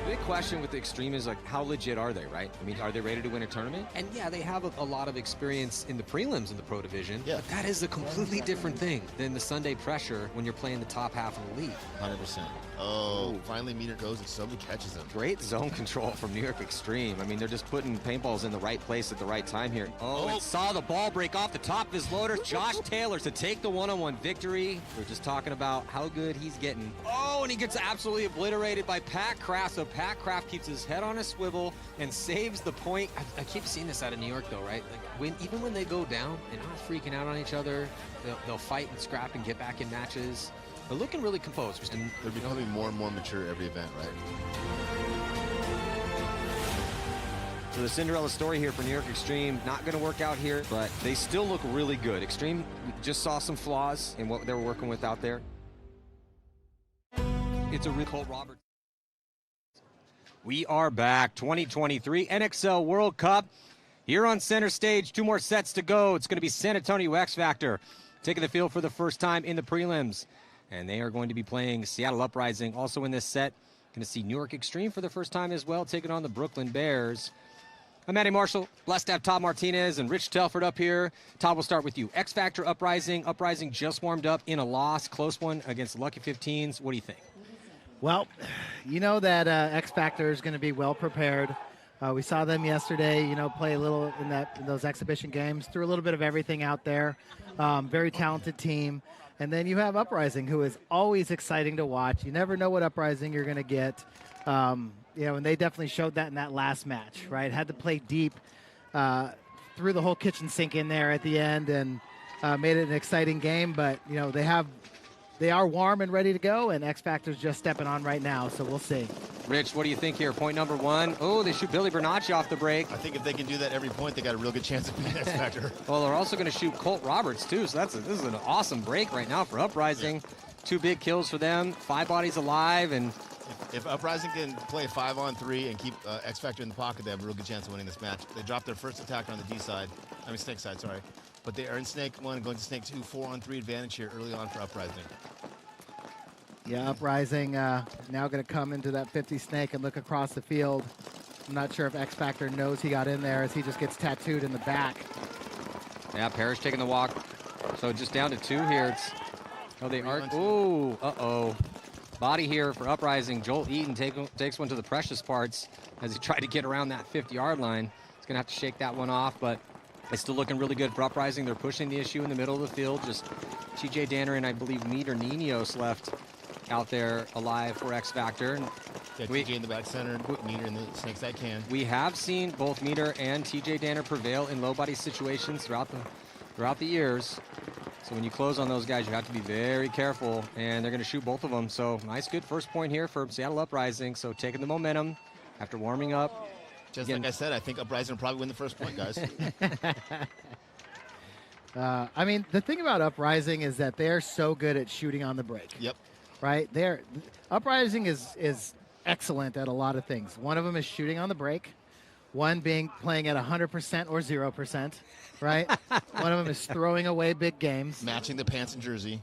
Big question with the Extreme is, like, how legit are they, right? I mean, are they ready to win a tournament? And yeah, they have a lot of experience in the prelims in the Pro Division. Yeah. But that is a completely different thing than the Sunday pressure when you're playing the top half of the league. 100%. Oh, finally Meter goes and somebody catches him. Great zone control from New York Extreme. I mean, they're just putting paintballs in the right place at the right time here. Oh, and saw the ball break off the top of his loader. Josh Taylor to take the one-on-one victory. We're just talking about how good he's getting. Oh, and he gets absolutely obliterated by Pat Kraft. So Pat Kraft keeps his head on a swivel and saves the point. I keep seeing this out of New York, though, right? Like, even when they go down, they're not freaking out on each other. They'll fight and scrap and get back in matches. They're looking really composed. And they're becoming more and more mature every event, right? So the Cinderella story here for New York Extreme, not going to work out here, but they still look really good. Extreme just saw some flaws in what they were working with out there. It's a real Colt Roberts. We are back. 2023 NXL World Cup here on center stage. 2 more sets to go. It's going to be San Antonio X Factor taking the field for the first time in the prelims. And they are going to be playing Seattle Uprising. Also in this set, going to see New York Extreme for the first time as well, taking on the Brooklyn Bears. I'm Matty Marshall. Blessed to have Todd Martinez and Rich Telford up here. Todd, we'll start with you. X Factor Uprising. Uprising just warmed up in a loss, close one against Lucky 15s. What do you think? Well, you know that X Factor is going to be well prepared. We saw them yesterday, play a little in those exhibition games, threw a little bit of everything out there. Very talented team. And then you have Uprising, who is always exciting to watch. You never know what Uprising you're going to get. And they definitely showed that in that last match, right? Had to play deep, threw the whole kitchen sink in there at the end and made it an exciting game. But, they are warm and ready to go, and X Factor's just stepping on right now, so we'll see. Rich, what do you think here? Point number 1. Oh, they shoot Billy Bernacchia off the break. I think if they can do that every point, they got a real good chance of beating X Factor. Well, they're also going to shoot Colt Roberts, too, so this is an awesome break right now for Uprising. Yeah. 2 big kills for them, 5 bodies alive, and if Uprising can play 5-on-3 and keep X Factor in the pocket, they have a real good chance of winning this match. They dropped their first attacker on the D side. Snake side, sorry. But they are in Snake 1, going to Snake 2, 4-on-3 advantage here early on for Uprising. Yeah, Uprising now going to come into that 50 Snake and look across the field. I'm not sure if X Factor knows he got in there as he just gets tattooed in the back. Yeah, Parrish taking the walk. So just down to 2 here. They are. Ooh, uh-oh. Body here for Uprising. Joel Eaton takes one to the precious parts as he tried to get around that 50-yard line. He's going to have to shake that one off, but it's still looking really good for Uprising. They're pushing the issue in the middle of the field. Just TJ Danner and I believe Meter Ninos left out there alive for X Factor. Yeah, TJ in the back center, Meter in the snake side can. We have seen both Meter and TJ Danner prevail in low body situations throughout the years. So when you close on those guys, you have to be very careful, and they're going to shoot both of them. So nice, good first point here for Seattle Uprising. So taking the momentum after warming up. Just like I said, I think Uprising will probably win the first point, guys. The thing about Uprising is that they're so good at shooting on the break. Yep. Right? Uprising is excellent at a lot of things. One of them is shooting on the break. One being playing at 100% or 0%, right? One of them is throwing away big games. Matching the pants and jersey.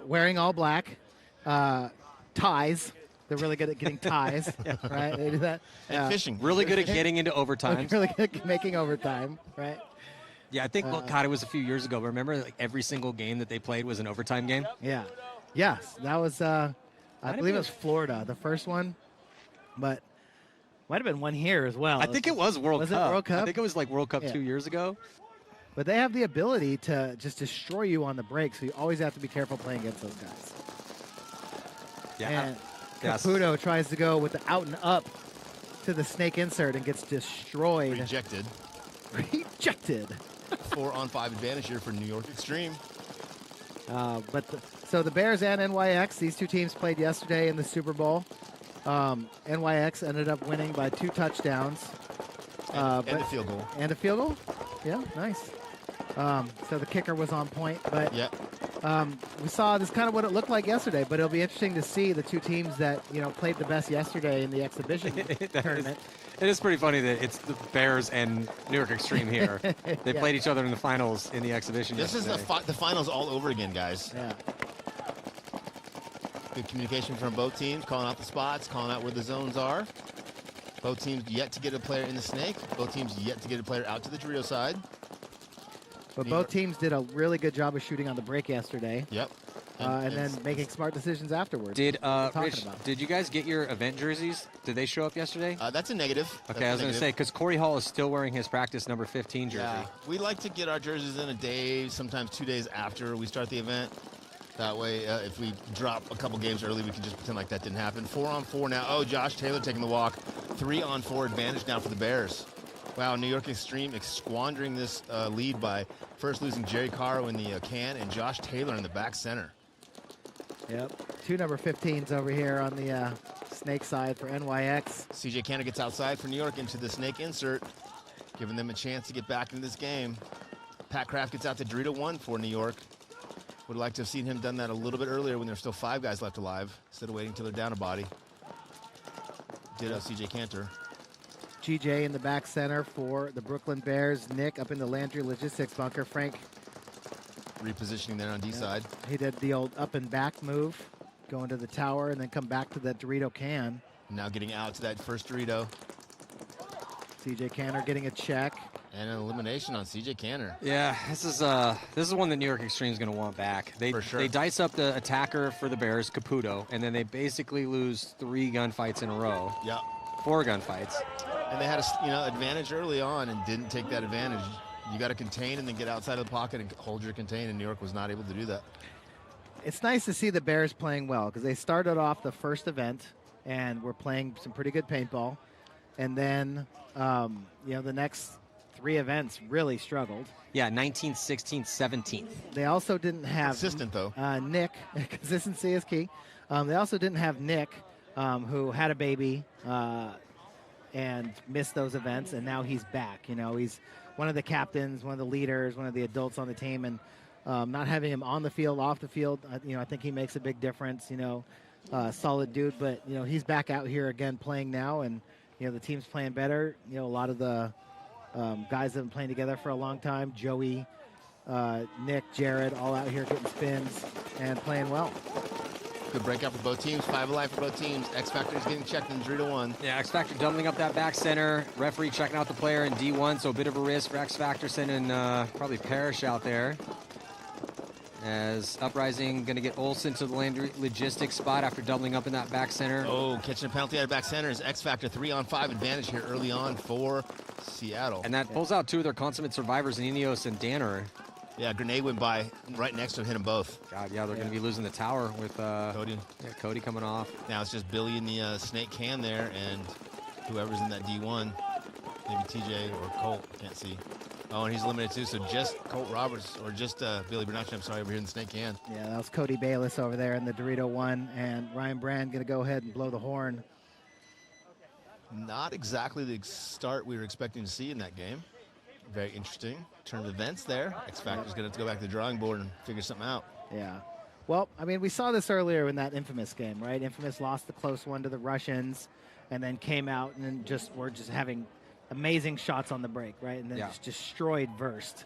Wearing all black. Ties. They're really good at getting ties, right? They do that. And fishing. Really good at getting into overtime. Really good at making overtime, right? Yeah, I think, it was a few years ago. Remember, like, every single game that they played was an overtime game? Yeah. Yes, that was, I believe it was Florida, the first one. But might have been one here as well. I think it was World Cup. Was it World Cup? I think it was like World Cup 2 years ago. But they have the ability to just destroy you on the break, so you always have to be careful playing against those guys. Yeah. And Caputo tries to go with the out and up to the snake insert and gets destroyed. Rejected. 4-on-5 advantage here for New York Extreme. So the Bears and NYX, these 2 teams played yesterday in the Super Bowl. NYX ended up winning by 2 touchdowns. And a field goal. And a field goal? Yeah, nice. So the kicker was on point, but we saw this kind of what it looked like yesterday, but it'll be interesting to see the two teams that, played the best yesterday in the exhibition tournament. It is pretty funny that it's the Bears and New York Extreme here. They played each other in the finals in the exhibition yesterday. This is the finals all over again, guys. Yeah. Good communication from both teams, calling out the spots, calling out where the zones are. Both teams yet to get a player in the snake. Both teams yet to get a player out to the Dorito side. But both teams did a really good job of shooting on the break yesterday. Yep. And then making smart decisions afterwards. Did Rich, did you guys get your event jerseys? Did they show up yesterday? That's a negative. Okay, I was going to say, because Corey Hall is still wearing his practice number 15 jersey. Yeah, we like to get our jerseys in a day, sometimes 2 days after we start the event. That way, if we drop a couple games early, we can just pretend like that didn't happen. 4-on-4 now. Oh, Josh Taylor taking the walk. 3-on-4 advantage now for the Bears. Wow, New York Extreme squandering this lead by first losing Jerry Caro in the can and Josh Taylor in the back center. Yep, 2 number 15s over here on the snake side for NYX. CJ Cantor gets outside for New York into the snake insert, giving them a chance to get back into this game. Pat Kraft gets out to Dorito 1 for New York. Would like to have seen him done that a little bit earlier when there's still 5 guys left alive, instead of waiting until they're down a body. Ditto CJ Cantor. GJ in the back center for the Brooklyn Bears. Nick up in the Landry Logistics bunker. Frank repositioning there on D side. He did the old up and back move, go into the tower and then come back to that Dorito can. Now getting out to that first Dorito. CJ Cantor getting a check. And an elimination on CJ Cantor. Yeah, this is one that New York Extreme is going to want back. They dice up the attacker for the Bears, Caputo, and then they basically lose 3 gunfights in a row. Yeah. 4 gunfights. And they had a advantage early on and didn't take that advantage. You got to contain and then get outside of the pocket and hold your contain, and New York was not able to do that. It's nice to see the Bears playing well because they started off the first event and were playing some pretty good paintball. And then, the next 3 events really struggled. Yeah, 19th, 16th, 17th. They also didn't have... Consistent, though. Nick. Consistency is key. They also didn't have Nick, who had a baby and missed those events, and now he's back. He's one of the captains, one of the leaders, one of the adults on the team, and not having him on the field, off the field, I think he makes a big difference. Solid dude, but, he's back out here again playing now, and, the team's playing better. A lot of the guys that have been playing together for a long time, Joey, Nick, Jared, all out here getting spins and playing well. Good breakout for both teams. 5 alive for both teams. X Factor is getting checked in 3-1. Yeah, X Factor doubling up that back center. Referee checking out the player in D1, so a bit of a risk for X Factor, sending probably Parrish out there. As Uprising going to get Olsen to the Landry Logistics spot after doubling up in that back center. Oh, catching a penalty out of back center is X Factor. 3-on-5 advantage here early on for Seattle. And that pulls out 2 of their consummate survivors, Ineos and Danner. Yeah, grenade went by right next to him, hit them both. God, yeah, they're going to be losing the tower with Cody. Yeah, Cody coming off. Now it's just Billy in the snake can there, and whoever's in that D1, maybe TJ or Colt, I can't see. Oh, and he's eliminated too, so just Colt Roberts, or just Billy Bernacchia, I'm sorry, over here in the snake can. Yeah, that was Cody Bayless over there in the Dorito 1, and Ryan Brand going to go ahead and blow the horn. Not exactly the start we were expecting to see in that game. Very interesting turn of events there. X Factor's going to have to go back to the drawing board and figure something out. Yeah. Well, I mean, we saw this earlier in that Infamous game, right? Infamous lost the close one to the Russians and then came out and then were just having amazing shots on the break, right? And then just destroyed Verst.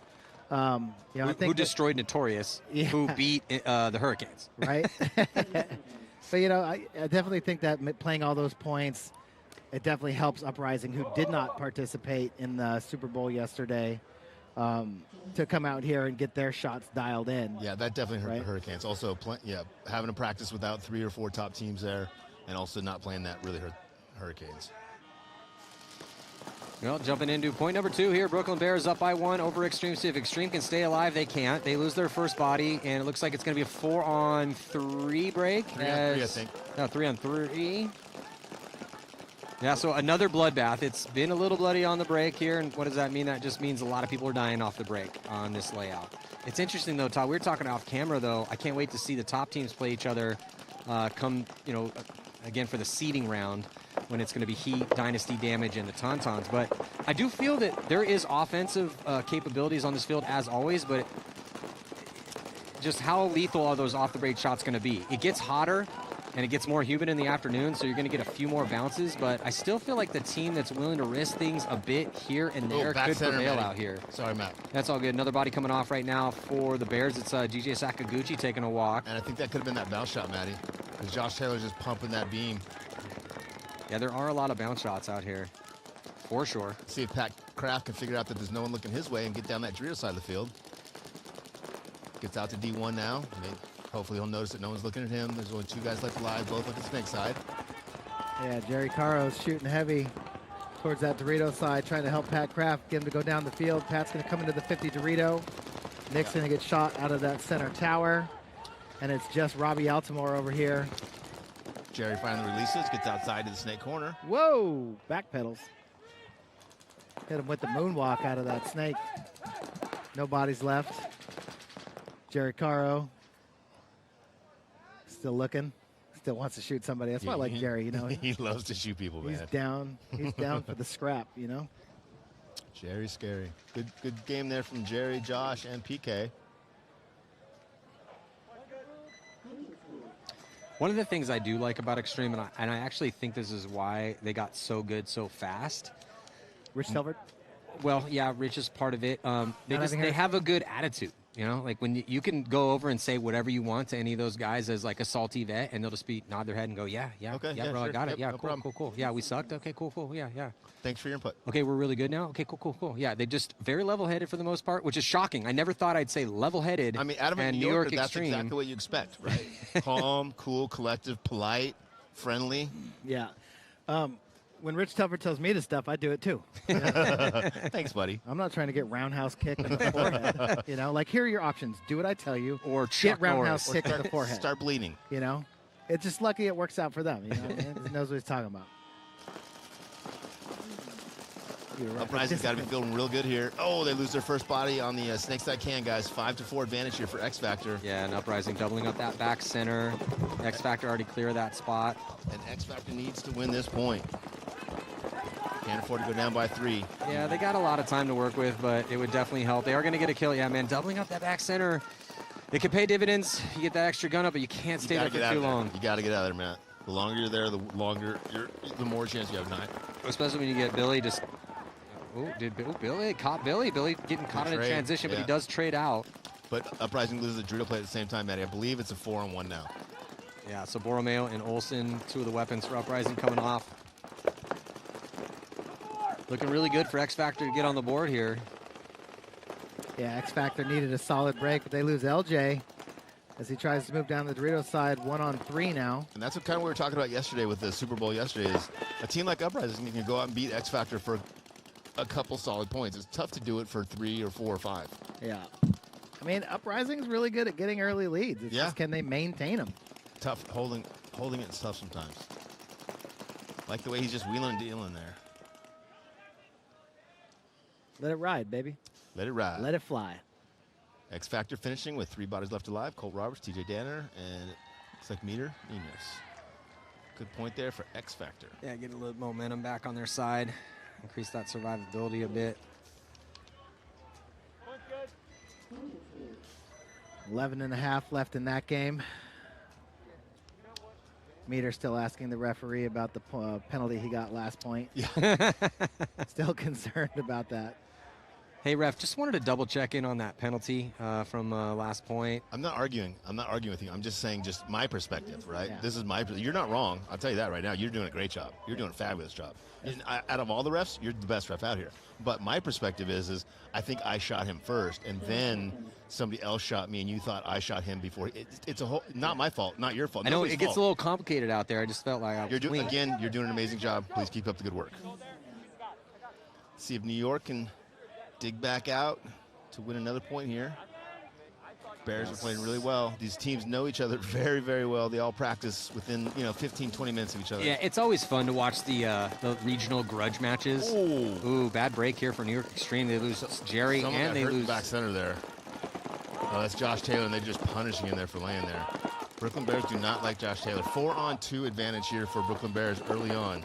I think who destroyed Notorious, who beat the Hurricanes. Right? But, I definitely think that playing all those points, it definitely helps Uprising, who did not participate in the Super Bowl yesterday, to come out here and get their shots dialed in. Yeah, that definitely hurt the Hurricanes. Also, having a practice without 3 or 4 top teams there, and also not playing that really hurt Hurricanes. Well, jumping into point number 2 here. Brooklyn Bears up by 1 over Extreme. See if Extreme can stay alive. They can't. They lose their first body, and it looks like it's going to be a 4-on-3 break. 3-on-3, I think. No, 3-on-3. Yeah, so another bloodbath. It's been a little bloody on the break here, and what does that mean? That just means a lot of people are dying off the break on this layout. It's interesting, though, Todd. We were talking off camera, though. I can't wait to see the top teams play each other come, again for the seeding round when it's going to be Heat, Dynasty, Damage, and the Tauntauns. But I do feel that there is offensive capabilities on this field, as always, but just how lethal are those off-the-break shots going to be? It gets hotter, and it gets more humid in the afternoon, so you're going to get a few more bounces, but I still feel like the team that's willing to risk things a bit here and there could prevail out here. Sorry, Matt. That's all good. Another body coming off right now for the Bears. It's DJ Sakaguchi taking a walk. And I think that could have been that bounce shot, Matty, because Josh Taylor's just pumping that beam. Yeah, there are a lot of bounce shots out here, for sure. See if Pat Kraft can figure out that there's no one looking his way and get down that Dorito side of the field. Gets out to D1 now. Hopefully he'll notice that no one's looking at him. There's only 2 guys left alive, both looking snake side. Yeah, Jerry Caro's shooting heavy towards that Dorito side, trying to help Pat Kraft, get him to go down the field. Pat's going to come into the 50 Dorito. Nick's going to get shot out of that center tower. And it's just Robbie Altamore over here. Jerry finally releases, gets outside to the snake corner. Whoa, back pedals. Hit him with the moonwalk out of that snake. No bodies left. Jerry Caro still looking, still wants to shoot somebody. That's why I like Jerry, you know. He loves to shoot people, man. He's down for the scrap, you know. Jerry's scary. Good game there from Jerry, Josh, and PK. One of the things I do like about Extreme, and I actually think this is why they got so good so fast. Rich Telford? Well, yeah, Rich is part of it. They have a good attitude. You know, like when you can go over and say whatever you want to any of those guys as like a salty vet, and they'll just nod their head and go, yeah, okay, bro, sure. I got it. Yep, Yeah, no cool, problem. cool. Yeah, we sucked. Okay, cool. Yeah. Thanks for your input. Okay, we're really good now. Okay, cool. Yeah, they just very level-headed for the most part, which is shocking. I never thought I'd say level-headed. I mean, out of a and New Yorker, that's Extreme. exactly what you expect, right? Calm, cool, collective, polite, friendly. Yeah. When Rich Telford tells me to stuff, I do it too. Thanks, buddy. I'm not trying to get roundhouse kick in the forehead. You know, like here are your options. Do what I tell you, or get roundhouse kick in the forehead. Start bleeding. You know, it's just lucky it works out for them. You know, he knows what he's talking about. Uprising's got to be feeling real good here. Oh, they lose their first body on the Snakeside can, guys. 5-4 advantage here for X Factor. Yeah, and Uprising doubling up that back center. X Factor already clear that spot. And X Factor needs to win this point. Can't afford to go down by 3. Yeah, they got a lot of time to work with, but it would definitely help. They are going to get a kill. Yeah, man, doubling up that back center. It can pay dividends. You get that extra gun up, but you can't stay there for too long. You got to get out of there, Matt. The longer you're there, the more chance you have tonight. Especially when you get Billy just... Billy caught Billy. Billy getting caught in a transition, but he does trade out. But Uprising loses the Drudo play at the same time, Matty. I believe it's a 4-on-1 now. Yeah, so Borromeo and Olsen, 2 of the weapons for Uprising coming off. Looking really good for X Factor to get on the board here. Yeah, X Factor needed a solid break, but they lose LJ as he tries to move down the Dorito side, 1-on-3 now. And that's what kind of we were talking about yesterday with the Super Bowl yesterday is a team like Uprising can go out and beat X Factor for a couple solid points. It's tough to do it for 3 or 4 or 5. Yeah. I mean, Uprising's really good at getting early leads. It's just can they maintain them? Tough. Holding it's tough sometimes. Like the way he's just wheeling and dealing there. Let it ride, baby. Let it ride. Let it fly. X Factor finishing with 3 bodies left alive. Colt Roberts, TJ Danner, and looks like Meter Enos. Good point there for X Factor. Yeah, get a little momentum back on their side. Increase that survivability a bit. 11.5 left in that game. Meter still asking the referee about the penalty he got last point. Yeah. Still concerned about that. Hey, ref, just wanted to double check in on that penalty from last point. I'm not arguing with you. I'm just saying just my perspective, right? Yeah. This is my You're not wrong. I'll tell you that right now. You're doing a great job. You're doing a fabulous job. And out of all the refs, you're the best ref out here. But my perspective is I think I shot him first, and then somebody else shot me, and you thought I shot him before. It's a whole, not my fault, not your fault. I know Nobody's it gets fault. a little complicated out there. I just felt like I was clean. Again, you're doing an amazing job. Please keep up the good work. See if New York can dig back out to win another point here. Bears are playing really well. These teams know each other very, very well. They all practice within 15, 20 minutes of each other. Yeah, it's always fun to watch the regional grudge matches. Ooh, bad break here for New York Extreme. They lose Jerry and they lose back center there. Oh, that's Josh Taylor, and they're just punishing him there for laying there. Brooklyn Bears do not like Josh Taylor. 4-on-2 advantage here for Brooklyn Bears early on.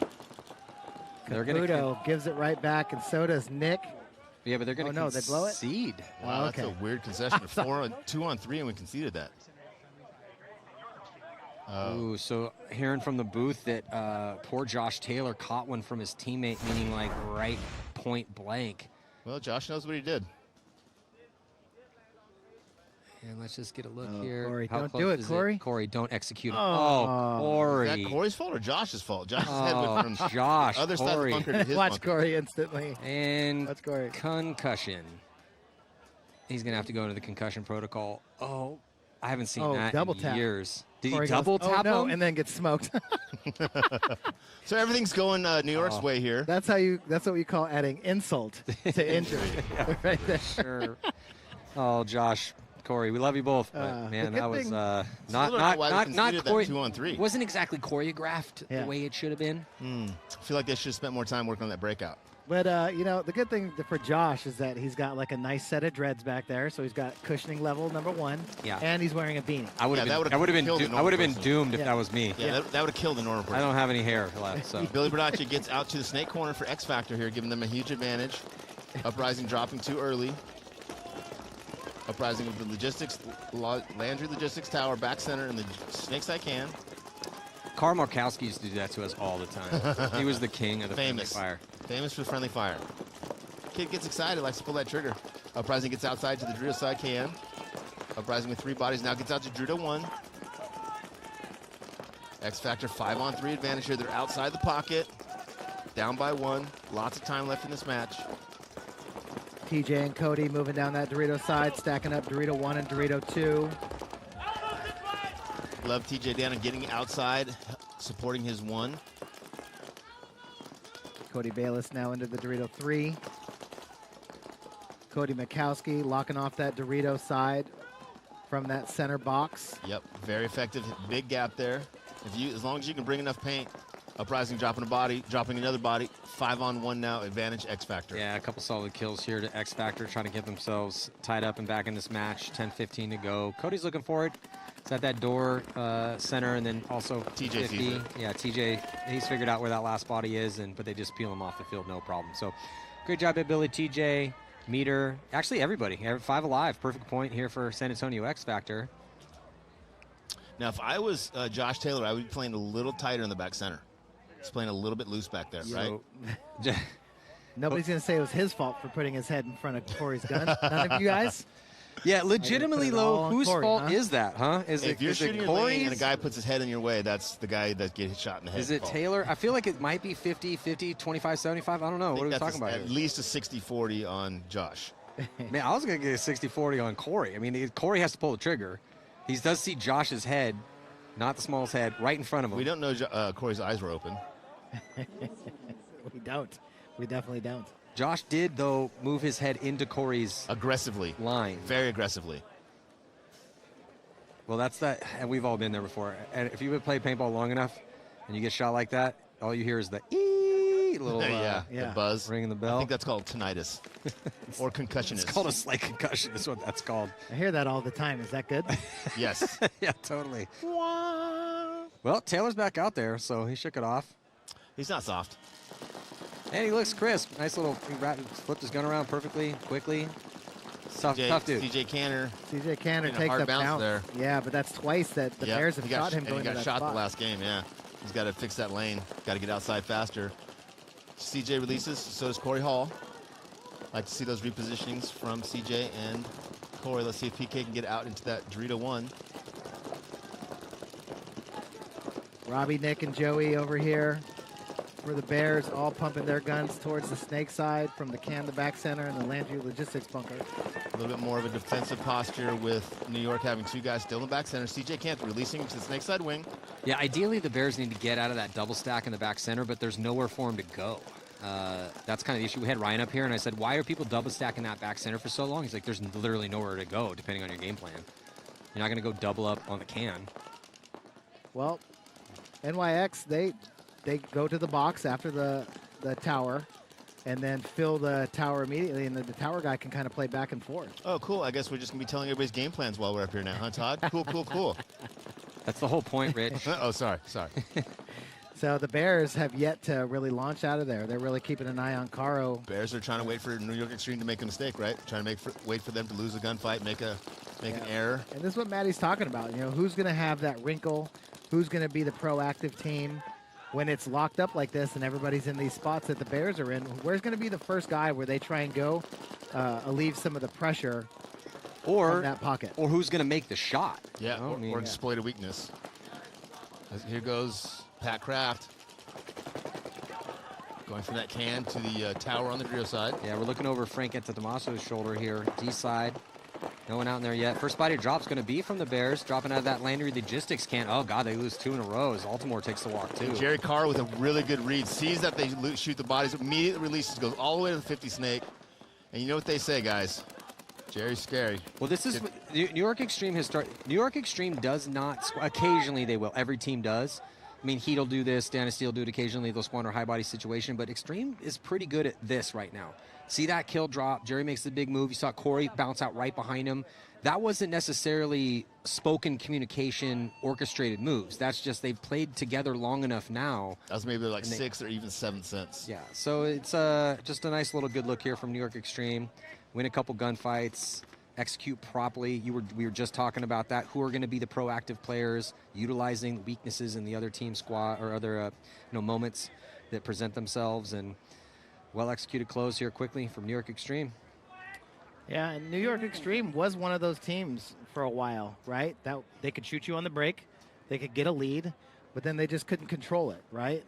Caputo gives it right back, and so does Nick. Yeah, but they're going to no, they blow it? concede. Wow, okay. that's a weird concession. 2-on-3, and we conceded that. Ooh, so hearing from the booth that poor Josh Taylor caught one from his teammate, meaning like right point blank. Well, Josh knows what he did. And let's just get a look here. Corey, How don't close do it, is Corey. Corey, don't execute. Oh. Corey. Is that Corey's fault or Josh's fault? Josh's head went from Josh, other side of the Corey. bunker to his Watch bunker. Corey instantly. And That's Corey. concussion. He's going to have to go into the concussion protocol. Oh, I haven't seen Oh, that double in tap. years. Did Corey he double goes, tap oh, no, him? and then gets smoked. So everything's going New York's way here. That's what we call adding insult to injury. Right there. Sure. Oh, Josh, Corey, we love you both, but man, the that good was thing- not Corey. 2-on-3. Wasn't exactly choreographed Yeah. the way it should have been. I feel like they should have spent more time working on that breakout. But, the good thing for Josh is that he's got like a nice set of dreads back there. So he's got cushioning level number 1. Yeah. And he's wearing a beanie. I would have been doomed if that was me. Yeah, that would have killed the normal person. I don't have any hair left, so. Billy Bernacchia gets out to the snake corner for X Factor here, giving them a huge advantage. Uprising dropping too early. Uprising of the logistics, Landry Logistics Tower, back center, and the snakes I can. Carl Markowski used to do that to us all the time. He was the king of the friendly fire. Famous for friendly fire. Kid gets excited, likes to pull that trigger. Uprising gets outside to the Drudo side can. Uprising with 3 bodies now gets out to Drudo 1. X Factor 5-on-3 advantage here. They're outside the pocket. Down by 1. Lots of time left in this match. TJ and Cody moving down that Dorito side, stacking up Dorito 1 and Dorito 2. Love TJ Dana getting outside, supporting his 1. Cody Bayless now into the Dorito 3. Cody Mikowski locking off that Dorito side from that center box. Yep, very effective. Big gap there. As long as you can bring enough paint. Uprising dropping a body, dropping another body. 5-on-1 now, advantage X Factor. Yeah, a couple solid kills here to X Factor, trying to get themselves tied up and back in this match. 10-15 to go. Cody's looking for it. It's at that door center, and then also TJ sees it. Yeah, TJ, he's figured out where that last body is, but they just peel him off the field, no problem. So great job by Billy, TJ, Meter, actually everybody. 5 alive, perfect point here for San Antonio X Factor. Now, if I was Josh Taylor, I would be playing a little tighter in the back center. He's playing a little bit loose back there, right? Nobody's going to say it was his fault for putting his head in front of Corey's gun. None of you guys? Yeah, legitimately, though, whose fault is that, huh? If you're shooting your lane and a guy puts his head in your way, that's the guy that gets shot in the head. Is it Taylor? I feel like it might be 50-50, 25-75. I don't know. What are we talking about at least a 60-40 on Josh. Man, I was going to get a 60-40 on Corey. I mean, Corey has to pull the trigger. He does see Josh's head, not the smallest head, right in front of him. We don't know Corey's eyes were open. We don't. We definitely don't. Josh did, though, move his head into Corey's aggressively line. Very aggressively. Well, that's that, and we've all been there before. And if you've played paintball long enough and you get shot like that, all you hear is the ee little the buzz. Ringing the bell. I think that's called tinnitus or concussionist. It's called a slight concussion is what that's called. I hear that all the time. Is that good? Yes. Yeah, totally. Well, Taylor's back out there, so he shook it off. He's not soft. And he looks crisp. Nice little, he flipped his gun around perfectly, quickly. Tough dude. TJ Canner. TJ Canner a takes hard up bounce bounce there. Yeah, but that's twice that the Bears have shot him going and he to got that shot spot. the last game, yeah. He's got to fix that lane. Got to get outside faster. CJ releases, so does Corey Hall. Like to see those repositionings from CJ and Corey. Let's see if PK can get out into that Dorito 1. Robbie, Nick, and Joey over here for the Bears, all pumping their guns towards the snake side from the can, the back center, and the Landry Logistics bunker. A little bit more of a defensive posture with New York having 2 guys still in the back center. CJ Kent releasing him to the snake side wing. Yeah, ideally the Bears need to get out of that double stack in the back center, but there's nowhere for him to go. That's kind of the issue. We had Ryan up here, and I said, why are people double stacking that back center for so long? He's like, there's literally nowhere to go, depending on your game plan. You're not going to go double up on the can. Well, NYX, they go to the box after the tower and then fill the tower immediately, and the tower guy can kind of play back and forth. Oh, cool. I guess we're just going to be telling everybody's game plans while we're up here now, huh, Todd? Cool. That's the whole point, Rich. Oh, sorry. So the Bears have yet to really launch out of there. They're really keeping an eye on Caro. Bears are trying to wait for New York Extreme to make a mistake, right? Trying to wait for them to lose a gunfight, make an error. And this is what Maddie's talking about. You know, who's going to have that wrinkle? Who's going to be the proactive team when it's locked up like this and everybody's in these spots that the Bears are in? Where's going to be the first guy where they try and go alleviate some of the pressure or in that pocket? Or who's going to make the shot? Yeah, or exploit a weakness. Here goes Pat Kraft. Going from that can to the tower on the Dorito side. Yeah, we're looking over Frank Antetomaso's shoulder here, D side. No one out in there yet. First body drop's going to be from the Bears, dropping out of that Landry Logistics can. Oh, God, they lose 2 in a row as Altimore takes the walk, too. And Jerry Carr with a really good read. Sees that they shoot the bodies, immediately releases, goes all the way to the 50 snake. And you know what they say, guys. Jerry's scary. Well, this is New York Extreme has started. New York Extreme does not. Occasionally they will. Every team does. I mean, Heat will do this. Dynasty will do it occasionally. They'll spawn a high body situation. But Extreme is pretty good at this right now. See that kill drop. Jerry makes the big move. You saw Corey bounce out right behind him. That wasn't necessarily spoken communication, orchestrated moves. That's just they've played together long enough now. That was maybe like 6th or even 7th sense. Yeah, so it's just a nice little good look here from New York Extreme. Win a couple gunfights, execute properly. We were just talking about that. Who are going to be the proactive players, utilizing weaknesses in the other team squad or other moments that present themselves, and well executed close here quickly from New York Extreme. Yeah, and New York Extreme was one of those teams for a while, right? That they could shoot you on the break, they could get a lead, but then they just couldn't control it, right?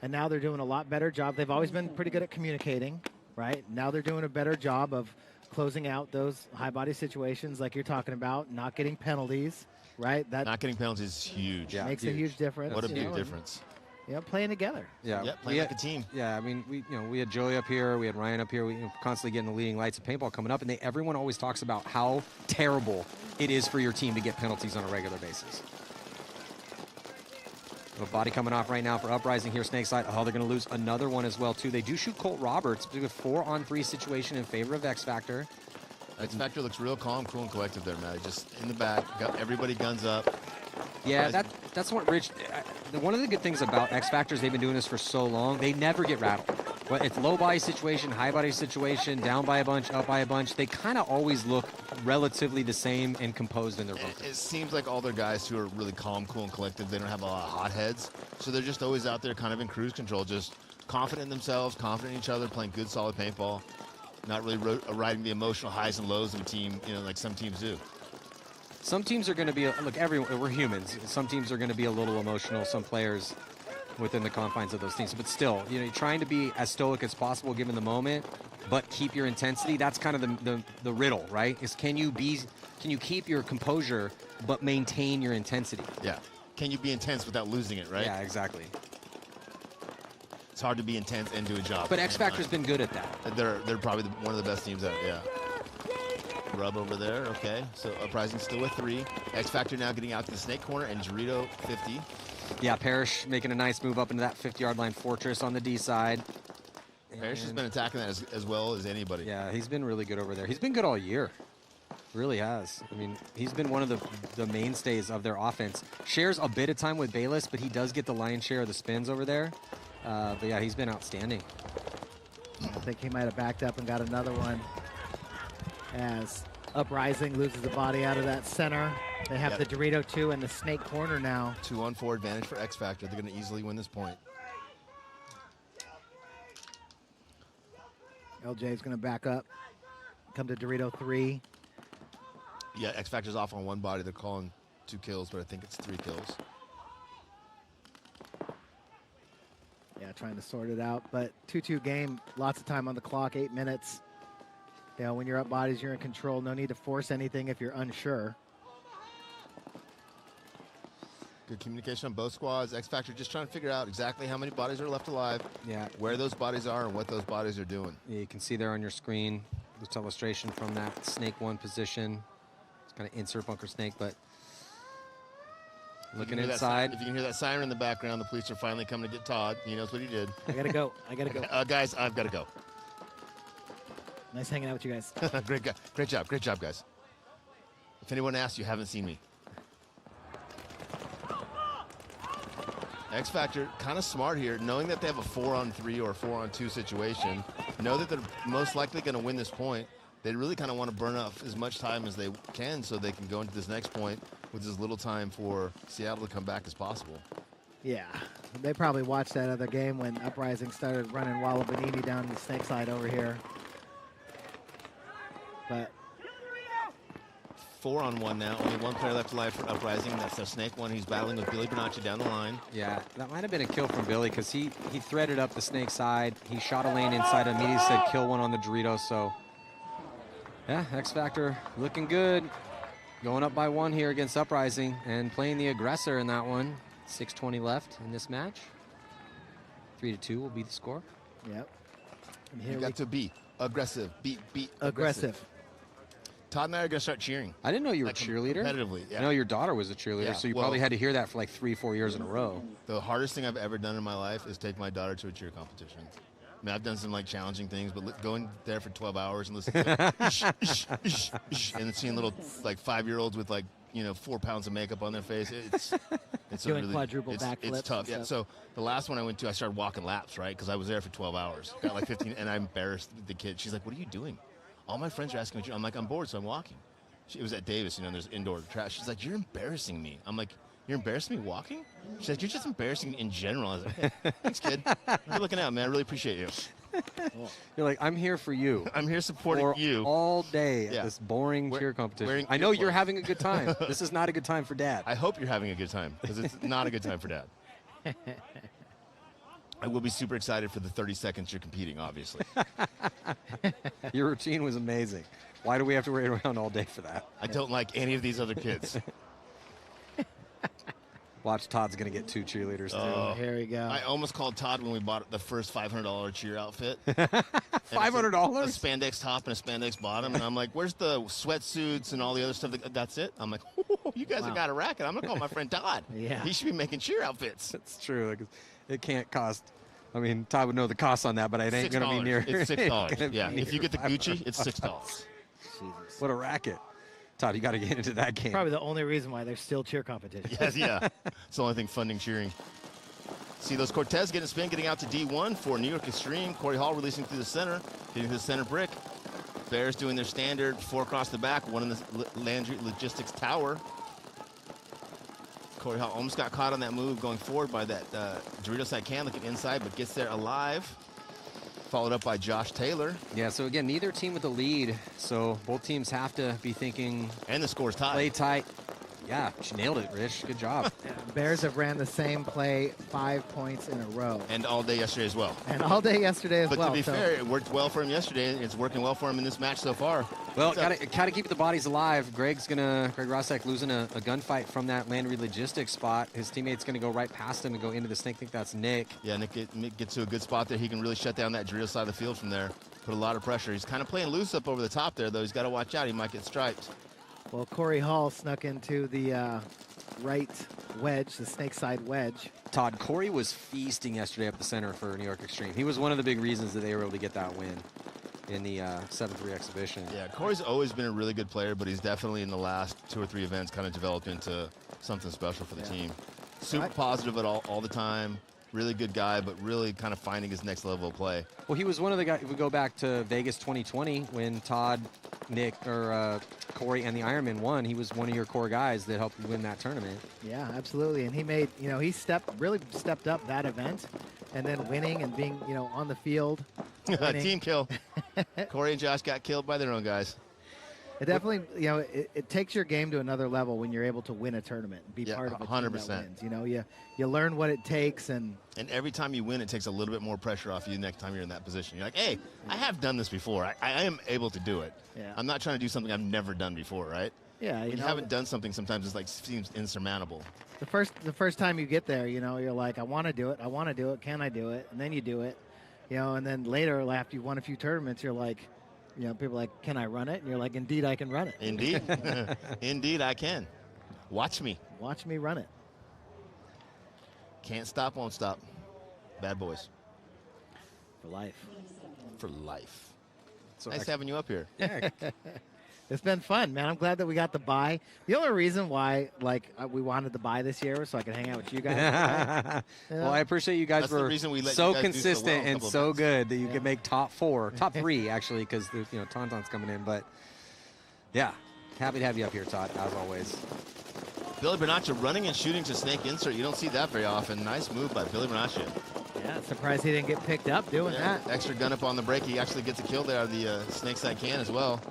And now they're doing a lot better job. They've always been pretty good at communicating, right? Now they're doing a better job of closing out those high body situations like you're talking about, not getting penalties, right? That not getting penalties is huge. Yeah, makes a huge difference. What a big difference. Yeah, playing together. Yeah, playing like a team. Yeah, I mean, we had Joey up here, we had Ryan up here, we constantly getting the leading lights of paintball coming up, and everyone always talks about how terrible it is for your team to get penalties on a regular basis. A body coming off right now for Uprising here, Snakeside. Oh, they're going to lose another one as well, too. They do shoot Colt Roberts with a 4-on-3 situation in favor of X Factor. X Factor looks real calm, cool, and collected there, Matt. Just in the back, got everybody guns up. Yeah, that's what Rich. One of the good things about X Factors, they've been doing this for so long. They never get rattled. But it's low body situation, high body situation, down by a bunch, up by a bunch. They kind of always look relatively the same and composed in their role. It seems like all their guys who are really calm, cool, and collected, they don't have a lot of hotheads. So they're just always out there kind of in cruise control, just confident in themselves, confident in each other, playing good, solid paintball. Not really riding the emotional highs and lows of a team, like some teams do. Some teams are going to be, look, we're humans. Some teams are going to be a little emotional, some players within the confines of those teams. But still, you're trying to be as stoic as possible given the moment, but keep your intensity. That's kind of the riddle, right? Is can you keep your composure but maintain your intensity? Yeah. Can you be intense without losing it, right? Yeah, exactly. It's hard to be intense and do a job. But X Factor's been good at that. They're probably one of the best teams out, yeah. Rub over there, okay. So Uprising still with 3. X Factor now getting out to the snake corner, and Dorito 50. Yeah, Parrish making a nice move up into that 50-yard line fortress on the D side. Parrish has been attacking that as well as anybody. Yeah, he's been really good over there. He's been good all year. Really has. I mean, he's been one of the mainstays of their offense. Shares a bit of time with Bayless, but he does get the lion's share of the spins over there. But yeah, he's been outstanding. I think he might have backed up and got another one as Uprising loses the body out of that center. They have the Dorito 2 and the snake corner now. 2-on-4 advantage for X Factor. They're going to easily win this point. LJ is going to back up, come to Dorito 3. Yeah, X Factor's off on one body. They're calling 2 kills, but I think it's 3 kills. Yeah, trying to sort it out. But 2-2 game, lots of time on the clock, 8 minutes. You know, when you're up bodies, you're in control. No need to force anything if you're unsure. Good communication on both squads. X Factor just trying to figure out exactly how many bodies are left alive. Yeah. Where those bodies are and what those bodies are doing. Yeah, you can see there on your screen this illustration from that snake 1 position. It's kind of insert bunker snake, but looking inside. If you can hear that siren in the background, the police are finally coming to get Todd. He knows what he did. I gotta go. I gotta go. Guys, I've got to go. Nice hanging out with you guys. Great job, guys. If anyone asks, you haven't seen me. X Factor kind of smart here, knowing that they have a 4-on-3 or a 4-on-2 situation, know that they're most likely going to win this point. They really kind of want to burn off as much time as they can so they can go into this next point with as little time for Seattle to come back as possible. Yeah, they probably watched that other game when Uprising started running Wallabanini down the snake side over here. But 4-on-1 now. Only one player left alive for Uprising. That's their snake one. He's battling with Billy Bernacchia down the line. Yeah, that might have been a kill from Billy because he threaded up the snake side. He shot a lane inside. Immediately said kill one on the Dorito. So, yeah, X Factor looking good. Going up by 1 here against Uprising and playing the aggressor in that one. 6:20 left in this match. 3-2 will be the score. Yep. You got to be aggressive. Be aggressive. Todd and I are going to start cheering. I didn't know you were a cheerleader. Competitively, yeah. I know your daughter was a cheerleader, so you probably had to hear that for like 3-4 years in a row. The hardest thing I've ever done in my life is take my daughter to a cheer competition. I mean, I've done some like challenging things, but going there for 12 hours and listening to and seeing little like 5-year-olds with like 4 pounds of makeup on their face, it's doing quadruple backflips. It's tough. Yeah. So the last one I went to, I started walking laps, right? Because I was there for 12 hours. Got like 15, and I embarrassed the kid. She's like, "What are you doing?" All my friends are asking me. I'm like, "I'm bored, so I'm walking." It was at Davis, there's indoor trash. She's like, "You're embarrassing me." I'm like, "You're embarrassing me walking?" She's like, "You're just embarrassing me in general." I was like, hey, "Thanks, kid. You're looking out, man. I really appreciate you." You're like, I'm here for you. I'm here supporting you all day at this boring cheer competition. I know you're having a good time. This is not a good time for Dad. I hope you're having a good time because it's not a good time for Dad. I will be super excited for the 30 seconds you're competing, obviously. Your routine was amazing. Why do we have to wait around all day for that? I don't like any of these other kids. Watch, Todd's going to get 2 cheerleaders, too. Oh, here we go. I almost called Todd when we bought the first $500 cheer outfit. $500? A spandex top and a spandex bottom. And I'm like, where's the sweatsuits and all the other stuff? That's it? I'm like, oh, you guys have got a racket. I'm going to call my friend Todd. Yeah. He should be making cheer outfits. That's true. Like, it can't cost. I mean, Todd would know the cost on that, but it ain't going to be near. It's $6. Yeah, if you get the Gucci, it's $6. Jesus. What a racket. Todd, you got to get into that game. Probably the only reason why there's still cheer competition. Yes, yeah. It's the only thing funding cheering. See those Cortez getting spin, getting out to D1 for New York Extreme. Corey Hall releasing through the center, getting to the center brick. Bears doing their standard 4 across the back, one in the Landry Logistics Tower. Corey Hall almost got caught on that move going forward by that Dorito side can, looking inside, but gets there alive. Followed up by Josh Taylor. Yeah, so again, neither team with a lead, so both teams have to be thinking. And the score's tied. Play tight. Yeah, she nailed it, Rich. Good job. Bears have ran the same play 5 points in a row. And all day yesterday as well. And all day yesterday as well. But to be fair, it worked well for him yesterday, and it's working well for him in this match so far. Well, gotta keep the bodies alive. Greg Rosek losing a gunfight from that Landry Logistics spot. His teammate's gonna go right past him and go into the snake. I think that's Nick. Yeah, Nick gets to a good spot there. He can really shut down that Dorito side of the field from there. Put a lot of pressure. He's kind of playing loose up over the top there, though. He's got to watch out. He might get striped. Well, Corey Hall snuck into the right wedge, the snake side wedge. Todd, Corey was feasting yesterday up the center for New York Extreme. He was one of the big reasons that they were able to get that win in the 7-3 exhibition. Yeah, Corey's always been a really good player, but he's definitely in the last 2 or 3 events kind of developed into something special for the team. Super positive at all the time. Really good guy, but really kind of finding his next level of play. Well, he was one of the guys, if we go back to Vegas 2020, when Todd, Nick, or Corey and the Ironman won, he was one of your core guys that helped you win that tournament. Yeah, absolutely. And he made, he really stepped up that event, and then winning and being, on the field. Team kill. Corey and Josh got killed by their own guys. It definitely, it takes your game to another level when you're able to win a tournament and be part of a 100%. team that wins. You learn what it takes, and every time you win, it takes a little bit more pressure off you next time you're in that position. You're like, hey, I have done this before. I am able to do it. Yeah. I'm not trying to do something I've never done before, right? Yeah, when you haven't done something, sometimes it's like seems insurmountable. The first time you get there, you're like, I want to do it. Can I do it? And then you do it, and then later, after you've won a few tournaments, you're like, people are like, can I run it? And you're like, indeed, I can run it. Indeed. Indeed, I can. Watch me. Watch me run it. Can't stop, won't stop. Bad boys. For life. For life. So nice having you up here. Yeah. It's been fun, man. I'm glad that we got the bye. The only reason why, we wanted the bye this year was so I could hang out with you guys. Right? Well, I appreciate you guys were so consistent and so good that you could make top 3 actually, because Tauntaun's coming in. But yeah, happy to have you up here, Todd, as always. Billy Bernacchia running and shooting to snake insert. You don't see that very often. Nice move by Billy Bernacchia. Yeah, surprised he didn't get picked up doing that. Extra gun up on the break. He actually gets a kill there on the snake side can as well.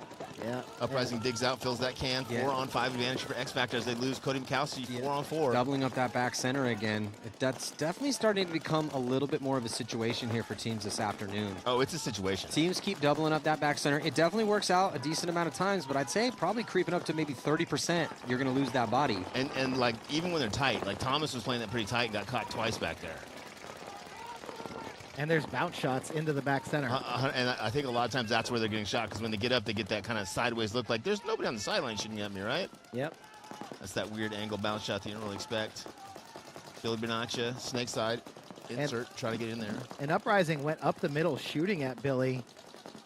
Yeah. Uprising digs out, fills that can. 4-on-5 advantage for X Factor as they lose Cody Mikowski. 4-on-4. Doubling up that back center again. That's definitely starting to become a little bit more of a situation here for teams this afternoon. Oh, it's a situation. Teams keep doubling up that back center. It definitely works out a decent amount of times, but I'd say probably creeping up to maybe 30%, you're going to lose that body. And like, even when they're tight, like Thomas was playing that pretty tight, got caught twice back there. And there's bounce shots into the back center. And I think a lot of times that's where they're getting shot, because when they get up, they get that kind of sideways look like there's nobody on the sideline shooting at me, right? Yep. That's that weird angle bounce shot that you don't really expect. Billy Bernacchia, snake side, insert, try to get in there. And Uprising went up the middle shooting at Billy.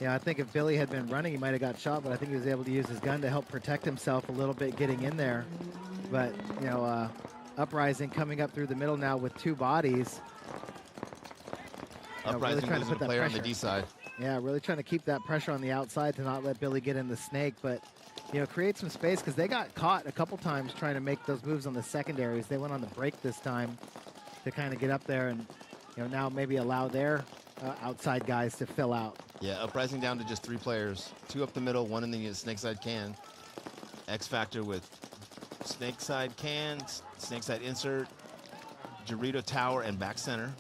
I think if Billy had been running, he might have got shot, but I think he was able to use his gun to help protect himself a little bit getting in there. But, Uprising coming up through the middle now with 2 bodies. Uprising really trying to put a that player pressure on the D side. Yeah, really trying to keep that pressure on the outside to not let Billy get in the snake, but create some space, because they got caught a couple times trying to make those moves on the secondaries. They went on the break this time to kind of get up there and now maybe allow their outside guys to fill out. Yeah, Uprising down to just 3 players, 2 up the middle, 1 in the snake side can. X Factor with snake side can, snake side insert, Dorito tower, and back center.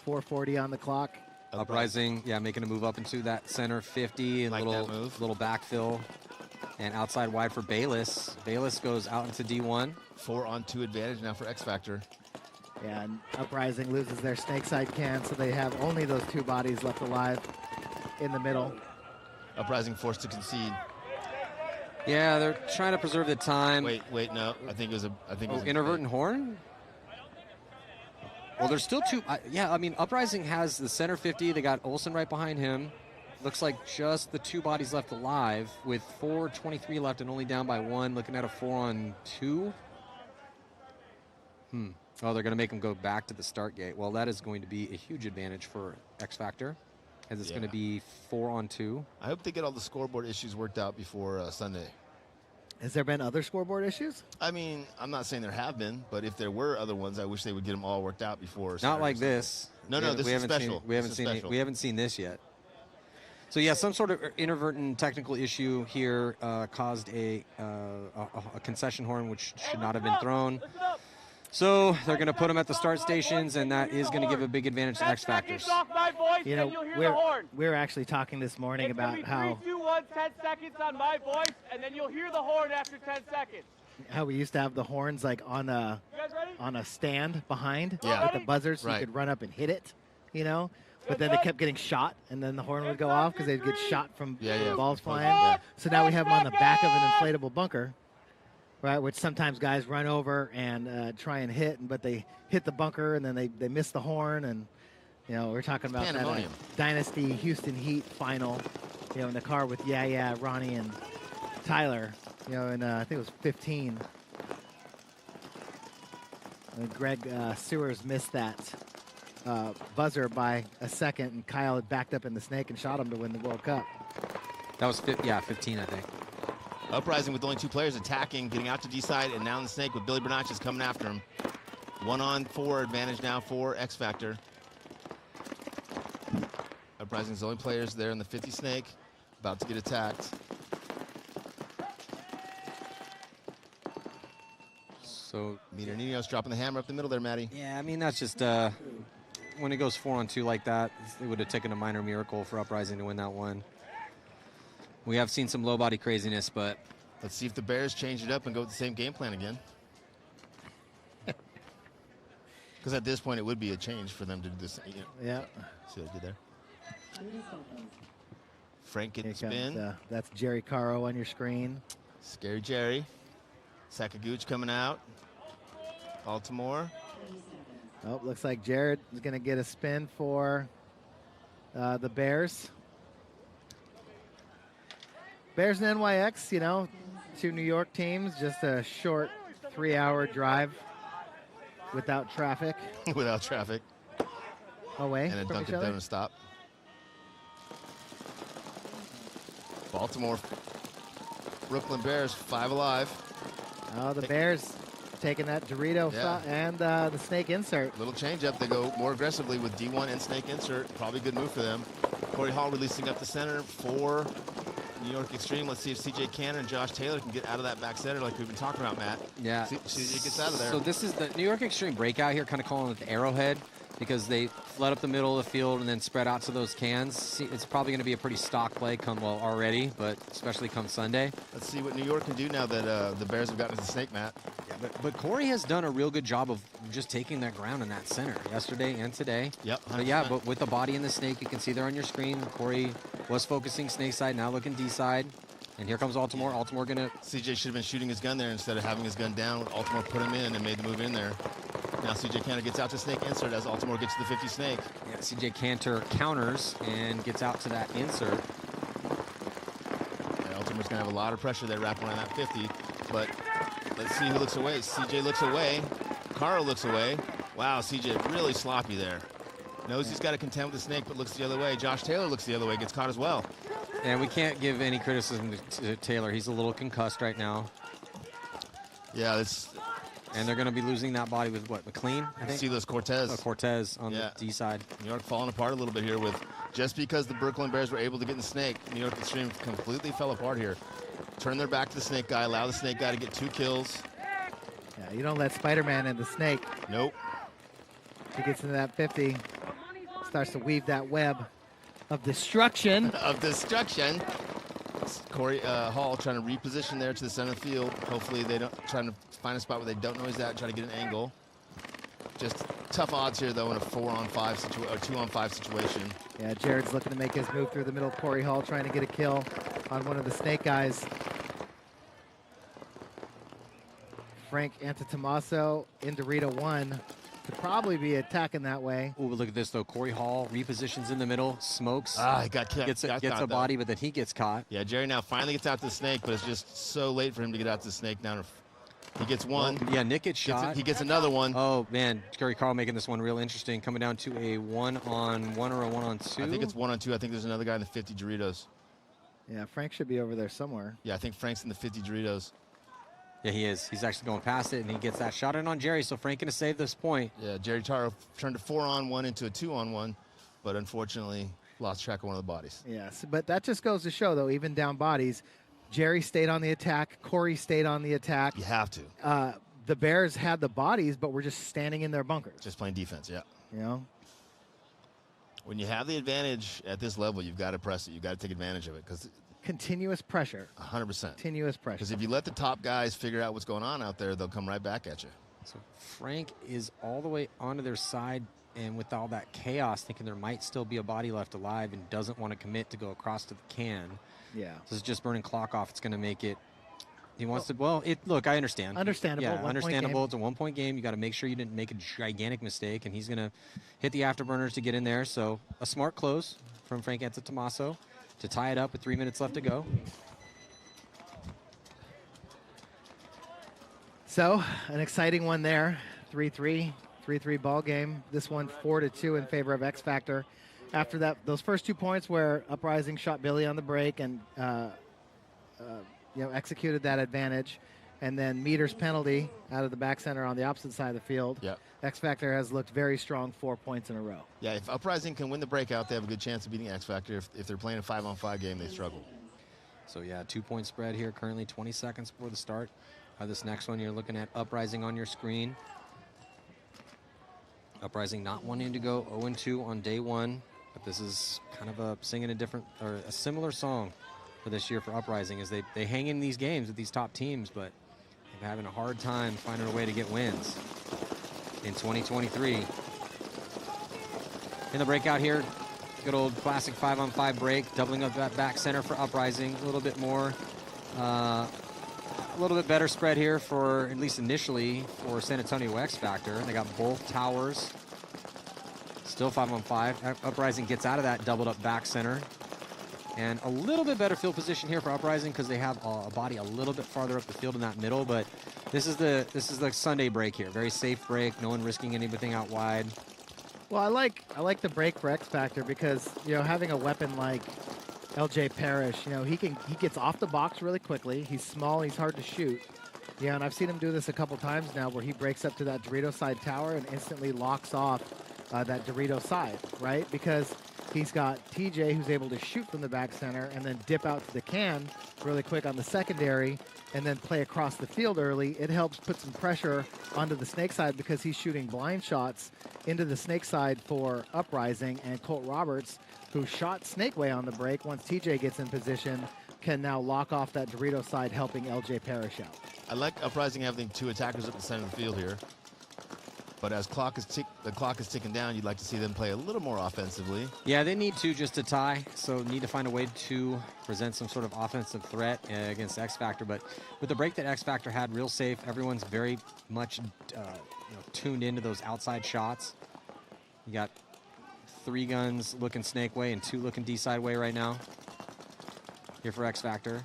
.440 on the clock. Uprising, making a move up into that center 50, and little backfill, and outside wide for Bayless. Bayless goes out into D1. 4-on-2 advantage now for X Factor. Yeah, and Uprising loses their snake side can, so they have only those 2 bodies left alive in the middle. Uprising forced to concede. Yeah, they're trying to preserve the time. Wait, no. I think it was inadvertent horn? Well, there's still 2. Uprising has the center 50. They got Olsen right behind him. Looks like just the 2 bodies left alive with 4:23 left and only down by 1. Looking at a 4-on-2. Oh, they're going to make them go back to the start gate. Well, that is going to be a huge advantage for X Factor, as it's going to be 4-on-2. I hope they get all the scoreboard issues worked out before Sunday. Has there been other scoreboard issues? I mean, I'm not saying there have been, but if there were other ones, I wish they would get them all worked out before. Not like this. No, this is special. We haven't seen this yet. So yeah, some sort of inadvertent technical issue here caused a concession horn, which should not have been thrown. So they're going to put them at the start stations, and that is going to give a big advantage to X Factors. We're actually talking this morning about how 3, 2, 1, 10 seconds on my voice, and then you'll hear the horn after 10 seconds. How we used to have the horns like on a stand behind with the buzzers, so you could run up and hit it, But then they kept getting shot, and then the horn would go off because they'd get shot from balls flying. Yeah. So now we have them on the back of an inflatable bunker, right? Which sometimes guys run over and try and hit, but they hit the bunker and then they miss the horn. And we're talking about that Dynasty Houston Heat final, in the car with Ronnie and Tyler, and I think it was 15. And Greg Sewers missed that buzzer by a second, and Kyle had backed up in the snake and shot him to win the World Cup. That was 15, I think. Uprising with only 2 players attacking, getting out to D side, and now in the snake with Billy Bernacchia coming after him. 1-on-4 advantage now for X Factor. Uprising's the only players there in the 50 snake, about to get attacked. So Meter Ninos dropping the hammer up the middle there, Matty. Yeah, I mean, that's just when it goes 4-on-2 like that, it would have taken a minor miracle for Uprising to win that one. We have seen some low body craziness, but let's see if the Bears change it up and go with the same game plan again. Because at this point, it would be a change for them to do this. Yeah. See what I did there? Frank getting spin. That's Jerry Caro on your screen. Scary Jerry. Sakaguchi coming out. Baltimore. Oh, looks like Jared is going to get a spin for The Bears. Bears and NYX, you know, 2 New York teams, just a short 3-hour drive without traffic. Without traffic. Away and a from Dunkin' each other. Donut stop. Baltimore, Brooklyn Bears, 5 alive. Oh, the Bears taking that Dorito and the snake insert. Little change up. They go more aggressively with D1 and snake insert. Probably a good move for them. Corey Hall releasing up the center for New York Extreme. Let's see if CJ Canner and Josh Taylor can get out of that back center like we've been talking about, Matt. Yeah. CJ gets out of there. So this is the New York Extreme breakout here, kind of calling it the arrowhead, because they flood up the middle of the field and then spread out to those cans. See, it's probably going to be a pretty stock play already, but especially come Sunday. Let's see what New York can do now that the Bears have gotten to the snake, Matt. Yeah, but Corey has done a real good job of just taking that ground in that center yesterday and today. Yep. 100%. But yeah, but with the body and the snake, you can see there on your screen, Corey was focusing snake side, now looking D side. And here comes Altimore. Altimore gonna... CJ should have been shooting his gun there instead of having his gun down. Altimore put him in and made the move in there. Now CJ Cantor gets out to snake insert as Altimore gets to the 50 snake. Yeah, CJ Cantor counters and gets out to that insert. Yeah, Altimore's gonna have a lot of pressure there wrapping around that 50. But let's see who looks away. CJ looks away. Carl looks away. Wow, CJ really sloppy there. Knows he's got to contend with the snake, but looks the other way. Josh Taylor looks the other way, gets caught as well. And we can't give any criticism to Taylor. He's a little concussed right now. Yeah, that's... And they're going to be losing that body with what, McLean, I think? Silas Cortez. Oh, Cortez on the D side. New York falling apart a little bit here with just because the Brooklyn Bears were able to get in the snake, New York Extreme completely fell apart here. Turn their back to the snake guy, allow the snake guy to get 2 kills. Yeah, you don't let Spider-Man in the snake. Nope. He gets into that 50, starts to weave that web of destruction. Of destruction. Corey Hall trying to reposition there to the center of the field. Hopefully they don't, trying to find a spot where they don't know he's at, try to get an angle. Just tough odds here though in a 4-on-5 situation, or 2-on-5 situation. Yeah, Jared's looking to make his move through the middle. Corey Hall trying to get a kill on one of the snake guys. Frank Antetomaso in Dorito 1. Could probably be attacking that way. Ooh, look at this though. Corey Hall repositions in the middle, smokes. He got gets caught, a body, but then he gets caught. Yeah, Jerry now finally gets out to the snake, but it's just so late for him to get out to the snake. Now he gets one. Well, yeah, Nick gets shot. He gets another one. Oh man, Corey Carl making this one real interesting. Coming down to a 1-on-1 or a 1-on-2. I think it's 1-on-2. I think there's another guy in the 50 Doritos. Yeah, Frank should be over there somewhere. Yeah, I think Frank's in the 50 Doritos. Yeah, he is. He's actually going past it, and he gets that shot in on Jerry, so Frank going to save this point. Yeah, Jerry Taro turned a 4-on-1 into a 2-on-1, but unfortunately lost track of one of the bodies. Yes, but that just goes to show, though, even down bodies, Jerry stayed on the attack, Corey stayed on the attack. You have to. The Bears had the bodies, but were just standing in their bunkers. Just playing defense, yeah. You know? When you have the advantage at this level, you've got to press it. You've got to take advantage of it because continuous pressure. 100%. Continuous pressure. Because if you let the top guys figure out what's going on out there, they'll come right back at you. So Frank is all the way onto their side, and with all that chaos, thinking there might still be a body left alive and doesn't want to commit to go across to the can. Yeah. This is just burning clock off. It's going to make it. He wants to. Well, look, I understand. Understandable. Yeah, understandable. It's a 1-point game. You got to make sure you didn't make a gigantic mistake, and he's going to hit the afterburners to get in there. So a smart close from Frank Antetomaso to tie it up with 3 minutes left to go. So an exciting one there. 3-3 ball game. This one 4-2 in favor of X Factor. After that, those first 2 points where Uprising shot Billy on the break and executed that advantage, and then Meter's penalty out of the back center on the opposite side of the field. Yep. X Factor has looked very strong 4 points in a row. Yeah, if Uprising can win the breakout, they have a good chance of beating X Factor. If they're playing a 5-on-5 game, they struggle. So yeah, 2-point spread here currently, 20 seconds before the start. This next one, you're looking at Uprising on your screen. Uprising not wanting to go 0-2 on day one, but this is kind of singing a similar song for this year for Uprising, as they hang in these games with these top teams, but they're having a hard time finding a way to get wins in 2023. In the breakout here, good old classic 5-on-5 break, doubling up that back center for Uprising, a little bit more. A little bit better spread here for, at least initially, for San Antonio X Factor. They got both towers Still 5-on-5. Uprising gets out of that doubled up back center. And a little bit better field position here for Uprising because they have a body a little bit farther up the field in that middle. But this is the Sunday break here. Very safe break. No one risking anything out wide. Well, I like the break for X Factor because, you know, having a weapon like LJ Parrish, you know, he gets off the box really quickly. He's small. He's hard to shoot. Yeah, and I've seen him do this a couple times now where he breaks up to that Dorito side tower and instantly locks off that Dorito side, right? Because he's got TJ who's able to shoot from the back center and then dip out to the can really quick on the secondary and then play across the field early. It helps put some pressure onto the snake side because he's shooting blind shots into the snake side for Uprising, and Colt Roberts, who shot snake way on the break, once TJ gets in position, can now lock off that Dorito side, helping LJ Parrish out. I like Uprising having 2 attackers at the center of the field here. But as the clock is ticking down, you'd like to see them play a little more offensively. Yeah, they need to just to tie, so need to find a way to present some sort of offensive threat against X Factor. But with the break that X Factor had, real safe, everyone's very much tuned into those outside shots. You got 3 guns looking snake way and 2 looking D side way right now. Here for X Factor.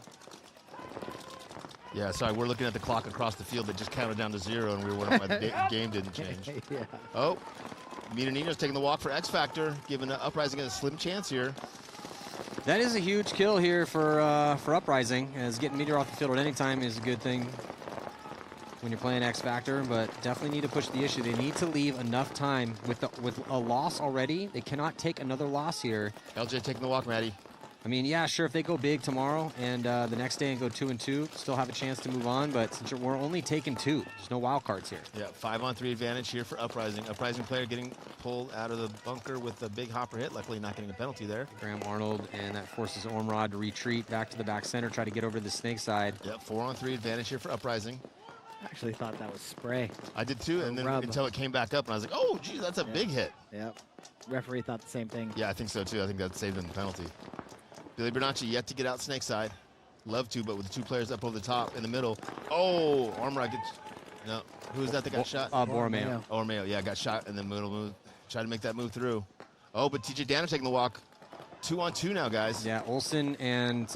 Yeah, sorry, we're looking at the clock across the field that just counted down to 0, and we were wondering why the game didn't change. Yeah. Oh, Nino's taking the walk for X Factor, giving Uprising a slim chance here. That is a huge kill here for Uprising, as getting Meteor off the field at any time is a good thing when you're playing X Factor, but definitely need to push the issue. They need to leave enough time with a loss already. They cannot take another loss here. LJ taking the walk, Maddie. I mean, yeah, sure, if they go big tomorrow and the next day and go 2-2, still have a chance to move on, but since we're only taking 2, there's no wild cards here. Yeah, 5-on-3 advantage here for Uprising. Uprising player getting pulled out of the bunker with a big hopper hit, luckily not getting a penalty there. Graham Arnold, and that forces Ormrod to retreat back to the back center, try to get over to the snake side. Yep, 4-on-3 advantage here for Uprising. I actually thought that was spray. I did too, and then until it came back up, and I was like, oh, geez, that's a big hit. Yep. Referee thought the same thing. Yeah, I think so too. I think that saved him the penalty. Billy Bernacchia yet to get out snake side. Love to, but with the 2 players up over the top in the middle. Oh, Armrod gets... No, who was that got shot? Borromeo. Borromeo, yeah, got shot in the middle move. Tried to make that move through. Oh, but TJ Danner taking the walk. 2-on-2 now, guys. Yeah, Olsen and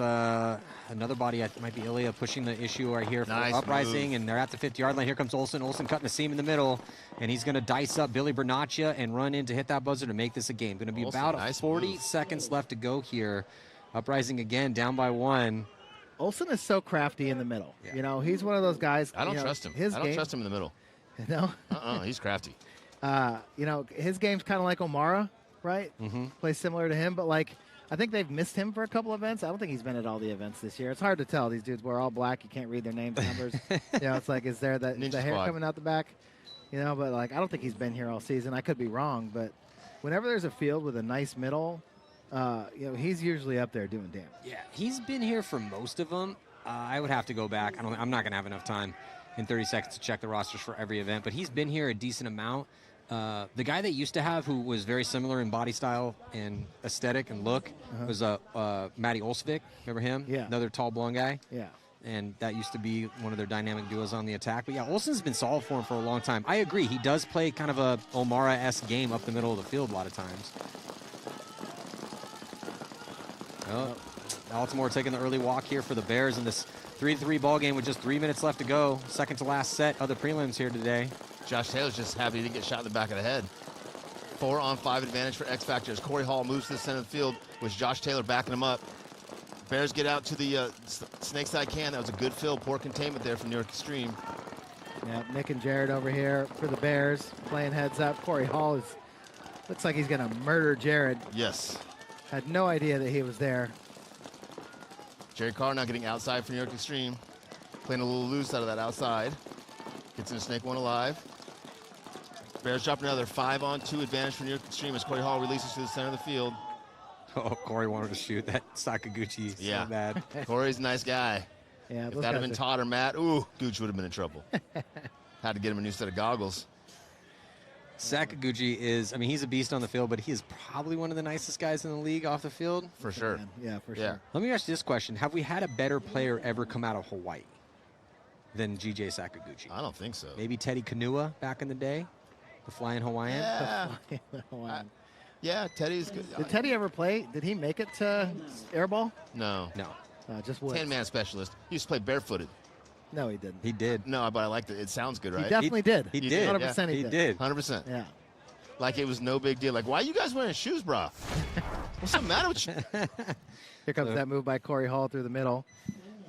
another body, might be Ilya, pushing the issue right here for Uprising, and they're at the 50-yard line. Here comes Olsen. Olsen cutting the seam in the middle, and he's going to dice up Billy Bernacchia and run in to hit that buzzer to make this a game. Going to be Olsen, about 40 seconds left to go here. Uprising again, down by 1. Olsen is so crafty in the middle. Yeah. You know, he's one of those guys. I don't trust him. I don't trust him in the middle. No? He's crafty. You know, his game's kind of like O'Mara, right? Mm-hmm. Plays similar to him, but like, I think they've missed him for a couple events. I don't think he's been at all the events this year. It's hard to tell. These dudes wear all black. You can't read their names, numbers. You know, it's like, is there the hair coming out the back? You know, but like, I don't think he's been here all season. I could be wrong, but whenever there's a field with a nice middle, you know, he's usually up there doing damage. Yeah, he's been here for most of them. I would have to go back. I'm not going to have enough time in 30 seconds to check the rosters for every event, but he's been here a decent amount. The guy they used to have, who was very similar in body style and aesthetic and look, was Matty Olsvik. Remember him? Yeah. Another tall, blonde guy. Yeah. And that used to be one of their dynamic duos on the attack. But yeah, Olsen's been solid for him for a long time. I agree. He does play kind of a O'Mara-esque game up the middle of the field a lot of times. Oh, Baltimore taking the early walk here for the Bears in this 3-3 ball game with just 3 minutes left to go. Second to last set of the prelims here today. Josh Taylor's just happy he didn't get shot in the back of the head. 4-on-5 advantage for X Factor as Corey Hall moves to the center of the field with Josh Taylor backing him up. Bears get out to the snake side can. That was a good fill. Poor containment there from New York Extreme. Yeah, Nick and Jared over here for the Bears playing heads up. Corey Hall looks like he's going to murder Jared. Yes. Had no idea that he was there. Jerry Carr now getting outside for New York Extreme. Playing a little loose out of that outside. Gets into snake one alive. Bears drop another 5-on-2 advantage for New York Extreme as Corey Hall releases to the center of the field. Oh, Corey wanted to shoot that Sakaguchi so bad. Corey's a nice guy. Yeah, if that had been Todd or Matt, ooh, Gooch would have been in trouble. Had to get him a new set of goggles. Sakaguchi is, I mean, he's a beast on the field, but he is probably one of the nicest guys in the league off the field. For sure. Yeah, for sure. Let me ask you this question. Have we had a better player ever come out of Hawaii than GJ Sakaguchi? I don't think so. Maybe Teddy Kanua back in the day The Flying Hawaiian? Yeah. Hawaiian. Yeah, Teddy's good. Did Teddy ever play? Did he make it to airball? No. No. Just Woods. 10-man specialist. He used to play barefooted. No, he didn't. He did. No, but I liked it. It sounds good, right? He definitely did. He did. 100% he did. 100%. Yeah. Like it was no big deal. Like, why are you guys wearing shoes, brah? What's the matter with you? Here comes that move by Corey Hall through the middle.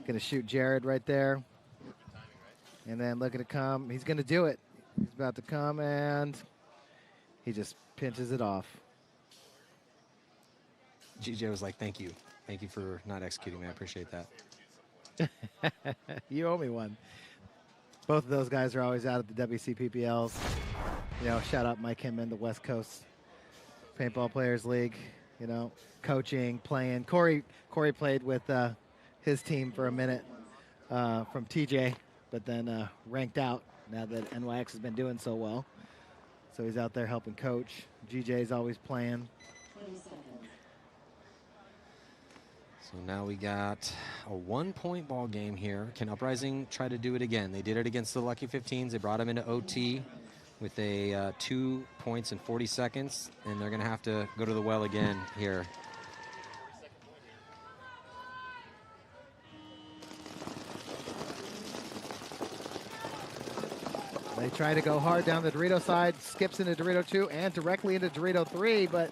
Going to shoot Jared right there. And then look at it come. He's going to do it. He's about to come, and he just pinches it off. GJ was like, thank you. Thank you for not executing me. I appreciate that. You owe me one. Both of those guys are always out at the WCPPLs. You know, shout out Mike Hinman, the West Coast Paintball Players League. You know, coaching, playing. Corey played with his team for a minute from TJ, but then ranked out now that NYX has been doing so well. So he's out there helping coach. GJ's always playing. So now we got a 1-point ball game here. Can Uprising try to do it again? They did it against the Lucky 15s. They brought them into OT with a 2 points in 40 seconds, and they're going to have to go to the well again here. They try to go hard down the Dorito side, skips into Dorito 2 and directly into Dorito 3, but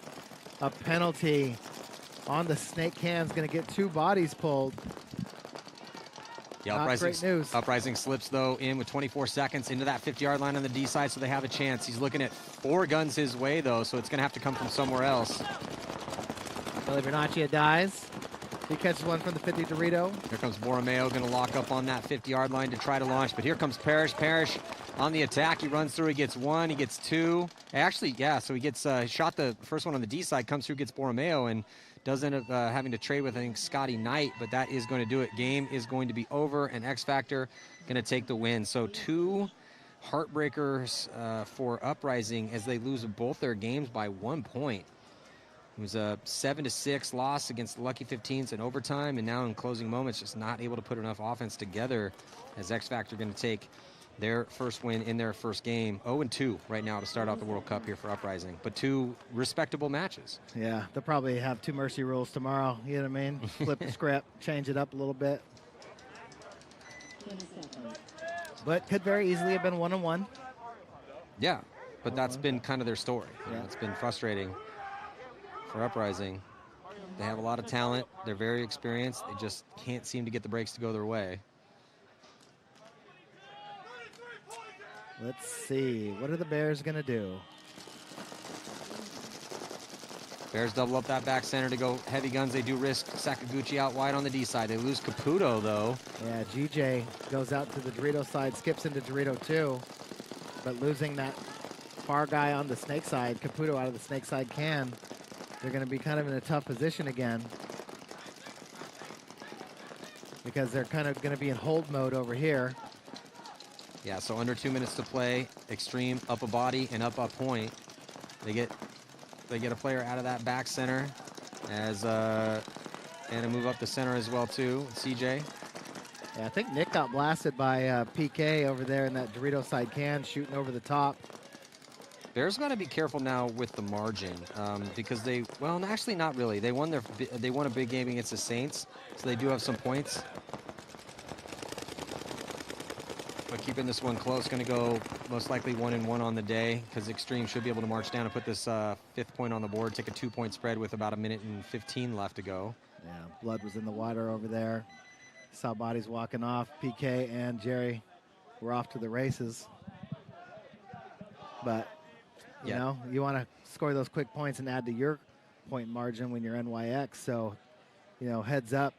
a penalty on the snake can's going to get 2 bodies pulled. Yeah, Not great news. Uprising slips, though, in with 24 seconds into that 50-yard line on the D side, so they have a chance. He's looking at 4 guns his way, though, so it's going to have to come from somewhere else. Bernacchia dies. He catches one from the 50 Dorito. Here comes Borromeo, going to lock up on that 50-yard line to try to launch, but here comes Parrish. Parrish on the attack. He runs through. He gets 1. He gets 2. Actually, yeah, so he gets shot the first one on the D side, comes through, gets Borromeo, and does end up having to trade with, I think, Scotty Knight, but that is going to do it. Game is going to be over, and X Factor going to take the win. So 2 heartbreakers for Uprising as they lose both their games by 1 point. It was a 7-6 loss against the Lucky 15s in overtime, and now in closing moments just not able to put enough offense together as X Factor going to take their first win in their first game. 0-2 right now to start out the World Cup here for Uprising, but 2 respectable matches. Yeah, they'll probably have 2 mercy rules tomorrow. You know what I mean? Flip the script, change it up a little bit. But could very easily have been 1-1. Yeah, but that's been kind of their story. You know, it's been frustrating for Uprising. They have a lot of talent. They're very experienced. They just can't seem to get the breaks to go their way. Let's see. What are the Bears going to do? Bears double up that back center to go heavy guns. They do risk Sakaguchi out wide on the D side. They lose Caputo, though. Yeah, GJ goes out to the Dorito side, skips into Dorito 2, but losing that far guy on the snake side, Caputo out of the snake side can. They're going to be kind of in a tough position again because they're kind of going to be in hold mode over here. Yeah, so under 2 minutes to play. Extreme up a body and up point. They get a player out of that back center as and a move up the center as well too. CJ. Yeah, I think Nick got blasted by PK over there in that Dorito side can, shooting over the top. Bears got to be careful now with the margin because they, well, actually not really. They won a big game against the Saints, so they do have some points. But keeping this one close, going to go most likely 1-1 on the day because Extreme should be able to march down and put this 5th point on the board, take a 2-point spread with about 1:15 left to go. Yeah, blood was in the water over there. Saw bodies walking off. PK and Jerry were off to the races. But, you know, you want to score those quick points and add to your point margin when you're NYX. So, you know, heads up.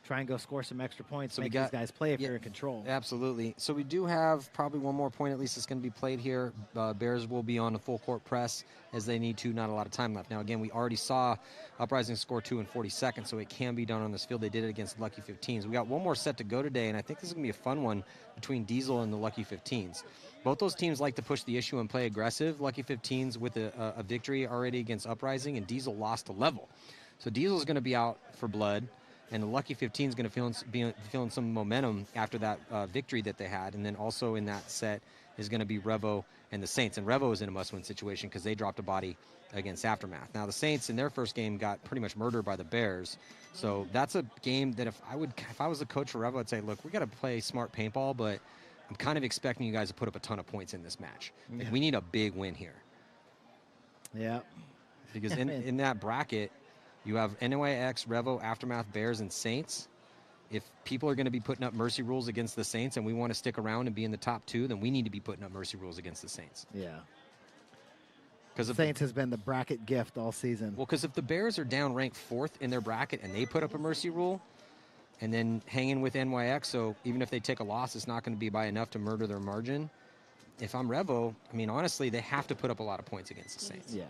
Try and go score some extra points. So make these guys play if you're in control. Absolutely. So we do have probably one more point at least that's going to be played here. Bears will be on a full court press as they need to. Not a lot of time left. Now, again, we already saw Uprising score 2 in 40 seconds, so it can be done on this field. They did it against Lucky 15s. We got one more set to go today, and I think this is going to be a fun one between Diesel and the Lucky 15s. Both those teams like to push the issue and play aggressive. Lucky 15s with a victory already against Uprising, and Diesel lost a level. So Diesel's going to be out for blood. And the Lucky 15 is going to be feeling some momentum after that victory that they had. And then also in that set is going to be Revo and the Saints. And Revo is in a must-win situation because they dropped a body against Aftermath. Now, the Saints in their first game got pretty much murdered by the Bears. So that's a game that if I was the coach for Revo, I'd say, look, we got to play smart paintball, but I'm kind of expecting you guys to put up a ton of points in this match. Like, we need a big win here. Yeah. Because in that bracket, you have NYX, Revo, Aftermath, Bears, and Saints. If people are going to be putting up mercy rules against the Saints and we want to stick around and be in the top 2, then we need to be putting up mercy rules against the Saints. Yeah. Because Saints has been the bracket gift all season. Well, because if the Bears are down ranked 4th in their bracket and they put up a mercy rule and then hanging with NYX, so even if they take a loss, it's not going to be by enough to murder their margin. If I'm Revo, I mean, honestly, they have to put up a lot of points against the Saints. Yeah.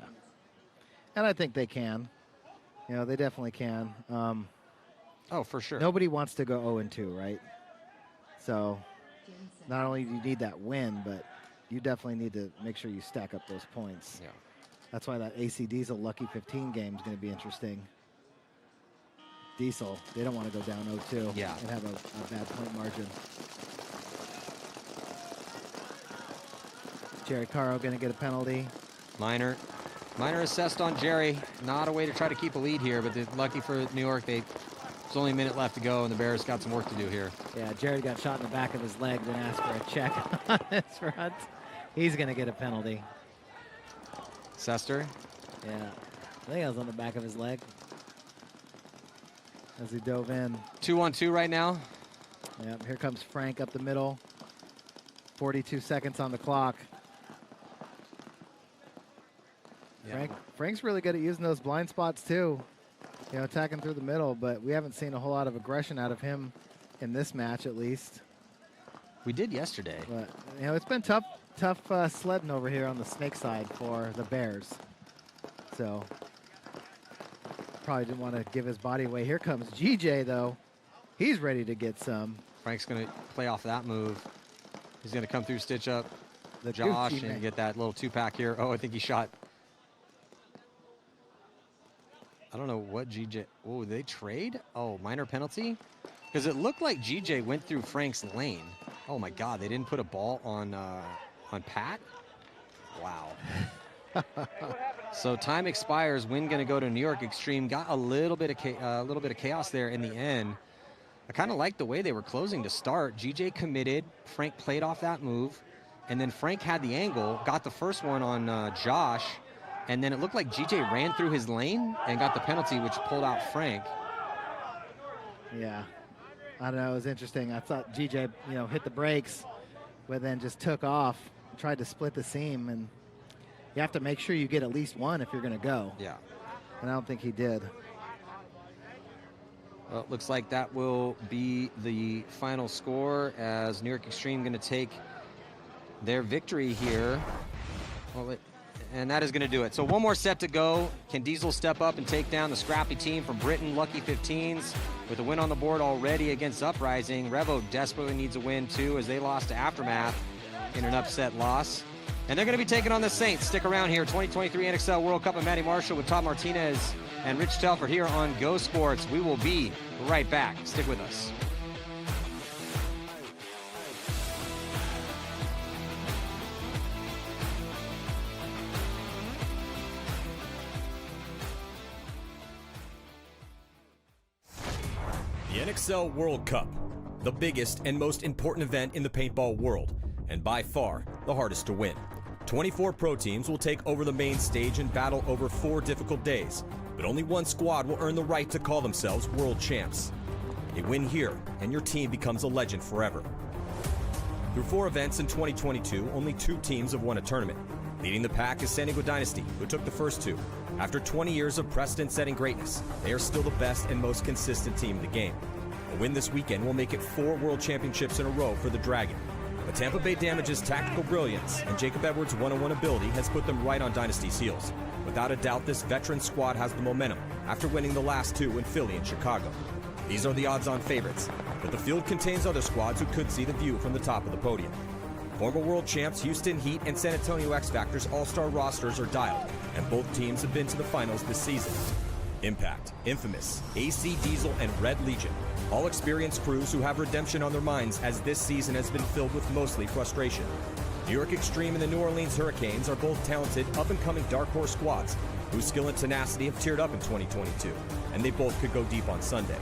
And I think they can. You know, they definitely can. Oh, for sure. Nobody wants to go 0-2, right? So not only do you need that win, but you definitely need to make sure you stack up those points. Yeah. That's why that AC Diesel Lucky 15 game is going to be interesting. Diesel, they don't want to go down 0-2 and have a bad point margin. Jerry Caro going to get a penalty. Minor assessed on Jerry. Not a way to try to keep a lead here, but lucky for New York, there's only a minute left to go, and the Bears got some work to do here. Yeah, Jared got shot in the back of his leg, then asked for a check on his front. He's going to get a penalty. Sester? Yeah, I think it was on the back of his leg as he dove in. 2-on-2 right now. Yep, here comes Frank up the middle. 42 seconds on the clock. Yeah. Frank's really good at using those blind spots too. You know, attacking through the middle, but we haven't seen a whole lot of aggression out of him in this match, at least. We did yesterday. But, you know, it's been tough sledding over here on the snake side for the Bears. So, probably didn't want to give his body away. Here comes GJ, though. He's ready to get some. Frank's going to play off that move. He's going to come through, stitch up Josh, and get that little 2-pack here. Oh, I think he shot. I don't know what GJ. Oh, they trade? Oh, minor penalty? Because it looked like GJ went through Frank's lane. Oh my God, they didn't put a ball on Pat? Wow. So time expires. Win going to go to New York Extreme. Got a little bit of chaos there in the end. I kind of liked the way they were closing to start. GJ committed. Frank played off that move, and then Frank had the angle. Got the first one on Josh. And then it looked like GJ ran through his lane and got the penalty, which pulled out Frank. Yeah. I don't know. It was interesting. I thought GJ, you know, hit the brakes, but then just took off, tried to split the seam. And you have to make sure you get at least one if you're going to go. Yeah. And I don't think he did. Well, it looks like that will be the final score as New York Extreme going to take their victory here. Well, and that is going to do it. So one more set to go. Can Diesel step up and take down the scrappy team from Britain, Lucky 15s, with a win on the board already against Uprising? Revo desperately needs a win, too, as they lost to Aftermath in an upset loss. And they're going to be taking on the Saints. Stick around here. 2023 NXL World Cup of Matty Marshall with Tom Martinez and Rich Telford here on Go Sports. We will be right back. Stick with us. The NXL World Cup, the biggest and most important event in the paintball world, and by far the hardest to win. 24 pro teams will take over the main stage and battle over 4 difficult days, but only one squad will earn the right to call themselves world champs. A win here, and your team becomes a legend forever. Through 4 events in 2022, only 2 teams have won a tournament. Leading the pack is San Diego Dynasty, who took the first 2. After 20 years of precedent-setting greatness, they are still the best and most consistent team in the game. A win this weekend will make it 4 world championships in a row for the Dragon. But Tampa Bay Damage's tactical brilliance and Jacob Edwards' one-on-one ability has put them right on Dynasty's heels. Without a doubt, this veteran squad has the momentum after winning the last 2 in Philly and Chicago. These are the odds-on favorites, but the field contains other squads who could see the view from the top of the podium. Former world champs Houston Heat and San Antonio X Factor's all-star rosters are dialed, and both teams have been to the finals this season. Impact, Infamous, AC Diesel, and Red Legion. All experienced crews who have redemption on their minds as this season has been filled with mostly frustration. New York Extreme and the New Orleans Hurricanes are both talented, up-and-coming dark horse squads whose skill and tenacity have teared up in 2022, and they both could go deep on Sunday.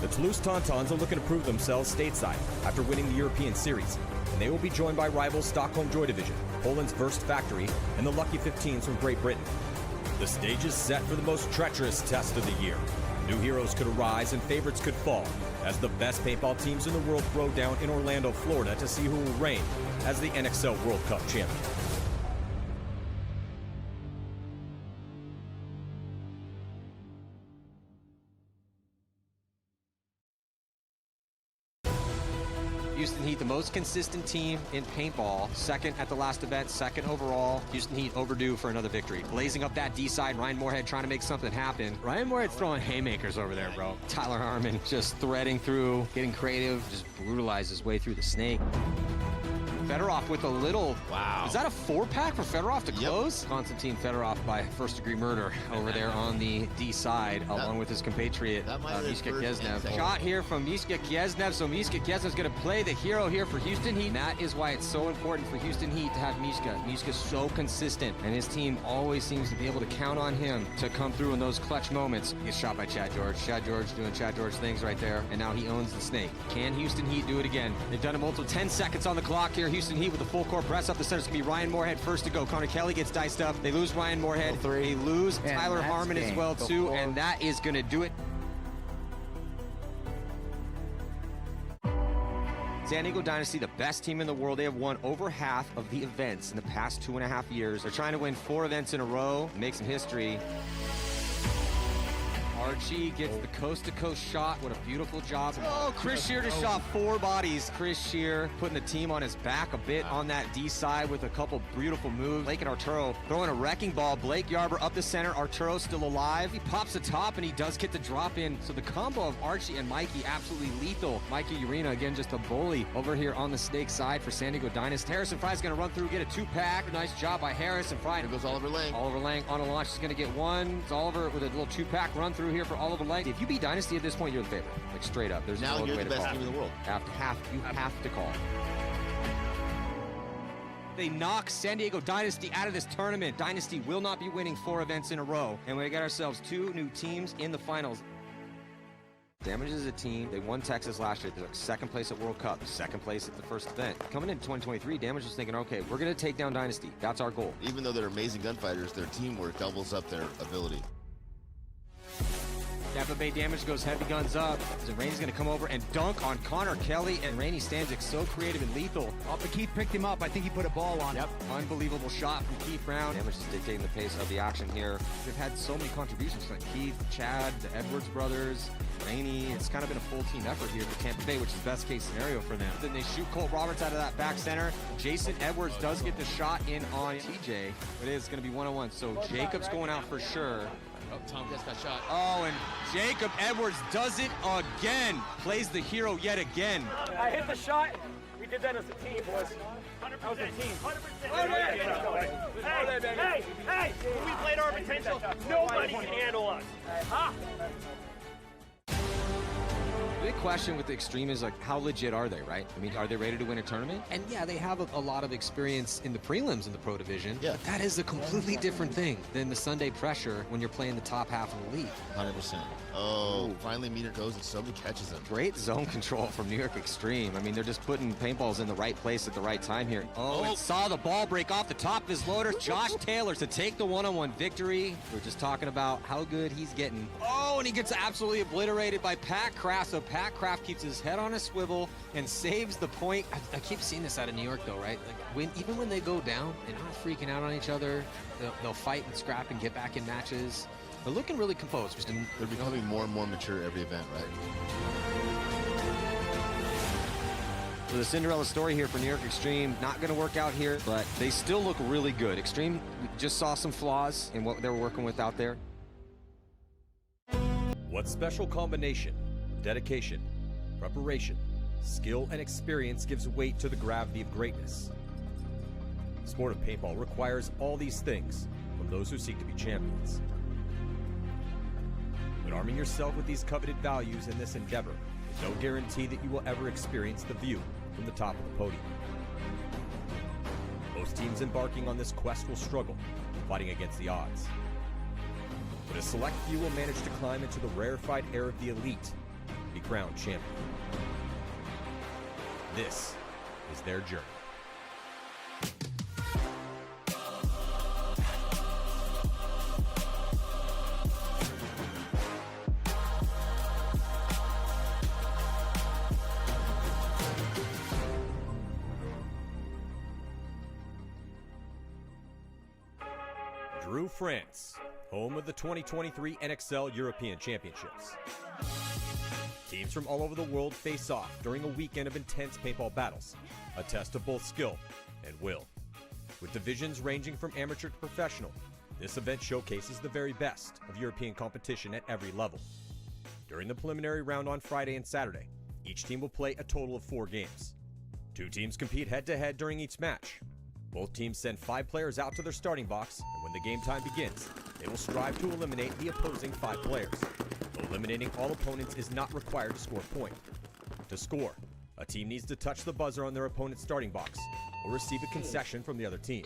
The Toulouse Tauntauns are looking to prove themselves stateside after winning the European Series, and they will be joined by rivals Stockholm Joy Division, Poland's Verst Factory, and the Lucky 15s from Great Britain. The stage is set for the most treacherous test of the year. New heroes could arise and favorites could fall as the best paintball teams in the world throw down in Orlando, Florida to see who will reign as the NXL World Cup champion. Houston Heat, the most consistent team in paintball. Second at the last event, second overall. Houston Heat overdue for another victory. Blazing up that D side, Ryan Moorhead trying to make something happen. Ryan Moorhead's throwing haymakers over there, bro. Tyler Harmon just threading through, getting creative, just brutalized his way through the snake. Fedorov with a little, wow. Is that a 4-pack for Fedorov to close? Konstantin Fedorov by first-degree murder over there on the D side, along with his compatriot, Miska Kiesnev. Shot here from Miska Kiesnev, so Miska Kiesnev's going to play the hero here for Houston Heat. And that is why it's so important for Houston Heat to have Miska. Miska's so consistent, and his team always seems to be able to count on him to come through in those clutch moments. He gets shot by Chad George. Chad George doing Chad George things right there, and now he owns the snake. Can Houston Heat do it again? They've done it multiple. 10 seconds on the clock here. Houston Heat with a full court press up the center. It's going to be Ryan Moorhead first to go. Connor Kelly gets diced up. They lose Ryan Moorhead. They lose Tyler Harmon as well, too, and that is going to do it. San Diego Dynasty, the best team in the world. They have won over half of the events in the past 2.5 years. They're trying to win 4 events in a row, make some history. Archie gets the coast-to-coast shot. What a beautiful job. Oh, Chris Shear just shot 4 bodies. Chris Shear putting the team on his back a bit on that D side with a couple beautiful moves. Blake and Arturo throwing a wrecking ball. Blake Yarber up the center. Arturo still alive. He pops the top, and he does get the drop in. So the combo of Archie and Mikey absolutely lethal. Mikey Urena, again, just a bully over here on the snake side for San Diego Dynasty. Harrison Fry's going to run through, get a 2-pack. Nice job by Harrison Fry. Here goes Oliver Lang. Oliver Lang on a launch is going to get 1. It's Oliver with a little 2-pack run through here for Oliver Lang. If you beat Dynasty at this point, you're the favorite. Like, straight up. There's now no you're way the to best call. team in the world. You have to call. They knock San Diego Dynasty out of this tournament. Dynasty will not be winning 4 events in a row. And we got ourselves 2 new teams in the finals. Damage is a team. They won Texas last year. They're like 2nd place at World Cup, 2nd place at the first event. Coming into 2023, Damage was thinking, okay, we're going to take down Dynasty. That's our goal. Even though they're amazing gunfighters, their teamwork doubles up their ability. Tampa Bay Damage goes heavy guns up. So Rainey's going to come over and dunk on Connor Kelly, and Rainey Stanzik so creative and lethal. Oh, but Keith picked him up. I think he put a ball on him. Unbelievable shot from Keith Brown. Damage is dictating the pace of the action here. They've had so many contributions like Keith, Chad, the Edwards brothers, Rainey. It's kind of been a full team effort here for Tampa Bay, which is best case scenario for them. Then they shoot Colt Roberts out of that back center. Jason Edwards does get the shot in on TJ. It is going to be 1-on-1. So Jacob's going out for sure. Oh, Tom Guest got shot. Oh, and Jacob Edwards does it again. Plays the hero yet again. I hit the shot. We did that as a team, boys. That was a team. 100%. Hey, when we played our potential, nobody can handle us. Big question with the Extreme is, like, how legit are they, right? I mean, are they ready to win a tournament? And yeah, they have a lot of experience in the prelims in the Pro Division. Yeah. But that is a completely different thing than the Sunday pressure when you're playing the top half of the league. 100%. Oh, finally meter goes and somebody catches him. Great zone control from New York Extreme. I mean, they're just putting paintballs in the right place at the right time here. Oh, and saw the ball break off the top of his loader. Josh Taylor to take the 1-on-1 victory. We're just talking about how good he's getting. Oh, and he gets absolutely obliterated by Pat Kraft. So Pat Kraft keeps his head on a swivel and saves the point. I keep seeing this out of New York, though, right? Like, even when they go down, they're not freaking out on each other. They'll fight and scrap and get back in matches. They're looking really composed. They're becoming more and more mature every event, right? So the Cinderella story here for New York Extreme, not going to work out here, but they still look really good. Extreme just saw some flaws in what they were working with out there. What special combination of dedication, preparation, skill, and experience gives weight to the gravity of greatness? The sport of paintball requires all these things from those who seek to be champions. arming yourself with these coveted values in this endeavor is no guarantee that you will ever experience the view from the top of the podium. Most teams embarking on this quest will struggle, fighting against the odds. But a select few will manage to climb into the rarefied air of the elite and be crowned champion. This is their journey. Dreux, France, home of the 2023 NXL European Championships. Teams from all over the world face off during a weekend of intense paintball battles, a test of both skill and will. With divisions ranging from amateur to professional, this event showcases the very best of European competition at every level. During the preliminary round on Friday and Saturday, each team will play a total of 4 games. 2 teams compete head-to-head during each match. Both teams send 5 players out to their starting box, and when the game time begins, they will strive to eliminate the opposing 5 players. Eliminating all opponents is not required to score a point. To score, a team needs to touch the buzzer on their opponent's starting box or receive a concession from the other team.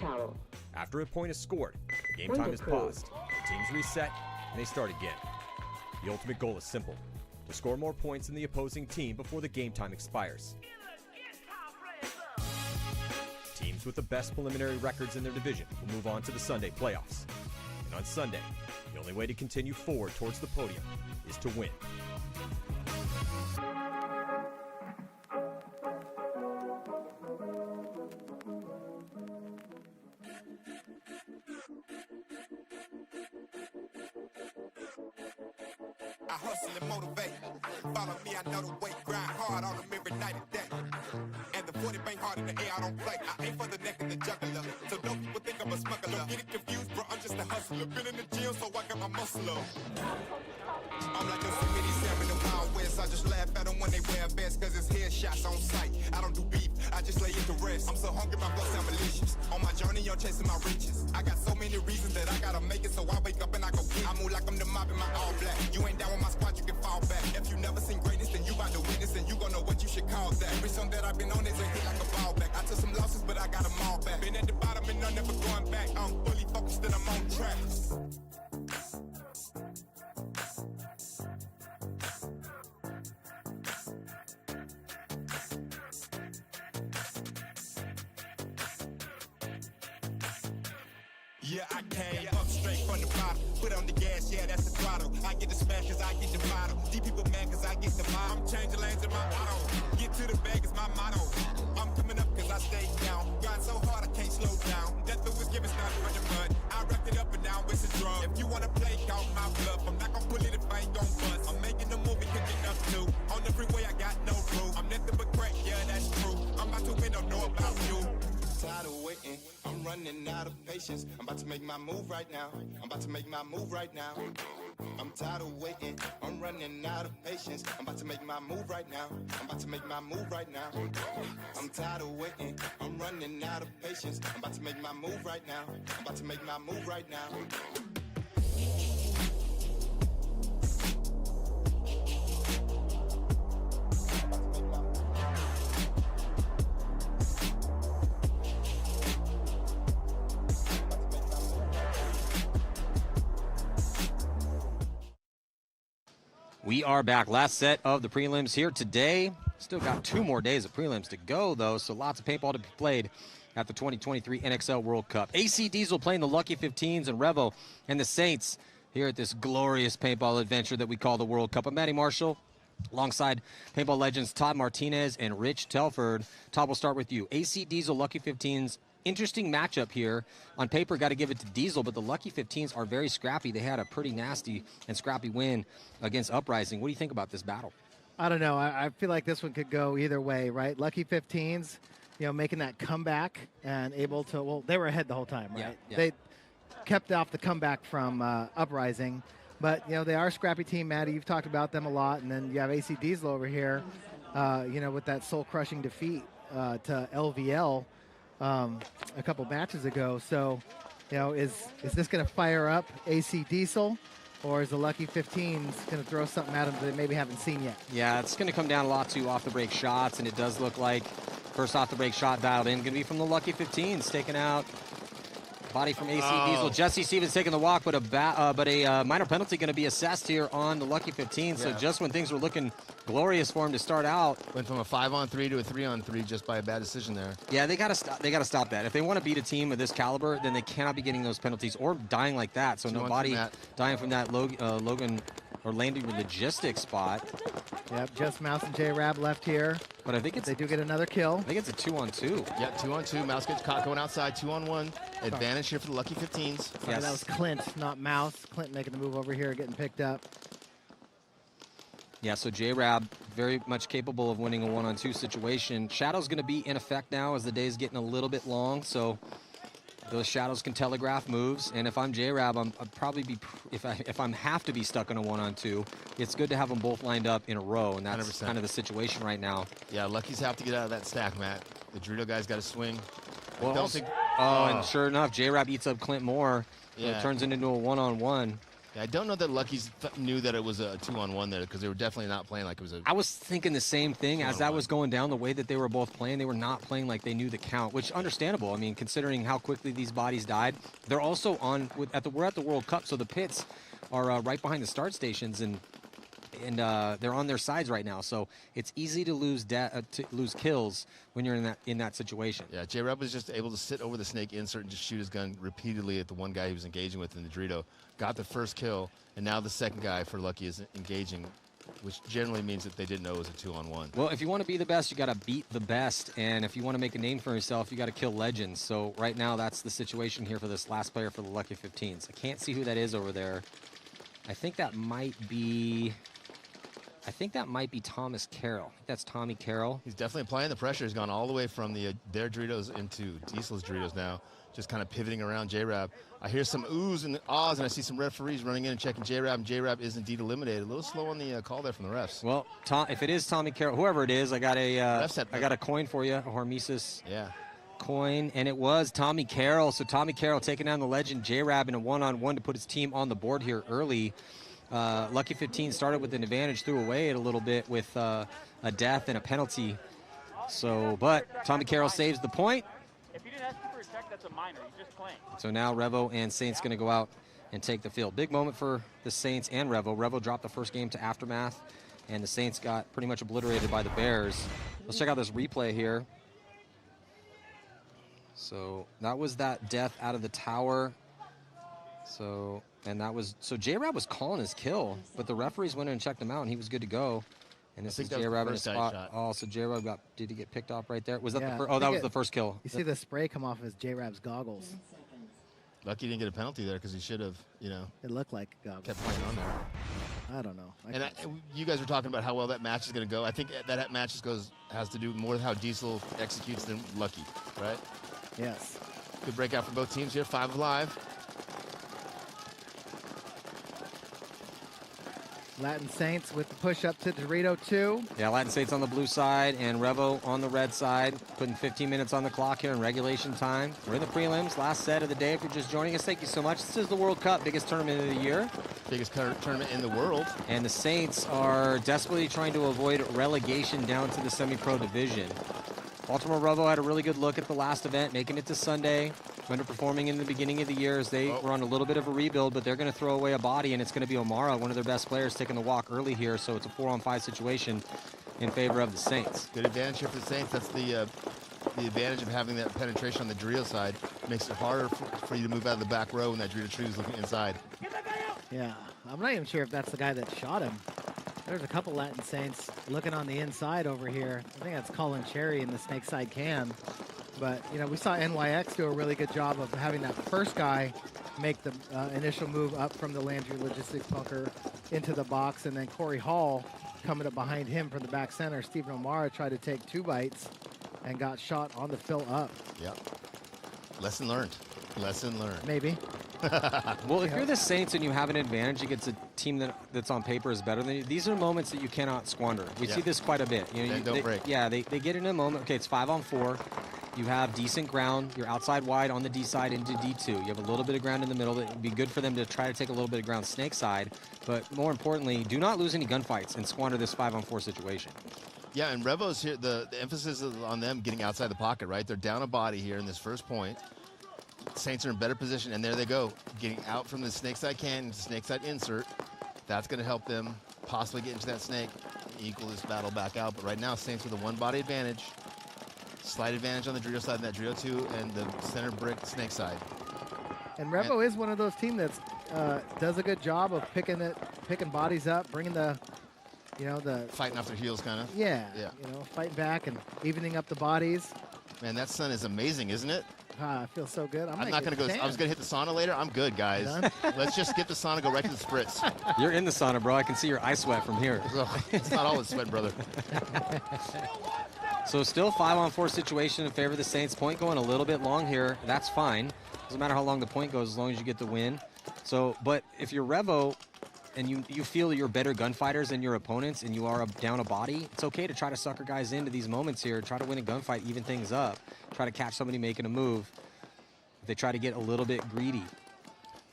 After a point is scored, the game time is paused, the teams reset, and they start again. The ultimate goal is simple: to score more points than the opposing team before the game time expires. Teams with the best preliminary records in their division will move on to the Sunday playoffs. And on Sunday, the only way to continue forward towards the podium is to win. I hustle and motivate. Follow me, I know the way. Grind hard on them every night and day. And the 40 bang hard in the air, I don't play. I aim for the neck of the juggler. So don't people think I'm a smuggler. Don't get it confused, bro, I'm just a hustler. Been in the gym, so I got my muscle up. I'm like a Yosemite Sam in the Wild West. I just laugh at them when they wear vests, cause it's headshots on sight. I don't do beef, I just lay it to rest. I'm so hungry, my blood sound malicious. On my journey, I'm chasing my riches. I got so many reasons that I gotta make it, so I wake up and I go get it. I move like I'm the mob in my all black. You ain't down with my squad, you can fall back. If you never seen greatness, then you about to witness, and you gon' know what you should call that. Every song that I've been on is a hit like a ball back. I took some losses, but I got them all back. Been at the bottom and I'm never going back. I'm fully focused and I'm on track. Yeah, I came up straight from the bottom. Put on the gas, yeah, that's the throttle. I get the smash cause I get the model. These people mad cause I get the model. I'm changing lanes in my auto. Get to the bag is my motto. I'm coming up cause I stay down. Grind so hard I can't slow down. Death was given not for the mud. I wrapped it up and down with the drum. If you wanna play, count my bluff. I'm not gonna pull it if I ain't gon' bust. I'm making a movie, cooking up too. On the freeway, I got no proof. I'm nothing but crack, yeah, that's true. I'm about to win, don't know about you. Tired of waiting, I'm running out of patience. I'm about to make my move right now. I'm about to make my move right now. I'm tired of waiting, I'm running out of patience. I'm about to make my move right now. I'm about to make my move right now. I'm tired of waiting, I'm running out of patience. I'm about to make my move right now. I'm about to make my move right now. We are back. Last set of the prelims here today. Still got 2 more days of prelims to go, though, so lots of paintball to be played at the 2023 NXL World Cup. AC Diesel playing the Lucky 15s and Revo and the Saints here at this glorious paintball adventure that we call the World Cup. I'm Matty Marshall, alongside paintball legends Todd Martinez and Rich Telford. Todd, we'll start with you. AC Diesel, Lucky 15s. Interesting matchup here. On paper, got to give it to Diesel, but the Lucky 15s are very scrappy. They had a pretty nasty and scrappy win against Uprising. What do you think about this battle? I don't know. I feel like this one could go either way, right? Lucky 15s, you know, making that comeback and able to, well, they were ahead the whole time, right? Yeah. They kept off the comeback from Uprising. But, you know, they are a scrappy team, Maddie. You've talked about them a lot. And then you have AC Diesel over here, you know, with that soul-crushing defeat to LVL a couple matches ago. So, you know, is this going to fire up AC Diesel? Or is the Lucky 15s going to throw something at them that they maybe haven't seen yet? Yeah, it's going to come down a lot to off-the-break shots, and it does look like first off-the-break shot dialed in going to be from the Lucky 15s, taking out body from AC Diesel. Jesse Stevens taking the walk, but a minor penalty going to be assessed here on the Lucky 15. So just when things were looking glorious for him to start out, went from a 5-on-3 to a 3-on-3 just by a bad decision there. Yeah, they got to stop. They got to stop that. If they want to beat a team of this caliber, then they cannot be getting those penalties or dying like that. So nobody dying from that Logan or Landry logistics spot. Yep, just Mouse and J-Rab left here. But I think they do get another kill. I think it's a 2-on-2. Yeah, 2-on-2. Mouse gets caught going outside. 2-on-1. Advantage here for the Lucky 15s. Sorry, that was Clint, not Mouse. Clint making the move over here, getting picked up. Yeah, so J-Rab very much capable of winning a 1-on-2 situation. Shadow's going to be in effect now as the day's getting a little bit long, so those shadows can telegraph moves. And if I'm J-Rab, I'd probably be, if I'm have to be stuck in a 1-on-2, it's good to have them both lined up in a row, and that's 100%. Kind of the situation right now. Yeah, Lucky's have to get out of that stack, Matt. The Dorito guy's got to swing. Well, and sure enough, J-Rab eats up Clint Moore. Yeah. So it turns into a 1-on-1. Yeah, I don't know that Lucky's knew that it was a 2-on-1 there, because they were definitely not playing like it was a... I was thinking the same thing as that was going down. The way that they were both playing, they were not playing like they knew the count, which understandable. I mean, considering how quickly these bodies died. They're also on we're at the World Cup, so the pits are right behind the start stations, and they're on their sides right now. So it's easy to lose kills when you're in that situation. Yeah, J-Rab was just able to sit over the snake insert and just shoot his gun repeatedly at the one guy he was engaging with in the Dorito. Got the first kill, and now the second guy for Lucky is engaging, which generally means that they didn't know it was a 2-on-1. Well, if you want to be the best, you got to beat the best, and if you want to make a name for yourself, you got to kill legends. So right now, that's the situation here for this last player for the Lucky 15s. I can't see who that is over there. I think that might be Thomas Carroll. I think that's Tommy Carroll. He's definitely applying the pressure. He's gone all the way from their Doritos into Diesel's Doritos now, just kind of pivoting around J-Rab. I hear some oohs and ahs, and I see some referees running in and checking J-Rab, and J-Rab is indeed eliminated. A little slow on the call there from the refs. Well, if it is Tommy Carroll, whoever it is, I got a coin for you, a Hormesis coin, and it was Tommy Carroll. So Tommy Carroll taking down the legend J-Rab in a 1-on-1 to put his team on the board here early. Lucky 15 started with an advantage, threw away it a little bit with a death and a penalty. So, but Tommy Carroll saves the point. If you didn't ask for a check, that's a minor. He's just playing. So now Revo and Saints going to go out and take the field. Big moment for the Saints and Revo. Revo dropped the first game to Aftermath, and the Saints got pretty much obliterated by the Bears. Let's check out this replay here. So that was that death out of the tower. So J-Rab was calling his kill, but the referees went in and checked him out, and he was good to go. And this is J-Rab in a spot. Oh, so J-Rab did he get picked off right there? Was that the first? Oh, that was the first kill. You see the spray come off his J-Rab's goggles. Lucky didn't get a penalty there because he should have, It looked like goggles. Kept playing on there. I don't know. You guys were talking about how well that match is going to go. I think that match has to do more with how Diesel executes than Lucky, right? Yes. Good breakout for both teams here. 5 alive. Latin Saints with the push up to Dorito 2. Yeah, Latin Saints on the blue side and Revo on the red side, putting 15 minutes on the clock here in regulation time. We're in the prelims, last set of the day. If you're just joining us, thank you so much. This is the World Cup, biggest tournament of the year. Biggest tournament in the world. And the Saints are desperately trying to avoid relegation down to the semi-pro division. Baltimore Revo had a really good look at the last event, making it to Sunday. Underperforming in the beginning of the year as they were on a little bit of a rebuild, but they're going to throw away a body, and it's going to be O'Mara, one of their best players, taking the walk early here, so it's a 4-on-5 situation in favor of the Saints. Good advantage here for the Saints. That's the advantage of having that penetration on the Dorito side. Makes it harder for you to move out of the back row when that Dorito tree is looking inside. Yeah, I'm not even sure if that's the guy that shot him. There's a couple Latin Saints looking on the inside over here. I think that's Colin Cherry in the snake side cam. But, we saw NYX do a really good job of having that first guy make the initial move up from the Landry Logistics bunker into the box. And then Corey Hall coming up behind him from the back center. Stephen O'Mara tried to take 2 bites and got shot on the fill up. Yep. Lesson learned. Lesson learned. Maybe. Well, if you're the Saints and you have an advantage against a team that's on paper is better than you, these are moments that you cannot squander. We see this quite a bit. Don't break. Yeah, they get in a moment. Okay, it's 5-on-4. you have decent ground. You're outside wide on the D side into D2. You have a little bit of ground in the middle. It would be good for them to try to take a little bit of ground snake side. But more importantly, do not lose any gunfights and squander this 5-on-4 situation. Yeah, and Revo's here, the emphasis is on them getting outside the pocket, right? They're down a body here in this first point. Saints are in better position, and there they go, getting out from the snake side cannon to snake side insert. That's going to help them possibly get into that snake, equal this battle back out. But right now, Saints with a one-body advantage. Slight advantage on the Dorito side, and that Dorito 2, and the center brick snake side. And Revo is one of those teams that does a good job of picking bodies up, bringing the fighting off their heels, kind of. Yeah. Fighting back and evening up the bodies. Man, that sun is amazing, isn't it? I feel so good. I'm not going to go. I was going to hit the sauna later. I'm good, guys. Let's just get the sauna, go right to the spritz. You're in the sauna, bro. I can see your eye sweat from here. It's not always sweat, brother. So still 5-on-4 situation in favor of the Saints. Point going a little bit long here. That's fine. Doesn't matter how long the point goes as long as you get the win. So, but if you're Revo and you feel you're better gunfighters than your opponents and you are down a body, it's okay to try to sucker guys into these moments here. Try to win a gunfight, even things up. Try to catch somebody making a move. They try to get a little bit greedy.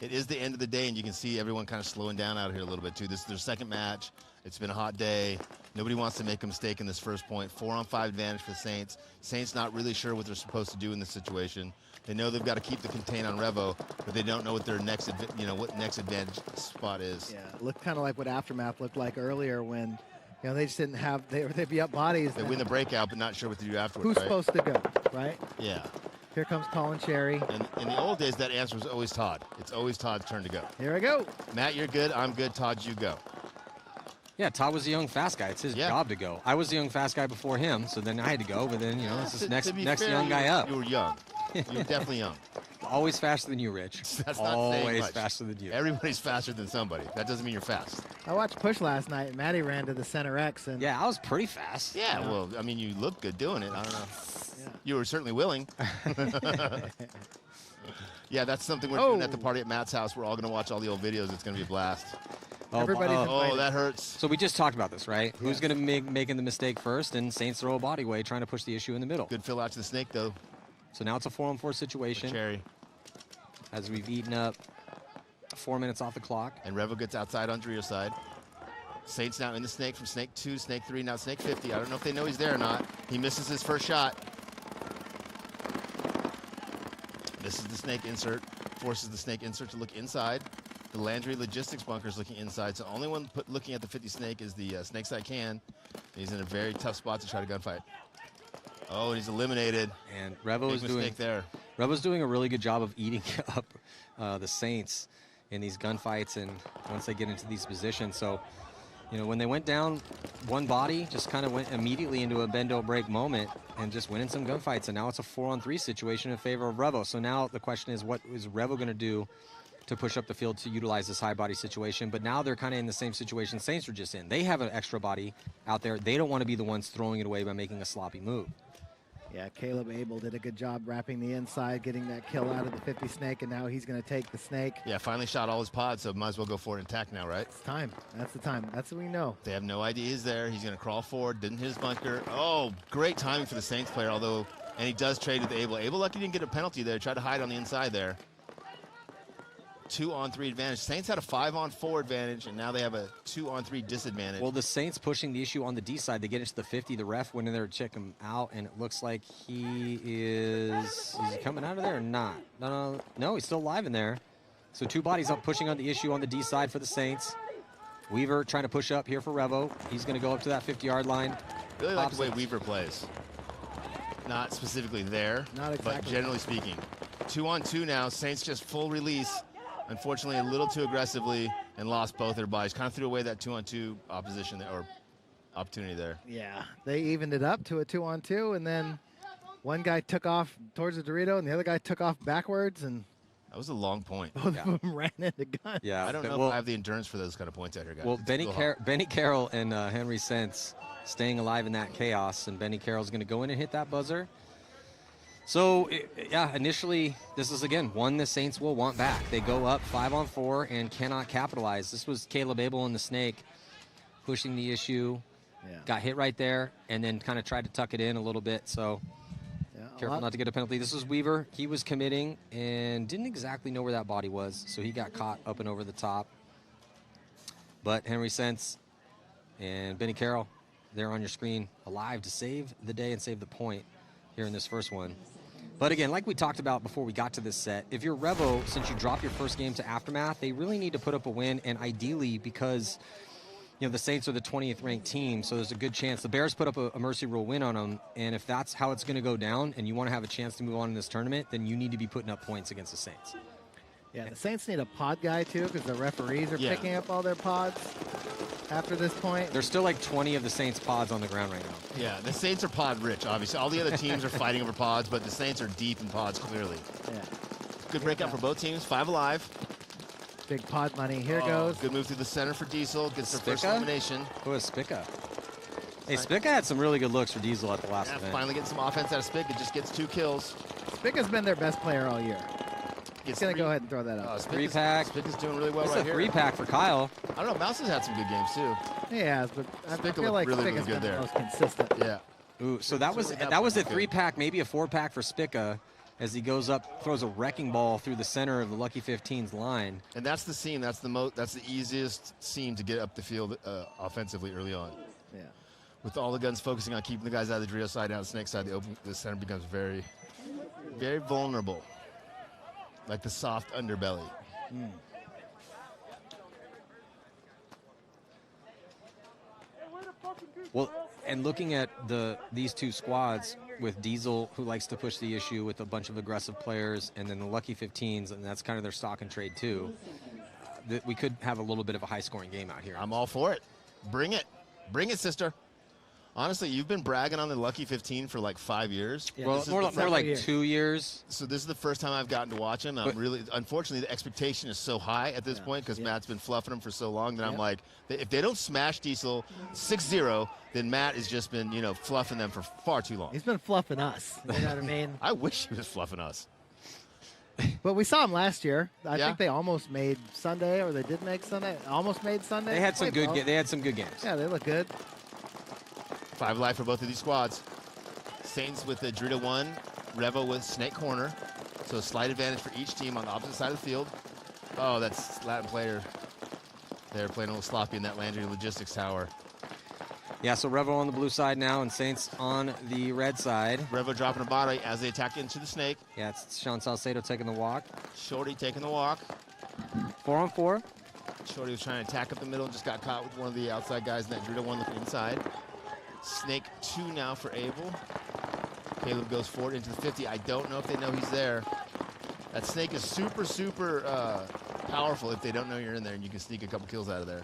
It is the end of the day, and you can see everyone kind of slowing down out here a little bit, too. This is their second match. It's been a hot day. Nobody wants to make a mistake in this first point. 4-on-5 advantage for the Saints. Saints not really sure what they're supposed to do in this situation. They know they've got to keep the contain on Revo, but they don't know what their next advantage spot is. Yeah, it looked kind of like what Aftermath looked like earlier when they just didn't have, they'd be up bodies. They win the breakout, but not sure what to do afterwards. Who's supposed to go, right? Yeah. Here comes Colin Cherry. And in the old days, that answer was always Todd. It's always Todd's turn to go. Here I go. Matt, you're good. I'm good. Todd, you go. Yeah, Todd was the young fast guy. It's his job to go. I was the young fast guy before him, so then I had to go. But then, it's this next fair, young guy up. You were young. You were definitely young. Always faster than you, Rich. That's not always much. faster than you. Everybody's faster than somebody. That doesn't mean you're fast. I watched Push last night, and Maddie ran to the center X. And yeah, I was pretty fast. Yeah, well, I mean, you look good doing it. I don't know. Yeah. You were certainly willing. Yeah, that's something we're doing at the party at Matt's house. We're all going to watch all the old videos. It's going to be a blast. Oh, that hurts. So we just talked about this, right? Yes. Who's going to making the mistake first? And Saints throw a body way, trying to push the issue in the middle. Good fill out to the snake, though. So now it's a 4-on-4 situation. Cherry. As we've eaten up 4 minutes off the clock. And Revo gets outside on Dorito's side. Saints now in the snake from snake 2, snake 3, now snake 50. I don't know if they know he's there or not. He misses his first shot. This is the snake insert. Forces the snake insert to look inside. The Landry logistics bunker is looking inside. So only one looking at the 50 snake is the snake side can. He's in a very tough spot to try to gunfight. Oh, and he's eliminated. And Revo's doing a really good job of eating up the Saints in these gunfights and once they get into these positions. So, when they went down one body, just kind of went immediately into a bend don't break moment and just winning some gunfights. And now it's a 4-on-3 situation in favor of Revo. So now the question is, what is Revo going to do to push up the field to utilize this high body situation? But now they're kind of in the same situation Saints were just in. They have an extra body out there. They don't want to be the ones throwing it away by making a sloppy move. Yeah, Caleb Abel did a good job wrapping the inside, getting that kill out of the 50 snake, and now he's going to take the snake. Yeah, finally shot all his pods, so might as well go for it and attack now, right? It's time. That's the time. That's what we know. They have no idea he's there. He's going to crawl forward, didn't hit his bunker. Oh, great timing for the Saints player, and he does trade with Abel. Abel lucky didn't get a penalty there, tried to hide on the inside there. 2-on-3 advantage. Saints had a 5-on-4 advantage, and now they have a 2-on-3 disadvantage. Well, the Saints pushing the issue on the D side. They get into the 50. The ref went in there to check him out, and it looks like is he coming out of there or not? No, he's still alive in there. So 2 bodies up pushing on the issue on the D side for the Saints. Weaver trying to push up here for Revo. He's going to go up to that 50-yard line. Really like the way Weaver plays. Not specifically there, but generally speaking. 2-on-2 now. Saints just full release. Unfortunately, a little too aggressively and lost both their bodies. Kind of threw away that 2-on-2 opposition there, or opportunity there. Yeah, they evened it up to a 2-on-2, and then one guy took off towards the Dorito, and the other guy took off backwards, and that was a long point. Both of them ran into guns. Yeah, I don't know if I have the endurance for those kind of points out here, guys. Well, Benny Carroll and Henry Sense staying alive in that chaos, and Benny Carroll's going to go in and hit that buzzer. So, initially, this is, again, one the Saints will want back. They go up 5-on-4 and cannot capitalize. This was Caleb Abel and the Snake pushing the issue. Yeah. Got hit right there and then kind of tried to tuck it in a little bit. So, Careful not to get a penalty. This was Weaver. He was committing and didn't exactly know where that body was, so he got caught up and over the top. But Henry Sense and Benny Carroll, there on your screen, alive to save the day and save the point here in this first one. But again, like we talked about before we got to this set, if you're Revo, since you dropped your first game to Aftermath, they really need to put up a win, and ideally, because the Saints are the 20th ranked team, so there's a good chance the Bears put up a mercy rule win on them, and if that's how it's going to go down and you want to have a chance to move on in this tournament, then you need to be putting up points against the Saints. Yeah, the Saints need a pod guy, too, because the referees are picking up all their pods after this point. There's still like 20 of the Saints pods on the ground right now. Yeah, the Saints are pod rich, obviously. All the other teams are fighting over pods, but the Saints are deep in pods, clearly. Yeah. Good breakout for both teams. 5 alive. Big pod money. Here goes. Good move through the center for Diesel. Gets their first elimination. Who is Spica? Hey, Spica had some really good looks for Diesel at the last event. Finally getting some offense out of Spica. Just gets 2 kills. Spica's been their best player all year. He's going to go ahead and throw that up. 3-pack. Spica's doing really well It's right a here. 3-pack for Kyle. I don't know. Mouse has had some good games, too. He has, but I Spica feel like really, Spica's really good been there. the most consistent. Yeah. Ooh, so that was a 3-pack, maybe a 4-pack for Spica as he goes up, throws a wrecking ball through the center of the Lucky 15's line. And that's the seam. That's the easiest seam to get up the field offensively early on. Yeah. With all the guns focusing on keeping the guys out of the Dorito side, down the Snake side, the center becomes very, very vulnerable. Like the soft underbelly. Well, and looking at these two squads with Diesel, who likes to push the issue with a bunch of aggressive players, and then the Lucky 15s, and that's kind of their stock and trade too, that we could have a little bit of a high-scoring game out here. I'm all for it. Bring it. Bring it, sister. Honestly, you've been bragging on the Lucky 15 for like 5 years. Yeah, well, more like 2 years. So this is the first time I've gotten to watch him. Unfortunately, the expectation is so high at this point because Matt's been fluffing him for so long that I'm like, if they don't smash Diesel 6-0, then Matt has just been, fluffing them for far too long. He's been fluffing us. You know what I mean? I wish he was fluffing us. But we saw him last year. I think they almost made Sunday, or they did make Sunday. Almost made Sunday. They had some good. They had some good games. Yeah, they look good. 5 alive for both of these squads. Saints with the Dorito 1, Revo with Snake Corner. So a slight advantage for each team on the opposite side of the field. Oh, that's Latin player. They're playing a little sloppy in that Landry Logistics Tower. Yeah, so Revo on the blue side now and Saints on the red side. Revo dropping a body as they attack into the Snake. Yeah, it's Sean Salcedo taking the walk. Shorty taking the walk. 4-on-4. Shorty was trying to attack up the middle and just got caught with one of the outside guys in that Dorito 1 looking inside. Snake 2 now for Abel. Caleb goes forward into the 50. I don't know if they know he's there. That Snake is super, super powerful if they don't know you're in there, and you can sneak a couple kills out of there.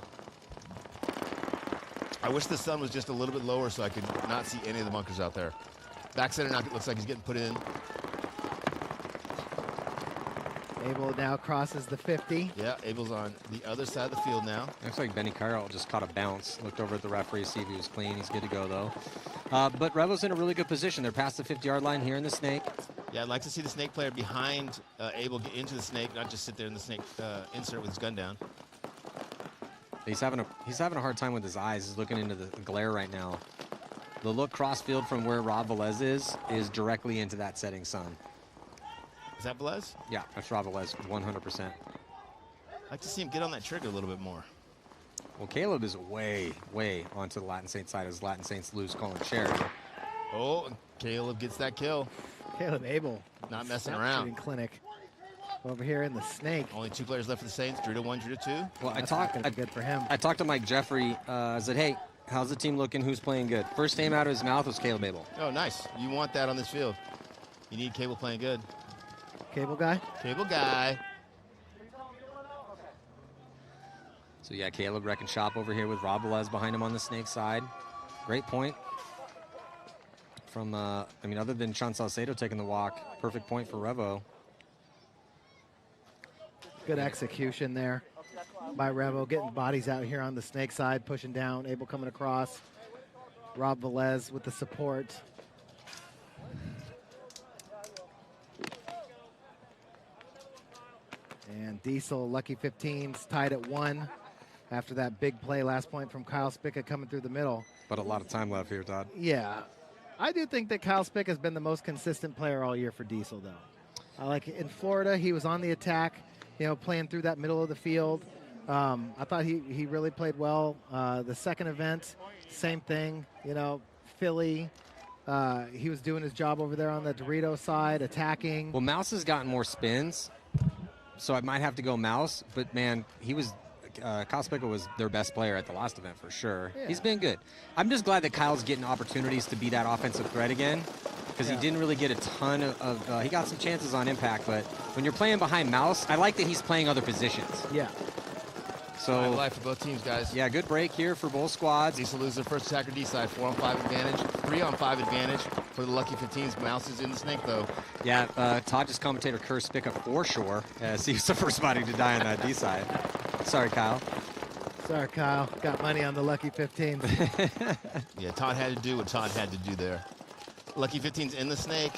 I wish the sun was just a little bit lower so I could not see any of the bunkers out there. Back center now looks like he's getting put in. Abel now crosses the 50. Yeah, Abel's on the other side of the field now. Looks like Benny Carroll just caught a bounce. Looked over at the referee, see if he was clean. He's good to go, though. But Revo's in a really good position. They're past the 50-yard line here in the Snake. Yeah, I'd like to see the Snake player behind Abel get into the Snake, not just sit there in the Snake insert with his gun down. He's having a hard time with his eyes. He's looking into the glare right now. The look cross field from where Rob Velez is directly into that setting sun. Is that Velez? Yeah, that's Rob Velez, 100%. I'd like to see him get on that trigger a little bit more. Well, Caleb is way, way onto the Latin Saints side as Latin Saints lose Colin Sherry. Oh, Caleb gets that kill. Caleb Abel. Not messing around. Shooting clinic. Over here in the Snake. Only 2 players left for the Saints, Dorito 1, Dorito 2. Well, good for him. I talked to Mike Jeffrey. I said, hey, how's the team looking? Who's playing good? First name out of his mouth was Caleb Abel. Oh, nice. You want that on this field. You need Cable playing good. Cable guy? Cable guy. So, yeah, Caleb wrecking shop over here with Rob Velez behind him on the Snake side. Great point from, other than Sean Salcedo taking the walk, perfect point for Revo. Good execution there by Revo, getting bodies out here on the Snake side, pushing down, Abel coming across. Rob Velez with the support. And Diesel, Lucky 15s, tied at 1 after that big play last point from Kyle Spica coming through the middle. But a lot of time left here, Todd. Yeah. I do think that Kyle Spick has been the most consistent player all year for Diesel, though. Like in Florida, he was on the attack, playing through that middle of the field. I thought he really played well. The second event, same thing. Philly, he was doing his job over there on the Dorito side, attacking. Well, Mouse has gotten more spins, so I might have to go Mouse. But, man, Kyle Spickle was their best player at the last event for sure. Yeah. He's been good. I'm just glad that Kyle's getting opportunities to be that offensive threat again, because he didn't really get a ton of he got some chances on impact, but when you're playing behind Mouse, I like that he's playing other positions. Yeah. So life for both teams, guys. Yeah, good break here for both squads. Diesel loses their first attacker D side, 4-on-5 advantage, 3-on-5 advantage for the Lucky 15s. Mouse is in the snake, though. Yeah, Todd's commentator cursed Spick up for sure, as he was the first body to die on that D side. Sorry, Kyle. Sorry, Kyle. Got money on the Lucky 15s. Yeah, Todd had to do what Todd had to do there. Lucky 15's in the snake.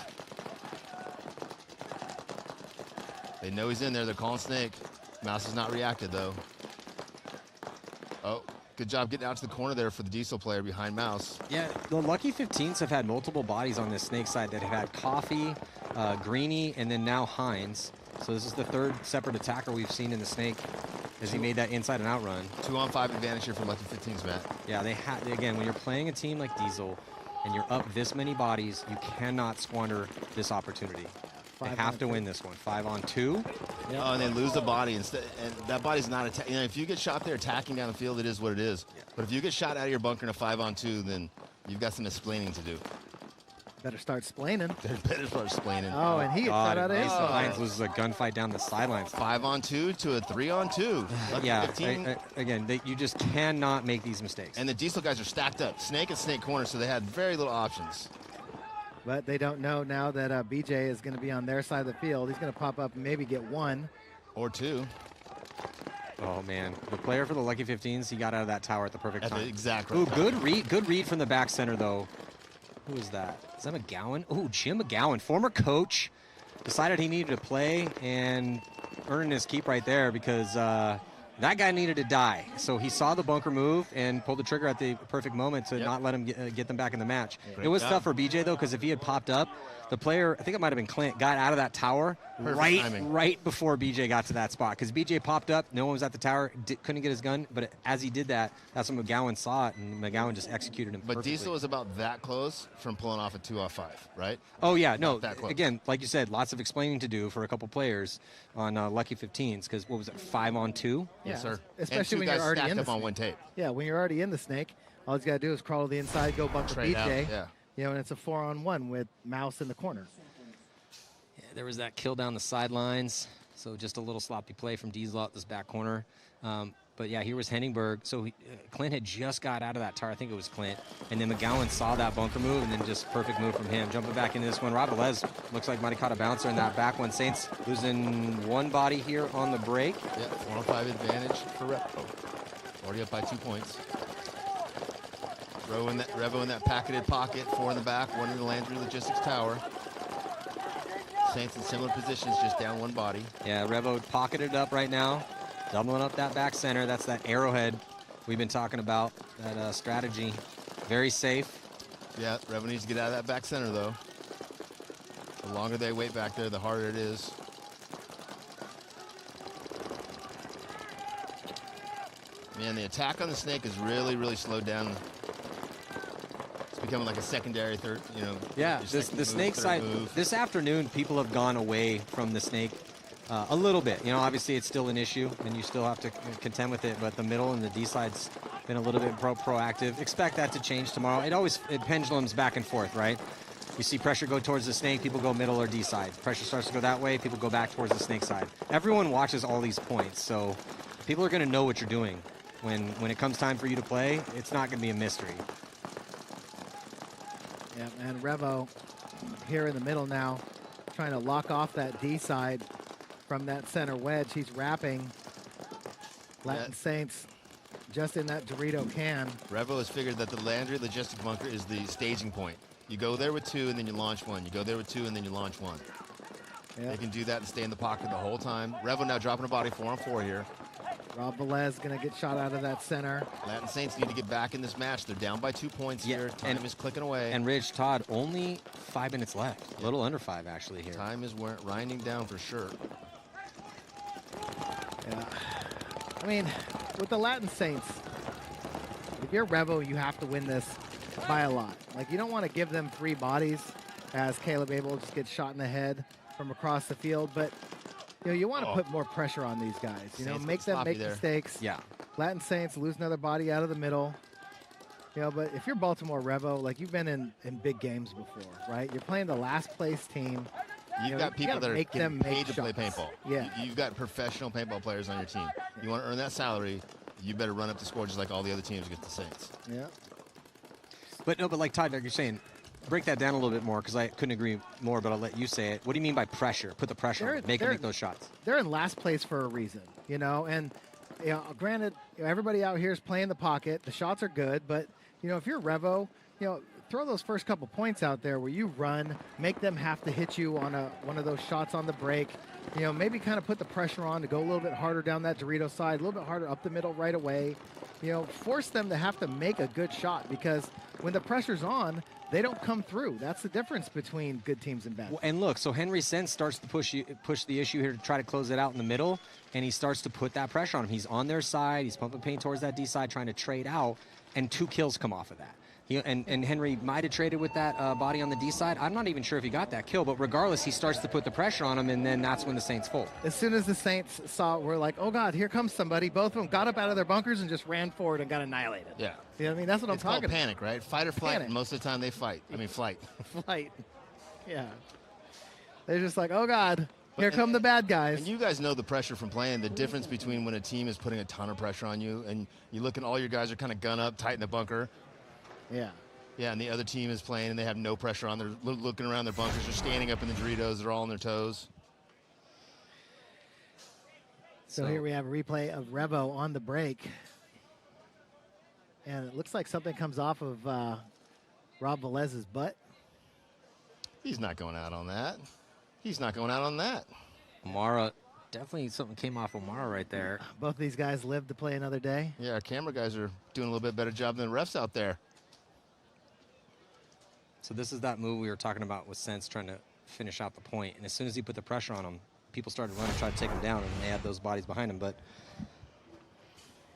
They know he's in there. They're calling snake. Mouse has not reacted, though. Oh, good job getting out to the corner there for the Diesel player behind Mouse. Yeah, the Lucky 15s have had multiple bodies on this snake side that have had Coffee, Greeny, and then now Hines. So this is the third separate attacker we've seen in the snake as he made that inside and out run. 2-on-5 advantage here for Lucky 15s, Matt. Yeah, again, when you're playing a team like Diesel and you're up this many bodies, you cannot squander this opportunity. They have to win this one. 5-on-2. Yep. Oh, and they lose the body instead, and that body's not attacking. If you get shot there attacking down the field, it is what it is. Yeah. But if you get shot out of your bunker in a 5-on-2, then you've got some explaining to do. Better start splaining. Better start splaining. Oh, and he got out of his Hines loses a gunfight down the sidelines. 5-on-2 to a 3-on-2. Yeah, again, you just cannot make these mistakes. And the Diesel guys are stacked up. Snake and snake corner, so they had very little options. But they don't know now that BJ is going to be on their side of the field. He's going to pop up and maybe get one. Or two. Oh, man. The player for the Lucky 15s, he got out of that tower at the perfect time. Exactly. Ooh, good read from the back center, though. Who is that? Is that McGowan? Ooh, Jim McGowan, former coach, decided he needed to play and earning his keep right there because that guy needed to die. So he saw the bunker move and pulled the trigger at the perfect moment to not let him get them back in the match. It was tough for BJ, though, because if he had popped up, the player, I think it might have been Clint, got out of that tower right before BJ got to that spot. Because BJ popped up, no one was at the tower, couldn't get his gun. But as he did that, that's when McGowan saw it, and McGowan just executed him perfectly. But Diesel was about that close from pulling off a 2-off-5, right? Oh, yeah, no. Again, like you said, lots of explaining to do for a couple players on Lucky 15s. Because what was it, 5-on-2? Yes, sir. Especially when you're already in the snake. On one tape. Yeah, when you're already in the snake, all he's got to do is crawl to the inside, go bunker Straight BJ. Out, yeah. And it's a 4-on-1 with Mouse in the corner. Yeah, there was that kill down the sidelines. So just a little sloppy play from Diesel out this back corner. But yeah, here was Henningberg. So Clint had just got out of that tower. I think it was Clint. And then McGowan saw that bunker move, and then just perfect move from him. Jumping back into this one. Rob Velez looks like might have caught a bouncer in that back one. Saints losing one body here on the break. Yeah, 4-on-5 advantage for Revo. Already up by 2 points. Revo in that packeted pocket. 4 in the back, 1 in the Landry Logistics Tower. Saints in similar positions, just down one body. Yeah, Revo pocketed up right now. Doubling up that back center. That's that arrowhead we've been talking about, that strategy. Very safe. Yeah, Revo needs to get out of that back center, though. The longer they wait back there, the harder it is. Man, the attack on the snake is really, really slowed down. It's becoming like a secondary third, Yeah, the snake side, this afternoon, people have gone away from the snake a little bit. Obviously it's still an issue, and you still have to contend with it, but the middle and the D side's been a little bit proactive. Expect that to change tomorrow. It pendulums back and forth, right? You see pressure go towards the snake, people go middle or D side. Pressure starts to go that way, people go back towards the snake side. Everyone watches all these points, so people are going to know what you're doing. When it comes time for you to play, it's not going to be a mystery. Yeah, and Revo here in the middle now, trying to lock off that D side from that center wedge. He's wrapping Latin Saints just in that Dorito can. Revo has figured that the Landry Logistic Bunker is the staging point. You go there with 2 and then you launch 1. You go there with 2 and then you launch 1. Yep. They can do that and stay in the pocket the whole time. Revo now dropping a body 4-on-4 here. Rob Velez going to get shot out of that center. Latin Saints need to get back in this match. They're down by 2 points here. Time is clicking away. And Rich, Todd, only 5 minutes left. A little under 5, actually, here. Time is winding down for sure. Yeah. I mean, with the Latin Saints, if you're Revo, you have to win this by a lot. Like, you don't want to give them 3 bodies as Caleb Abel just gets shot in the head from across the field, but you know, you want to put more pressure on these guys. You know, make them make mistakes. Yeah. Latin Saints lose another body out of the middle. You know, but if you're Baltimore Revo, like you've been in big games before, right? You're playing the last place team. You've got people that are getting paid to play paintball. Yeah. You've got professional paintball players on your team. You want to earn that salary, you better run up the score just like all the other teams against the Saints. Yeah. But no, but like Todd, like you're saying, break that down a little bit more because I couldn't agree more, but I'll let you say it. What do you mean by pressure? Put the pressure on them. Make them make those shots. They're in last place for a reason, you know, and you know, granted, you know, everybody out here is playing the pocket. The shots are good, but you know, if you're Revo, you know, throw those first couple points out there where you run, make them have to hit you on one of those shots on the break. You know, maybe kind of put the pressure on to go a little bit harder down that Dorito side, a little bit harder up the middle right away. You know, force them to have to make a good shot because when the pressure's on, they don't come through. That's the difference between good teams and bad. Well, and look, so Henry Sense starts to push the issue here to try to close it out in the middle, and he starts to put that pressure on him. He's on their side. He's pumping paint towards that D side, trying to trade out, and 2 kills come off of that. And Henry might have traded with that body on the D side. I'm not even sure if he got that kill, but regardless, he starts to put the pressure on him, and then that's when the Saints fold. As soon as the Saints saw it, we're like, oh, God, here comes somebody. Both of them got up out of their bunkers and just ran forward and got annihilated. Yeah. You know what I mean? That's what I'm talking about. It's called panic, right? Fight or flight, Panic. and most of the time they fight. I mean, flight. Flight. Yeah. They're just like, oh, God, here come the bad guys. And you guys know the pressure from playing, the difference between when a team is putting a ton of pressure on you, and you look and all your guys are kind of gun up, tight in the bunker. Yeah. Yeah, and the other team is playing, and they have no pressure on. They're looking around their bunkers. They're standing up in the Doritos. They're all on their toes. So here we have a replay of Revo on the break. And it looks like something comes off of Rob Velez's butt. He's not going out on that. He's not going out on that. Amara, definitely something came off Amara right there. Both these guys live to play another day. Yeah, our camera guys are doing a little bit better job than the refs out there. So this is that move we were talking about with Sense trying to finish out the point. And as soon as he put the pressure on him, people started running, trying to take him down, and they had those bodies behind him. But,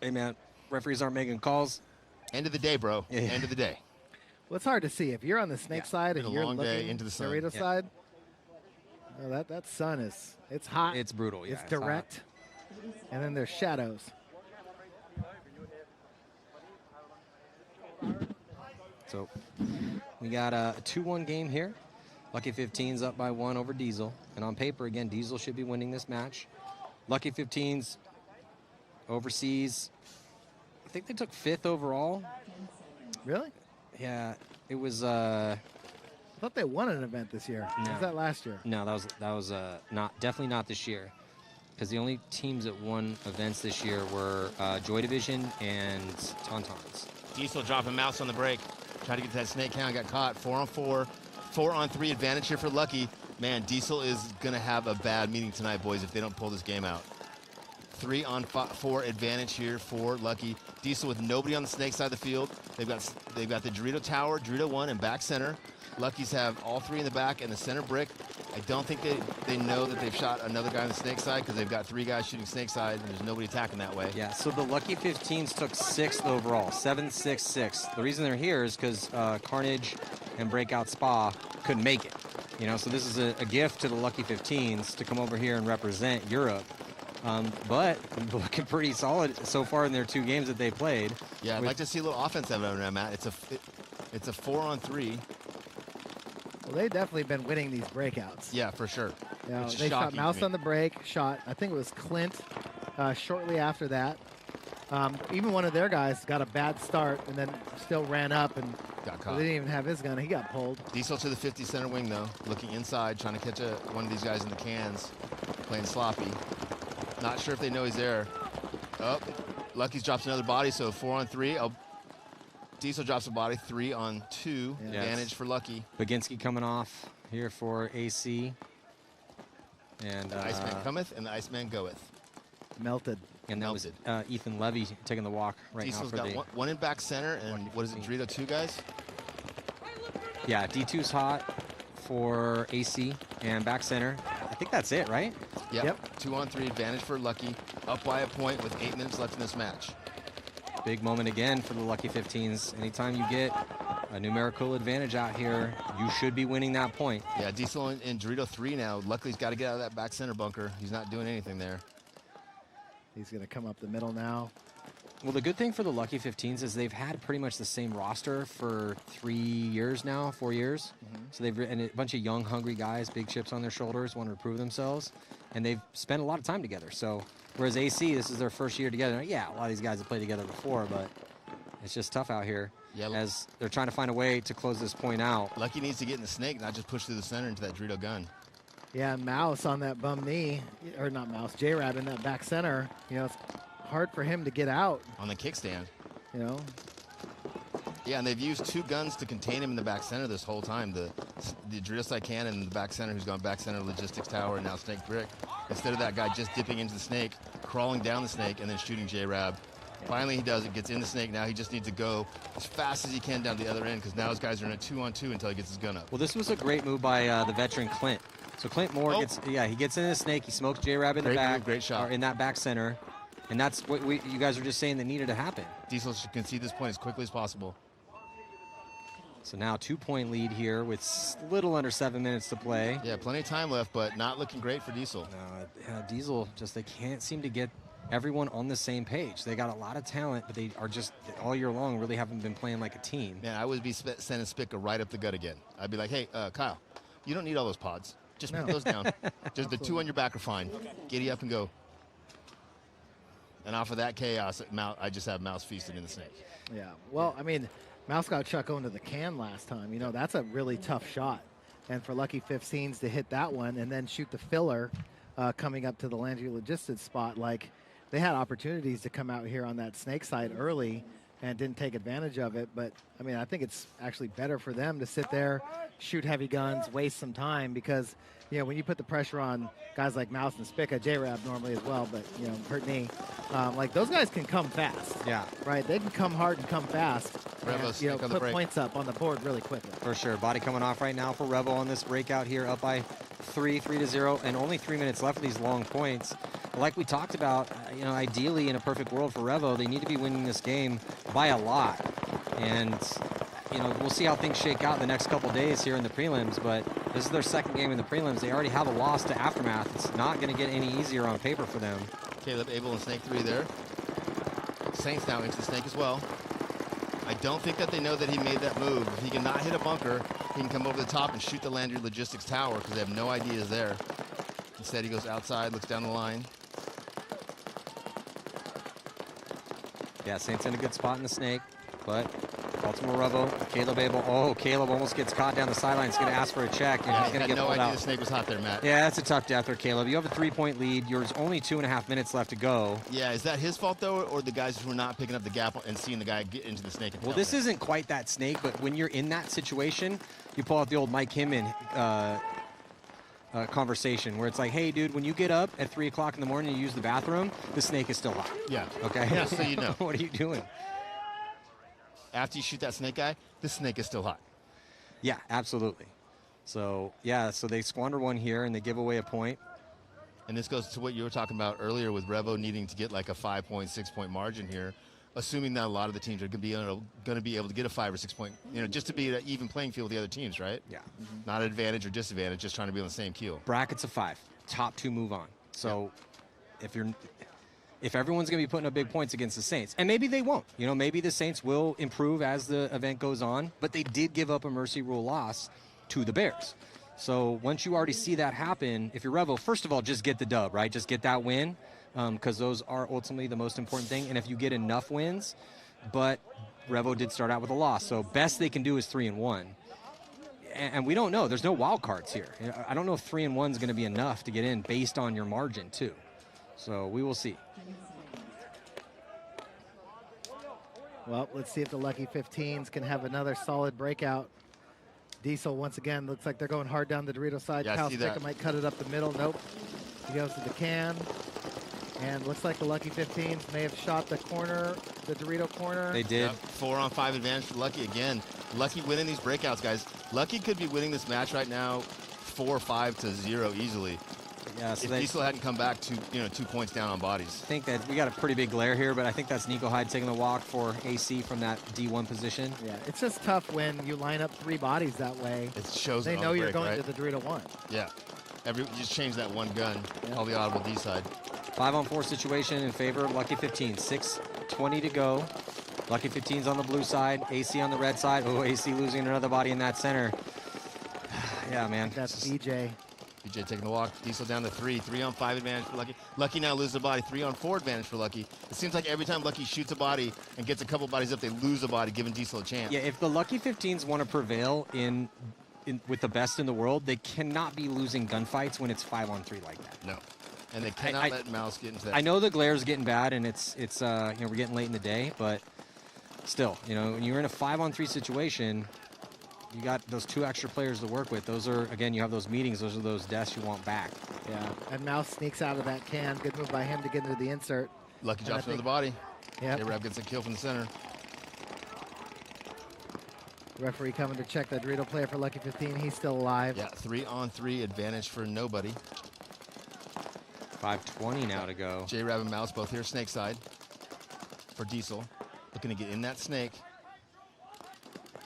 hey, man, referees aren't making calls. End of the day, bro. Yeah. End of the day. Well, it's hard to see. If you're on the snake side and you're looking into the sun. Dorito side, oh, that sun is, it's hot. It's brutal, yeah. It's direct. And then there's shadows. So we got a 2-1 game here. Lucky 15's up by 1 over Diesel. And on paper, again, Diesel should be winning this match. Lucky 15's overseas. I think they took 5th overall. Really? Yeah, it was. I thought they won an event this year. No. Was that last year? No, that was definitely not this year. Because the only teams that won events this year were Joy Division and Tauntauns. Diesel dropping mouse on the break. Tried to get to that snake count, got caught. 4-on-4, 4-on-3 advantage here for Lucky. Man, Diesel is going to have a bad meeting tonight, boys, if they don't pull this game out. 3-on-4 advantage here for Lucky. Diesel with nobody on the snake side of the field. They've got the Dorito Tower, Dorito 1, and back center. Lucky's have all 3 in the back and the center brick. I don't think they know that they've shot another guy on the snake side because they've got 3 guys shooting snake side and there's nobody attacking that way. Yeah, so the Lucky 15s took 6th overall, 7-6-6. The reason they're here is because Carnage and Breakout Spa couldn't make it. You know, so this is a gift to the Lucky 15s to come over here and represent Europe. But looking pretty solid so far in their 2 games that they played. Yeah, I'd like to see a little offense out of them, Matt. It's a 4-on-3. Well, they've definitely been winning these breakouts. Yeah, for sure. You know, they shot Mouse on the break, I think it was Clint shortly after that. Even one of their guys got a bad start and then still ran up and got caught. They didn't even have his gun. He got pulled. Diesel to the 50 center wing, though, looking inside, trying to catch one of these guys in the cans, playing sloppy. Not sure if they know he's there. Oh, Lucky's drops another body, so 4-on-3. Oh, Diesel drops a body, 3-on-2. Yes. Advantage for Lucky. Baginski coming off here for AC. And the Iceman cometh and the Iceman goeth. Melted. And that was Ethan Levy taking the walk right Diesel's now for got one in back center, and what is it, Dorito 2 guys? Yeah, D2's hot for AC and back center. I think that's it, right? Yep. 2-on-3 advantage for Lucky, up by a point with 8 minutes left in this match. Big moment again for the Lucky 15s. Anytime you get a numerical advantage out here, you should be winning that point. Yeah, Diesel in Dorito 3 now. Luckily, he's got to get out of that back center bunker. He's not doing anything there. He's going to come up the middle now. Well, the good thing for the Lucky 15s is they've had pretty much the same roster for 3 years now, 4 years. So they've and a bunch of young, hungry guys, big chips on their shoulders, want to prove themselves, and they've spent a lot of time together. So whereas AC, this is their first year together. Yeah, a lot of these guys have played together before, but it's just tough out here as they're trying to find a way to close this point out. Lucky needs to get in the snake, not just push through the center into that Dorito gun. Yeah, and Mouse on that bum knee, or not Mouse, J-Rab in that back center. You know, it's hard for him to get out. On the kickstand. You know? Yeah, and they've used 2 guns to contain him in the back center this whole time. The Dorito side cannon in the back center, who's gone back center logistics tower, and now snake brick. Instead of that guy just dipping into the snake, crawling down the snake, and then shooting J-Rab. Finally, he does it, gets in the snake. Now he just needs to go as fast as he can down the other end, because now his guys are in a 2-on-2 until he gets his gun up. Well, this was a great move by the veteran Clint. So Clint Moore he gets in the snake, he smokes J-Rab in the back, great shot, or in that back center, and that's what you guys were just saying that needed to happen. Diesel should concede this point as quickly as possible. So now 2-point lead here with little under 7 minutes to play. Yeah, plenty of time left, but not looking great for Diesel. No, Diesel they can't seem to get everyone on the same page. They got a lot of talent, but they are just all year long really haven't been playing like a team. Man, I would be sending Spica right up the gut again. I'd be like, hey, Kyle, you don't need all those pods. Just put those down. Just the 2 on your back are fine. Giddy up and go. And off of that chaos, I just have Mouse feasted in the snake. Yeah, well, I mean, Mouse got Chuck into the can last time. You know, that's a really tough shot. And for Lucky 15s to hit that one and then shoot the filler coming up to the Landry Logistics spot, like they had opportunities to come out here on that snake side early and didn't take advantage of it. But, I mean, I think it's actually better for them to sit there, shoot heavy guns, waste some time because, you know, when you put the pressure on guys like Mouse and Spica, J-Rab normally as well, but, you know, hurt knee, like those guys can come fast. Yeah. Right? They can come hard and come fast. And, you know, put points up on the board really quickly. For sure. Body coming off right now for Revo on this breakout here, up by 3-0, and only 3 minutes left of these long points. Like we talked about, you know, ideally in a perfect world for Revo, they need to be winning this game by a lot. And, you know, we'll see how things shake out the next couple days here in the prelims, but this is their second game in the prelims. They already have a loss to Aftermath. It's not going to get any easier on paper for them. Caleb Abel in snake 3 there. Saints now into the snake as well. I don't think that they know that he made that move. If he cannot hit a bunker, he can come over the top and shoot the Landry Logistics tower because they have no idea he's there. Instead, he goes outside, looks down the line. Yeah, Saints in a good spot in the snake, but Baltimore Revo, Caleb Abel. Oh, Caleb almost gets caught down the sideline. He's going to ask for a check, and he's going to get pulled out. No idea the snake was hot there, Matt. Yeah, that's a tough death for Caleb. You have a 3-point lead. There's only 2.5 minutes left to go. Yeah, is that his fault, though, or the guys who are not picking up the gap and seeing the guy get into the snake? Well, this isn't quite that snake, but when you're in that situation, you pull out the old Mike Hinman conversation where it's like, hey, dude, when you get up at 3 o'clock in the morning and you use the bathroom, the snake is still hot. Yeah. Okay? Yeah, so you know. What are you doing? After you shoot that snake guy, the snake is still hot. Yeah, absolutely. So, yeah, so they squander one here and they give away a point. And this goes to what you were talking about earlier with Revo needing to get like a 5-point, 6-point margin here, assuming that a lot of the teams are going to be able to get a 5 or 6 point, you know, just to be an even playing field with the other teams, right? Yeah. Not an advantage or disadvantage, just trying to be on the same keel. Brackets of 5. Top 2 move on. So if everyone's going to be putting up big points against the Saints, and maybe they won't. You know, maybe the Saints will improve as the event goes on, but they did give up a mercy rule loss to the Bears. So once you already see that happen, if you're Revo, first of all, just get the dub, right? Just get that win, because those are ultimately the most important thing. And if you get enough wins, but Revo did start out with a loss, so best they can do is 3-1. And we don't know. There's no wild cards here. I don't know if 3-1 is going to be enough to get in based on your margin, too. So we will see. Well, let's see if the Lucky 15s can have another solid breakout. Diesel, once again, looks like they're going hard down the Dorito side. Yeah, Kyle Spica might cut it up the middle. Nope. He goes to the can. And looks like the Lucky 15s may have shot the corner, the Dorito corner. They did. Yep. 4-on-5 advantage for Lucky again. Lucky winning these breakouts, guys. Lucky could be winning this match right now 4-5-0 easily. Yeah, so if Diesel hadn't come back 2 points down on bodies. I think that we got a pretty big glare here, but I think that's Nico Hyde taking the walk for AC from that D1 position. Yeah, it's just tough when you line up 3 bodies that way. It shows they it know on the you're break, going right? to the Dorito 1. Yeah. You just change that one gun, all the audible D side. 5-on-4 situation in favor of Lucky 15. 6:20 to go. Lucky 15's on the blue side, AC on the red side. Oh, AC losing another body in that center. Yeah, man. That's BJ. BJ taking the walk. Diesel down to 3. 3-on-5 advantage for Lucky. Lucky now loses a body. 3-on-4 advantage for Lucky. It seems like every time Lucky shoots a body and gets a couple bodies up, they lose a body, giving Diesel a chance. Yeah, if the Lucky 15s want to prevail with the best in the world, they cannot be losing gunfights when it's 5-on-3 like that. No. And they cannot let Mouse get into that. I know the glare's getting bad, and it's we're getting late in the day, but still, when you're in a 5-on-3 situation, you got those 2 extra players to work with. Those are, again, you have those meetings. Those are those deaths you want back. Yeah, and Mouse sneaks out of that can. Good move by him to get into the insert. Lucky drops another body. Yeah. J-Rab gets a kill from the center. Referee coming to check that Dorito player for Lucky 15. He's still alive. Yeah, 3-on-3 advantage for nobody. 5:20 now to go. J-Rab and Mouse both here snake side for Diesel. Looking to get in that snake.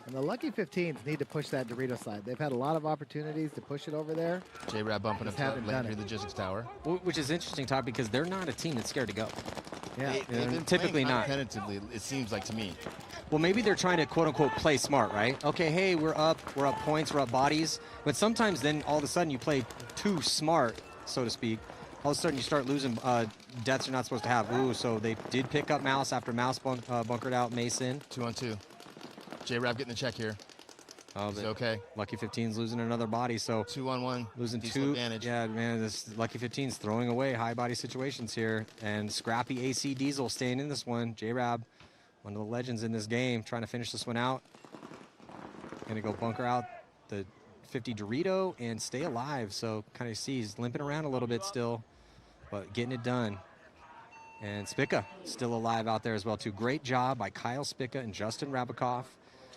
And the Lucky 15s need to push that Dorito side. They've had a lot of opportunities to push it over there. J-Rab bumping up to Landry Logistics Tower. Which is interesting, Todd, because they're not a team that's scared to go. Yeah, they've been typically not. Tentatively, it seems like to me. Well, maybe they're trying to quote-unquote play smart, right? Okay, hey, we're up points, we're up bodies. But sometimes then all of a sudden you play too smart, so to speak. All of a sudden you start losing deaths you're not supposed to have. Ooh, so they did pick up Mouse after Mouse bunkered out Mason. 2-on-2. J-Rab getting the check here. Oh, He's okay. Lucky 15's losing another body, so 2-on-1. losing Diesel 2 advantage. Yeah, man, this Lucky 15's throwing away high body situations here, and scrappy AC Diesel staying in this one. J-Rab, one of the legends in this game, trying to finish this one out. Gonna go bunker out the 50 Dorito and stay alive. So kind of see he's limping around a little bit still, but getting it done. And Spica still alive out there as well too. Great job by Kyle Spica and Justin Rabikoff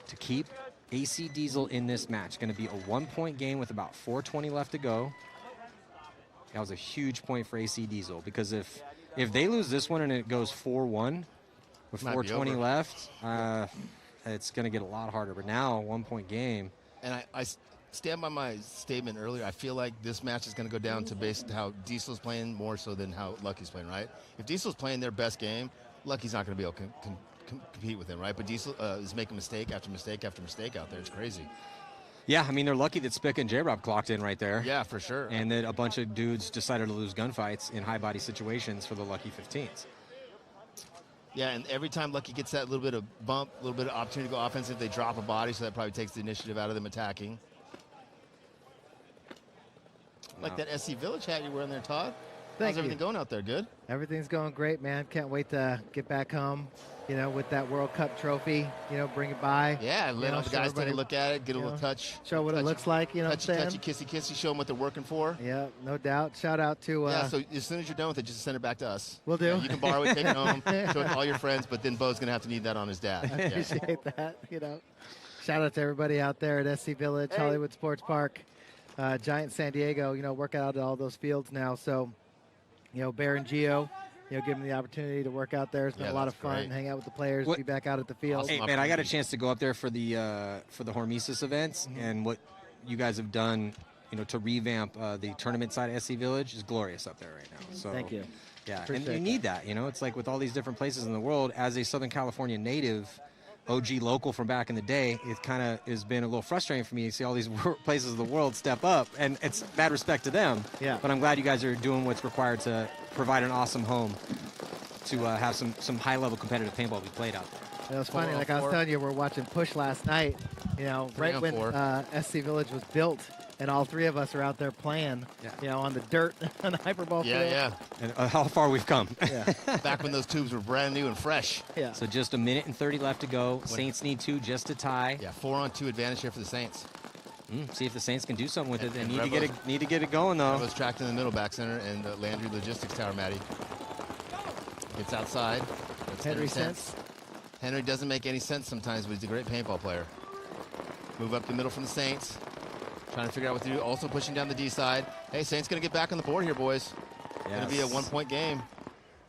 to keep AC Diesel in this match. Going to be a 1-point game with about 4:20 left to go. That was a huge point for AC Diesel, because if they lose this one and it goes 4-1 with 4:20 left, it's going to get a lot harder. But now, a 1-point game. And I stand by my statement earlier. I feel like this match is going to go down to based how Diesel's playing more so than how Lucky's playing, right? If Diesel's playing their best game, Lucky's not going to be able to compete with him, right? But Diesel is making mistake after mistake after mistake out there. It's crazy. Yeah, I mean, they're lucky that Spica and J-Rob clocked in right there. Yeah, for sure. And that a bunch of dudes decided to lose gunfights in high-body situations for the Lucky 15s. Yeah, and every time Lucky gets that little bit of bump, a little bit of opportunity to go offensive, they drop a body, so that probably takes the initiative out of them attacking. Like that SC Village hat you're wearing there, Todd. How's everything going out there? Good? Everything's going great, man. Can't wait to get back home, with that World Cup trophy, bring it by. Yeah, let all the guys take a look at it, get a little touch. Show what it looks like, touchy, kissy, show them what they're working for. Yeah, no doubt. Shout out to... yeah, so as soon as you're done with it, just send it back to us. Will do. Yeah, you can borrow it, take it home, show it to all your friends, but then Bo's going to have to need that on his dad. I appreciate that, Shout out to everybody out there at SC Village, Hollywood Sports Park, Giant San Diego, work out at all those fields now. So, Bear and Gio, give them the opportunity to work out there. It's been a lot of fun, hang out with the players, be back out at the field. Hey, man, I got a chance to go up there for the Hormesis events, and what you guys have done, to revamp the tournament side of SC Village is glorious up there right now. So, thank you. Yeah, Appreciate and you need that. It's like with all these different places in the world, as a Southern California native, OG local from back in the day, it kind of has been a little frustrating for me to see all these places of the world step up, and it's bad respect to them. Yeah. But I'm glad you guys are doing what's required to provide an awesome home to have some high-level competitive paintball be played out there. It was funny, like I was telling you, we're watching Push last night, right when SC Village was built, and all three of us are out there playing, on the dirt on the hyperball field. Yeah. And how far we've come. Yeah. Back when those tubes were brand new and fresh. Yeah. So just 1 minute and 30 left to go. Saints need 2 just to tie. Yeah, 4-on-2 advantage here for the Saints. See if the Saints can do something with it. They and need to get it going, though. Rebels tracked in the middle back center, and Landry Logistics Tower, Matty. Gets outside. That's Henry sense. Henry doesn't make any sense sometimes, but he's a great paintball player. Move up the middle from the Saints. Trying to figure out what to do. Also pushing down the D side. Hey, Saints going to get back on the board here, boys. Going to be a 1-point game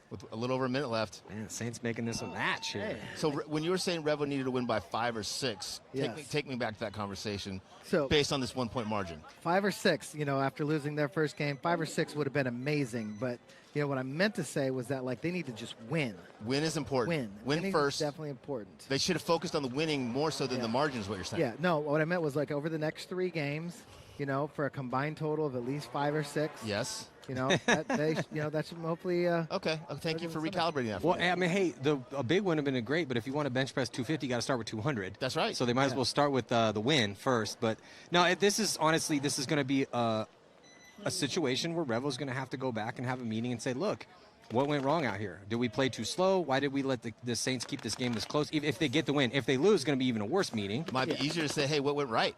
with a little over a minute left. Man, Saints making this a match here. So when you were saying Revo needed to win by 5 or 6, Yes. take me back to that conversation. So based on this 1-point margin. 5 or 6, after losing their first game, 5 or 6 would have been amazing. But, what I meant to say was that, they need to just win. Win is important. Win. Win first. Is definitely important. They should have focused on the winning more so than the margin is what you're saying. Yeah, no, what I meant was, over the next 3 games, for a combined total of at least 5 or 6. Yes. That should hopefully. Okay. Thank you for recalibrating that. Well, I mean, hey, a big win would have been great, but if you want to bench press 250, you got to start with 200. That's right. So they might as well start with the win first. But no, this is going to be a situation where Revo's going to have to go back and have a meeting and say, look, what went wrong out here? Did we play too slow? Why did we let the Saints keep this game this close? If they get the win, if they lose, it's going to be even a worse meeting. Might be easier to say, hey, what went right?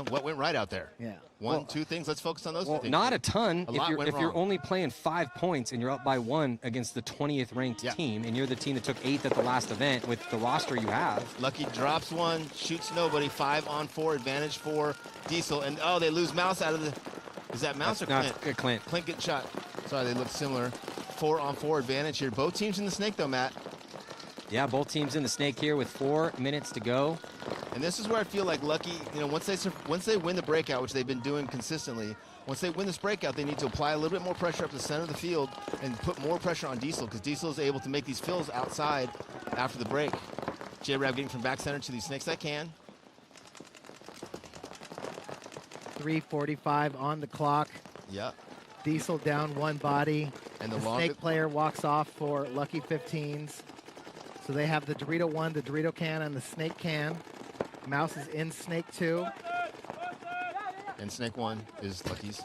What went right out there? Yeah. One, 2 things. Let's focus on those 2 things. Not a ton. If you're only playing 5 points and you're up by 1 against the 20th ranked team, and you're the team that took 8th at the last event with the roster you have. Lucky drops 1, shoots nobody. 5-on-4 advantage for Diesel, and they lose Mouse out of the. Is that Mouse or Clint? Clint. Clint gets shot. Sorry, they look similar. 4-on-4 advantage here. Both teams in the snake though, Matt. Yeah, both teams in the snake here with 4 minutes to go. And this is where I feel like Lucky, once they win the breakout, which they've been doing consistently, once they win this breakout, they need to apply a little bit more pressure up the center of the field and put more pressure on Diesel, because Diesel is able to make these fills outside after the break. J-Rab getting from back center to these snakes that can. 3:45 on the clock. Yep. Diesel down 1 body. And the snake player walks off for Lucky 15s. So they have the Dorito 1, the Dorito can, and the snake can. Mouse is in snake 2. And snake 1 is Lucky's.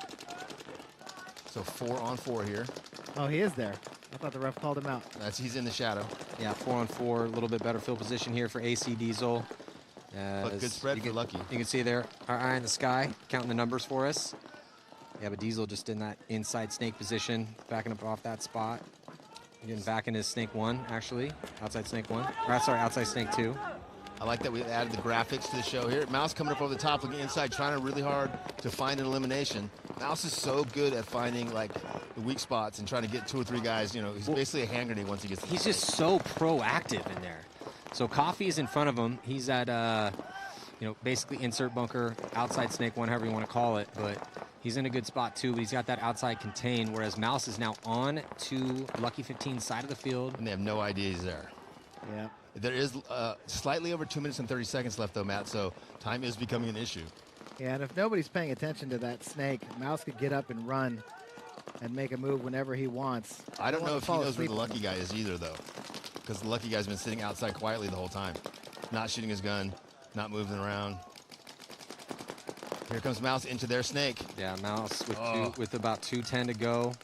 So 4-on-4 here. Oh, he is there. I thought the ref called him out. He's in the shadow. Yeah, 4-on-4, a little bit better field position here for AC Diesel. But good spread for Lucky. You can see there, our eye in the sky, counting the numbers for us. Yeah, but Diesel just in that inside snake position, backing up off that spot. Getting back into snake 1, actually. Outside snake 1. Outside snake 2. I like that we added the graphics to the show here. Mouse coming up over the top, looking inside, trying really hard to find an elimination. Mouse is so good at finding, the weak spots and trying to get 2 or 3 guys. He's basically a hand grenade once he gets to the He's just so proactive in there. So Coffee is in front of him. He's at, basically insert bunker, outside snake 1, however you want to call it. But he's in a good spot, too. But he's got that outside contain, whereas Mouse is now on to Lucky 15's side of the field. And they have no idea he's there. Yeah. There is slightly over 2 minutes and 30 seconds left, though, Matt, so time is becoming an issue. Yeah, and if nobody's paying attention to that snake, Mouse could get up and run and make a move whenever he wants. I don't know if he knows where the Lucky guy is either, though, because the Lucky guy's been sitting outside quietly the whole time, not shooting his gun, not moving around. Here comes Mouse into their snake. Yeah, Mouse with about 2:10 to go.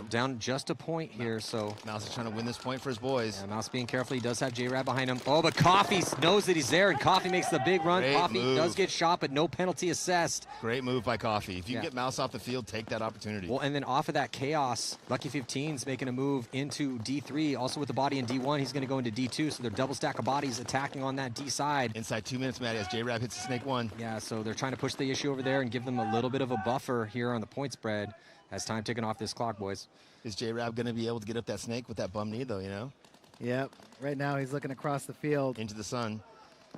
Down just a point here, so Mouse is trying to win this point for his boys. Yeah, Mouse being careful. He does have J-Rab behind him. Oh, but Coffee knows that he's there, and Coffee makes the big run. Great Coffee move. does get shot, but no penalty assessed. Great move by Coffee. If you can get Mouse off the field, take that opportunity. Well, and then off of that chaos, Lucky 15's making a move into D3. Also with the body in D1, he's going to go into D2, so they're double stack of bodies attacking on that D side. Inside 2 minutes, Matt, as J-Rab hits the snake 1. Yeah, so they're trying to push the issue over there and give them a little bit of a buffer here on the point spread as time ticking off this clock, boys. Is J-Rab going to be able to get up that snake with that bum knee, though, Yep. Right now he's looking across the field. Into the sun.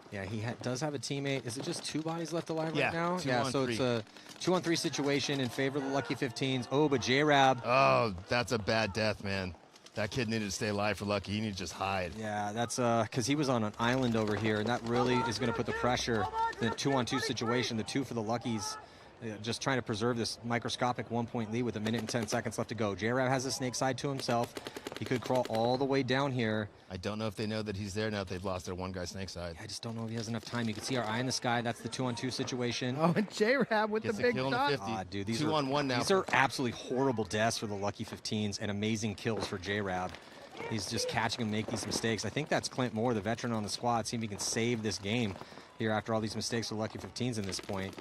Yeah, he does have a teammate. Is it just 2 bodies left alive right now? 2-on-3. It's a 2-on-3 situation in favor of the Lucky 15s. Oh, but J-Rab. Oh, that's a bad death, man. That kid needed to stay alive for Lucky. He needed to just hide. Yeah, that's because he was on an island over here, and that really is going to put the pressure. The 2-on-2 situation, the 2 for the Luckies. Just trying to preserve this microscopic 1-point lead with 1 minute and 10 seconds left to go. J-Rab has the snake side to himself. He could crawl all the way down here. I don't know if they know that he's there now if they've lost their 1 guy snake side. I just don't know if he has enough time. You can see our eye in the sky. That's the 2-on-2 situation. Oh, and J-Rab with Gets the a big kill in the shot. 50. Dude, these 2-on-1 now. These are absolutely horrible deaths for the Lucky 15s and amazing kills for J-Rab. He's just catching him make these mistakes. I think that's Clint Moore, the veteran on the squad. See if he can save this game here after all these mistakes for Lucky 15s in this point.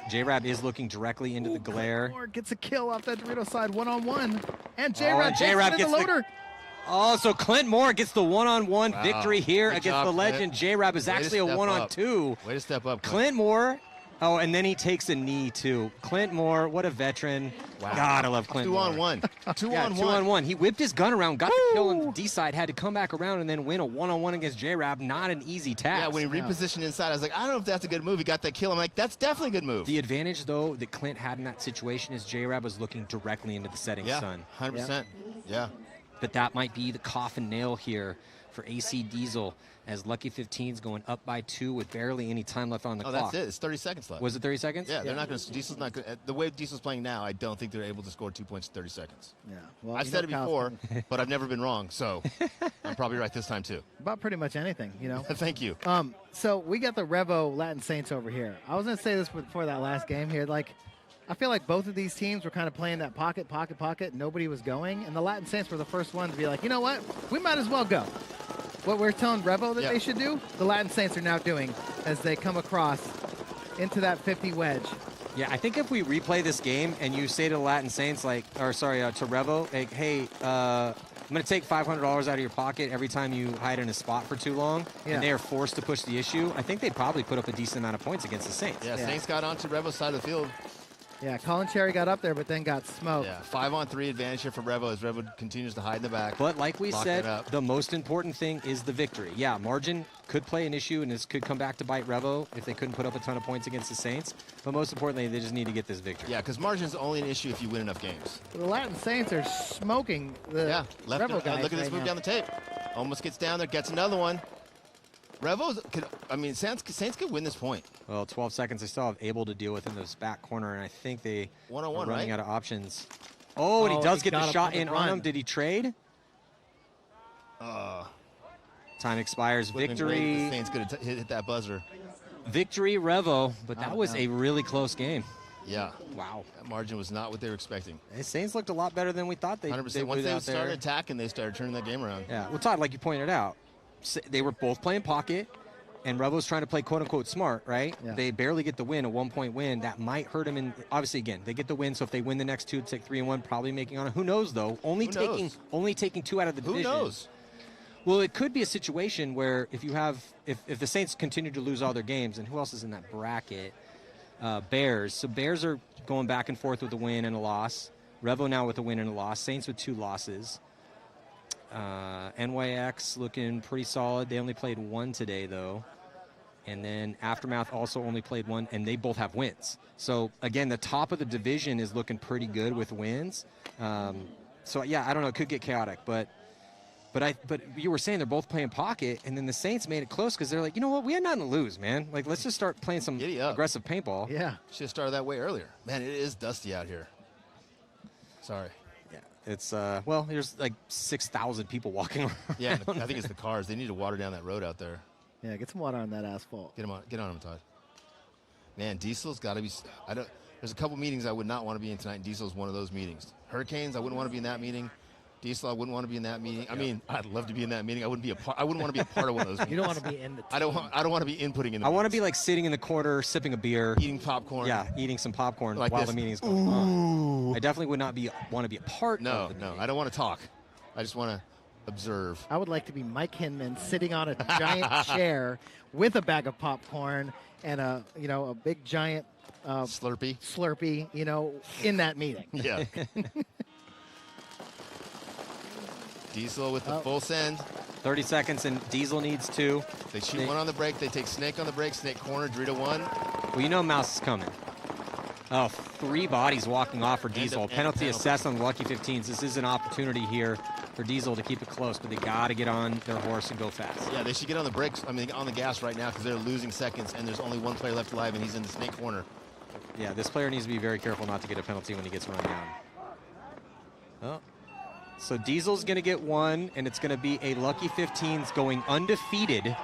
J-Rab is looking directly into the glare. Moore gets a kill off that Dorito side, 1-on-1. And J-Rab takes it in the loader. So Clint Moore gets the one-on-one victory here Good against job, the legend. J-Rab is Way to actually a step one-on-two. Way to step up, Clint Moore. Oh, and then he takes a knee, too. Clint Moore, what a veteran. Wow. God, I love Clint Moore. 2-on-1. 2-on-1. 2-on-1. He whipped his gun around, got the kill on the D side, had to come back around and then win a one-on-one against J-Rab. Not an easy task. Yeah, when he repositioned inside, I was like, I don't know if that's a good move. He got that kill. I'm like, that's definitely a good move. The advantage, though, that Clint had in that situation is J-Rab was looking directly into the setting sun. 100%. Yeah. But that might be the coffin nail here for AC Diesel as Lucky 15's going up by 2 with barely any time left on the clock. Oh, that's it. It's 30 seconds left. Was it 30 seconds? Yeah, they're not going to. Diesel's not going. The way Diesel's playing now, I don't think they're able to score 2 points in 30 seconds. Yeah. Well, I've said it before, but I've never been wrong, so I'm probably right this time too. About pretty much anything, you know. Thank you. So we got the Revo Latin Saints over here. I was going to say this before that last game here. Like, I feel like both of these teams were kind of playing that pocket. Nobody was going, and the Latin Saints were the first ones to be like, you know what? We might as well go. What we're telling Revo that they should do, the Latin Saints are now doing as they come across into that 50 wedge. Yeah, I think if we replay this game and you say to the Latin Saints, like, or sorry, to Revo, like, hey, I'm going to take $500 out of your pocket every time you hide in a spot for too long, and they are forced to push the issue, I think they'd probably put up a decent amount of points against the Saints. Yeah, Saints got onto Revo's side of the field. Yeah, Colin Cherry got up there, but then got smoked. Yeah, 5-on-3 advantage here for Revo as Revo continues to hide in the back. But like we said, the most important thing is the victory. Yeah, margin could play an issue, and this could come back to bite Revo if they couldn't put up a ton of points against the Saints. But most importantly, they just need to get this victory. Yeah, because margin's only an issue if you win enough games. The Latin Saints are smoking the Revo guys. Look at this move down the tape. Almost gets down there, gets another one. Revo's could, I mean, Saints could win this point. Well, 12 seconds. They still have able to deal with in this back corner, and I think they are running out of options. Oh, and he does get the shot in on him. Did he trade? Time expires. Victory. The Saints could hit that buzzer. Victory, Revo, but that was a really close game. Yeah. Wow. That margin was not what they were expecting. The Saints looked a lot better than we thought they 100%. Once they started attacking, they started turning that game around. Yeah. Well, Todd, like you pointed out, they were both playing pocket, and Revo's trying to play quote-unquote smart, right? Yeah. They barely get the win, a 1-point win. That might hurt them. And obviously, again, they get the win, so if they win the next two, take 3-1, probably making on it. Who knows, though? Only taking 2 out of the division. Who knows? Well, it could be a situation where if the Saints continue to lose all their games, and who else is in that bracket? Bears. So Bears are going back and forth with a win and a loss. Revo now with a win and a loss. Saints with 2 losses. NYX looking pretty solid. They only played 1 today, though. And then Aftermath also only played 1, and they both have wins. So, again, the top of the division is looking pretty good with wins. So, yeah, I don't know. It could get chaotic. But you were saying they're both playing pocket, and then the Saints made it close because they're like, you know what? We had nothing to lose, man. Like, let's just start playing some aggressive paintball. Yeah. Should have started that way earlier. Man, it is dusty out here. Sorry. It's, well, there's like 6,000 people walking around. Yeah, I think it's the cars. They need to water down that road out there. Yeah, get some water on that asphalt. Get on him, Todd. Man, Diesel's got to be, there's a couple meetings I would not want to be in tonight, and Diesel's one of those meetings. Hurricanes, I wouldn't want to be in that meeting. Diesel, I wouldn't want to be in that meeting. I mean, I'd love to be in that meeting. I wouldn't want to be a part of one of those meetings. You don't want to be in the team. I don't want to be inputting in the I want to be like sitting in the corner, sipping a beer. Eating popcorn. Yeah, eating some popcorn like while this. the meeting's going on. I definitely would not want to be a part of the meeting. No, I don't want to talk. I just want to observe. I would like to be Mike Hinman sitting on a giant chair with a bag of popcorn and a big giant Slurpee, in that meeting. Yeah. Diesel with the full send. 30 seconds, and Diesel needs 2. They shoot 1 on the break. They take Snake on the break. Snake corner, Dorito 1. Well, you know Mouse is coming. Oh, 3 bodies walking off for Diesel. Penalty assessed on the Lucky 15s. This is an opportunity here for Diesel to keep it close, but they got to get on their horse and go fast. Yeah, they should get on the brakes. I mean, on the gas right now because they're losing seconds, and there's only 1 player left alive, and he's in the Snake corner. Yeah, this player needs to be very careful not to get a penalty when he gets run down. Oh. So Diesel's going to get 1, and it's going to be a Lucky 15s going undefeated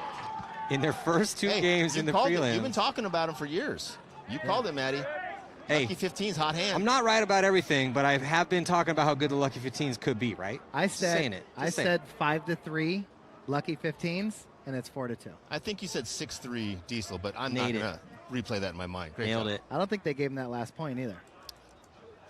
in their first 2 games in the prelims. You've been talking about him for years. You called it, Matty. Hey, Lucky 15's hot hand. I'm not right about everything, but I have been talking about how good the Lucky 15s could be, right? I said saying it. I said 5-3 Lucky 15s, and it's 4-2. I think you said 6-3 Diesel, but I'm not going to replay that in my mind. Great Nailed job. it. I don't think they gave him that last point either.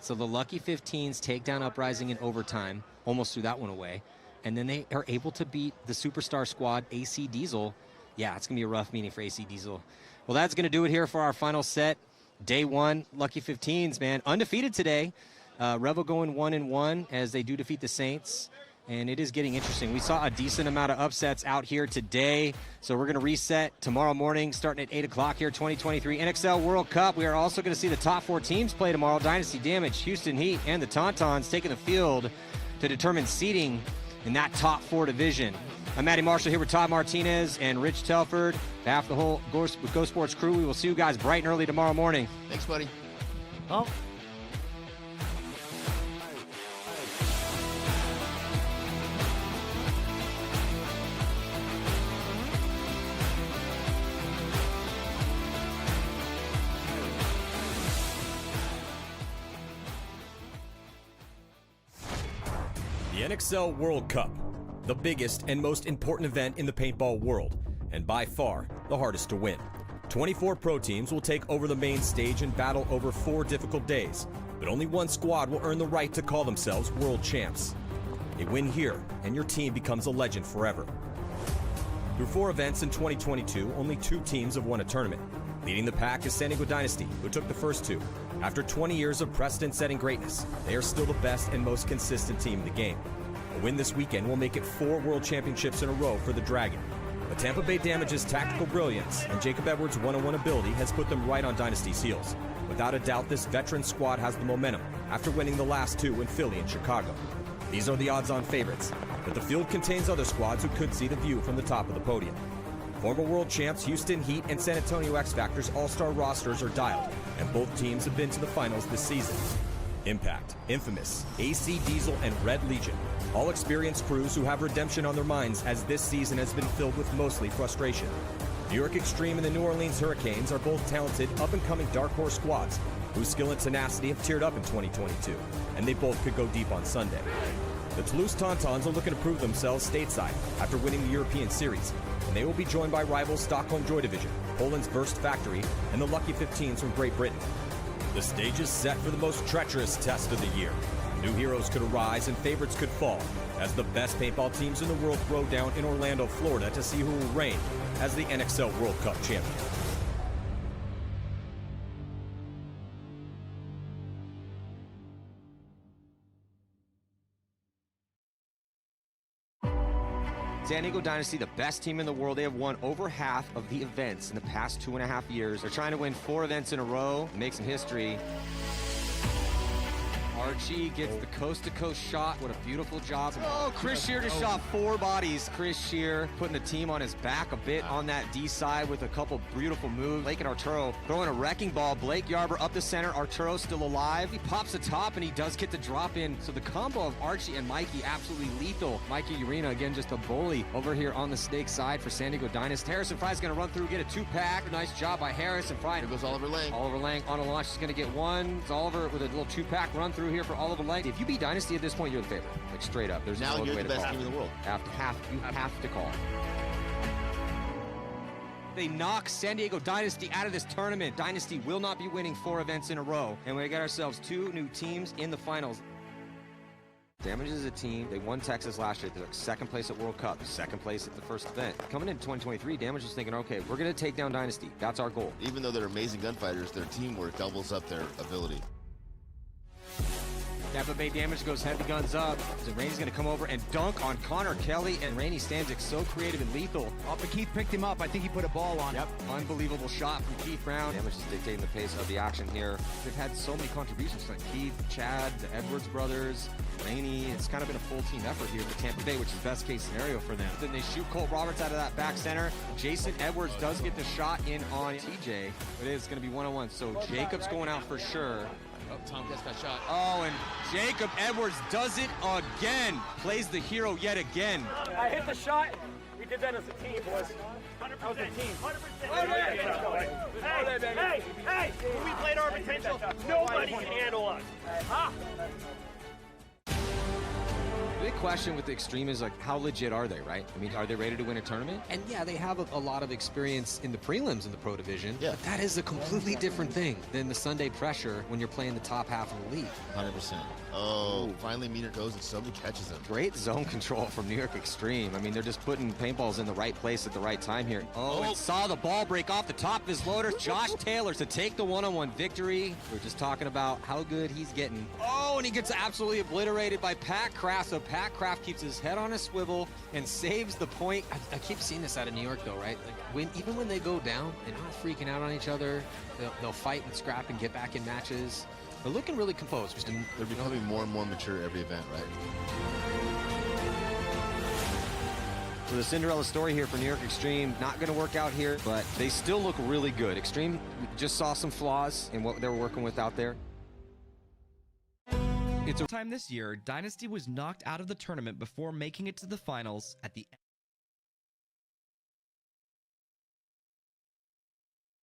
So the Lucky 15s take down Uprising in overtime, almost threw that one away. And then they are able to beat the superstar squad, AC Diesel. Yeah, it's going to be a rough meeting for AC Diesel. Well, that's going to do it here for our final set. Day one, Lucky 15s, man. Undefeated today. Revel going 1-1 as they do defeat the Saints. And it is getting interesting. We saw a decent amount of upsets out here today. So we're going to reset tomorrow morning, starting at 8 o'clock here, 2023 NXL World Cup. We are also going to see the top 4 teams play tomorrow. Dynasty Damage, Houston Heat, and the Tauntauns taking the field to determine seeding in that top 4 division. I'm Matty Marshall here with Todd Martinez and Rich Telford. Half the whole Go Sports crew. We will see you guys bright and early tomorrow morning. Thanks, buddy. Oh. The NXL World Cup, the biggest and most important event in the paintball world, and by far the hardest to win. 24 pro teams will take over the main stage and battle over 4 difficult days, but only one squad will earn the right to call themselves world champs. A win here, and your team becomes a legend forever. Through 4 events in 2022, only 2 teams have won a tournament. Leading the pack is San Diego Dynasty, who took the first 2. After 20 years of precedent-setting greatness, they are still the best and most consistent team in the game. A win this weekend will make it 4 world championships in a row for the Dragon. But Tampa Bay Damage's tactical brilliance and Jacob Edwards' one-on-one ability has put them right on Dynasty's heels. Without a doubt, this veteran squad has the momentum after winning the last 2 in Philly and Chicago. These are the odds-on favorites, but the field contains other squads who could see the view from the top of the podium. Former world champs Houston Heat and San Antonio X Factor's all-star rosters are dialed, and both teams have been to the finals this season. Impact, Infamous, AC Diesel, and Red Legion, all experienced crews who have redemption on their minds as this season has been filled with mostly frustration. New York Extreme and the New Orleans Hurricanes are both talented, up-and-coming dark horse squads whose skill and tenacity have tiered up in 2022, and they both could go deep on Sunday. The Toulouse Tauntauns are looking to prove themselves stateside after winning the European Series, and they will be joined by rivals Stockholm Joy Division, Poland's Burst Factory, and the Lucky 15s from Great Britain. The stage is set for the most treacherous test of the year. New heroes could arise and favorites could fall, as the best paintball teams in the world throw down in Orlando, Florida to see who will reign as the NXL World Cup champion. San Diego Dynasty, the best team in the world. They have won over half of the events in the past 2.5 years. They're trying to win 4 events in a row, make some history. Archie gets the coast-to-coast shot. What a beautiful job. Oh, Chris Shear just shot 4 bodies. Chris Shear putting the team on his back a bit on that D side with a couple beautiful moves. Blake and Arturo throwing a wrecking ball. Blake Yarber up the center. Arturo still alive. He pops the top, and he does get the drop in. So the combo of Archie and Mikey absolutely lethal. Mikey Urena, again, just a bully over here on the snake side for San Diego Dynasty. Harrison Fry's going to run through, get a 2-pack. Nice job by Harrison Fry. Here goes Oliver Lang. Oliver Lang on a launch is going to get 1. It's Oliver with a little 2-pack run through here for Oliver Lang. If you beat Dynasty at this point, you're the favorite. Like, straight up. There's now no you're way the to best call. team in the world. You have to call. They knock San Diego Dynasty out of this tournament. Dynasty will not be winning 4 events in a row. And we got ourselves 2 new teams in the finals. Damage is a team. They won Texas last year. They took 2nd place at World Cup, 2nd place at the first event. Coming into 2023, Damage was thinking, okay, we're going to take down Dynasty. That's our goal. Even though they're amazing gunfighters, their teamwork doubles up their ability. Tampa Bay Damage goes heavy guns up. So Rainey's going to come over and dunk on Connor Kelly, and Rainey Stanzik so creative and lethal. Oh, but Keith picked him up. I think he put a ball on Yep, unbelievable shot from Keith Brown. Damage is dictating the pace of the action here. They've had so many contributions like Keith, Chad, the Edwards brothers, Rainey. It's kind of been a full team effort here for Tampa Bay, which is best case scenario for them. Then they shoot Colt Roberts out of that back center. Jason Edwards does get the shot in on TJ, but it's going to be 1-on-1. So Jacob's going out for sure. Oh, Tom gets that shot. Oh, and Jacob Edwards does it again. Plays the hero yet again. I hit the shot. We did that as a team, boys. That was a team. 100%. Hey, when we played our potential, nobody can handle us. big question with the Extreme is, like, how legit are they, right? I mean, are they ready to win a tournament? And yeah, they have a lot of experience in the prelims in the pro division, but that is a completely different thing than the Sunday pressure when you're playing the top half of the league. 100%. Oh, finally Meter goes and somebody catches him. Great zone control from New York Extreme. I mean, they're just putting paintballs in the right place at the right time here. Oh, and saw the ball break off the top of his loader. Josh Taylor to take the one-on-one victory. We're just talking about how good he's getting. Oh, and he gets absolutely obliterated by Pat Kraft. So Pat Kraft keeps his head on a swivel and saves the point. I keep seeing this out of New York, though, right? Like, even when they go down, they're not freaking out on each other. They'll fight and scrap and get back in matches. They're looking really composed. They're becoming more and more mature every event, right? So the Cinderella story here for New York Extreme, not going to work out here, but they still look really good. Extreme just saw some flaws in what they were working with out there. It's a time this year, Dynasty was knocked out of the tournament before making it to the finals at the